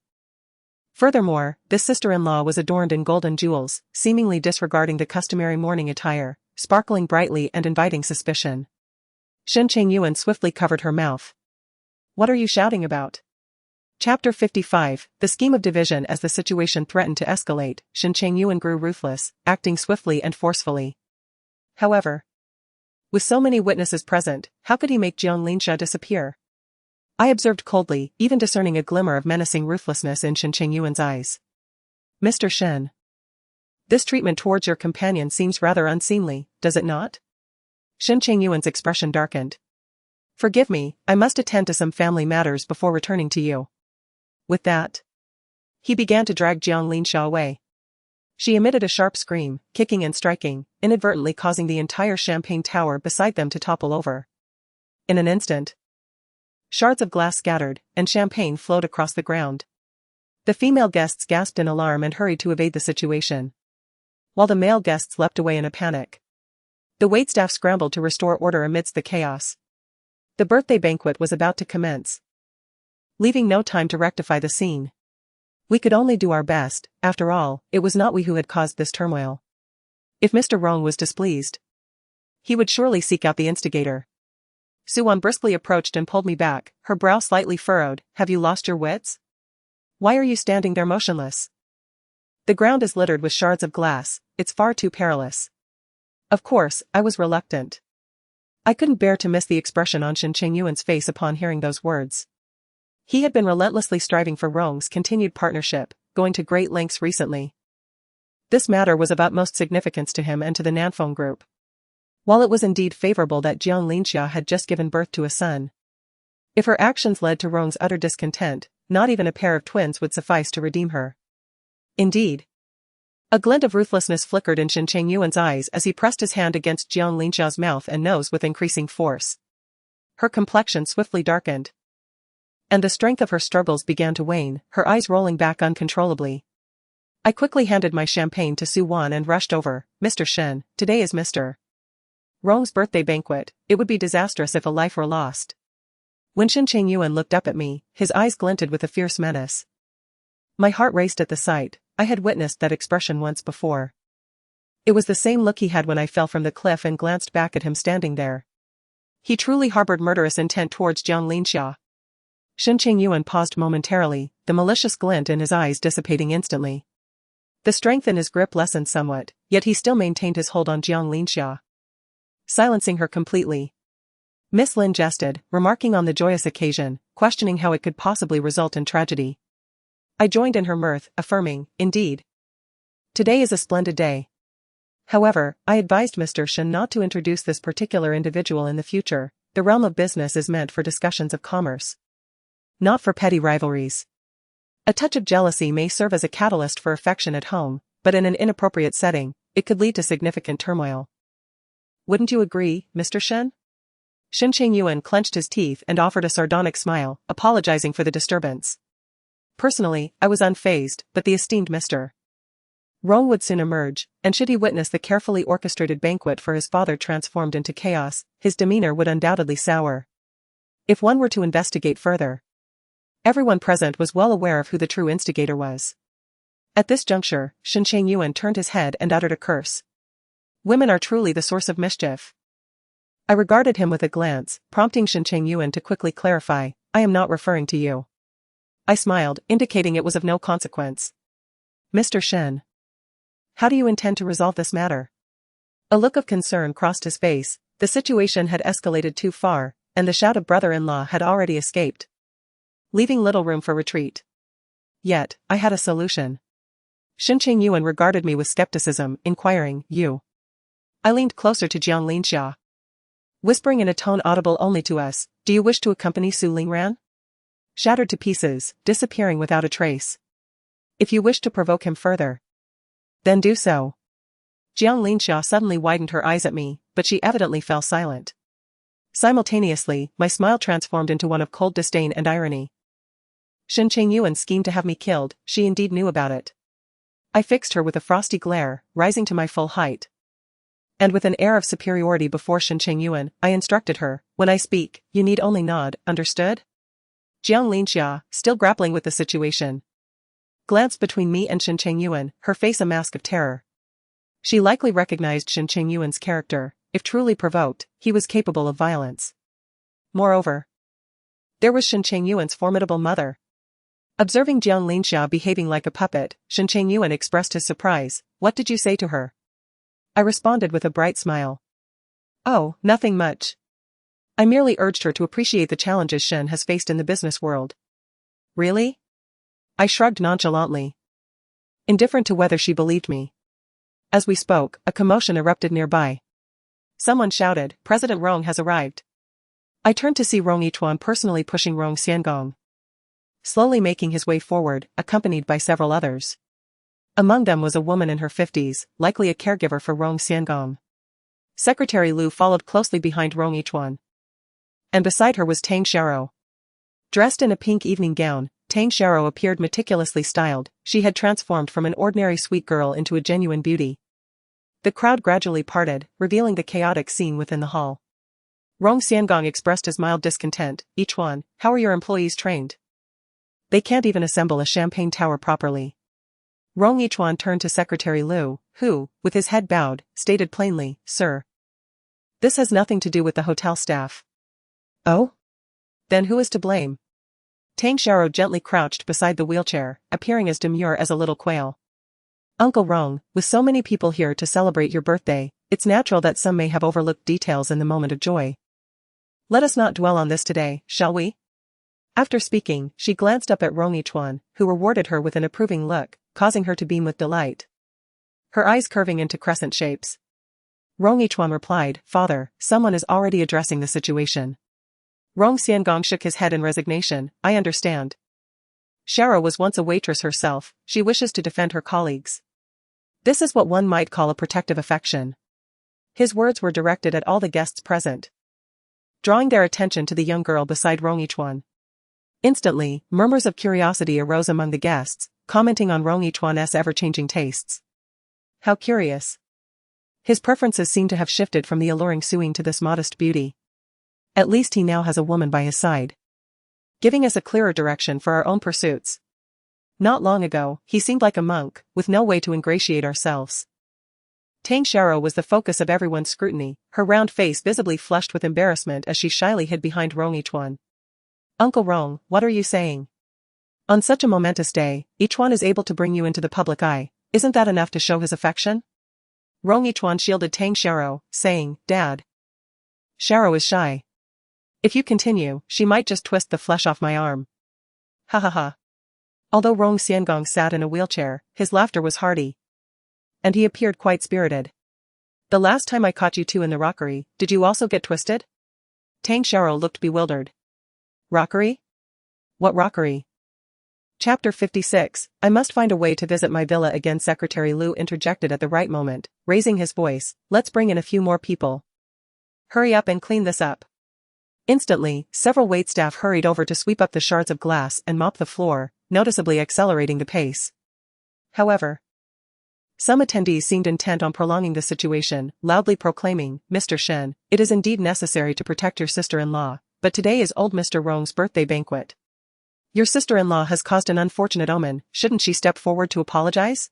Furthermore, this sister-in-law was adorned in gold and jewels, seemingly disregarding the customary mourning attire, sparkling brightly and inviting suspicion. Shen Chengyuan swiftly covered her mouth. What are you shouting about? Chapter 55, The Scheme of Division. As the situation threatened to escalate, Shen Chengyuan grew ruthless, acting swiftly and forcefully. However, with so many witnesses present, how could he make Jiang Linxia disappear? I observed coldly, even discerning a glimmer of menacing ruthlessness in Shen Chengyuan's eyes. Mr. Shen, this treatment towards your companion seems rather unseemly, does it not? Shen Chengyuan's expression darkened. Forgive me, I must attend to some family matters before returning to you. With that, he began to drag Jiang Linxia away. She emitted a sharp scream, kicking and striking, inadvertently causing the entire champagne tower beside them to topple over. In an instant, shards of glass scattered, and champagne flowed across the ground. The female guests gasped in alarm and hurried to evade the situation, while the male guests leapt away in a panic. The waitstaff scrambled to restore order amidst the chaos. The birthday banquet was about to commence, leaving no time to rectify the scene. We could only do our best. After all, it was not we who had caused this turmoil. If Mr. Rong was displeased, he would surely seek out the instigator. Suan briskly approached and pulled me back, her brow slightly furrowed. Have you lost your wits? Why are you standing there motionless? The ground is littered with shards of glass, it's far too perilous. Of course, I was reluctant. I couldn't bear to miss the expression on Shen Chengyuan's face upon hearing those words. He had been relentlessly striving for Rong's continued partnership, going to great lengths recently. This matter was of utmost significance to him and to the Nanfeng group. While it was indeed favorable that Jiang Linxia had just given birth to a son, if her actions led to Rong's utter discontent, not even a pair of twins would suffice to redeem her. Indeed, A glint of ruthlessness flickered in Shen Chengyuan's eyes as he pressed his hand against Jiang Linxia's mouth and nose with increasing force. Her complexion swiftly darkened, and the strength of her struggles began to wane, her eyes rolling back uncontrollably. I quickly handed my champagne to Su Wan and rushed over. Mr. Shen, today is Mr. Rong's birthday banquet. It would be disastrous if a life were lost. When Shen Chengyuan looked up at me, his eyes glinted with a fierce menace. My heart raced at the sight. I had witnessed that expression once before. It was the same look he had when I fell from the cliff and glanced back at him standing there. He truly harbored murderous intent towards Jiang Linxia. Shen Chengyuan paused momentarily, the malicious glint in his eyes dissipating instantly. The strength in his grip lessened somewhat, yet he still maintained his hold on Jiang Linxia, silencing her completely. Miss Lin jested, remarking on the joyous occasion, questioning how it could possibly result in tragedy. I joined in her mirth, affirming, indeed. Today is a splendid day. However, I advised Mr. Shen not to introduce this particular individual in the future. The realm of business is meant for discussions of commerce, not for petty rivalries. A touch of jealousy may serve as a catalyst for affection at home, but in an inappropriate setting, it could lead to significant turmoil. Wouldn't you agree, Mr. Shen? Shen Chengyuan clenched his teeth and offered a sardonic smile, apologizing for the disturbance. Personally, I was unfazed, but the esteemed Mr. Rong would soon emerge, and should he witness the carefully orchestrated banquet for his father transformed into chaos, his demeanor would undoubtedly sour. If one were to investigate further, everyone present was well aware of who the true instigator was. At this juncture, Shen Chengyuan turned his head and uttered a curse. Women are truly the source of mischief. I regarded him with a glance, prompting Shen Chengyuan to quickly clarify, I am not referring to you. I smiled, indicating it was of no consequence. Mr. Shen, how do you intend to resolve this matter? A look of concern crossed his face. The situation had escalated too far, and the shout of brother-in-law had already escaped, leaving little room for retreat. Yet, I had a solution. Shen Chengyuan regarded me with skepticism, inquiring, you? I leaned closer to Jiang Linxia, whispering in a tone audible only to us, do you wish to accompany Su Lingran? Shattered to pieces, disappearing without a trace. If you wish to provoke him further, then do so. Jiang Linxia suddenly widened her eyes at me, but she evidently fell silent. Simultaneously, my smile transformed into one of cold disdain and irony. Shen Chengyuan schemed to have me killed, she indeed knew about it. I fixed her with a frosty glare, rising to my full height. And with an air of superiority before Shen Chengyuan, I instructed her, when I speak, you need only nod, understood? Jiang Linxia, still grappling with the situation, glanced between me and Shen Chengyuan, her face a mask of terror. She likely recognized Shen Chengyuan's character. If truly provoked, he was capable of violence. Moreover, there was Shen Chengyuan's formidable mother. Observing Jiang Linxia behaving like a puppet, Shen Chengyuan expressed his surprise. What did you say to her? I responded with a bright smile. Oh, nothing much. I merely urged her to appreciate the challenges Shen has faced in the business world. Really? I shrugged nonchalantly, indifferent to whether she believed me. As we spoke, a commotion erupted nearby. Someone shouted, President Rong has arrived. I turned to see Rong Yichuan personally pushing Rong Xiangong, slowly making his way forward, accompanied by several others. Among them was a woman in her 50s, likely a caregiver for Rong Xiangong. Secretary Lu followed closely behind Rong Yichuan, and beside her was Tang Xiaoro. Dressed in a pink evening gown, Tang Xiaoro appeared meticulously styled. She had transformed from an ordinary sweet girl into a genuine beauty. The crowd gradually parted, revealing the chaotic scene within the hall. Rong Xiangong expressed his mild discontent. Yichuan, how are your employees trained? They can't even assemble a champagne tower properly. Rong Yichuan turned to Secretary Lu, who, with his head bowed, stated plainly, Sir, this has nothing to do with the hotel staff. Oh? Then who is to blame? Tang Xiaoro gently crouched beside the wheelchair, appearing as demure as a little quail. Uncle Rong, with so many people here to celebrate your birthday, it's natural that some may have overlooked details in the moment of joy. Let us not dwell on this today, shall we? After speaking, she glanced up at Rong Yichuan, who rewarded her with an approving look, causing her to beam with delight, her eyes curving into crescent shapes. Rong Yichuan replied, Father, someone is already addressing the situation. Rong Xiangong shook his head in resignation, I understand. Xiaoro was once a waitress herself, she wishes to defend her colleagues. This is what one might call a protective affection. His words were directed at all the guests present, drawing their attention to the young girl beside Rong Yichuan. Instantly, murmurs of curiosity arose among the guests, commenting on Rong Yichuan's ever-changing tastes. How curious. His preferences seem to have shifted from the alluring Suing to this modest beauty. At least he now has a woman by his side, giving us a clearer direction for our own pursuits. Not long ago, he seemed like a monk, with no way to ingratiate ourselves. Tang Xiaoro was the focus of everyone's scrutiny, her round face visibly flushed with embarrassment as she shyly hid behind Rong Yichuan. Uncle Rong, what are you saying? On such a momentous day, Yichuan is able to bring you into the public eye. Isn't that enough to show his affection? Rong Yichuan shielded Tang Xiaoro, saying, Dad. Xiaoro is shy. If you continue, she might just twist the flesh off my arm. Ha ha ha. Although Rong Xiangong sat in a wheelchair, his laughter was hearty, and he appeared quite spirited. The last time I caught you two in the rockery, did you also get twisted? Tang Xiaoro looked bewildered. Rockery? What rockery? Chapter 56, I must find a way to visit my villa again. Secretary Liu interjected at the right moment, raising his voice, let's bring in a few more people. Hurry up and clean this up. Instantly, several waitstaff hurried over to sweep up the shards of glass and mop the floor, noticeably accelerating the pace. However, some attendees seemed intent on prolonging the situation, loudly proclaiming, Mr. Shen, it is indeed necessary to protect your sister-in-law, but today is old Mr. Rong's birthday banquet. Your sister-in-law has caused an unfortunate omen, shouldn't she step forward to apologize?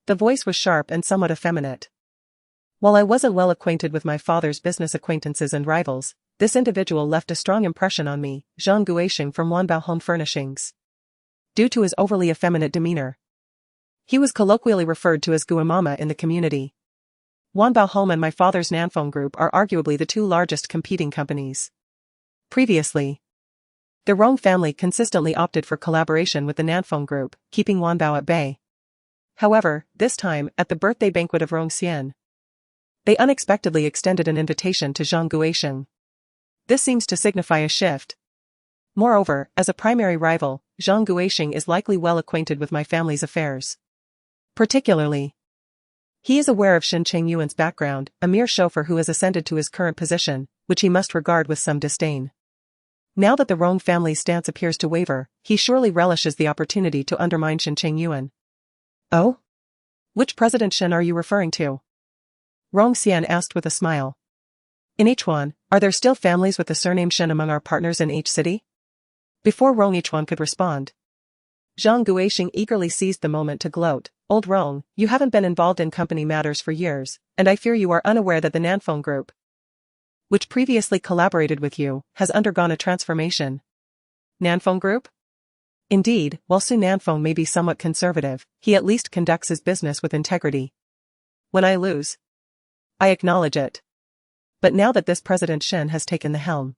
The voice was sharp and somewhat effeminate. While I wasn't well acquainted with my father's business acquaintances and rivals, this individual left a strong impression on me, Zhang Guoxing from Wanbao Home Furnishings. Due to his overly effeminate demeanor, he was colloquially referred to as Guamama in the community. Wanbao Home and my father's Nanfeng Group are arguably the two largest competing companies. Previously, the Rong family consistently opted for collaboration with the Nanfeng Group, keeping Wanbao at bay. However, this time, at the birthday banquet of Rong Xian, they unexpectedly extended an invitation to Zhang Guoxing. This seems to signify a shift. Moreover, as a primary rival, Zhang Guoxing is likely well acquainted with my family's affairs. Particularly, he is aware of Shen Chengyuan's background, a mere chauffeur who has ascended to his current position, which he must regard with some disdain. Now that the Rong family's stance appears to waver, he surely relishes the opportunity to undermine Shen Chengyuan. Oh? Which President Shen are you referring to? Rong Xian asked with a smile. In Yichuan, are there still families with the surname Shen among our partners in each city? Before Rong Yichuan could respond, Zhang Guoxing eagerly seized the moment to gloat. Old Rong, you haven't been involved in company matters for years, and I fear you are unaware that the Nanfeng Group, which previously collaborated with you, has undergone a transformation. Nanfeng Group? Indeed, while Su Nanfeng may be somewhat conservative, he at least conducts his business with integrity. When I lose, I acknowledge it. But now that this President Shen has taken the helm,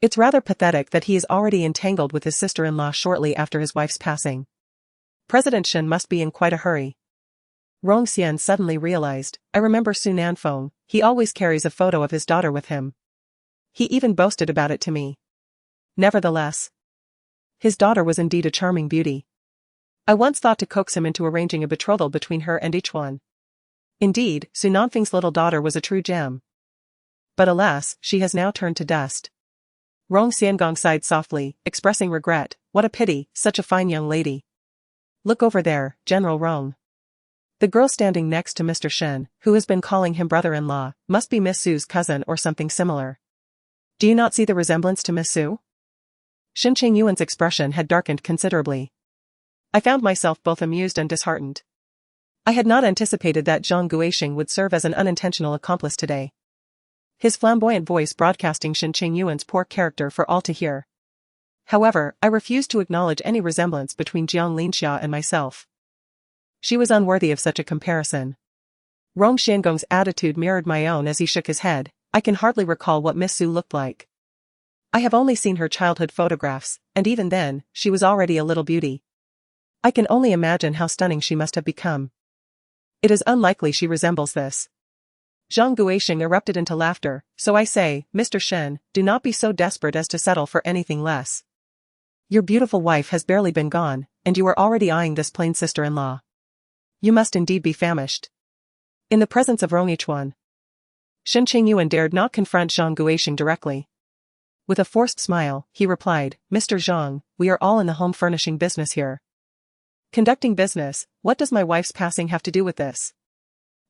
it's rather pathetic that he is already entangled with his sister-in-law shortly after his wife's passing. President Shen must be in quite a hurry. Rong Xian suddenly realized, I remember Su Nanfeng, he always carries a photo of his daughter with him. He even boasted about it to me. Nevertheless, his daughter was indeed a charming beauty. I once thought to coax him into arranging a betrothal between her and Yichuan. Indeed, Su Nanfeng's little daughter was a true gem. But alas, she has now turned to dust. Rong Xiangong sighed softly, expressing regret. What a pity, such a fine young lady. Look over there, General Rong. The girl standing next to Mr. Shen, who has been calling him brother-in-law, must be Miss Su's cousin or something similar. Do you not see the resemblance to Miss Su? Shen Chengyuan's expression had darkened considerably. I found myself both amused and disheartened. I had not anticipated that Zhang Guoxing would serve as an unintentional accomplice today. His flamboyant voice broadcasting Shen Chengyuan's poor character for all to hear. However, I refused to acknowledge any resemblance between Jiang Linxia and myself. She was unworthy of such a comparison. Rong Xiangong's attitude mirrored my own as he shook his head. I can hardly recall what Miss Su looked like. I have only seen her childhood photographs, and even then, she was already a little beauty. I can only imagine how stunning she must have become. It is unlikely she resembles this. Zhang Guoxing erupted into laughter. So I say, Mr. Shen, do not be so desperate as to settle for anything less. Your beautiful wife has barely been gone, and you are already eyeing this plain sister-in-law. You must indeed be famished. In the presence of Rongyichuan, Shen Chengyuan dared not confront Zhang Guoxing directly. With a forced smile, he replied, Mr. Zhang, we are all in the home furnishing business here. Conducting business, what does my wife's passing have to do with this?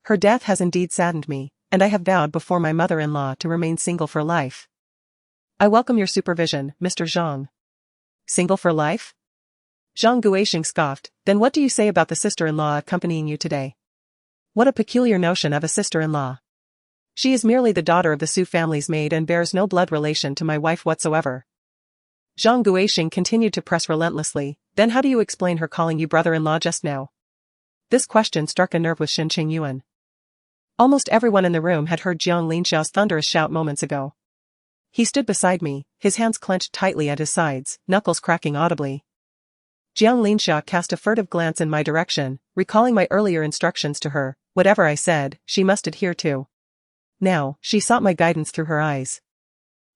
Her death has indeed saddened me, and I have vowed before my mother-in-law to remain single for life. I welcome your supervision, Mr. Zhang. Single for life? Zhang Guoxing scoffed, then what do you say about the sister-in-law accompanying you today? What a peculiar notion of a sister-in-law. She is merely the daughter of the Su family's maid and bears no blood relation to my wife whatsoever. Zhang Guoxing continued to press relentlessly, then how do you explain her calling you brother-in-law just now? This question struck a nerve with Shen Chengyuan. Almost everyone in the room had heard Jiang Linxiao's thunderous shout moments ago. He stood beside me, his hands clenched tightly at his sides, knuckles cracking audibly. Jiang Linxia cast a furtive glance in my direction, recalling my earlier instructions to her, whatever I said, she must adhere to. Now, she sought my guidance through her eyes.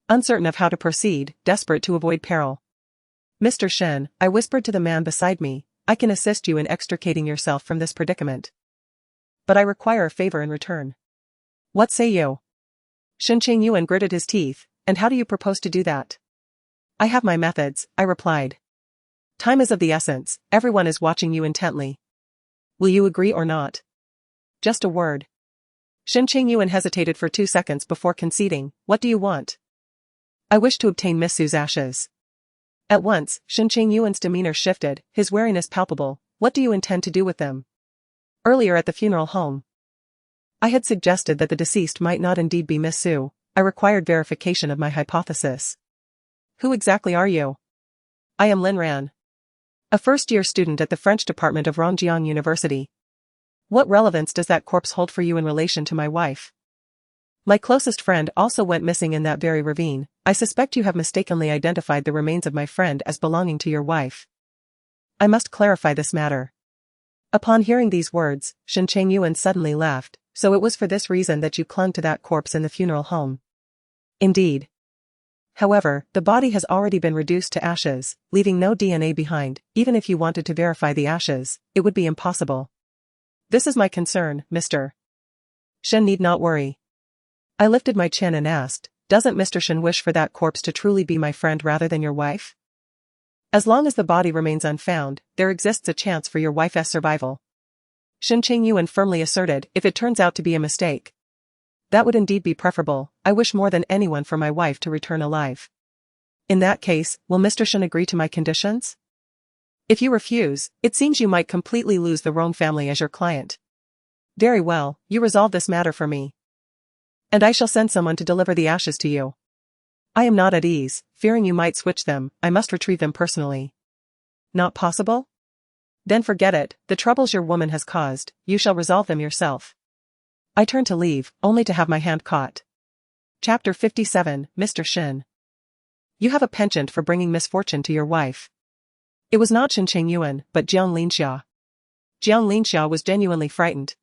Uncertain of how to proceed, desperate to avoid peril. Mr. Shen, I whispered to the man beside me, I can assist you in extricating yourself from this predicament. But I require a favor in return. What say you? Shen Chengyuan gritted his teeth, and how do you propose to do that? I have my methods, I replied. Time is of the essence, everyone is watching you intently. Will you agree or not? Just a word. Shen Chengyuan hesitated for 2 seconds before conceding, what do you want? I wish to obtain Miss Su's ashes. At once, Shen Chengyuan's demeanor shifted, his wariness palpable, what do you intend to do with them? Earlier at the funeral home, I had suggested that the deceased might not indeed be Miss Su. I required verification of my hypothesis. Who exactly are you? I am Lin Ran, a first-year student at the French department of Rongjiang University. What relevance does that corpse hold for you in relation to my wife? My closest friend also went missing in that very ravine. I suspect you have mistakenly identified the remains of my friend as belonging to your wife. I must clarify this matter. Upon hearing these words, Shen Chengyuan suddenly laughed, so it was for this reason that you clung to that corpse in the funeral home. Indeed. However, the body has already been reduced to ashes, leaving no DNA behind. Even if you wanted to verify the ashes, it would be impossible. This is my concern, Mr. Shen need not worry. I lifted my chin and asked, doesn't Mr. Shen wish for that corpse to truly be my friend rather than your wife? As long as the body remains unfound, there exists a chance for your wife's survival. Shen Chengyuan firmly asserted, if it turns out to be a mistake, that would indeed be preferable. I wish more than anyone for my wife to return alive. In that case, will Mr. Shen agree to my conditions? If you refuse, it seems you might completely lose the Rong family as your client. Very well, you resolve this matter for me. And I shall send someone to deliver the ashes to you. I am not at ease, fearing you might switch them. I must retrieve them personally. Not possible? Then forget it, the troubles your woman has caused, you shall resolve them yourself. I turned to leave, only to have my hand caught. Chapter 57, Mr. Shen. You have a penchant for bringing misfortune to your wife. It was not Shen Chengyuan, but Jiang Linxia. Jiang Linxia was genuinely frightened,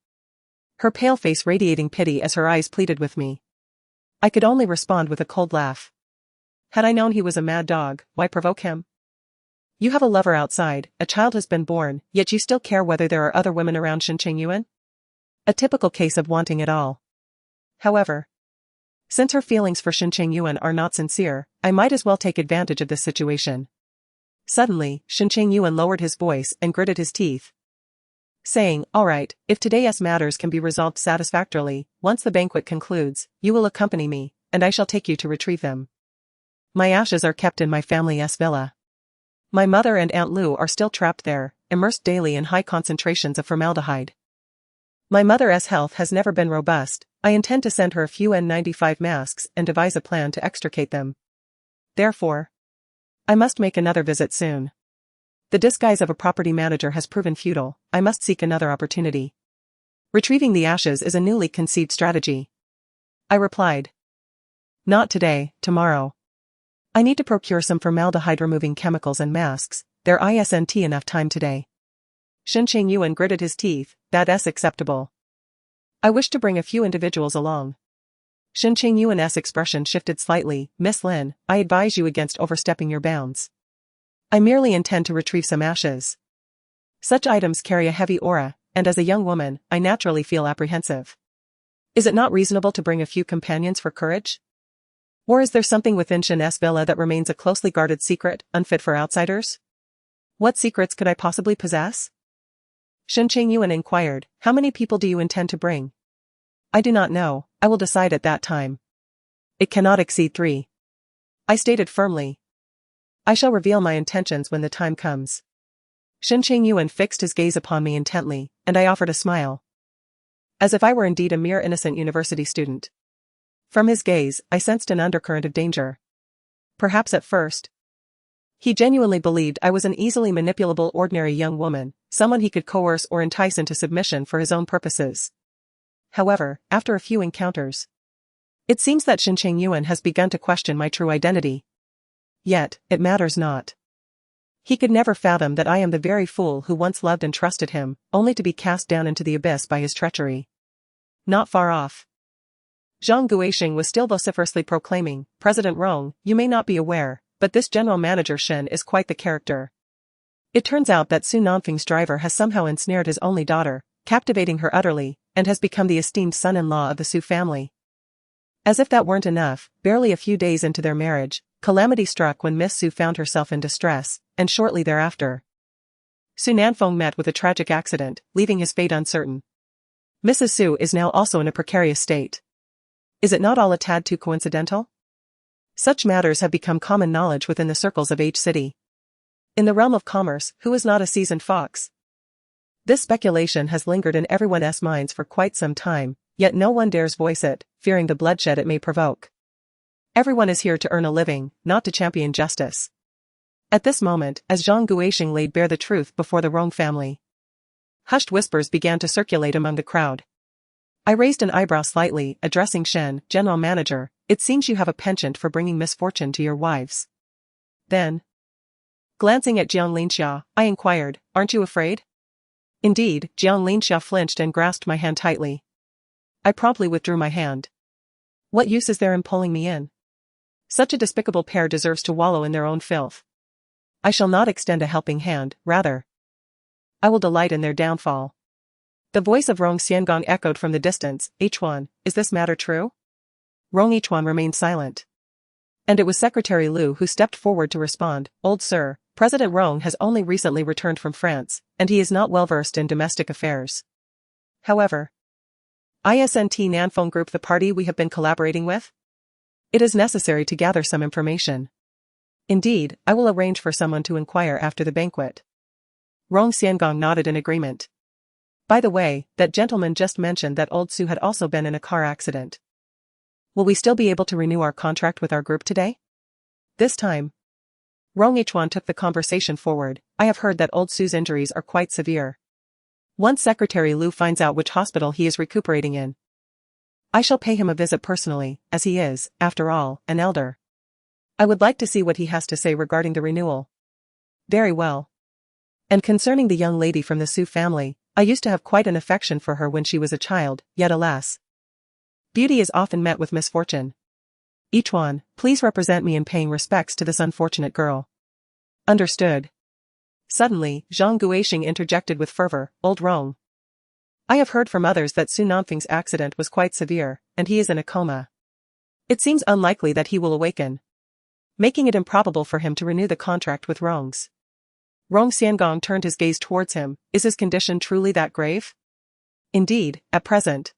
her pale face radiating pity as her eyes pleaded with me. I could only respond with a cold laugh. Had I known he was a mad dog, why provoke him? You have a lover outside, a child has been born, yet you still care whether there are other women around Shen Chengyuan? A typical case of wanting it all. However, since her feelings for Shen Chengyuan are not sincere, I might as well take advantage of this situation. Suddenly, Shen Chengyuan lowered his voice and gritted his teeth, saying, all right, if today's matters can be resolved satisfactorily, once the banquet concludes, you will accompany me, and I shall take you to retrieve them. My ashes are kept in my family's villa. My mother and Aunt Lu are still trapped there, immersed daily in high concentrations of formaldehyde. My mother's health has never been robust. I intend to send her a few N95 masks and devise a plan to extricate them. Therefore, I must make another visit soon. The disguise of a property manager has proven futile. I must seek another opportunity. Retrieving the ashes is a newly conceived strategy. I replied. Not today, tomorrow. I need to procure some formaldehyde-removing chemicals and masks. There isn't enough time today. Shen Chengyuan gritted his teeth, that's acceptable. I wish to bring a few individuals along. Shen Chengyuan's expression shifted slightly. Miss Lin, I advise you against overstepping your bounds. I merely intend to retrieve some ashes. Such items carry a heavy aura, and as a young woman, I naturally feel apprehensive. Is it not reasonable to bring a few companions for courage? Or is there something within Shen's villa that remains a closely guarded secret, unfit for outsiders? What secrets could I possibly possess? Shen Chengyuan inquired, how many people do you intend to bring? I do not know, I will decide at that time. It cannot exceed 3. I stated firmly. I shall reveal my intentions when the time comes. Shen Chengyuan fixed his gaze upon me intently, and I offered a smile. As if I were indeed a mere innocent university student. From his gaze, I sensed an undercurrent of danger. Perhaps at first, he genuinely believed I was an easily manipulable ordinary young woman, someone he could coerce or entice into submission for his own purposes. However, after a few encounters, it seems that Shen Chengyuan has begun to question my true identity. Yet, it matters not. He could never fathom that I am the very fool who once loved and trusted him, only to be cast down into the abyss by his treachery. Not far off, Zhang Guoxing was still vociferously proclaiming, President Rong, you may not be aware, but this general manager Shen is quite the character. It turns out that Su Nanfeng's driver has somehow ensnared his only daughter, captivating her utterly, and has become the esteemed son-in-law of the Su family. As if that weren't enough, barely a few days into their marriage, calamity struck when Miss Su found herself in distress, and shortly thereafter, Su Nanfeng met with a tragic accident, leaving his fate uncertain. Mrs. Su is now also in a precarious state. Is it not all a tad too coincidental? Such matters have become common knowledge within the circles of H City. In the realm of commerce, who is not a seasoned fox? This speculation has lingered in everyone's minds for quite some time, yet no one dares voice it, fearing the bloodshed it may provoke. Everyone is here to earn a living, not to champion justice. At this moment, as Zhang Guoxing laid bare the truth before the Rong family, hushed whispers began to circulate among the crowd. I raised an eyebrow slightly, addressing Shen, general manager, it seems you have a penchant for bringing misfortune to your wives. Then, glancing at Jiang Linxia, I inquired, aren't you afraid? Indeed, Jiang Linxia flinched and grasped my hand tightly. I promptly withdrew my hand. What use is there in pulling me in? Such a despicable pair deserves to wallow in their own filth. I shall not extend a helping hand, rather, I will delight in their downfall. The voice of Rong Xiangong echoed from the distance, H1, is this matter true? Rong H1 remained silent. And it was Secretary Liu who stepped forward to respond, Old sir, President Rong has only recently returned from France, and he is not well versed in domestic affairs. However, ISNT Nanfeng Group, the party we have been collaborating with? It is necessary to gather some information. Indeed, I will arrange for someone to inquire after the banquet. Rong Xiangong nodded in agreement. By the way, that gentleman just mentioned that old Su had also been in a car accident. Will we still be able to renew our contract with our group today? This time, Rong H1 took the conversation forward. I have heard that old Su's injuries are quite severe. Once Secretary Liu finds out which hospital he is recuperating in, I shall pay him a visit personally, as he is, after all, an elder. I would like to see what he has to say regarding the renewal. Very well. And concerning the young lady from the Su family, I used to have quite an affection for her when she was a child, yet alas, beauty is often met with misfortune. Each one, please represent me in paying respects to this unfortunate girl. Understood. Suddenly, Zhang Guoxing interjected with fervor, Old Rong. I have heard from others that Su Nanfeng's accident was quite severe, and he is in a coma. It seems unlikely that he will awaken, making it improbable for him to renew the contract with Rong's. Rong Xiangong turned his gaze towards him, is his condition truly that grave? Indeed, at present,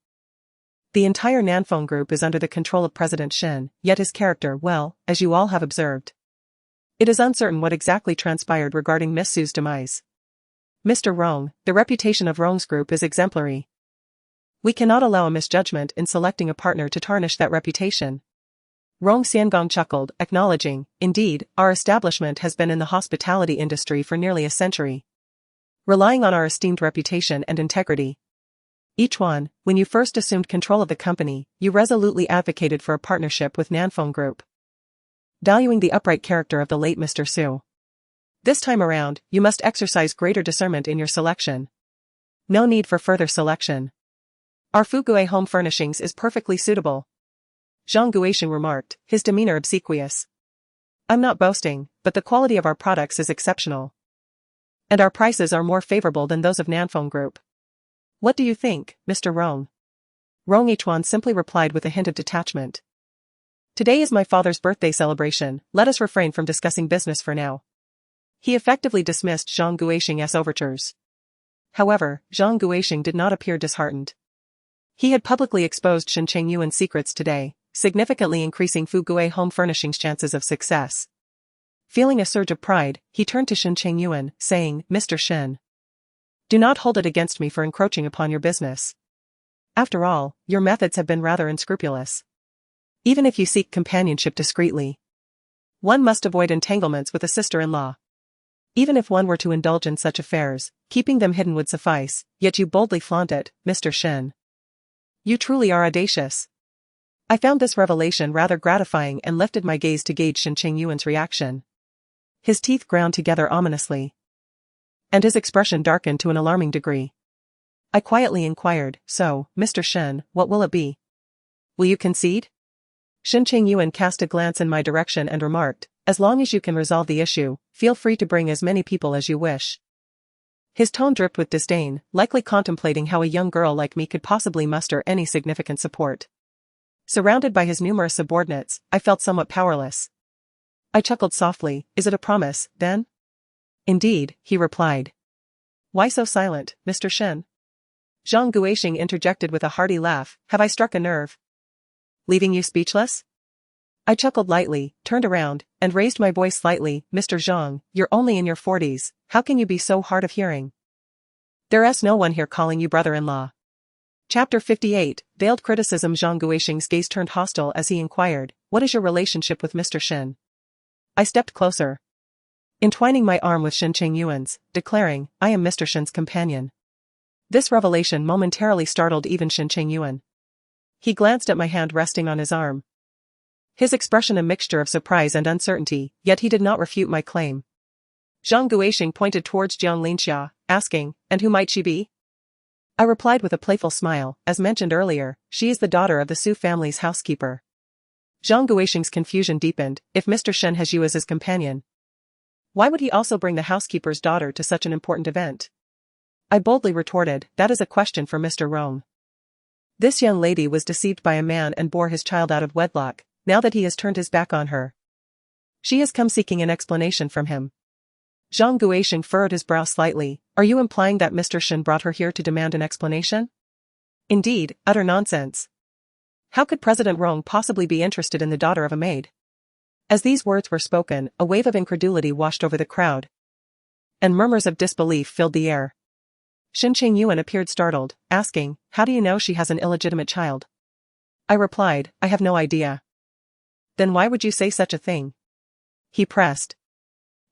the entire Nanfeng group is under the control of President Shen, yet his character, well, as you all have observed. It is uncertain what exactly transpired regarding Miss Su's demise. Mr. Rong, the reputation of Rong's group is exemplary. We cannot allow a misjudgment in selecting a partner to tarnish that reputation. Rong Xiangong chuckled, acknowledging, indeed, our establishment has been in the hospitality industry for nearly a century, relying on our esteemed reputation and integrity. Each one, when you first assumed control of the company, you resolutely advocated for a partnership with Nanfeng Group, valuing the upright character of the late Mr. Su. This time around, you must exercise greater discernment in your selection. No need for further selection. Our Fugue home furnishings is perfectly suitable. Zhang Guoxing remarked, his demeanor obsequious. I'm not boasting, but the quality of our products is exceptional. And our prices are more favorable than those of Nanfeng Group. What do you think, Mr. Rong? Rong Yichuan simply replied with a hint of detachment. Today is my father's birthday celebration, let us refrain from discussing business for now. He effectively dismissed Zhang Guoxing's overtures. However, Zhang Guoxing did not appear disheartened. He had publicly exposed Shen Chengyuan's secrets today, significantly increasing Fu Gui Home Furnishing's chances of success. Feeling a surge of pride, he turned to Shen Chengyuan, saying, Mr. Shen, do not hold it against me for encroaching upon your business. After all, your methods have been rather unscrupulous. Even if you seek companionship discreetly, one must avoid entanglements with a sister-in-law. Even if one were to indulge in such affairs, keeping them hidden would suffice, yet you boldly flaunt it, Mr. Shen. You truly are audacious. I found this revelation rather gratifying and lifted my gaze to gauge Shen Chengyuan's reaction. His teeth ground together ominously, and his expression darkened to an alarming degree. I quietly inquired, so, Mr. Shen, what will it be? Will you concede? Shen Chengyuan cast a glance in my direction and remarked, as long as you can resolve the issue, feel free to bring as many people as you wish. His tone dripped with disdain, likely contemplating how a young girl like me could possibly muster any significant support. Surrounded by his numerous subordinates, I felt somewhat powerless. I chuckled softly, is it a promise, then? Indeed, he replied. Why so silent, Mr. Shen? Zhang Guoxing interjected with a hearty laugh, have I struck a nerve? Leaving you speechless? I chuckled lightly, turned around, and raised my voice slightly, Mr. Zhang, you're only in your 40s, how can you be so hard of hearing? There's no one here calling you brother-in-law. Chapter 58, Veiled Criticism. Zhang Guoxing's gaze turned hostile as he inquired, what is your relationship with Mr. Shen? I stepped closer, entwining my arm with Shen Chengyuan's, declaring, I am Mr. Shen's companion. This revelation momentarily startled even Shen Chengyuan. He glanced at my hand resting on his arm, his expression a mixture of surprise and uncertainty, yet he did not refute my claim. Zhang Guoxing pointed towards Jiang Linxia, asking, and who might she be? I replied with a playful smile, as mentioned earlier, she is the daughter of the Su family's housekeeper. Zhang Guoxing's confusion deepened, if Mr. Shen has you as his companion, why would he also bring the housekeeper's daughter to such an important event? I boldly retorted, that is a question for Mr. Rong. This young lady was deceived by a man and bore his child out of wedlock, now that he has turned his back on her. She has come seeking an explanation from him. Zhang Guoxing furrowed his brow slightly, are you implying that Mr. Shen brought her here to demand an explanation? Indeed, utter nonsense. How could President Rong possibly be interested in the daughter of a maid? As these words were spoken, a wave of incredulity washed over the crowd, and murmurs of disbelief filled the air. Shen Chengyuan appeared startled, asking, how do you know she has an illegitimate child? I replied, I have no idea. Then why would you say such a thing? He pressed.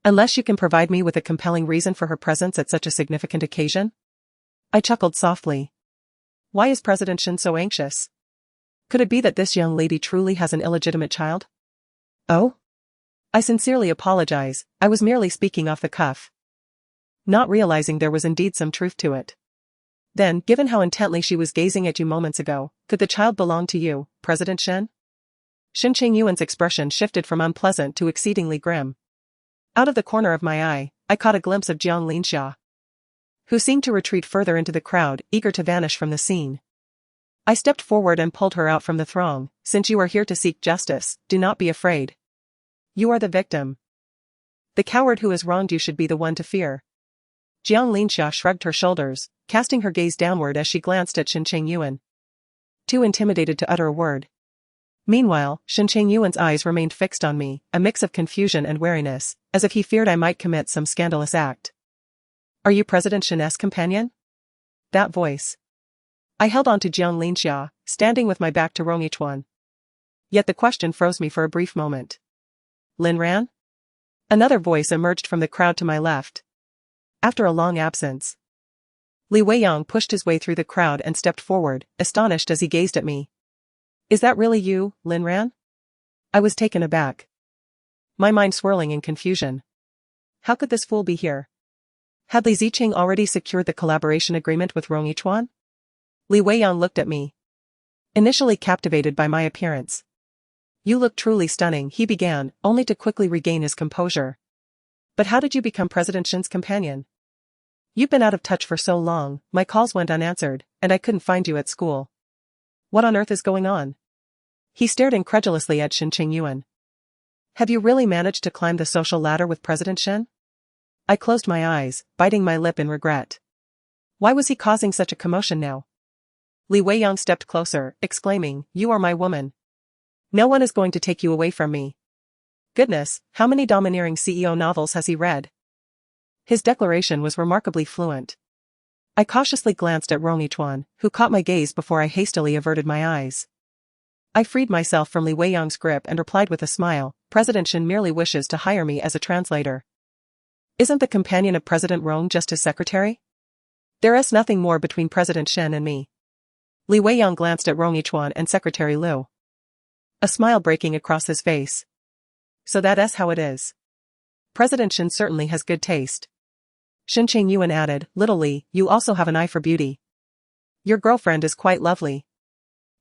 Unless you can provide me with a compelling reason for her presence at such a significant occasion? I chuckled softly. Why is President Shen so anxious? Could it be that this young lady truly has an illegitimate child? Oh? I sincerely apologize, I was merely speaking off the cuff, not realizing there was indeed some truth to it. Then, given how intently she was gazing at you moments ago, could the child belong to you, President Shen? Shen Chengyuan's expression shifted from unpleasant to exceedingly grim. Out of the corner of my eye, I caught a glimpse of Jiang Linxia, who seemed to retreat further into the crowd, eager to vanish from the scene. I stepped forward and pulled her out from the throng, since you are here to seek justice, do not be afraid. You are the victim. The coward who has wronged you should be the one to fear. Jiang Linxia shrugged her shoulders, casting her gaze downward as she glanced at Shen Chengyuan, too intimidated to utter a word. Meanwhile, Shen Chengyuan's eyes remained fixed on me, a mix of confusion and wariness, as if he feared I might commit some scandalous act. Are you President Shen's companion? That voice. I held on to Jiang Linxia, standing with my back to Rong Yichuan. Yet the question froze me for a brief moment. Lin Ran? Another voice emerged from the crowd to my left. After a long absence, Li Weiyang pushed his way through the crowd and stepped forward, astonished as he gazed at me. Is that really you, Lin Ran? I was taken aback, my mind swirling in confusion. How could this fool be here? Had Li Ziqing already secured the collaboration agreement with Rong Yichuan? Li Weiyang looked at me, initially captivated by my appearance. You look truly stunning, he began, only to quickly regain his composure. But how did you become President Shen's companion? You've been out of touch for so long, my calls went unanswered, and I couldn't find you at school. What on earth is going on? He stared incredulously at Shen Chengyuan. Have you really managed to climb the social ladder with President Shen? I closed my eyes, biting my lip in regret. Why was he causing such a commotion now? Li Weiyang stepped closer, exclaiming, "You are my woman. No one is going to take you away from me." Goodness, how many domineering CEO novels has he read? His declaration was remarkably fluent. I cautiously glanced at Rong Yichuan, who caught my gaze before I hastily averted my eyes. I freed myself from Li Weiyang's grip and replied with a smile, "President Shen merely wishes to hire me as a translator. Isn't the companion of President Rong just his secretary? There is nothing more between President Shen and me." Li Weiyang glanced at Rong Yichuan and Secretary Liu. A smile breaking across his face. So that's how it is. President Shen certainly has good taste. Shen Chengyuan added, "Little Li, you also have an eye for beauty. Your girlfriend is quite lovely.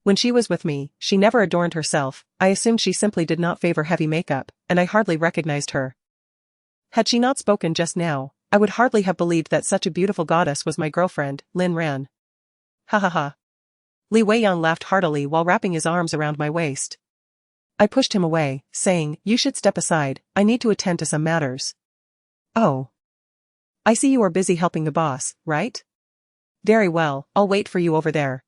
When she was with me, she never adorned herself. I assumed she simply did not favor heavy makeup, and I hardly recognized her. Had she not spoken just now, I would hardly have believed that such a beautiful goddess was my girlfriend, Lin Ran." Ha ha ha. Li Weiyang laughed heartily while wrapping his arms around my waist. I pushed him away, saying, "You should step aside, I need to attend to some matters." "Oh. I see you are busy helping the boss, right? Very well, I'll wait for you over there.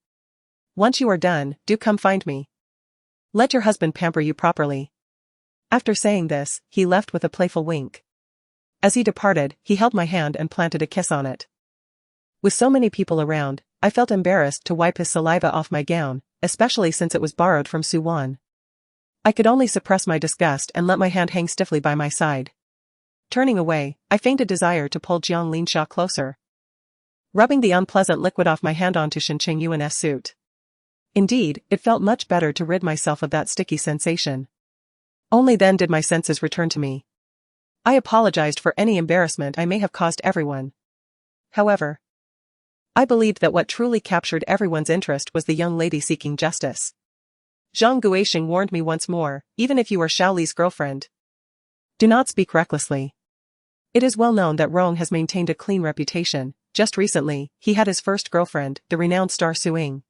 Once you are done, do come find me. Let your husband pamper you properly." After saying this, he left with a playful wink. As he departed, he held my hand and planted a kiss on it. With so many people around, I felt embarrassed to wipe his saliva off my gown, especially since it was borrowed from Suwan. I could only suppress my disgust and let my hand hang stiffly by my side. Turning away, I feigned a desire to pull Jiang Linsha closer, rubbing the unpleasant liquid off my hand onto Shen Chengyuan's suit. Indeed, it felt much better to rid myself of that sticky sensation. Only then did my senses return to me. I apologized for any embarrassment I may have caused everyone. However, I believed that what truly captured everyone's interest was the young lady seeking justice. Zhang Guoxing warned me once more, even if you are Xiaoli's girlfriend, do not speak recklessly. It is well known that Rong has maintained a clean reputation. Just recently, he had his first girlfriend, the renowned star Suing.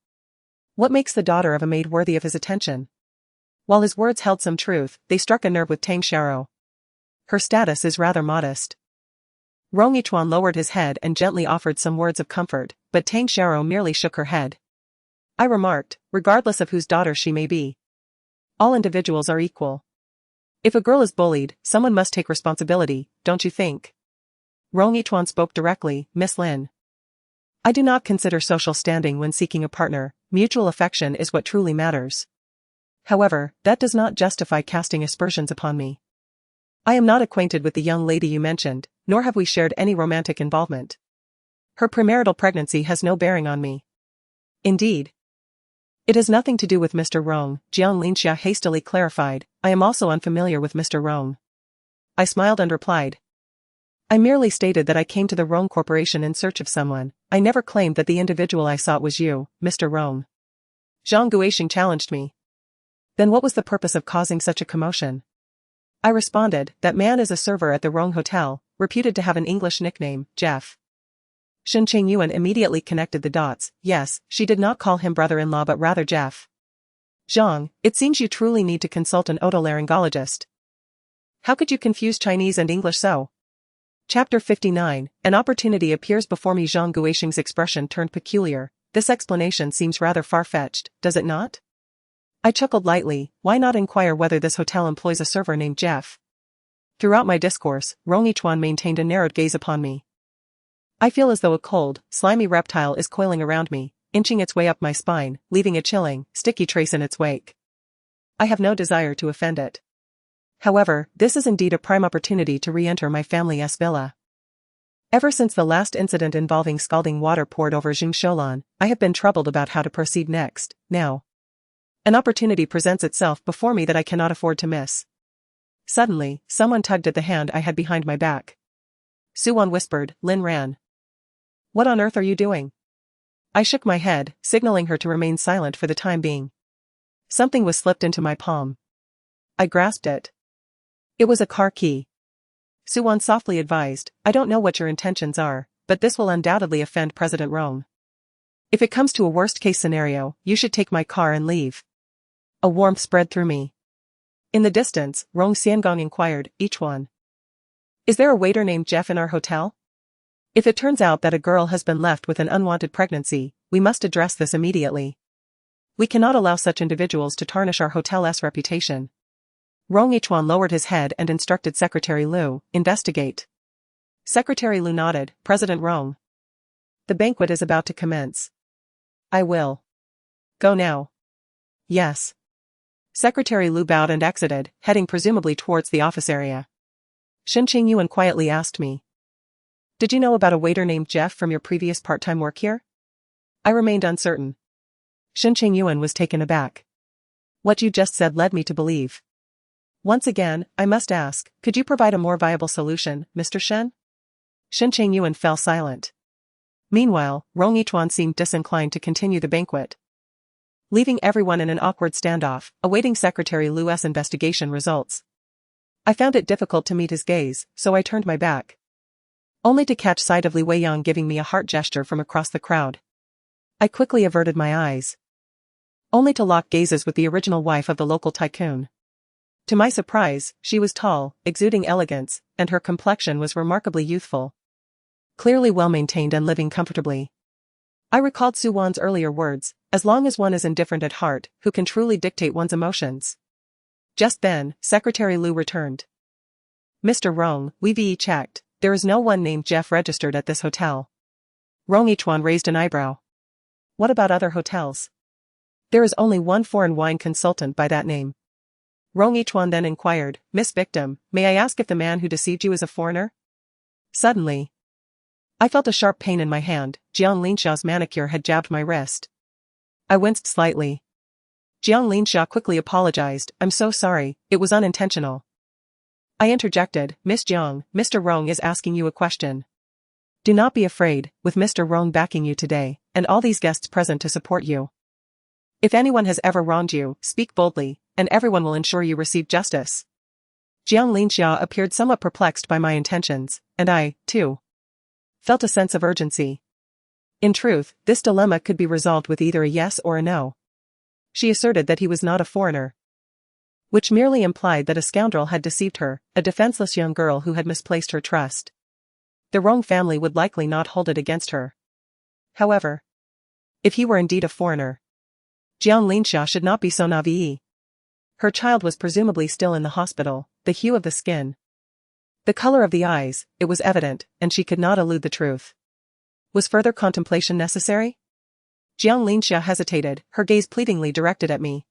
What makes the daughter of a maid worthy of his attention? While his words held some truth, they struck a nerve with Tang Xiao. Her status is rather modest. Rong Yichuan lowered his head and gently offered some words of comfort, but Tang Xiao merely shook her head. I remarked, regardless of whose daughter she may be, all individuals are equal. If a girl is bullied, someone must take responsibility, don't you think? Rong Yichuan spoke directly, Miss Lin. I do not consider social standing when seeking a partner. Mutual affection is what truly matters. However, that does not justify casting aspersions upon me. I am not acquainted with the young lady you mentioned, nor have we shared any romantic involvement. Her premarital pregnancy has no bearing on me. Indeed. It has nothing to do with Mr. Rong, Jiang Linxia hastily clarified. I am also unfamiliar with Mr. Rong. I smiled and replied. I merely stated that I came to the Rong Corporation in search of someone. I never claimed that the individual I sought was you, Mr. Rong. Zhang Guoxing challenged me. Then what was the purpose of causing such a commotion? I responded, that man is a server at the Rong Hotel, reputed to have an English nickname, Jeff. Shen Chengyuan immediately connected the dots. Yes, she did not call him brother-in-law but rather Jeff. Zhang, it seems you truly need to consult an otolaryngologist. How could you confuse Chinese and English so? Chapter 59, an opportunity appears before me. Zhang Guoxing's expression turned peculiar. This explanation seems rather far-fetched, does it not? I chuckled lightly. Why not inquire whether this hotel employs a server named Jeff? Throughout my discourse, Rong Yichuan maintained a narrowed gaze upon me. I feel as though a cold, slimy reptile is coiling around me, inching its way up my spine, leaving a chilling, sticky trace in its wake. I have no desire to offend it. However, this is indeed a prime opportunity to re-enter my family's villa. Ever since the last incident involving scalding water poured over Jing Sholan, I have been troubled about how to proceed next. Now, an opportunity presents itself before me that I cannot afford to miss. Suddenly, someone tugged at the hand I had behind my back. Suwan whispered, Lin Ran. What on earth are you doing? I shook my head, signaling her to remain silent for the time being. Something was slipped into my palm. I grasped it. It was a car key. Suwan softly advised, I don't know what your intentions are, but this will undoubtedly offend President Rong. If it comes to a worst-case scenario, you should take my car and leave. A warmth spread through me. In the distance, Rong Xiangong inquired, each one. Is there a waiter named Jeff in our hotel? If it turns out that a girl has been left with an unwanted pregnancy, we must address this immediately. We cannot allow such individuals to tarnish our hotel's reputation. Rong Yichuan lowered his head and instructed Secretary Liu, investigate. Secretary Liu nodded, President Rong. The banquet is about to commence. I will. Go now. Yes. Secretary Liu bowed and exited, heading presumably towards the office area. Shen Chengyuan quietly asked me. Did you know about a waiter named Jeff from your previous part-time work here? I remained uncertain. Shen Chengyuan was taken aback. What you just said led me to believe. Once again, I must ask, could you provide a more viable solution, Mr. Shen? Shen Chengyuan fell silent. Meanwhile, Rong Yichuan seemed disinclined to continue the banquet, leaving everyone in an awkward standoff, awaiting Secretary Liu's investigation results. I found it difficult to meet his gaze, so I turned my back, only to catch sight of Li Weiyang giving me a heart gesture from across the crowd. I quickly averted my eyes, only to lock gazes with the original wife of the local tycoon. To my surprise, she was tall, exuding elegance, and her complexion was remarkably youthful, clearly well-maintained and living comfortably. I recalled Su Wan's earlier words, as long as one is indifferent at heart, who can truly dictate one's emotions? Just then, Secretary Liu returned. Mr. Rong, we've checked, there is no one named Jeff registered at this hotel. Rong Yichuan raised an eyebrow. What about other hotels? There is only one foreign wine consultant by that name. Rong Yichuan then inquired, Miss Victim, may I ask if the man who deceived you is a foreigner? Suddenly, I felt a sharp pain in my hand. Jiang Linxia's manicure had jabbed my wrist. I winced slightly. Jiang Linxia quickly apologized, I'm so sorry, it was unintentional. I interjected, Miss Jiang, Mr. Rong is asking you a question. Do not be afraid, with Mr. Rong backing you today, and all these guests present to support you. If anyone has ever wronged you, speak boldly, and everyone will ensure you receive justice. Jiang Linxia appeared somewhat perplexed by my intentions, and I, too, felt a sense of urgency. In truth, this dilemma could be resolved with either a yes or a no. She asserted that he was not a foreigner, which merely implied that a scoundrel had deceived her, a defenseless young girl who had misplaced her trust. The Rong family would likely not hold it against her. However, if he were indeed a foreigner, Jiang Linxia should not be so naive. Her child was presumably still in the hospital, the hue of the skin, the color of the eyes, it was evident, and she could not elude the truth. Was further contemplation necessary? Jiang Linxia hesitated, her gaze pleadingly directed at me.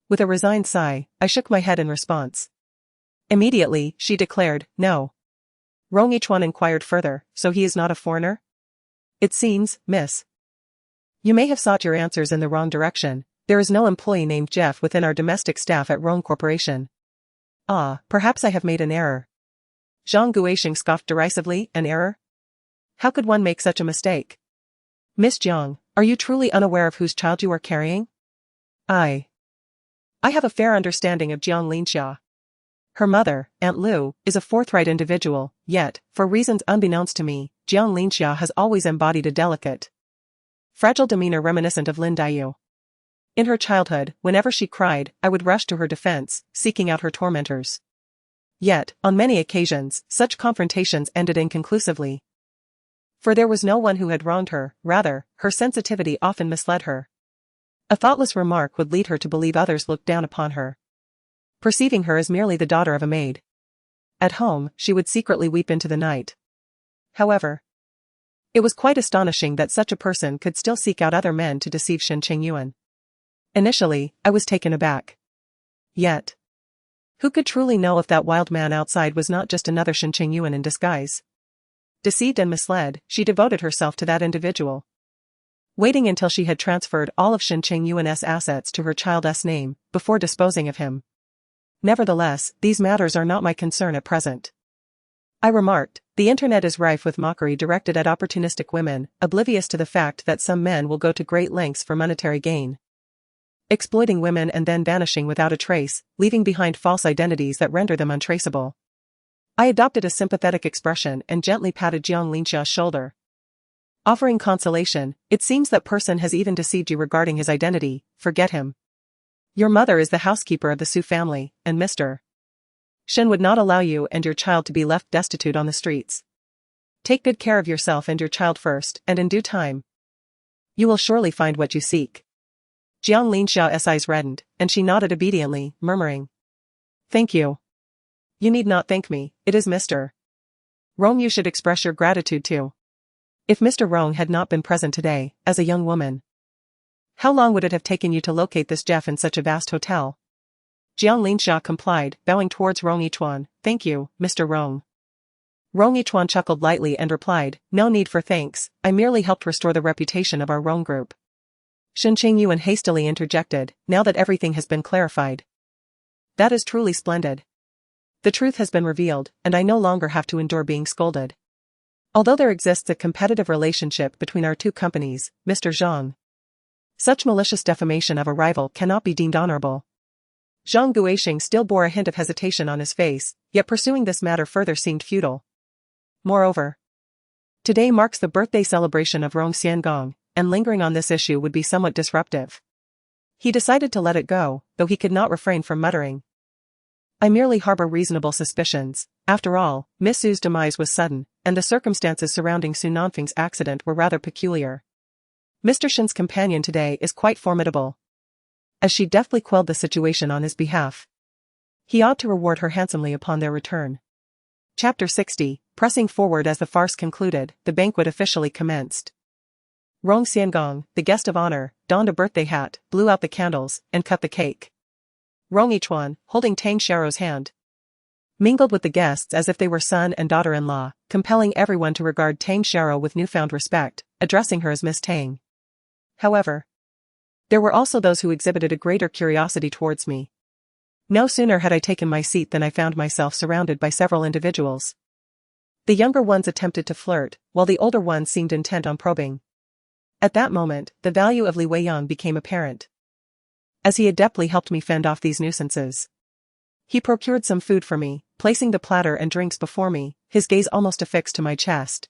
With a resigned sigh, I shook my head in response. Immediately, she declared, no. Rong Yichuan inquired further, so he is not a foreigner? It seems, miss, you may have sought your answers in the wrong direction. There is no employee named Jeff within our domestic staff at Rong Corporation. Ah, perhaps I have made an error. Zhang Guisheng scoffed derisively, an error? How could one make such a mistake? Miss Jiang, are you truly unaware of whose child you are carrying? I have a fair understanding of Jiang Linxia. Her mother, Aunt Liu, is a forthright individual, yet, for reasons unbeknownst to me, Jiang Linxia has always embodied a delicate, fragile demeanor reminiscent of Lin Daiyu. In her childhood, whenever she cried, I would rush to her defense, seeking out her tormentors. Yet, on many occasions, such confrontations ended inconclusively. For there was no one who had wronged her, rather, her sensitivity often misled her. A thoughtless remark would lead her to believe others looked down upon her, perceiving her as merely the daughter of a maid. At home, she would secretly weep into the night. However, it was quite astonishing that such a person could still seek out other men to deceive Shen Chengyuan. Initially, I was taken aback. Yet, who could truly know if that wild man outside was not just another Shen Chengyuan in disguise? Deceived and misled, she devoted herself to that individual, waiting until she had transferred all of Shen Chengyuan's assets to her child's name, before disposing of him. Nevertheless, these matters are not my concern at present. I remarked, the internet is rife with mockery directed at opportunistic women, oblivious to the fact that some men will go to great lengths for monetary gain, exploiting women and then vanishing without a trace, leaving behind false identities that render them untraceable. I adopted a sympathetic expression and gently patted Jiang Linxia's shoulder. Offering consolation, it seems that person has even deceived you regarding his identity, forget him. Your mother is the housekeeper of the Su family, and Mr. Shen would not allow you and your child to be left destitute on the streets. Take good care of yourself and your child first, and in due time, you will surely find what you seek. Jiang Linxia's eyes reddened, and she nodded obediently, murmuring, "Thank you. You need not thank me, it is Mr. Rong you should express your gratitude to." If Mr. Rong had not been present today, as a young woman, how long would it have taken you to locate this Jeff in such a vast hotel? Jiang Linxia complied, bowing towards Rong Yichuan. "Thank you, Mr. Rong." Rong Yichuan chuckled lightly and replied, "No need for thanks, I merely helped restore the reputation of our Rong group." Shen Chengyuan hastily interjected, "Now that everything has been clarified. That is truly splendid. The truth has been revealed, and I no longer have to endure being scolded. Although there exists a competitive relationship between our two companies, Mr. Zhang, such malicious defamation of a rival cannot be deemed honorable." Zhang Guoxing still bore a hint of hesitation on his face, yet pursuing this matter further seemed futile. Moreover, today marks the birthday celebration of Rong Xiangong, and lingering on this issue would be somewhat disruptive. He decided to let it go, though he could not refrain from muttering, "I merely harbor reasonable suspicions. After all, Miss Su's demise was sudden, and the circumstances surrounding Su Nanfeng's accident were rather peculiar. Mr. Shen's companion today is quite formidable, as she deftly quelled the situation on his behalf. He ought to reward her handsomely upon their return." Chapter 60, pressing forward as the farce concluded, the banquet officially commenced. Rong Xiangong, the guest of honor, donned a birthday hat, blew out the candles, and cut the cake. Rong Yichuan, holding Tang Xiaorou's hand, mingled with the guests as if they were son and daughter-in-law, compelling everyone to regard Tang Xiaorou with newfound respect, addressing her as Miss Tang. However, there were also those who exhibited a greater curiosity towards me. No sooner had I taken my seat than I found myself surrounded by several individuals. The younger ones attempted to flirt, while the older ones seemed intent on probing. At that moment, the value of Li Weiyang became apparent, as he adeptly helped me fend off these nuisances. He procured some food for me, placing the platter and drinks before me, his gaze almost affixed to my chest.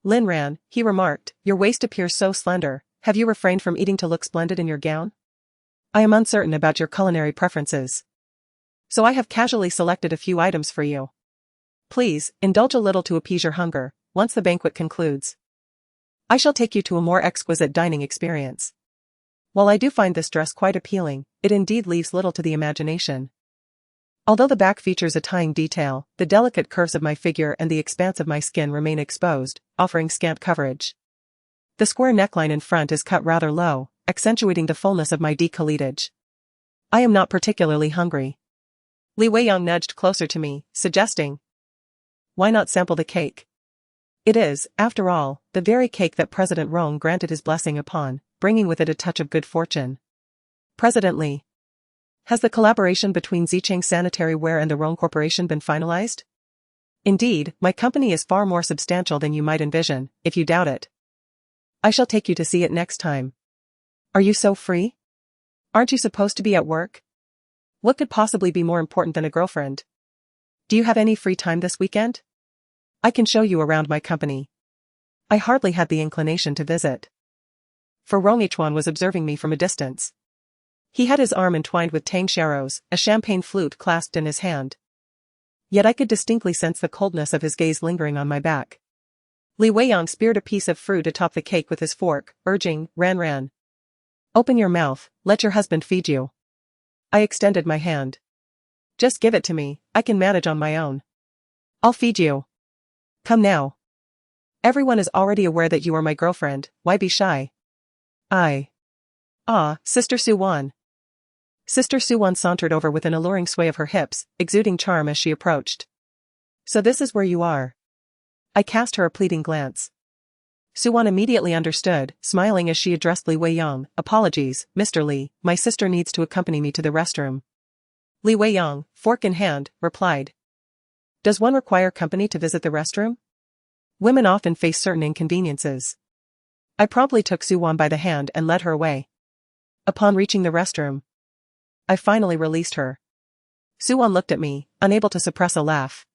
"Lin Ran," he remarked, "your waist appears so slender, have you refrained from eating to look splendid in your gown? I am uncertain about your culinary preferences, so I have casually selected a few items for you. Please, indulge a little to appease your hunger. Once the banquet concludes, I shall take you to a more exquisite dining experience. While I do find this dress quite appealing, it indeed leaves little to the imagination. Although the back features a tying detail, the delicate curves of my figure and the expanse of my skin remain exposed, offering scant coverage. The square neckline in front is cut rather low, accentuating the fullness of my décolletage. I am not particularly hungry." Li Weiyang nudged closer to me, suggesting, "Why not sample the cake? It is, after all, the very cake that President Rong granted his blessing upon, bringing with it a touch of good fortune." "President Li, has the collaboration between Zicheng Sanitary Ware and the Rong Corporation been finalized? Indeed, my company is far more substantial than you might envision. If you doubt it, I shall take you to see it next time. Are you so free? Aren't you supposed to be at work? What could possibly be more important than a girlfriend? Do you have any free time this weekend? I can show you around my company. I hardly had the inclination to visit." For Rong Yichuan was observing me from a distance. He had his arm entwined with Tang Xiaorou's, a champagne flute clasped in his hand. Yet I could distinctly sense the coldness of his gaze lingering on my back. Li Weiyang speared a piece of fruit atop the cake with his fork, urging, "Ran Ran, open your mouth, let your husband feed you." I extended my hand. "Just give it to me, I can manage on my own. I'll feed you. Come now. Everyone is already aware that you are my girlfriend, why be shy?" "Ah, Sister Su-wan." Sister Su-wan sauntered over with an alluring sway of her hips, exuding charm as she approached. "So this is where you are." I cast her a pleading glance. Su-wan immediately understood, smiling as she addressed Li Weiyang, "Apologies, Mr. Li, my sister needs to accompany me to the restroom." Li Weiyang, fork in hand, replied, "Does one require company to visit the restroom? Women often face certain inconveniences." I promptly took Su-wan by the hand and led her away. Upon reaching the restroom, I finally released her. Su-wan looked at me, unable to suppress a laugh.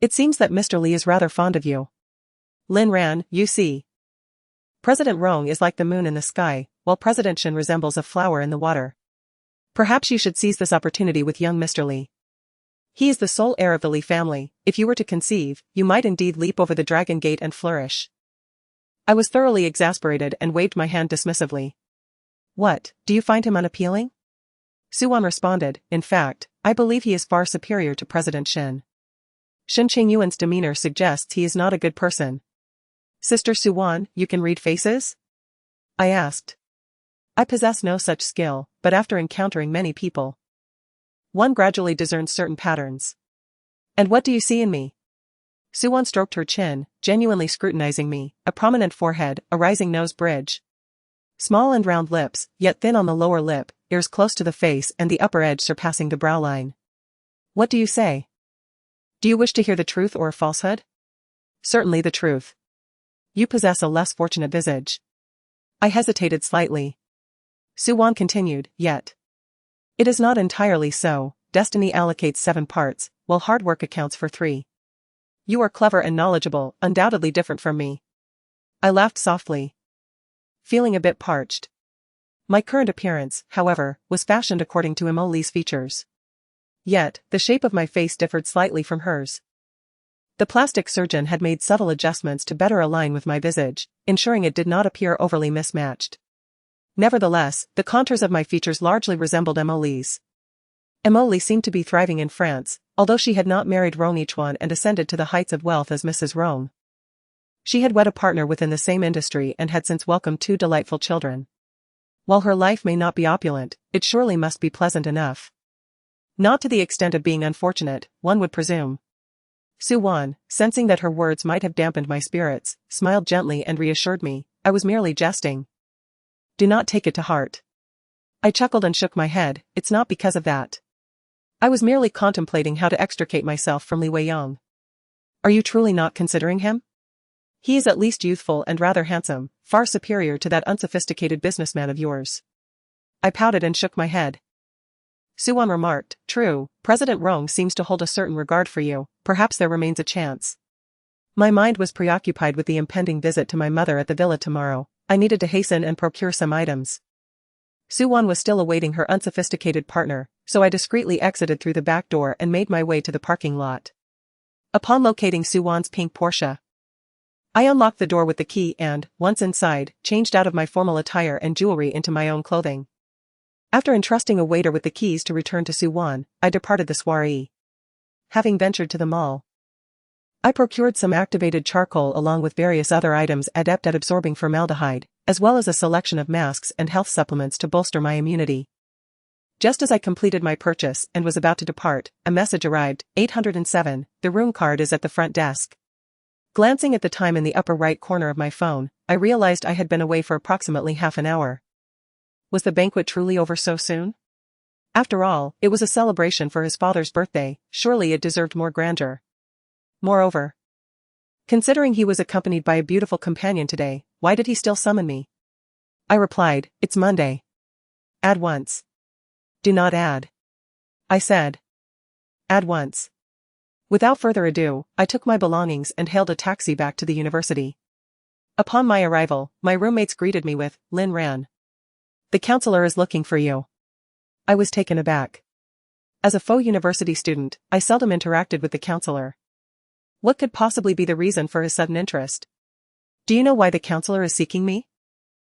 It seems that Mr. Li is rather fond of you. Lin ran, you see. President Rong is like the moon in the sky, while President Shen resembles a flower in the water. Perhaps you should seize this opportunity with young Mr. Li. He is the sole heir of the Li family. If you were to conceive, you might indeed leap over the dragon gate and flourish. I was thoroughly exasperated and waved my hand dismissively. What, do you find him unappealing? Suwan responded, in fact, I believe he is far superior to President Shen. Shen Chengyuan's demeanor suggests he is not a good person. Sister Suwan, you can read faces? I asked. I possess no such skill, but after encountering many people, one gradually discerns certain patterns. And what do you see in me? Suwan stroked her chin, genuinely scrutinizing me, a prominent forehead, a rising nose bridge. Small and round lips, yet thin on the lower lip, ears close to the face and the upper edge surpassing the brow line. What do you say? Do you wish to hear the truth or a falsehood? Certainly the truth. You possess a less fortunate visage. I hesitated slightly. Suwan continued, yet. It is not entirely so, destiny allocates 7 parts, while hard work accounts for 3. You are clever and knowledgeable, undoubtedly different from me. I laughed softly, feeling a bit parched. My current appearance, however, was fashioned according to Emily's features. Yet, the shape of my face differed slightly from hers. The plastic surgeon had made subtle adjustments to better align with my visage, ensuring it did not appear overly mismatched. Nevertheless, the contours of my features largely resembled Emily's. Emily seemed to be thriving in France, although she had not married Rong Yichuan and ascended to the heights of wealth as Mrs. Rong. She had wed a partner within the same industry and had since welcomed 2 delightful children. While her life may not be opulent, it surely must be pleasant enough. Not to the extent of being unfortunate, one would presume. Suwan, sensing that her words might have dampened my spirits, smiled gently and reassured me, I was merely jesting. Do not take it to heart. I chuckled and shook my head, it's not because of that. I was merely contemplating how to extricate myself from Li Weiyang. Are you truly not considering him? He is at least youthful and rather handsome, far superior to that unsophisticated businessman of yours. I pouted and shook my head. Suwan remarked, true, President Rong seems to hold a certain regard for you, perhaps there remains a chance. My mind was preoccupied with the impending visit to my mother at the villa tomorrow. I needed to hasten and procure some items. Suwan was still awaiting her unsophisticated partner, so I discreetly exited through the back door and made my way to the parking lot. Upon locating Suwan's pink Porsche, I unlocked the door with the key and, once inside, changed out of my formal attire and jewelry into my own clothing. After entrusting a waiter with the keys to return to Suwan, I departed the soiree. Having ventured to the mall, I procured some activated charcoal along with various other items adept at absorbing formaldehyde, as well as a selection of masks and health supplements to bolster my immunity. Just as I completed my purchase and was about to depart, a message arrived, 807, the room card is at the front desk. Glancing at the time in the upper right corner of my phone, I realized I had been away for approximately half an hour. Was the banquet truly over so soon? After all, it was a celebration for his father's birthday, surely it deserved more grandeur. Moreover, considering he was accompanied by a beautiful companion today, why did he still summon me? I replied, it's Monday. Add once. Do not add. I said. Add once. Without further ado, I took my belongings and hailed a taxi back to the university. Upon my arrival, my roommates greeted me with, Lin Ran. The counselor is looking for you. I was taken aback. As a faux university student, I seldom interacted with the counselor. What could possibly be the reason for his sudden interest? Do you know why the counselor is seeking me?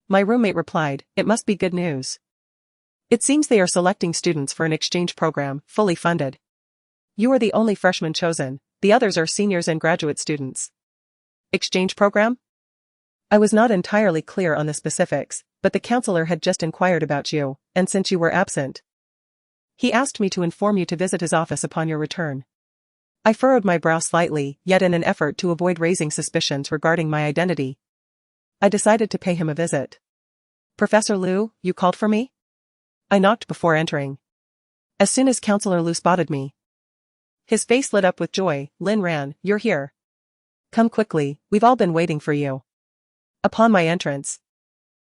My roommate replied, it must be good news. It seems they are selecting students for an exchange program, fully funded. You are the only freshman chosen, the others are seniors and graduate students. Exchange program? I was not entirely clear on the specifics, but the counselor had just inquired about you, and since you were absent, he asked me to inform you to visit his office upon your return. I furrowed my brow slightly, yet in an effort to avoid raising suspicions regarding my identity, I decided to pay him a visit. Professor Liu, you called for me? I knocked before entering. As soon as Counselor Liu spotted me, his face lit up with joy. Lin Ran, you're here. Come quickly, we've all been waiting for you. Upon my entrance,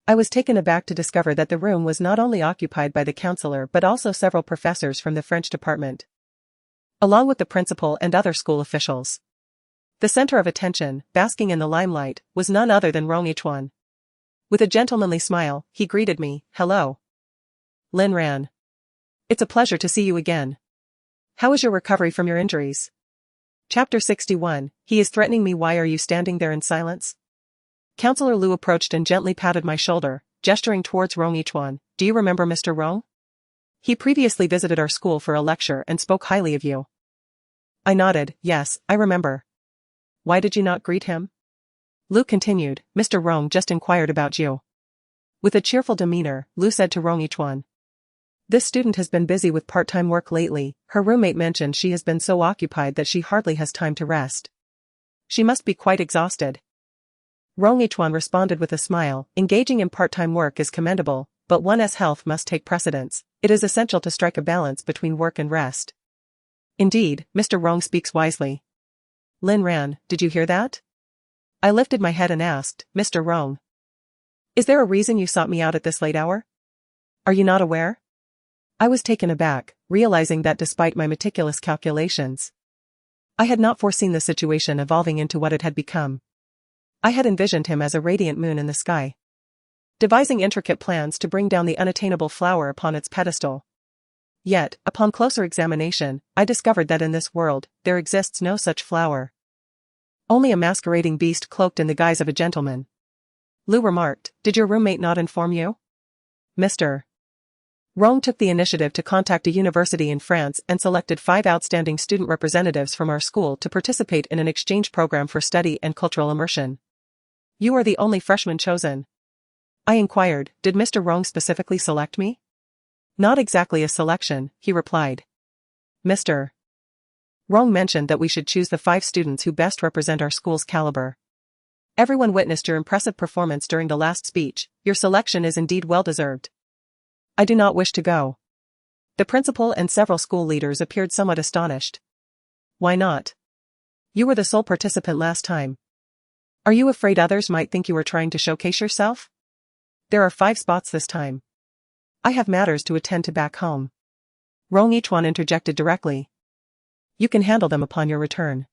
I was taken aback to discover that the room was not only occupied by the counselor but also several professors from the French department. along with the principal and other school officials. The center of attention, basking in the limelight, was none other than Rong Yichuan. With a gentlemanly smile, he greeted me, "Hello, Lin Ran. It's a pleasure to see you again. How is your recovery from your injuries?" Chapter 61, He is threatening me. Why are you standing there in silence? Counselor Lu approached and gently patted my shoulder, gesturing towards Rong Yichuan. Do you remember Mr. Rong? He previously visited our school for a lecture and spoke highly of you. I nodded. Yes, I remember. Why did you not greet him? Lu continued. Mr. Rong just inquired about you. With a cheerful demeanor, Lu said to Rong Yichuan. This student has been busy with part-time work lately. Her roommate mentioned she has been so occupied that she hardly has time to rest. She must be quite exhausted. Rong Yichuan responded with a smile. Engaging in part-time work is commendable, but one's health must take precedence. It is essential to strike a balance between work and rest. Indeed, Mr. Rong speaks wisely. Lin Ran, did you hear that? I lifted my head and asked, Mr. Rong. Is there a reason you sought me out at this late hour? Are you not aware? I was taken aback, realizing that despite my meticulous calculations, I had not foreseen the situation evolving into what it had become. I had envisioned him as a radiant moon in the sky, devising intricate plans to bring down the unattainable flower upon its pedestal. Yet, upon closer examination, I discovered that in this world, there exists no such flower. Only a masquerading beast cloaked in the guise of a gentleman. Lu remarked, did your roommate not inform you? Mr. Rong took the initiative to contact a university in France and selected 5 outstanding student representatives from our school to participate in an exchange program for study and cultural immersion. You are the only freshman chosen. I inquired, did Mr. Rong specifically select me? Not exactly a selection, he replied. Mr. Rong mentioned that we should choose the 5 students who best represent our school's caliber. Everyone witnessed your impressive performance during the last speech. Your selection is indeed well-deserved. I do not wish to go. The principal and several school leaders appeared somewhat astonished. Why not? You were the sole participant last time. Are you afraid others might think you were trying to showcase yourself? There are 5 spots this time. I have matters to attend to back home. Rong Yichuan interjected directly. You can handle them upon your return.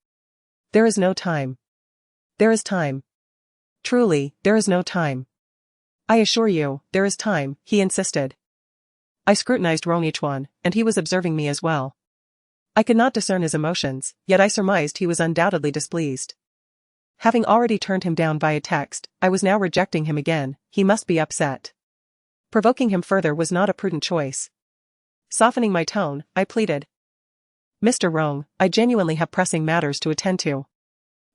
There is no time. There is time. Truly, there is no time. I assure you, there is time, he insisted. I scrutinized Rong Yichuan, and he was observing me as well. I could not discern his emotions, yet I surmised he was undoubtedly displeased. Having already turned him down via text, I was now rejecting him again. He must be upset. Provoking him further was not a prudent choice. Softening my tone, I pleaded. Mr. Rong, I genuinely have pressing matters to attend to.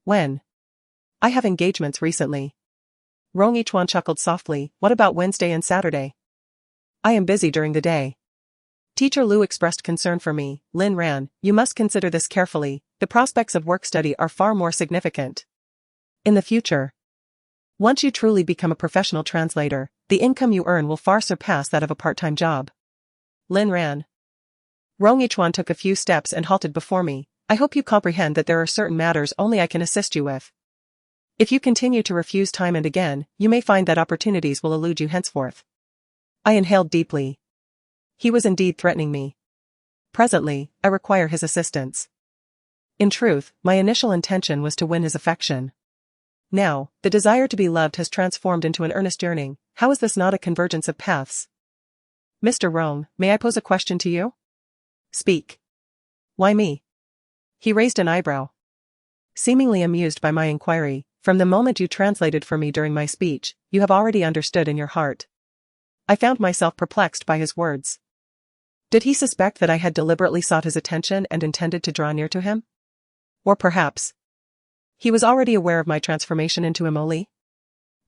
When? I have engagements recently. Rong Yichuan chuckled softly. What about Wednesday and Saturday? I am busy during the day. Teacher Lu expressed concern for me. Lin Ran, you must consider this carefully. The prospects of work study are far more significant. In the future, once you truly become a professional translator, the income you earn will far surpass that of a part-time job. Lin Ran. Rong Yichuan took a few steps and halted before me. I hope you comprehend that there are certain matters only I can assist you with. If you continue to refuse time and again, you may find that opportunities will elude you henceforth. I inhaled deeply. He was indeed threatening me. Presently, I require his assistance. In truth, my initial intention was to win his affection. Now, the desire to be loved has transformed into an earnest yearning. How is this not a convergence of paths? Mr. Rong, may I pose a question to you? Speak. Why me? He raised an eyebrow. Seemingly amused by my inquiry, from the moment you translated for me during my speech, you have already understood in your heart. I found myself perplexed by his words. Did he suspect that I had deliberately sought his attention and intended to draw near to him? Or perhaps he was already aware of my transformation into Emoli?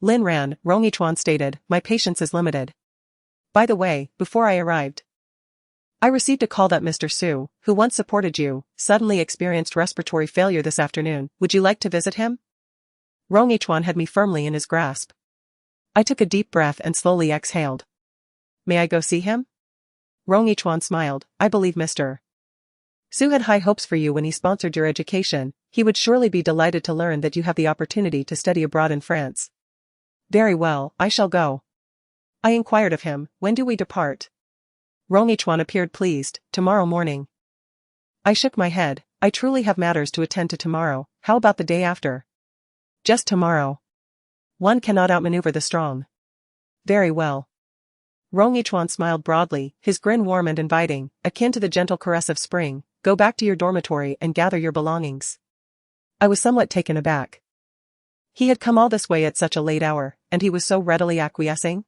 Lin Ran, Rong Yichuan stated, my patience is limited. By the way, before I arrived, I received a call that Mr. Su, who once supported you, suddenly experienced respiratory failure this afternoon. Would you like to visit him? Rong Yichuan had me firmly in his grasp. I took a deep breath and slowly exhaled. May I go see him? Rong Yichuan smiled. I believe Mr. Su had high hopes for you when he sponsored your education. He would surely be delighted to learn that you have the opportunity to study abroad in France. Very well, I shall go. I inquired of him, when do we depart? Rong Yichuan appeared pleased. Tomorrow morning. I shook my head. I truly have matters to attend to tomorrow. How about the day after? Just tomorrow. One cannot outmaneuver the strong. Very well. Rong Yichuan smiled broadly, his grin warm and inviting, akin to the gentle caress of spring. Go back to your dormitory and gather your belongings. I was somewhat taken aback. He had come all this way at such a late hour, and he was so readily acquiescing?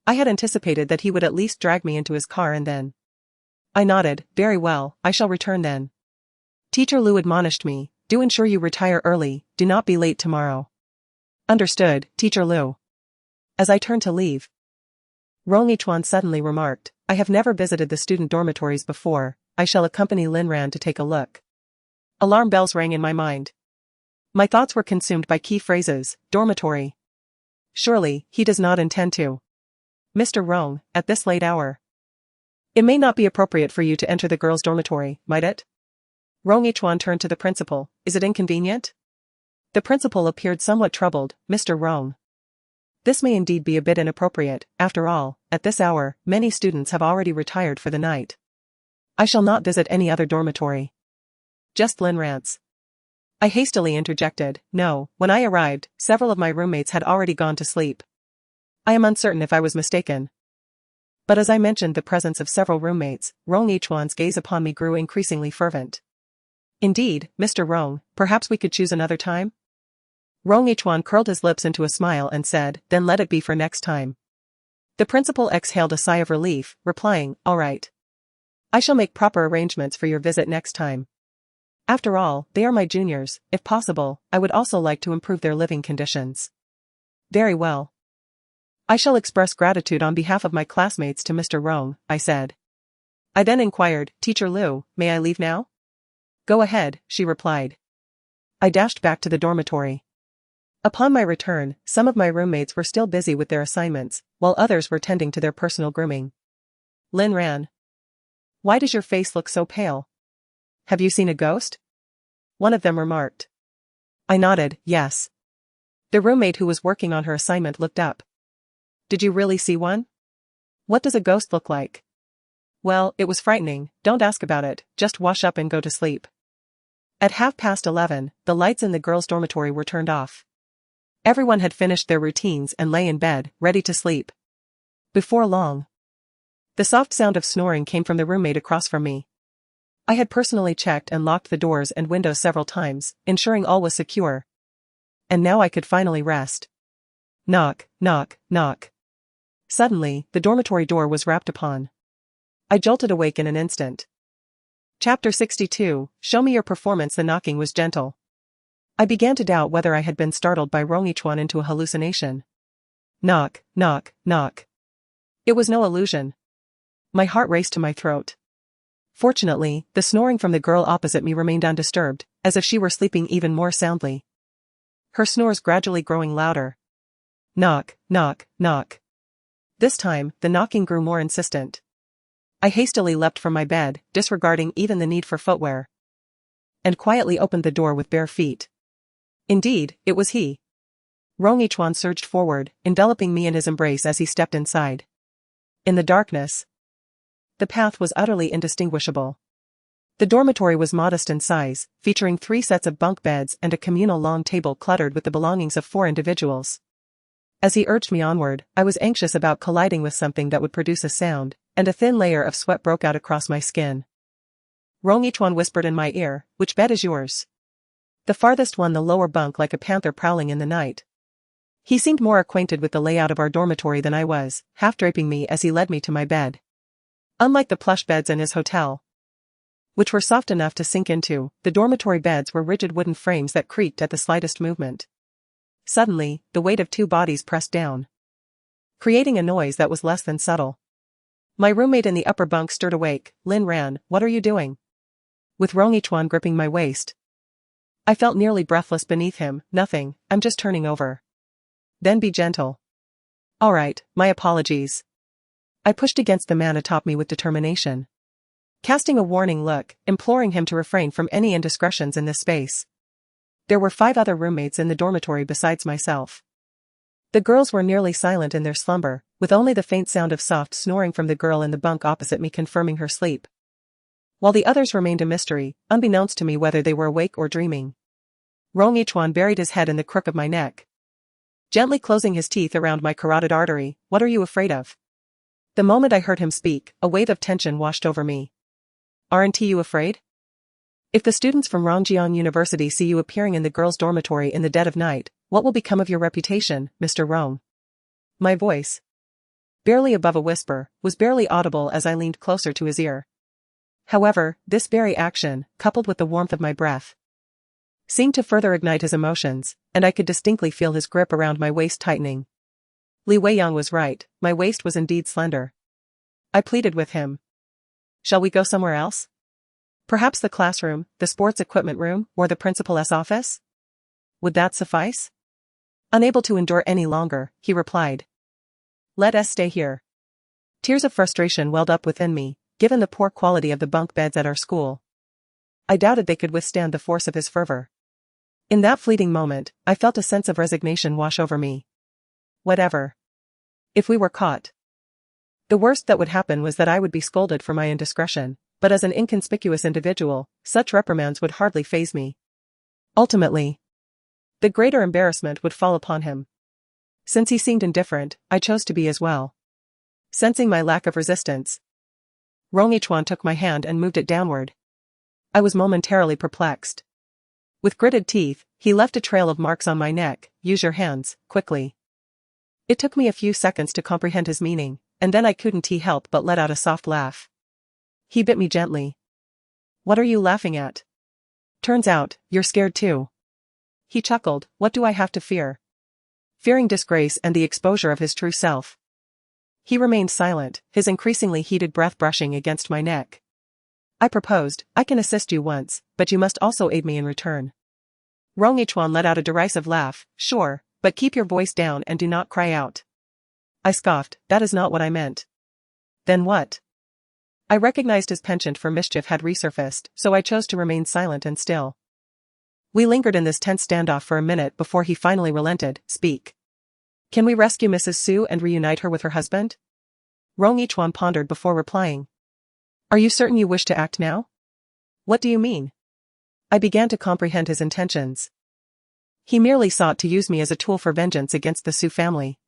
I had anticipated that he would at least drag me into his car and then. I nodded. Very well, I shall return then. Teacher Lu admonished me, do ensure you retire early, do not be late tomorrow. Understood, Teacher Lu. As I turned to leave, Rong Yichuan suddenly remarked, I have never visited the student dormitories before, I shall accompany Lin Ran to take a look. Alarm bells rang in my mind. My thoughts were consumed by key phrases, dormitory. Surely, he does not intend to. Mr. Rong, at this late hour. It may not be appropriate for you to enter the girls' dormitory, might it? Rong Yichuan turned to the principal, is it inconvenient? The principal appeared somewhat troubled, Mr. Rong. This may indeed be a bit inappropriate, after all, at this hour, many students have already retired for the night. I shall not visit any other dormitory. Just Lin Ran's. I hastily interjected, no, when I arrived, several of my roommates had already gone to sleep. I am uncertain if I was mistaken. But as I mentioned the presence of several roommates, Rong Yichuan's gaze upon me grew increasingly fervent. Indeed, Mr. Rong, perhaps we could choose another time? Rong Yichuan curled his lips into a smile and said, then let it be for next time. The principal exhaled a sigh of relief, replying, all right. I shall make proper arrangements for your visit next time. After all, they are my juniors, if possible, I would also like to improve their living conditions. Very well. I shall express gratitude on behalf of my classmates to Mr. Rong, I said. I then inquired, Teacher Lu, may I leave now? Go ahead, she replied. I dashed back to the dormitory. Upon my return, some of my roommates were still busy with their assignments, while others were tending to their personal grooming. Lin Ran. Why does your face look so pale? Have you seen a ghost? One of them remarked. I nodded, yes. The roommate who was working on her assignment looked up. Did you really see one? What does a ghost look like? Well, it was frightening, don't ask about it, just wash up and go to sleep. At 11:30, the lights in the girls' dormitory were turned off. Everyone had finished their routines and lay in bed, ready to sleep. Before long, the soft sound of snoring came from the roommate across from me. I had personally checked and locked the doors and windows several times, ensuring all was secure. And now I could finally rest. Knock, knock, knock. Suddenly, the dormitory door was rapped upon. I jolted awake in an instant. Chapter 62, Show me your performance. The knocking was gentle. I began to doubt whether I had been startled by Rong Yichuan into a hallucination. Knock, knock, knock. It was no illusion. My heart raced to my throat. Fortunately, the snoring from the girl opposite me remained undisturbed, as if she were sleeping even more soundly. Her snores gradually growing louder. Knock, knock, knock. This time, the knocking grew more insistent. I hastily leapt from my bed, disregarding even the need for footwear, and quietly opened the door with bare feet. Indeed, it was he. Rong Yichuan surged forward, enveloping me in his embrace as he stepped inside. In the darkness, the path was utterly indistinguishable. The dormitory was modest in size, featuring 3 sets of bunk beds and a communal long table cluttered with the belongings of 4 individuals. As he urged me onward, I was anxious about colliding with something that would produce a sound, and a thin layer of sweat broke out across my skin. Rong Yichuan whispered in my ear, which bed is yours? The farthest one, the lower bunk, like a panther prowling in the night. He seemed more acquainted with the layout of our dormitory than I was, half-draping me as he led me to my bed. Unlike the plush beds in his hotel, which were soft enough to sink into, the dormitory beds were rigid wooden frames that creaked at the slightest movement. Suddenly, the weight of 2 bodies pressed down, creating a noise that was less than subtle. My roommate in the upper bunk stirred awake. Lin Ran, what are you doing? With Rong Yichuan gripping my waist, I felt nearly breathless beneath him. Nothing, I'm just turning over. Then be gentle. All right, my apologies. I pushed against the man atop me with determination, casting a warning look, imploring him to refrain from any indiscretions in this space. There were 5 other roommates in the dormitory besides myself. The girls were nearly silent in their slumber, with only the faint sound of soft snoring from the girl in the bunk opposite me confirming her sleep. while the others remained a mystery, unbeknownst to me whether they were awake or dreaming. Rong Yichuan buried his head in the crook of my neck, gently closing his teeth around my carotid artery. What are you afraid of? The moment I heard him speak, a wave of tension washed over me. Aren't you afraid? If the students from Rongjiang University see you appearing in the girls' dormitory in the dead of night, what will become of your reputation, Mr. Rong? My voice, barely above a whisper, was barely audible as I leaned closer to his ear. However, this very action, coupled with the warmth of my breath, seemed to further ignite his emotions, and I could distinctly feel his grip around my waist tightening. Li Weiyang was right, my waist was indeed slender. I pleaded with him. Shall we go somewhere else? Perhaps the classroom, the sports equipment room, or the principal's office? Would that suffice? Unable to endure any longer, he replied. Let us stay here. Tears of frustration welled up within me, given the poor quality of the bunk beds at our school. I doubted they could withstand the force of his fervor. In that fleeting moment, I felt a sense of resignation wash over me. Whatever. If we were caught, the worst that would happen was that I would be scolded for my indiscretion, but as an inconspicuous individual, such reprimands would hardly faze me. Ultimately, the greater embarrassment would fall upon him. Since he seemed indifferent, I chose to be as well. Sensing my lack of resistance, Rong Yichuan took my hand and moved it downward. I was momentarily perplexed. With gritted teeth, he left a trail of marks on my neck. Use your hands, quickly. It took me a few seconds to comprehend his meaning, and then I couldn't help but let out a soft laugh. He bit me gently. What are you laughing at? Turns out, you're scared too. He chuckled. What do I have to fear? Fearing disgrace and the exposure of his true self. He remained silent, his increasingly heated breath brushing against my neck. I proposed, I can assist you once, but you must also aid me in return. Rong Yichuan let out a derisive laugh. Sure, but keep your voice down and do not cry out. I scoffed. That is not what I meant. Then what? I recognized his penchant for mischief had resurfaced, so I chose to remain silent and still. We lingered in this tense standoff for a minute before he finally relented. Speak. Can we rescue Mrs. Su and reunite her with her husband? Rong Yichuan pondered before replying. Are you certain you wish to act now? What do you mean? I began to comprehend his intentions. He merely sought to use me as a tool for vengeance against the Su family.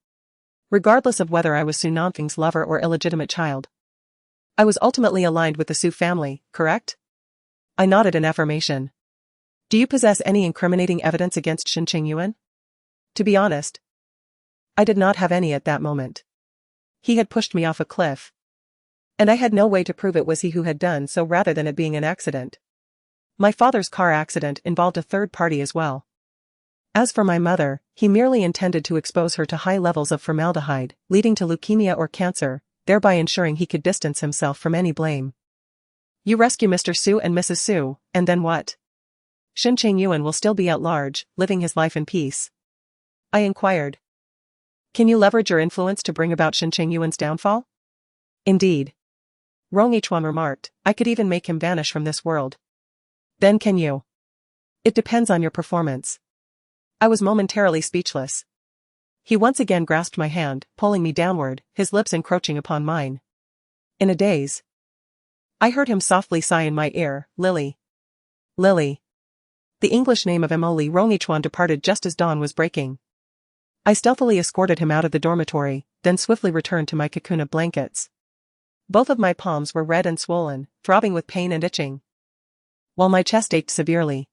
Regardless of whether I was Su Nanfeng's lover or illegitimate child, I was ultimately aligned with the Su family, correct? I nodded in affirmation. Do you possess any incriminating evidence against Shen Chengyuan? To be honest, I did not have any at that moment. He had pushed me off a cliff, and I had no way to prove it was he who had done so rather than it being an accident. My father's car accident involved a third party as well. As for my mother, he merely intended to expose her to high levels of formaldehyde, leading to leukemia or cancer, thereby ensuring he could distance himself from any blame. You rescue Mr. Su and Mrs. Su, and then what? Shen Chengyuan will still be at large, living his life in peace. I inquired. Can you leverage your influence to bring about Shen Chengyuan's downfall? Indeed. Rong Yichuan remarked, I could even make him vanish from this world. Then can you? It depends on your performance. I was momentarily speechless. He once again grasped my hand, pulling me downward, his lips encroaching upon mine. In a daze, I heard him softly sigh in my ear, Lily. Lily. The English name of Emily. Rong Yichuan departed just as dawn was breaking. I stealthily escorted him out of the dormitory, then swiftly returned to my cocoon of blankets. Both of my palms were red and swollen, throbbing with pain and itching, while my chest ached severely.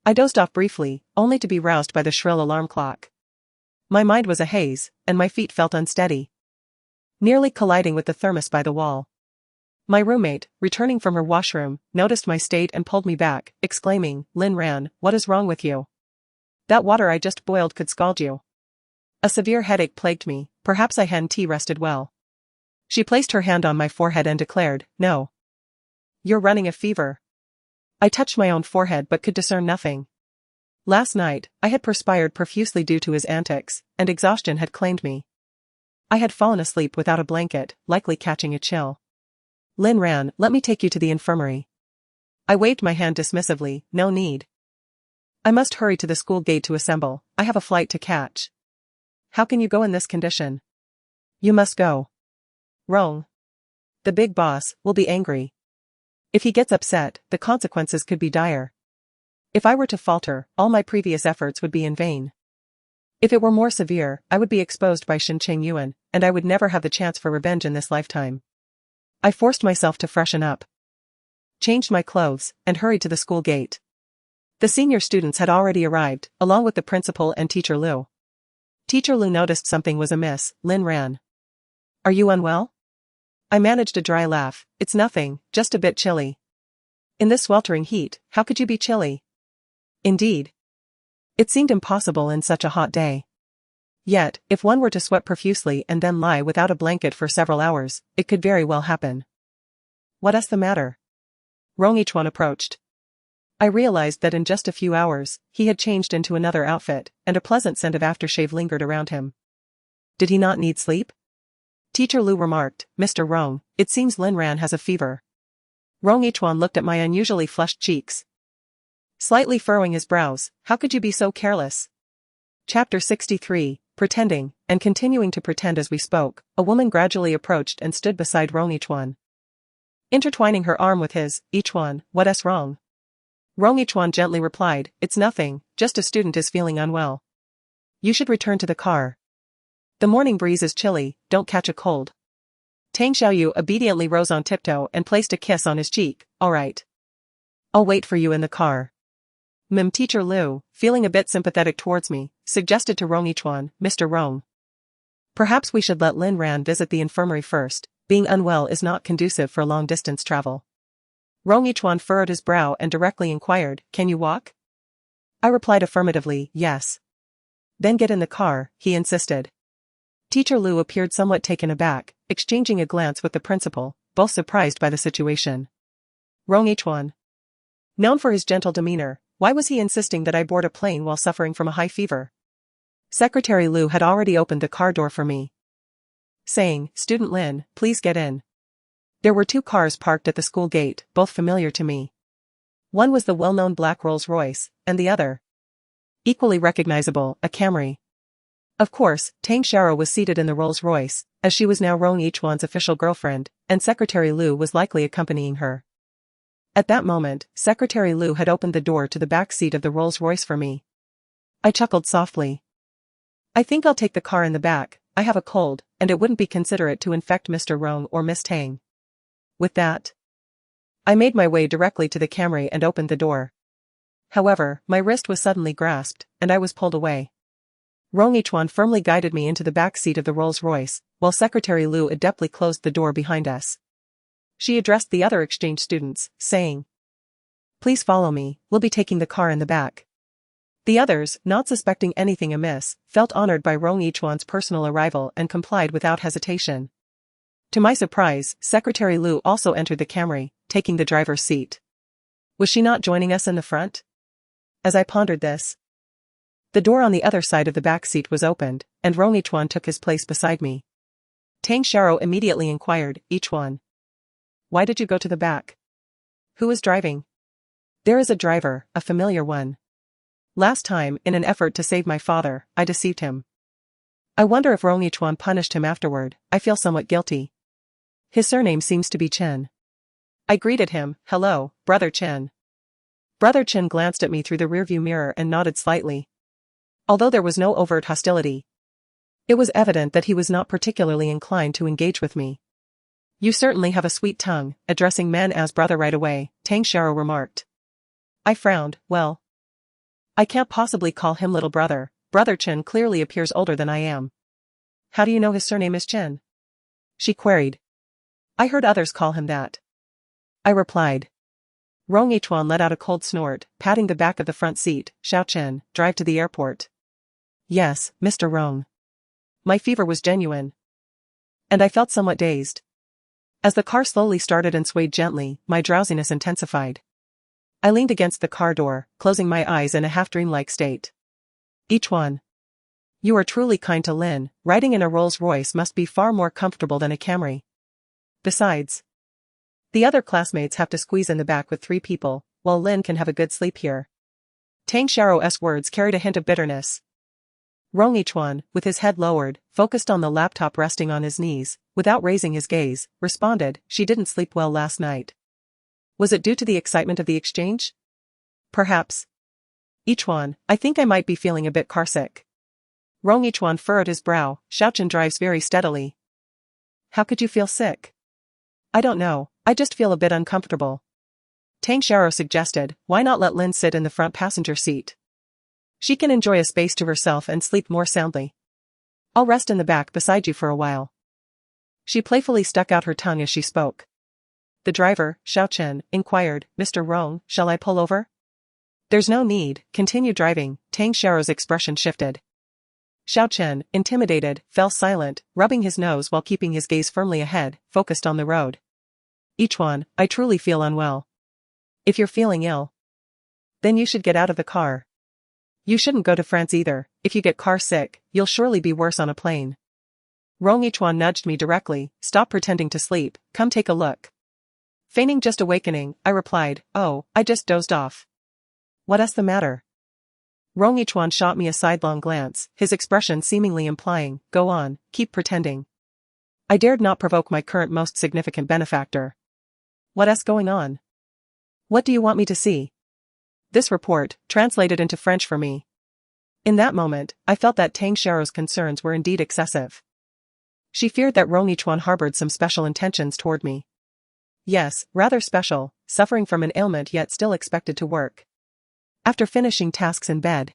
I dozed off briefly, only to be roused by the shrill alarm clock. My mind was a haze, and my feet felt unsteady, nearly colliding with the thermos by the wall. My roommate, returning from her washroom, noticed my state and pulled me back, exclaiming, Lin Ran, what is wrong with you? That water I just boiled could scald you. A severe headache plagued me, perhaps I hadn't rested well. She placed her hand on my forehead and declared, No. You're running a fever. I touched my own forehead but could discern nothing. Last night, I had perspired profusely due to his antics, and exhaustion had claimed me. I had fallen asleep without a blanket, likely catching a chill. Lin Ran, let me take you to the infirmary. I waved my hand dismissively, no need. I must hurry to the school gate to assemble, I have a flight to catch. How can you go in this condition? You must go. Rong, the big boss, will be angry. If he gets upset, the consequences could be dire. If I were to falter, all my previous efforts would be in vain. If it were more severe, I would be exposed by Shen Chengyuan, and I would never have the chance for revenge in this lifetime. I forced myself to freshen up, changed my clothes, and hurried to the school gate. The senior students had already arrived, along with the principal and Teacher Liu. Teacher Liu noticed something was amiss. Lin ran. "Are you unwell?" I managed a dry laugh. "It's nothing, just a bit chilly." "In this sweltering heat, how could you be chilly?" Indeed. It seemed impossible in such a hot day. Yet, if one were to sweat profusely and then lie without a blanket for several hours, it could very well happen. "What's the matter?" Rong Yichuan approached. I realized that in just a few hours, he had changed into another outfit, and a pleasant scent of aftershave lingered around him. Did he not need sleep? Teacher Liu remarked, "Mr. Rong, it seems Lin Ran has a fever." Rong Yichuan looked at my unusually flushed cheeks, slightly furrowing his brows. "How could you be so careless?" Chapter 63, Pretending, and continuing to pretend as we spoke, a woman gradually approached and stood beside Rong Yichuan. Intertwining her arm with his, "Yichuan, what's wrong?" Rong Yichuan gently replied, "It's nothing, just a student is feeling unwell. You should return to the car. The morning breeze is chilly, don't catch a cold." Tang Xiaoyu obediently rose on tiptoe and placed a kiss on his cheek. "All right. I'll wait for you in the car." Teacher Liu, feeling a bit sympathetic towards me, suggested to Rong Yichuan, "Mr. Rong, perhaps we should let Lin Ran visit the infirmary first. Being unwell is not conducive for long-distance travel." Rong Yichuan furrowed his brow and directly inquired, "Can you walk?" I replied affirmatively, "Yes." "Then get in the car," he insisted. Teacher Liu appeared somewhat taken aback, exchanging a glance with the principal, both surprised by the situation. Rong Yichuan, known for his gentle demeanor, why was he insisting that I board a plane while suffering from a high fever? Secretary Liu had already opened the car door for me, saying, "Student Lin, please get in." There were two cars parked at the school gate, both familiar to me. One was the well-known black Rolls-Royce, and the other, equally recognizable, a Camry. Of course, Tang Xiaoyu was seated in the Rolls-Royce, as she was now Rong Yichuan's official girlfriend, and Secretary Liu was likely accompanying her. At that moment, Secretary Liu had opened the door to the back seat of the Rolls-Royce for me. I chuckled softly. "I think I'll take the car in the back. I have a cold, and it wouldn't be considerate to infect Mr. Rong or Miss Tang." With that, I made my way directly to the Camry and opened the door. However, my wrist was suddenly grasped, and I was pulled away. Rong Yichuan firmly guided me into the back seat of the Rolls-Royce, while Secretary Liu adeptly closed the door behind us. She addressed the other exchange students, saying, "Please follow me, we'll be taking the car in the back." The others, not suspecting anything amiss, felt honored by Rong Yichuan's personal arrival and complied without hesitation. To my surprise, Secretary Liu also entered the Camry, taking the driver's seat. Was she not joining us in the front? As I pondered this, the door on the other side of the back seat was opened, and Rong Yichuan took his place beside me. Tang Xiaoyu immediately inquired, "Yichuan, why did you go to the back? Who is driving?" "There is a driver, a familiar one. Last time, in an effort to save my father, I deceived him. I wonder if Rong Yichuan punished him afterward. I feel somewhat guilty. His surname seems to be Chen." I greeted him, "Hello, Brother Chen." Brother Chen glanced at me through the rearview mirror and nodded slightly. Although there was no overt hostility, it was evident that he was not particularly inclined to engage with me. "You certainly have a sweet tongue," addressing man as brother right away, Tang Xiaoyu remarked. I frowned. "Well, I can't possibly call him little brother. Brother Chen clearly appears older than I am." "How do you know his surname is Chen?" she queried. "I heard others call him that," I replied. Rong Yichuan let out a cold snort, patting the back of the front seat. "Xiao Chen, drive to the airport." "Yes, Mr. Rong." My fever was genuine, and I felt somewhat dazed. As the car slowly started and swayed gently, my drowsiness intensified. I leaned against the car door, closing my eyes in a half-dreamlike state. "Yichuan, you are truly kind to Lin. Riding in a Rolls-Royce must be far more comfortable than a Camry. Besides, the other classmates have to squeeze in the back with 3 people, while Lin can have a good sleep here." Tang Xiaoyu's words carried a hint of bitterness. Rong Yichuan, with his head lowered, focused on the laptop resting on his knees, without raising his gaze, responded, "She didn't sleep well last night." Was it due to the excitement of the exchange? Perhaps. Ichuan, I think I might be feeling a bit carsick. Rong Ichuan furrowed his brow. Xiaochen drives very steadily. How could you feel sick? I don't know, I just feel a bit uncomfortable. Tang Xiao suggested, why not let Lin sit in the front passenger seat? She can enjoy a space to herself and sleep more soundly. I'll rest in the back beside you for a while. She playfully stuck out her tongue as she spoke. The driver, Xiaochen, inquired, Mr. Rong, shall I pull over? There's no need, continue driving. Tang Xiao's expression shifted. Xiaochen, intimidated, fell silent, rubbing his nose while keeping his gaze firmly ahead, focused on the road. Ichuan, I truly feel unwell. If you're feeling ill, then you should get out of the car. You shouldn't go to France either. If you get car sick, you'll surely be worse on a plane. Rong Ichuan nudged me directly, stop pretending to sleep, come take a look. Feigning just awakening, I replied, oh, I just dozed off. What's the matter? Rong Ichuan shot me a sidelong glance, his expression seemingly implying, go on, keep pretending. I dared not provoke my current most significant benefactor. What's going on? What do you want me to see? This report, translated into French for me. In that moment, I felt that Tang Xiao's concerns were indeed excessive. She feared that Rong Ichuan harbored some special intentions toward me. Yes, rather special, suffering from an ailment yet still expected to work. After finishing tasks in bed,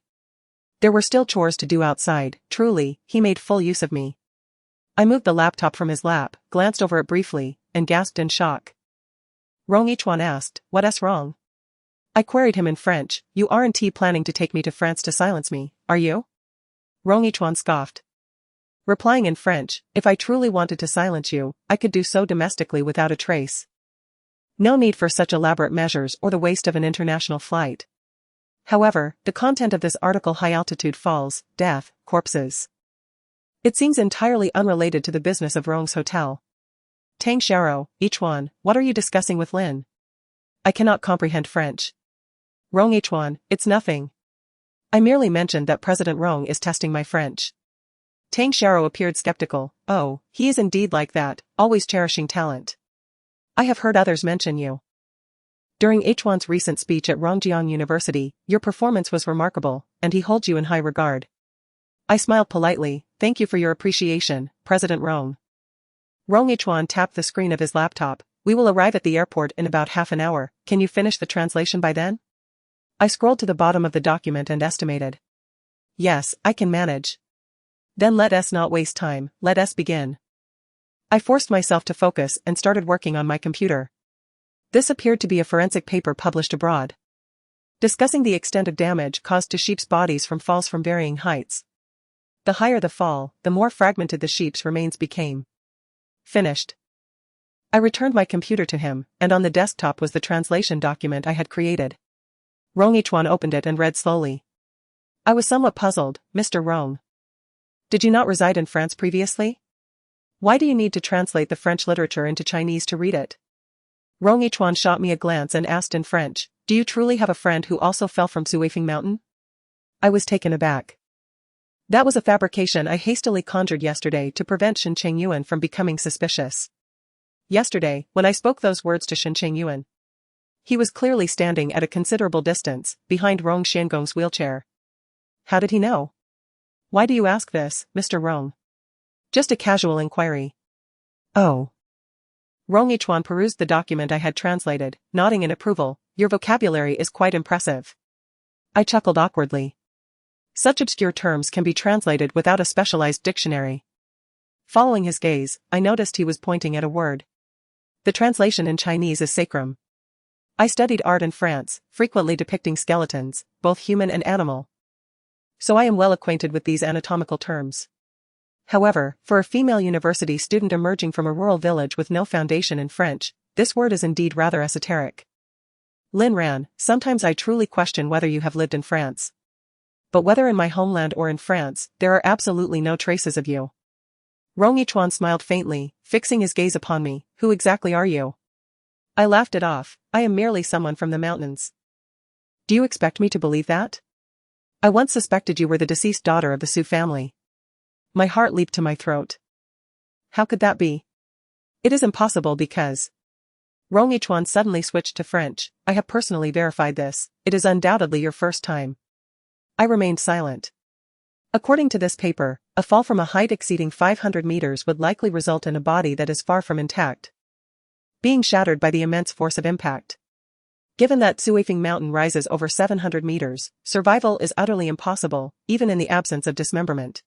there were still chores to do outside. Truly, he made full use of me. I moved the laptop from his lap, glanced over it briefly, and gasped in shock. Rong Ichuan asked, what's wrong? I queried him in French, you aren't planning to take me to France to silence me, are you? Rong Ichuan scoffed. Replying in French, if I truly wanted to silence you, I could do so domestically without a trace. No need for such elaborate measures or the waste of an international flight. However, the content of this article: high-altitude falls, death, corpses. It seems entirely unrelated to the business of Rong's hotel. Tang Xiao, Ichuan, what are you discussing with Lin? I cannot comprehend French. Rong Ichuan, it's nothing. I merely mentioned that President Rong is testing my French. Tang Xiao appeared skeptical. Oh, he is indeed like that, always cherishing talent. I have heard others mention you. During Ichuan's recent speech at Rongjiang University, your performance was remarkable, and he holds you in high regard. I smiled politely, thank you for your appreciation, President Rong. Rong Ichuan tapped the screen of his laptop. We will arrive at the airport in about half an hour, can you finish the translation by then? I scrolled to the bottom of the document and estimated. Yes, I can manage. Then let us not waste time, let us begin. I forced myself to focus and started working on my computer. This appeared to be a forensic paper published abroad, discussing the extent of damage caused to sheep's bodies from falls from varying heights. The higher the fall, the more fragmented the sheep's remains became. Finished. I returned my computer to him, and on the desktop was the translation document I had created. Rong Ichuan opened it and read slowly. I was somewhat puzzled, Mr. Rong. Did you not reside in France previously? Why do you need to translate the French literature into Chinese to read it? Rong Ichuan shot me a glance and asked in French, do you truly have a friend who also fell from Suifeng Mountain? I was taken aback. That was a fabrication I hastily conjured yesterday to prevent Shen Chengyuan from becoming suspicious. Yesterday, when I spoke those words to Shen Chengyuan, he was clearly standing at a considerable distance, behind Rong Xiangong's wheelchair. How did he know? Why do you ask this, Mr. Rong? Just a casual inquiry. Oh. Rong Ichuan perused the document I had translated, nodding in approval. Your vocabulary is quite impressive. I chuckled awkwardly. Such obscure terms can be translated without a specialized dictionary. Following his gaze, I noticed he was pointing at a word. The translation in Chinese is sacrum. I studied art in France, frequently depicting skeletons, both human and animal. So I am well acquainted with these anatomical terms. However, for a female university student emerging from a rural village with no foundation in French, this word is indeed rather esoteric. Lin Ran, sometimes I truly question whether you have lived in France. But whether in my homeland or in France, there are absolutely no traces of you. Rong Ichuan smiled faintly, fixing his gaze upon me. Who exactly are you? I laughed it off. I am merely someone from the mountains. Do you expect me to believe that? I once suspected you were the deceased daughter of the Su family. My heart leaped to my throat. How could that be? It is impossible because Rong Yichuan suddenly switched to French. I have personally verified this. It is undoubtedly your first time. I remained silent. According to this paper, a fall from a height exceeding 500 meters would likely result in a body that is far from intact, being shattered by the immense force of impact. Given that Suifeng Mountain rises over 700 meters, survival is utterly impossible, even in the absence of dismemberment.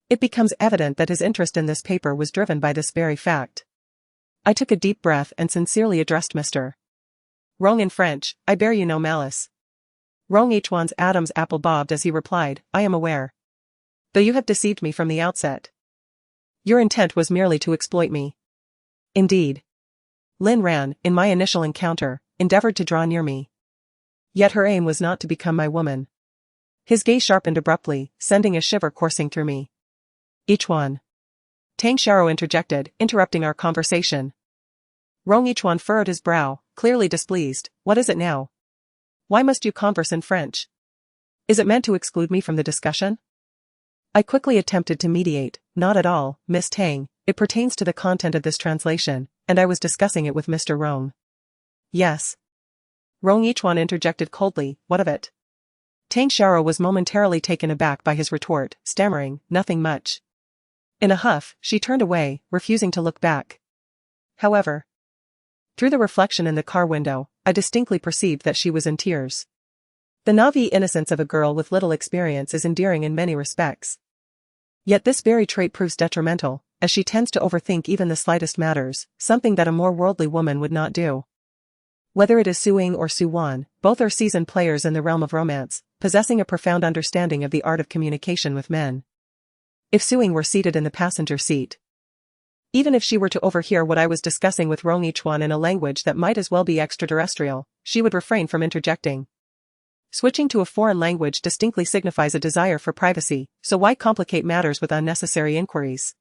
It becomes evident that his interest in this paper was driven by this very fact. I took a deep breath and sincerely addressed Mr. Rong in French. I bear you no malice. Rong Yichuan's Adam's apple bobbed as he replied, I am aware. Though you have deceived me from the outset. Your intent was merely to exploit me. Indeed. Lin Ran, in my initial encounter, endeavored to draw near me. Yet her aim was not to become my woman. His gaze sharpened abruptly, sending a shiver coursing through me. Yichuan. Tang Xiao interjected, interrupting our conversation. Rong Yichuan furrowed his brow, clearly displeased. What is it now? Why must you converse in French? Is it meant to exclude me from the discussion? I quickly attempted to mediate. Not at all, Miss Tang. It pertains to the content of this translation, and I was discussing it with Mr. Rong. Yes. Rong Yichuan interjected coldly, what of it? Tang Xiao was momentarily taken aback by his retort, stammering, nothing much. In a huff, she turned away, refusing to look back. However, through the reflection in the car window, I distinctly perceived that she was in tears. The naive innocence of a girl with little experience is endearing in many respects. Yet this very trait proves detrimental, as she tends to overthink even the slightest matters, something that a more worldly woman would not do. Whether it is Su Ying or Su Wan, both are seasoned players in the realm of romance, possessing a profound understanding of the art of communication with men. If Su Ying were seated in the passenger seat, even if she were to overhear what I was discussing with Rong Yichuan in a language that might as well be extraterrestrial, she would refrain from interjecting. Switching to a foreign language distinctly signifies a desire for privacy, so why complicate matters with unnecessary inquiries?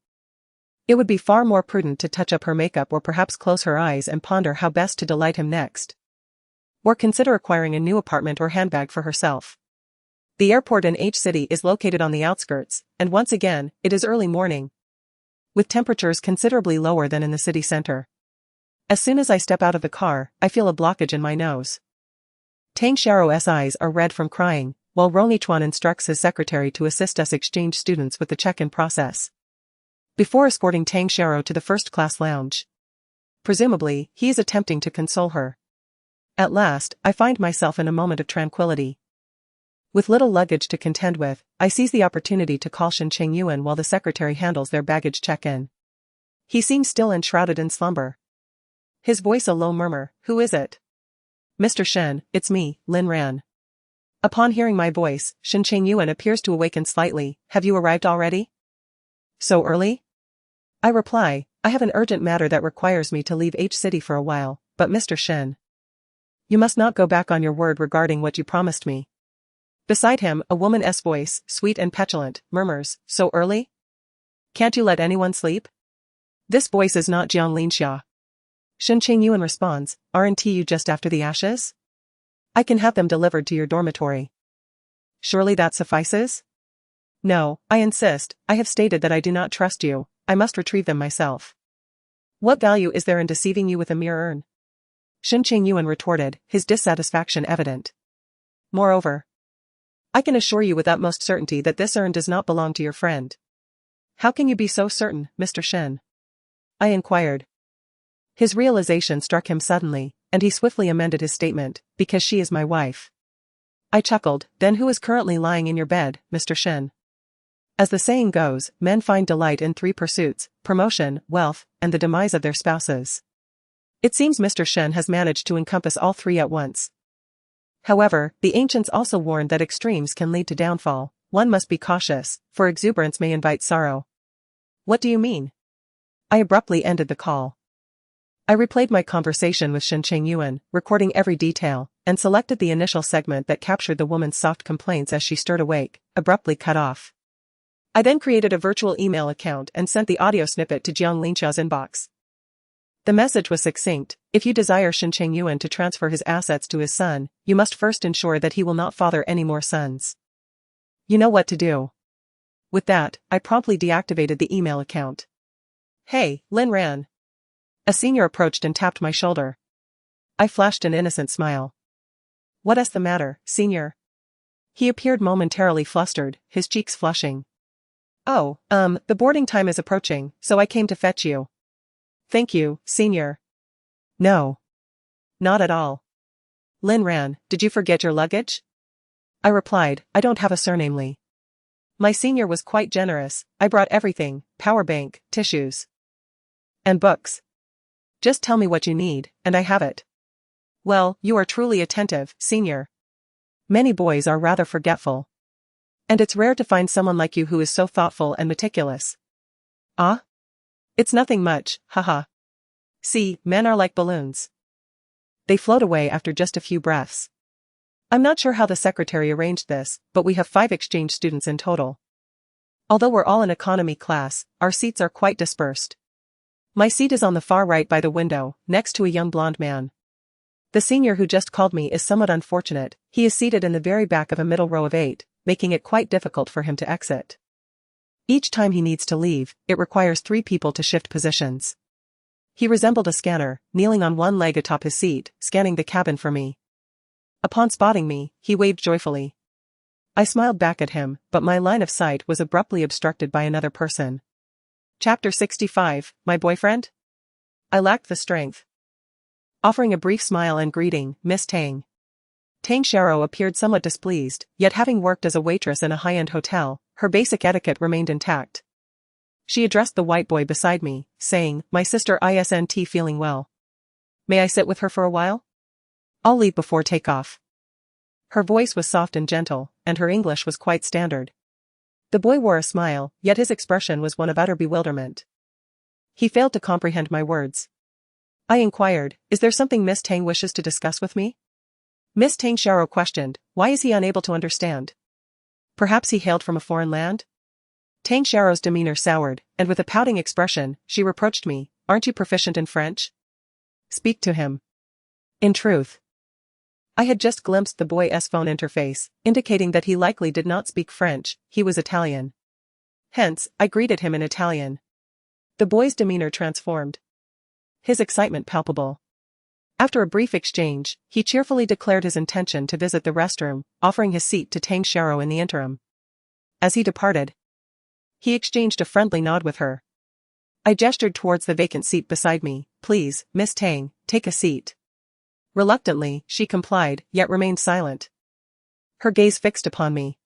It would be far more prudent to touch up her makeup or perhaps close her eyes and ponder how best to delight him next. Or consider acquiring a new apartment or handbag for herself. The airport in H City is located on the outskirts, and once again, it is early morning, with temperatures considerably lower than in the city center. As soon as I step out of the car, I feel a blockage in my nose. Tang Xiao's eyes are red from crying, while Rong Yichuan instructs his secretary to assist us exchange students with the check-in process, before escorting Tang Xiao to the first-class lounge. Presumably, he is attempting to console her. At last, I find myself in a moment of tranquility. With little luggage to contend with, I seize the opportunity to call Shen Chengyuan while the secretary handles their baggage check-in. He seems still enshrouded in slumber. His voice a low murmur, who is it? Mr. Shen, it's me, Lin Ran. Upon hearing my voice, Shen Chengyuan appears to awaken slightly. Have you arrived already? So early? I reply, I have an urgent matter that requires me to leave H City for a while, but Mr. Shen, you must not go back on your word regarding what you promised me. Beside him, a woman's voice, sweet and petulant, murmurs, so early? Can't you let anyone sleep? This voice is not Jiang Linxia. Shen Chengyuan responds, aren't you just after the ashes? I can have them delivered to your dormitory. Surely that suffices? No, I insist, I have stated that I do not trust you, I must retrieve them myself. What value is there in deceiving you with a mere urn? Shen Chengyuan retorted, his dissatisfaction evident. Moreover, I can assure you with utmost certainty that this urn does not belong to your friend. How can you be so certain, Mr. Shen? I inquired. His realization struck him suddenly, and he swiftly amended his statement, because she is my wife. I chuckled, then who is currently lying in your bed, Mr. Shen? As the saying goes, men find delight in 3 pursuits, promotion, wealth, and the demise of their spouses. It seems Mr. Shen has managed to encompass all 3 at once. However, the ancients also warned that extremes can lead to downfall. One must be cautious, for exuberance may invite sorrow. What do you mean? I abruptly ended the call. I replayed my conversation with Shen Chengyuan, recording every detail, and selected the initial segment that captured the woman's soft complaints as she stirred awake, abruptly cut off. I then created a virtual email account and sent the audio snippet to Jiang Linxia's inbox. The message was succinct. If you desire Shen Chengyuan to transfer his assets to his son, you must first ensure that he will not father any more sons. You know what to do. With that, I promptly deactivated the email account. Hey, Lin Ran. A senior approached and tapped my shoulder. I flashed an innocent smile. What's the matter, senior? He appeared momentarily flustered, his cheeks flushing. Oh, the boarding time is approaching, so I came to fetch you. Thank you, senior. No. Not at all. Lin ran, did you forget your luggage? I replied, I don't have a surname Lee. My senior was quite generous, I brought everything, power bank, tissues. And books. Just tell me what you need, and I have it. Well, you are truly attentive, senior. Many boys are rather forgetful. And it's rare to find someone like you who is so thoughtful and meticulous. Ah? It's nothing much, haha. See, men are like balloons. They float away after just a few breaths. I'm not sure how the secretary arranged this, but we have 5 exchange students in total. Although we're all in economy class, our seats are quite dispersed. My seat is on the far right by the window, next to a young blonde man. The senior who just called me is somewhat unfortunate, he is seated in the very back of a middle row of 8, making it quite difficult for him to exit. Each time he needs to leave, it requires 3 people to shift positions. He resembled a scanner, kneeling on one leg atop his seat, scanning the cabin for me. Upon spotting me, he waved joyfully. I smiled back at him, but my line of sight was abruptly obstructed by another person. Chapter 65, My Boyfriend? I lacked the strength. Offering a brief smile and greeting, Miss Tang. Tang Xiao appeared somewhat displeased, yet having worked as a waitress in a high-end hotel, her basic etiquette remained intact. She addressed the white boy beside me, saying, my sister isn't feeling well. May I sit with her for a while? I'll leave before takeoff. Her voice was soft and gentle, and her English was quite standard. The boy wore a smile, yet his expression was one of utter bewilderment. He failed to comprehend my words. I inquired, is there something Miss Tang wishes to discuss with me? Miss Tang Xiao questioned, why is he unable to understand? Perhaps he hailed from a foreign land? Tang Xiao's demeanor soured, and with a pouting expression, she reproached me, aren't you proficient in French? Speak to him. In truth, I had just glimpsed the boy's phone interface, indicating that he likely did not speak French, he was Italian. Hence, I greeted him in Italian. The boy's demeanor transformed. His excitement palpable. After a brief exchange, he cheerfully declared his intention to visit the restroom, offering his seat to Tang Xiao in the interim. As he departed, he exchanged a friendly nod with her. I gestured towards the vacant seat beside me, please, Miss Tang, take a seat. Reluctantly, she complied, yet remained silent. Her gaze fixed upon me.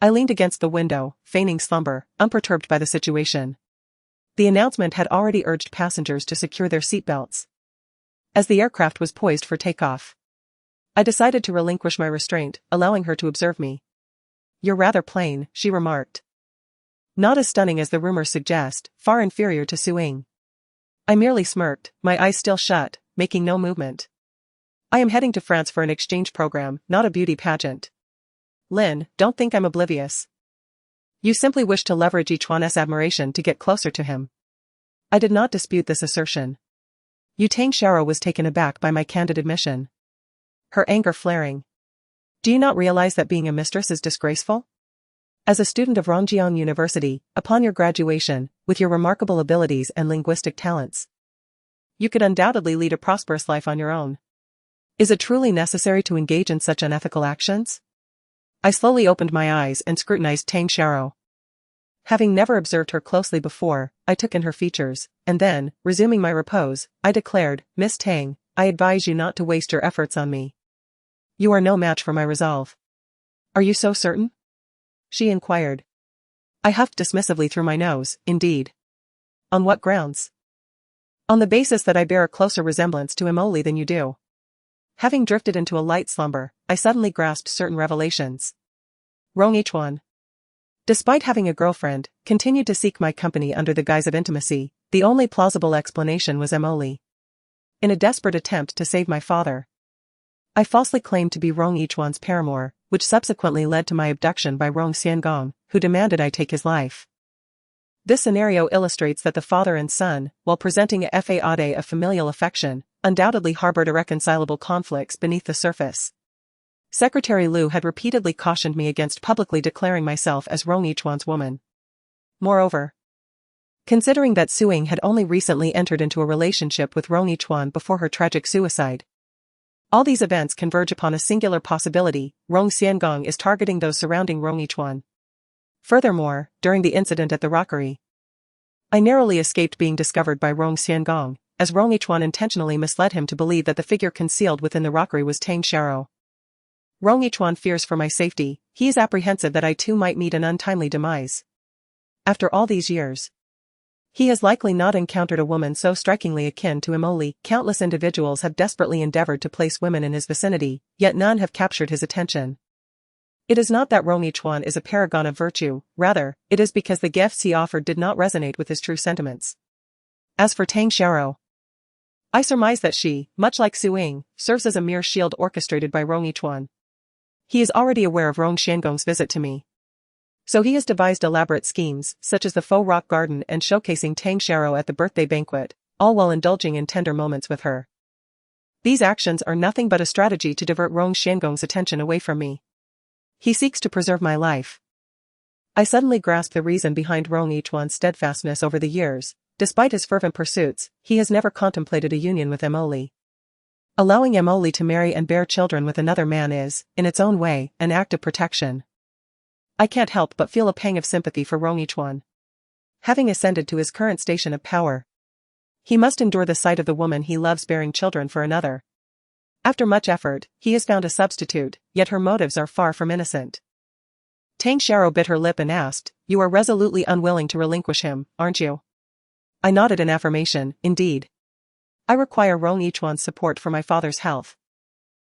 I leaned against the window, feigning slumber, unperturbed by the situation. The announcement had already urged passengers to secure their seatbelts. As the aircraft was poised for takeoff, I decided to relinquish my restraint, allowing her to observe me. You're rather plain, she remarked. Not as stunning as the rumors suggest, far inferior to Suing. I merely smirked, my eyes still shut, making no movement. I am heading to France for an exchange program, not a beauty pageant. Lin, don't think I'm oblivious. You simply wish to leverage each one's admiration to get closer to him. I did not dispute this assertion. Yu Tang Xiao was taken aback by my candid admission. Her anger flaring. Do you not realize that being a mistress is disgraceful? As a student of Rongjiang University, upon your graduation, with your remarkable abilities and linguistic talents, you could undoubtedly lead a prosperous life on your own. Is it truly necessary to engage in such unethical actions? I slowly opened my eyes and scrutinized Tang Xiao. Having never observed her closely before, I took in her features, and then, resuming my repose, I declared, Miss Tang, I advise you not to waste your efforts on me. You are no match for my resolve. Are you so certain? She inquired. I huffed dismissively through my nose, indeed. On what grounds? On the basis that I bear a closer resemblance to Emily than you do. Having drifted into a light slumber, I suddenly grasped certain revelations. Rong Ichuan, despite having a girlfriend, continued to seek my company under the guise of intimacy. The only plausible explanation was Emily. In a desperate attempt to save my father, I falsely claimed to be Rong Ichuan's paramour, which subsequently led to my abduction by Rong Xiangong, who demanded I take his life. This scenario illustrates that the father and son, while presenting a facade of familial affection, undoubtedly harbored irreconcilable conflicts beneath the surface. Secretary Liu had repeatedly cautioned me against publicly declaring myself as Rong Ichuan's woman. Moreover, Considering that Suing had only recently entered into a relationship with Rong Yichuan before her tragic suicide. All these events converge upon a singular possibility: Rong Xiangong is targeting those surrounding Rong Yichuan. Furthermore, during the incident at the rockery, I narrowly escaped being discovered by Rong Xiangong, as Rong Yichuan intentionally misled him to believe that the figure concealed within the rockery was Tang Xiao. Rong Yichuan fears for my safety. He is apprehensive that I too might meet an untimely demise. After all these years, he has likely not encountered a woman so strikingly akin to Emily. Countless individuals have desperately endeavored to place women in his vicinity, yet none have captured his attention. It is not that Rong Yichuan is a paragon of virtue, rather, it is because the gifts he offered did not resonate with his true sentiments. As for Tang Xiao, I surmise that she, much like Suing, serves as a mere shield orchestrated by Rong Yichuan. He is already aware of Rong Xiangong's visit to me. So he has devised elaborate schemes, such as the faux rock garden and showcasing Tang Xiao at the birthday banquet, all while indulging in tender moments with her. These actions are nothing but a strategy to divert Rong Xiangong's attention away from me. He seeks to preserve my life. I suddenly grasp the reason behind Rong Yichuan's steadfastness over the years. Despite his fervent pursuits, he has never contemplated a union with Emily. Allowing Emily to marry and bear children with another man is, in its own way, an act of protection. I can't help but feel a pang of sympathy for Rong Yichuan. Having ascended to his current station of power, he must endure the sight of the woman he loves bearing children for another. After much effort, he has found a substitute, yet her motives are far from innocent. Tang Xiao bit her lip and asked, "You are resolutely unwilling to relinquish him, aren't you?" I nodded in affirmation. Indeed. I require Rong Yichuan's support for my father's health,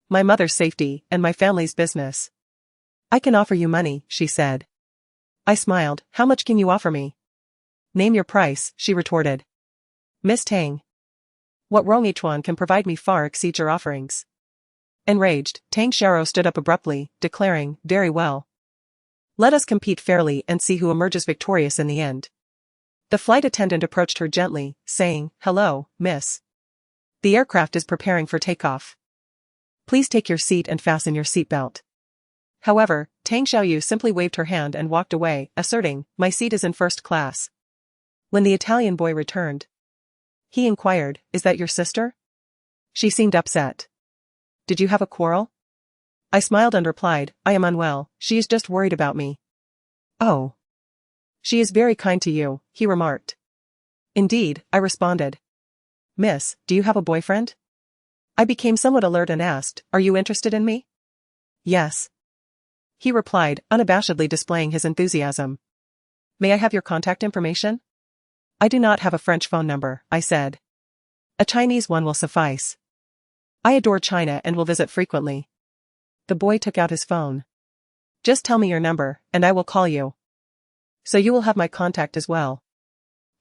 my mother's safety, and my family's business. I can offer you money, she said. I smiled. How much can you offer me? Name your price, she retorted. Miss Tang. What Rong Yichuan can provide me far exceeds your offerings. Enraged, Tang Xiao stood up abruptly, declaring, "Very well. Let us compete fairly and see who emerges victorious in the end." The flight attendant approached her gently, saying, "Hello, miss. The aircraft is preparing for takeoff. Please take your seat and fasten your seatbelt." However, Tang Xiaoyu simply waved her hand and walked away, asserting, "My seat is in first class." When the Italian boy returned, he inquired, "Is that your sister?" She seemed upset. "Did you have a quarrel?" I smiled and replied, "I am unwell, she is just worried about me." "Oh. She is very kind to you," he remarked. "Indeed," I responded. "Miss, do you have a boyfriend?" I became somewhat alert and asked, "Are you interested in me?" "Yes," he replied, unabashedly displaying his enthusiasm. "May I have your contact information?" "I do not have a French phone number," I said. "A Chinese one will suffice. I adore China and will visit frequently." The boy took out his phone. "Just tell me your number, and I will call you. So you will have my contact as well."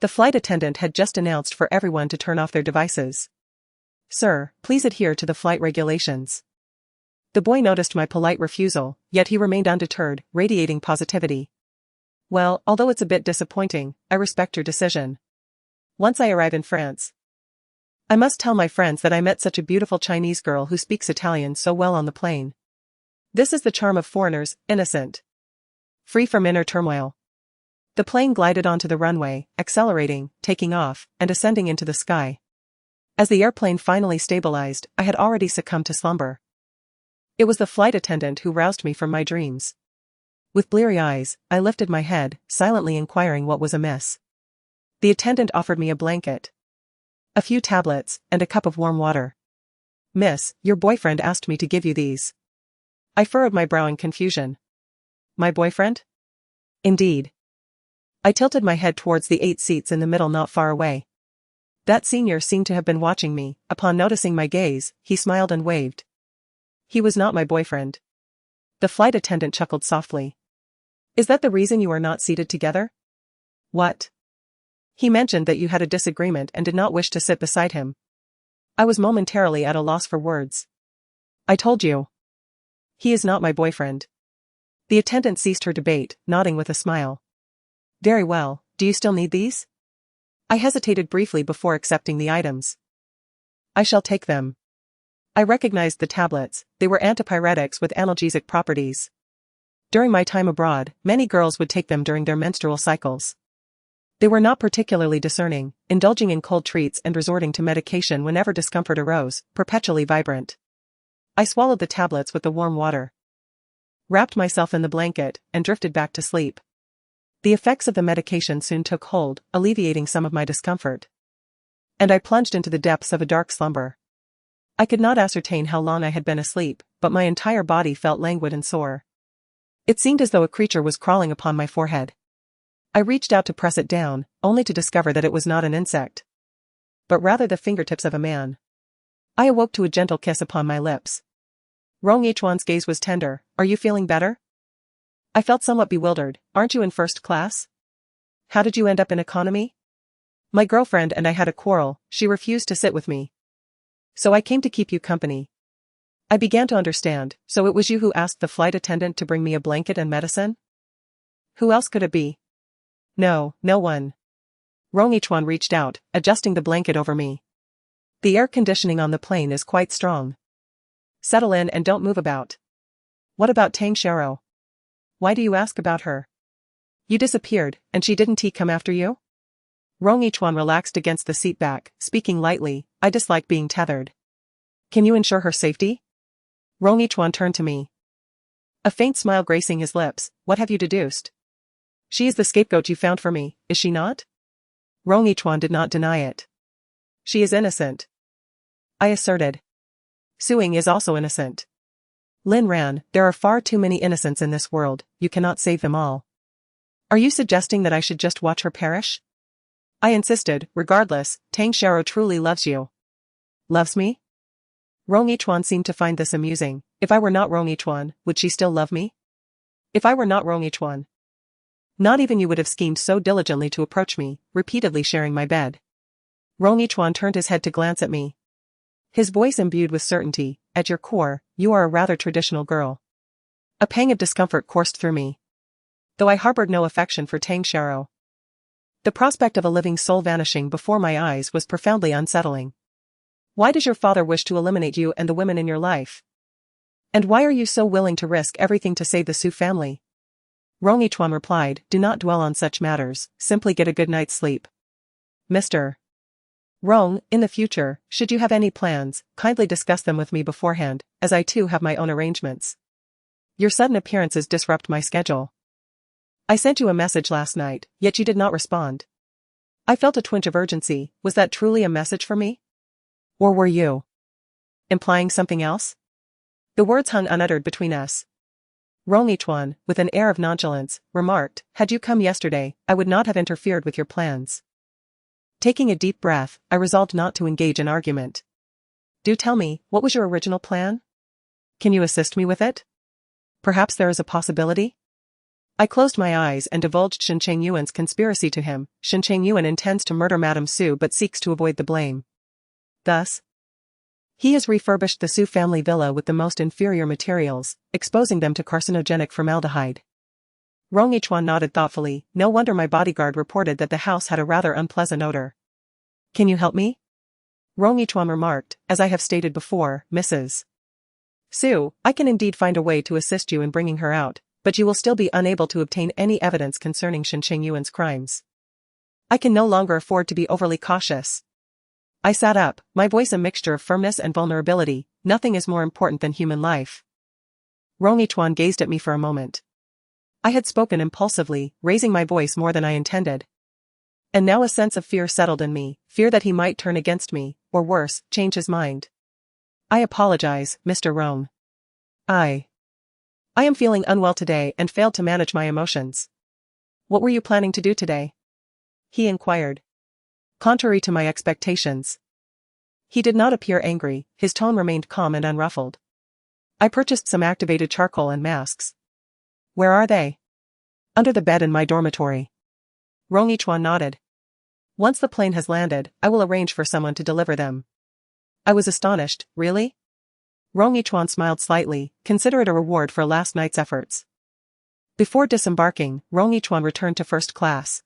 The flight attendant had just announced for everyone to turn off their devices. "Sir, please adhere to the flight regulations." The boy noticed my polite refusal, yet he remained undeterred, radiating positivity. "Well, although it's a bit disappointing, I respect your decision. Once I arrive in France, I must tell my friends that I met such a beautiful Chinese girl who speaks Italian so well on the plane. This is the charm of foreigners, innocent, free from inner turmoil." The plane glided onto the runway, accelerating, taking off, and ascending into the sky. As the airplane finally stabilized, I had already succumbed to slumber. It was the flight attendant who roused me from my dreams. With bleary eyes, I lifted my head, silently inquiring what was amiss. The attendant offered me a blanket, a few tablets, and a cup of warm water. "Miss, your boyfriend asked me to give you these." I furrowed my brow in confusion. My boyfriend? Indeed. I tilted my head towards the 8 seats in the middle not far away. That senior seemed to have been watching me. Upon noticing my gaze, he smiled and waved. He was not my boyfriend. The flight attendant chuckled softly. "Is that the reason you are not seated together?" "What?" "He mentioned that you had a disagreement and did not wish to sit beside him." I was momentarily at a loss for words. "I told you. He is not my boyfriend." The attendant ceased her debate, nodding with a smile. "Very well, do you still need these?" I hesitated briefly before accepting the items. "I shall take them." I recognized the tablets. They were antipyretics with analgesic properties. During my time abroad, many girls would take them during their menstrual cycles. They were not particularly discerning, indulging in cold treats and resorting to medication whenever discomfort arose, perpetually vibrant. I swallowed the tablets with the warm water, wrapped myself in the blanket, and drifted back to sleep. The effects of the medication soon took hold, alleviating some of my discomfort. And I plunged into the depths of a dark slumber. I could not ascertain how long I had been asleep, but my entire body felt languid and sore. It seemed as though a creature was crawling upon my forehead. I reached out to press it down, only to discover that it was not an insect, but rather the fingertips of a man. I awoke to a gentle kiss upon my lips. Rong Yichuan's gaze was tender. Are you feeling better? I felt somewhat bewildered. Aren't you in first class? How did you end up in economy? My girlfriend and I had a quarrel. She refused to sit with me, so I came to keep you company. I began to understand. So it was you who asked the flight attendant to bring me a blanket and medicine? Who else could it be? No, no one. Rong Yichuan reached out, adjusting the blanket over me. The air conditioning on the plane is quite strong. Settle in and don't move about. What about Tang Xiao? Why do you ask about her? You disappeared, and she didn't come after you? Rong Yichuan relaxed against the seat back, speaking lightly. I dislike being tethered. Can you ensure her safety? Rong Yichuan turned to me, a faint smile gracing his lips. What have you deduced? She is the scapegoat you found for me, is she not? Rong Yichuan did not deny it. She is innocent, I asserted. Suing is also innocent. Lin ran. There are far too many innocents in this world, you cannot save them all. Are you suggesting that I should just watch her perish? I insisted. Regardless, Tang Xiao truly loves you. Loves me? Rong Yichuan seemed to find this amusing. If I were not Rong Yichuan, would she still love me? If I were not Rong Yichuan, not even you would have schemed so diligently to approach me, repeatedly sharing my bed. Rong Yichuan turned his head to glance at me, his voice imbued with certainty. At your core, you are a rather traditional girl. A pang of discomfort coursed through me, though I harbored no affection for Tang Xiao. The prospect of a living soul vanishing before my eyes was profoundly unsettling. Why does your father wish to eliminate you and the women in your life? And why are you so willing to risk everything to save the Su family? Rong Yichuan replied, do not dwell on such matters, simply get a good night's sleep. Mr. Rong, in the future, should you have any plans, kindly discuss them with me beforehand, as I too have my own arrangements. Your sudden appearances disrupt my schedule. I sent you a message last night, yet you did not respond. I felt a twinge of urgency. Was that truly a message for me? Or were you implying something else? The words hung unuttered between us. Rong Yichuan, with an air of nonchalance, remarked, had you come yesterday, I would not have interfered with your plans. Taking a deep breath, I resolved not to engage in argument. Do tell me, what was your original plan? Can you assist me with it? Perhaps there is a possibility? I closed my eyes and divulged Shen Chengyuan's conspiracy to him. Shen Chengyuan intends to murder Madame Su but seeks to avoid the blame. Thus, he has refurbished the Su family villa with the most inferior materials, exposing them to carcinogenic formaldehyde. Rong Yichuan nodded thoughtfully. No wonder my bodyguard reported that the house had a rather unpleasant odor. Can you help me? Rong Yichuan remarked, as I have stated before, Mrs. Su, I can indeed find a way to assist you in bringing her out, but you will still be unable to obtain any evidence concerning Shen Chengyuan's crimes. I can no longer afford to be overly cautious. I sat up, my voice a mixture of firmness and vulnerability. Nothing is more important than human life. Rong Yichuan gazed at me for a moment. I had spoken impulsively, raising my voice more than I intended. And now a sense of fear settled in me, fear that he might turn against me, or worse, change his mind. I apologize, Mr. Rong. I am feeling unwell today and failed to manage my emotions. What were you planning to do today? He inquired. Contrary to my expectations. He did not appear angry, his tone remained calm and unruffled. I purchased some activated charcoal and masks. Where are they? Under the bed in my dormitory. Rong Yichuan nodded. Once the plane has landed, I will arrange for someone to deliver them. I was astonished. Really? Rong Yichuan smiled slightly. Consider it a reward for last night's efforts. Before disembarking, Rong Yichuan returned to first class.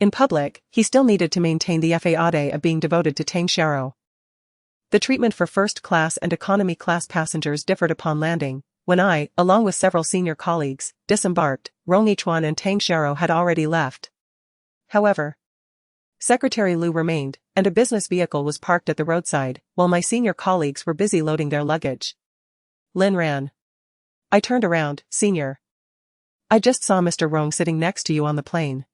In public, he still needed to maintain the facade of being devoted to Tang Xiao. The treatment for first class and economy class passengers differed upon landing. When I, along with several senior colleagues, disembarked, Rong Yichuan and Tang Xiao had already left. However, Secretary Liu remained, and a business vehicle was parked at the roadside, while my senior colleagues were busy loading their luggage. Lin ran. I turned around, Senior. I just saw Mr. Rong sitting next to you on the plane.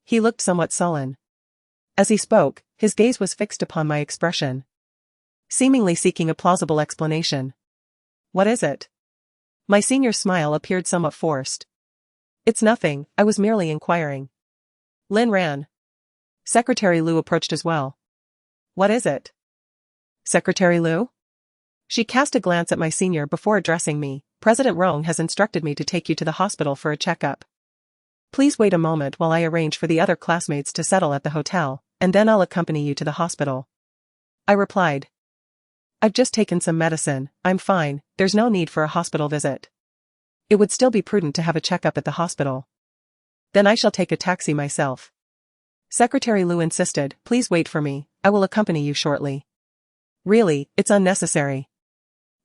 He looked somewhat sullen. As he spoke, his gaze was fixed upon my expression, seemingly seeking a plausible explanation. What is it? My senior's smile appeared somewhat forced. It's nothing, I was merely inquiring. Lin ran. Secretary Liu approached as well. What is it? Secretary Liu? She cast a glance at my senior before addressing me. President Rong has instructed me to take you to the hospital for a checkup. Please wait a moment while I arrange for the other classmates to settle at the hotel, and then I'll accompany you to the hospital. I replied. I've just taken some medicine, I'm fine, there's no need for a hospital visit. It would still be prudent to have a checkup at the hospital. Then I shall take a taxi myself. Secretary Liu insisted, please wait for me, I will accompany you shortly. Really, it's unnecessary.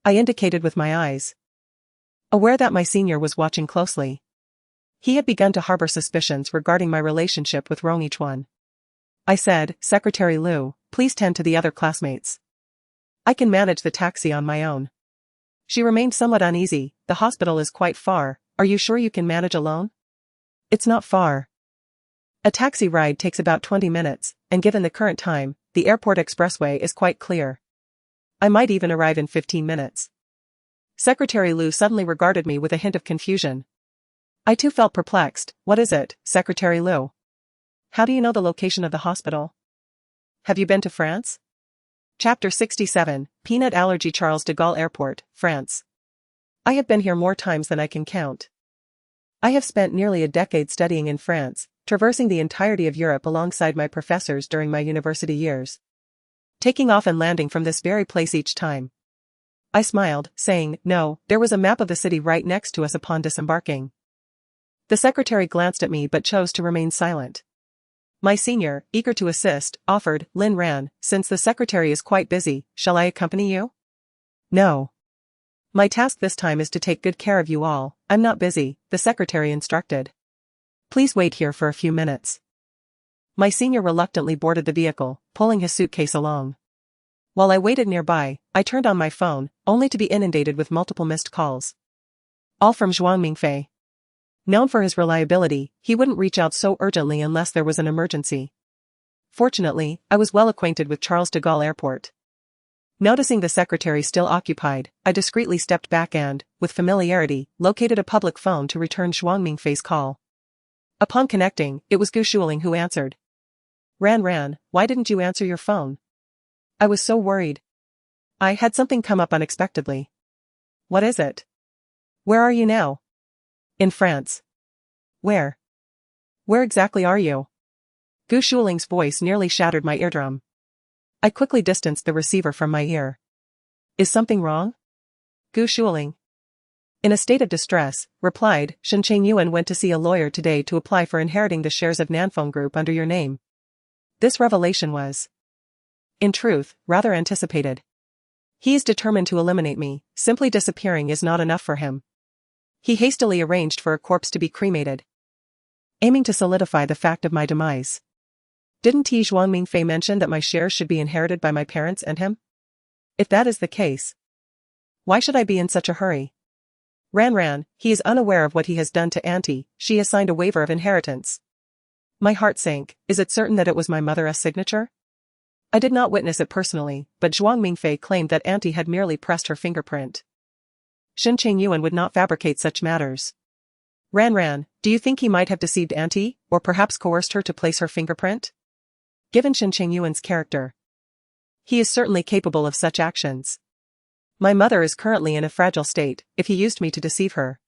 I indicated with my eyes, aware that my senior was watching closely. He had begun to harbor suspicions regarding my relationship with Rong Yichuan. I said, Secretary Liu, please tend to the other classmates. I can manage the taxi on my own. She remained somewhat uneasy. The hospital is quite far, are you sure you can manage alone? It's not far. A taxi ride takes about 20 minutes, and given the current time, the airport expressway is quite clear. I might even arrive in 15 minutes. Secretary Liu suddenly regarded me with a hint of confusion. I too felt perplexed. What is it, Secretary Liu? How do you know the location of the hospital? Have you been to France? Chapter 67, Peanut Allergy. Charles de Gaulle Airport, France. I have been here more times than I can count. I have spent nearly a decade studying in France, traversing the entirety of Europe alongside my professors during my university years, taking off and landing from this very place each time. I smiled, saying, no, there was a map of the city right next to us upon disembarking. The secretary glanced at me but chose to remain silent. My senior, eager to assist, offered, Lin ran, since the secretary is quite busy, shall I accompany you? No. My task this time is to take good care of you all, I'm not busy, the secretary instructed. Please wait here for a few minutes. My senior reluctantly boarded the vehicle, pulling his suitcase along. While I waited nearby, I turned on my phone, only to be inundated with multiple missed calls. All from Zhuang Mingfei. Known for his reliability, he wouldn't reach out so urgently unless there was an emergency. Fortunately, I was well acquainted with Charles de Gaulle Airport. Noticing the secretary still occupied, I discreetly stepped back and, with familiarity, located a public phone to return Zhuang Mingfei's call. Upon connecting, it was Gu Shuling who answered. Ran, why didn't you answer your phone? I was so worried. I had something come up unexpectedly. What is it? Where are you now? In France. Where? Where exactly are you? Gu Shuling's voice nearly shattered my eardrum. I quickly distanced the receiver from my ear. Is something wrong? Gu Shuling, in a state of distress, replied, Shen Chengyuan went to see a lawyer today to apply for inheriting the shares of Nanfeng Group under your name. This revelation was, in truth, rather anticipated. He is determined to eliminate me, simply disappearing is not enough for him. He hastily arranged for a corpse to be cremated, aiming to solidify the fact of my demise. Didn't Zhuang Mingfei mention that my shares should be inherited by my parents and him? If that is the case, why should I be in such a hurry? Ran, he is unaware of what he has done to Auntie, she has signed a waiver of inheritance. My heart sank, is it certain that it was my mother's signature? I did not witness it personally, but Zhuang Mingfei claimed that Auntie had merely pressed her fingerprint. Shen Chengyuan would not fabricate such matters. Ran, do you think he might have deceived Auntie, or perhaps coerced her to place her fingerprint? Given Shen Chengyuan's character, he is certainly capable of such actions. My mother is currently in a fragile state, if he used me to deceive her.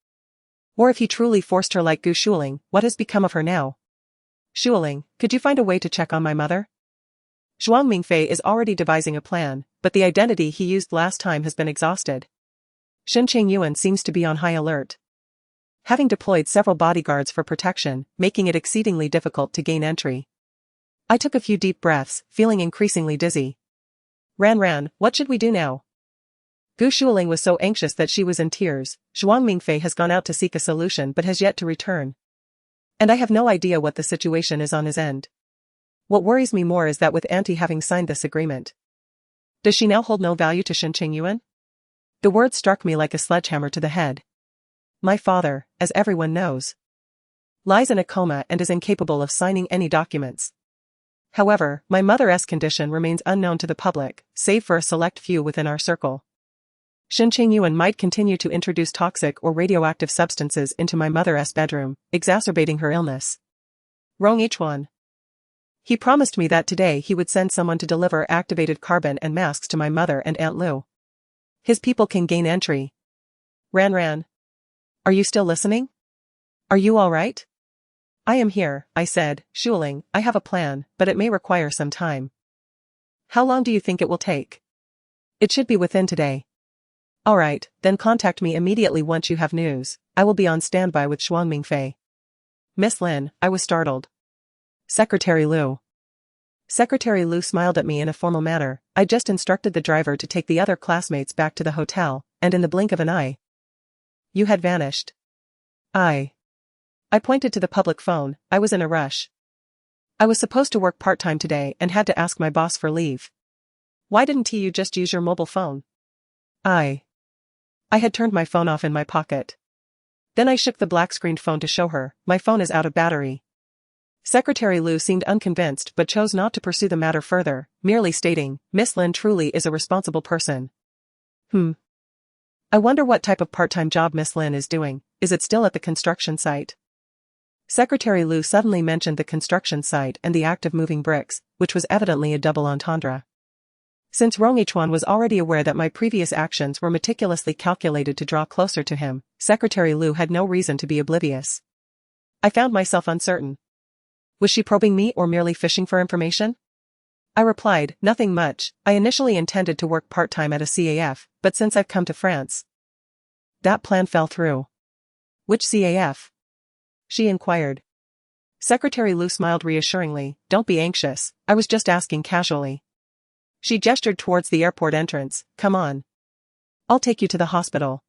Or if he truly forced her like Gu Shuling, what has become of her now? Shuling, could you find a way to check on my mother? Zhuang Mingfei is already devising a plan, but the identity he used last time has been exhausted. Shen Chengyuan seems to be on high alert, having deployed several bodyguards for protection, making it exceedingly difficult to gain entry. I took a few deep breaths, feeling increasingly dizzy. Ran, what should we do now? Gu Shuling was so anxious that she was in tears. Zhuang Mingfei has gone out to seek a solution but has yet to return. And I have no idea what the situation is on his end. What worries me more is that with Auntie having signed this agreement, does she now hold no value to Shen Chengyuan? The word struck me like a sledgehammer to the head. My father, as everyone knows, lies in a coma and is incapable of signing any documents. However, my mother's condition remains unknown to the public, save for a select few within our circle. Shen Chengyuan might continue to introduce toxic or radioactive substances into my mother's bedroom, exacerbating her illness. Rong Ichuan. He promised me that today he would send someone to deliver activated carbon and masks to my mother and Aunt Lu. His people can gain entry. Ran. Are you still listening? Are you all right? I am here, I said, Shuling. I have a plan, but it may require some time. How long do you think it will take? It should be within today. All right, then contact me immediately once you have news. I will be on standby with Shuang Mingfei. Miss Lin, I was startled. Secretary Lu. Secretary Lu smiled at me in a formal manner. I just instructed the driver to take the other classmates back to the hotel, and in the blink of an eye, you had vanished. I pointed to the public phone. I was in a rush. I was supposed to work part-time today and had to ask my boss for leave. Why didn't you just use your mobile phone? I had turned my phone off in my pocket. Then I shook the black-screened phone to show her, my phone is out of battery. Secretary Lu seemed unconvinced but chose not to pursue the matter further, merely stating, Miss Lin truly is a responsible person. I wonder what type of part-time job Miss Lin is doing. Is it still at the construction site? Secretary Lu suddenly mentioned the construction site and the act of moving bricks, which was evidently a double entendre. Since Rong Ichuan was already aware that my previous actions were meticulously calculated to draw closer to him, Secretary Lu had no reason to be oblivious. I found myself uncertain. Was she probing me or merely fishing for information? I replied, nothing much. I initially intended to work part-time at a CAF, but since I've come to France, that plan fell through. Which CAF? She inquired. Secretary Lu smiled reassuringly. Don't be anxious, I was just asking casually. She gestured towards the airport entrance. Come on. I'll take you to the hospital.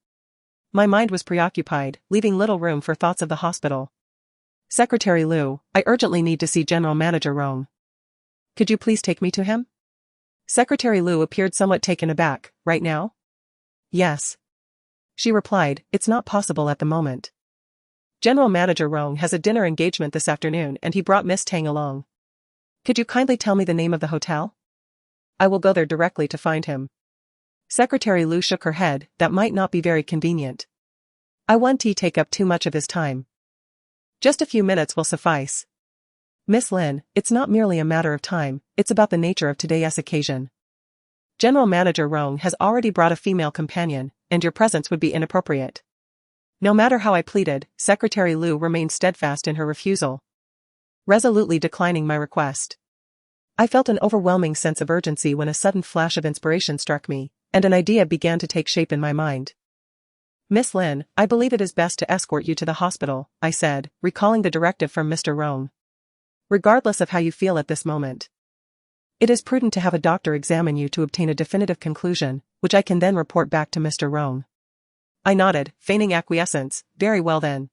My mind was preoccupied, leaving little room for thoughts of the hospital. Secretary Lu, I urgently need to see General Manager Rong. Could you please take me to him? Secretary Lu appeared somewhat taken aback. Right now? Yes. She replied, it's not possible at the moment. General Manager Rong has a dinner engagement this afternoon and he brought Miss Tang along. Could you kindly tell me the name of the hotel? I will go there directly to find him. Secretary Lu shook her head. That might not be very convenient. I won't take up too much of his time. Just a few minutes will suffice. Miss Lin, it's not merely a matter of time, it's about the nature of today's occasion. General Manager Rong has already brought a female companion, and your presence would be inappropriate. No matter how I pleaded, Secretary Lu remained steadfast in her refusal, resolutely declining my request. I felt an overwhelming sense of urgency when a sudden flash of inspiration struck me, and an idea began to take shape in my mind. Miss Lin, I believe it is best to escort you to the hospital, I said, recalling the directive from Mr. Rong. Regardless of how you feel at this moment, it is prudent to have a doctor examine you to obtain a definitive conclusion, which I can then report back to Mr. Rong. I nodded, feigning acquiescence. Very well then.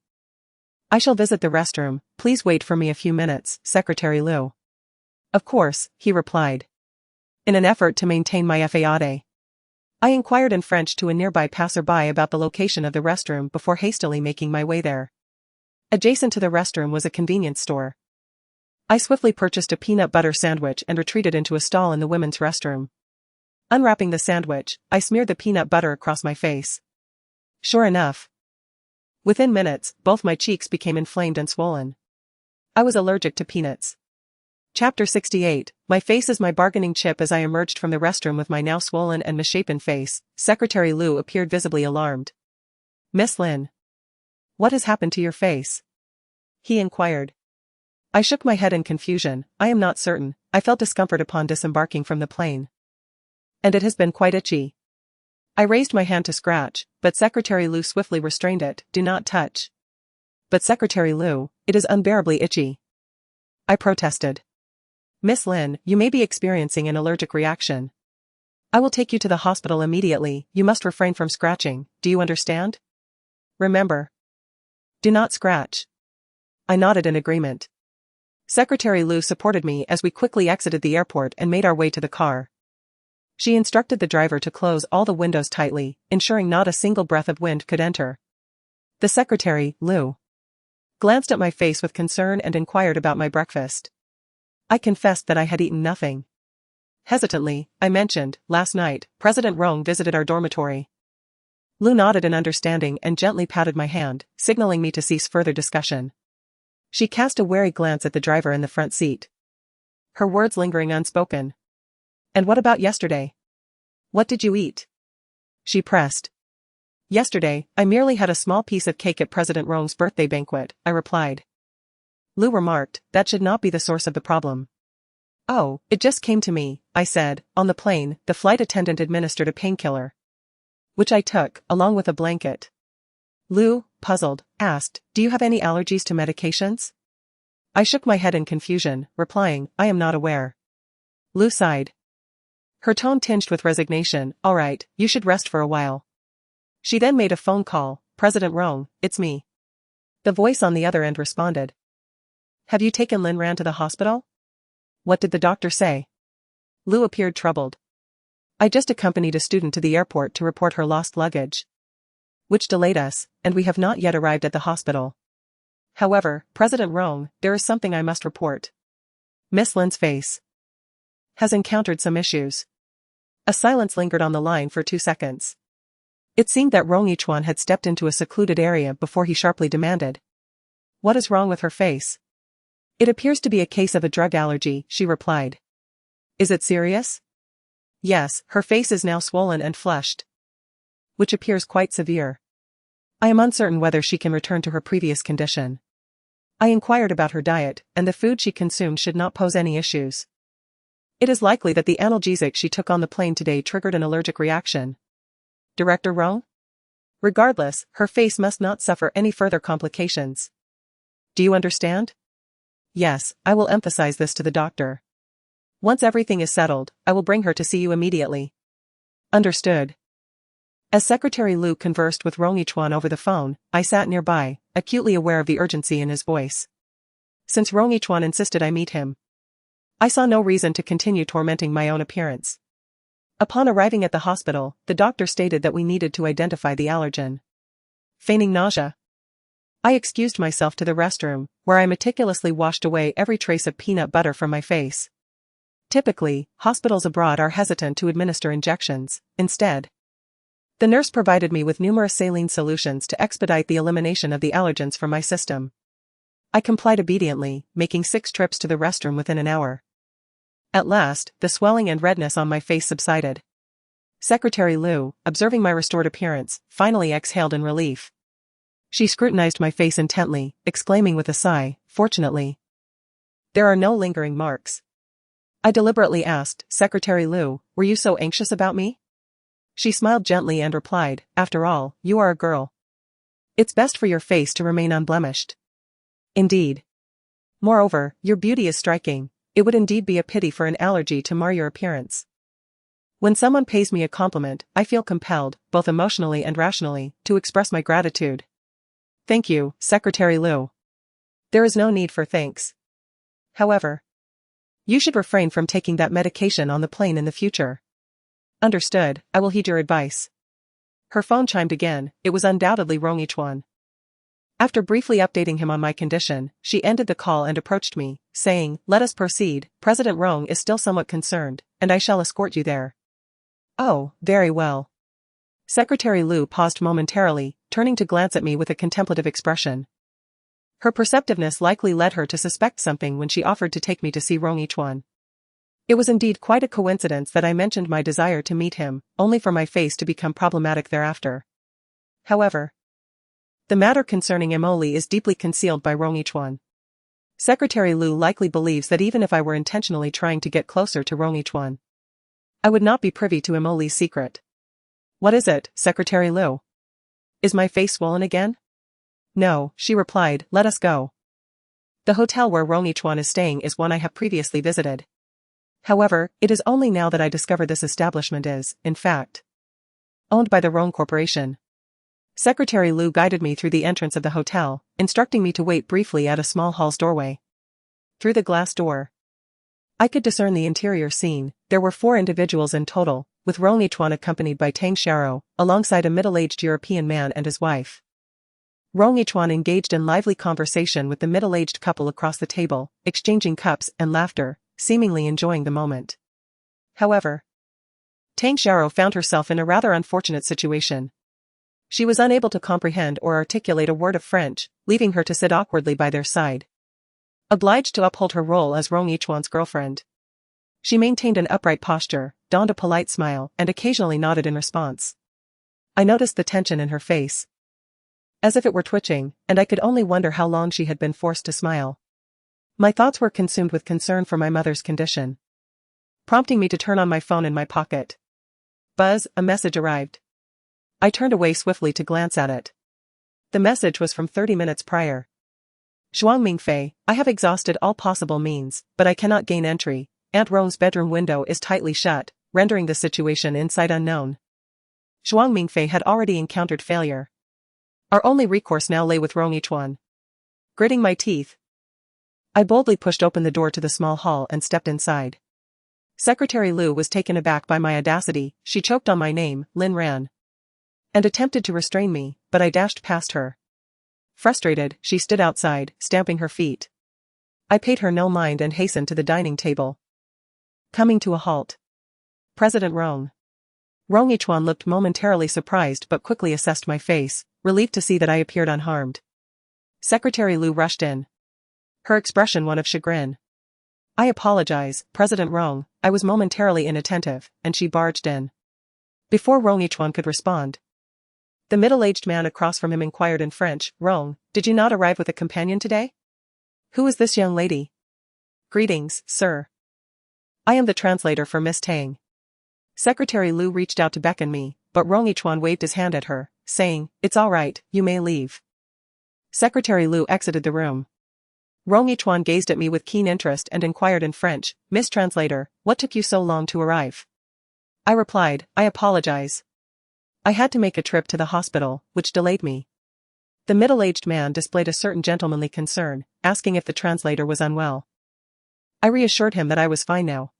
I shall visit the restroom, please wait for me a few minutes, Secretary Lu. Of course, he replied. In an effort to maintain my faiate, I inquired in French to a nearby passerby about the location of the restroom before hastily making my way there. Adjacent to the restroom was a convenience store. I swiftly purchased a peanut butter sandwich and retreated into a stall in the women's restroom. Unwrapping the sandwich, I smeared the peanut butter across my face. Sure enough, within minutes, both my cheeks became inflamed and swollen. I was allergic to peanuts. Chapter 68, My face is my bargaining chip. As I emerged from the restroom with my now swollen and misshapen face, Secretary Lu appeared visibly alarmed. Miss Lin, what has happened to your face? He inquired. I shook my head in confusion. I am not certain. I felt discomfort upon disembarking from the plane. And it has been quite itchy. I raised my hand to scratch, but Secretary Lu swiftly restrained it. Do not touch. But Secretary Lu, it is unbearably itchy. I protested. Miss Lin, you may be experiencing an allergic reaction. I will take you to the hospital immediately. You must refrain from scratching. Do you understand? Remember. Do not scratch. I nodded in agreement. Secretary Lu supported me as we quickly exited the airport and made our way to the car. She instructed the driver to close all the windows tightly, ensuring not a single breath of wind could enter. The secretary, Lu, glanced at my face with concern and inquired about my breakfast. I confessed that I had eaten nothing. Hesitantly, I mentioned, last night, President Rong visited our dormitory. Lu nodded in understanding and gently patted my hand, signaling me to cease further discussion. She cast a wary glance at the driver in the front seat, her words lingering unspoken. And what about yesterday? What did you eat? She pressed. Yesterday, I merely had a small piece of cake at President Rong's birthday banquet, I replied. Lu remarked, that should not be the source of the problem. Oh, it just came to me, I said. On the plane, the flight attendant administered a painkiller, which I took, along with a blanket. Lu, puzzled, asked, do you have any allergies to medications? I shook my head in confusion, replying, I am not aware. Lu sighed, her tone tinged with resignation. All right, you should rest for a while. She then made a phone call. President Rong, it's me. The voice on the other end responded. Have you taken Lin Ran to the hospital? What did the doctor say? Lu appeared troubled. I just accompanied a student to the airport to report her lost luggage, which delayed us, and we have not yet arrived at the hospital. However, President Rong, there is something I must report. Miss Lin's face has encountered some issues. A silence lingered on the line for 2 seconds. It seemed that Rong Yichuan had stepped into a secluded area before he sharply demanded, what is wrong with her face? It appears to be a case of a drug allergy, she replied. Is it serious? Yes, her face is now swollen and flushed, which appears quite severe. I am uncertain whether she can return to her previous condition. I inquired about her diet, and the food she consumed should not pose any issues. It is likely that the analgesic she took on the plane today triggered an allergic reaction. Director Rong? Regardless, her face must not suffer any further complications. Do you understand? Yes, I will emphasize this to the doctor. Once everything is settled, I will bring her to see you immediately. Understood. As Secretary Lu conversed with Rong Yichuan over the phone, I sat nearby, acutely aware of the urgency in his voice. Since Rong Yichuan insisted I meet him, I saw no reason to continue tormenting my own appearance. Upon arriving at the hospital, the doctor stated that we needed to identify the allergen. Feigning nausea, I excused myself to the restroom, where I meticulously washed away every trace of peanut butter from my face. Typically, hospitals abroad are hesitant to administer injections. Instead, the nurse provided me with numerous saline solutions to expedite the elimination of the allergens from my system. I complied obediently, making 6 trips to the restroom within an hour. At last, the swelling and redness on my face subsided. Secretary Lu, observing my restored appearance, finally exhaled in relief. She scrutinized my face intently, exclaiming with a sigh, fortunately, there are no lingering marks. I deliberately asked, Secretary Lu, were you so anxious about me? She smiled gently and replied, after all, you are a girl. It's best for your face to remain unblemished. Indeed. Moreover, your beauty is striking. It would indeed be a pity for an allergy to mar your appearance. When someone pays me a compliment, I feel compelled, both emotionally and rationally, to express my gratitude. Thank you, Secretary Lu. There is no need for thanks. However, you should refrain from taking that medication on the plane in the future. Understood, I will heed your advice. Her phone chimed again. It was undoubtedly Rong Yichuan. After briefly updating him on my condition, she ended the call and approached me, saying, let us proceed. President Rong is still somewhat concerned, and I shall escort you there. Oh, very well. Secretary Lu paused momentarily, turning to glance at me with a contemplative expression. Her perceptiveness likely led her to suspect something when she offered to take me to see Rong Yichuan. It was indeed quite a coincidence that I mentioned my desire to meet him, only for my face to become problematic thereafter. However, the matter concerning Emily is deeply concealed by Rong Yichuan. Secretary Lu likely believes that even if I were intentionally trying to get closer to Rong Yichuan, I would not be privy to Emily's secret. What is it, Secretary Lu? Is my face swollen again? No, she replied, let us go. The hotel where Rong Yichuan is staying is one I have previously visited. However, it is only now that I discover this establishment is, in fact, owned by the Rong Corporation. Secretary Liu guided me through the entrance of the hotel, instructing me to wait briefly at a small hall's doorway. Through the glass door, I could discern the interior scene. There were 4 individuals in total, with Rong Yichuan accompanied by Tang Xiao, alongside a middle-aged European man and his wife. Rong Yichuan engaged in lively conversation with the middle-aged couple across the table, exchanging cups and laughter, seemingly enjoying the moment. However, Tang Xiao found herself in a rather unfortunate situation. She was unable to comprehend or articulate a word of French, leaving her to sit awkwardly by their side. Obliged to uphold her role as Rong Yichuan's girlfriend, she maintained an upright posture, donned a polite smile, and occasionally nodded in response. I noticed the tension in her face, as if it were twitching, and I could only wonder how long she had been forced to smile. My thoughts were consumed with concern for my mother's condition, prompting me to turn on my phone in my pocket. Buzz, a message arrived. I turned away swiftly to glance at it. The message was from 30 minutes prior. Zhuang Mingfei, I have exhausted all possible means, but I cannot gain entry. Aunt Rong's bedroom window is tightly shut, rendering the situation inside unknown. Zhuang Mingfei had already encountered failure. Our only recourse now lay with Rong Yichuan. Gritting my teeth, I boldly pushed open the door to the small hall and stepped inside. Secretary Liu was taken aback by my audacity. She choked on my name, Lin Ran, and attempted to restrain me, but I dashed past her. Frustrated, she stood outside, stamping her feet. I paid her no mind and hastened to the dining table. Coming to a halt. President Rong. Rong Yichuan looked momentarily surprised but quickly assessed my face, relieved to see that I appeared unharmed. Secretary Liu rushed in, her expression one of chagrin. I apologize, President Rong, I was momentarily inattentive, and she barged in. Before Rong Yichuan could respond, the middle-aged man across from him inquired in French, Rong, did you not arrive with a companion today? Who is this young lady? Greetings, sir. I am the translator for Miss Tang. Secretary Liu reached out to beckon me, but Rong Yichuan waved his hand at her, saying, it's all right, you may leave. Secretary Liu exited the room. Rong Yichuan gazed at me with keen interest and inquired in French, Miss Translator, what took you so long to arrive? I replied, I apologize. I had to make a trip to the hospital, which delayed me. The middle-aged man displayed a certain gentlemanly concern, asking if the translator was unwell. I reassured him that I was fine now.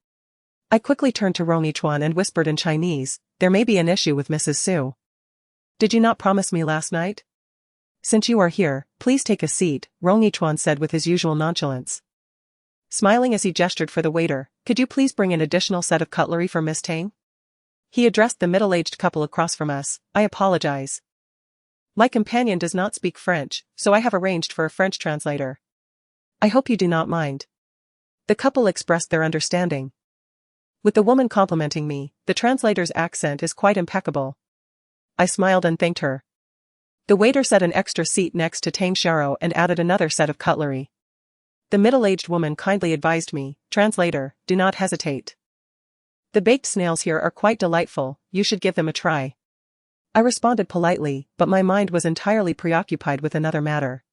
I quickly turned to Rong Yichuan and whispered in Chinese, there may be an issue with Mrs. Su. Did you not promise me last night? Since you are here, please take a seat, Rong Yichuan said with his usual nonchalance. Smiling as he gestured for the waiter, could you please bring an additional set of cutlery for Miss Tang? He addressed the middle-aged couple across from us, I apologize. My companion does not speak French, so I have arranged for a French translator. I hope you do not mind. The couple expressed their understanding. With the woman complimenting me, the translator's accent is quite impeccable. I smiled and thanked her. The waiter set an extra seat next to Tang Xiao and added another set of cutlery. The middle-aged woman kindly advised me, translator, do not hesitate. The baked snails here are quite delightful, you should give them a try. I responded politely, but my mind was entirely preoccupied with another matter.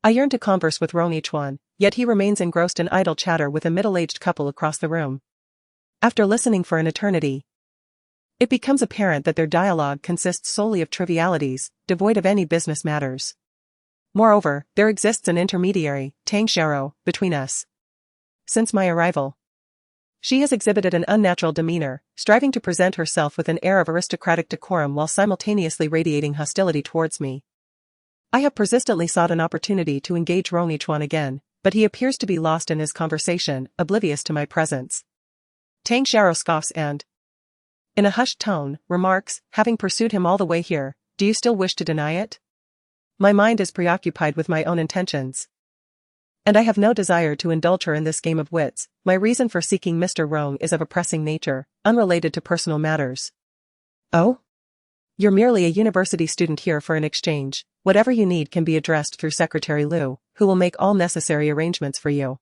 I yearned to converse with Rong Yichuan, yet he remains engrossed in idle chatter with a middle-aged couple across the room. After listening for an eternity, it becomes apparent that their dialogue consists solely of trivialities, devoid of any business matters. Moreover, there exists an intermediary, Tang Xiao, between us. Since my arrival, she has exhibited an unnatural demeanor, striving to present herself with an air of aristocratic decorum while simultaneously radiating hostility towards me. I have persistently sought an opportunity to engage Rong Yichuan again, but he appears to be lost in his conversation, oblivious to my presence. Tang Xiao scoffs and, in a hushed tone, remarks, having pursued him all the way here, do you still wish to deny it? My mind is preoccupied with my own intentions, and I have no desire to indulge her in this game of wits. My reason for seeking Mr. Rong is of a pressing nature, unrelated to personal matters. Oh? You're merely a university student here for an exchange. Whatever you need can be addressed through Secretary Liu, who will make all necessary arrangements for you.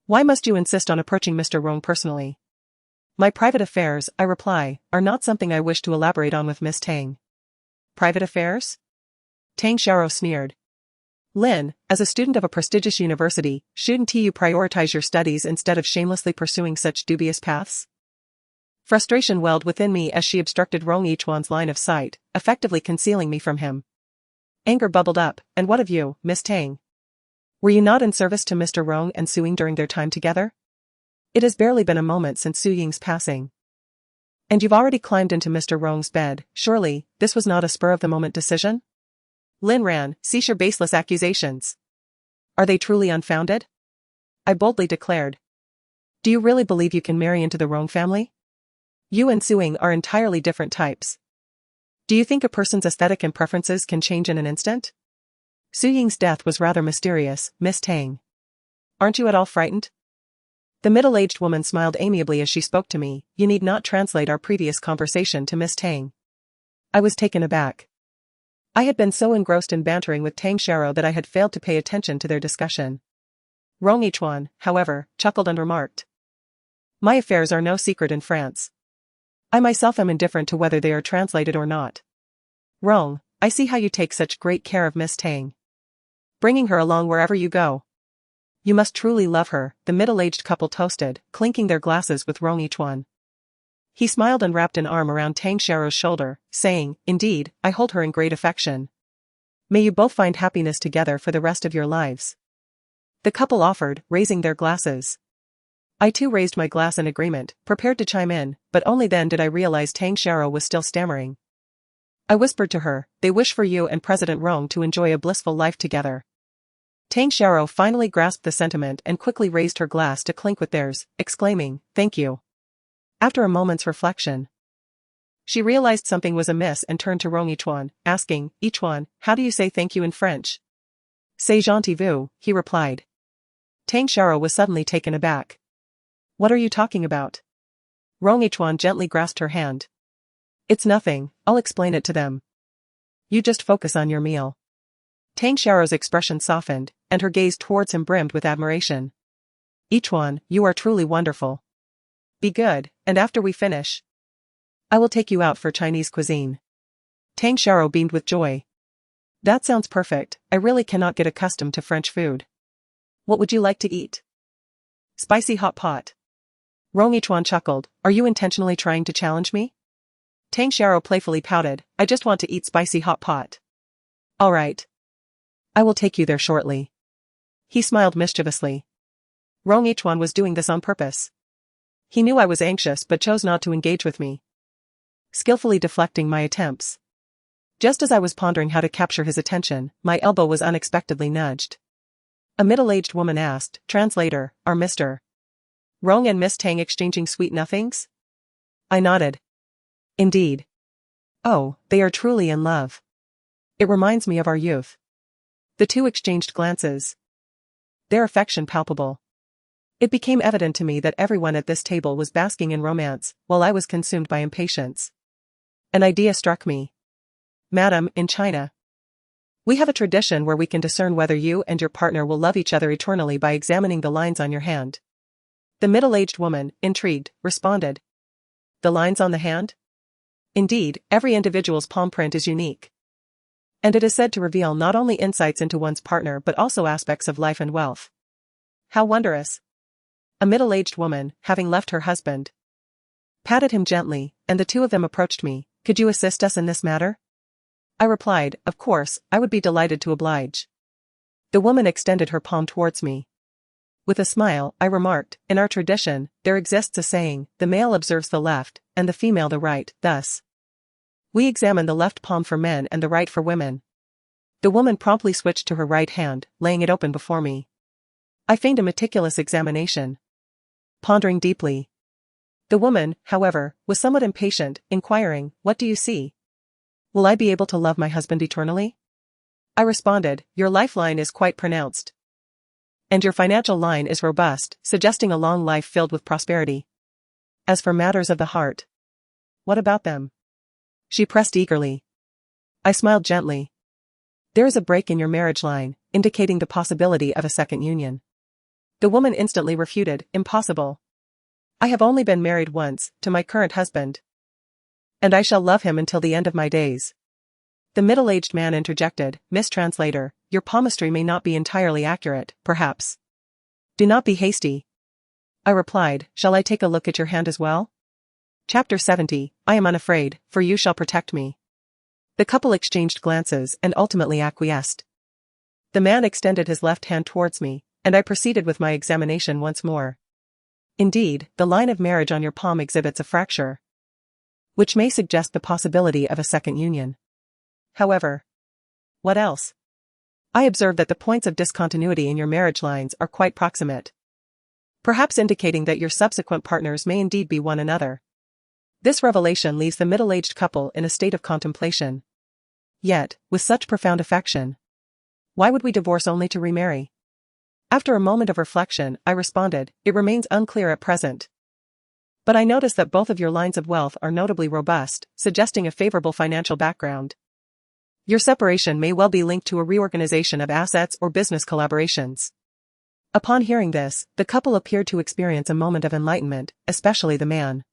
Why must you insist on approaching Mr. Rong personally? My private affairs, I reply, are not something I wish to elaborate on with Miss Tang. Private affairs? Tang Xiao sneered. Lin, as a student of a prestigious university, shouldn't you prioritize your studies instead of shamelessly pursuing such dubious paths? Frustration welled within me as she obstructed Rong Yichuan's line of sight, effectively concealing me from him. Anger bubbled up. And what of you, Miss Tang? Were you not in service to Mr. Rong and Su Ying during their time together? It has barely been a moment since Su Ying's passing. And you've already climbed into Mr. Rong's bed. Surely, this was not a spur-of-the-moment decision? Lin Ran, cease your baseless accusations. Are they truly unfounded? I boldly declared. Do you really believe you can marry into the Rong family? You and Su Ying are entirely different types. Do you think a person's aesthetic and preferences can change in an instant? Su Ying's death was rather mysterious, Miss Tang. Aren't you at all frightened? The middle-aged woman smiled amiably as she spoke to me. You need not translate our previous conversation to Miss Tang. I was taken aback. I had been so engrossed in bantering with Tang Xiaoro that I had failed to pay attention to their discussion. Rong Yichuan, however, chuckled and remarked. My affairs are no secret in France. I myself am indifferent to whether they are translated or not. Rong, I see how you take such great care of Miss Tang. Bringing her along wherever you go. You must truly love her, the middle-aged couple toasted, clinking their glasses with Rong Yichuan. He smiled and wrapped an arm around Tang Xiaoro's shoulder, saying, Indeed, I hold her in great affection. May you both find happiness together for the rest of your lives. The couple offered, raising their glasses. I too raised my glass in agreement, prepared to chime in, but only then did I realize Tang Xiaoro was still stammering. I whispered to her, they wish for you and President Rong to enjoy a blissful life together. Tang Xiaoro finally grasped the sentiment and quickly raised her glass to clink with theirs, exclaiming, Thank you. After a moment's reflection, she realized something was amiss and turned to Rong Yichuan, asking, Yichuan, how do you say thank you in French? C'est gentil vous, he replied. Tang Xiaoro was suddenly taken aback. What are you talking about? Rong Yichuan gently grasped her hand. It's nothing, I'll explain it to them. You just focus on your meal. Tang Xiaoro's expression softened, and her gaze towards him brimmed with admiration. Yichuan, you are truly wonderful. Be good, and after we finish, I will take you out for Chinese cuisine. Tang Xiaoro beamed with joy. That sounds perfect, I really cannot get accustomed to French food. What would you like to eat? Spicy hot pot. Rong Yichuan chuckled, are you intentionally trying to challenge me? Tang Xiaoro playfully pouted, I just want to eat spicy hot pot. All right. I will take you there shortly. He smiled mischievously. Rong Yichuan was doing this on purpose. He knew I was anxious but chose not to engage with me, skillfully deflecting my attempts. Just as I was pondering how to capture his attention, my elbow was unexpectedly nudged. A middle-aged woman asked, Translator, are Mr. Rong and Miss Tang exchanging sweet nothings? I nodded. Indeed. Oh, they are truly in love. It reminds me of our youth. The two exchanged glances. Their affection palpable. It became evident to me that everyone at this table was basking in romance, while I was consumed by impatience. An idea struck me. Madam, in China, we have a tradition where we can discern whether you and your partner will love each other eternally by examining the lines on your hand. The middle-aged woman, intrigued, responded. The lines on the hand? Indeed, every individual's palm print is unique. And it is said to reveal not only insights into one's partner but also aspects of life and wealth. How wondrous. A middle-aged woman, having left her husband, patted him gently, and the two of them approached me. Could you assist us in this matter? I replied, of course, I would be delighted to oblige. The woman extended her palm towards me. With a smile, I remarked, in our tradition, there exists a saying, the male observes the left, and the female the right, thus. We examine the left palm for men and the right for women. The woman promptly switched to her right hand, laying it open before me. I feigned a meticulous examination, pondering deeply. The woman, however, was somewhat impatient, inquiring, what do you see? Will I be able to love my husband eternally? I responded, your lifeline is quite pronounced. And your financial line is robust, suggesting a long life filled with prosperity. As for matters of the heart, what about them? She pressed eagerly. I smiled gently. There is a break in your marriage line, indicating the possibility of a second union. The woman instantly refuted, impossible. I have only been married once, to my current husband. And I shall love him until the end of my days. The middle-aged man interjected, Miss Translator, your palmistry may not be entirely accurate, perhaps. Do not be hasty. I replied, shall I take a look at your hand as well? Chapter 70, I am unafraid, for you shall protect me. The couple exchanged glances and ultimately acquiesced. The man extended his left hand towards me, and I proceeded with my examination once more. Indeed, the line of marriage on your palm exhibits a fracture, which may suggest the possibility of a second union. However, what else? I observe that the points of discontinuity in your marriage lines are quite proximate, perhaps indicating that your subsequent partners may indeed be one another. This revelation leaves the middle-aged couple in a state of contemplation. Yet, with such profound affection, why would we divorce only to remarry? After a moment of reflection, I responded, it remains unclear at present. But I notice that both of your lines of wealth are notably robust, suggesting a favorable financial background. Your separation may well be linked to a reorganization of assets or business collaborations. Upon hearing this, the couple appeared to experience a moment of enlightenment, especially the man.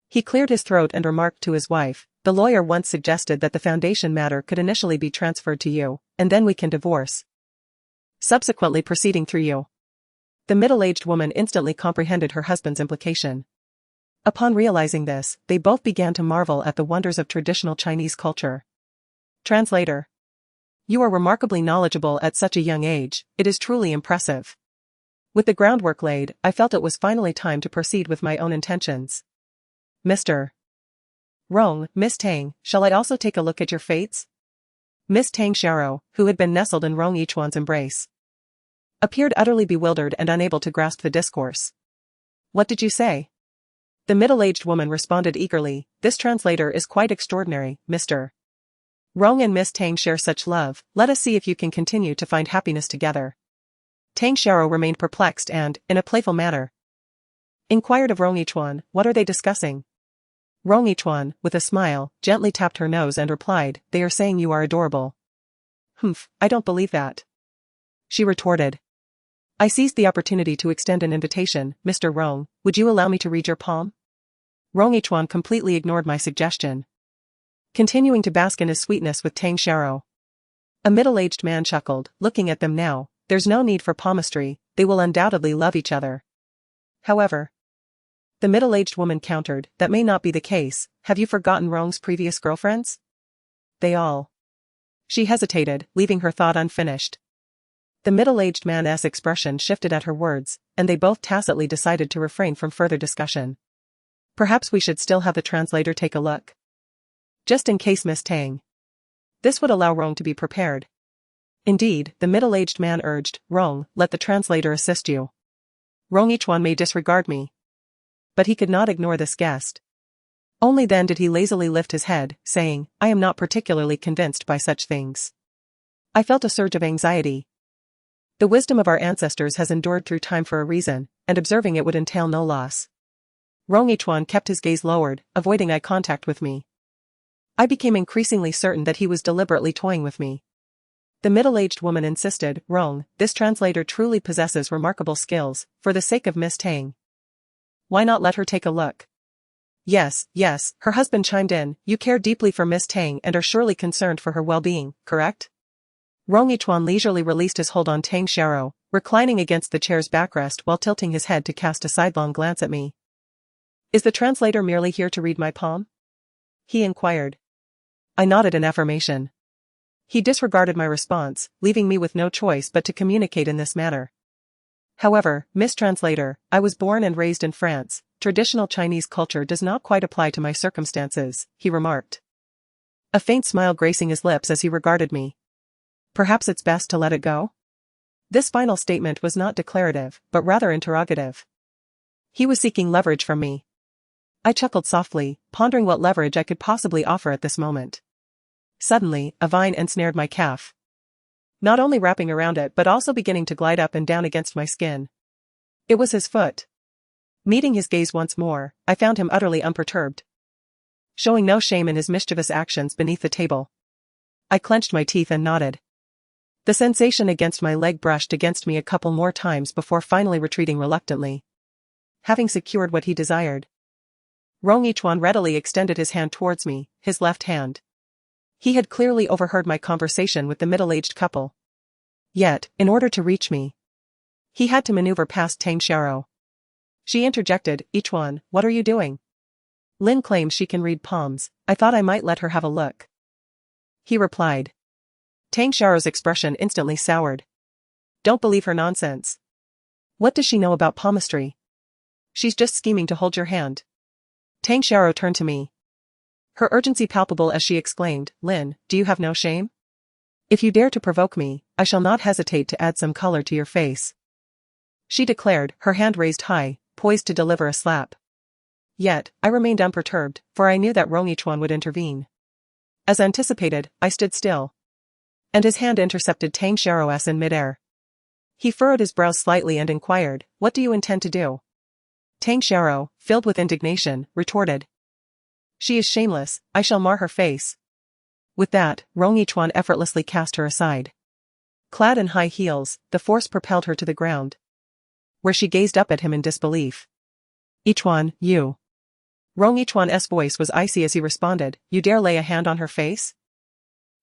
He cleared his throat and remarked to his wife, the lawyer once suggested that the foundation matter could initially be transferred to you, and then we can divorce, subsequently proceeding through you. The middle-aged woman instantly comprehended her husband's implication. Upon realizing this, they both began to marvel at the wonders of traditional Chinese culture. Translator. You are remarkably knowledgeable at such a young age, it is truly impressive. With the groundwork laid, I felt it was finally time to proceed with my own intentions. Mr. Rong, Miss Tang, shall I also take a look at your fates? Miss Tang Xiao, who had been nestled in Rong Yichuan's embrace, appeared utterly bewildered and unable to grasp the discourse. What did you say? The middle-aged woman responded eagerly, this translator is quite extraordinary, Mr. Rong and Miss Tang share such love, let us see if you can continue to find happiness together. Tang Xiao remained perplexed and, in a playful manner, inquired of Rong Yichuan, what are they discussing? Rong Yichuan, with a smile, gently tapped her nose and replied, they are saying you are adorable. Humph, I don't believe that. She retorted. I seized the opportunity to extend an invitation, Mr. Rong, would you allow me to read your palm? Rong Yichuan completely ignored my suggestion, continuing to bask in his sweetness with Tang Xiao. A middle-aged man chuckled, looking at them now, there's no need for palmistry, they will undoubtedly love each other. However, the middle-aged woman countered, that may not be the case, have you forgotten Rong's previous girlfriends? They all. She hesitated, leaving her thought unfinished. The middle-aged man's expression shifted at her words, and they both tacitly decided to refrain from further discussion. Perhaps we should still have the translator take a look, just in case, Miss Tang. This would allow Rong to be prepared. Indeed, the middle-aged man urged, Rong, let the translator assist you. Rong Yichuan may disregard me, but he could not ignore this guest. Only then did he lazily lift his head, saying, I am not particularly convinced by such things. I felt a surge of anxiety. The wisdom of our ancestors has endured through time for a reason, and observing it would entail no loss. Rong Yichuan kept his gaze lowered, avoiding eye contact with me. I became increasingly certain that he was deliberately toying with me. The middle-aged woman insisted, Rong, this translator truly possesses remarkable skills, for the sake of Miss Tang. Why not let her take a look? Yes, her husband chimed in, you care deeply for Miss Tang and are surely concerned for her well-being, correct? Rong Yichuan leisurely released his hold on Tang Xiao, reclining against the chair's backrest while tilting his head to cast a sidelong glance at me. Is the translator merely here to read my palm? He inquired. I nodded in affirmation. He disregarded my response, leaving me with no choice but to communicate in this manner. However, Miss Translator, I was born and raised in France, traditional Chinese culture does not quite apply to my circumstances, he remarked, a faint smile gracing his lips as he regarded me. Perhaps it's best to let it go? This final statement was not declarative, but rather interrogative. He was seeking leverage from me. I chuckled softly, pondering what leverage I could possibly offer at this moment. Suddenly, a vine ensnared my calf, not only wrapping around it but also beginning to glide up and down against my skin. It was his foot. Meeting his gaze once more, I found him utterly unperturbed, showing no shame in his mischievous actions beneath the table. I clenched my teeth and nodded. The sensation against my leg brushed against me a couple more times before finally retreating reluctantly. Having secured what he desired, Rong Yichuan readily extended his hand towards me, his left hand. He had clearly overheard my conversation with the middle-aged couple. Yet, in order to reach me, he had to maneuver past Tang Xiao. She interjected, Yichuan, what are you doing? Lin claims she can read palms. I thought I might let her have a look. He replied. Tang Xiao's expression instantly soured. Don't believe her nonsense. What does she know about palmistry? She's just scheming to hold your hand. Tang Xiao turned to me. Her urgency palpable as she exclaimed, Lin, do you have no shame? If you dare to provoke me, I shall not hesitate to add some color to your face. She declared, her hand raised high, poised to deliver a slap. Yet, I remained unperturbed, for I knew that Rong Yichuan would intervene. As anticipated, I stood still. And his hand intercepted Tang Xiao's in midair. He furrowed his brows slightly and inquired, what do you intend to do? Tang Xiao, filled with indignation, retorted. She is shameless, I shall mar her face. With that, Rong Yichuan effortlessly cast her aside. Clad in high heels, the force propelled her to the ground, where she gazed up at him in disbelief. Yichuan, you. Rong Yichuan's voice was icy as he responded, you dare lay a hand on her face?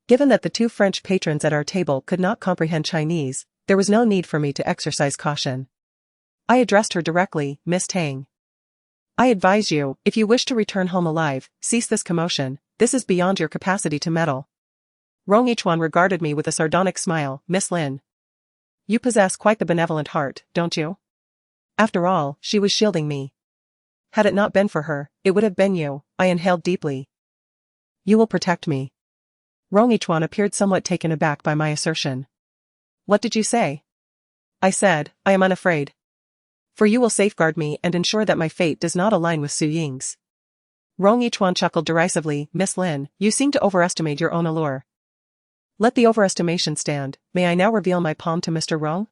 Given that the two French patrons at our table could not comprehend Chinese, there was no need for me to exercise caution. I addressed her directly, Miss Tang. I advise you, if you wish to return home alive, cease this commotion, this is beyond your capacity to meddle. Rong Yichuan regarded me with a sardonic smile, Miss Lin. You possess quite the benevolent heart, don't you? After all, she was shielding me. Had it not been for her, it would have been you, I inhaled deeply. You will protect me. Rong Yichuan appeared somewhat taken aback by my assertion. What did you say? I said, I am unafraid. For you will safeguard me and ensure that my fate does not align with Su Ying's. Rong Yichuan chuckled derisively, Miss Lin, you seem to overestimate your own allure. Let the overestimation stand, may I now reveal my palm to Mr. Rong?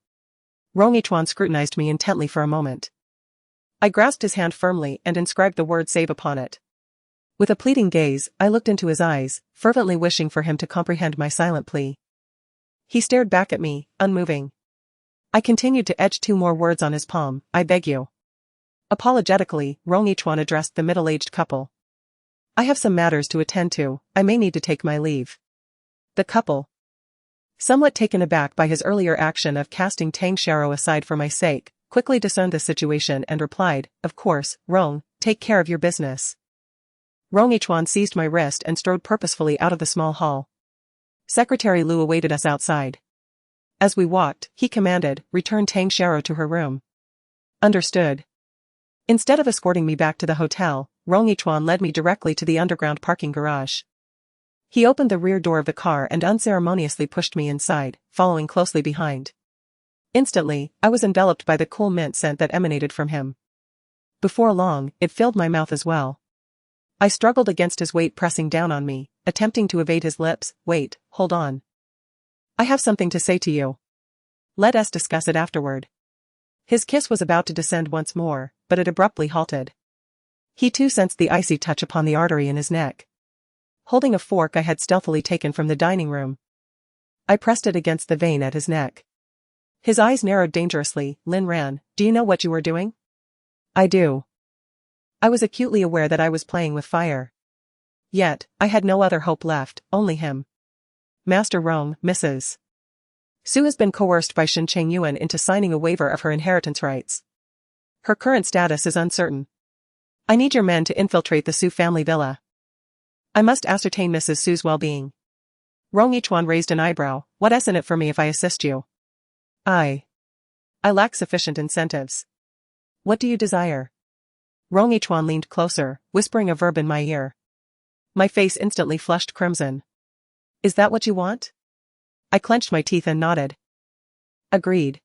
Rong Yichuan scrutinized me intently for a moment. I grasped his hand firmly and inscribed the word save upon it. With a pleading gaze, I looked into his eyes, fervently wishing for him to comprehend my silent plea. He stared back at me, unmoving. I continued to etch 2 more words on his palm, I beg you. Apologetically, Rong Yichuan addressed the middle-aged couple. I have some matters to attend to, I may need to take my leave. The couple, somewhat taken aback by his earlier action of casting Tang Xiao aside for my sake, quickly discerned the situation and replied, of course, Rong, take care of your business. Rong Yichuan seized my wrist and strode purposefully out of the small hall. Secretary Lu awaited us outside. As we walked, he commanded, return Tang Xiao to her room. Understood. Instead of escorting me back to the hotel, Rong Yichuan led me directly to the underground parking garage. He opened the rear door of the car and unceremoniously pushed me inside, following closely behind. Instantly, I was enveloped by the cool mint scent that emanated from him. Before long, it filled my mouth as well. I struggled against his weight pressing down on me, attempting to evade his lips. Wait, hold on. I have something to say to you. Let us discuss it afterward. His kiss was about to descend once more, but it abruptly halted. He too sensed the icy touch upon the artery in his neck. Holding a fork I had stealthily taken from the dining room, I pressed it against the vein at his neck. His eyes narrowed dangerously. Lin Ran, do you know what you are doing? I do. I was acutely aware that I was playing with fire. Yet, I had no other hope left, only him. Master Rong, Mrs. Su has been coerced by Shen Chengyuan into signing a waiver of her inheritance rights. Her current status is uncertain. I need your men to infiltrate the Su family villa. I must ascertain Mrs. Su's well-being. Rong Yichuan raised an eyebrow. What's in it for me if I assist you? I lack sufficient incentives. What do you desire? Rong Yichuan leaned closer, whispering a verb in my ear. My face instantly flushed crimson. Is that what you want? I clenched my teeth and nodded. Agreed.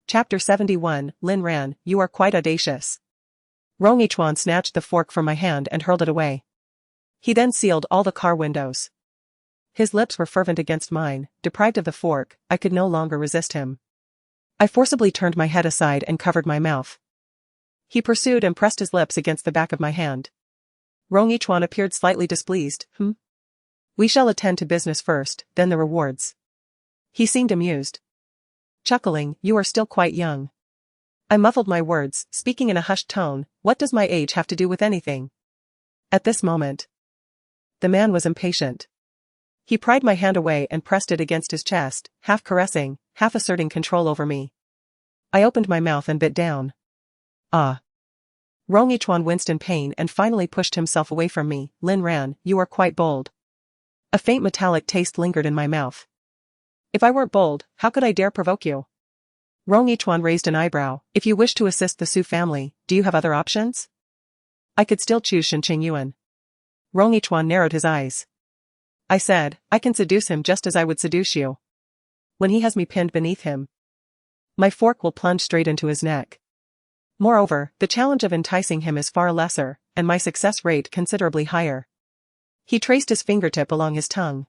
Chapter 71, Lin Ran, you are quite audacious. Rong Yichuan snatched the fork from my hand and hurled it away. He then sealed all the car windows. His lips were fervent against mine. Deprived of the fork, I could no longer resist him. I forcibly turned my head aside and covered my mouth. He pursued and pressed his lips against the back of my hand. Rong Yichuan appeared slightly displeased. We shall attend to business first, then the rewards. He seemed amused. Chuckling, you are still quite young. I muffled my words, speaking in a hushed tone. What does my age have to do with anything? At this moment, the man was impatient. He pried my hand away and pressed it against his chest, half caressing, half asserting control over me. I opened my mouth and bit down. Ah. Rong Yichuan winced in pain and finally pushed himself away from me. Lin Ran, you are quite bold. A faint metallic taste lingered in my mouth. If I weren't bold, how could I dare provoke you? Rong Yichuan raised an eyebrow. If you wish to assist the Su family, do you have other options? I could still choose Shen Chengyuan. Rong Yichuan narrowed his eyes. I said, I can seduce him just as I would seduce you. When he has me pinned beneath him, my fork will plunge straight into his neck. Moreover, the challenge of enticing him is far lesser, and my success rate considerably higher. He traced his fingertip along his tongue,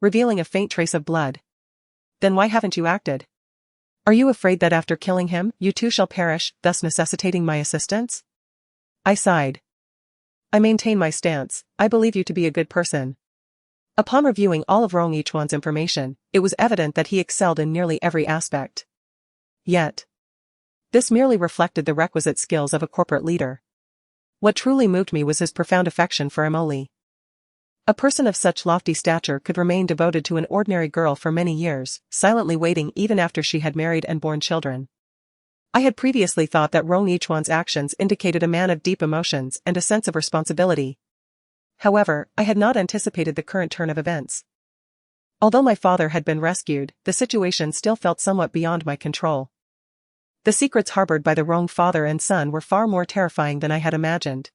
revealing a faint trace of blood. Then why haven't you acted? Are you afraid that after killing him, you too shall perish, thus necessitating my assistance? I sighed. I maintain my stance. I believe you to be a good person. Upon reviewing all of Rong Yichuan's information, it was evident that he excelled in nearly every aspect. Yet, this merely reflected the requisite skills of a corporate leader. What truly moved me was his profound affection for Emily. A person of such lofty stature could remain devoted to an ordinary girl for many years, silently waiting even after she had married and borne children. I had previously thought that Rong Yichuan's actions indicated a man of deep emotions and a sense of responsibility. However, I had not anticipated the current turn of events. Although my father had been rescued, the situation still felt somewhat beyond my control. The secrets harbored by the Rong father and son were far more terrifying than I had imagined.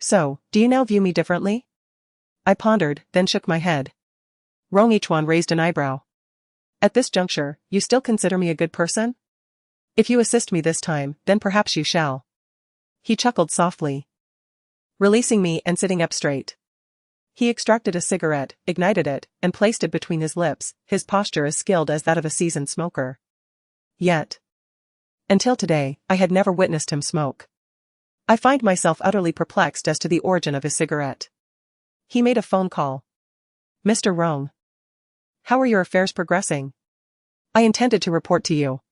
So, do you now view me differently? I pondered, then shook my head. Rong Yichuan raised an eyebrow. At this juncture, you still consider me a good person? If you assist me this time, then perhaps you shall. He chuckled softly, releasing me and sitting up straight. He extracted a cigarette, ignited it, and placed it between his lips, his posture as skilled as that of a seasoned smoker. Yet, until today, I had never witnessed him smoke. I find myself utterly perplexed as to the origin of his cigarette. He made a phone call. Mr. Rong. How are your affairs progressing? I intended to report to you.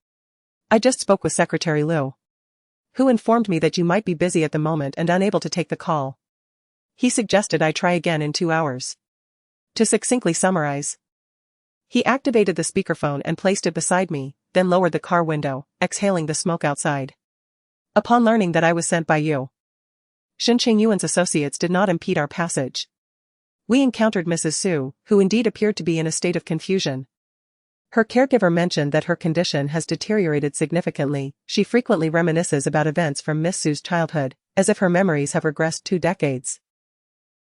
I just spoke with Secretary Liu, who informed me that you might be busy at the moment and unable to take the call. He suggested I try again in 2 hours. To succinctly summarize, he activated the speakerphone and placed it beside me, then lowered the car window, exhaling the smoke outside. Upon learning that I was sent by you, Shen Chengyuan's associates did not impede our passage. We encountered Mrs. Su, who indeed appeared to be in a state of confusion. Her caregiver mentioned that her condition has deteriorated significantly. She frequently reminisces about events from Miss Su's childhood, as if her memories have regressed 2 decades,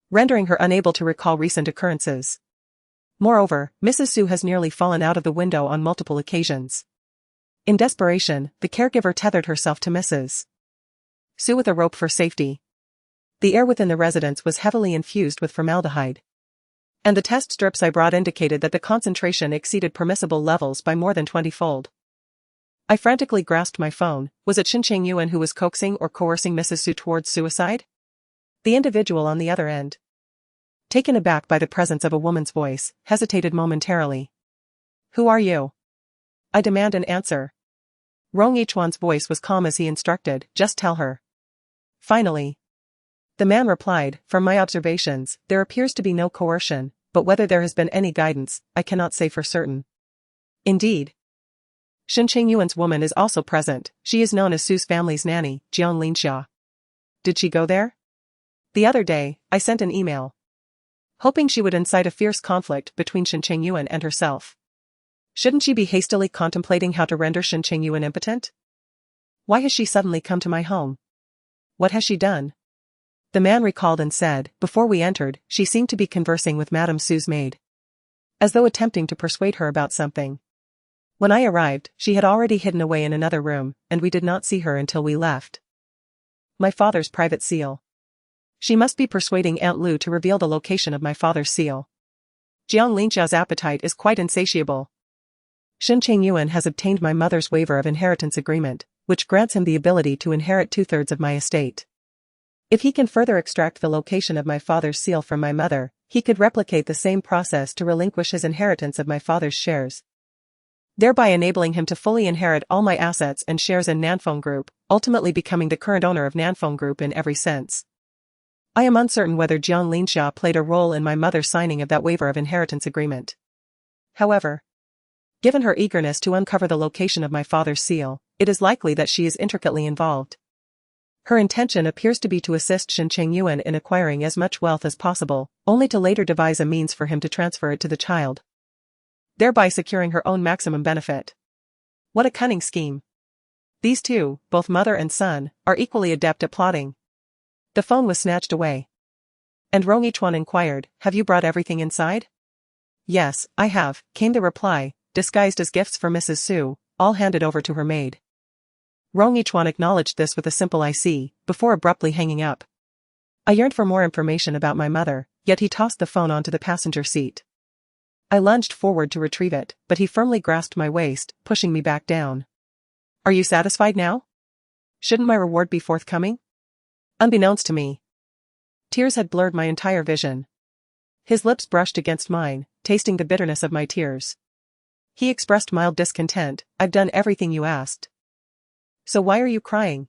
rendering her unable to recall recent occurrences. Moreover, Mrs. Su has nearly fallen out of the window on multiple occasions. In desperation, the caregiver tethered herself to Mrs. Su with a rope for safety. The air within the residence was heavily infused with formaldehyde, and the test strips I brought indicated that the concentration exceeded permissible levels by more than 20-fold. I frantically grasped my phone. Was it Shen Chengyuan who was coaxing or coercing Mrs. Su towards suicide? The individual on the other end, taken aback by the presence of a woman's voice, hesitated momentarily. Who are you? I demand an answer. Rong Yichuan's voice was calm as he instructed, just tell her. Finally, the man replied, from my observations, there appears to be no coercion, but whether there has been any guidance, I cannot say for certain. Indeed, Shen Chengyuan's woman is also present. She is known as Su's family's nanny, Jiang Linxia. Did she go there? The other day, I sent an email, hoping she would incite a fierce conflict between Shen Chengyuan and herself. Shouldn't she be hastily contemplating how to render Shen Chengyuan impotent? Why has she suddenly come to my home? What has she done? The man recalled and said, before we entered, she seemed to be conversing with Madame Su's maid, as though attempting to persuade her about something. When I arrived, she had already hidden away in another room, and we did not see her until we left. My father's private seal. She must be persuading Aunt Lu to reveal the location of my father's seal. Jiang Linxia's appetite is quite insatiable. Shen Chengyuan has obtained my mother's waiver of inheritance agreement, which grants him the ability to inherit 2/3 of my estate. If he can further extract the location of my father's seal from my mother, he could replicate the same process to relinquish his inheritance of my father's shares, thereby enabling him to fully inherit all my assets and shares in Nanfeng Group, ultimately becoming the current owner of Nanfeng Group in every sense. I am uncertain whether Jiang Linxia played a role in my mother's signing of that waiver of inheritance agreement. However, given her eagerness to uncover the location of my father's seal, it is likely that she is intricately involved. Her intention appears to be to assist Shen Chengyuan in acquiring as much wealth as possible, only to later devise a means for him to transfer it to the child, thereby securing her own maximum benefit. What a cunning scheme. These two, both mother and son, are equally adept at plotting. The phone was snatched away. And Rong Yichuan inquired, "Have you brought everything inside?" "Yes, I have," came the reply, disguised as gifts for Mrs. Su, all handed over to her maid. Rong Yichuan acknowledged this with a simple "I see," before abruptly hanging up. I yearned for more information about my mother, yet he tossed the phone onto the passenger seat. I lunged forward to retrieve it, but he firmly grasped my waist, pushing me back down. "Are you satisfied now? Shouldn't my reward be forthcoming?" Unbeknownst to me, tears had blurred my entire vision. His lips brushed against mine, tasting the bitterness of my tears. He expressed mild discontent. "I've done everything you asked. So why are you crying?"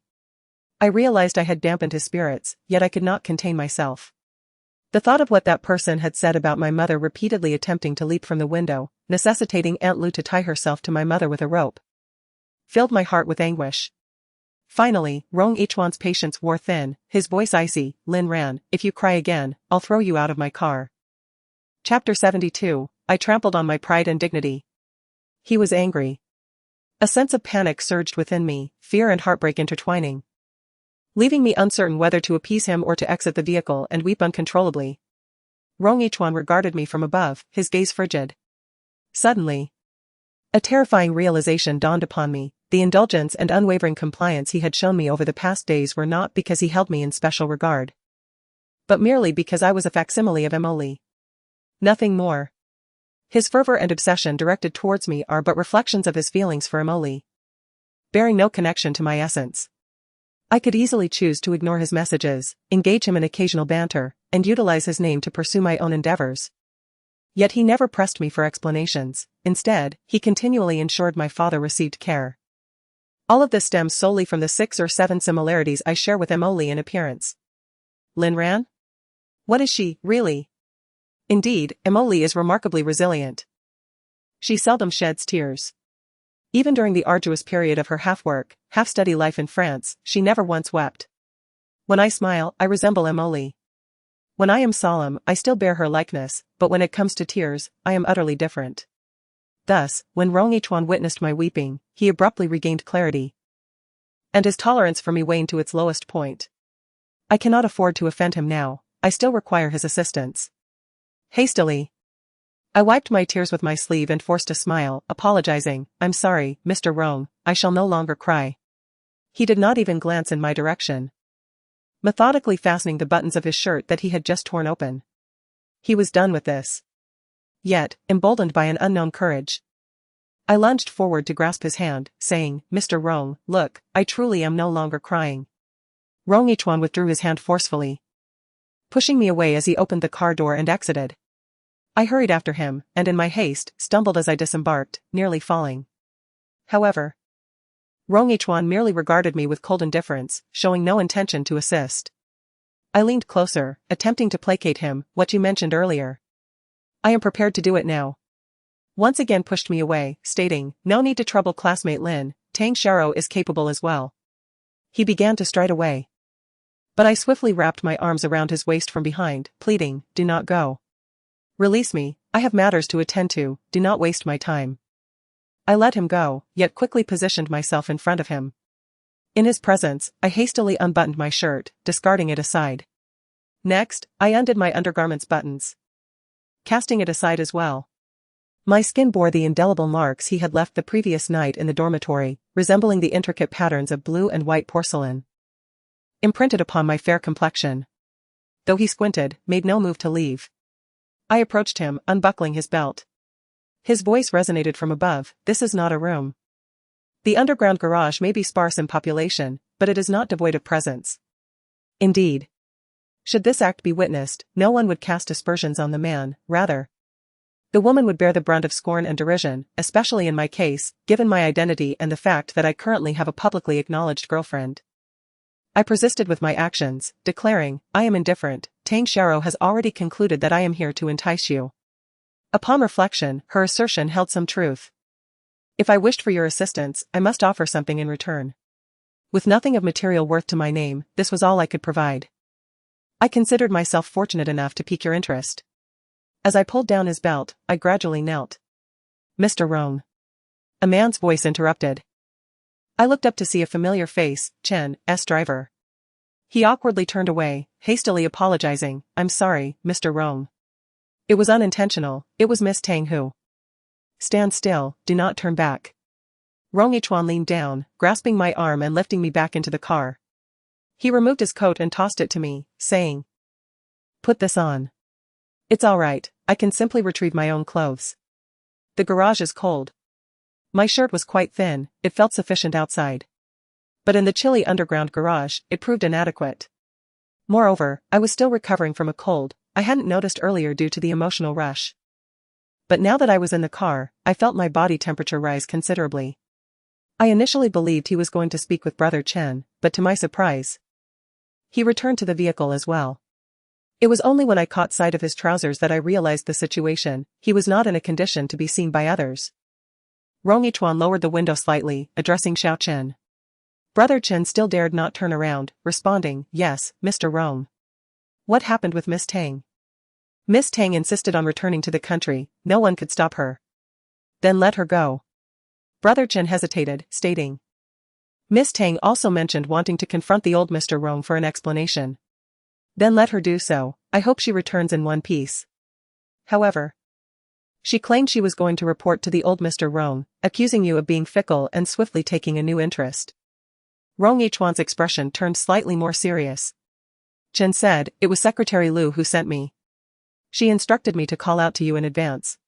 I realized I had dampened his spirits, yet I could not contain myself. The thought of what that person had said about my mother repeatedly attempting to leap from the window, necessitating Aunt Lu to tie herself to my mother with a rope, filled my heart with anguish. Finally, Rong Yichuan's patience wore thin, his voice icy. "Lin Ran, if you cry again, I'll throw you out of my car." Chapter 72, I trampled on my pride and dignity. He was angry. A sense of panic surged within me, fear and heartbreak intertwining, leaving me uncertain whether to appease him or to exit the vehicle and weep uncontrollably. Rong Yichuan regarded me from above, his gaze frigid. Suddenly, a terrifying realization dawned upon me. The indulgence and unwavering compliance he had shown me over the past days were not because he held me in special regard, but merely because I was a facsimile of Emily. Nothing more. His fervor and obsession directed towards me are but reflections of his feelings for Emily, bearing no connection to my essence. I could easily choose to ignore his messages, engage him in occasional banter, and utilize his name to pursue my own endeavors. Yet he never pressed me for explanations. Instead, he continually ensured my father received care. All of this stems solely from the 6 or 7 similarities I share with Emily in appearance. Lin Ran? What is she, really? Indeed, Emily is remarkably resilient. She seldom sheds tears. Even during the arduous period of her half-work, half-study life in France, she never once wept. When I smile, I resemble Emily. When I am solemn, I still bear her likeness, but when it comes to tears, I am utterly different. Thus, when Rong Yichuan witnessed my weeping, he abruptly regained clarity, and his tolerance for me waned to its lowest point. I cannot afford to offend him now. I still require his assistance. Hastily, I wiped my tears with my sleeve and forced a smile, apologizing. "I'm sorry, Mr. Rong, I shall no longer cry." He did not even glance in my direction, methodically fastening the buttons of his shirt that he had just torn open. He was done with this. Yet, emboldened by an unknown courage, I lunged forward to grasp his hand, saying, "Mr. Rong, look, I truly am no longer crying." Rong Yichuan withdrew his hand forcefully, pushing me away as he opened the car door and exited. I hurried after him, and in my haste, stumbled as I disembarked, nearly falling. However, Rong Yichuan merely regarded me with cold indifference, showing no intention to assist. I leaned closer, attempting to placate him. "What you mentioned earlier. I am prepared to do it now." Once again pushed me away, stating, "No need to trouble classmate Lin, Tang Xiao is capable as well." He began to stride away, but I swiftly wrapped my arms around his waist from behind, pleading, "Do not go. Release me, I have matters to attend to, do not waste my time." I let him go, yet quickly positioned myself in front of him. In his presence, I hastily unbuttoned my shirt, discarding it aside. Next, I undid my undergarment's buttons, casting it aside as well. My skin bore the indelible marks he had left the previous night in the dormitory, resembling the intricate patterns of blue and white porcelain, imprinted upon my fair complexion. Though he squinted, made no move to leave. I approached him, unbuckling his belt. His voice resonated from above, "This is not a room. The underground garage may be sparse in population, but it is not devoid of presence." Indeed, should this act be witnessed, no one would cast aspersions on the man, rather, the woman would bear the brunt of scorn and derision, especially in my case, given my identity and the fact that I currently have a publicly acknowledged girlfriend. I persisted with my actions, declaring, "I am indifferent. Tang Xiao has already concluded that I am here to entice you." Upon reflection, her assertion held some truth. If I wished for your assistance, I must offer something in return. With nothing of material worth to my name, this was all I could provide. I considered myself fortunate enough to pique your interest. As I pulled down his belt, I gradually knelt. Mr. Rong. A man's voice interrupted. I looked up to see a familiar face, Chen's driver. He awkwardly turned away, hastily apologizing. I'm sorry, Mr. Rong. It was unintentional, it was Miss Tang who. Stand still, do not turn back. Rong Yichuan leaned down, grasping my arm and lifting me back into the car. He removed his coat and tossed it to me, saying, Put this on. It's all right, I can simply retrieve my own clothes. The garage is cold. My shirt was quite thin, it felt sufficient outside. But in the chilly underground garage, it proved inadequate. Moreover, I was still recovering from a cold I hadn't noticed earlier due to the emotional rush. But now that I was in the car, I felt my body temperature rise considerably. I initially believed he was going to speak with Brother Chen, but to my surprise, he returned to the vehicle as well. It was only when I caught sight of his trousers that I realized the situation. He was not in a condition to be seen by others. Rong Yichuan lowered the window slightly, addressing Xiao Chen. Brother Chen still dared not turn around, responding, Yes, Mr. Rong. What happened with Miss Tang? Miss Tang insisted on returning to the country, no one could stop her. Then let her go. Brother Chen hesitated, stating. Miss Tang also mentioned wanting to confront the old Mr. Rong for an explanation. Then let her do so, I hope she returns in one piece. However, she claimed she was going to report to the old Mr. Rong, accusing you of being fickle and swiftly taking a new interest. Rong Yichuan's expression turned slightly more serious. Chen said, It was Secretary Liu who sent me. She instructed me to call out to you in advance,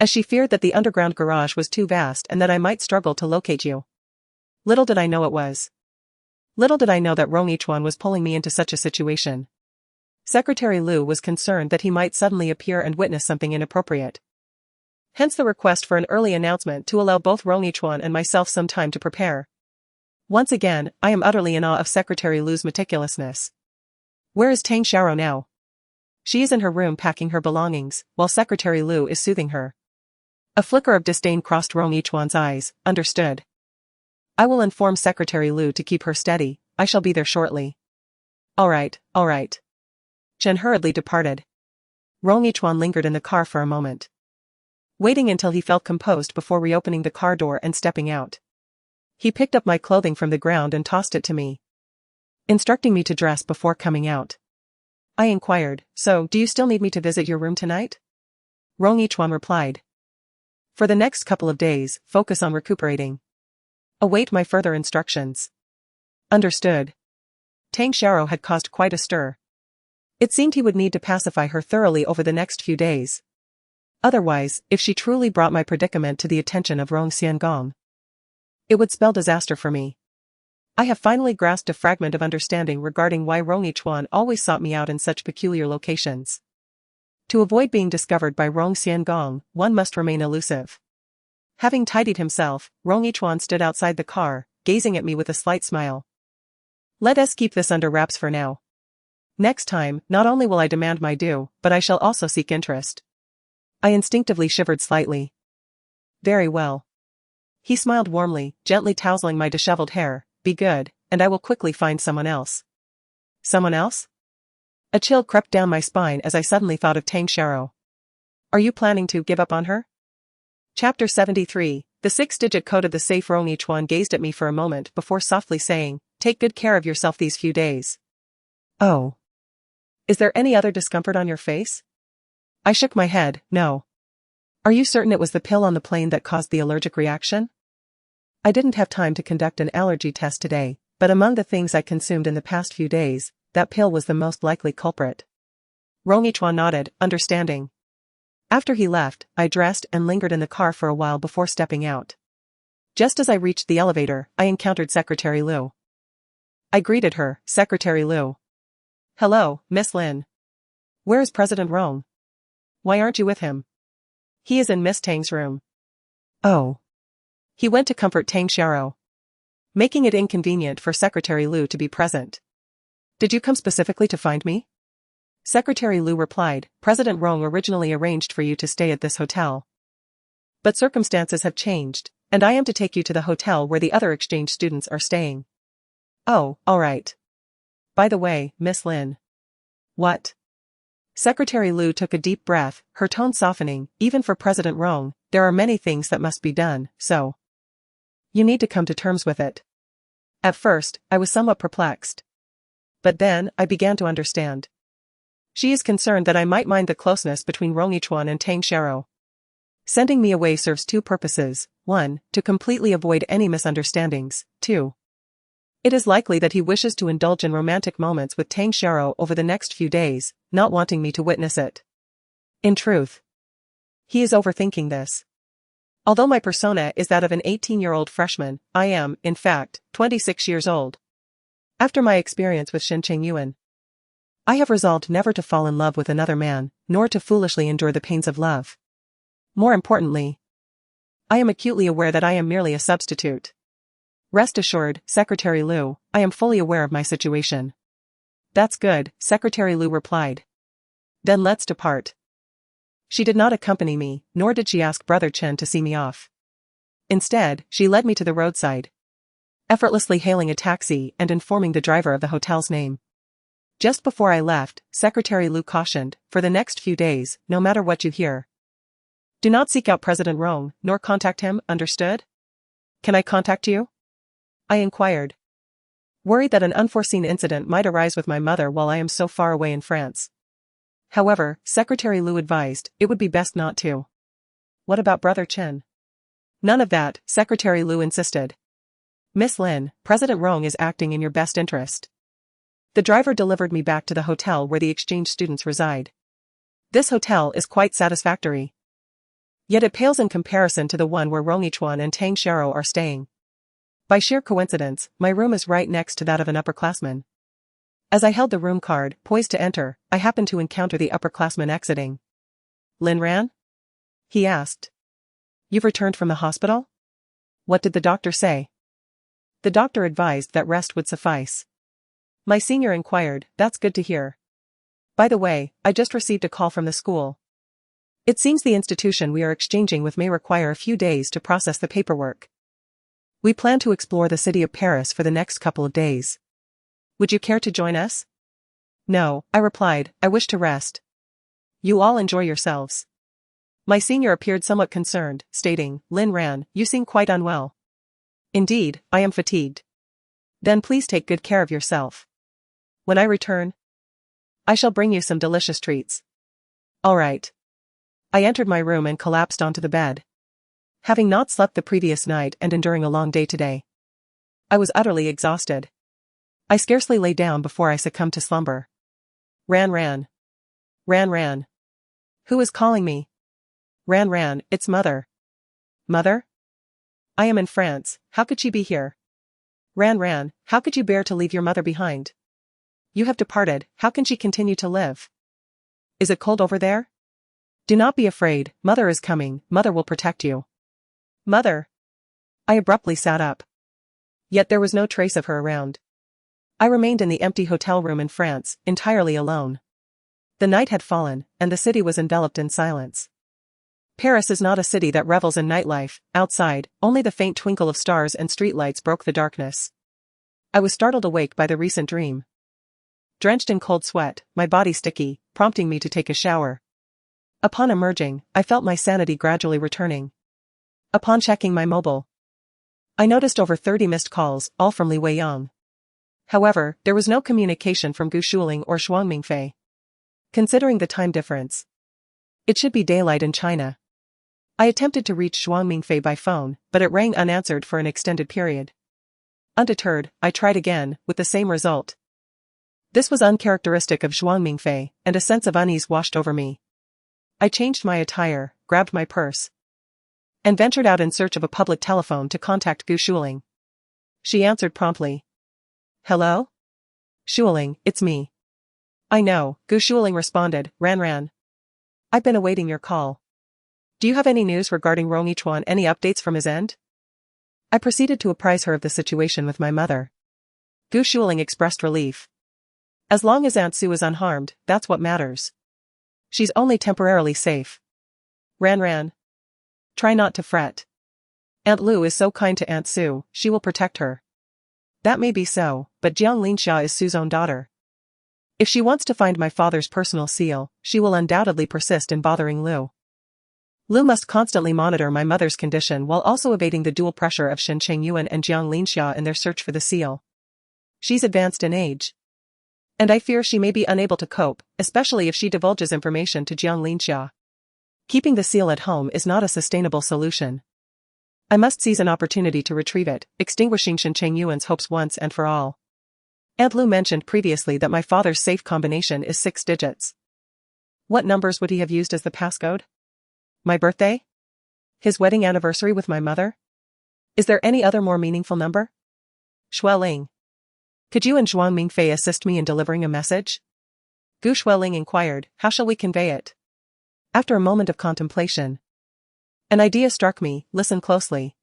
as she feared that the underground garage was too vast and that I might struggle to locate you. Little did I know it was. Little did I know that Rong Yichuan was pulling me into such a situation. Secretary Liu was concerned that he might suddenly appear and witness something inappropriate. Hence the request for an early announcement to allow both Rong Yichuan and myself some time to prepare. Once again, I am utterly in awe of Secretary Liu's meticulousness. Where is Tang Xiaorou now? She is in her room packing her belongings, while Secretary Liu is soothing her. A flicker of disdain crossed Rong Yichuan's eyes. Understood. I will inform Secretary Liu to keep her steady, I shall be there shortly. All right. Chen hurriedly departed. Rong Yichuan lingered in the car for a moment, waiting until he felt composed before reopening the car door and stepping out. He picked up my clothing from the ground and tossed it to me, instructing me to dress before coming out. I inquired, So, do you still need me to visit your room tonight? Rong Yichuan replied. For the next couple of days, focus on recuperating. Await my further instructions. Understood. Tang Xiaorou had caused quite a stir. It seemed he would need to pacify her thoroughly over the next few days. Otherwise, if she truly brought my predicament to the attention of Rong Xiangong, it would spell disaster for me. I have finally grasped a fragment of understanding regarding why Rong Yichuan always sought me out in such peculiar locations. To avoid being discovered by Rong Xiangong, one must remain elusive. Having tidied himself, Rong Yichuan stood outside the car, gazing at me with a slight smile. Let us keep this under wraps for now. Next time, not only will I demand my due, but I shall also seek interest. I instinctively shivered slightly. Very well. He smiled warmly, gently tousling my disheveled hair. Be good, and I will quickly find someone else. Someone else? A chill crept down my spine as I suddenly thought of Tang Xiaorou. Are you planning to give up on her? Chapter 73, the 6-digit code of the safe. Rong Yichuan gazed at me for a moment before softly saying, Take good care of yourself these few days. Oh. Is there any other discomfort on your face? I shook my head, no. Are you certain it was the pill on the plane that caused the allergic reaction? I didn't have time to conduct an allergy test today, but among the things I consumed in the past few days, that pill was the most likely culprit. Rong Yichuan nodded, understanding. After he left, I dressed and lingered in the car for a while before stepping out. Just as I reached the elevator, I encountered Secretary Liu. I greeted her, Secretary Liu. Hello, Miss Lin. Where is President Rong? Why aren't you with him? He is in Miss Tang's room. Oh. He went to comfort Tang Xiaorou, making it inconvenient for Secretary Liu to be present. Did you come specifically to find me? Secretary Liu replied, President Rong originally arranged for you to stay at this hotel. But circumstances have changed, and I am to take you to the hotel where the other exchange students are staying. Oh, alright. By the way, Miss Lin. What? Secretary Liu took a deep breath, her tone softening. Even for President Rong, there are many things that must be done, so you need to come to terms with it. At first, I was somewhat perplexed. But then, I began to understand. She is concerned that I might mind the closeness between Rong Yichuan and Tang Xiao. Sending me away serves two purposes: 1. To completely avoid any misunderstandings, 2. It is likely that he wishes to indulge in romantic moments with Tang Xiao over the next few days, not wanting me to witness it. In truth, he is overthinking this. Although my persona is that of an 18-year-old freshman, I am, in fact, 26 years old. After my experience with Shen Chengyuan, I have resolved never to fall in love with another man, nor to foolishly endure the pains of love. More importantly, I am acutely aware that I am merely a substitute. Rest assured, Secretary Liu, I am fully aware of my situation. That's good, Secretary Liu replied. Then let's depart. She did not accompany me, nor did she ask Brother Chen to see me off. Instead, she led me to the roadside, effortlessly hailing a taxi and informing the driver of the hotel's name. Just before I left, Secretary Liu cautioned, for the next few days, no matter what you hear, do not seek out President Rong, nor contact him, understood? Can I contact you? I inquired, worried that an unforeseen incident might arise with my mother while I am so far away in France. However, Secretary Liu advised, it would be best not to. What about Brother Chen? None of that, Secretary Liu insisted. Miss Lin, President Rong is acting in your best interest. The driver delivered me back to the hotel where the exchange students reside. This hotel is quite satisfactory. Yet it pales in comparison to the one where Rong Yichuan and Tang Xiao are staying. By sheer coincidence, my room is right next to that of an upperclassman. As I held the room card, poised to enter, I happened to encounter the upperclassman exiting. Lin Ran? He asked. You've returned from the hospital? What did the doctor say? The doctor advised that rest would suffice. My senior inquired, that's good to hear. By the way, I just received a call from the school. It seems the institution we are exchanging with may require a few days to process the paperwork. We plan to explore the city of Paris for the next couple of days. Would you care to join us? No, I replied, I wish to rest. You all enjoy yourselves. My senior appeared somewhat concerned, stating, Lin Ran, you seem quite unwell. Indeed, I am fatigued. Then please take good care of yourself. When I return, I shall bring you some delicious treats. All right. I entered my room and collapsed onto the bed. Having not slept the previous night and enduring a long day today, I was utterly exhausted. I scarcely lay down before I succumbed to slumber. Ran Ran. Ran Ran. Who is calling me? Ran Ran, it's Mother. Mother? I am in France, how could she be here? Ran Ran, how could you bear to leave your mother behind? You have departed, how can she continue to live? Is it cold over there? Do not be afraid, Mother is coming, Mother will protect you. Mother! I abruptly sat up. Yet there was no trace of her around. I remained in the empty hotel room in France, entirely alone. The night had fallen, and the city was enveloped in silence. Paris is not a city that revels in nightlife. Outside, only the faint twinkle of stars and streetlights broke the darkness. I was startled awake by the recent dream. Drenched in cold sweat, my body sticky, prompting me to take a shower. Upon emerging, I felt my sanity gradually returning. Upon checking my mobile, I noticed over 30 missed calls, all from Li Weiyang. However, there was no communication from Gu Shuling or Shuang Mingfei. Considering the time difference, it should be daylight in China. I attempted to reach Shuang Mingfei by phone, but it rang unanswered for an extended period. Undeterred, I tried again, with the same result. This was uncharacteristic of Shuang Mingfei, and a sense of unease washed over me. I changed my attire, grabbed my purse, and ventured out in search of a public telephone to contact Gu Shuling. She answered promptly. Hello? Shuling, it's me. I know, Gu Shuling responded, Ran Ran. I've been awaiting your call. Do you have any news regarding Rong Yichuan, any updates from his end? I proceeded to apprise her of the situation with my mother. Gu Shuling expressed relief. As long as Aunt Sue is unharmed, that's what matters. She's only temporarily safe. Ran Ran. Try not to fret. Aunt Lu is so kind to Aunt Sue, she will protect her. That may be so, but Jiang Linxia is Su's own daughter. If she wants to find my father's personal seal, she will undoubtedly persist in bothering Lu. Lu must constantly monitor my mother's condition while also evading the dual pressure of Shen Chengyuan and Jiang Linxia in their search for the seal. She's advanced in age. And I fear she may be unable to cope, especially if she divulges information to Jiang Linxia. Keeping the seal at home is not a sustainable solution. I must seize an opportunity to retrieve it, extinguishing Shen Chengyuan's hopes once and for all. Aunt Lu mentioned previously that my father's safe combination is 6 digits. What numbers would he have used as the passcode? My birthday? His wedding anniversary with my mother? Is there any other more meaningful number? Xueling. Could you and Zhuang Mingfei assist me in delivering a message? Gu Xueling inquired, how shall we convey it? After a moment of contemplation, an idea struck me, listen closely.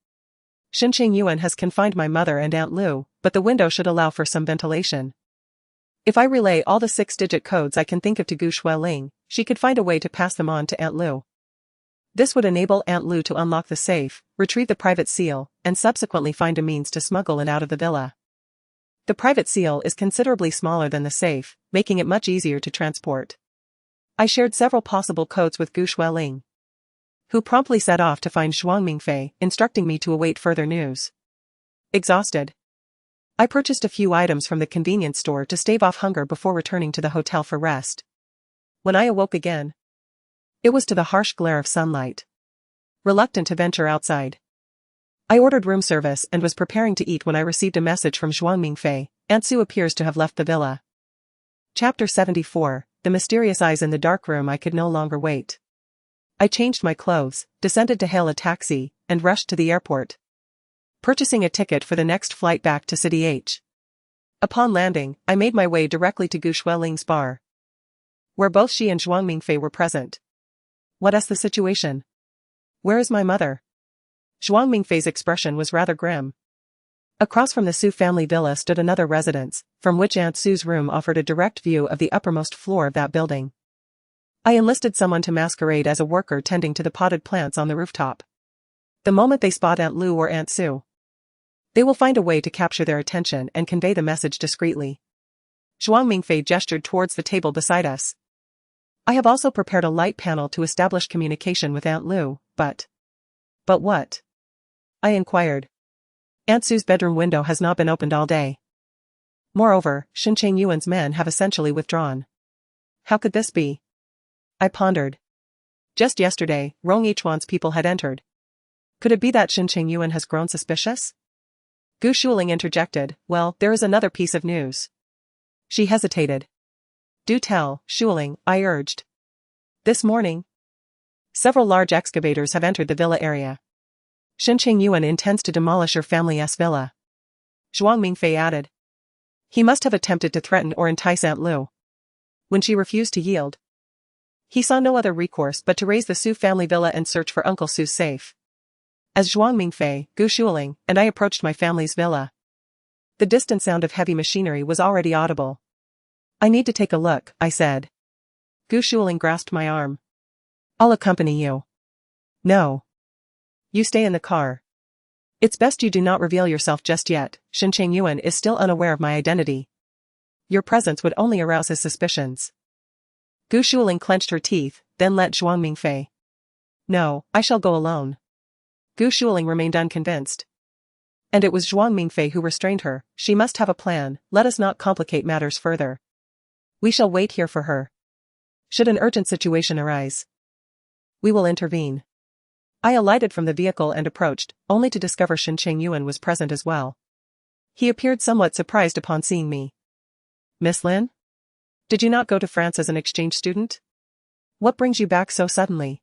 Shen Chengyuan has confined my mother and Aunt Lu, but the window should allow for some ventilation. If I relay all the 6-digit codes I can think of to Gu Xueling, she could find a way to pass them on to Aunt Lu. This would enable Aunt Lu to unlock the safe, retrieve the private seal, and subsequently find a means to smuggle it out of the villa. The private seal is considerably smaller than the safe, making it much easier to transport. I shared several possible codes with Gu Xueling, who promptly set off to find Zhuang Mingfei, instructing me to await further news. Exhausted, I purchased a few items from the convenience store to stave off hunger before returning to the hotel for rest. When I awoke again, it was to the harsh glare of sunlight. Reluctant to venture outside, I ordered room service and was preparing to eat when I received a message from Zhuang Mingfei. Aunt Su appears to have left the villa. Chapter 74, The Mysterious Eyes in the dark room. I could no longer wait. I changed my clothes, descended to hail a taxi, and rushed to the airport, purchasing a ticket for the next flight back to City H. Upon landing, I made my way directly to Gu Xueling's bar, where both she and Zhuang Mingfei were present. What is the situation? Where is my mother? Zhuang Mingfei's expression was rather grim. Across from the Su family villa stood another residence, from which Aunt Su's room offered a direct view of the uppermost floor of that building. I enlisted someone to masquerade as a worker tending to the potted plants on the rooftop. The moment they spot Aunt Lu or Aunt Su, they will find a way to capture their attention and convey the message discreetly. Zhuang Mingfei gestured towards the table beside us. I have also prepared a light panel to establish communication with Aunt Lu, but what? I inquired. Aunt Su's bedroom window has not been opened all day. Moreover, Shen Chengyuan's men have essentially withdrawn. How could this be? I pondered. Just yesterday, Rong Yichuan's people had entered. Could it be that Shen Chengyuan has grown suspicious? Gu Xueling interjected, well, there is another piece of news. She hesitated. Do tell, Xueling, I urged. This morning, several large excavators have entered the villa area. Shen Chengyuan intends to demolish your family's villa. Zhuang Mingfei added. He must have attempted to threaten or entice Aunt Lu. When she refused to yield, he saw no other recourse but to raise the Su family villa and search for Uncle Su's safe. As Zhuang Mingfei, Gu Xueling, and I approached my family's villa, the distant sound of heavy machinery was already audible. I need to take a look, I said. Gu Xueling grasped my arm. I'll accompany you. No. You stay in the car. It's best you do not reveal yourself just yet. Shen Chengyuan is still unaware of my identity. Your presence would only arouse his suspicions. Gu Xueling clenched her teeth, then let Zhuang Mingfei. No, I shall go alone. Gu Xueling remained unconvinced. And it was Zhuang Mingfei who restrained her. She must have a plan, let us not complicate matters further. We shall wait here for her. Should an urgent situation arise, we will intervene. I alighted from the vehicle and approached, only to discover Shen Chengyuan was present as well. He appeared somewhat surprised upon seeing me. Miss Lin? Did you not go to France as an exchange student? What brings you back so suddenly?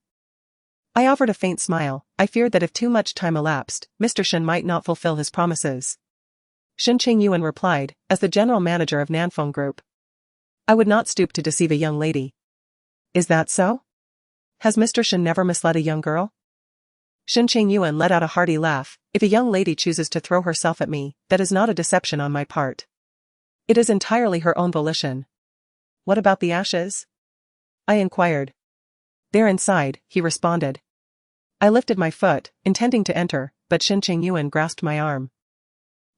I offered a faint smile. I feared that if too much time elapsed, Mr. Shen might not fulfill his promises. Shen Chengyuan replied, as the general manager of Nanfeng Group, I would not stoop to deceive a young lady. Is that so? Has Mr. Shen never misled a young girl? Shen Chengyuan let out a hearty laugh. If a young lady chooses to throw herself at me, that is not a deception on my part. It is entirely her own volition. What about the ashes? I inquired. They're inside, he responded. I lifted my foot, intending to enter, but Shen Chengyuan grasped my arm.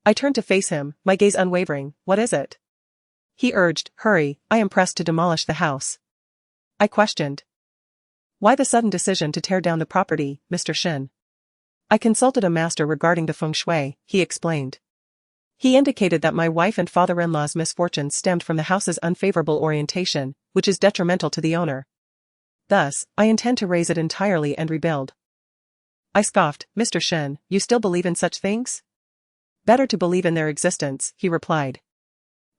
I turned to face him, my gaze unwavering. What is it? He urged, hurry, I am pressed to demolish the house. I questioned. Why the sudden decision to tear down the property, Mr. Shen? I consulted a master regarding the feng shui, he explained. He indicated that my wife and father-in-law's misfortunes stemmed from the house's unfavorable orientation, which is detrimental to the owner. Thus, I intend to raze it entirely and rebuild. I scoffed, Mr. Shen, you still believe in such things? Better to believe in their existence, he replied.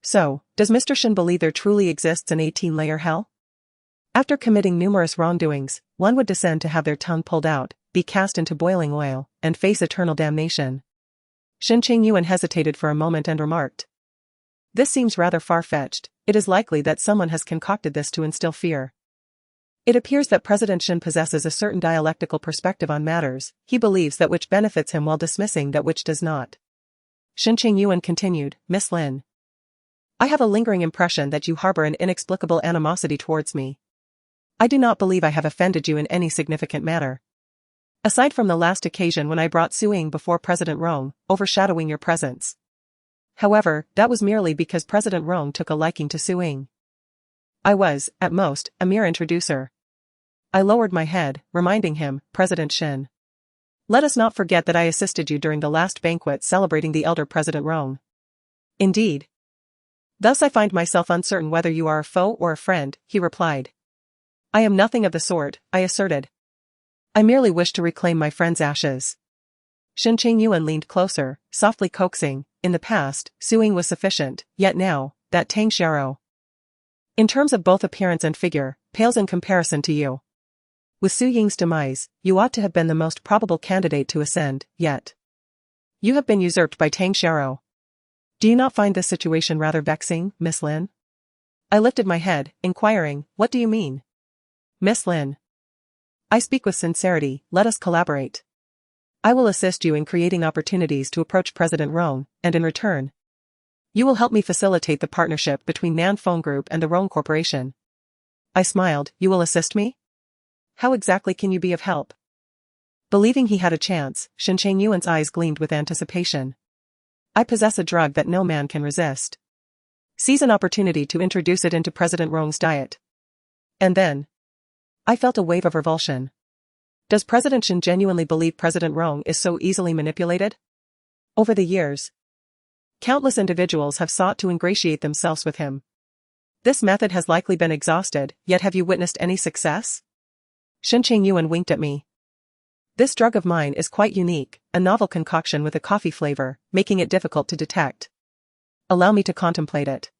So, does Mr. Shen believe there truly exists an 18-layer hell? After committing numerous wrongdoings, one would descend to have their tongue pulled out, be cast into boiling oil, and face eternal damnation. Shen Chengyuan hesitated for a moment and remarked. This seems rather far-fetched. It is likely that someone has concocted this to instill fear. It appears that President Shen possesses a certain dialectical perspective on matters. He believes that which benefits him while dismissing that which does not. Shen Chengyuan continued, Miss Lin. I have a lingering impression that you harbor an inexplicable animosity towards me. I do not believe I have offended you in any significant manner. Aside from the last occasion when I brought Suing before President Rong, overshadowing your presence. However, that was merely because President Rong took a liking to Suing. I was, at most, a mere introducer. I lowered my head, reminding him, President Shen. Let us not forget that I assisted you during the last banquet celebrating the elder President Rong. Indeed. Thus I find myself uncertain whether you are a foe or a friend, he replied. I am nothing of the sort, I asserted. I merely wish to reclaim my friend's ashes. Shen Chengyuan leaned closer, softly coaxing. In the past, Suing was sufficient, yet now, that Tang Xiao. In terms of both appearance and figure, pales in comparison to you. With Su Ying's demise, you ought to have been the most probable candidate to ascend, yet. You have been usurped by Tang Xiao. Do you not find this situation rather vexing, Miss Lin? I lifted my head, inquiring, what do you mean? Miss Lin. I speak with sincerity, let us collaborate. I will assist you in creating opportunities to approach President Rong, and in return, you will help me facilitate the partnership between Nan Phone Group and the Rong Corporation. I smiled, you will assist me? How exactly can you be of help? Believing he had a chance, Shen Chengyuan's eyes gleamed with anticipation. I possess a drug that no man can resist. Seize an opportunity to introduce it into President Rong's diet. And then, I felt a wave of revulsion. Does President Shen genuinely believe President Rong is so easily manipulated? Over the years, countless individuals have sought to ingratiate themselves with him. This method has likely been exhausted, yet have you witnessed any success? Shen Chengyuan winked at me. This drug of mine is quite unique, a novel concoction with a coffee flavor, making it difficult to detect. Allow me to contemplate it.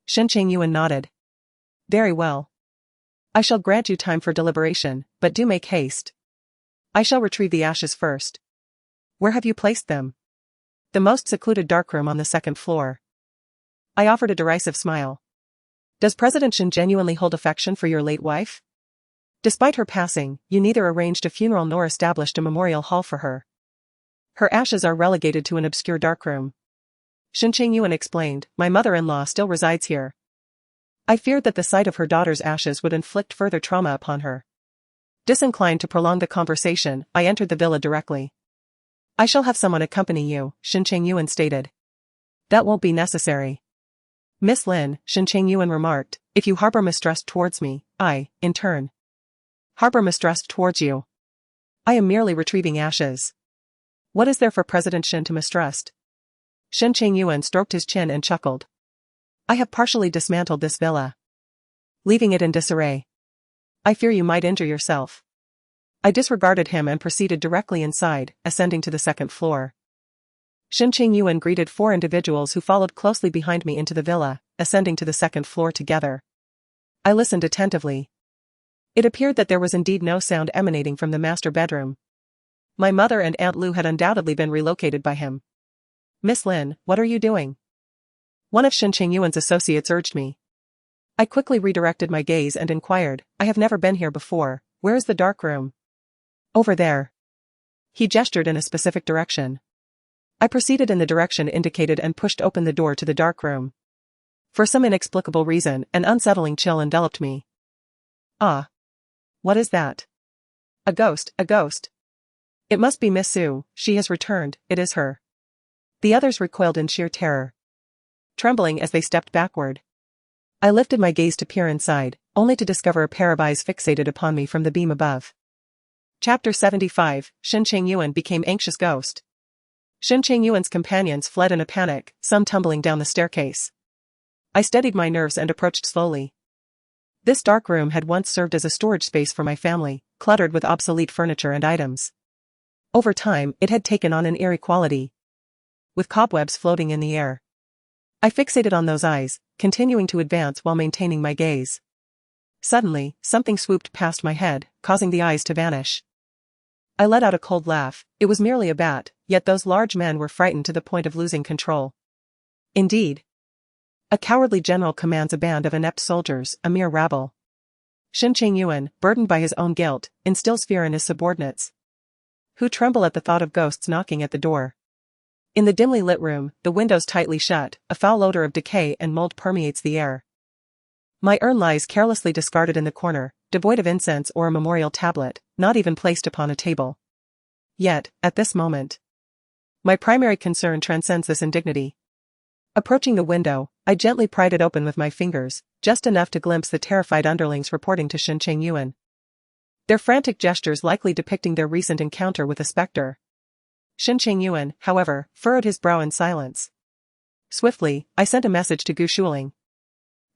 Shen Chengyuan nodded. Very well. I shall grant you time for deliberation, but do make haste. I shall retrieve the ashes first. Where have you placed them? The most secluded darkroom on the second floor. I offered a derisive smile. Does President Shen genuinely hold affection for your late wife? Despite her passing, you neither arranged a funeral nor established a memorial hall for her. Her ashes are relegated to an obscure darkroom. Shen Chengyuan explained, my mother-in-law still resides here. I feared that the sight of her daughter's ashes would inflict further trauma upon her. Disinclined to prolong the conversation, I entered the villa directly. I shall have someone accompany you, Shen Chengyuan stated. That won't be necessary. Miss Lin, Shen Chengyuan remarked, if you harbor mistrust towards me, I, in turn, harbor mistrust towards you. I am merely retrieving ashes. What is there for President Shen to mistrust? Shen Chengyuan stroked his chin and chuckled. I have partially dismantled this villa, leaving it in disarray. I fear you might injure yourself. I disregarded him and proceeded directly inside, ascending to the second floor. Shen Chengyuan greeted 4 individuals who followed closely behind me into the villa, ascending to the second floor together. I listened attentively. It appeared that there was indeed no sound emanating from the master bedroom. My mother and Aunt Lu had undoubtedly been relocated by him. Miss Lin, what are you doing? One of Shen Chengyuan's associates urged me. I quickly redirected my gaze and inquired, I have never been here before, where is the dark room? Over there. He gestured in a specific direction. I proceeded in the direction indicated and pushed open the door to the dark room. For some inexplicable reason, an unsettling chill enveloped me. Ah. What is that? A ghost, a ghost. It must be Miss Su, she has returned, it is her. The others recoiled in sheer terror, trembling as they stepped backward. I lifted my gaze to peer inside, only to discover a pair of eyes fixated upon me from the beam above. Chapter 75, Shen Chengyuan became anxious ghost. Shen Chengyuan's companions fled in a panic, some tumbling down the staircase. I steadied my nerves and approached slowly. This dark room had once served as a storage space for my family, cluttered with obsolete furniture and items. Over time, it had taken on an eerie quality, with cobwebs floating in the air. I fixated on those eyes, continuing to advance while maintaining my gaze. Suddenly, something swooped past my head, causing the eyes to vanish. I let out a cold laugh. It was merely a bat, yet those large men were frightened to the point of losing control. Indeed, a cowardly general commands a band of inept soldiers, a mere rabble. Shen Chengyuan, burdened by his own guilt, instills fear in his subordinates, who tremble at the thought of ghosts knocking at the door. In the dimly lit room, the windows tightly shut, a foul odor of decay and mold permeates the air. My urn lies carelessly discarded in the corner, devoid of incense or a memorial tablet, not even placed upon a table. Yet, at this moment, my primary concern transcends this indignity. Approaching the window, I gently pried it open with my fingers, just enough to glimpse the terrified underlings reporting to Shen Chengyuan, their frantic gestures likely depicting their recent encounter with a specter. Shen Chengyuan, however, furrowed his brow in silence. Swiftly, I sent a message to Gu Shuling,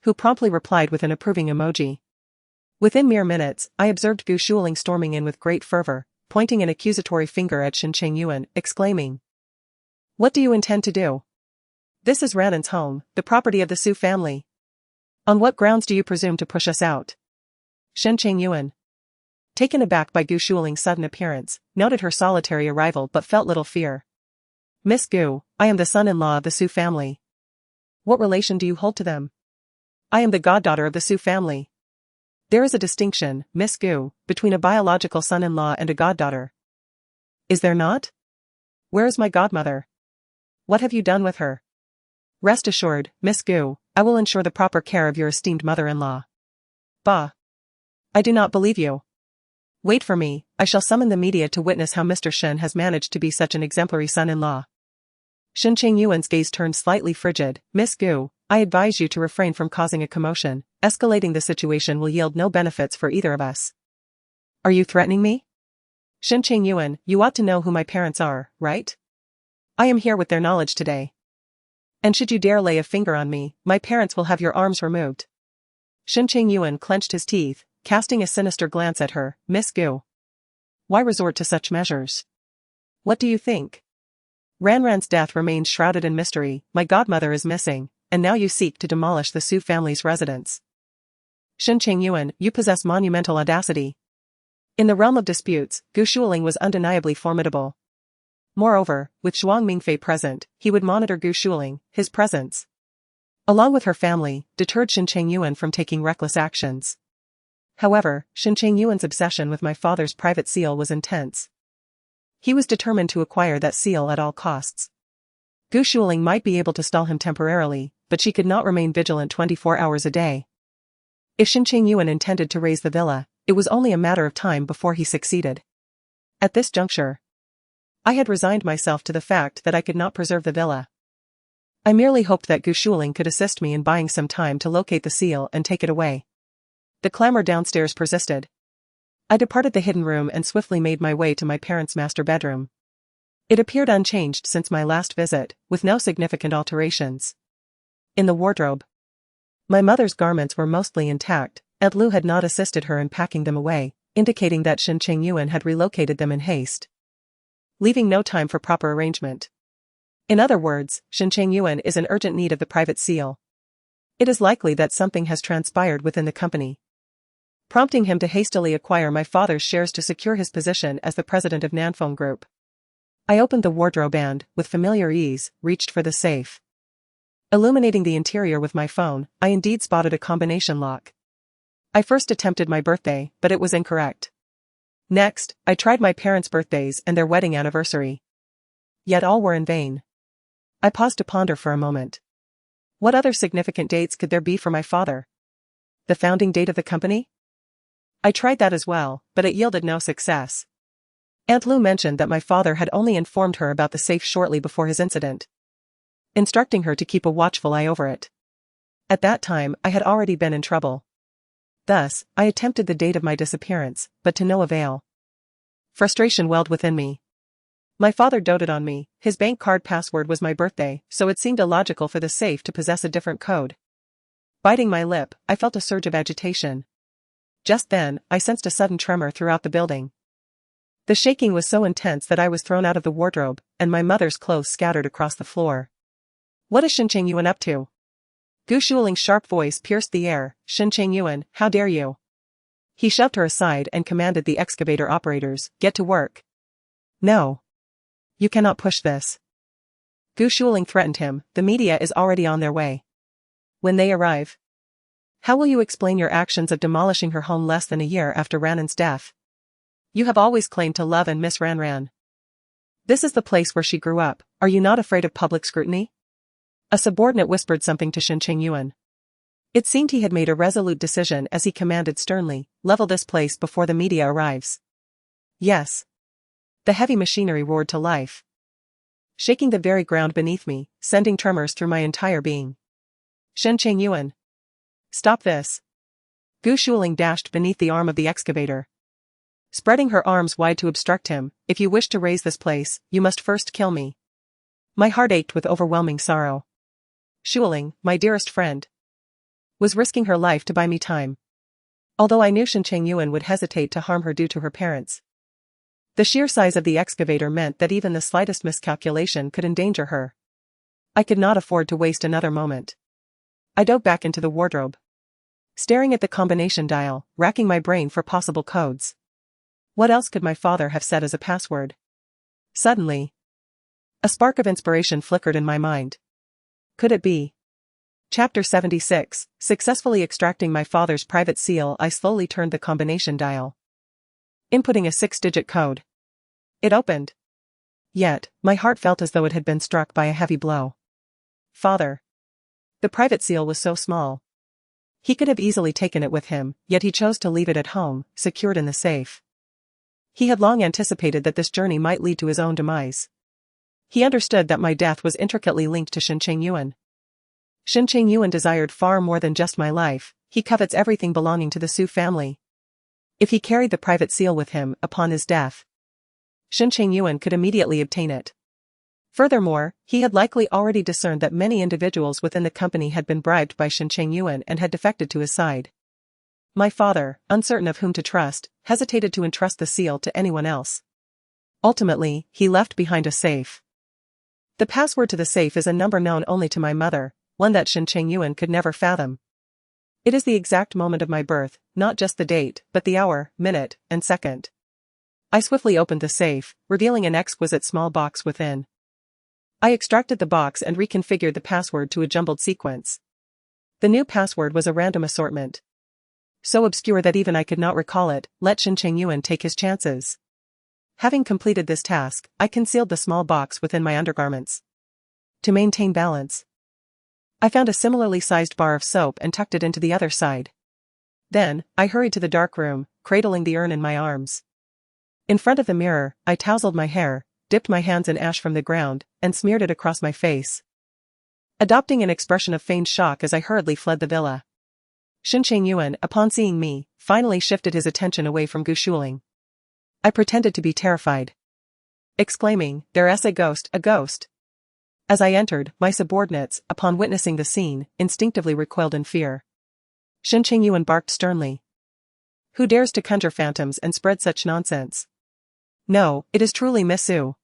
who promptly replied with an approving emoji. Within mere minutes, I observed Gu Shuling storming in with great fervor, pointing an accusatory finger at Shen Chengyuan, exclaiming, "What do you intend to do? This is Ranan's home, the property of the Su family. On what grounds do you presume to push us out?" Shen Chengyuan, taken aback by Gu Shuling's sudden appearance, noted her solitary arrival but felt little fear. "Miss Gu, I am the son-in-law of the Su family. What relation do you hold to them?" "I am the goddaughter of the Su family." "There is a distinction, Miss Gu, between a biological son-in-law and a goddaughter." "Is there not? Where is my godmother? What have you done with her?" "Rest assured, Miss Gu, I will ensure the proper care of your esteemed mother-in-law." "Bah! I do not believe you. Wait for me, I shall summon the media to witness how Mr. Shen has managed to be such an exemplary son-in-law." Shen Chengyuan's gaze turned slightly frigid. "Miss Gu, I advise you to refrain from causing a commotion. Escalating the situation will yield no benefits for either of us." "Are you threatening me?" "Shen Chengyuan, you ought to know who my parents are, right? I am here with their knowledge today. And should you dare lay a finger on me, my parents will have your arms removed." Shen Chengyuan clenched his teeth, casting a sinister glance at her. "Miss Gu, why resort to such measures? What do you think? Ranran's death remains shrouded in mystery, my godmother is missing, and now you seek to demolish the Su family's residence. Shen Chengyuan, you possess monumental audacity." In the realm of disputes, Gu Shuling was undeniably formidable. Moreover, with Zhuang Mingfei present, he would monitor Gu Shuling. His presence, along with her family, deterred Shen Chengyuan from taking reckless actions. However, Shen Chengyuan's obsession with my father's private seal was intense. He was determined to acquire that seal at all costs. Gu Shuling might be able to stall him temporarily, but she could not remain vigilant 24 hours a day. If Shen Chengyuan intended to raise the villa, it was only a matter of time before he succeeded. At this juncture, I had resigned myself to the fact that I could not preserve the villa. I merely hoped that Gu Shuling could assist me in buying some time to locate the seal and take it away. The clamor downstairs persisted. I departed the hidden room and swiftly made my way to my parents' master bedroom. It appeared unchanged since my last visit, with no significant alterations. In the wardrobe, my mother's garments were mostly intact. Aunt Lu had not assisted her in packing them away, indicating that Shen Chengyuan had relocated them in haste, leaving no time for proper arrangement. In other words, Shen Chengyuan is in urgent need of the private seal. It is likely that something has transpired within the company, prompting him to hastily acquire my father's shares to secure his position as the president of Nanfeng Group. I opened the wardrobe and, with familiar ease, reached for the safe. Illuminating the interior with my phone, I indeed spotted a combination lock. I first attempted my birthday, but it was incorrect. Next, I tried my parents' birthdays and their wedding anniversary. Yet all were in vain. I paused to ponder for a moment. What other significant dates could there be for my father? The founding date of the company? I tried that as well, but it yielded no success. Aunt Lu mentioned that my father had only informed her about the safe shortly before his incident. instructing her to keep a watchful eye over it. At that time, I had already been in trouble. Thus, I attempted the date of my disappearance, but to no avail. Frustration welled within me. My father doted on me, his bank card password was my birthday, so it seemed illogical for the safe to possess a different code. Biting my lip, I felt a surge of agitation. Just then, I sensed a sudden tremor throughout the building. The shaking was so intense that I was thrown out of the wardrobe, and my mother's clothes scattered across the floor. What is Shen Chengyuan up to? Gu Shuiling's sharp voice pierced the air. Shen Chengyuan, how dare you? He shoved her aside and commanded the excavator operators, get to work. No. You cannot push this. Gu Shuiling threatened him, the media is already on their way. When they arrive, how will you explain your actions of demolishing her home less than a year after Ranan's death? You have always claimed to love and miss Ran. This is the place where she grew up, are you not afraid of public scrutiny? A subordinate whispered something to Shen Chengyuan. It seemed he had made a resolute decision as he commanded sternly, level this place before the media arrives. Yes. The heavy machinery roared to life, shaking the very ground beneath me, sending tremors through my entire being. Shen Chengyuan. Stop this. Gu Shuiling dashed beneath the arm of the excavator, spreading her arms wide to obstruct him. If you wish to raise this place, you must first kill me. My heart ached with overwhelming sorrow. Shuiling, my dearest friend, was risking her life to buy me time. Although I knew Shen Chengyuan would hesitate to harm her due to her parents. The sheer size of the excavator meant that even the slightest miscalculation could endanger her. I could not afford to waste another moment. I dove back into the wardrobe, staring at the combination dial, racking my brain for possible codes. What else could my father have said as a password? Suddenly, a spark of inspiration flickered in my mind. Could it be? Chapter 76, Successfully extracting my father's private seal. I slowly turned the combination dial, inputting a 6-digit code. It opened. Yet, my heart felt as though it had been struck by a heavy blow. Father. The private seal was so small. He could have easily taken it with him, yet he chose to leave it at home, secured in the safe. He had long anticipated that this journey might lead to his own demise. He understood that my death was intricately linked to Shen Chengyuan. Shen Chengyuan desired far more than just my life, he covets everything belonging to the Su family. If he carried the private seal with him upon his death, Shen Chengyuan could immediately obtain it. Furthermore, he had likely already discerned that many individuals within the company had been bribed by Shen Chengyuan and had defected to his side. My father, uncertain of whom to trust, hesitated to entrust the seal to anyone else. Ultimately, he left behind a safe. The password to the safe is a number known only to my mother, one that Shen Chengyuan could never fathom. It is the exact moment of my birth, not just the date, but the hour, minute, and second. I swiftly opened the safe, revealing an exquisite small box within. I extracted the box and reconfigured the password to a jumbled sequence. The new password was a random assortment, so obscure that even I could not recall it. Let Shen Chengyuan take his chances. Having completed this task, I concealed the small box within my undergarments. To maintain balance, I found a similarly sized bar of soap and tucked it into the other side. Then, I hurried to the dark room, cradling the urn in my arms. In front of the mirror, I tousled my hair, dipped my hands in ash from the ground, and smeared it across my face, adopting an expression of feigned shock as I hurriedly fled the villa. Shen Chengyuan, upon seeing me, finally shifted his attention away from Gu Shuiling. I pretended to be terrified, exclaiming, "There's a ghost, a ghost!" As I entered, my subordinates, upon witnessing the scene, instinctively recoiled in fear. Shen Chengyuan barked sternly. Who dares to conjure phantoms and spread such nonsense? No, it is truly Miss Su,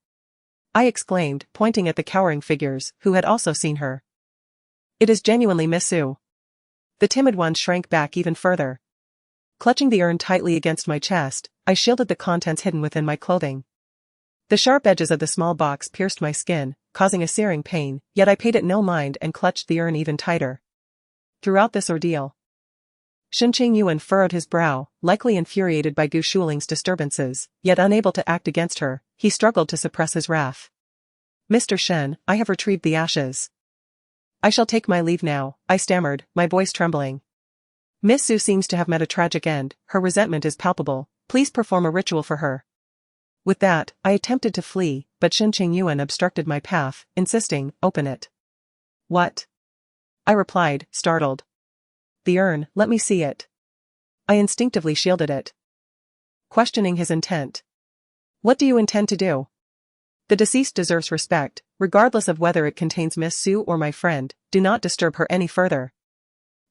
I exclaimed, pointing at the cowering figures, who had also seen her. It is genuinely Miss Su. The timid one shrank back even further. Clutching the urn tightly against my chest, I shielded the contents hidden within my clothing. The sharp edges of the small box pierced my skin, causing a searing pain, yet I paid it no mind and clutched the urn even tighter. Throughout this ordeal, Shen Chengyuan furrowed his brow, likely infuriated by Gu Shuiling's disturbances, yet unable to act against her, he struggled to suppress his wrath. Mr. Shen, I have retrieved the ashes. I shall take my leave now, I stammered, my voice trembling. Miss Su seems to have met a tragic end, her resentment is palpable, please perform a ritual for her. With that, I attempted to flee, but Shen Chengyuan obstructed my path, insisting, open it. What? I replied, startled. The urn, let me see it. I instinctively shielded it, questioning his intent. What do you intend to do? The deceased deserves respect, regardless of whether it contains Miss Sue or my friend. Do not disturb her any further.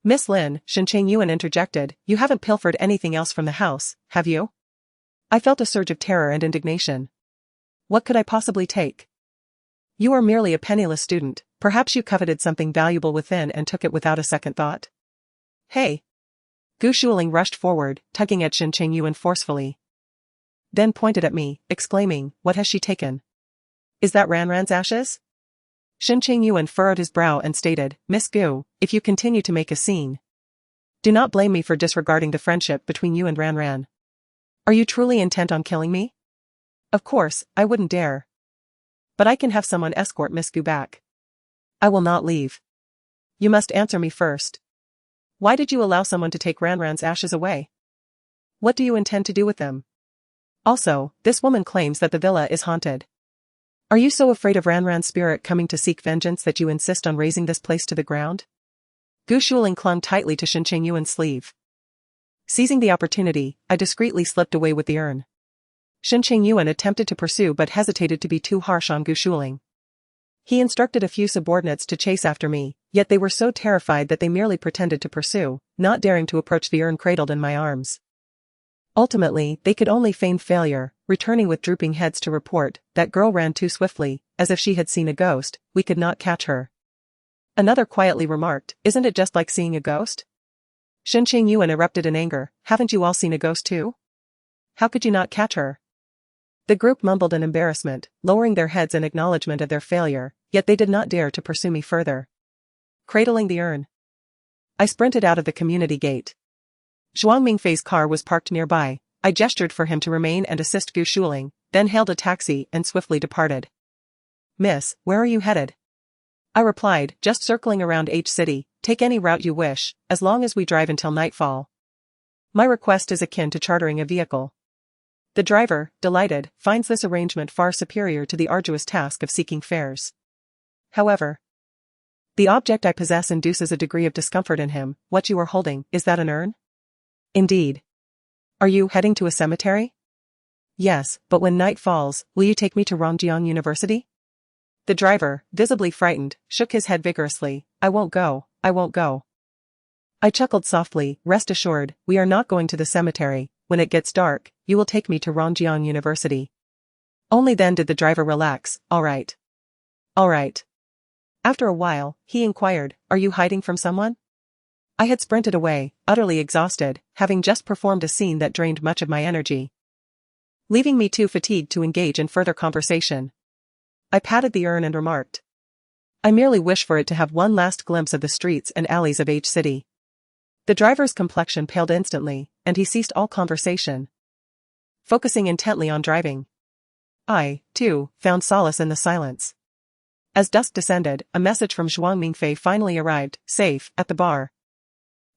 Miss Lin, Shen Chengyuan interjected, you haven't pilfered anything else from the house, have you? I felt a surge of terror and indignation. What could I possibly take? You are merely a penniless student, perhaps you coveted something valuable within and took it without a second thought. Hey! Gu Shuling rushed forward, tugging at Shen Chengyuan forcefully. Then pointed at me, exclaiming, what has she taken? Is that Ranran's ashes? Shen Chengyuan furrowed his brow and stated, Miss Gu, if you continue to make a scene, do not blame me for disregarding the friendship between you and Ranran. Are you truly intent on killing me? Of course, I wouldn't dare. But I can have someone escort Miss Gu back. I will not leave. You must answer me first. Why did you allow someone to take Ranran's ashes away? What do you intend to do with them? Also, this woman claims that the villa is haunted. Are you so afraid of Ranran's spirit coming to seek vengeance that you insist on razing this place to the ground? Gu Shuling clung tightly to Shen Chengyuan's sleeve. Seizing the opportunity, I discreetly slipped away with the urn. Shen Chengyuan attempted to pursue but hesitated to be too harsh on Gu Shuling. He instructed a few subordinates to chase after me, yet they were so terrified that they merely pretended to pursue, not daring to approach the urn cradled in my arms. Ultimately, they could only feign failure, returning with drooping heads to report, that girl ran too swiftly, as if she had seen a ghost, we could not catch her. Another quietly remarked, isn't it just like seeing a ghost? Shen Chengyuan erupted in anger, haven't you all seen a ghost too? How could you not catch her? The group mumbled in embarrassment, lowering their heads in acknowledgement of their failure, yet they did not dare to pursue me further. Cradling the urn, I sprinted out of the community gate. Zhuang Mingfei's car was parked nearby. I gestured for him to remain and assist Gu Shuling, then hailed a taxi and swiftly departed. Miss, where are you headed? I replied, just circling around H City, take any route you wish, as long as we drive until nightfall. My request is akin to chartering a vehicle. The driver, delighted, finds this arrangement far superior to the arduous task of seeking fares. However, the object I possess induces a degree of discomfort in him. What you are holding, is that an urn? Indeed. Are you heading to a cemetery? Yes, but when night falls, will you take me to Rongjiang University? The driver, visibly frightened, shook his head vigorously. I won't go, I won't go. I chuckled softly, rest assured, we are not going to the cemetery. When it gets dark, you will take me to Rongjiang University. Only then did the driver relax. All right. All right. After a while, he inquired, are you hiding from someone? I had sprinted away, utterly exhausted, having just performed a scene that drained much of my energy, leaving me too fatigued to engage in further conversation. I patted the urn and remarked, I merely wish for it to have one last glimpse of the streets and alleys of H City. The driver's complexion paled instantly, and he ceased all conversation, focusing intently on driving. I, too, found solace in the silence. As dusk descended, a message from Zhuang Mingfei finally arrived, safe, at the bar.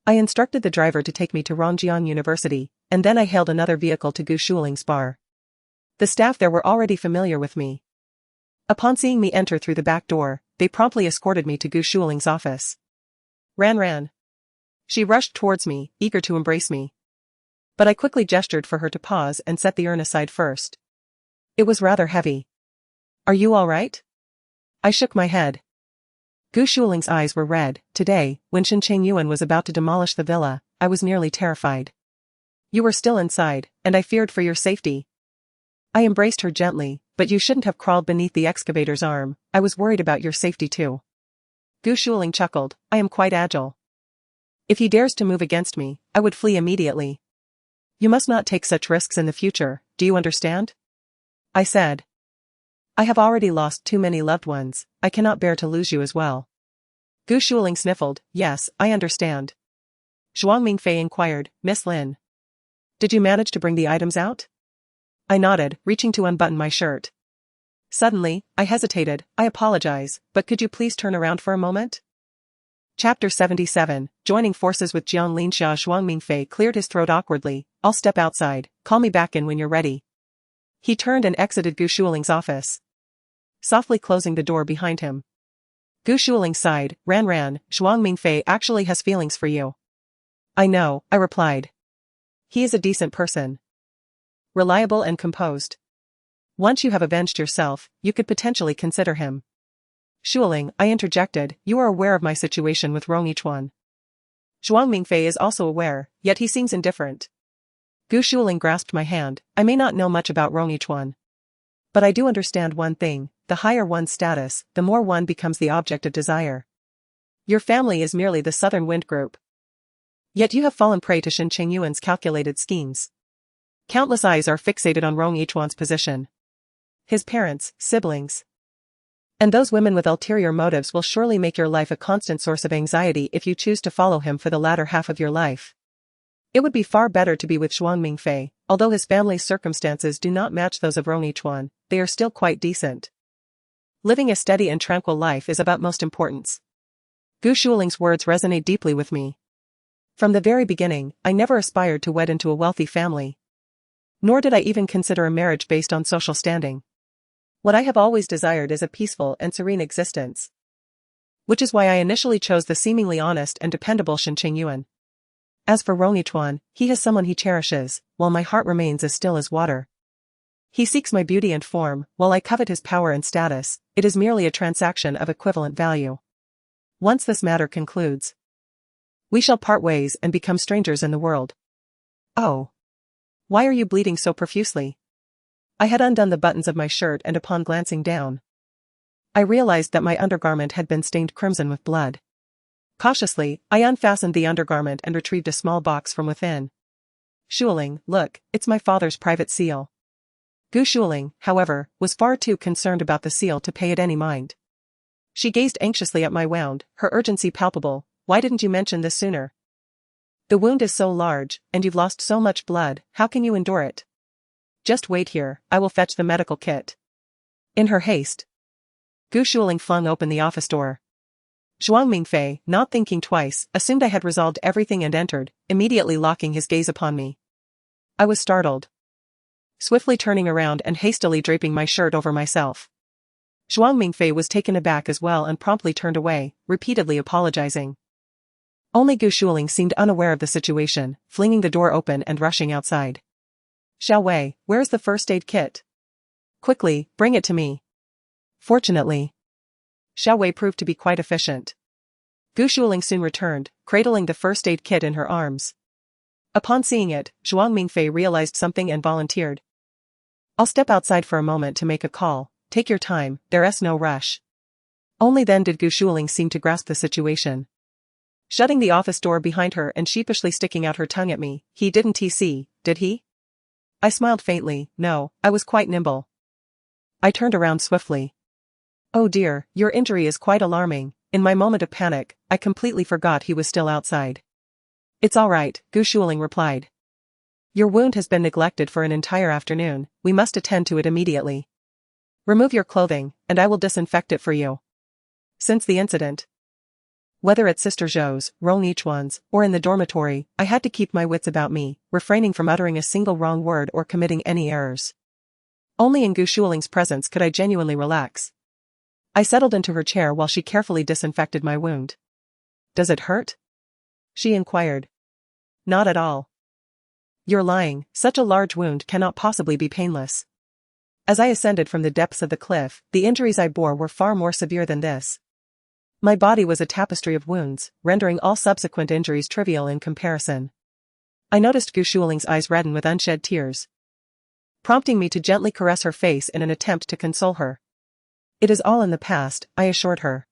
I instructed the driver to take me to Rongjiang University, and then I hailed another vehicle to Gu Shuling's bar. The staff there were already familiar with me. Upon seeing me enter through the back door, they promptly escorted me to Gu Shuling's office. Ran. She rushed towards me, eager to embrace me. But I quickly gestured for her to pause and set the urn aside first. It was rather heavy. Are you all right? I shook my head. Gu Shuling's eyes were red. Today, when Shen Chengyuan was about to demolish the villa, I was nearly terrified. You were still inside, and I feared for your safety. I embraced her gently, but you shouldn't have crawled beneath the excavator's arm. I was worried about your safety too. Gu Shuling chuckled, I am quite agile. If he dares to move against me, I would flee immediately. You must not take such risks in the future, do you understand? I said. I have already lost too many loved ones, I cannot bear to lose you as well. Gu Shuling sniffled, yes, I understand. Zhuang Mingfei inquired, Miss Lin, did you manage to bring the items out? I nodded, reaching to unbutton my shirt. Suddenly, I hesitated, I apologize, but could you please turn around for a moment? Chapter 77, Joining Forces with Jiang Linxia. Zhuang Mingfei cleared his throat awkwardly, I'll step outside, call me back in when you're ready. He turned and exited Gu Shuling's office, softly closing the door behind him. Gu Shuling sighed. Ran, Zhuang Mingfei actually has feelings for you. I know, I replied. He is a decent person. Reliable and composed. Once you have avenged yourself, you could potentially consider him. Shuling, I interjected, you are aware of my situation with Rong Yichuan. Zhuang Mingfei is also aware, yet he seems indifferent. Gu Shuling grasped my hand. I may not know much about Rong Yichuan. But I do understand one thing, the higher one's status, the more one becomes the object of desire. Your family is merely the Southern Wind Group. Yet you have fallen prey to Shen Chengyuan's calculated schemes. Countless eyes are fixated on Rong Yichuan's position. His parents, siblings. And those women with ulterior motives will surely make your life a constant source of anxiety if you choose to follow him for the latter half of your life. It would be far better to be with Zhuang Mingfei, although his family's circumstances do not match those of Rong Yichuan, they are still quite decent. Living a steady and tranquil life is of utmost importance. Gu Shuling's words resonate deeply with me. From the very beginning, I never aspired to wed into a wealthy family. Nor did I even consider a marriage based on social standing. What I have always desired is a peaceful and serene existence. Which is why I initially chose the seemingly honest and dependable Shen Chengyuan. As for Rong Yichuan, he has someone he cherishes, while my heart remains as still as water. He seeks my beauty and form, while I covet his power and status. It is merely a transaction of equivalent value. Once this matter concludes, we shall part ways and become strangers in the world. Oh. Why are you bleeding so profusely? I had undone the buttons of my shirt and upon glancing down, I realized that my undergarment had been stained crimson with blood. Cautiously, I unfastened the undergarment and retrieved a small box from within. Shuling, look, it's my father's private seal. Gu Shuling, however, was far too concerned about the seal to pay it any mind. She gazed anxiously at my wound, her urgency palpable. Why didn't you mention this sooner? The wound is so large, and you've lost so much blood, how can you endure it? Just wait here, I will fetch the medical kit. In her haste, Gu Shuling flung open the office door. Zhuang Mingfei, not thinking twice, assumed I had resolved everything and entered, immediately locking his gaze upon me. I was startled. Swiftly turning around and hastily draping my shirt over myself. Zhuang Mingfei was taken aback as well and promptly turned away, repeatedly apologizing. Only Gu Shuling seemed unaware of the situation, flinging the door open and rushing outside. Xiao Wei, where's the first aid kit? Quickly, bring it to me. Fortunately, Xiao Wei proved to be quite efficient. Gu Shuling soon returned, cradling the first aid kit in her arms. Upon seeing it, Zhuang Mingfei realized something and volunteered. I'll step outside for a moment to make a call. Take your time, there's no rush. Only then did Gu Shuling seem to grasp the situation. Shutting the office door behind her and sheepishly sticking out her tongue at me, he didn't see, did he? I smiled faintly. No, I was quite nimble. I turned around swiftly. Oh dear, your injury is quite alarming. In my moment of panic, I completely forgot he was still outside. It's all right, Gu Shuling replied. Your wound has been neglected for an entire afternoon, we must attend to it immediately. Remove your clothing, and I will disinfect it for you. Since the incident, whether at Sister Zhou's, Rong Yichuan's, or in the dormitory, I had to keep my wits about me, refraining from uttering a single wrong word or committing any errors. Only in Gu Shuling's presence could I genuinely relax. I settled into her chair while she carefully disinfected my wound. Does it hurt? She inquired. Not at all. You're lying, such a large wound cannot possibly be painless. As I ascended from the depths of the cliff, the injuries I bore were far more severe than this. My body was a tapestry of wounds, rendering all subsequent injuries trivial in comparison. I noticed Gu Shuling's eyes redden with unshed tears, prompting me to gently caress her face in an attempt to console her. It is all in the past, I assured her.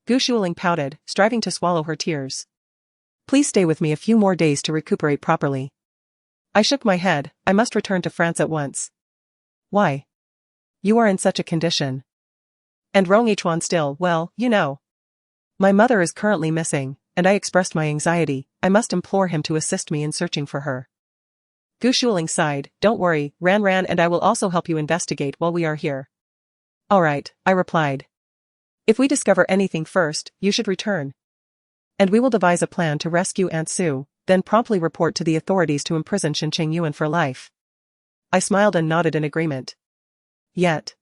Gu Shuling pouted, striving to swallow her tears. Please stay with me a few more days to recuperate properly. I shook my head. I must return to France at once. Why? You are in such a condition. And Rong Yichuan still, well, you know. My mother is currently missing, and I expressed my anxiety. I must implore him to assist me in searching for her. Gu Shuling sighed. Don't worry, Ran and I will also help you investigate while we are here. All right, I replied. If we discover anything first, you should return. And we will devise a plan to rescue Aunt Sue, then promptly report to the authorities to imprison Shen Chengyuan for life. I smiled and nodded in agreement. Yet,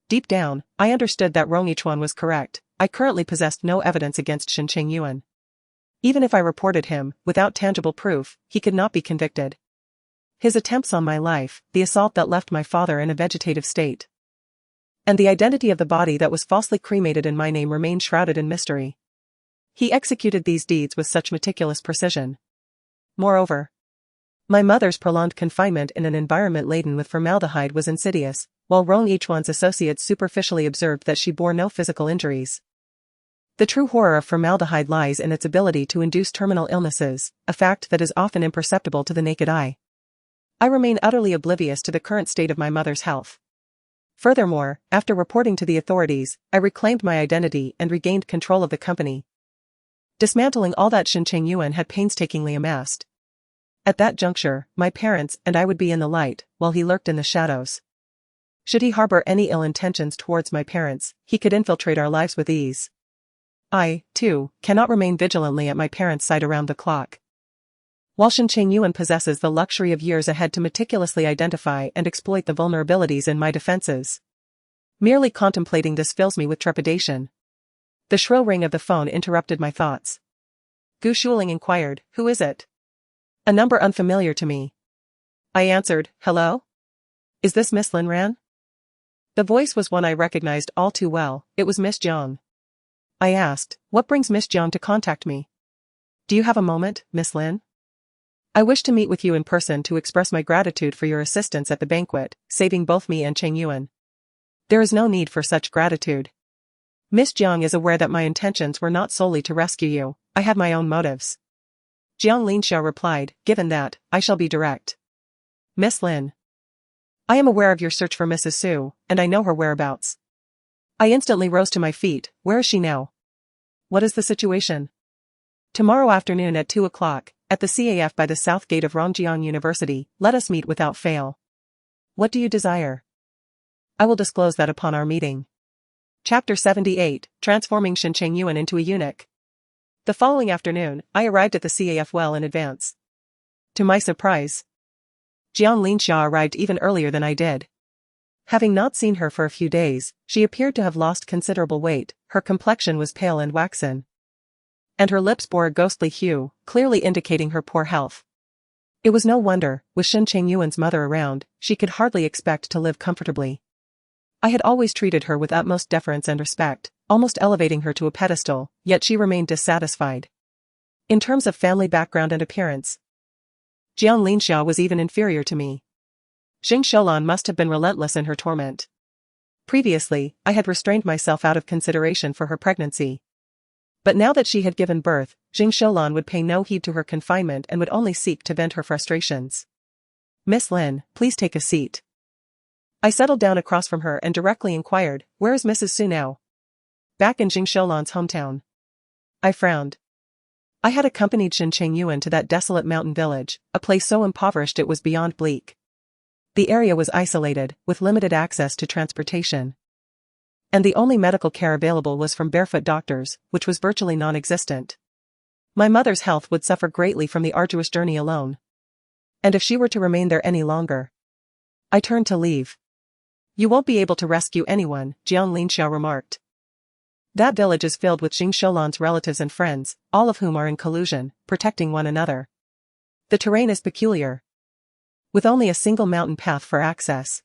deep down, I understood that Rong Yichuan was correct. I currently possessed no evidence against Shen Chengyuan. Even if I reported him, without tangible proof, he could not be convicted. His attempts on my life, the assault that left my father in a vegetative state, and the identity of the body that was falsely cremated in my name remained shrouded in mystery. He executed these deeds with such meticulous precision. Moreover, my mother's prolonged confinement in an environment laden with formaldehyde was insidious, while Rong Yichuan's associates superficially observed that she bore no physical injuries. The true horror of formaldehyde lies in its ability to induce terminal illnesses, a fact that is often imperceptible to the naked eye. I remain utterly oblivious to the current state of my mother's health. Furthermore, after reporting to the authorities, I reclaimed my identity and regained control of the company, dismantling all that Shen Chengyuan had painstakingly amassed. At that juncture, my parents and I would be in the light, while he lurked in the shadows. Should he harbor any ill intentions towards my parents, he could infiltrate our lives with ease. I, too, cannot remain vigilantly at my parents' side around the clock. While Shen Chengyuan possesses the luxury of years ahead to meticulously identify and exploit the vulnerabilities in my defenses. Merely contemplating this fills me with trepidation. The shrill ring of the phone interrupted my thoughts. Gu Shuling inquired, "Who is it?" A number unfamiliar to me. I answered, "Hello? Is this Miss Lin Ran?" The voice was one I recognized all too well. It was Miss Jiang. I asked, "What brings Miss Jiang to contact me?" "Do you have a moment, Miss Lin? I wish to meet with you in person to express my gratitude for your assistance at the banquet, saving both me and Chengyuan." "There is no need for such gratitude. Miss Jiang is aware that my intentions were not solely to rescue you. I had my own motives." Jiang Linxiao replied, "Given that, I shall be direct. Miss Lin, I am aware of your search for Mrs. Su, and I know her whereabouts." I instantly rose to my feet. "Where is she now? What is the situation?" "Tomorrow afternoon at 2 o'clock, at the CAF by the south gate of Rongjiang University, let us meet without fail." "What do you desire?" "I will disclose that upon our meeting." Chapter 78, Transforming Shen Chengyuan into a Eunuch. The following afternoon, I arrived at the CAF well in advance. To my surprise, Jiang Linxiao arrived even earlier than I did. Having not seen her for a few days, she appeared to have lost considerable weight, her complexion was pale and waxen, and her lips bore a ghostly hue, clearly indicating her poor health. It was no wonder, with Shen Chengyuan's mother around, she could hardly expect to live comfortably. I had always treated her with utmost deference and respect, almost elevating her to a pedestal, yet she remained dissatisfied. In terms of family background and appearance, Jiang Linxiao was even inferior to me. Xing Shoulan must have been relentless in her torment. Previously, I had restrained myself out of consideration for her pregnancy. But now that she had given birth, Xing Shoulan would pay no heed to her confinement and would only seek to vent her frustrations. "Miss Lin, please take a seat." I settled down across from her and directly inquired, "Where is Mrs. Su now?" "Back in Xing Shoulan's hometown." I frowned. I had accompanied Shen Chengyuan to that desolate mountain village, a place so impoverished it was beyond bleak. The area was isolated, with limited access to transportation. And the only medical care available was from barefoot doctors, which was virtually non-existent. My mother's health would suffer greatly from the arduous journey alone. And if she were to remain there any longer, I turned to leave. "You won't be able to rescue anyone," Jiang Linxiao remarked. "That village is filled with Xing Shoulan's relatives and friends, all of whom are in collusion, protecting one another. The terrain is peculiar, with only a single mountain path for access.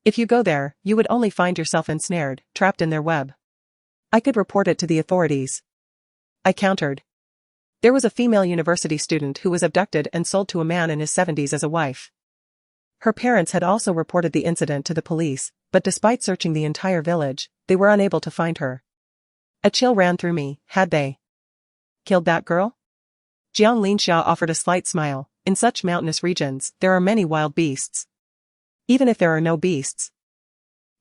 If you go there, you would only find yourself ensnared, trapped in their web. I could report it to the authorities." I countered. There was a female university student who was abducted and sold to a man in his 70s as a wife. Her parents had also reported the incident to the police, but despite searching the entire village, they were unable to find her. A chill ran through me. Had they killed that girl? Jiang Linxiao offered a slight smile. "In such mountainous regions, there are many wild beasts. Even if there are no beasts,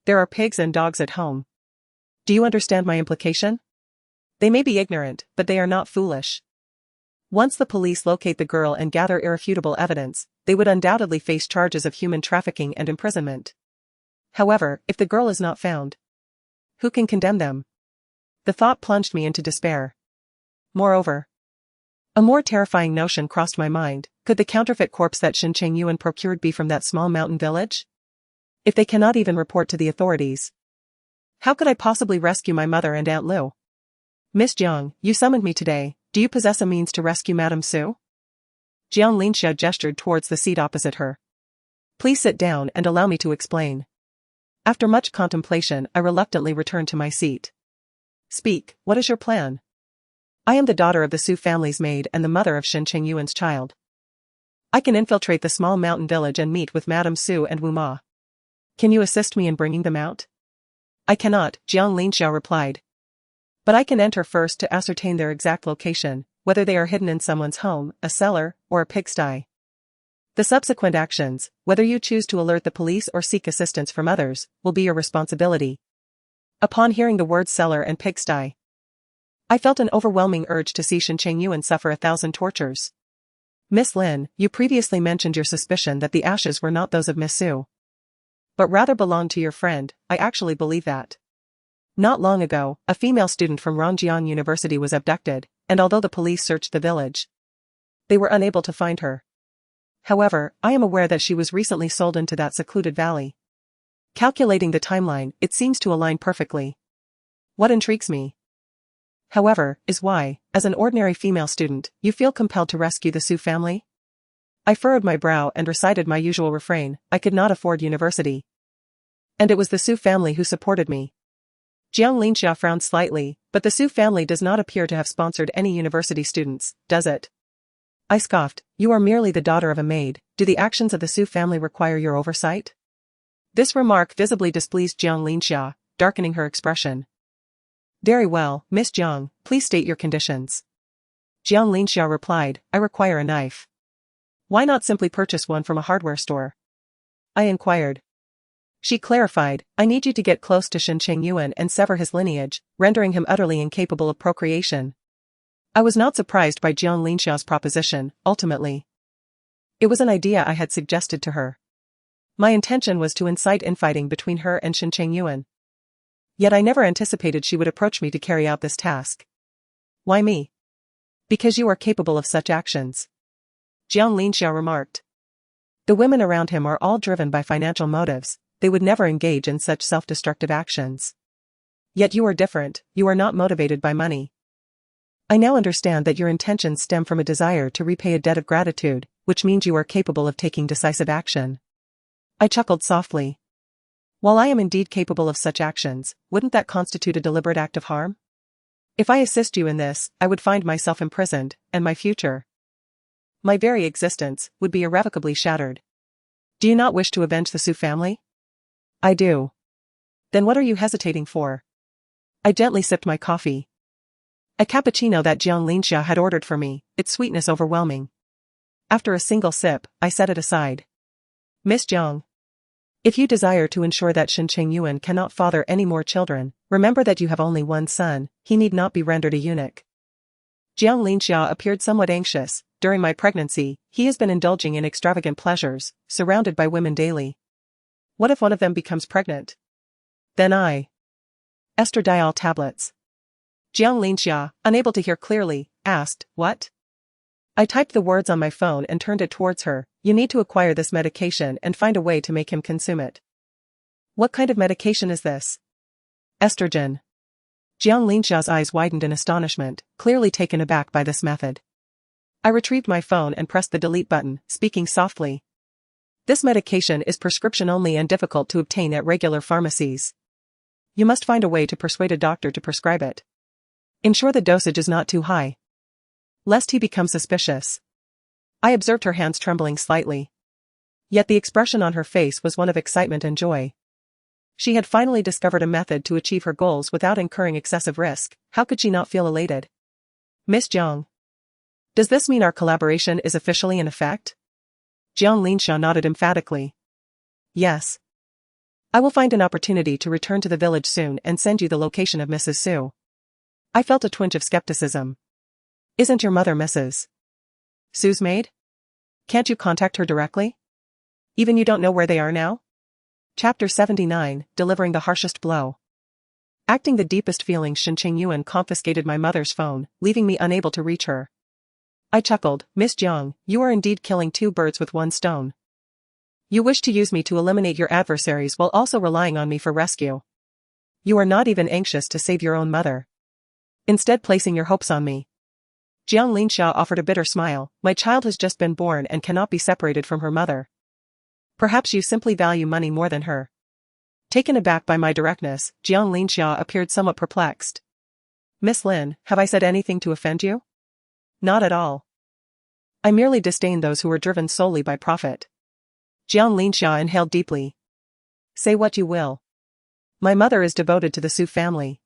there are pigs and dogs at home. Do you understand my implication? They may be ignorant, but they are not foolish. Once the police locate the girl and gather irrefutable evidence, they would undoubtedly face charges of human trafficking and imprisonment. However, if the girl is not found, who can condemn them?" The thought plunged me into despair. Moreover, a more terrifying notion crossed my mind. Could the counterfeit corpse that Shen Chengyuan procured be from that small mountain village? If they cannot even report to the authorities, How could I possibly rescue my mother and Aunt Lu? Miss Jiang, you summoned me today. Do you possess a means to rescue Madame Su? Jiang Linxia gestured towards the seat opposite her. Please sit down and allow me to explain. After much contemplation, I reluctantly returned to my seat. Speak, what is your plan? I am the daughter of the Su family's maid and the mother of Shen Chengyuan's child. I can infiltrate the small mountain village and meet with Madame Su and Wu Ma. Can you assist me in bringing them out? I cannot, Jiang Linxiao replied. But I can enter first to ascertain their exact location, whether they are hidden in someone's home, a cellar, or a pigsty. The subsequent actions, whether you choose to alert the police or seek assistance from others, will be your responsibility. Upon hearing the words cellar and pigsty, I felt an overwhelming urge to see Shen Chengyuan suffer 1,000 tortures. Miss Lin, you previously mentioned your suspicion that the ashes were not those of Miss Su, but rather belonged to your friend. I actually believe that. Not long ago, a female student from Rongjiang University was abducted, and although the police searched the village, they were unable to find her. However, I am aware that she was recently sold into that secluded valley. Calculating the timeline, it seems to align perfectly. What intrigues me, however, is why, as an ordinary female student, you feel compelled to rescue the Su family? I furrowed my brow and recited my usual refrain, I could not afford university. And it was the Su family who supported me. Jiang Linxia frowned slightly, but the Su family does not appear to have sponsored any university students, does it? I scoffed, you are merely the daughter of a maid. Do the actions of the Su family require your oversight? This remark visibly displeased Jiang Linxia, darkening her expression. Very well, Miss Jiang, please state your conditions. Jiang Linxia replied, I require a knife. Why not simply purchase one from a hardware store? I inquired. She clarified, I need you to get close to Shen Chengyuan and sever his lineage, rendering him utterly incapable of procreation. I was not surprised by Jiang Linxiao's proposition, ultimately. It was an idea I had suggested to her. My intention was to incite infighting between her and Shen Chengyuan. Yet I never anticipated she would approach me to carry out this task. Why me? Because you are capable of such actions. Jiang Linxiao remarked. The women around him are all driven by financial motives, they would never engage in such self-destructive actions. Yet you are different, you are not motivated by money. I now understand that your intentions stem from a desire to repay a debt of gratitude, which means you are capable of taking decisive action. I chuckled softly. While I am indeed capable of such actions, wouldn't that constitute a deliberate act of harm? If I assist you in this, I would find myself imprisoned, and my future, my very existence, would be irrevocably shattered. Do you not wish to avenge the Su family? I do. Then what are you hesitating for? I gently sipped my coffee. A cappuccino that Jiang Linxia had ordered for me, its sweetness overwhelming. After a single sip, I set it aside. Miss Jiang, if you desire to ensure that Shen Chengyuan cannot father any more children, remember that you have only one son, he need not be rendered a eunuch. Jiang Linxia appeared somewhat anxious. During my pregnancy, he has been indulging in extravagant pleasures, surrounded by women daily. What if one of them becomes pregnant? Then I. Estradiol tablets. Jiang Linxia, unable to hear clearly, asked, what? I typed the words on my phone and turned it towards her. You need to acquire this medication and find a way to make him consume it. What kind of medication is this? Estrogen. Jiang Linxia's eyes widened in astonishment, clearly taken aback by this method. I retrieved my phone and pressed the delete button, speaking softly. This medication is prescription only and difficult to obtain at regular pharmacies. You must find a way to persuade a doctor to prescribe it. Ensure the dosage is not too high, lest he become suspicious. I observed her hands trembling slightly. Yet the expression on her face was one of excitement and joy. She had finally discovered a method to achieve her goals without incurring excessive risk. How could she not feel elated? Miss Jiang, does this mean our collaboration is officially in effect? Jiang Linxia nodded emphatically. Yes. I will find an opportunity to return to the village soon and send you the location of Mrs. Su. I felt a twinge of skepticism. Isn't your mother Mrs. Su's maid? Can't you contact her directly? Even you don't know where they are now? Chapter 79, Delivering the Harshest Blow. Acting the deepest feelings, Shen Chengyuan confiscated my mother's phone, leaving me unable to reach her. I chuckled, Miss Jiang, you are indeed killing two birds with one stone. You wish to use me to eliminate your adversaries while also relying on me for rescue. You are not even anxious to save your own mother. Instead placing your hopes on me. Jiang Linxia offered a bitter smile. My child has just been born and cannot be separated from her mother. Perhaps you simply value money more than her. Taken aback by my directness, Jiang Linxia appeared somewhat perplexed. Miss Lin, have I said anything to offend you? Not at all. I merely disdain those who are driven solely by profit. Jiang Linxia inhaled deeply. Say what you will. My mother is devoted to the Su family,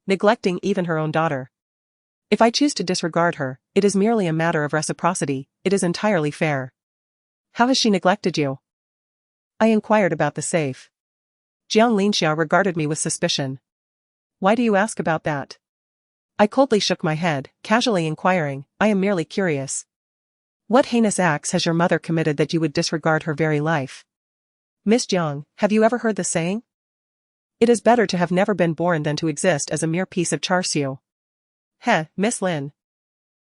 neglecting even her own daughter. If I choose to disregard her, it is merely a matter of reciprocity, it is entirely fair. How has she neglected you? I inquired about the safe. Jiang Linxia regarded me with suspicion. Why do you ask about that? I coldly shook my head, casually inquiring, I am merely curious. What heinous acts has your mother committed that you would disregard her very life? Miss Jiang, have you ever heard the saying? It is better to have never been born than to exist as a mere piece of char siu. Heh, Miss Lin.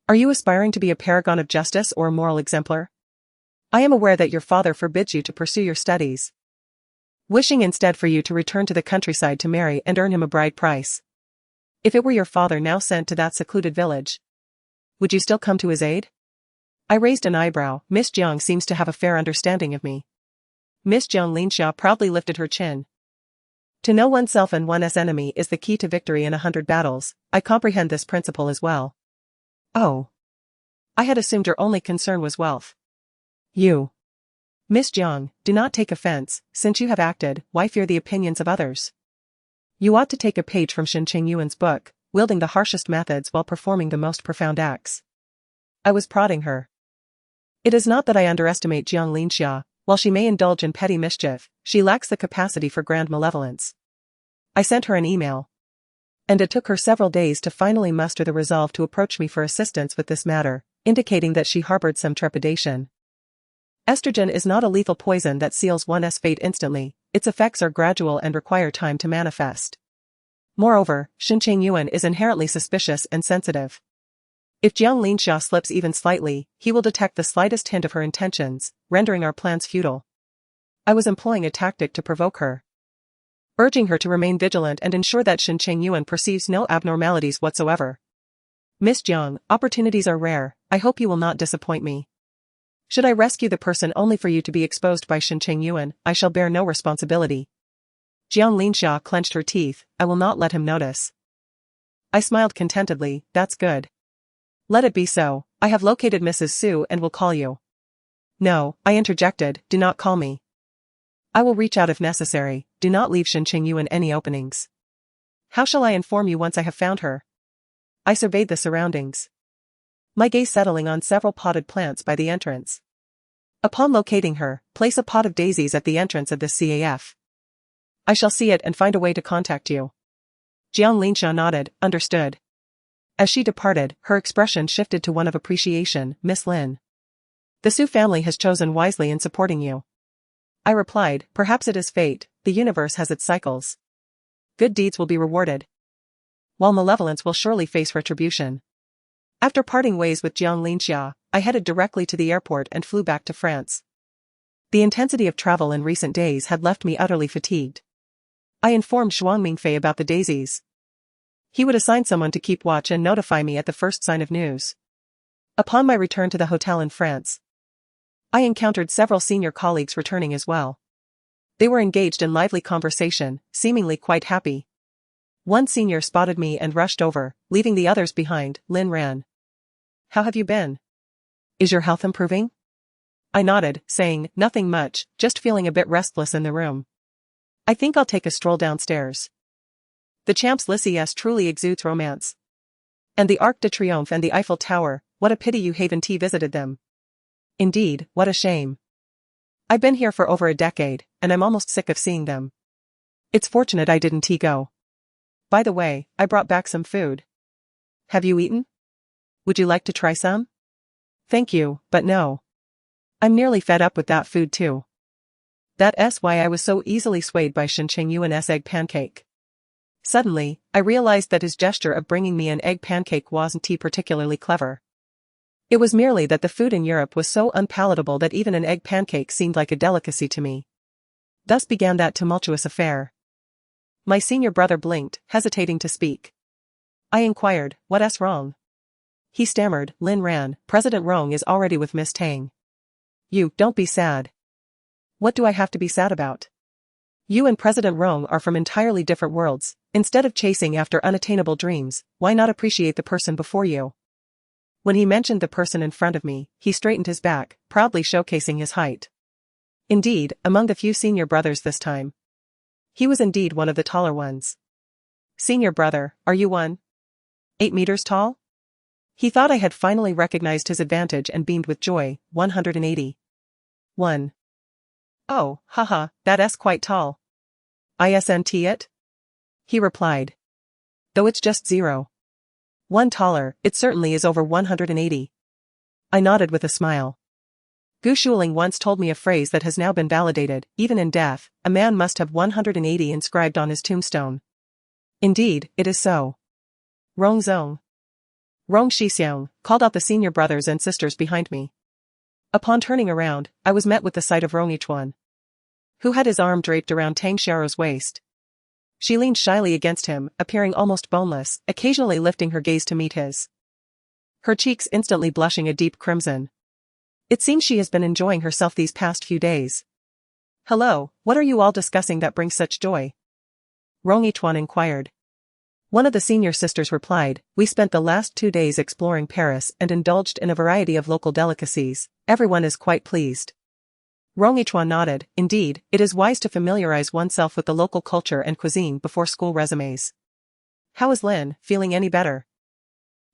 Are you aspiring to be a paragon of justice or a moral exemplar? I am aware that your father forbids you to pursue your studies, wishing instead for you to return to the countryside to marry and earn him a bride price. If it were your father now sent to that secluded village, would you still come to his aid? I raised an eyebrow. Miss Jiang seems to have a fair understanding of me. Miss Jiang Linxia proudly lifted her chin. To know oneself and one's enemy is the key to victory in 100 battles. I comprehend this principle as well. Oh. I had assumed your only concern was wealth. You. Miss Jiang, do not take offense. Since you have acted, why fear the opinions of others? You ought to take a page from Shen Chengyuan's book, wielding the harshest methods while performing the most profound acts. I was prodding her. It is not that I underestimate Jiang Linxia. While she may indulge in petty mischief, she lacks the capacity for grand malevolence. I sent her an email, and it took her several days to finally muster the resolve to approach me for assistance with this matter, indicating that she harbored some trepidation. Estrogen is not a lethal poison that seals one's fate instantly, its effects are gradual and require time to manifest. Moreover, Shen Chengyuan is inherently suspicious and sensitive. If Jiang Linxia slips even slightly, he will detect the slightest hint of her intentions, rendering our plans futile. I was employing a tactic to provoke her, urging her to remain vigilant and ensure that Shen Chengyuan perceives no abnormalities whatsoever. Miss Jiang, opportunities are rare, I hope you will not disappoint me. Should I rescue the person only for you to be exposed by Shen Chengyuan, I shall bear no responsibility. Jiang Linxia clenched her teeth, I will not let him notice. I smiled contentedly, that's good. Let it be so, I have located Mrs. Su and will call you. No, I interjected, do not call me. I will reach out if necessary, do not leave Shen Chengyuan any openings. How shall I inform you once I have found her? I surveyed the surroundings, my gaze settling on several potted plants by the entrance. Upon locating her, place a pot of daisies at the entrance of this CAF. I shall see it and find a way to contact you. Jiang Linxia nodded, understood. As she departed, her expression shifted to one of appreciation, Miss Lin. The Su family has chosen wisely in supporting you. I replied, perhaps it is fate, the universe has its cycles. Good deeds will be rewarded, while malevolence will surely face retribution. After parting ways with Jiang Linxia, I headed directly to the airport and flew back to France. The intensity of travel in recent days had left me utterly fatigued. I informed Zhuang Mingfei about the daisies. He would assign someone to keep watch and notify me at the first sign of news. Upon my return to the hotel in France, I encountered several senior colleagues returning as well. They were engaged in lively conversation, seemingly quite happy. One senior spotted me and rushed over, leaving the others behind. Lin ran. How have you been? Is your health improving? I nodded, saying, nothing much, just feeling a bit restless in the room. I think I'll take a stroll downstairs. The Champs-Élysées truly exudes romance. And the Arc de Triomphe and the Eiffel Tower, what a pity you haven't visited them. Indeed, what a shame. I've been here for over a decade, and I'm almost sick of seeing them. It's fortunate I didn't go. By the way, I brought back some food. Have you eaten? Would you like to try some? Thank you, but no. I'm nearly fed up with that food too. That's why I was so easily swayed by Shen Chengyuan's egg pancake. Suddenly, I realized that his gesture of bringing me an egg pancake wasn't particularly clever. It was merely that the food in Europe was so unpalatable that even an egg pancake seemed like a delicacy to me. Thus began that tumultuous affair. My senior brother blinked, hesitating to speak. I inquired, what's wrong? He stammered, Lin Ran, President Rong is already with Miss Tang. You, don't be sad. What do I have to be sad about? You and President Rong are from entirely different worlds. Instead of chasing after unattainable dreams, why not appreciate the person before you? When he mentioned the person in front of me, he straightened his back, proudly showcasing his height. Indeed, among the few senior brothers this time, he was indeed one of the taller ones. Senior brother, are you 8 meters tall? He thought I had finally recognized his advantage and beamed with joy. 180. 1. Oh, haha, that's quite tall. Isn't it? He replied. Though it's just 1 taller, it certainly is over 180. I nodded with a smile. Gu Shuling once told me a phrase that has now been validated, even in death, a man must have 180 inscribed on his tombstone. Indeed, it is so. Rong Zong. Rong Shixiang, called out the senior brothers and sisters behind me. Upon turning around, I was met with the sight of Rong Yichuan, who had his arm draped around Tang Xiao's waist. She leaned shyly against him, appearing almost boneless, occasionally lifting her gaze to meet his. Her cheeks instantly blushing a deep crimson. It seems she has been enjoying herself these past few days. Hello, what are you all discussing that brings such joy? Rong Yichuan inquired. One of the senior sisters replied, we spent the last 2 days exploring Paris and indulged in a variety of local delicacies. Everyone is quite pleased. Rong Yichuan nodded. Indeed, it is wise to familiarize oneself with the local culture and cuisine before school resumes. How is Lin, feeling any better?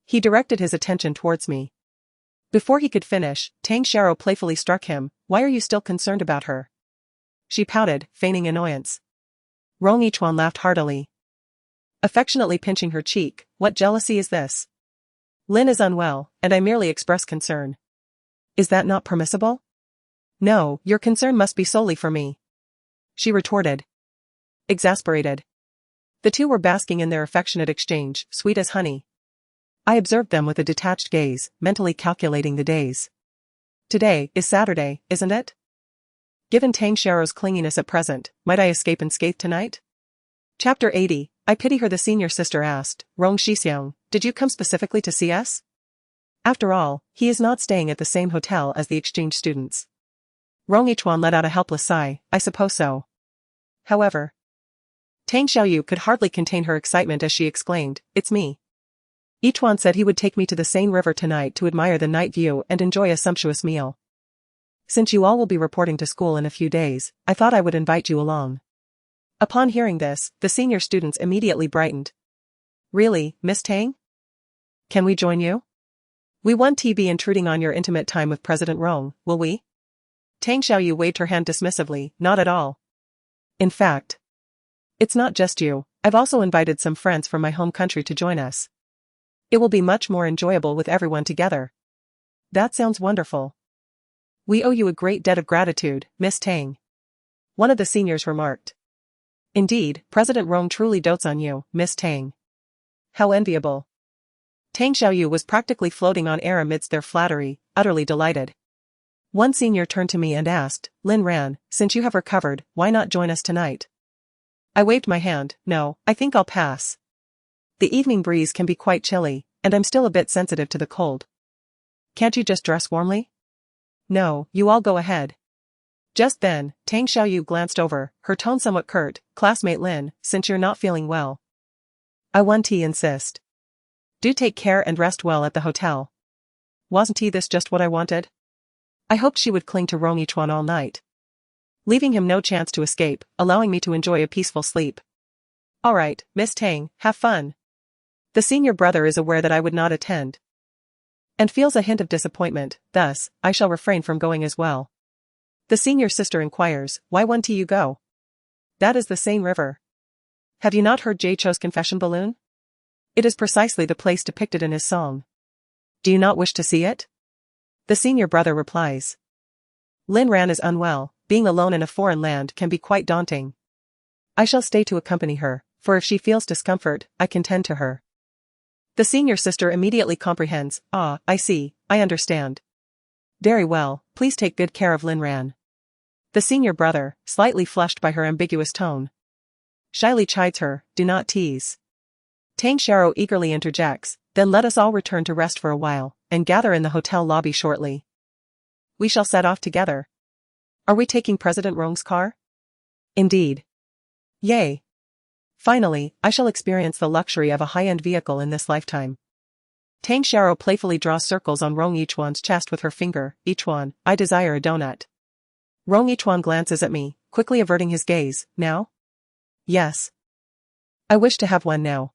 He directed his attention towards me. Before he could finish, Tang Xiao playfully struck him. Why are you still concerned about her? She pouted, feigning annoyance. Rong Yichuan laughed heartily, affectionately pinching her cheek. What jealousy is this? Lin is unwell, and I merely express concern. Is that not permissible? No, your concern must be solely for me. She retorted, exasperated. The two were basking in their affectionate exchange, sweet as honey. I observed them with a detached gaze, mentally calculating the days. Today is Saturday, isn't it? Given Tang Xiao's clinginess at present, might I escape unscathed tonight? Chapter 80. I pity her. The senior sister asked, Rong Shixiang, did you come specifically to see us? After all, he is not staying at the same hotel as the exchange students. Rong Yichuan let out a helpless sigh. I suppose so. However, Tang Xiaoyu could hardly contain her excitement as she exclaimed, it's me. Yichuan said he would take me to the Seine River tonight to admire the night view and enjoy a sumptuous meal. Since you all will be reporting to school in a few days, I thought I would invite you along. Upon hearing this, the senior students immediately brightened. Really, Miss Tang? Can we join you? We won't be intruding on your intimate time with President Rong, will we? Tang Xiaoyu waved her hand dismissively. Not at all. In fact, it's not just you. I've also invited some friends from my home country to join us. It will be much more enjoyable with everyone together. That sounds wonderful. We owe you a great debt of gratitude, Miss Tang. One of the seniors remarked. Indeed, President Rong truly dotes on you, Miss Tang. How enviable. Tang Xiaoyu was practically floating on air amidst their flattery, utterly delighted. One senior turned to me and asked, Lin Ran, since you have recovered, why not join us tonight? I waved my hand. No, I think I'll pass. The evening breeze can be quite chilly, and I'm still a bit sensitive to the cold. Can't you just dress warmly? No, you all go ahead. Just then, Tang Xiaoyu glanced over, her tone somewhat curt. Classmate Lin, since you're not feeling well, I want to insist. Do take care and rest well at the hotel. Wasn't this just what I wanted? I hoped she would cling to Rong Yichuan all night, leaving him no chance to escape, allowing me to enjoy a peaceful sleep. All right, Miss Tang, have fun. The senior brother is aware that I would not attend, and feels a hint of disappointment, thus, I shall refrain from going as well. The senior sister inquires, why won't you go? That is the Seine River. Have you not heard Jay Cho's confession balloon? It is precisely the place depicted in his song. Do you not wish to see it? The senior brother replies. Lin Ran is unwell, being alone in a foreign land can be quite daunting. I shall stay to accompany her, for if she feels discomfort, I can tend to her. The senior sister immediately comprehends. Ah, I see, I understand. Very well, please take good care of Lin Ran. The senior brother, slightly flushed by her ambiguous tone, shyly chides her, do not tease. Tang Xiao eagerly interjects, then let us all return to rest for a while, and gather in the hotel lobby shortly. We shall set off together. Are we taking President Rong's car? Indeed. Yay. Finally, I shall experience the luxury of a high-end vehicle in this lifetime. Tang Xiao playfully draws circles on Rong Yichuan's chest with her finger. Yichuan, I desire a donut. Rong Yichuan glances at me, quickly averting his gaze. Now? Yes. I wish to have one now.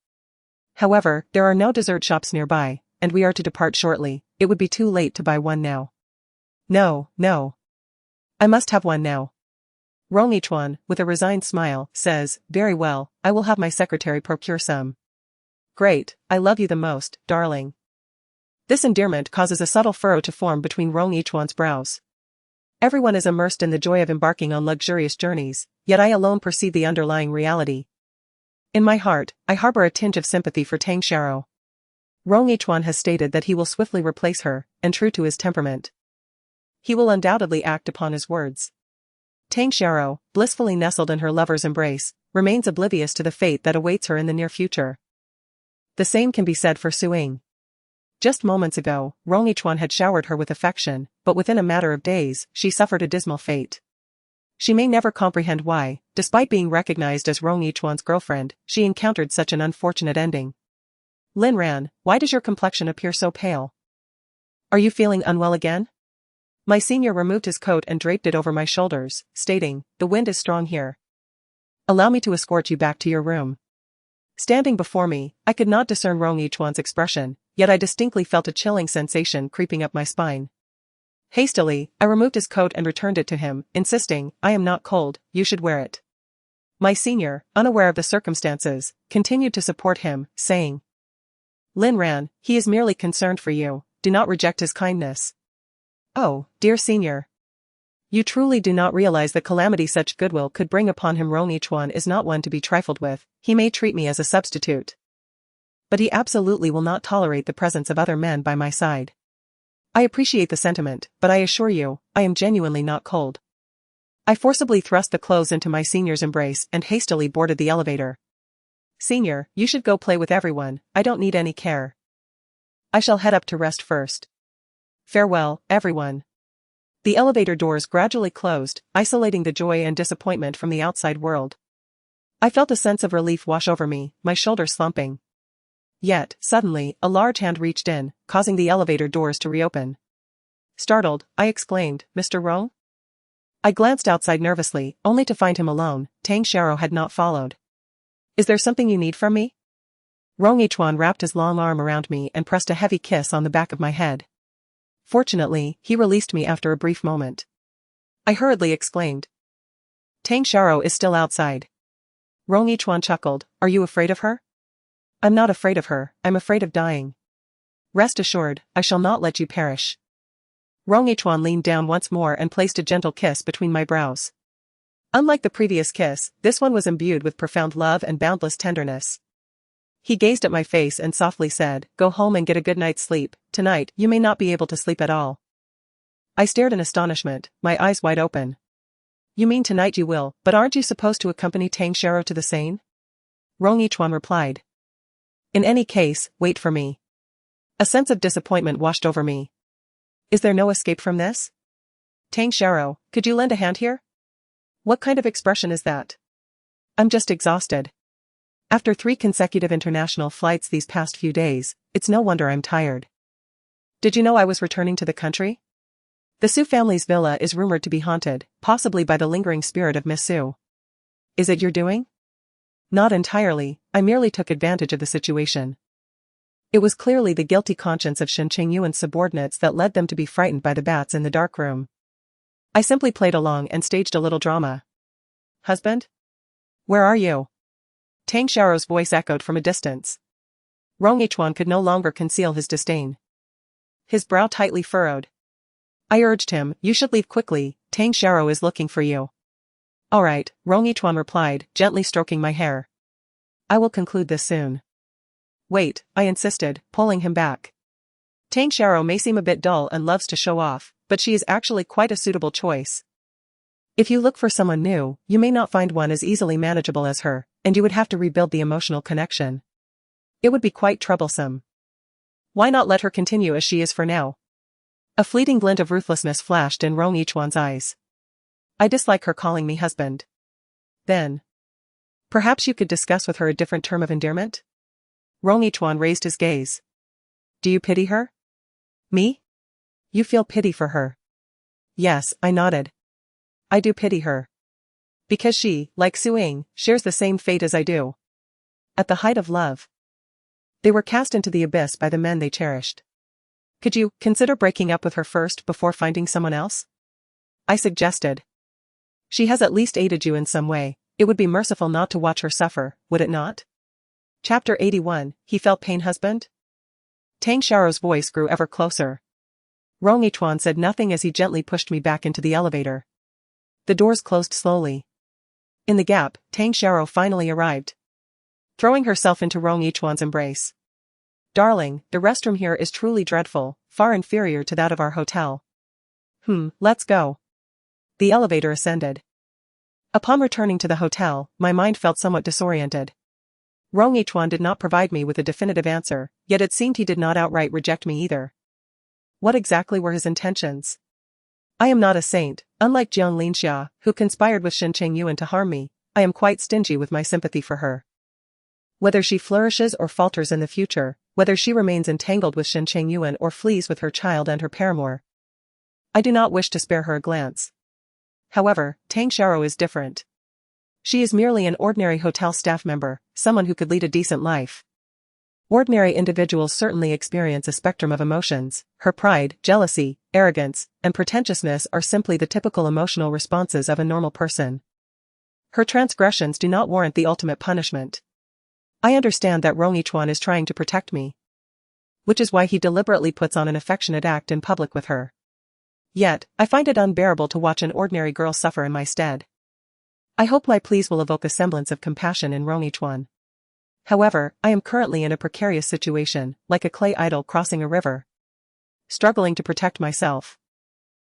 However, there are no dessert shops nearby, and we are to depart shortly. It would be too late to buy one now. No, no. I must have one now. Rong Yichuan, with a resigned smile, says, very well, I will have my secretary procure some. Great, I love you the most, darling. This endearment causes a subtle furrow to form between Rong Yichuan's brows. Everyone is immersed in the joy of embarking on luxurious journeys, yet I alone perceive the underlying reality. In my heart, I harbor a tinge of sympathy for Tang Xiao. Rong Yichuan has stated that he will swiftly replace her, and true to his temperament, he will undoubtedly act upon his words. Tang Xiao, blissfully nestled in her lover's embrace, remains oblivious to the fate that awaits her in the near future. The same can be said for Suing. Just moments ago, Rong Yichuan had showered her with affection, but within a matter of days, she suffered a dismal fate. She may never comprehend why, despite being recognized as Rong Yichuan's girlfriend, she encountered such an unfortunate ending. Lin Ran, why does your complexion appear so pale? Are you feeling unwell again? My senior removed his coat and draped it over my shoulders, stating, the wind is strong here. Allow me to escort you back to your room. Standing before me, I could not discern Rong Yichuan's expression, yet I distinctly felt a chilling sensation creeping up my spine. Hastily, I removed his coat and returned it to him, insisting, I am not cold, you should wear it. My senior, unaware of the circumstances, continued to support him, saying, Lin Ran, he is merely concerned for you, do not reject his kindness. Oh, dear senior. You truly do not realize the calamity such goodwill could bring upon him. Rong Yichuan is not one to be trifled with, he may treat me as a substitute. But he absolutely will not tolerate the presence of other men by my side. I appreciate the sentiment, but I assure you, I am genuinely not cold. I forcibly thrust the clothes into my senior's embrace and hastily boarded the elevator. Senior, you should go play with everyone, I don't need any care. I shall head up to rest first. Farewell, everyone. The elevator doors gradually closed, isolating the joy and disappointment from the outside world. I felt a sense of relief wash over me, my shoulders slumping. Yet, suddenly, a large hand reached in, causing the elevator doors to reopen. Startled, I exclaimed, Mr. Rong? I glanced outside nervously, only to find him alone. Tang Xiao had not followed. Is there something you need from me? Rong Yichuan wrapped his long arm around me and pressed a heavy kiss on the back of my head. Fortunately, he released me after a brief moment. I hurriedly exclaimed. Tang Xiao is still outside. Rong Yichuan chuckled, are you afraid of her? I'm not afraid of her, I'm afraid of dying. Rest assured, I shall not let you perish. Rong Yichuan leaned down once more and placed a gentle kiss between my brows. Unlike the previous kiss, this one was imbued with profound love and boundless tenderness. He gazed at my face and softly said, go home and get a good night's sleep, tonight you may not be able to sleep at all. I stared in astonishment, my eyes wide open. You mean tonight you will, but aren't you supposed to accompany Tang Xiao to the Seine? Rong Yichuan replied. In any case, wait for me. A sense of disappointment washed over me. Is there no escape from this? Tang Xiao, could you lend a hand here? What kind of expression is that? I'm just exhausted. After 3 consecutive international flights these past few days, it's no wonder I'm tired. Did you know I was returning to the country? The Su family's villa is rumored to be haunted, possibly by the lingering spirit of Miss Su. Is it your doing? Not entirely, I merely took advantage of the situation. It was clearly the guilty conscience of Shen Chengyuan's subordinates that led them to be frightened by the bats in the dark room. I simply played along and staged a little drama. Husband? Where are you? Tang Xiao's voice echoed from a distance. Rong Yichuan could no longer conceal his disdain. His brow tightly furrowed. I urged him, you should leave quickly, Tang Xiao is looking for you. All right, Rong Yichuan replied, gently stroking my hair. I will conclude this soon. Wait, I insisted, pulling him back. Tang Xiao may seem a bit dull and loves to show off, but she is actually quite a suitable choice. If you look for someone new, you may not find one as easily manageable as her, and you would have to rebuild the emotional connection. It would be quite troublesome. Why not let her continue as she is for now? A fleeting glint of ruthlessness flashed in Rong Yichuan's eyes. I dislike her calling me husband. Then. Perhaps you could discuss with her a different term of endearment? Rong Yichuan raised his gaze. Do you pity her? Me? You feel pity for her? Yes, I nodded. I do pity her. Because she, like Suing, shares the same fate as I do. At the height of love, they were cast into the abyss by the men they cherished. Could you consider breaking up with her first before finding someone else? I suggested. She has at least aided you in some way. It would be merciful not to watch her suffer, would it not? Chapter 81, He Felt Pain Husband? Tang Xiao's voice grew ever closer. Rong Yichuan said nothing as he gently pushed me back into the elevator. The doors closed slowly. In the gap, Tang Xiao finally arrived, throwing herself into Rong Yichuan's embrace. Darling, the restroom here is truly dreadful, far inferior to that of our hotel. Let's go. The elevator ascended. Upon returning to the hotel, my mind felt somewhat disoriented. Rong Yichuan did not provide me with a definitive answer, yet it seemed he did not outright reject me either. What exactly were his intentions? I am not a saint, unlike Jiang Linxia, who conspired with Shen Chengyuan to harm me. I am quite stingy with my sympathy for her. Whether she flourishes or falters in the future, whether she remains entangled with Shen Chengyuan or flees with her child and her paramour, I do not wish to spare her a glance. However, Tang Xiao is different. She is merely an ordinary hotel staff member, someone who could lead a decent life. Ordinary individuals certainly experience a spectrum of emotions. Her pride, jealousy, arrogance, and pretentiousness are simply the typical emotional responses of a normal person. Her transgressions do not warrant the ultimate punishment. I understand that Rong Yichuan is trying to protect me, which is why he deliberately puts on an affectionate act in public with her. Yet, I find it unbearable to watch an ordinary girl suffer in my stead. I hope my pleas will evoke a semblance of compassion in Rong Yichuan. However, I am currently in a precarious situation, like a clay idol crossing a river, struggling to protect myself.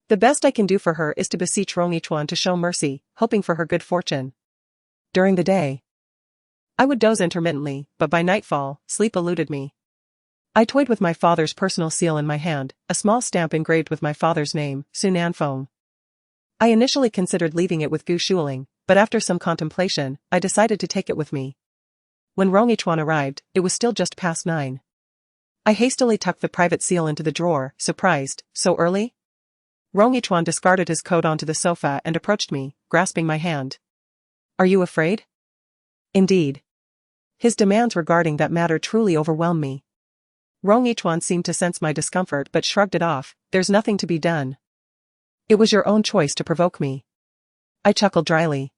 The best I can do for her is to beseech Rong Yichuan to show mercy, hoping for her good fortune. During the day, I would doze intermittently, but by nightfall, sleep eluded me. I toyed with my father's personal seal in my hand, a small stamp engraved with my father's name, Su Nanfeng. I initially considered leaving it with Gu Shuling, but after some contemplation, I decided to take it with me. When Rong Yichuan arrived, it was still just past 9. I hastily tucked the private seal into the drawer, surprised. So early? Rong Yichuan discarded his coat onto the sofa and approached me, grasping my hand. Are you afraid? Indeed. His demands regarding that matter truly overwhelmed me. Rong Yichuan seemed to sense my discomfort but shrugged it off. There's nothing to be done. It was your own choice to provoke me. I chuckled dryly.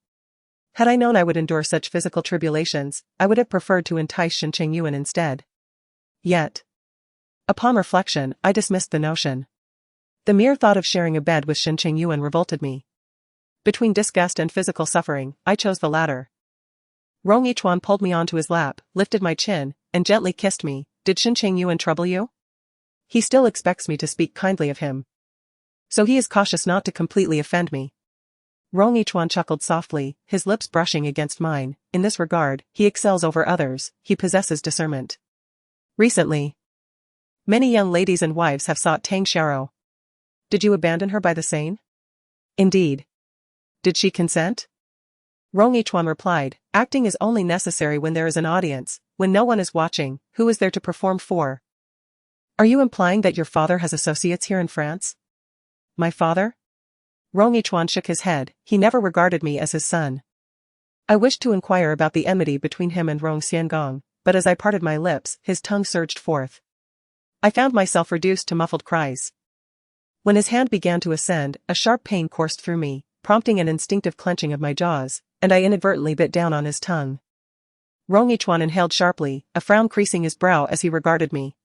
Had I known I would endure such physical tribulations, I would have preferred to entice Shen Chengyuan instead. Yet, upon reflection, I dismissed the notion. The mere thought of sharing a bed with Shen Chengyuan revolted me. Between disgust and physical suffering, I chose the latter. Rong Yichuan pulled me onto his lap, lifted my chin, and gently kissed me. Did Shen Chengyuan trouble you? He still expects me to speak kindly of him, so he is cautious not to completely offend me. Rong Yichuan chuckled softly, his lips brushing against mine. In this regard, he excels over others. He possesses discernment. Recently, many young ladies and wives have sought Tang Xiao. Did you abandon her by the Seine? Indeed. Did she consent? Rong Yichuan replied, acting is only necessary when there is an audience. When no one is watching, who is there to perform for? Are you implying that your father has associates here in France? My father? Rong Yichuan shook his head. He never regarded me as his son. I wished to inquire about the enmity between him and Rong Xiangong, but as I parted my lips, his tongue surged forth. I found myself reduced to muffled cries. When his hand began to ascend, a sharp pain coursed through me, prompting an instinctive clenching of my jaws, and I inadvertently bit down on his tongue. Rong Yichuan inhaled sharply, a frown creasing his brow as he regarded me.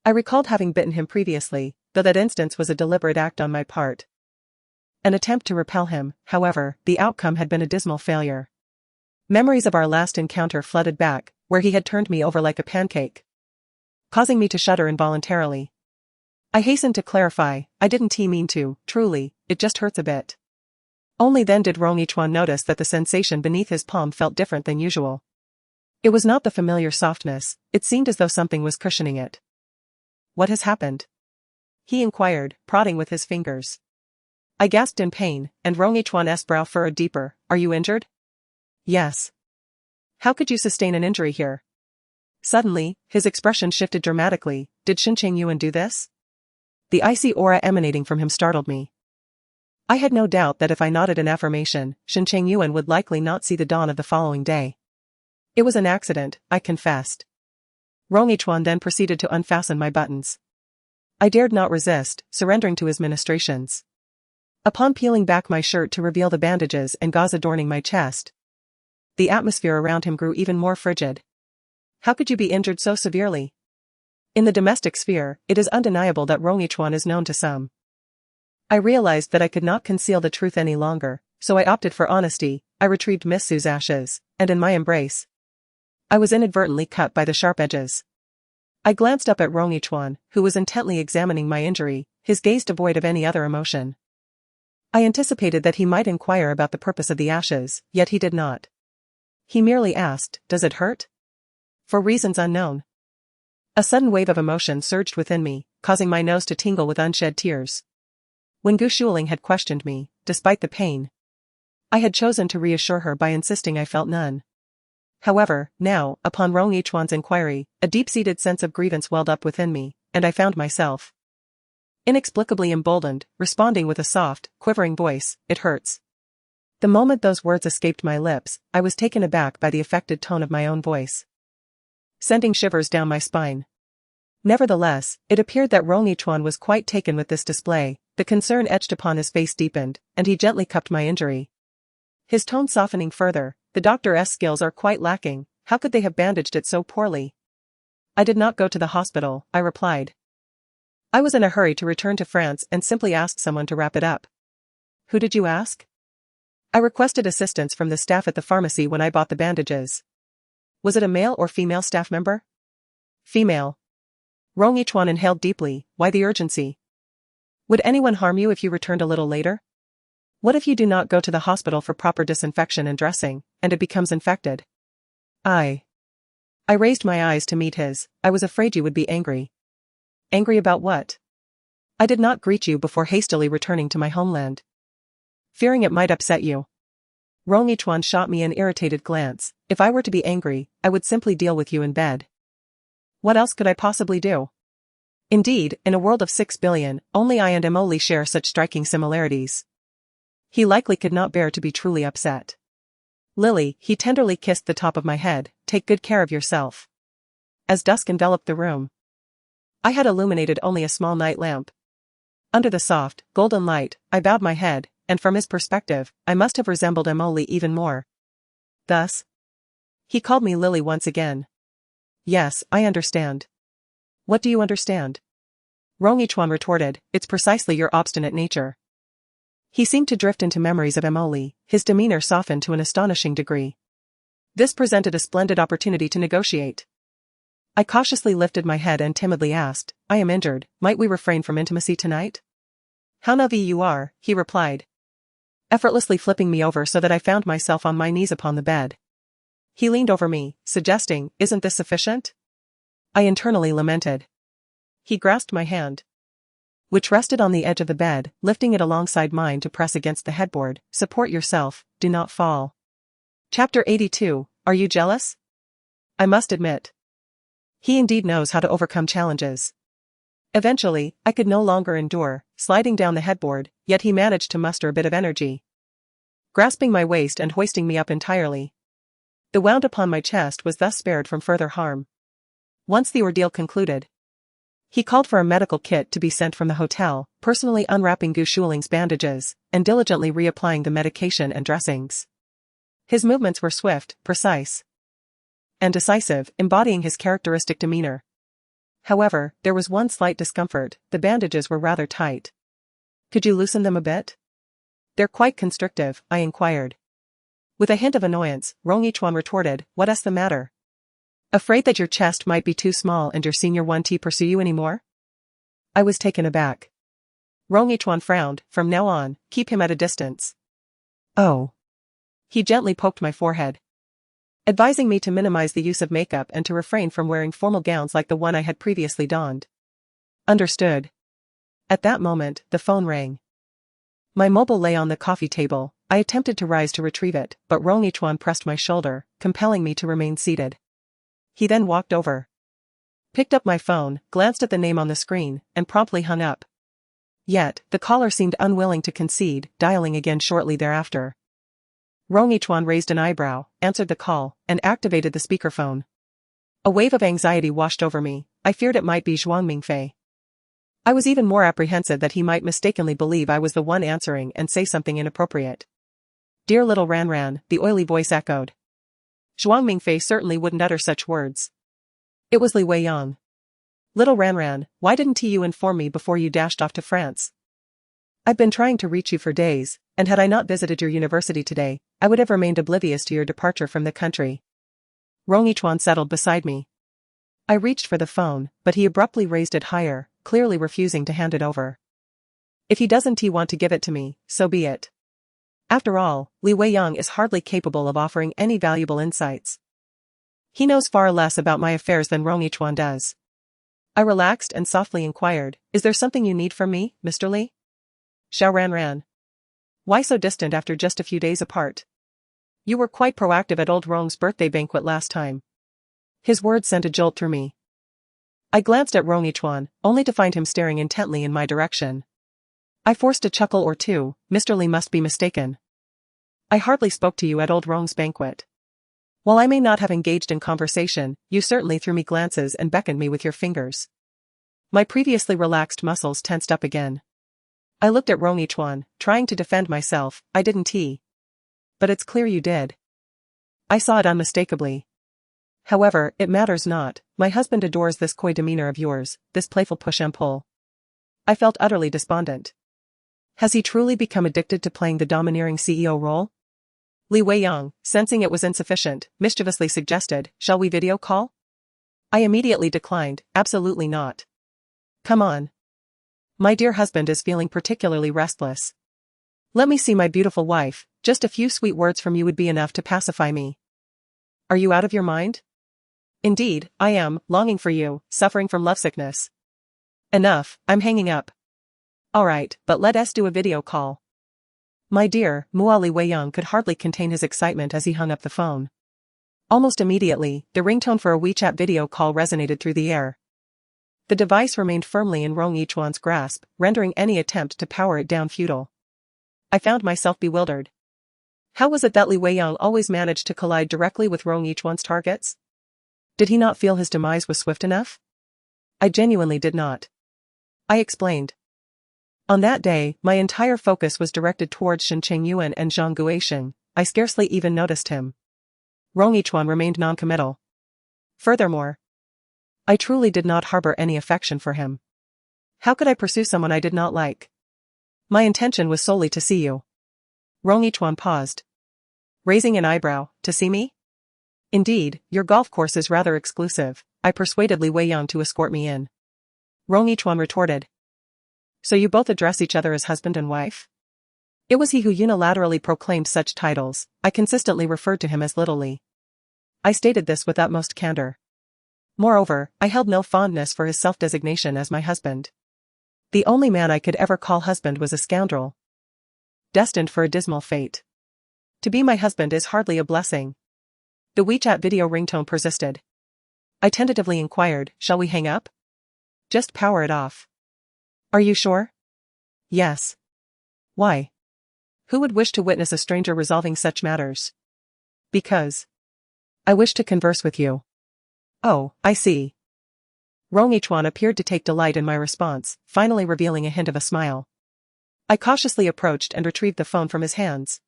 I recalled having bitten him previously, though that instance was a deliberate act on my part. An attempt to repel him, however, the outcome had been a dismal failure. Memories of our last encounter flooded back, where he had turned me over like a pancake, causing me to shudder involuntarily. I hastened to clarify, I didn't mean to, truly, it just hurts a bit. Only then did Rong Yichuan notice that the sensation beneath his palm felt different than usual. It was not the familiar softness, it seemed as though something was cushioning it. "What has happened?" he inquired, prodding with his fingers. I gasped in pain, and Rong Yichuan's brow furrowed deeper. "Are you injured?" "Yes." "How could you sustain an injury here?" Suddenly, his expression shifted dramatically. "Did Shen Chengyuan do this?" The icy aura emanating from him startled me. I had no doubt that if I nodded in affirmation, Shen Chengyuan would likely not see the dawn of the following day. "It was an accident," I confessed. Rong Yichuan then proceeded to unfasten my buttons. I dared not resist, surrendering to his ministrations. Upon peeling back my shirt to reveal the bandages and gauze adorning my chest, the atmosphere around him grew even more frigid. "How could you be injured so severely?" In the domestic sphere, it is undeniable that Rong Yichuan is known to some. I realized that I could not conceal the truth any longer, so I opted for honesty. I retrieved Miss Sue's ashes, and in my embrace, I was inadvertently cut by the sharp edges. I glanced up at Rong Yichuan, who was intently examining my injury, his gaze devoid of any other emotion. I anticipated that he might inquire about the purpose of the ashes, yet he did not. He merely asked, "Does it hurt?" For reasons unknown. A sudden wave of emotion surged within me, causing my nose to tingle with unshed tears. When Gu Shuling had questioned me, despite the pain, I had chosen to reassure her by insisting I felt none. However, now, upon Rong Yichuan's inquiry, a deep-seated sense of grievance welled up within me, and I found myself inexplicably emboldened, responding with a soft, quivering voice, "It hurts." The moment those words escaped my lips, I was taken aback by the affected tone of my own voice, sending shivers down my spine. Nevertheless, it appeared that Rong Yichuan was quite taken with this display. The concern etched upon his face deepened, and he gently cupped my injury, his tone softening further. "The doctor's skills are quite lacking. How could they have bandaged it so poorly?" "I did not go to the hospital," I replied. "I was in a hurry to return to France and simply asked someone to wrap it up." "Who did you ask?" "I requested assistance from the staff at the pharmacy when I bought the bandages." "Was it a male or female staff member?" "Female." Rong Yichuan inhaled deeply. "Why the urgency? Would anyone harm you if you returned a little later? What if you do not go to the hospital for proper disinfection and dressing, and it becomes infected?" I raised my eyes to meet his. "I was afraid you would be angry." "Angry about what?" "I did not greet you before hastily returning to my homeland, fearing it might upset you." Rong Yichuan shot me an irritated glance. "If I were to be angry, I would simply deal with you in bed. What else could I possibly do? Indeed, in a world of 6 billion, only I and Emoli share such striking similarities." He likely could not bear to be truly upset. "Lily," he tenderly kissed the top of my head, "take good care of yourself." As dusk enveloped the room, I had illuminated only a small night lamp. Under the soft, golden light, I bowed my head, and from his perspective, I must have resembled Emoli even more. "Thus?" He called me Lily once again. "Yes, I understand." "What do you understand?" Rong Yichuan retorted, "It's precisely your obstinate nature." He seemed to drift into memories of Emoli, his demeanor softened to an astonishing degree. This presented a splendid opportunity to negotiate. I cautiously lifted my head and timidly asked, "I am injured, might we refrain from intimacy tonight?" "How naïve you are," he replied, effortlessly flipping me over so that I found myself on my knees upon the bed. He leaned over me, suggesting, "Isn't this sufficient?" I internally lamented. He grasped my hand, which rested on the edge of the bed, lifting it alongside mine to press against the headboard. "Support yourself, do not fall." Chapter 82, Are you jealous? I must admit, he indeed knows how to overcome challenges. Eventually, I could no longer endure sliding down the headboard, yet he managed to muster a bit of energy, grasping my waist and hoisting me up entirely. The wound upon my chest was thus spared from further harm. Once the ordeal concluded, he called for a medical kit to be sent from the hotel, personally unwrapping Gu Shuling's bandages, and diligently reapplying the medication and dressings. His movements were swift, precise, and decisive, embodying his characteristic demeanor. However, there was one slight discomfort: the bandages were rather tight. "Could you loosen them a bit?" "They're quite constrictive," I inquired. With a hint of annoyance, Rong Yichuan retorted, "What's the matter? Afraid that your chest might be too small and your senior one to pursue you anymore?" I was taken aback. Rong Yichuan frowned. "From now on, keep him at a distance." Oh. He gently poked my forehead, advising me to minimize the use of makeup and to refrain from wearing formal gowns like the one I had previously donned. Understood. At that moment, the phone rang. My mobile lay on the coffee table. I attempted to rise to retrieve it, but Rong Yichuan pressed my shoulder, compelling me to remain seated. He then walked over, picked up my phone, glanced at the name on the screen, and promptly hung up. Yet, the caller seemed unwilling to concede, dialing again shortly thereafter. Rong Yichuan raised an eyebrow, answered the call, and activated the speakerphone. A wave of anxiety washed over me. I feared it might be Zhuang Mingfei. I was even more apprehensive that he might mistakenly believe I was the one answering and say something inappropriate. Dear little Ranran, the oily voice echoed. Zhuang Mingfei certainly wouldn't utter such words. It was Li Weiyang. Little Ranran, why didn't you inform me before you dashed off to France? I've been trying to reach you for days, and had I not visited your university today, I would have remained oblivious to your departure from the country. Rong Yichuan settled beside me. I reached for the phone, but he abruptly raised it higher, clearly refusing to hand it over. If he doesn't want to give it to me, so be it. After all, Li Weiyang is hardly capable of offering any valuable insights. He knows far less about my affairs than Rong Yichuan does. I relaxed and softly inquired, is there something you need from me, Mr. Li? Xiao Ranran. Why so distant after just a few days apart? You were quite proactive at old Rong's birthday banquet last time. His words sent a jolt through me. I glanced at Rong Yichuan, only to find him staring intently in my direction. I forced a chuckle or two. Mr. Li must be mistaken. I hardly spoke to you at old Rong's banquet. While I may not have engaged in conversation, you certainly threw me glances and beckoned me with your fingers. My previously relaxed muscles tensed up again. I looked at Rong Yichuan, trying to defend myself. I didn't. But it's clear you did. I saw it unmistakably. However, it matters not. My husband adores this coy demeanor of yours, this playful push and pull. I felt utterly despondent. Has he truly become addicted to playing the domineering CEO role? Li Weiyang, sensing it was insufficient, mischievously suggested, shall we video call? I immediately declined, absolutely not. Come on. My dear husband is feeling particularly restless. Let me see my beautiful wife, just a few sweet words from you would be enough to pacify me. Are you out of your mind? Indeed, I am, longing for you, suffering from lovesickness. Enough, I'm hanging up. Alright, but let us do a video call. My dear, Li Weiyang could hardly contain his excitement as he hung up the phone. Almost immediately, the ringtone for a WeChat video call resonated through the air. The device remained firmly in Rong Yichuan's grasp, rendering any attempt to power it down futile. I found myself bewildered. How was it that Li Weiyang always managed to collide directly with Rong Yichuan's targets? Did he not feel his demise was swift enough? I genuinely did not. I explained. On that day, my entire focus was directed towards Shen Chengyuan and Zhang Guosheng. I scarcely even noticed him. Rong Yichuan remained non-committal. Furthermore, I truly did not harbor any affection for him. How could I pursue someone I did not like? My intention was solely to see you. Rong Yichuan paused, raising an eyebrow. To see me? Indeed, your golf course is rather exclusive. I persuaded Li Weiyang to escort me in. Rong Yichuan retorted. So you both address each other as husband and wife? It was he who unilaterally proclaimed such titles. I consistently referred to him as Little Li. I stated this with utmost candor. Moreover, I held no fondness for his self-designation as my husband. The only man I could ever call husband was a scoundrel, destined for a dismal fate. To be my husband is hardly a blessing. The WeChat video ringtone persisted. I tentatively inquired, shall we hang up? Just power it off. Are you sure? Yes. Why? Who would wish to witness a stranger resolving such matters? Because I wish to converse with you. Oh, I see. Rong Yichuan appeared to take delight in my response, finally revealing a hint of a smile. I cautiously approached and retrieved the phone from his hands.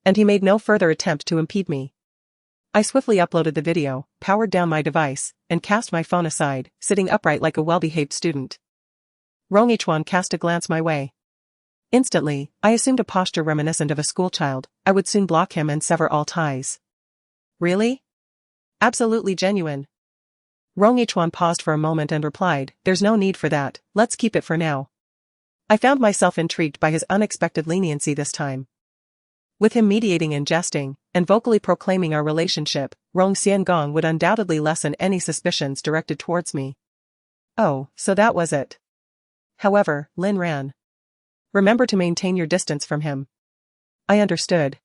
And he made no further attempt to impede me. I swiftly uploaded the video, powered down my device, and cast my phone aside, sitting upright like a well-behaved student. Rong Yichuan cast a glance my way. Instantly, I assumed a posture reminiscent of a schoolchild. I would soon block him and sever all ties. Really? Absolutely genuine. Rong Yichuan paused for a moment and replied, there's no need for that, let's keep it for now. I found myself intrigued by his unexpected leniency this time. With him mediating and jesting, and vocally proclaiming our relationship, Rong Xiangong would undoubtedly lessen any suspicions directed towards me. Oh, so that was it. However, Lin ran. Remember to maintain your distance from him. I understood.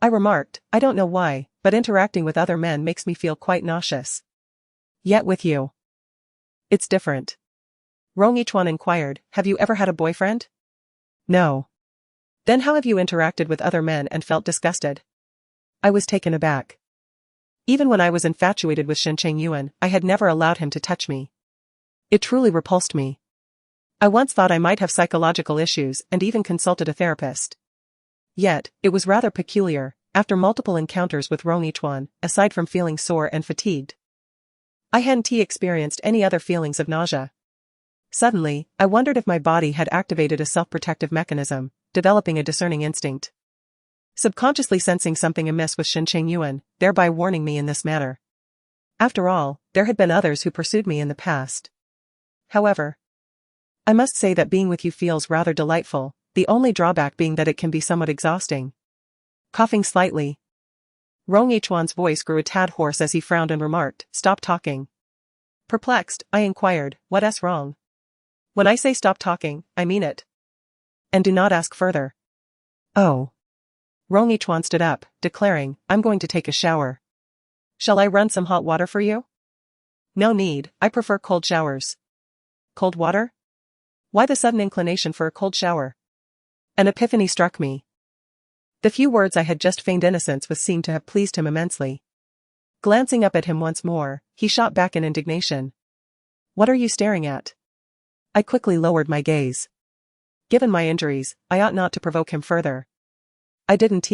I remarked, I don't know why, but interacting with other men makes me feel quite nauseous. Yet with you. It's different. Rong Yichuan inquired, have you ever had a boyfriend? No. Then how have you interacted with other men and felt disgusted? I was taken aback. Even when I was infatuated with Shen Chengyuan, I had never allowed him to touch me. It truly repulsed me. I once thought I might have psychological issues and even consulted a therapist. Yet, it was rather peculiar, after multiple encounters with Rong Yichuan, aside from feeling sore and fatigued. I hadn't experienced any other feelings of nausea. Suddenly, I wondered if my body had activated a self-protective mechanism, developing a discerning instinct. Subconsciously sensing something amiss with Shen Chengyuan, thereby warning me in this manner. After all, there had been others who pursued me in the past. However, I must say that being with you feels rather delightful, the only drawback being that it can be somewhat exhausting. Coughing slightly, Rong Yichuan's voice grew a tad hoarse as he frowned and remarked, stop talking. Perplexed, I inquired, what's wrong? When I say stop talking, I mean it. And do not ask further. Oh. Rong Yichuan stood up, declaring, I'm going to take a shower. Shall I run some hot water for you? No need, I prefer cold showers. Cold water? Why the sudden inclination for a cold shower? An epiphany struck me. The few words I had just feigned innocence with seemed to have pleased him immensely. Glancing up at him once more, he shot back in indignation. What are you staring at? I quickly lowered my gaze. Given my injuries, I ought not to provoke him further. I didn't.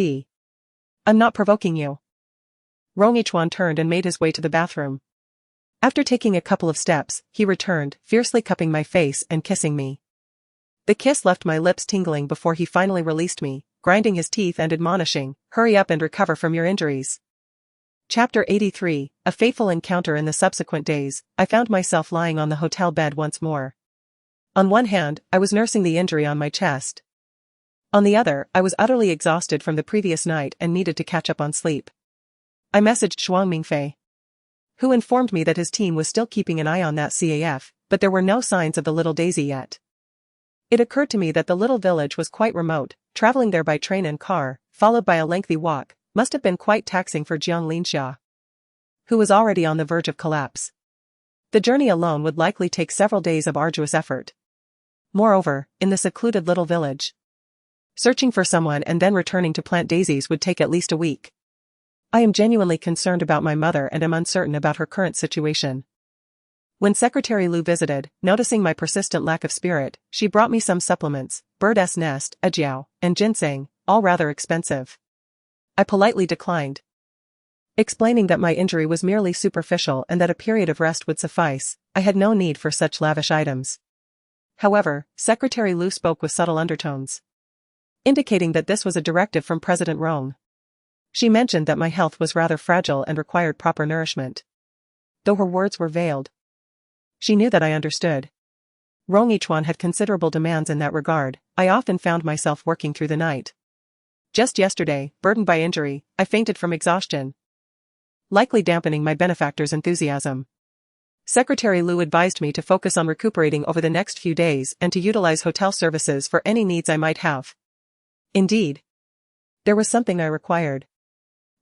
I'm not provoking you. Rong Yichuan turned and made his way to the bathroom. After taking a couple of steps, he returned, fiercely cupping my face and kissing me. The kiss left my lips tingling before he finally released me, grinding his teeth and admonishing, hurry up and recover from your injuries. Chapter 83, A Fateful Encounter. In the subsequent days, I found myself lying on the hotel bed once more. On one hand, I was nursing the injury on my chest. On the other, I was utterly exhausted from the previous night and needed to catch up on sleep. I messaged Shuang Mingfei, who informed me that his team was still keeping an eye on that CAF, but there were no signs of the little Daisy yet. It occurred to me that the little village was quite remote. Traveling there by train and car, followed by a lengthy walk, must have been quite taxing for Jiang Linxia, who was already on the verge of collapse. The journey alone would likely take several days of arduous effort. Moreover, in the secluded little village, searching for someone and then returning to plant daisies would take at least a week. I am genuinely concerned about my mother and am uncertain about her current situation. When Secretary Lu visited, noticing my persistent lack of spirit, she brought me some supplements, bird's nest, ajiao, and ginseng, all rather expensive. I politely declined, explaining that my injury was merely superficial and that a period of rest would suffice. I had no need for such lavish items. However, Secretary Lu spoke with subtle undertones, indicating that this was a directive from President Rong. She mentioned that my health was rather fragile and required proper nourishment. Though her words were veiled, she knew that I understood. Rong Yichuan had considerable demands in that regard. I often found myself working through the night. Just yesterday, burdened by injury, I fainted from exhaustion, likely dampening my benefactor's enthusiasm. Secretary Lu advised me to focus on recuperating over the next few days and to utilize hotel services for any needs I might have. Indeed, there was something I required.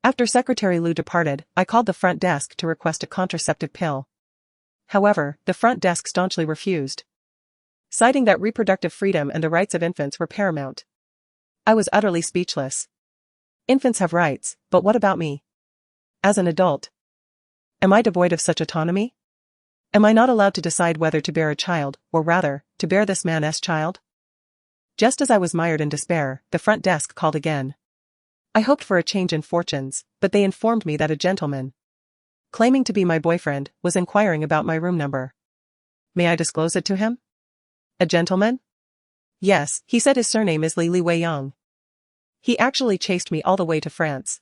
After Secretary Lu departed, I called the front desk to request a contraceptive pill. However, the front desk staunchly refused, citing that reproductive freedom and the rights of infants were paramount. I was utterly speechless. Infants have rights, but what about me? As an adult, am I devoid of such autonomy? Am I not allowed to decide whether to bear a child, or rather, to bear this man's child? Just as I was mired in despair, the front desk called again. I hoped for a change in fortunes, but they informed me that a gentleman, claiming to be my boyfriend, was inquiring about my room number. May I disclose it to him? A gentleman? Yes, he said his surname is Li Weiyang. He actually chased me all the way to France.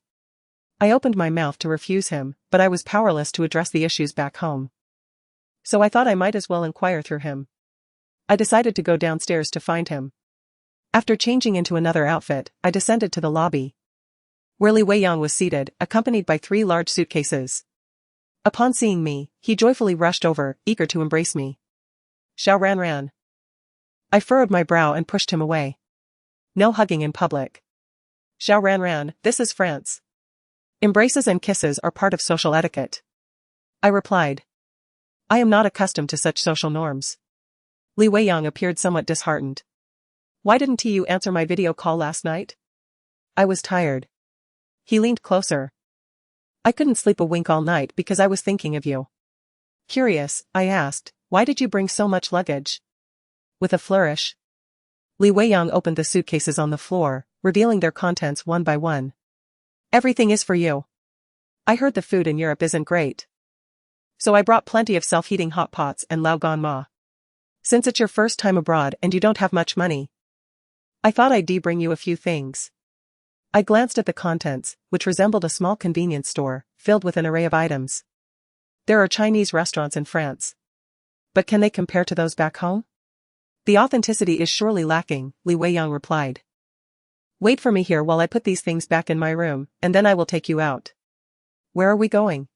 I opened my mouth to refuse him, but I was powerless to address the issues back home. So I thought I might as well inquire through him. I decided to go downstairs to find him. After changing into another outfit, I descended to the lobby, where Li Weiyang was seated, accompanied by 3 large suitcases. Upon seeing me, he joyfully rushed over, eager to embrace me. Xiao Ran. I furrowed my brow and pushed him away. No hugging in public. Xiao Ran, this is France. Embraces and kisses are part of social etiquette. I replied. I am not accustomed to such social norms. Li Weiyang appeared somewhat disheartened. Why didn't you answer my video call last night? I was tired. He leaned closer. I couldn't sleep a wink all night because I was thinking of you. Curious, I asked, why did you bring so much luggage? With a flourish, Li Weiyang opened the suitcases on the floor, revealing their contents one by one. Everything is for you. I heard the food in Europe isn't great. So I brought plenty of self-heating hot pots and lao gan ma. Since it's your first time abroad and you don't have much money, I thought I'd bring you a few things. I glanced at the contents, which resembled a small convenience store, filled with an array of items. There are Chinese restaurants in France. But can they compare to those back home? The authenticity is surely lacking, Li Weiyang replied. Wait for me here while I put these things back in my room, and then I will take you out. Where are we going?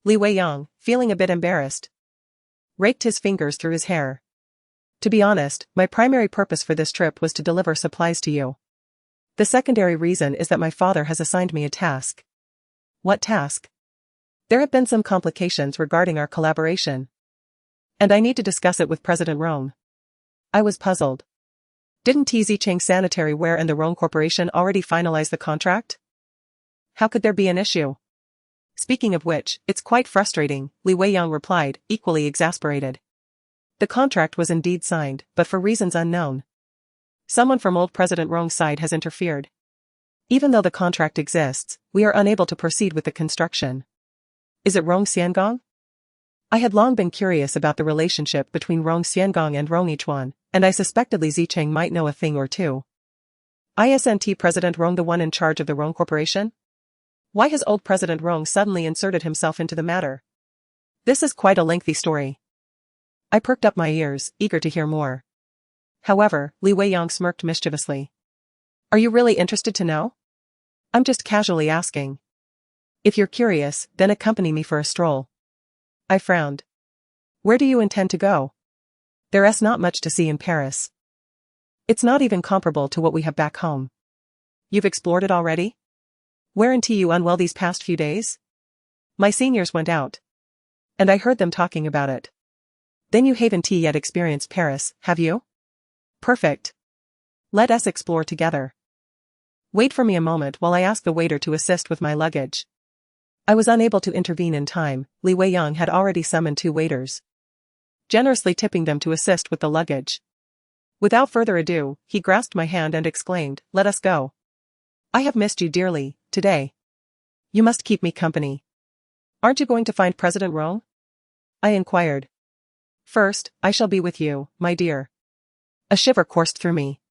Li Weiyang, feeling a bit embarrassed, raked his fingers through his hair. To be honest, my primary purpose for this trip was to deliver supplies to you. The secondary reason is that my father has assigned me a task. What task? There have been some complications regarding our collaboration, and I need to discuss it with President Rong. I was puzzled. Didn't Zicheng Sanitary Ware and the Rong Corporation already finalize the contract? How could there be an issue? Speaking of which, it's quite frustrating, Li Weiyang replied, equally exasperated. The contract was indeed signed, but for reasons unknown, someone from old President Rong's side has interfered. Even though the contract exists, we are unable to proceed with the construction. Is it Rong Xiangong? I had long been curious about the relationship between Rong Xiangong and Rong Yichuan, and I suspected Li Zicheng might know a thing or two. Isn't President Rong the one in charge of the Rong Corporation? Why has old President Rong suddenly inserted himself into the matter? This is quite a lengthy story. I perked up my ears, eager to hear more. However, Li Weiyang smirked mischievously. Are you really interested to know? I'm just casually asking. If you're curious, then accompany me for a stroll. I frowned. Where do you intend to go? There's not much to see in Paris. It's not even comparable to what we have back home. You've explored it already? Weren't you unwell these past few days? My seniors went out, and I heard them talking about it. Then you haven't yet experienced Paris, have you? Perfect. Let us explore together. Wait for me a moment while I ask the waiter to assist with my luggage. I was unable to intervene in time. Li Weiyang had already summoned 2 waiters, generously tipping them to assist with the luggage. Without further ado, he grasped my hand and exclaimed, "Let us go. I have missed you dearly, today. You must keep me company." Aren't you going to find President Rong? I inquired. First, I shall be with you, my dear. A shiver coursed through me.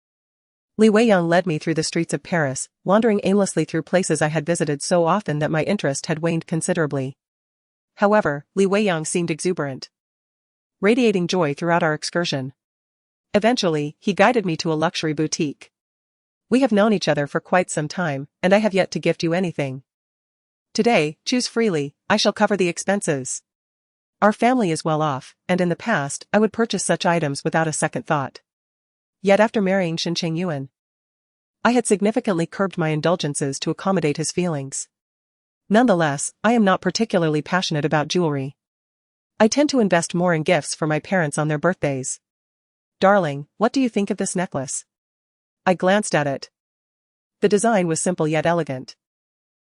Li Weiyang led me through the streets of Paris, wandering aimlessly through places I had visited so often that my interest had waned considerably. However, Li Weiyang seemed exuberant, radiating joy throughout our excursion. Eventually, he guided me to a luxury boutique. We have known each other for quite some time, and I have yet to gift you anything. Today, choose freely, I shall cover the expenses. Our family is well off, and in the past, I would purchase such items without a second thought. Yet after marrying Shen Chengyuan, I had significantly curbed my indulgences to accommodate his feelings. Nonetheless, I am not particularly passionate about jewelry. I tend to invest more in gifts for my parents on their birthdays. Darling, what do you think of this necklace? I glanced at it. The design was simple yet elegant.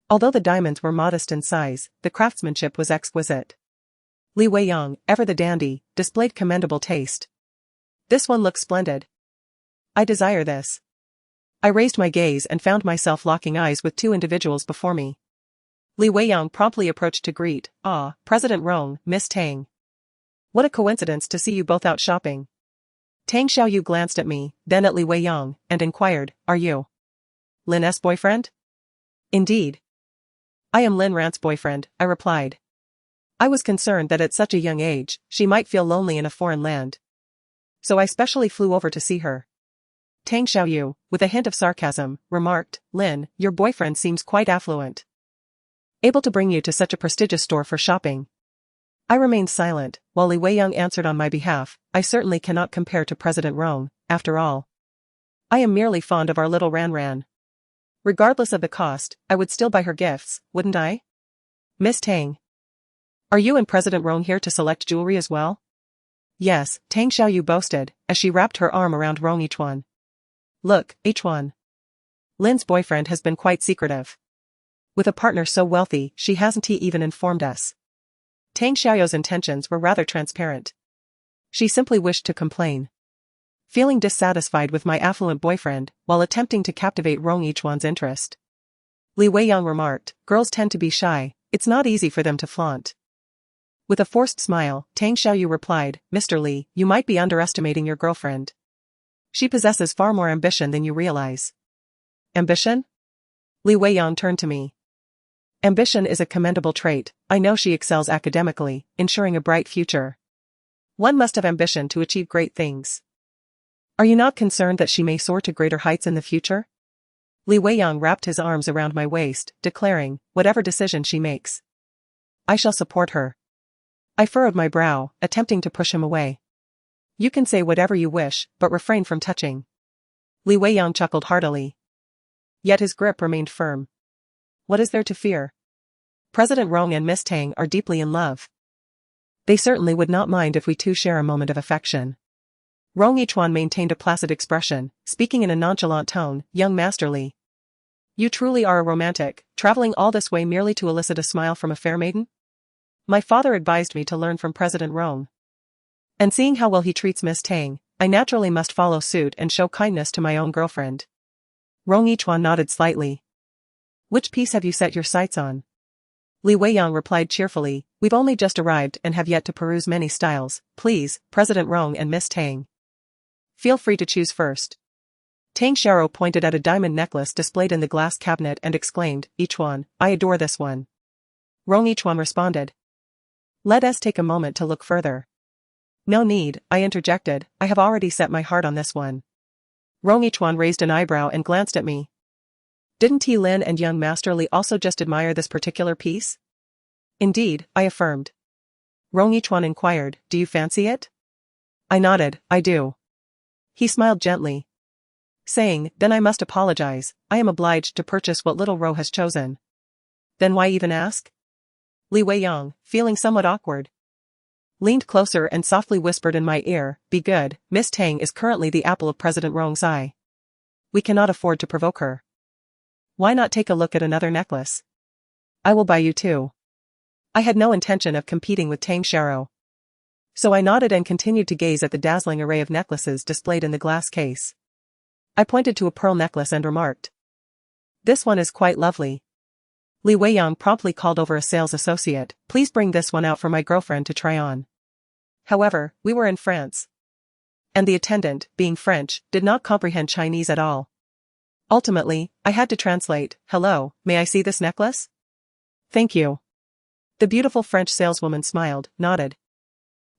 Although the diamonds were modest in size, the craftsmanship was exquisite. Li Weiyang, ever the dandy, displayed commendable taste. This one looks splendid. I desire this. I raised my gaze and found myself locking eyes with 2 individuals before me. Li Weiyang promptly approached to greet, "Ah, President Rong, Miss Tang. What a coincidence to see you both out shopping." Tang Xiaoyu glanced at me, then at Li Weiyang, and inquired, "Are you Lin's boyfriend?" "Indeed. I am Lin Rant's boyfriend," I replied. I was concerned that at such a young age, she might feel lonely in a foreign land. So I specially flew over to see her. Tang Xiaoyu, with a hint of sarcasm, remarked, Lin, your boyfriend seems quite affluent. Able to bring you to such a prestigious store for shopping. I remained silent, while Li Weiyang answered on my behalf, I certainly cannot compare to President Rong, after all. I am merely fond of our little Ran. Regardless of the cost, I would still buy her gifts, wouldn't I? Miss Tang. Are you and President Rong here to select jewelry as well? Yes, Tang Xiaoyu boasted, as she wrapped her arm around Rong Yichuan. Look, Yichuan. Lin's boyfriend has been quite secretive. With a partner so wealthy, she hasn't even informed us. Tang Xiaoyu's intentions were rather transparent. She simply wished to complain. Feeling dissatisfied with my affluent boyfriend, while attempting to captivate Rong Yichuan's interest. Li Weiyang remarked, girls tend to be shy, it's not easy for them to flaunt. With a forced smile, Tang Xiaoyu replied, Mr. Li, you might be underestimating your girlfriend. She possesses far more ambition than you realize. Ambition? Li Weiyang turned to me. Ambition is a commendable trait, I know she excels academically, ensuring a bright future. One must have ambition to achieve great things. Are you not concerned that she may soar to greater heights in the future? Li Weiyang wrapped his arms around my waist, declaring, whatever decision she makes, I shall support her. I furrowed my brow, attempting to push him away. You can say whatever you wish, but refrain from touching. Li Weiyang chuckled heartily. Yet his grip remained firm. What is there to fear? President Rong and Miss Tang are deeply in love. They certainly would not mind if we two share a moment of affection. Rong Yichuan maintained a placid expression, speaking in a nonchalant tone, young Master Li. You truly are a romantic, traveling all this way merely to elicit a smile from a fair maiden? My father advised me to learn from President Rong. And seeing how well he treats Miss Tang, I naturally must follow suit and show kindness to my own girlfriend. Rong Yichuan nodded slightly. Which piece have you set your sights on? Li Weiyang replied cheerfully, we've only just arrived and have yet to peruse many styles, please, President Rong and Miss Tang. Feel free to choose first. Tang Xiaoyu pointed at a diamond necklace displayed in the glass cabinet and exclaimed, Yichuan, I adore this one. Rong Yichuan responded. Let us take a moment to look further. No need, I interjected, I have already set my heart on this one. Rong Yichuan raised an eyebrow and glanced at me. Didn't T Lin and young Master Li also just admire this particular piece? Indeed, I affirmed. Rong Yichuan inquired, do you fancy it? I nodded, I do. He smiled gently, saying, then I must apologize, I am obliged to purchase what little Ro has chosen. Then why even ask? Li Weiyang, feeling somewhat awkward, leaned closer and softly whispered in my ear, be good, Miss Tang is currently the apple of President Rong's eye. We cannot afford to provoke her. Why not take a look at another necklace? I will buy you two. I had no intention of competing with Tang Xiaoyu. So I nodded and continued to gaze at the dazzling array of necklaces displayed in the glass case. I pointed to a pearl necklace and remarked. This one is quite lovely. Li Weiyang promptly called over a sales associate, please bring this one out for my girlfriend to try on. However, we were in France. And the attendant, being French, did not comprehend Chinese at all. Ultimately, I had to translate, hello, may I see this necklace? Thank you. The beautiful French saleswoman smiled, nodded,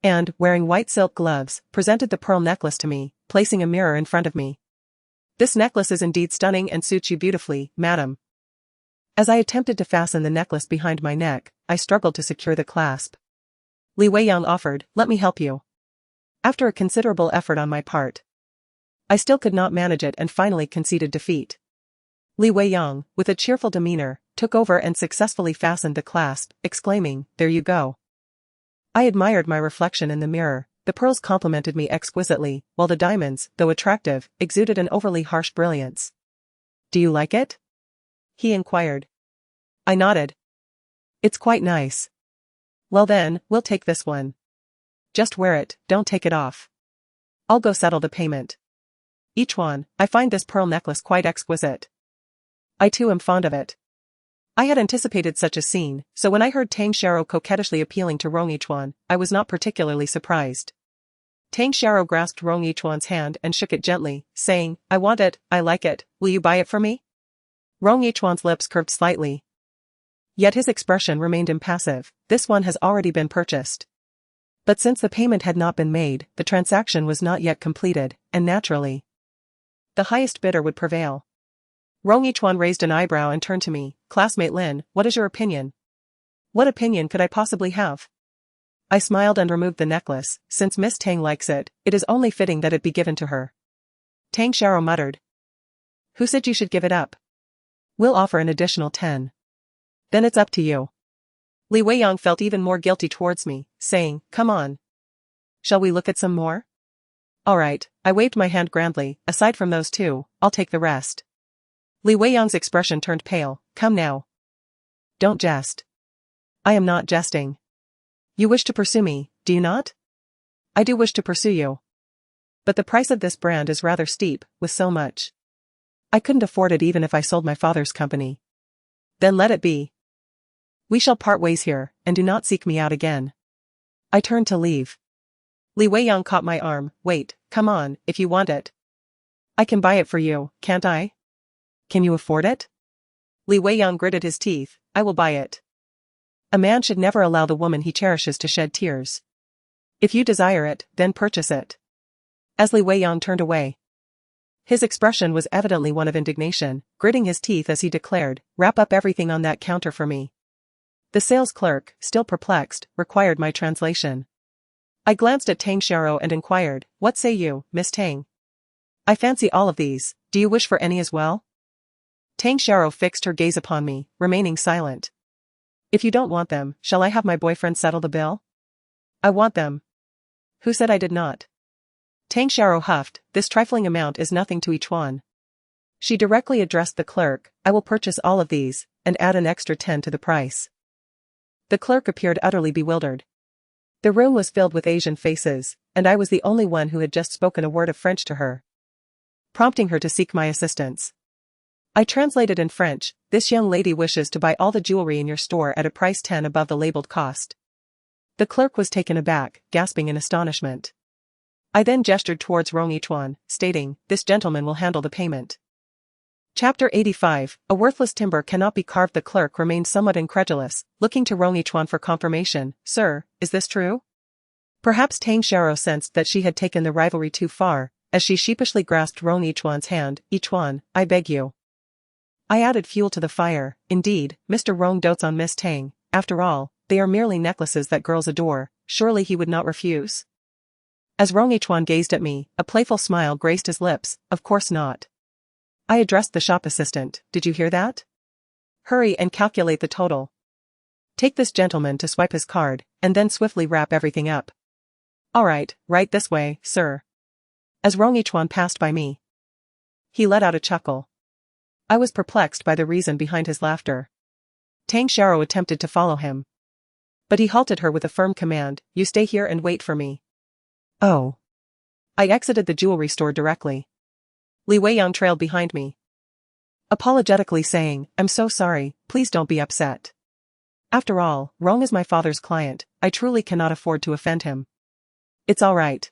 and, wearing white silk gloves, presented the pearl necklace to me, placing a mirror in front of me. This necklace is indeed stunning and suits you beautifully, madam. As I attempted to fasten the necklace behind my neck, I struggled to secure the clasp. Li Weiyang offered, let me help you. After a considerable effort on my part, I still could not manage it and finally conceded defeat. Li Weiyang, with a cheerful demeanor, took over and successfully fastened the clasp, exclaiming, there you go. I admired my reflection in the mirror, the pearls complemented me exquisitely, while the diamonds, though attractive, exuded an overly harsh brilliance. Do you like it? He inquired. I nodded. It's quite nice. Well then, we'll take this one. Just wear it, don't take it off. I'll go settle the payment. Yichuan, I find this pearl necklace quite exquisite. I too am fond of it. I had anticipated such a scene, so when I heard Tang Xiaoyu coquettishly appealing to Rong Yichuan, I was not particularly surprised. Tang Xiaoyu grasped Rong Yichuan's hand and shook it gently, saying, I want it, I like it, will you buy it for me? Rong Yichuan's lips curved slightly. Yet his expression remained impassive, this one has already been purchased. But since the payment had not been made, the transaction was not yet completed, and naturally, The highest bidder would prevail. Rong Yichuan raised an eyebrow and turned to me. Classmate Lin, what is your opinion? What opinion could I possibly have? I smiled and removed the necklace. Since Miss Tang likes it, it is only fitting that it be given to her. Tang Xiao muttered. Who said you should give it up? We'll offer an additional 10. Then it's up to you. Li Weiyang felt even more guilty towards me, saying, come on. Shall we look at some more? Alright, I waved my hand grandly. Aside from those two, I'll take the rest. Li Weiyang's expression turned pale. Come now. Don't jest. I am not jesting. You wish to pursue me, do you not? I do wish to pursue you. But the price of this brand is rather steep, with so much. I couldn't afford it even if I sold my father's company. Then let it be. We shall part ways here, and do not seek me out again. I turned to leave. Li Weiyang caught my arm. Wait, come on, if you want it. I can buy it for you, can't I? Can you afford it? Li Weiyang gritted his teeth. I will buy it. A man should never allow the woman he cherishes to shed tears. If you desire it, then purchase it. As Li Weiyang turned away. His expression was evidently one of indignation, gritting his teeth as he declared, wrap up everything on that counter for me. The sales clerk, still perplexed, required my translation. I glanced at Tang Xiao and inquired, what say you, Miss Tang? I fancy all of these, do you wish for any as well? Tang Xiao fixed her gaze upon me, remaining silent. If you don't want them, shall I have my boyfriend settle the bill? I want them. Who said I did not? Tang Xiao huffed, this trifling amount is nothing to each one. She directly addressed the clerk, I will purchase all of these, and add an extra 10 to the price. The clerk appeared utterly bewildered. The room was filled with Asian faces, and I was the only one who had just spoken a word of French to her, prompting her to seek my assistance. I translated in French, this young lady wishes to buy all the jewelry in your store at a price 10 above the labeled cost. The clerk was taken aback, gasping in astonishment. I then gestured towards Rong Yichuan, stating, this gentleman will handle the payment. Chapter 85, A worthless timber cannot be carved. The clerk remained somewhat incredulous, looking to Rong Yichuan for confirmation. Sir, is this true? Perhaps Tang Xiao sensed that she had taken the rivalry too far, as she sheepishly grasped Rong Yichuan's hand. Yichuan, I beg you. I added fuel to the fire. Indeed, Mr. Rong dotes on Miss Tang. After all, they are merely necklaces that girls adore. Surely he would not refuse. As Rong Yichuan gazed at me, a playful smile graced his lips. Of course not. I addressed the shop assistant. Did you hear that? Hurry and calculate the total. Take this gentleman to swipe his card, and then swiftly wrap everything up. All right, right this way, sir. As Rong Yichuan passed by me, he let out a chuckle. I was perplexed by the reason behind his laughter. Tang Xiao attempted to follow him, but he halted her with a firm command, you stay here and wait for me. Oh. I exited the jewelry store directly. Li Weiyang trailed behind me, apologetically saying, I'm so sorry, please don't be upset. After all, Rong is my father's client, I truly cannot afford to offend him. It's all right.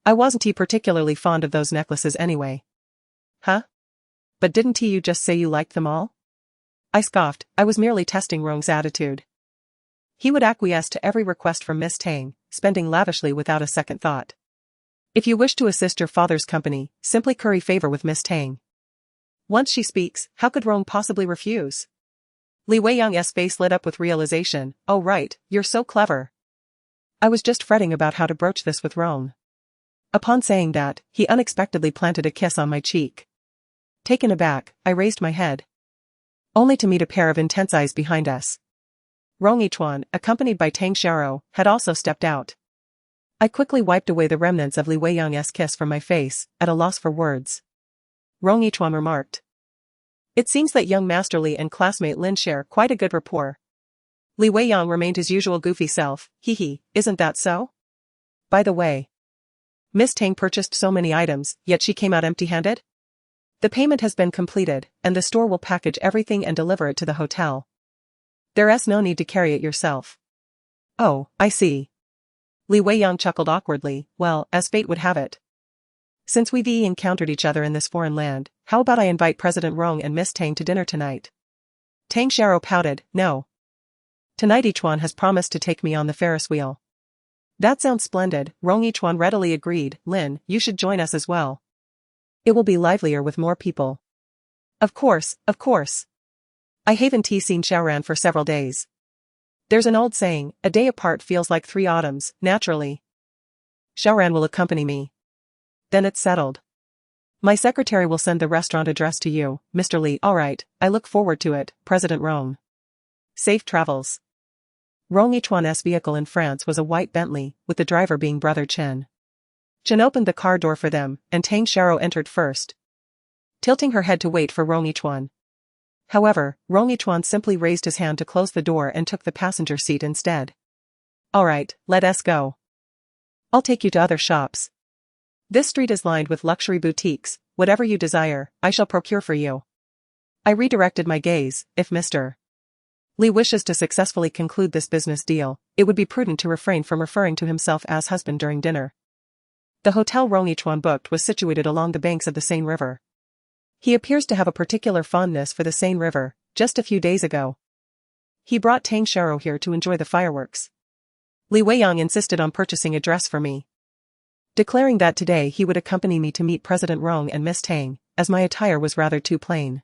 I wasn't particularly fond of those necklaces anyway. Huh? But didn't you just say you liked them all? I scoffed, I was merely testing Rong's attitude. He would acquiesce to every request from Miss Tang, spending lavishly without a second thought. If you wish to assist your father's company, simply curry favor with Miss Tang. Once she speaks, how could Rong possibly refuse? Li Weiyang's face lit up with realization. Oh right, you're so clever. I was just fretting about how to broach this with Rong. Upon saying that, he unexpectedly planted a kiss on my cheek. Taken aback, I raised my head, only to meet a pair of intense eyes behind us. Rong Yichuan, accompanied by Tang Xiao, had also stepped out. I quickly wiped away the remnants of Li Weiyang's kiss from my face, at a loss for words. Rong Yichuan remarked. It seems that young Master Li and classmate Lin share quite a good rapport. Li Weiyang remained his usual goofy self. Hee, isn't that so? By the way, Miss Tang purchased so many items, yet she came out empty-handed? The payment has been completed, and the store will package everything and deliver it to the hotel. There's no need to carry it yourself. Oh, I see. Li Weiyang chuckled awkwardly. Well, as fate would have it, since we've encountered each other in this foreign land, how about I invite President Rong and Miss Tang to dinner tonight? Tang Xiao pouted, no. Tonight Yichuan has promised to take me on the Ferris wheel. That sounds splendid, Rong Yichuan readily agreed. Lin, you should join us as well. It will be livelier with more people. Of course, of course. I haven't seen Xiaoran for several days. There's an old saying, a day apart feels like 3 autumns, naturally. Xiaoran will accompany me. Then it's settled. My secretary will send the restaurant address to you, Mr. Li. Alright, I look forward to it, President Rong. Safe travels. Rong Yichuan's vehicle in France was a white Bentley, with the driver being Brother Chen. Chen opened the car door for them, and Tang Xiao entered first, tilting her head to wait for Rong Yichuan. However, Rong Yichuan simply raised his hand to close the door and took the passenger seat instead. Alright, let us go. I'll take you to other shops. This street is lined with luxury boutiques, whatever you desire, I shall procure for you. I redirected my gaze. If Mr. Li wishes to successfully conclude this business deal, it would be prudent to refrain from referring to himself as husband during dinner. The hotel Rong Yichuan booked was situated along the banks of the Seine River. He appears to have a particular fondness for the Seine River. Just a few days ago, he brought Tang Xiao here to enjoy the fireworks. Li Weiyang insisted on purchasing a dress for me, declaring that today he would accompany me to meet President Rong and Miss Tang, as my attire was rather too plain.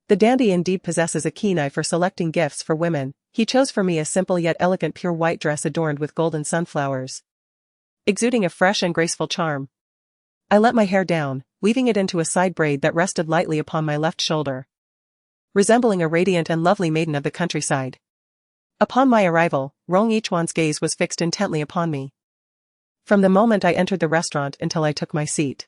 The dandy indeed possesses a keen eye for selecting gifts for women. He chose for me a simple yet elegant pure white dress adorned with golden sunflowers, exuding a fresh and graceful charm. I let my hair down, weaving it into a side braid that rested lightly upon my left shoulder, resembling a radiant and lovely maiden of the countryside. Upon my arrival, Rong Yichuan's gaze was fixed intently upon me. From the moment I entered the restaurant until I took my seat,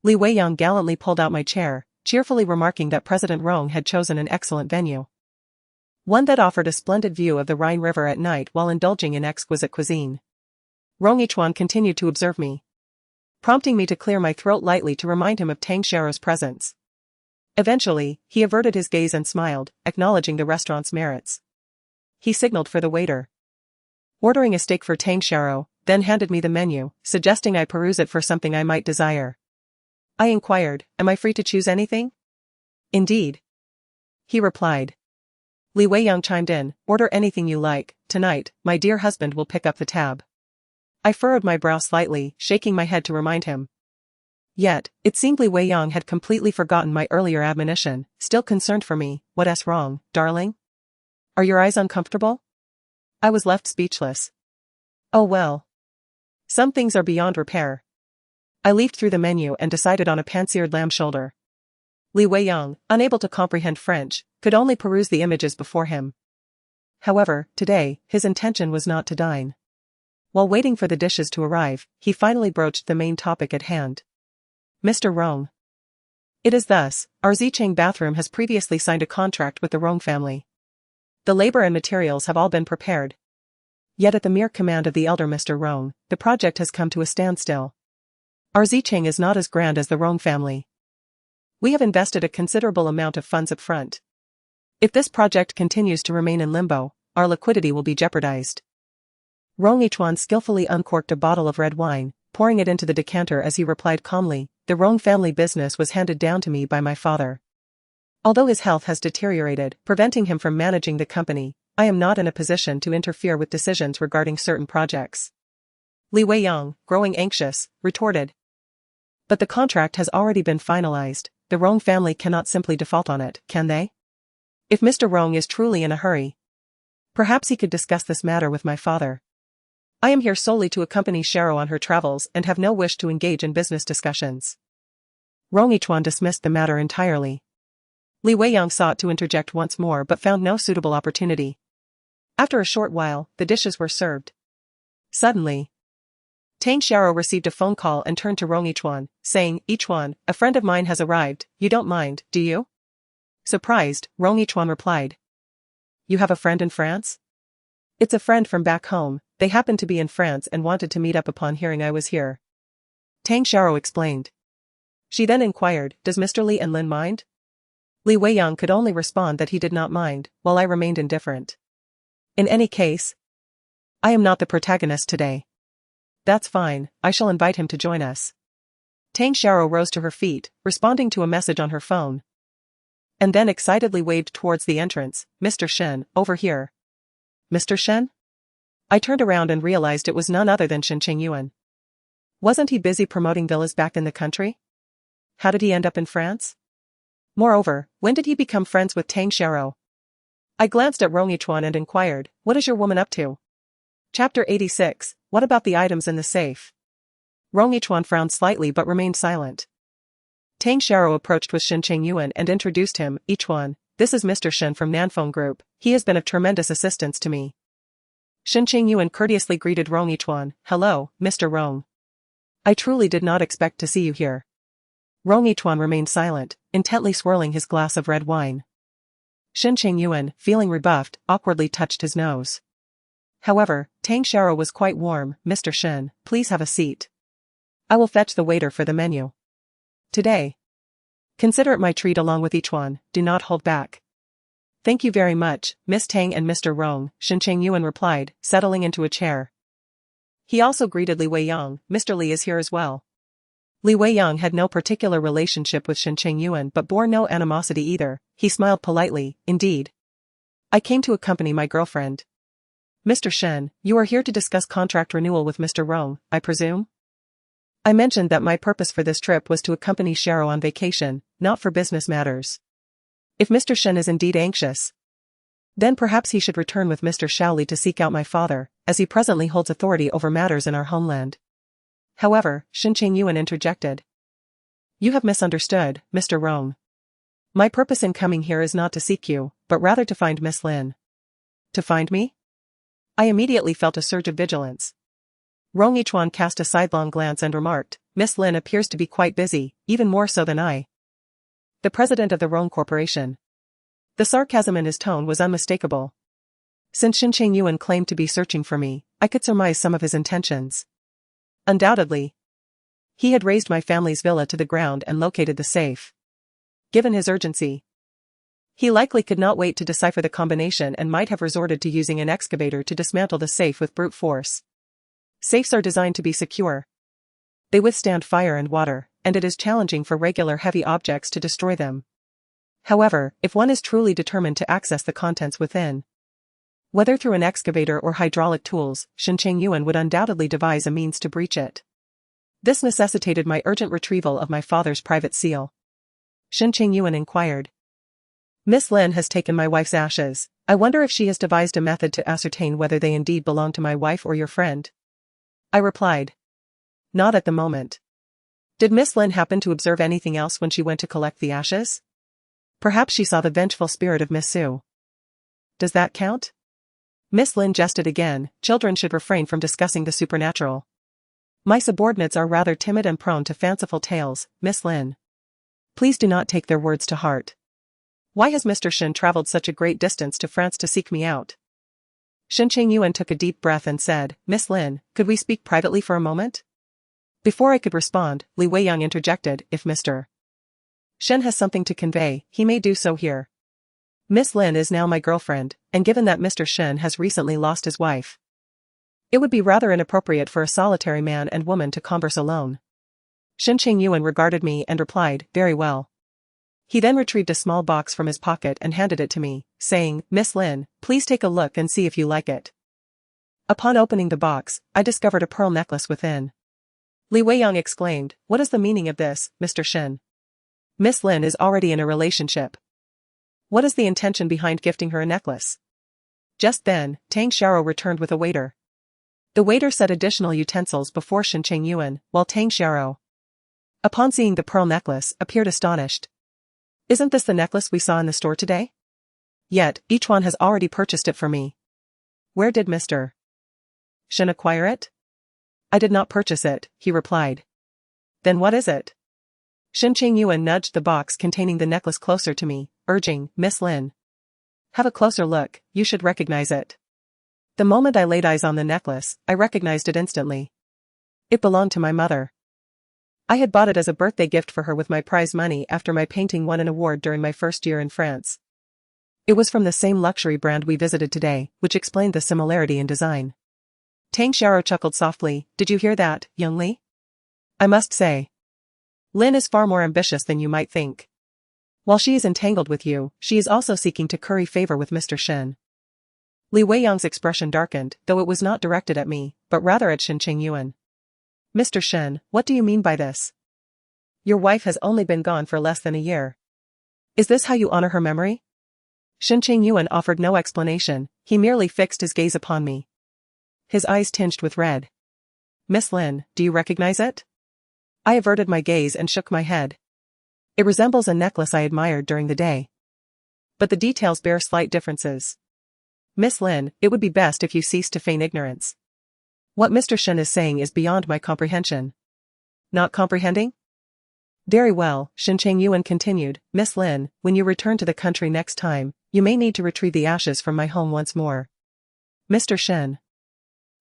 Li Weiyang gallantly pulled out my chair, cheerfully remarking that President Rong had chosen an excellent venue, one that offered a splendid view of the Rhine River at night while indulging in exquisite cuisine. Rong Yichuan continued to observe me, prompting me to clear my throat lightly to remind him of Tang Xiao's presence. Eventually, he averted his gaze and smiled, acknowledging the restaurant's merits. He signaled for the waiter, ordering a steak for Tang Xiao, then handed me the menu, suggesting I peruse it for something I might desire. I inquired, am I free to choose anything? Indeed, he replied. Li Weiyang chimed in, order anything you like, tonight, my dear husband will pick up the tab. I furrowed my brow slightly, shaking my head to remind him. Yet, it seemed Li Weiyang had completely forgotten my earlier admonition, still concerned for me. What's wrong, darling? Are your eyes uncomfortable? I was left speechless. Oh well. Some things are beyond repair. I leafed through the menu and decided on a pan-seared lamb shoulder. Li Weiyang, unable to comprehend French, could only peruse the images before him. However, today, his intention was not to dine. While waiting for the dishes to arrive, he finally broached the main topic at hand. Mr. Rong. It is thus, our Zicheng bathroom has previously signed a contract with the Rong family. The labor and materials have all been prepared. Yet at the mere command of the elder Mr. Rong, the project has come to a standstill. Our Zicheng is not as grand as the Rong family. We have invested a considerable amount of funds up front. If this project continues to remain in limbo, our liquidity will be jeopardized. Rong Yichuan skillfully uncorked a bottle of red wine, pouring it into the decanter as he replied calmly, the Rong family business was handed down to me by my father. Although his health has deteriorated, preventing him from managing the company, I am not in a position to interfere with decisions regarding certain projects. Li Weiyang, growing anxious, retorted. But the contract has already been finalized, the Rong family cannot simply default on it, can they? If Mr. Rong is truly in a hurry, perhaps he could discuss this matter with my father. I am here solely to accompany Xiao on her travels and have no wish to engage in business discussions. Rong Yichuan dismissed the matter entirely. Li Weiyang sought to interject once more but found no suitable opportunity. After a short while, the dishes were served. Suddenly, Tang Xiao received a phone call and turned to Rong Yichuan, saying, Yichuan, a friend of mine has arrived, you don't mind, do you? Surprised, Rong Yichuan replied. You have a friend in France? It's a friend from back home, they happened to be in France and wanted to meet up upon hearing I was here. Tang Xiao explained. She then inquired, does Mr. Li and Lin mind? Li Weiyang could only respond that he did not mind, while I remained indifferent. In any case, I am not the protagonist today. That's fine, I shall invite him to join us. Tang Xiao rose to her feet, responding to a message on her phone, and then excitedly waved towards the entrance, Mr. Shen, over here. Mr. Shen? I turned around and realized it was none other than Shen Chengyuan. Wasn't he busy promoting villas back in the country? How did he end up in France? Moreover, when did he become friends with Tang Xiao? I glanced at Rong Yichuan and inquired, what is your woman up to? Chapter 86, what about the items in the safe? Rong Yichuan frowned slightly but remained silent. Tang Xiao approached with Shen Chengyuan and introduced him. Yichuan, this is Mr. Shen from Nanfeng Group, he has been of tremendous assistance to me. Shen Chengyuan courteously greeted Rong Yichuan. Hello, Mr. Rong. I truly did not expect to see you here. Rong Yichuan remained silent, intently swirling his glass of red wine. Shen Chengyuan, feeling rebuffed, awkwardly touched his nose. However, Tang Xiao was quite warm. Mr. Shen, please have a seat. I will fetch the waiter for the menu. Today. Consider it my treat along with each one, do not hold back. Thank you very much, Miss Tang and Mr. Rong, Shen Chengyuan replied, settling into a chair. He also greeted Li Weiyang. Mr. Li is here as well. Li Weiyang had no particular relationship with Shen Chengyuan but bore no animosity either. He smiled politely. Indeed. I came to accompany my girlfriend. Mr. Shen, you are here to discuss contract renewal with Mr. Rong, I presume? I mentioned that my purpose for this trip was to accompany Xiao on vacation, not for business matters. If Mr. Shen is indeed anxious, then perhaps he should return with Mr. Shaoli to seek out my father, as he presently holds authority over matters in our homeland. However, Shen Chengyuan interjected. You have misunderstood, Mr. Rong. My purpose in coming here is not to seek you, but rather to find Miss Lin. To find me? I immediately felt a surge of vigilance. Rong Yichuan cast a sidelong glance and remarked, Miss Lin appears to be quite busy, even more so than I. The president of the Rong Corporation. The sarcasm in his tone was unmistakable. Since Shen Chengyuan claimed to be searching for me, I could surmise some of his intentions. Undoubtedly. He had razed my family's villa to the ground and located the safe. Given his urgency, he likely could not wait to decipher the combination and might have resorted to using an excavator to dismantle the safe with brute force. Safes are designed to be secure. They withstand fire and water, and it is challenging for regular heavy objects to destroy them. However, if one is truly determined to access the contents within, whether through an excavator or hydraulic tools, Shen Chengyuan would undoubtedly devise a means to breach it. This necessitated my urgent retrieval of my father's private seal. Shen Chengyuan inquired. Miss Lin has taken my wife's ashes. I wonder if she has devised a method to ascertain whether they indeed belong to my wife or your friend. I replied. Not at the moment. Did Miss Lin happen to observe anything else when she went to collect the ashes? Perhaps she saw the vengeful spirit of Miss Su. Does that count? Miss Lin jested again. Children should refrain from discussing the supernatural. My subordinates are rather timid and prone to fanciful tales, Miss Lin. Please do not take their words to heart. Why has Mr. Shen traveled such a great distance to France to seek me out? Shen Chengyuan took a deep breath and said, Miss Lin, could we speak privately for a moment? Before I could respond, Li Weiyang interjected, if Mr. Shen has something to convey, he may do so here. Miss Lin is now my girlfriend, and given that Mr. Shen has recently lost his wife, it would be rather inappropriate for a solitary man and woman to converse alone. Shen Chengyuan regarded me and replied, very well. He then retrieved a small box from his pocket and handed it to me, saying, Miss Lin, please take a look and see if you like it. Upon opening the box, I discovered a pearl necklace within. Li Weiyang exclaimed, what is the meaning of this, Mr. Shen? Miss Lin is already in a relationship. What is the intention behind gifting her a necklace? Just then, Tang Xiao returned with a waiter. The waiter set additional utensils before Shen Chengyuan, while Tang Xiao, upon seeing the pearl necklace, appeared astonished. Isn't this the necklace we saw in the store today? Yet, each one has already purchased it for me. Where did Mr. Shen acquire it? I did not purchase it, he replied. Then what is it? Shen Chengyuan nudged the box containing the necklace closer to me, urging, Miss Lin. Have a closer look, you should recognize it. The moment I laid eyes on the necklace, I recognized it instantly. It belonged to my mother. I had bought it as a birthday gift for her with my prize money after my painting won an award during my first year in France. It was from the same luxury brand we visited today, which explained the similarity in design. Tang Xiao chuckled softly, did you hear that, young Li? I must say, Lin is far more ambitious than you might think. While she is entangled with you, she is also seeking to curry favor with Mr. Shen. Li Weiyang's expression darkened, though it was not directed at me, but rather at Shen Chengyuan. Mr. Shen, what do you mean by this? Your wife has only been gone for less than a year. Is this how you honor her memory? Shen Chengyuan offered no explanation, he merely fixed his gaze upon me. His eyes tinged with red. Miss Lin, do you recognize it? I averted my gaze and shook my head. It resembles a necklace I admired during the day. But the details bear slight differences. Miss Lin, it would be best if you ceased to feign ignorance. What Mr. Shen is saying is beyond my comprehension. Not comprehending? Very well, Shen Chengyuan continued, Miss Lin, when you return to the country next time, you may need to retrieve the ashes from my home once more. Mr. Shen.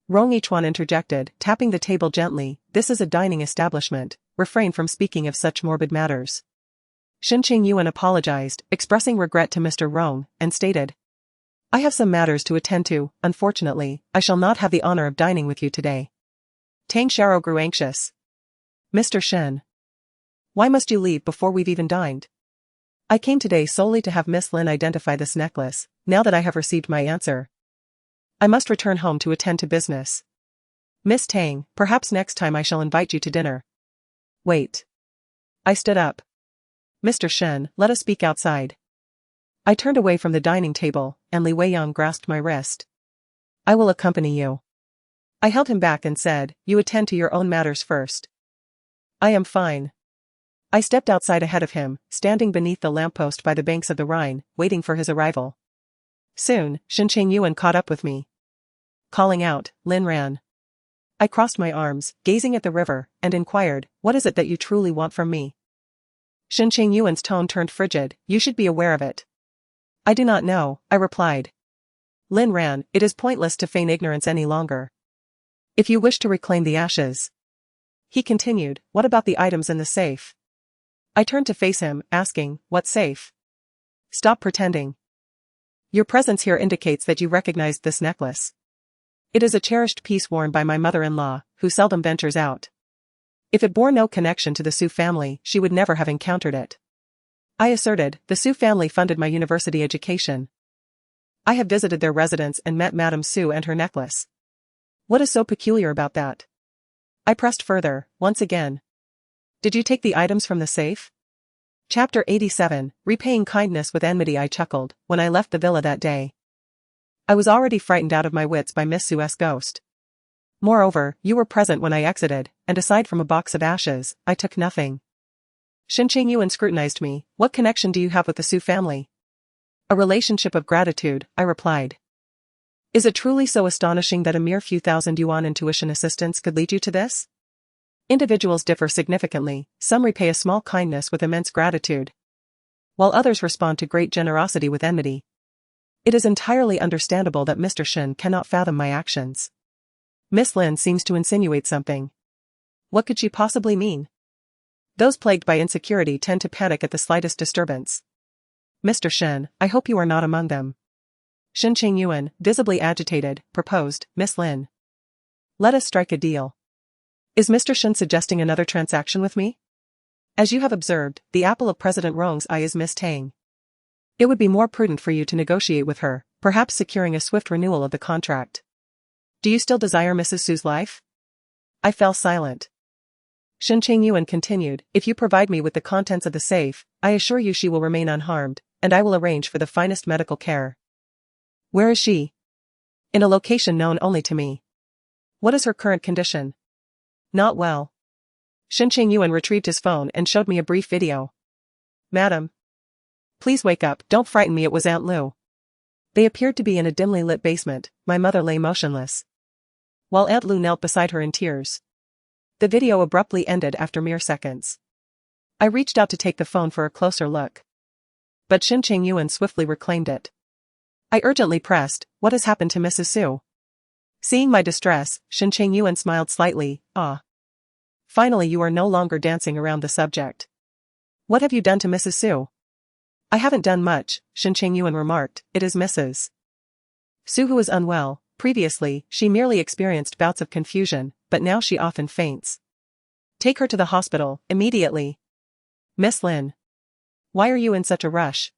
Rong Yichuan interjected, tapping the table gently, this is a dining establishment, refrain from speaking of such morbid matters. Shen Chengyuan apologized, expressing regret to Mr. Rong, and stated, I have some matters to attend to, unfortunately, I shall not have the honor of dining with you today. Tang Xiao grew anxious. Mr. Shen. Why must you leave before we've even dined? I came today solely to have Miss Lin identify this necklace, now that I have received my answer. I must return home to attend to business. Miss Tang, perhaps next time I shall invite you to dinner. Wait. I stood up. Mr. Shen, let us speak outside. I turned away from the dining table, and Li Weiyang grasped my wrist. I will accompany you. I held him back and said, you attend to your own matters first. I am fine. I stepped outside ahead of him, standing beneath the lamppost by the banks of the Rhine, waiting for his arrival. Soon, Shen Chengyuan caught up with me. Calling out, Lin Ran. I crossed my arms, gazing at the river, and inquired, what is it that you truly want from me? Shen Chengyuan's tone turned frigid, you should be aware of it. I do not know, I replied. Lin Ran, it is pointless to feign ignorance any longer. If you wish to reclaim the ashes. He continued, what about the items in the safe? I turned to face him, asking, what safe? Stop pretending. Your presence here indicates that you recognized this necklace. It is a cherished piece worn by my mother-in-law, who seldom ventures out. If it bore no connection to the Su family, she would never have encountered it. I asserted, the Su family funded my university education. I have visited their residence and met Madame Su and her necklace. What is so peculiar about that? I pressed further, once again. Did you take the items from the safe? Chapter 87, Repaying Kindness with Enmity. I chuckled, when I left the villa that day. I was already frightened out of my wits by Miss Su's ghost. Moreover, you were present when I exited, and aside from a box of ashes, I took nothing. Shen Chengyuan scrutinized me, what connection do you have with the Su family? A relationship of gratitude, I replied. Is it truly so astonishing that a mere few thousand yuan in tuition assistance could lead you to this? Individuals differ significantly, some repay a small kindness with immense gratitude, while others respond to great generosity with enmity. It is entirely understandable that Mr. Shen cannot fathom my actions. Miss Lin seems to insinuate something. What could she possibly mean? Those plagued by insecurity tend to panic at the slightest disturbance. Mr. Shen, I hope you are not among them. Shen Chengyuan, visibly agitated, proposed, Miss Lin. Let us strike a deal. Is Mr. Shen suggesting another transaction with me? As you have observed, the apple of President Rong's eye is Miss Tang. It would be more prudent for you to negotiate with her, perhaps securing a swift renewal of the contract. Do you still desire Mrs. Su's life? I fell silent. Shen Chengyuan continued, if you provide me with the contents of the safe, I assure you she will remain unharmed, and I will arrange for the finest medical care. Where is she? In a location known only to me. What is her current condition? Not well. Shen Chengyuan retrieved his phone and showed me a brief video. Madam. Please wake up, don't frighten me. It was Aunt Lu. They appeared to be in a dimly lit basement. My mother lay motionless, while Aunt Lu knelt beside her in tears. The video abruptly ended after mere seconds. I reached out to take the phone for a closer look, but Shen Chengyuan swiftly reclaimed it. I urgently pressed, what has happened to Mrs. Su? Seeing my distress, Shen Chengyuan smiled slightly, ah. Finally you are no longer dancing around the subject. What have you done to Mrs. Su? I haven't done much, Shen Chengyuan remarked, it is Mrs. Su who is unwell. Previously, she merely experienced bouts of confusion, but now she often faints. Take her to the hospital, immediately. Miss Lin. Why are you in such a rush?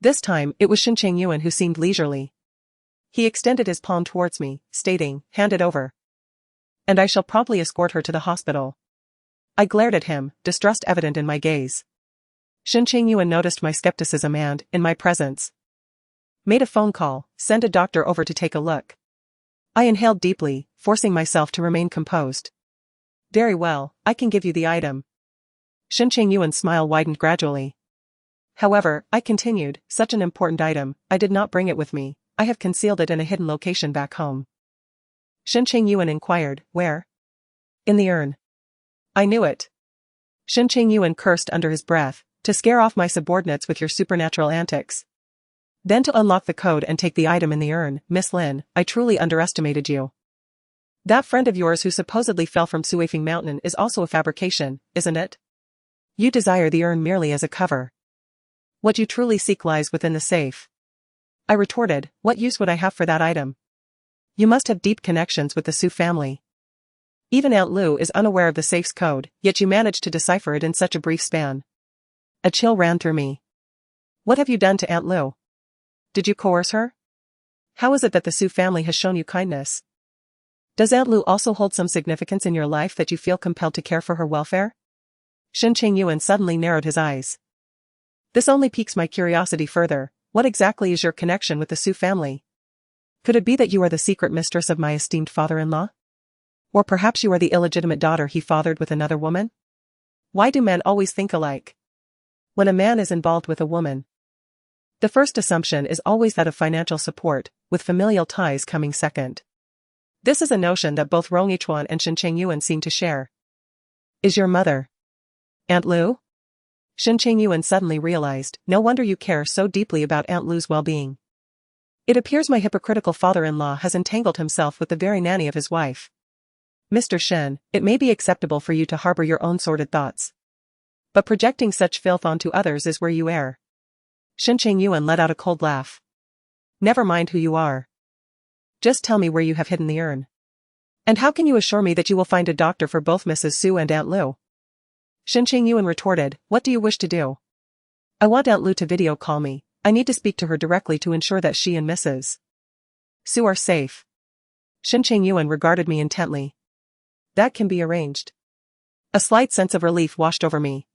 This time, it was Shen Chengyuan who seemed leisurely. He extended his palm towards me, stating, hand it over. And I shall promptly escort her to the hospital. I glared at him, distrust evident in my gaze. Shen Chengyuan noticed my skepticism and, in my presence, made a phone call, sent a doctor over to take a look. I inhaled deeply, forcing myself to remain composed. Very well, I can give you the item. Shen Chengyuan's smile widened gradually. However, I continued, such an important item, I did not bring it with me, I have concealed it in a hidden location back home. Shen Chengyuan inquired, where? In the urn. I knew it. Shen Chengyuan cursed under his breath, to scare off my subordinates with your supernatural antics. Then to unlock the code and take the item in the urn, Miss Lin, I truly underestimated you. That friend of yours who supposedly fell from Suifeng Mountain is also a fabrication, isn't it? You desire the urn merely as a cover. What you truly seek lies within the safe. I retorted, what use would I have for that item? You must have deep connections with the Su family. Even Aunt Lu is unaware of the safe's code, yet you managed to decipher it in such a brief span. A chill ran through me. What have you done to Aunt Lu? Did you coerce her? How is it that the Su family has shown you kindness? Does Aunt Lu also hold some significance in your life that you feel compelled to care for her welfare? Shen Chengyuan suddenly narrowed his eyes. This only piques my curiosity further. What exactly is your connection with the Su family? Could it be that you are the secret mistress of my esteemed father-in-law? Or perhaps you are the illegitimate daughter he fathered with another woman? Why do men always think alike? When a man is involved with a woman, the first assumption is always that of financial support, with familial ties coming second. This is a notion that both Rong Yichuan and Shen Chengyuan seem to share. Is your mother Aunt Lu? Shen Chengyuan suddenly realized, no wonder you care so deeply about Aunt Lu's well-being. It appears my hypocritical father-in-law has entangled himself with the very nanny of his wife. Mr. Shen, it may be acceptable for you to harbor your own sordid thoughts. But projecting such filth onto others is where you err. Shen Chengyuan let out a cold laugh. Never mind who you are. Just tell me where you have hidden the urn. And how can you assure me that you will find a doctor for both Mrs. Su and Aunt Lu? Shen Chengyuan retorted, what do you wish to do? I want Aunt Lu to video call me. I need to speak to her directly to ensure that she and Mrs. Su are safe. Shen Chengyuan regarded me intently. That can be arranged. A slight sense of relief washed over me.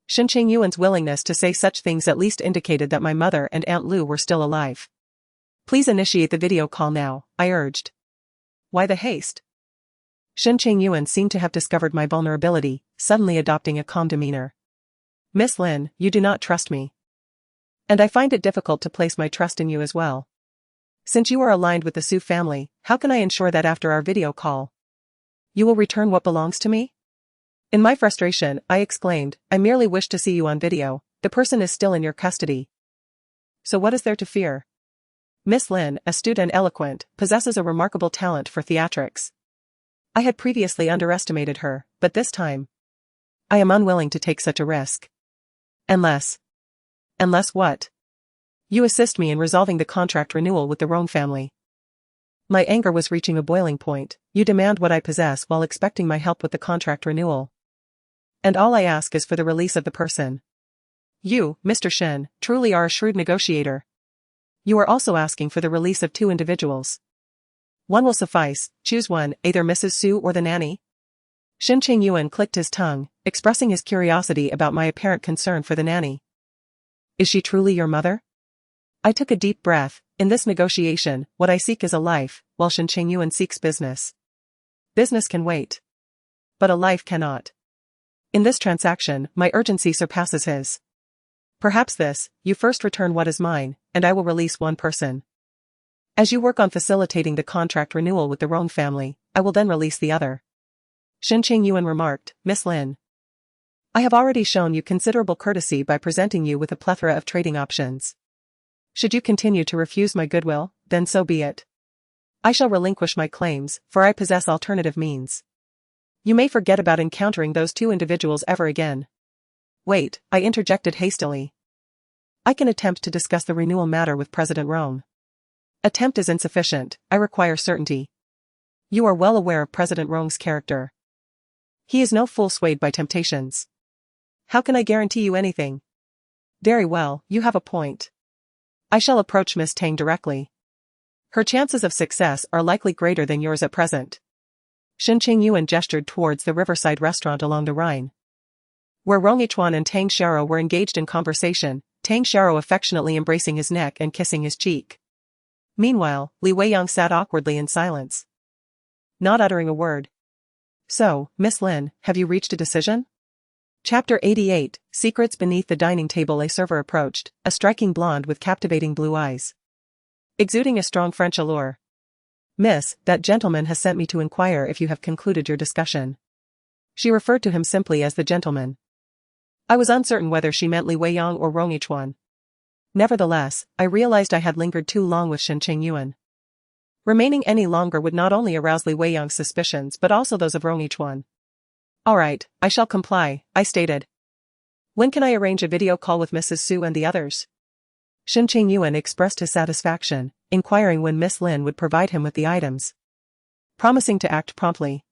Shen Chengyuan's willingness to say such things at least indicated that my mother and Aunt Lu were still alive. Please initiate the video call now, I urged. Why the haste? Shen Chengyuan seemed to have discovered my vulnerability, suddenly adopting a calm demeanor. Miss Lin, you do not trust me. And I find it difficult to place my trust in you as well. Since you are aligned with the Su family, how can I ensure that after our video call, you will return what belongs to me? In my frustration, I exclaimed, I merely wish to see you on video, the person is still in your custody. So what is there to fear? Miss Lin, astute and eloquent, possesses a remarkable talent for theatrics. I had previously underestimated her, but this time, I am unwilling to take such a risk. Unless what? You assist me in resolving the contract renewal with the Rong family. My anger was reaching a boiling point. You demand what I possess while expecting my help with the contract renewal. And all I ask is for the release of the person. You, Mr. Shen, truly are a shrewd negotiator. You are also asking for the release of two individuals. One will suffice, choose one, either Mrs. Su or the nanny. Shen Chengyuan clicked his tongue, expressing his curiosity about my apparent concern for the nanny. Is she truly your mother? I took a deep breath. In this negotiation, what I seek is a life, while Shen Chengyuan seeks business. Business can wait. But a life cannot. In this transaction, my urgency surpasses his. Perhaps this, you first return what is mine, and I will release one person. As you work on facilitating the contract renewal with the Rong family, I will then release the other. Shen Chengyuan remarked, Miss Lin. I have already shown you considerable courtesy by presenting you with a plethora of trading options. Should you continue to refuse my goodwill, then so be it. I shall relinquish my claims, for I possess alternative means. You may forget about encountering those two individuals ever again. Wait, I interjected hastily. I can attempt to discuss the renewal matter with President Rong. Attempt is insufficient, I require certainty. You are well aware of President Rong's character. He is no fool swayed by temptations. How can I guarantee you anything? Very well, you have a point. I shall approach Miss Tang directly. Her chances of success are likely greater than yours at present. Shen Chengyuan gestured towards the riverside restaurant along the Rhine, where Rong Yichuan and Tang Xiao were engaged in conversation, Tang Xiao affectionately embracing his neck and kissing his cheek. Meanwhile, Li Weiyang sat awkwardly in silence, not uttering a word. So, Miss Lin, have you reached a decision? Chapter 88, Secrets Beneath the dining table. A server approached, a striking blonde with captivating blue eyes, exuding a strong French allure. Miss, that gentleman has sent me to inquire if you have concluded your discussion. She referred to him simply as the gentleman. I was uncertain whether she meant Li Weiyang or Rong Yichuan. Nevertheless, I realized I had lingered too long with Shen Chengyuan. Remaining any longer would not only arouse Li Weiyang's suspicions but also those of Rong Yichuan. All right, I shall comply, I stated. When can I arrange a video call with Mrs. Su and the others? Shen Chengyuan expressed his satisfaction, inquiring when Miss Lin would provide him with the items. Promising to act promptly.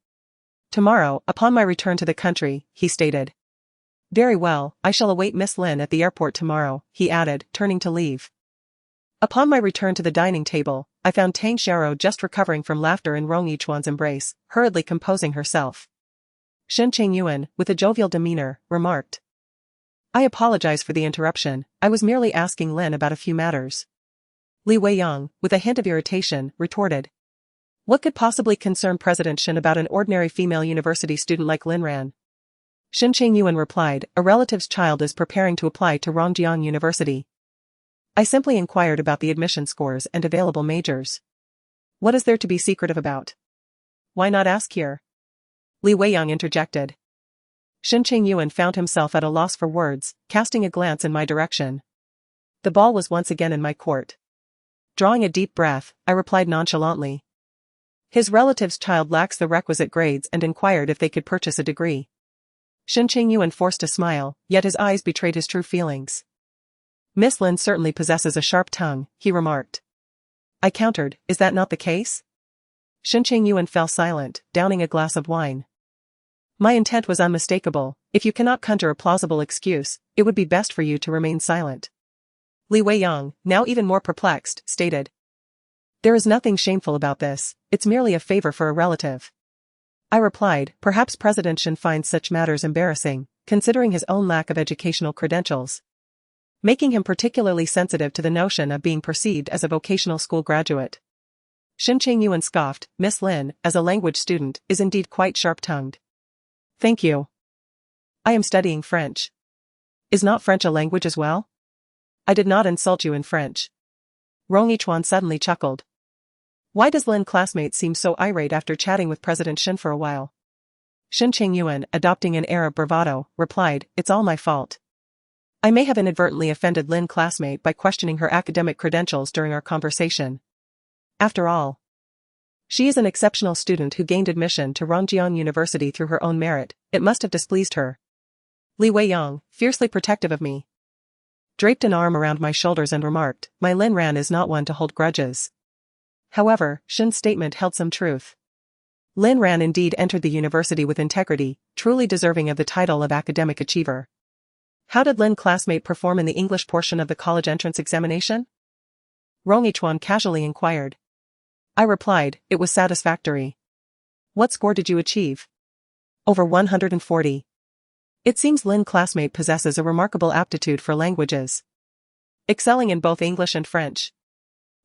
Tomorrow, upon my return to the country, he stated. Very well, I shall await Miss Lin at the airport tomorrow, he added, turning to leave. Upon my return to the dining table, I found Tang Xiao just recovering from laughter in Rong Yichuan's embrace, hurriedly composing herself. Shen Chengyuan, with a jovial demeanor, remarked. I apologize for the interruption, I was merely asking Lin about a few matters. Li Weiyang, with a hint of irritation, retorted. What could possibly concern President Shen about an ordinary female university student like Lin Ran? Shen Chengyuan replied, a relative's child is preparing to apply to Rongjiang University. I simply inquired about the admission scores and available majors. What is there to be secretive about? Why not ask here? Li Weiyang interjected. Shen Chengyuan found himself at a loss for words, casting a glance in my direction. The ball was once again in my court. Drawing a deep breath, I replied nonchalantly. His relative's child lacks the requisite grades and inquired if they could purchase a degree. Shen Chengyuan forced a smile, yet his eyes betrayed his true feelings. Miss Lin certainly possesses a sharp tongue, he remarked. I countered, is that not the case? Shen Chengyuan fell silent, downing a glass of wine. My intent was unmistakable. If you cannot conjure a plausible excuse, it would be best for you to remain silent. Li Weiyang, now even more perplexed, stated. There is nothing shameful about this, it's merely a favor for a relative. I replied, perhaps President Shen finds such matters embarrassing, considering his own lack of educational credentials, making him particularly sensitive to the notion of being perceived as a vocational school graduate. Shen Chengyuan scoffed, Miss Lin, as a language student, is indeed quite sharp-tongued. Thank you. I am studying French. Is not French a language as well? I did not insult you in French. Rong Yichuan suddenly chuckled. Why does Lin classmates seem so irate after chatting with President Shen for a while? Shen Chengyuan, adopting an air of bravado, replied, it's all my fault. I may have inadvertently offended Lin classmate by questioning her academic credentials during our conversation. After all, she is an exceptional student who gained admission to Rongjiang University through her own merit, it must have displeased her. Li Weiyang, fiercely protective of me, draped an arm around my shoulders and remarked, my Lin Ran is not one to hold grudges. However, Shen's statement held some truth. Lin Ran indeed entered the university with integrity, truly deserving of the title of academic achiever. How did Lin classmate perform in the English portion of the college entrance examination? Rong Yichuan casually inquired. I replied, it was satisfactory. What score did you achieve? Over 140. It seems Lin classmate possesses a remarkable aptitude for languages, excelling in both English and French.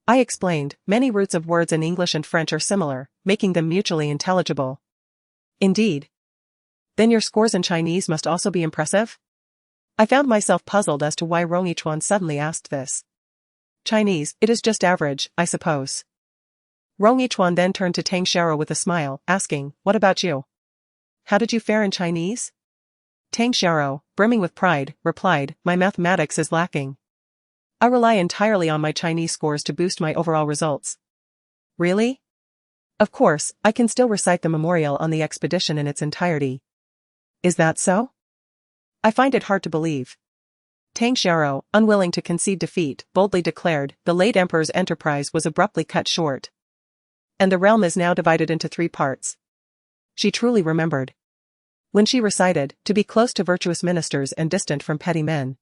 I explained, many roots of words in English and French are similar, making them mutually intelligible. Indeed. Then your scores in Chinese must also be impressive? I found myself puzzled as to why Rong Yichuan suddenly asked this. Chinese, it is just average, I suppose. Rong Yichuan then turned to Tang Xiao with a smile, asking, what about you? How did you fare in Chinese? Tang Xiao, brimming with pride, replied, my mathematics is lacking. I rely entirely on my Chinese scores to boost my overall results. Really? Of course, I can still recite the memorial on the expedition in its entirety. Is that so? I find it hard to believe. Tang Xiao, unwilling to concede defeat, boldly declared, the late emperor's enterprise was abruptly cut short, and the realm is now divided into 3 parts. She truly remembered when she recited, to be close to virtuous ministers and distant from petty men.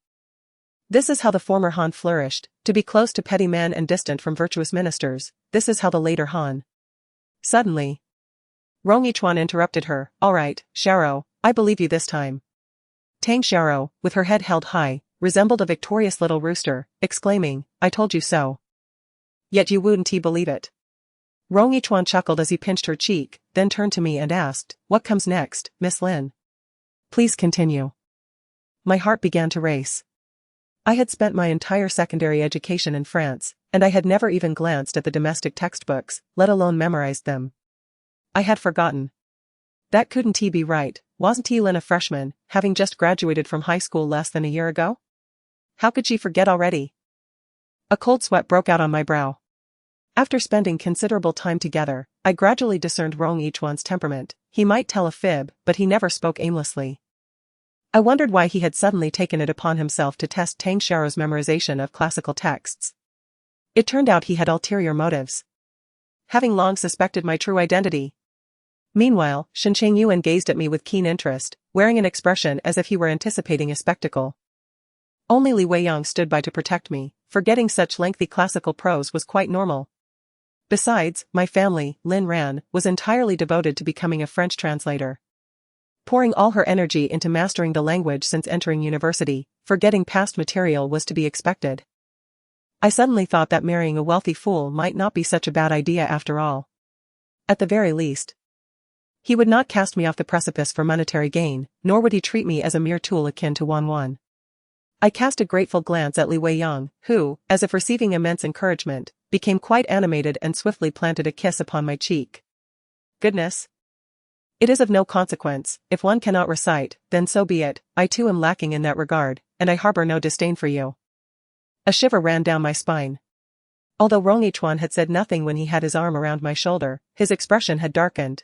This is how the former Han flourished, to be close to petty men and distant from virtuous ministers, this is how the later Han. Suddenly, Rong Yichuan interrupted her. All right, Xiao, I believe you this time. Tang Xiao, with her head held high, resembled a victorious little rooster, exclaiming, I told you so. Yet you wouldn't believe it. Rong Yichuan chuckled as he pinched her cheek, then turned to me and asked, what comes next, Miss Lin? Please continue. My heart began to race. I had spent my entire secondary education in France, and I had never even glanced at the domestic textbooks, let alone memorized them. I had forgotten. That couldn't be right, wasn't Lin a freshman, having just graduated from high school less than a year ago? How could she forget already? A cold sweat broke out on my brow. After spending considerable time together, I gradually discerned Rong Yichuan's temperament. He might tell a fib, but he never spoke aimlessly. I wondered why he had suddenly taken it upon himself to test Tang Xiao's memorization of classical texts. It turned out he had ulterior motives. Having long suspected my true identity. Meanwhile, Shen Chengyuan gazed at me with keen interest, wearing an expression as if he were anticipating a spectacle. Only Li Weiyang stood by to protect me, for getting such lengthy classical prose was quite normal. Besides, my family, Lin Ran, was entirely devoted to becoming a French translator. Pouring all her energy into mastering the language since entering university, forgetting past material was to be expected. I suddenly thought that marrying a wealthy fool might not be such a bad idea after all. At the very least, he would not cast me off the precipice for monetary gain, nor would he treat me as a mere tool akin to Wan. I cast a grateful glance at Li Weiyang, who, as if receiving immense encouragement, became quite animated and swiftly planted a kiss upon my cheek. Goodness! It is of no consequence, if one cannot recite, then so be it, I too am lacking in that regard, and I harbor no disdain for you. A shiver ran down my spine. Although Rong Yichuan had said nothing when he had his arm around my shoulder, his expression had darkened.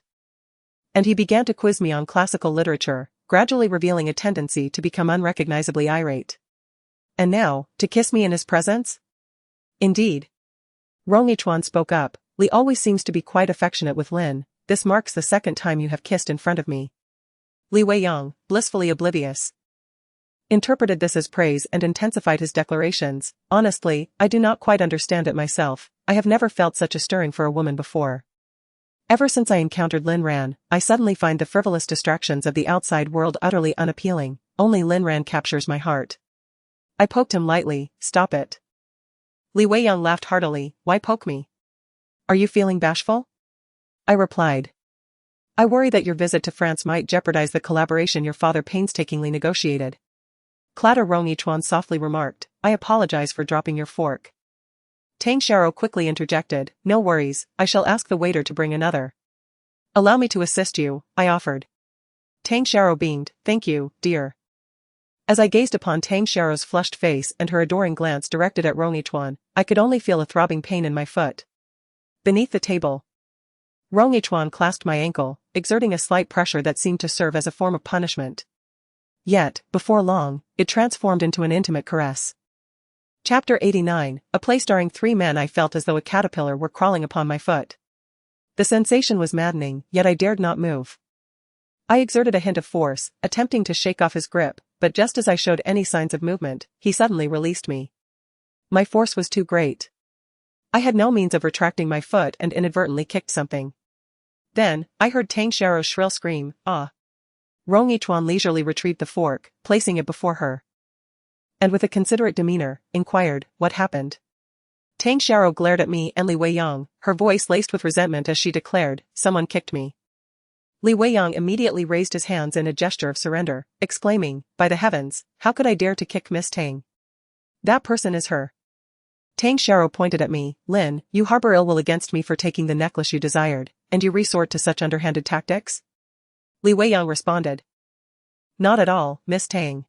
And he began to quiz me on classical literature, gradually revealing a tendency to become unrecognizably irate. And now, to kiss me in his presence? Indeed. Rong Yichuan spoke up, Li always seems to be quite affectionate with Lin. This marks the second time you have kissed in front of me. Li Weiyang, blissfully oblivious, interpreted this as praise and intensified his declarations. Honestly, I do not quite understand it myself. I have never felt such a stirring for a woman before. Ever since I encountered Lin Ran, I suddenly find the frivolous distractions of the outside world utterly unappealing. Only Lin Ran captures my heart. I poked him lightly. Stop it. Li Weiyang laughed heartily. Why poke me? Are you feeling bashful? I replied. I worry that your visit to France might jeopardize the collaboration your father painstakingly negotiated. Clatter, Rong Yichuan softly remarked. I apologize for dropping your fork. Tang Xiao quickly interjected. No worries, I shall ask the waiter to bring another. Allow me to assist you, I offered. Tang Xiao beamed. Thank you, dear. As I gazed upon Tang Xiao's flushed face and her adoring glance directed at Rong Yichuan, I could only feel a throbbing pain in my foot. Beneath the table, Rong Yichuan clasped my ankle, exerting a slight pressure that seemed to serve as a form of punishment. Yet, before long, it transformed into an intimate caress. Chapter 89, a play starring three men. I felt as though a caterpillar were crawling upon my foot. The sensation was maddening, yet I dared not move. I exerted a hint of force, attempting to shake off his grip, but just as I showed any signs of movement, he suddenly released me. My force was too great. I had no means of retracting my foot and inadvertently kicked something. Then, I heard Tang Xiao's shrill scream, ah. Rong Yichuan leisurely retrieved the fork, placing it before her. And with a considerate demeanor, inquired, what happened? Tang Xiao glared at me and Li Weiyang, her voice laced with resentment as she declared, someone kicked me. Li Weiyang immediately raised his hands in a gesture of surrender, exclaiming, by the heavens, how could I dare to kick Miss Tang? That person is her. Tang Xiao pointed at me. Lin, you harbor ill will against me for taking the necklace you desired, and you resort to such underhanded tactics? Li Weiyang responded. Not at all, Miss Tang.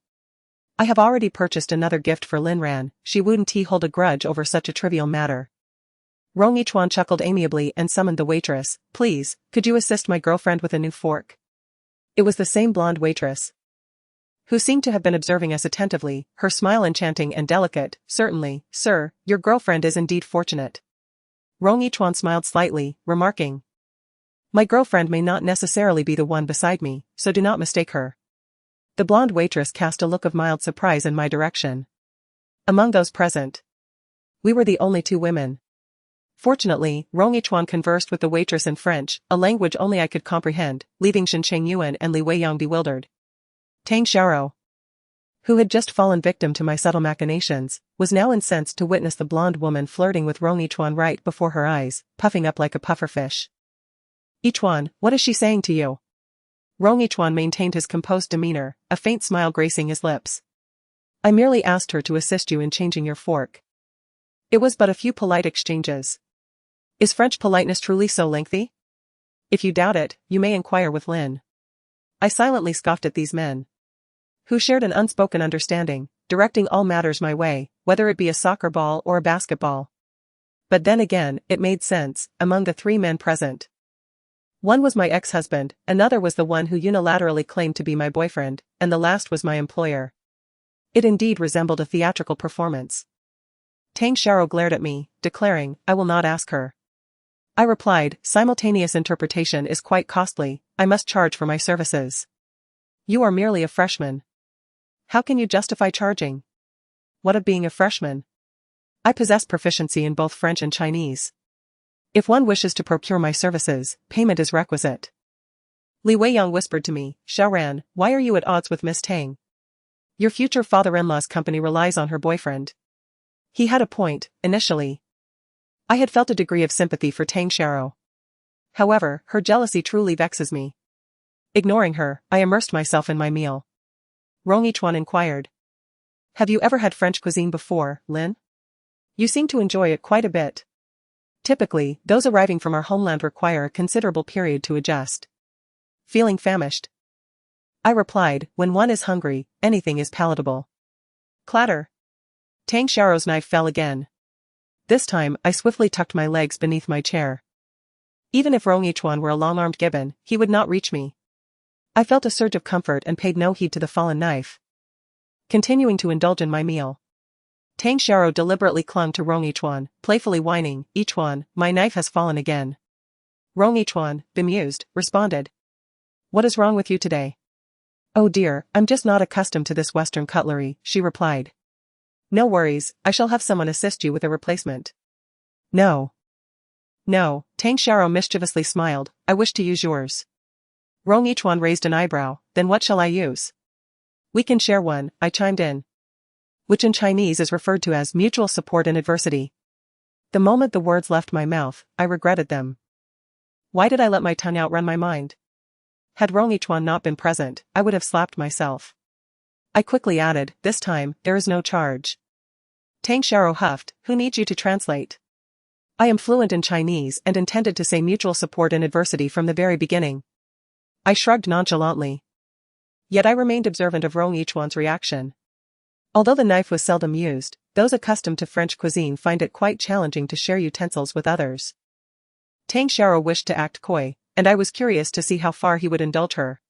I have already purchased another gift for Lin Ran. She wouldn't hold a grudge over such a trivial matter. Rong Yichuan chuckled amiably and summoned the waitress. Please, could you assist my girlfriend with a new fork? It was the same blonde waitress, who seemed to have been observing us attentively, her smile enchanting and delicate. Certainly, sir, your girlfriend is indeed fortunate. Rong Yichuan smiled slightly, remarking, my girlfriend may not necessarily be the one beside me, so do not mistake her. The blonde waitress cast a look of mild surprise in my direction. Among those present, we were the only two women. Fortunately, Rong Yichuan conversed with the waitress in French, a language only I could comprehend, leaving Shen Chengyuan and Li Weiyang bewildered. Tang Xiao, who had just fallen victim to my subtle machinations, was now incensed to witness the blonde woman flirting with Rong Yichuan right before her eyes, puffing up like a pufferfish. Yichuan, what is she saying to you? Rong Yichuan maintained his composed demeanor, a faint smile gracing his lips. I merely asked her to assist you in changing your fork. It was but a few polite exchanges. Is French politeness truly so lengthy? If you doubt it, you may inquire with Lin. I silently scoffed at these men, who shared an unspoken understanding, directing all matters my way, whether it be a soccer ball or a basketball. But then again, it made sense, among the three men present. One was my ex-husband, another was the one who unilaterally claimed to be my boyfriend, and the last was my employer. It indeed resembled a theatrical performance. Tang Xiao glared at me, declaring, I will not ask her. I replied, simultaneous interpretation is quite costly, I must charge for my services. You are merely a freshman. How can you justify charging? What of being a freshman? I possess proficiency in both French and Chinese. If one wishes to procure my services, payment is requisite. Li Weiyang whispered to me, Xiaoran, why are you at odds with Miss Tang? Your future father-in-law's company relies on her boyfriend. He had a point, initially. I had felt a degree of sympathy for Tang Xiao. However, her jealousy truly vexes me. Ignoring her, I immersed myself in my meal. Rong Yichuan inquired. Have you ever had French cuisine before, Lin? You seem to enjoy it quite a bit. Typically, those arriving from our homeland require a considerable period to adjust. Feeling famished? I replied, when one is hungry, anything is palatable. Clatter. Tang Xiao's knife fell again. This time, I swiftly tucked my legs beneath my chair. Even if Rong Yichuan were a long-armed gibbon, he would not reach me. I felt a surge of comfort and paid no heed to the fallen knife. Continuing to indulge in my meal, Tang Xiao deliberately clung to Rong Yichuan, playfully whining, Yichuan, my knife has fallen again. Rong Yichuan, bemused, responded. What is wrong with you today? Oh dear, I'm just not accustomed to this Western cutlery, she replied. No worries, I shall have someone assist you with a replacement. No. No, Tang Xiao mischievously smiled, I wish to use yours. Rong Yichuan raised an eyebrow, then what shall I use? We can share one, I chimed in. Which in Chinese is referred to as mutual support in adversity. The moment the words left my mouth, I regretted them. Why did I let my tongue outrun my mind? Had Rong Yichuan not been present, I would have slapped myself. I quickly added, this time, there is no charge. Tang Xiao huffed, who needs you to translate? I am fluent in Chinese and intended to say mutual support in adversity from the very beginning. I shrugged nonchalantly. Yet I remained observant of Rong Yichuan's reaction. Although the knife was seldom used, those accustomed to French cuisine find it quite challenging to share utensils with others. Tang Xiao wished to act coy, and I was curious to see how far he would indulge her.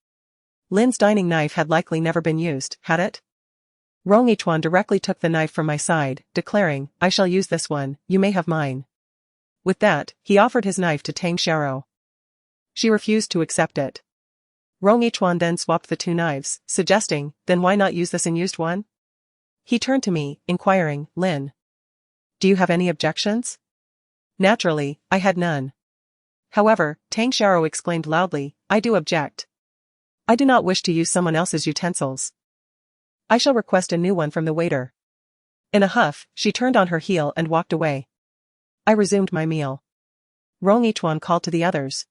Lin's dining knife had likely never been used, had it? Rong Yichuan directly took the knife from my side, declaring, I shall use this one, you may have mine. With that, he offered his knife to Tang Xiao. She refused to accept it. Rong Yichuan then swapped the two knives, suggesting, then why not use this unused one? He turned to me, inquiring, Lin. Do you have any objections? Naturally, I had none. However, Tang Xiao exclaimed loudly, I do object. I do not wish to use someone else's utensils. I shall request a new one from the waiter. In a huff, she turned on her heel and walked away. I resumed my meal. Rong Yichuan called to the others.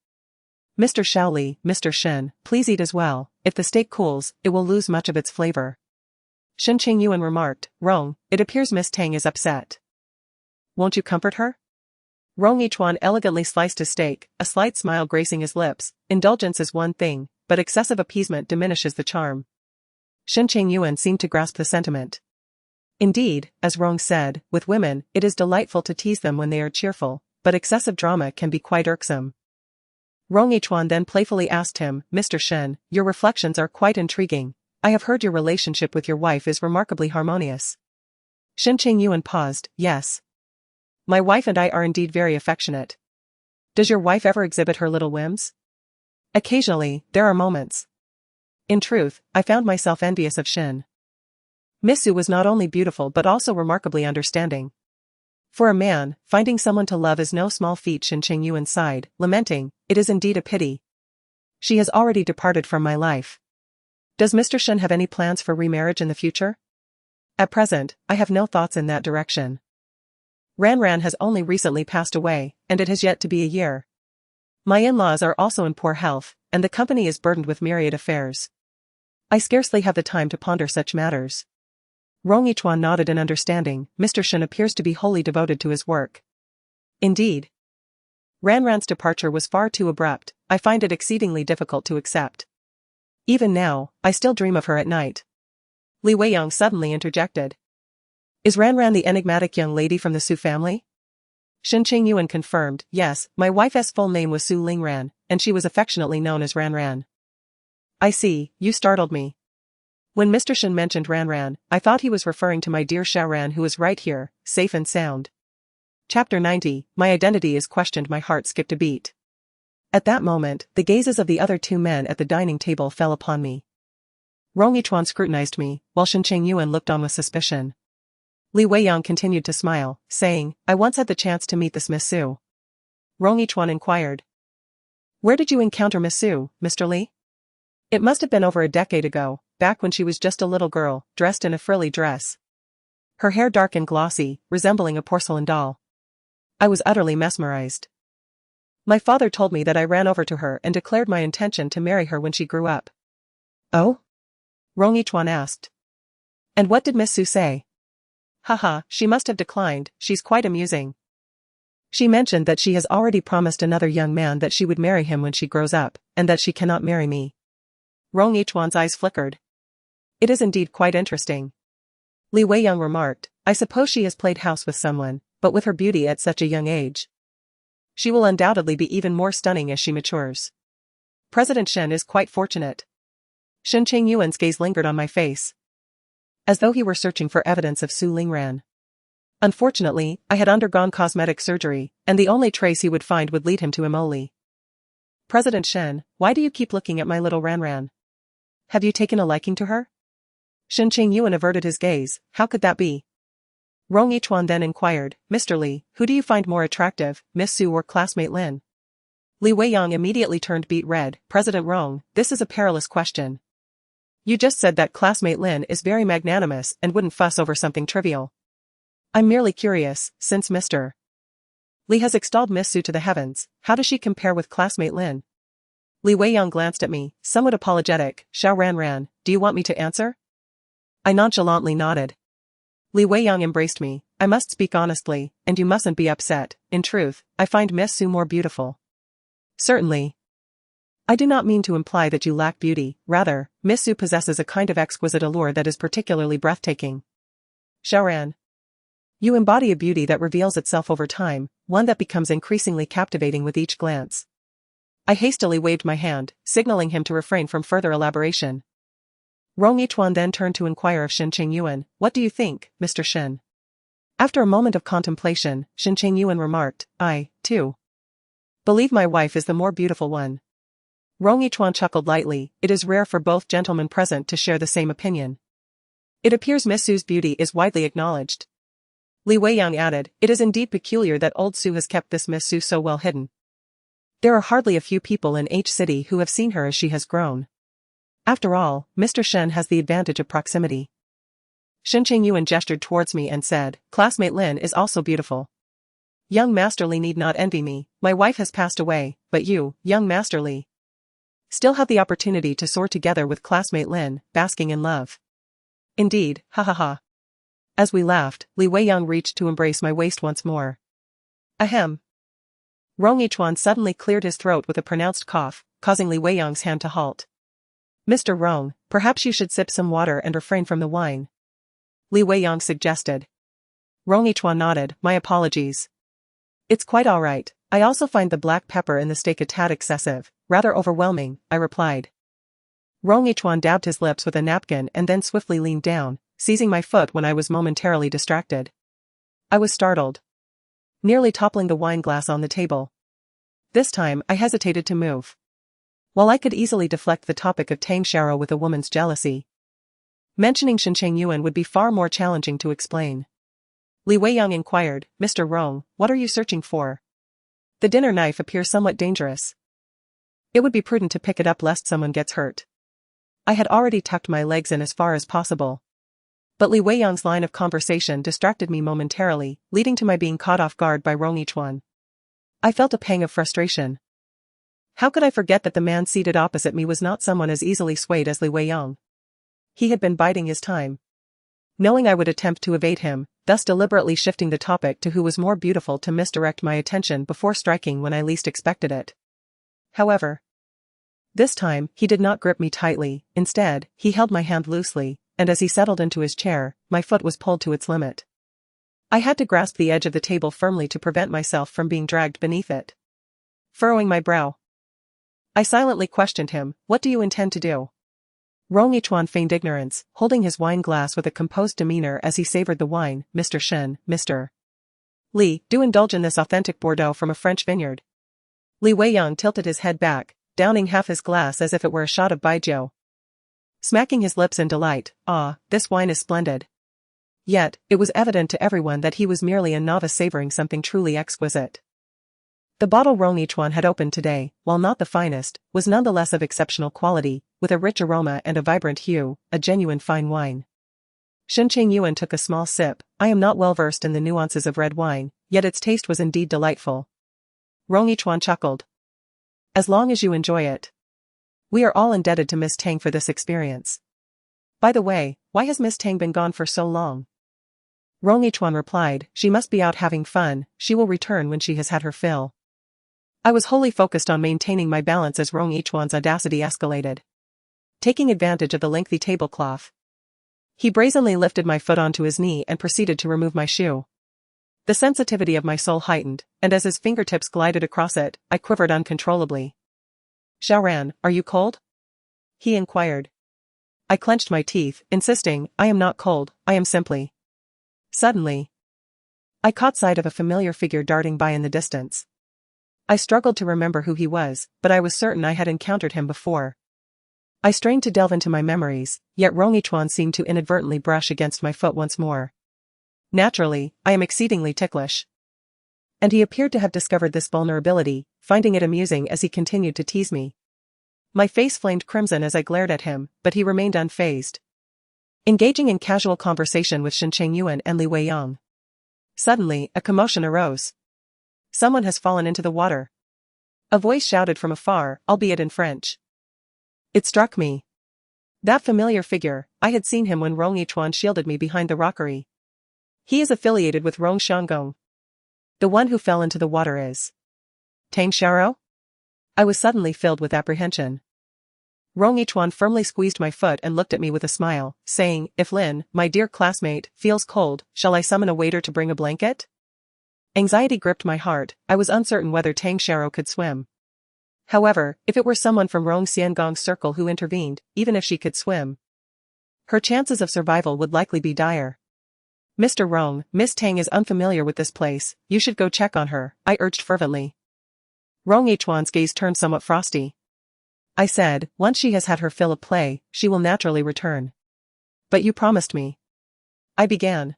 Mr. Shaoli, Mr. Shen, please eat as well, if the steak cools, it will lose much of its flavor. Shen Chengyuan remarked, Rong, it appears Miss Tang is upset. Won't you comfort her? Rong Yichuan elegantly sliced his steak, a slight smile gracing his lips. Indulgence is one thing, but excessive appeasement diminishes the charm. Shen Chengyuan seemed to grasp the sentiment. Indeed, as Rong said, with women, it is delightful to tease them when they are cheerful, but excessive drama can be quite irksome. Rong Yichuan then playfully asked him, Mr. Shen, your reflections are quite intriguing. I have heard your relationship with your wife is remarkably harmonious. Shen Chengyuan paused, yes. My wife and I are indeed very affectionate. Does your wife ever exhibit her little whims? Occasionally, there are moments. In truth, I found myself envious of Shen. Miss Su was not only beautiful but also remarkably understanding. For a man, finding someone to love is no small feat. Shen Chengyuan sighed, lamenting, it is indeed a pity. She has already departed from my life. Does Mr. Shen have any plans for remarriage in the future? At present, I have no thoughts in that direction. Ran has only recently passed away, and it has yet to be a year. My in-laws are also in poor health, and the company is burdened with myriad affairs. I scarcely have the time to ponder such matters. Rong Yichuan nodded in understanding. Mr. Shen appears to be wholly devoted to his work. Indeed. Ran's departure was far too abrupt. I find it exceedingly difficult to accept. Even now, I still dream of her at night. Li Weiyang suddenly interjected. Is Ran the enigmatic young lady from the Su family? Shen Chengyuan confirmed, yes, my wife's full name was Su Lingran, and she was affectionately known as Ran. I see, you startled me. When Mr. Shen mentioned Ran, I thought he was referring to my dear Xiaoran who is right here, safe and sound. Chapter 90, My identity is questioned. My heart skipped a beat. At that moment, the gazes of the other two men at the dining table fell upon me. Rong Yichuan scrutinized me, while Shen Chengyuan looked on with suspicion. Li Weiyang continued to smile, saying, I once had the chance to meet this Miss Su. Rong Yichuan inquired. Where did you encounter Miss Su, Mr. Li? It must have been over a decade ago, back when she was just a little girl, dressed in a frilly dress. Her hair dark and glossy, resembling a porcelain doll. I was utterly mesmerized. My father told me that I ran over to her and declared my intention to marry her when she grew up. Oh? Rong Yichuan asked. And what did Miss Su say? Haha, she must have declined, she's quite amusing. She mentioned that she has already promised another young man that she would marry him when she grows up, and that she cannot marry me. Rong Yichuan's eyes flickered. It is indeed quite interesting. Li Weiyang remarked, I suppose she has played house with someone, but with her beauty at such a young age. She will undoubtedly be even more stunning as she matures. President Shen is quite fortunate. Shen Chengyuan's gaze lingered on my face, as though he were searching for evidence of Su Lingran. Unfortunately, I had undergone cosmetic surgery, and the only trace he would find would lead him to Emoli. President Shen, why do you keep looking at my little Ran? Have you taken a liking to her? Shen Chengyuan averted his gaze. How could that be? Rong Yichuan then inquired, Mr. Li, who do you find more attractive, Miss Su or classmate Lin? Li Weiyang immediately turned beet red. President Rong, this is a perilous question. You just said that classmate Lin is very magnanimous and wouldn't fuss over something trivial. I'm merely curious, since Mr. Li has extolled Miss Su to the heavens, how does she compare with classmate Lin? Li Weiyang glanced at me, somewhat apologetic. Xiao Ran, do you want me to answer? I nonchalantly nodded. Li Weiyang embraced me. I must speak honestly, and you mustn't be upset. In truth, I find Miss Su more beautiful. Certainly. I do not mean to imply that you lack beauty, rather, Miss Su possesses a kind of exquisite allure that is particularly breathtaking. Xiaoran. You embody a beauty that reveals itself over time, one that becomes increasingly captivating with each glance. I hastily waved my hand, signaling him to refrain from further elaboration. Rong Yichuan then turned to inquire of Shen Chengyuan, what do you think, Mr. Shen? After a moment of contemplation, Shen Chengyuan remarked, I, too, believe my wife is the more beautiful one. Rong Yichuan chuckled lightly. It is rare for both gentlemen present to share the same opinion. It appears Miss Su's beauty is widely acknowledged. Li Weiyang added, it is indeed peculiar that old Su has kept this Miss Su so well hidden. There are hardly a few people in H City who have seen her as she has grown. After all, Mr. Shen has the advantage of proximity. Shen Chengyuan gestured towards me and said, classmate Lin is also beautiful. Young Master Li need not envy me, my wife has passed away, but you, young Master Li, still have the opportunity to soar together with classmate Lin, basking in love. Indeed, ha ha ha. As we laughed, Li Weiyang reached to embrace my waist once more. Ahem. Rong Yichuan suddenly cleared his throat with a pronounced cough, causing Li Weiyang's hand to halt. Mr. Rong, perhaps you should sip some water and refrain from the wine. Li Weiyang suggested. Rong Yichuan nodded, my apologies. It's quite all right. I also find the black pepper in the steak a tad excessive, rather overwhelming, I replied. Rong Yichuan dabbed his lips with a napkin and then swiftly leaned down, seizing my foot when I was momentarily distracted. I was startled, nearly toppling the wine glass on the table. This time, I hesitated to move. While I could easily deflect the topic of Tang Xiao with a woman's jealousy, mentioning Shen Chengyuan would be far more challenging to explain. Li Weiyang inquired. Mr. Rong, what are you searching for? The dinner knife appears somewhat dangerous. It would be prudent to pick it up lest someone gets hurt. I had already tucked my legs in as far as possible. But Li Weiyang's line of conversation distracted me momentarily, leading to my being caught off guard by Rong Yichuan. I felt a pang of frustration. How could I forget that the man seated opposite me was not someone as easily swayed as Li Weiyang? He had been biding his time. Knowing I would attempt to evade him, thus deliberately shifting the topic to who was more beautiful to misdirect my attention before striking when I least expected it. However, this time, he did not grip me tightly. Instead, he held my hand loosely, and as he settled into his chair, my foot was pulled to its limit. I had to grasp the edge of the table firmly to prevent myself from being dragged beneath it. Furrowing my brow, I silently questioned him, what do you intend to do? Rong Yichuan feigned ignorance, holding his wine glass with a composed demeanor as he savored the wine. Mr. Shen, Mr. Li, do indulge in this authentic Bordeaux from a French vineyard. Li Weiyang tilted his head back, downing half his glass as if it were a shot of baijiu. Smacking his lips in delight, ah, this wine is splendid. Yet, it was evident to everyone that he was merely a novice savoring something truly exquisite. The bottle Rong Yichuan had opened today, while not the finest, was nonetheless of exceptional quality, with a rich aroma and a vibrant hue, a genuine fine wine. Shen Chengyuan took a small sip. I am not well versed in the nuances of red wine, yet its taste was indeed delightful. Rong Yichuan chuckled. As long as you enjoy it. We are all indebted to Miss Tang for this experience. By the way, why has Miss Tang been gone for so long? Rong Yichuan replied, she must be out having fun, she will return when she has had her fill. I was wholly focused on maintaining my balance as Rong Yichuan's audacity escalated. Taking advantage of the lengthy tablecloth, he brazenly lifted my foot onto his knee and proceeded to remove my shoe. The sensitivity of my soul heightened, and as his fingertips glided across it, I quivered uncontrollably. Xiaoran, are you cold? He inquired. I clenched my teeth, insisting, I am not cold, I am simply. Suddenly, I caught sight of a familiar figure darting by in the distance. I struggled to remember who he was, but I was certain I had encountered him before. I strained to delve into my memories, yet Rong Yichuan seemed to inadvertently brush against my foot once more. Naturally, I am exceedingly ticklish. And he appeared to have discovered this vulnerability, finding it amusing as he continued to tease me. My face flamed crimson as I glared at him, but he remained unfazed. Engaging in casual conversation with Shen Chengyuan and Li Weiyang. Suddenly, a commotion arose. Someone has fallen into the water. A voice shouted from afar, albeit in French. It struck me. That familiar figure, I had seen him when Rong Yichuan shielded me behind the rockery. He is affiliated with Rong Xianggong. The one who fell into the water is Tang Xiao? I was suddenly filled with apprehension. Rong Yichuan firmly squeezed my foot and looked at me with a smile, saying, if Lin, my dear classmate, feels cold, shall I summon a waiter to bring a blanket? Anxiety gripped my heart. I was uncertain whether Tang Xiao could swim. However, if it were someone from Rong Xianggong's circle who intervened, even if she could swim, her chances of survival would likely be dire. Mr. Rong, Miss Tang is unfamiliar with this place, you should go check on her, I urged fervently. Rong Yichuan's gaze turned somewhat frosty. I said, once she has had her fill of play, she will naturally return. But you promised me. I began.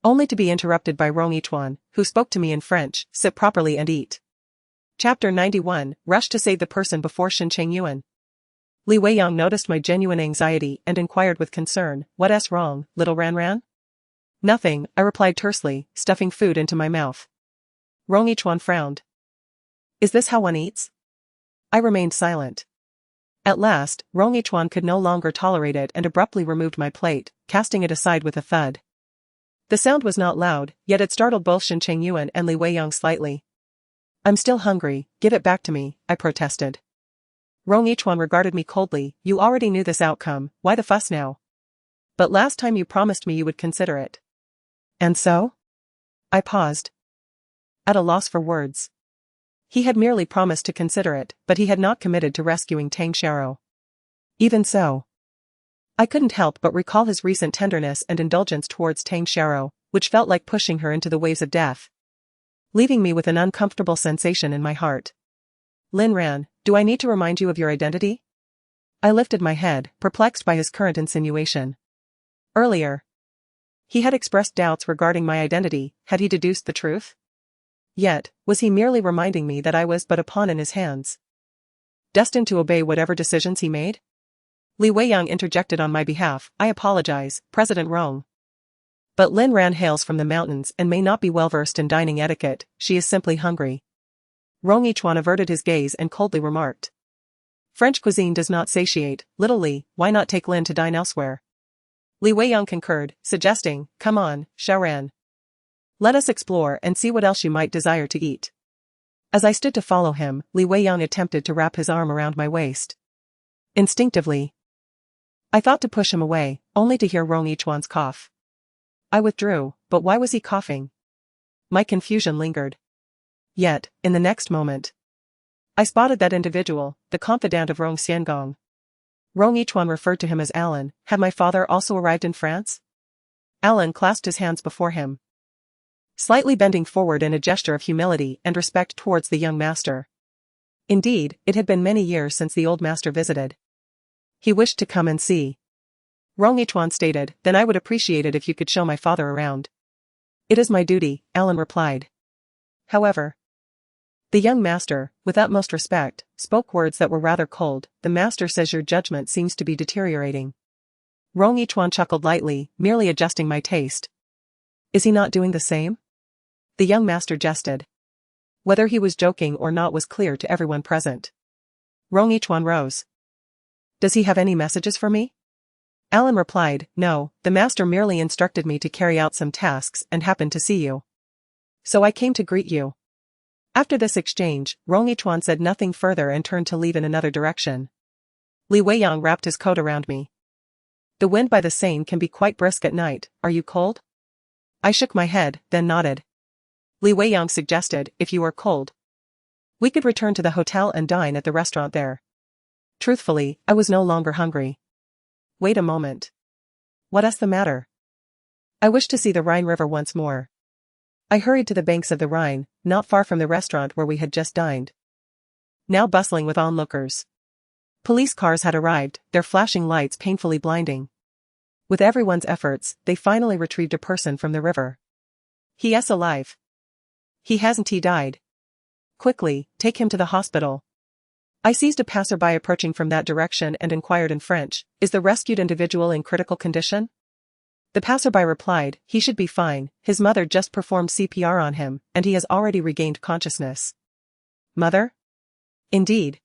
Only to be interrupted by Rong Yichuan, who spoke to me in French, sit properly and eat. Chapter 91, Rush to save the person before Shen Chengyuan. Li Weiyang noticed my genuine anxiety and inquired with concern, what's wrong, little Ran? Nothing, I replied tersely, stuffing food into my mouth. Rong Yichuan frowned. Is this how one eats? I remained silent. At last, Rong Yichuan could no longer tolerate it and abruptly removed my plate, casting it aside with a thud. The sound was not loud, yet it startled both Shen Chengyuan and Li Weiyang slightly. I'm still hungry, give it back to me, I protested. Rong Yichuan regarded me coldly, you already knew this outcome, why the fuss now? But last time you promised me you would consider it. And so? I paused. At a loss for words. He had merely promised to consider it, but he had not committed to rescuing Tang Xiao. Even so, I couldn't help but recall his recent tenderness and indulgence towards Tang Xiao, which felt like pushing her into the waves of death, leaving me with an uncomfortable sensation in my heart. Lin Ran, do I need to remind you of your identity? I lifted my head, perplexed by his current insinuation. Earlier, He had expressed doubts regarding my identity. Had he deduced the truth? Yet, was he merely reminding me that I was but a pawn in his hands, destined to obey whatever decisions he made? Li Weiyang interjected on my behalf. I apologize, President Rong. But Lin Ran hails from the mountains and may not be well versed in dining etiquette. She is simply hungry. Rong Yichuan averted his gaze and coldly remarked. French cuisine does not satiate. Little Li, why not take Lin to dine elsewhere? Li Weiyang concurred, suggesting, come on, Xiaoran. Let us explore and see what else you might desire to eat. As I stood to follow him, Li Weiyang attempted to wrap his arm around my waist. Instinctively, I thought to push him away, only to hear Rong Yichuan's cough. I withdrew, but why was he coughing? My confusion lingered. Yet, in the next moment, I spotted that individual, the confidant of Rong Xiangong. Rong Yichuan referred to him as Alan. Had my father also arrived in France? Alan clasped his hands before him, slightly bending forward in a gesture of humility and respect towards the young master. Indeed, it had been many years since the old master visited. He wished to come and see. Rong Yichuan stated, then I would appreciate it if you could show my father around. It is my duty, Alan replied. However, the young master, with utmost respect, spoke words that were rather cold. The master says your judgment seems to be deteriorating. Rong Yichuan chuckled lightly, merely adjusting my taste. Is he not doing the same? The young master jested. Whether he was joking or not was clear to everyone present. Rong Yichuan rose. Does he have any messages for me? Alan replied, no, the master merely instructed me to carry out some tasks and happened to see you. So I came to greet you. After this exchange, Rong Yichuan said nothing further and turned to leave in another direction. Li Weiyang wrapped his coat around me. The wind by the Seine can be quite brisk at night. Are you cold? I shook my head, then nodded. Li Weiyang suggested, if you are cold, we could return to the hotel and dine at the restaurant there. Truthfully, I was no longer hungry. Wait a moment. What's the matter? I wish to see the Rhine River once more. I hurried to the banks of the Rhine, not far from the restaurant where we had just dined, now bustling with onlookers. Police cars had arrived, their flashing lights painfully blinding. With everyone's efforts, they finally retrieved a person from the river. He is alive. He hasn't died. Quickly, take him to the hospital. I seized a passerby approaching from that direction and inquired in French, is the rescued individual in critical condition? The passerby replied, he should be fine, his mother just performed CPR on him, and he has already regained consciousness. Mother? Indeed.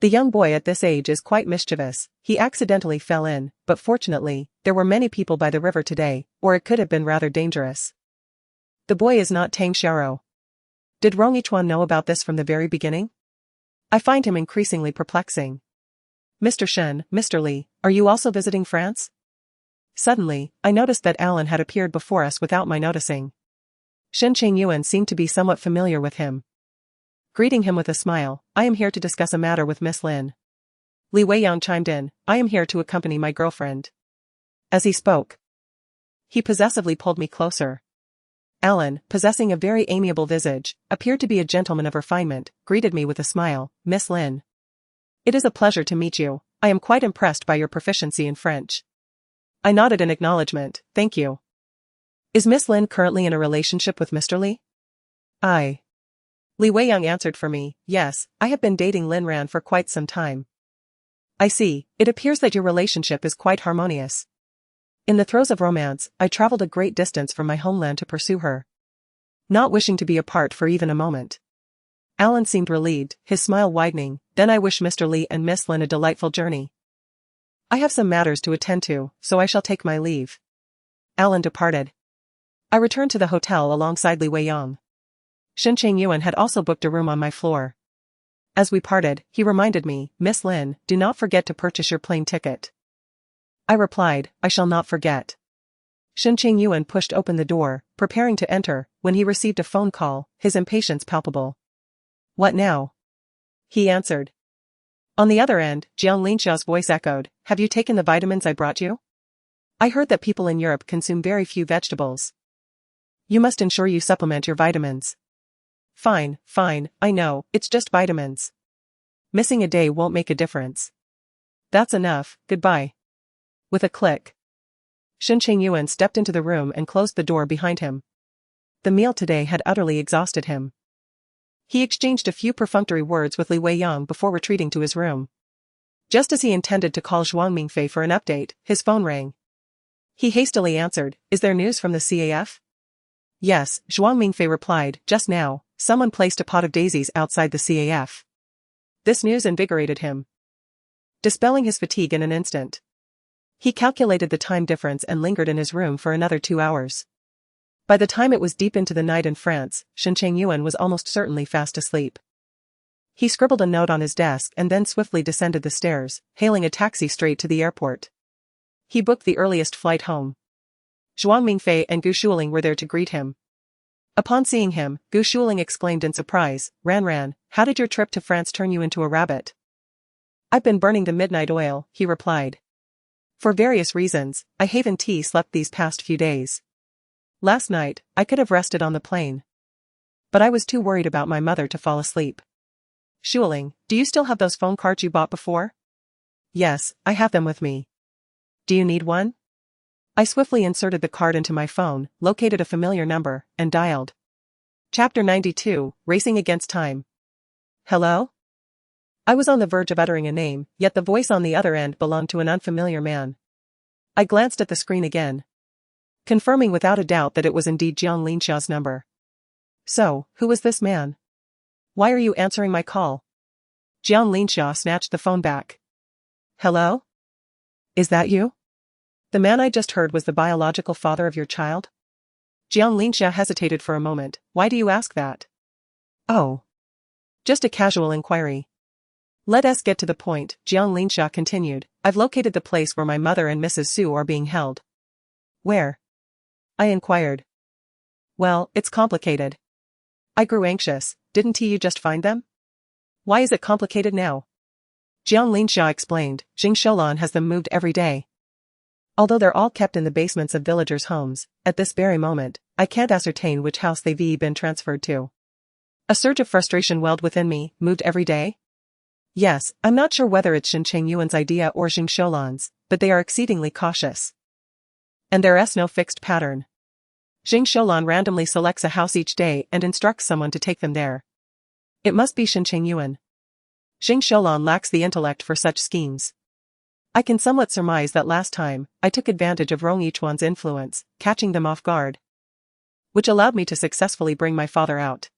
The young boy at this age is quite mischievous. He accidentally fell in, but fortunately, there were many people by the river today, or it could have been rather dangerous. The boy is not Tang Xiaoro. Did Rong Yichuan know about this from the very beginning? I find him increasingly perplexing. Mr. Shen, Mr. Li, are you also visiting France? Suddenly, I noticed that Alan had appeared before us without my noticing. Shen Chengyuan seemed to be somewhat familiar with him. Greeting him with a smile, I am here to discuss a matter with Miss Lin. Li Weiyang chimed in, I am here to accompany my girlfriend. As he spoke, he possessively pulled me closer. Alan, possessing a very amiable visage, appeared to be a gentleman of refinement, greeted me with a smile, Miss Lin. It is a pleasure to meet you. I am quite impressed by your proficiency in French. I nodded in acknowledgement, thank you. Is Miss Lin currently in a relationship with Mr. Li? Li Weiyang answered for me, yes, I have been dating Lin Ran for quite some time. I see, it appears that your relationship is quite harmonious. In the throes of romance, I traveled a great distance from my homeland to pursue her, not wishing to be apart for even a moment. Alan seemed relieved, his smile widening, then I wish Mr. Li and Miss Lin a delightful journey. I have some matters to attend to, so I shall take my leave. Alan departed. I returned to the hotel alongside Li Weiyang. Shen Chengyuan had also booked a room on my floor. As we parted, he reminded me, Miss Lin, do not forget to purchase your plane ticket. I replied, I shall not forget. Shen Chengyuan pushed open the door, preparing to enter, when he received a phone call, his impatience palpable. What now? He answered. On the other end, Jiang Linxiao's voice echoed, have you taken the vitamins I brought you? I heard that people in Europe consume very few vegetables. You must ensure you supplement your vitamins. Fine, I know, it's just vitamins. Missing a day won't make a difference. That's enough, goodbye. With a click, Shen Chengyuan stepped into the room and closed the door behind him. The meal today had utterly exhausted him. He exchanged a few perfunctory words with Li Weiyang before retreating to his room. Just as he intended to call Zhuang Mingfei for an update, his phone rang. He hastily answered, "Is there news from the CAF?" "Yes," Zhuang Mingfei replied, "just now, someone placed a pot of daisies outside the CAF." This news invigorated him, dispelling his fatigue in an instant. He calculated the time difference and lingered in his room for another 2 hours. By the time it was deep into the night in France, Shen Chengyuan was almost certainly fast asleep. He scribbled a note on his desk and then swiftly descended the stairs, hailing a taxi straight to the airport. He booked the earliest flight home. Zhuang Mingfei and Gu Shuling were there to greet him. Upon seeing him, Gu Shuling exclaimed in surprise, Ran, how did your trip to France turn you into a rabbit?" "I've been burning the midnight oil," he replied. "For various reasons, I haven't slept these past few days. Last night, I could have rested on the plane. But I was too worried about my mother to fall asleep." "Shuling, do you still have those phone cards you bought before?" "Yes, I have them with me." "Do you need one?" I swiftly inserted the card into my phone, located a familiar number, and dialed. Chapter 92, Racing Against Time. "Hello?" I was on the verge of uttering a name, yet the voice on the other end belonged to an unfamiliar man. I glanced at the screen again, confirming without a doubt that it was indeed Jiang Linxia's number. So, who was this man? "Why are you answering my call?" Jiang Linxia snatched the phone back. "Hello? Is that you? The man I just heard was the biological father of your child?" Jiang Linxia hesitated for a moment. "Why do you ask that?" "Oh. Just a casual inquiry." "Let us get to the point," Jiang Linxia continued. "I've located the place where my mother and Mrs. Su are being held." "Where?" I inquired. "Well, it's complicated." I grew anxious. "Didn't you just find them? Why is it complicated now?" Jiang Linxia explained, "Jing Shoulan has them moved every day. Although they're all kept in the basements of villagers' homes, at this very moment, I can't ascertain which house they've been transferred to." A surge of frustration welled within me. "Moved every day?" "Yes, I'm not sure whether it's Shen Chengyuan's idea or Jing Shoulan's, but they are exceedingly cautious. And there's no fixed pattern. Jing Shoulan randomly selects a house each day and instructs someone to take them there. It must be Shen Chengyuan. Jing Shoulan lacks the intellect for such schemes. I can somewhat surmise that last time, I took advantage of Rong Yichuan's influence, catching them off guard, which allowed me to successfully bring my father out.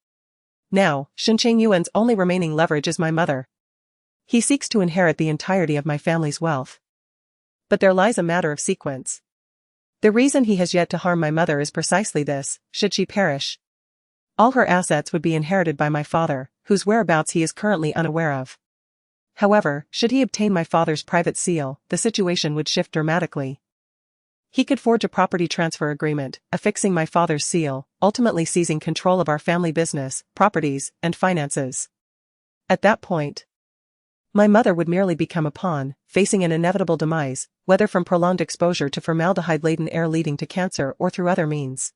Now, Shen Chengyuan's only remaining leverage is my mother. He seeks to inherit the entirety of my family's wealth. But there lies a matter of sequence. The reason he has yet to harm my mother is precisely this: should she perish, all her assets would be inherited by my father, whose whereabouts he is currently unaware of. However, should he obtain my father's private seal, the situation would shift dramatically. He could forge a property transfer agreement, affixing my father's seal, ultimately seizing control of our family business, properties, and finances. At that point, my mother would merely become a pawn, facing an inevitable demise, whether from prolonged exposure to formaldehyde-laden air leading to cancer or through other means.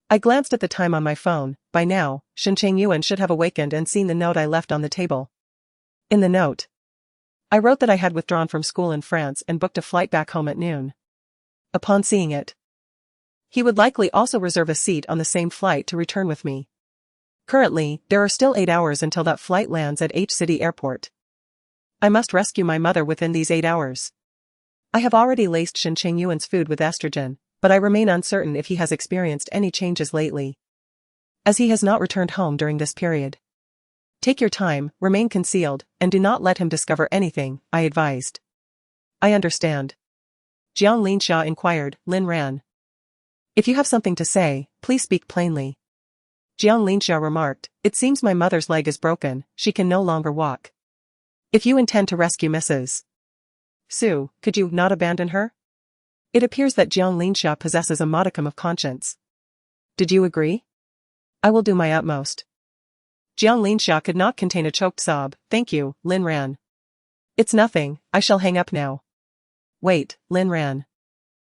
I glanced at the time on my phone. By now, Shen Chengyuan should have awakened and seen the note I left on the table. In the note, I wrote that I had withdrawn from school in France and booked a flight back home at noon. Upon seeing it, he would likely also reserve a seat on the same flight to return with me. Currently, there are still 8 hours until that flight lands at H City Airport. I must rescue my mother within these 8 hours. I have already laced Shen Chengyuan's food with estrogen, but I remain uncertain if he has experienced any changes lately, as he has not returned home during this period. Take your time, remain concealed, and do not let him discover anything, I advised. I understand. Jiang Linxia inquired. Lin Ran, if you have something to say, please speak plainly. Jiang Linxia remarked, it seems my mother's leg is broken, she can no longer walk. If you intend to rescue Mrs. Su, could you not abandon her? It appears that Jiang Linxia possesses a modicum of conscience. Did you agree? I will do my utmost. Jiang Linxia could not contain a choked sob. Thank you, Lin Ran. It's nothing, I shall hang up now. Wait, Lin Ran.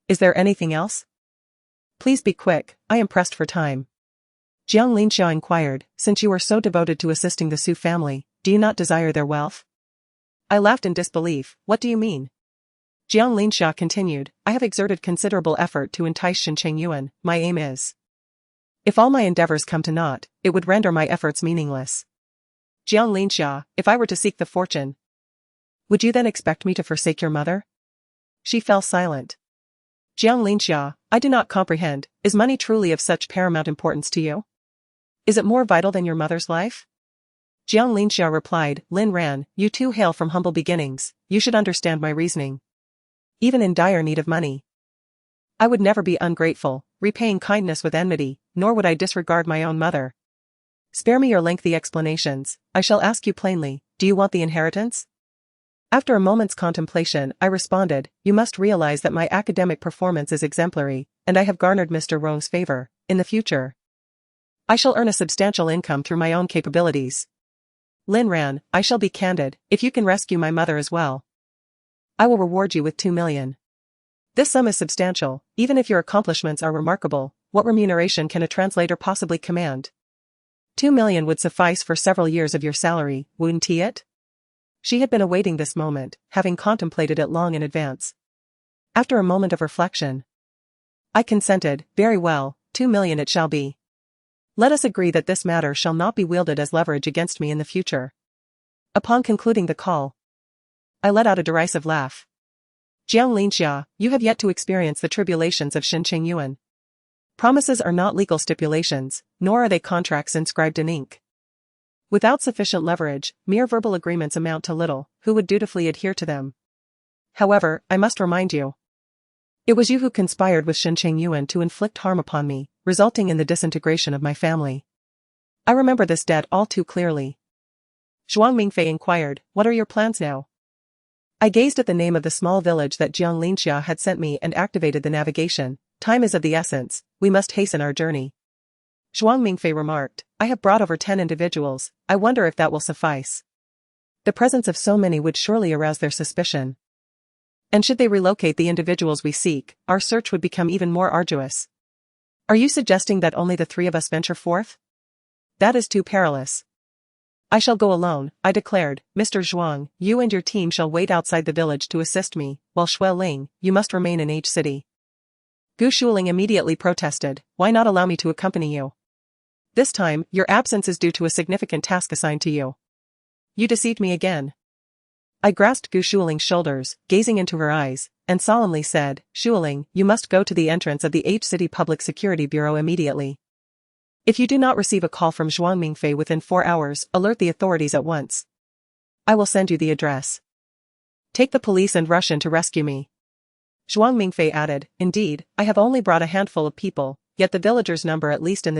Is there anything else? Please be quick, I am pressed for time. Jiang Linxia inquired, since you are so devoted to assisting the Su family, do you not desire their wealth? I laughed in disbelief. What do you mean? Jiang Linxia continued, I have exerted considerable effort to entice Shen Chengyuan. My aim is. If all my endeavors come to naught, it would render my efforts meaningless. Jiang Linxia, if I were to seek the fortune, would you then expect me to forsake your mother? She fell silent. Jiang Linxia, I do not comprehend, is money truly of such paramount importance to you? Is it more vital than your mother's life? Jiang Linxia replied, Lin Ran, you too hail from humble beginnings, you should understand my reasoning. Even in dire need of money, I would never be ungrateful, repaying kindness with enmity, nor would I disregard my own mother. Spare me your lengthy explanations, I shall ask you plainly, do you want the inheritance? After a moment's contemplation, I responded, you must realize that my academic performance is exemplary, and I have garnered Mr. Rong's favor. In the future, I shall earn a substantial income through my own capabilities. Lin Ran, I shall be candid, if you can rescue my mother as well, I will reward you with 2 million. This sum is substantial, even if your accomplishments are remarkable. What remuneration can a translator possibly command? 2 million would suffice for several years of your salary, wouldn't it? She had been awaiting this moment, having contemplated it long in advance. After a moment of reflection, I consented, very well, 2 million it shall be. Let us agree that this matter shall not be wielded as leverage against me in the future. Upon concluding the call, I let out a derisive laugh. Jiang Linxia, you have yet to experience the tribulations of Shen Chengyuan. Promises are not legal stipulations, nor are they contracts inscribed in ink. Without sufficient leverage, mere verbal agreements amount to little. Who would dutifully adhere to them? However, I must remind you. It was you who conspired with Shen Chengyuan to inflict harm upon me, resulting in the disintegration of my family. I remember this debt all too clearly. Zhuang Mingfei inquired, what are your plans now? I gazed at the name of the small village that Jiang Linxia had sent me and activated the navigation. Time is of the essence, we must hasten our journey. Zhuang Mingfei remarked, I have brought over 10 individuals, I wonder if that will suffice. The presence of so many would surely arouse their suspicion. And should they relocate the individuals we seek, our search would become even more arduous. Are you suggesting that only the 3 of us venture forth? That is too perilous. I shall go alone, I declared. Mr. Zhuang, you and your team shall wait outside the village to assist me, while Xue Ling, you must remain in H City. Gu Shuling immediately protested, why not allow me to accompany you? This time, your absence is due to a significant task assigned to you. You deceived me again. I grasped Gu Shuling's shoulders, gazing into her eyes, and solemnly said, Shuling, you must go to the entrance of the H City Public Security Bureau immediately. If you do not receive a call from Zhuang Mingfei within 4 hours, alert the authorities at once. I will send you the address. Take the police and rush in to rescue me. Zhuang Mingfei added, indeed, I have only brought a handful of people, yet the villagers number at least in the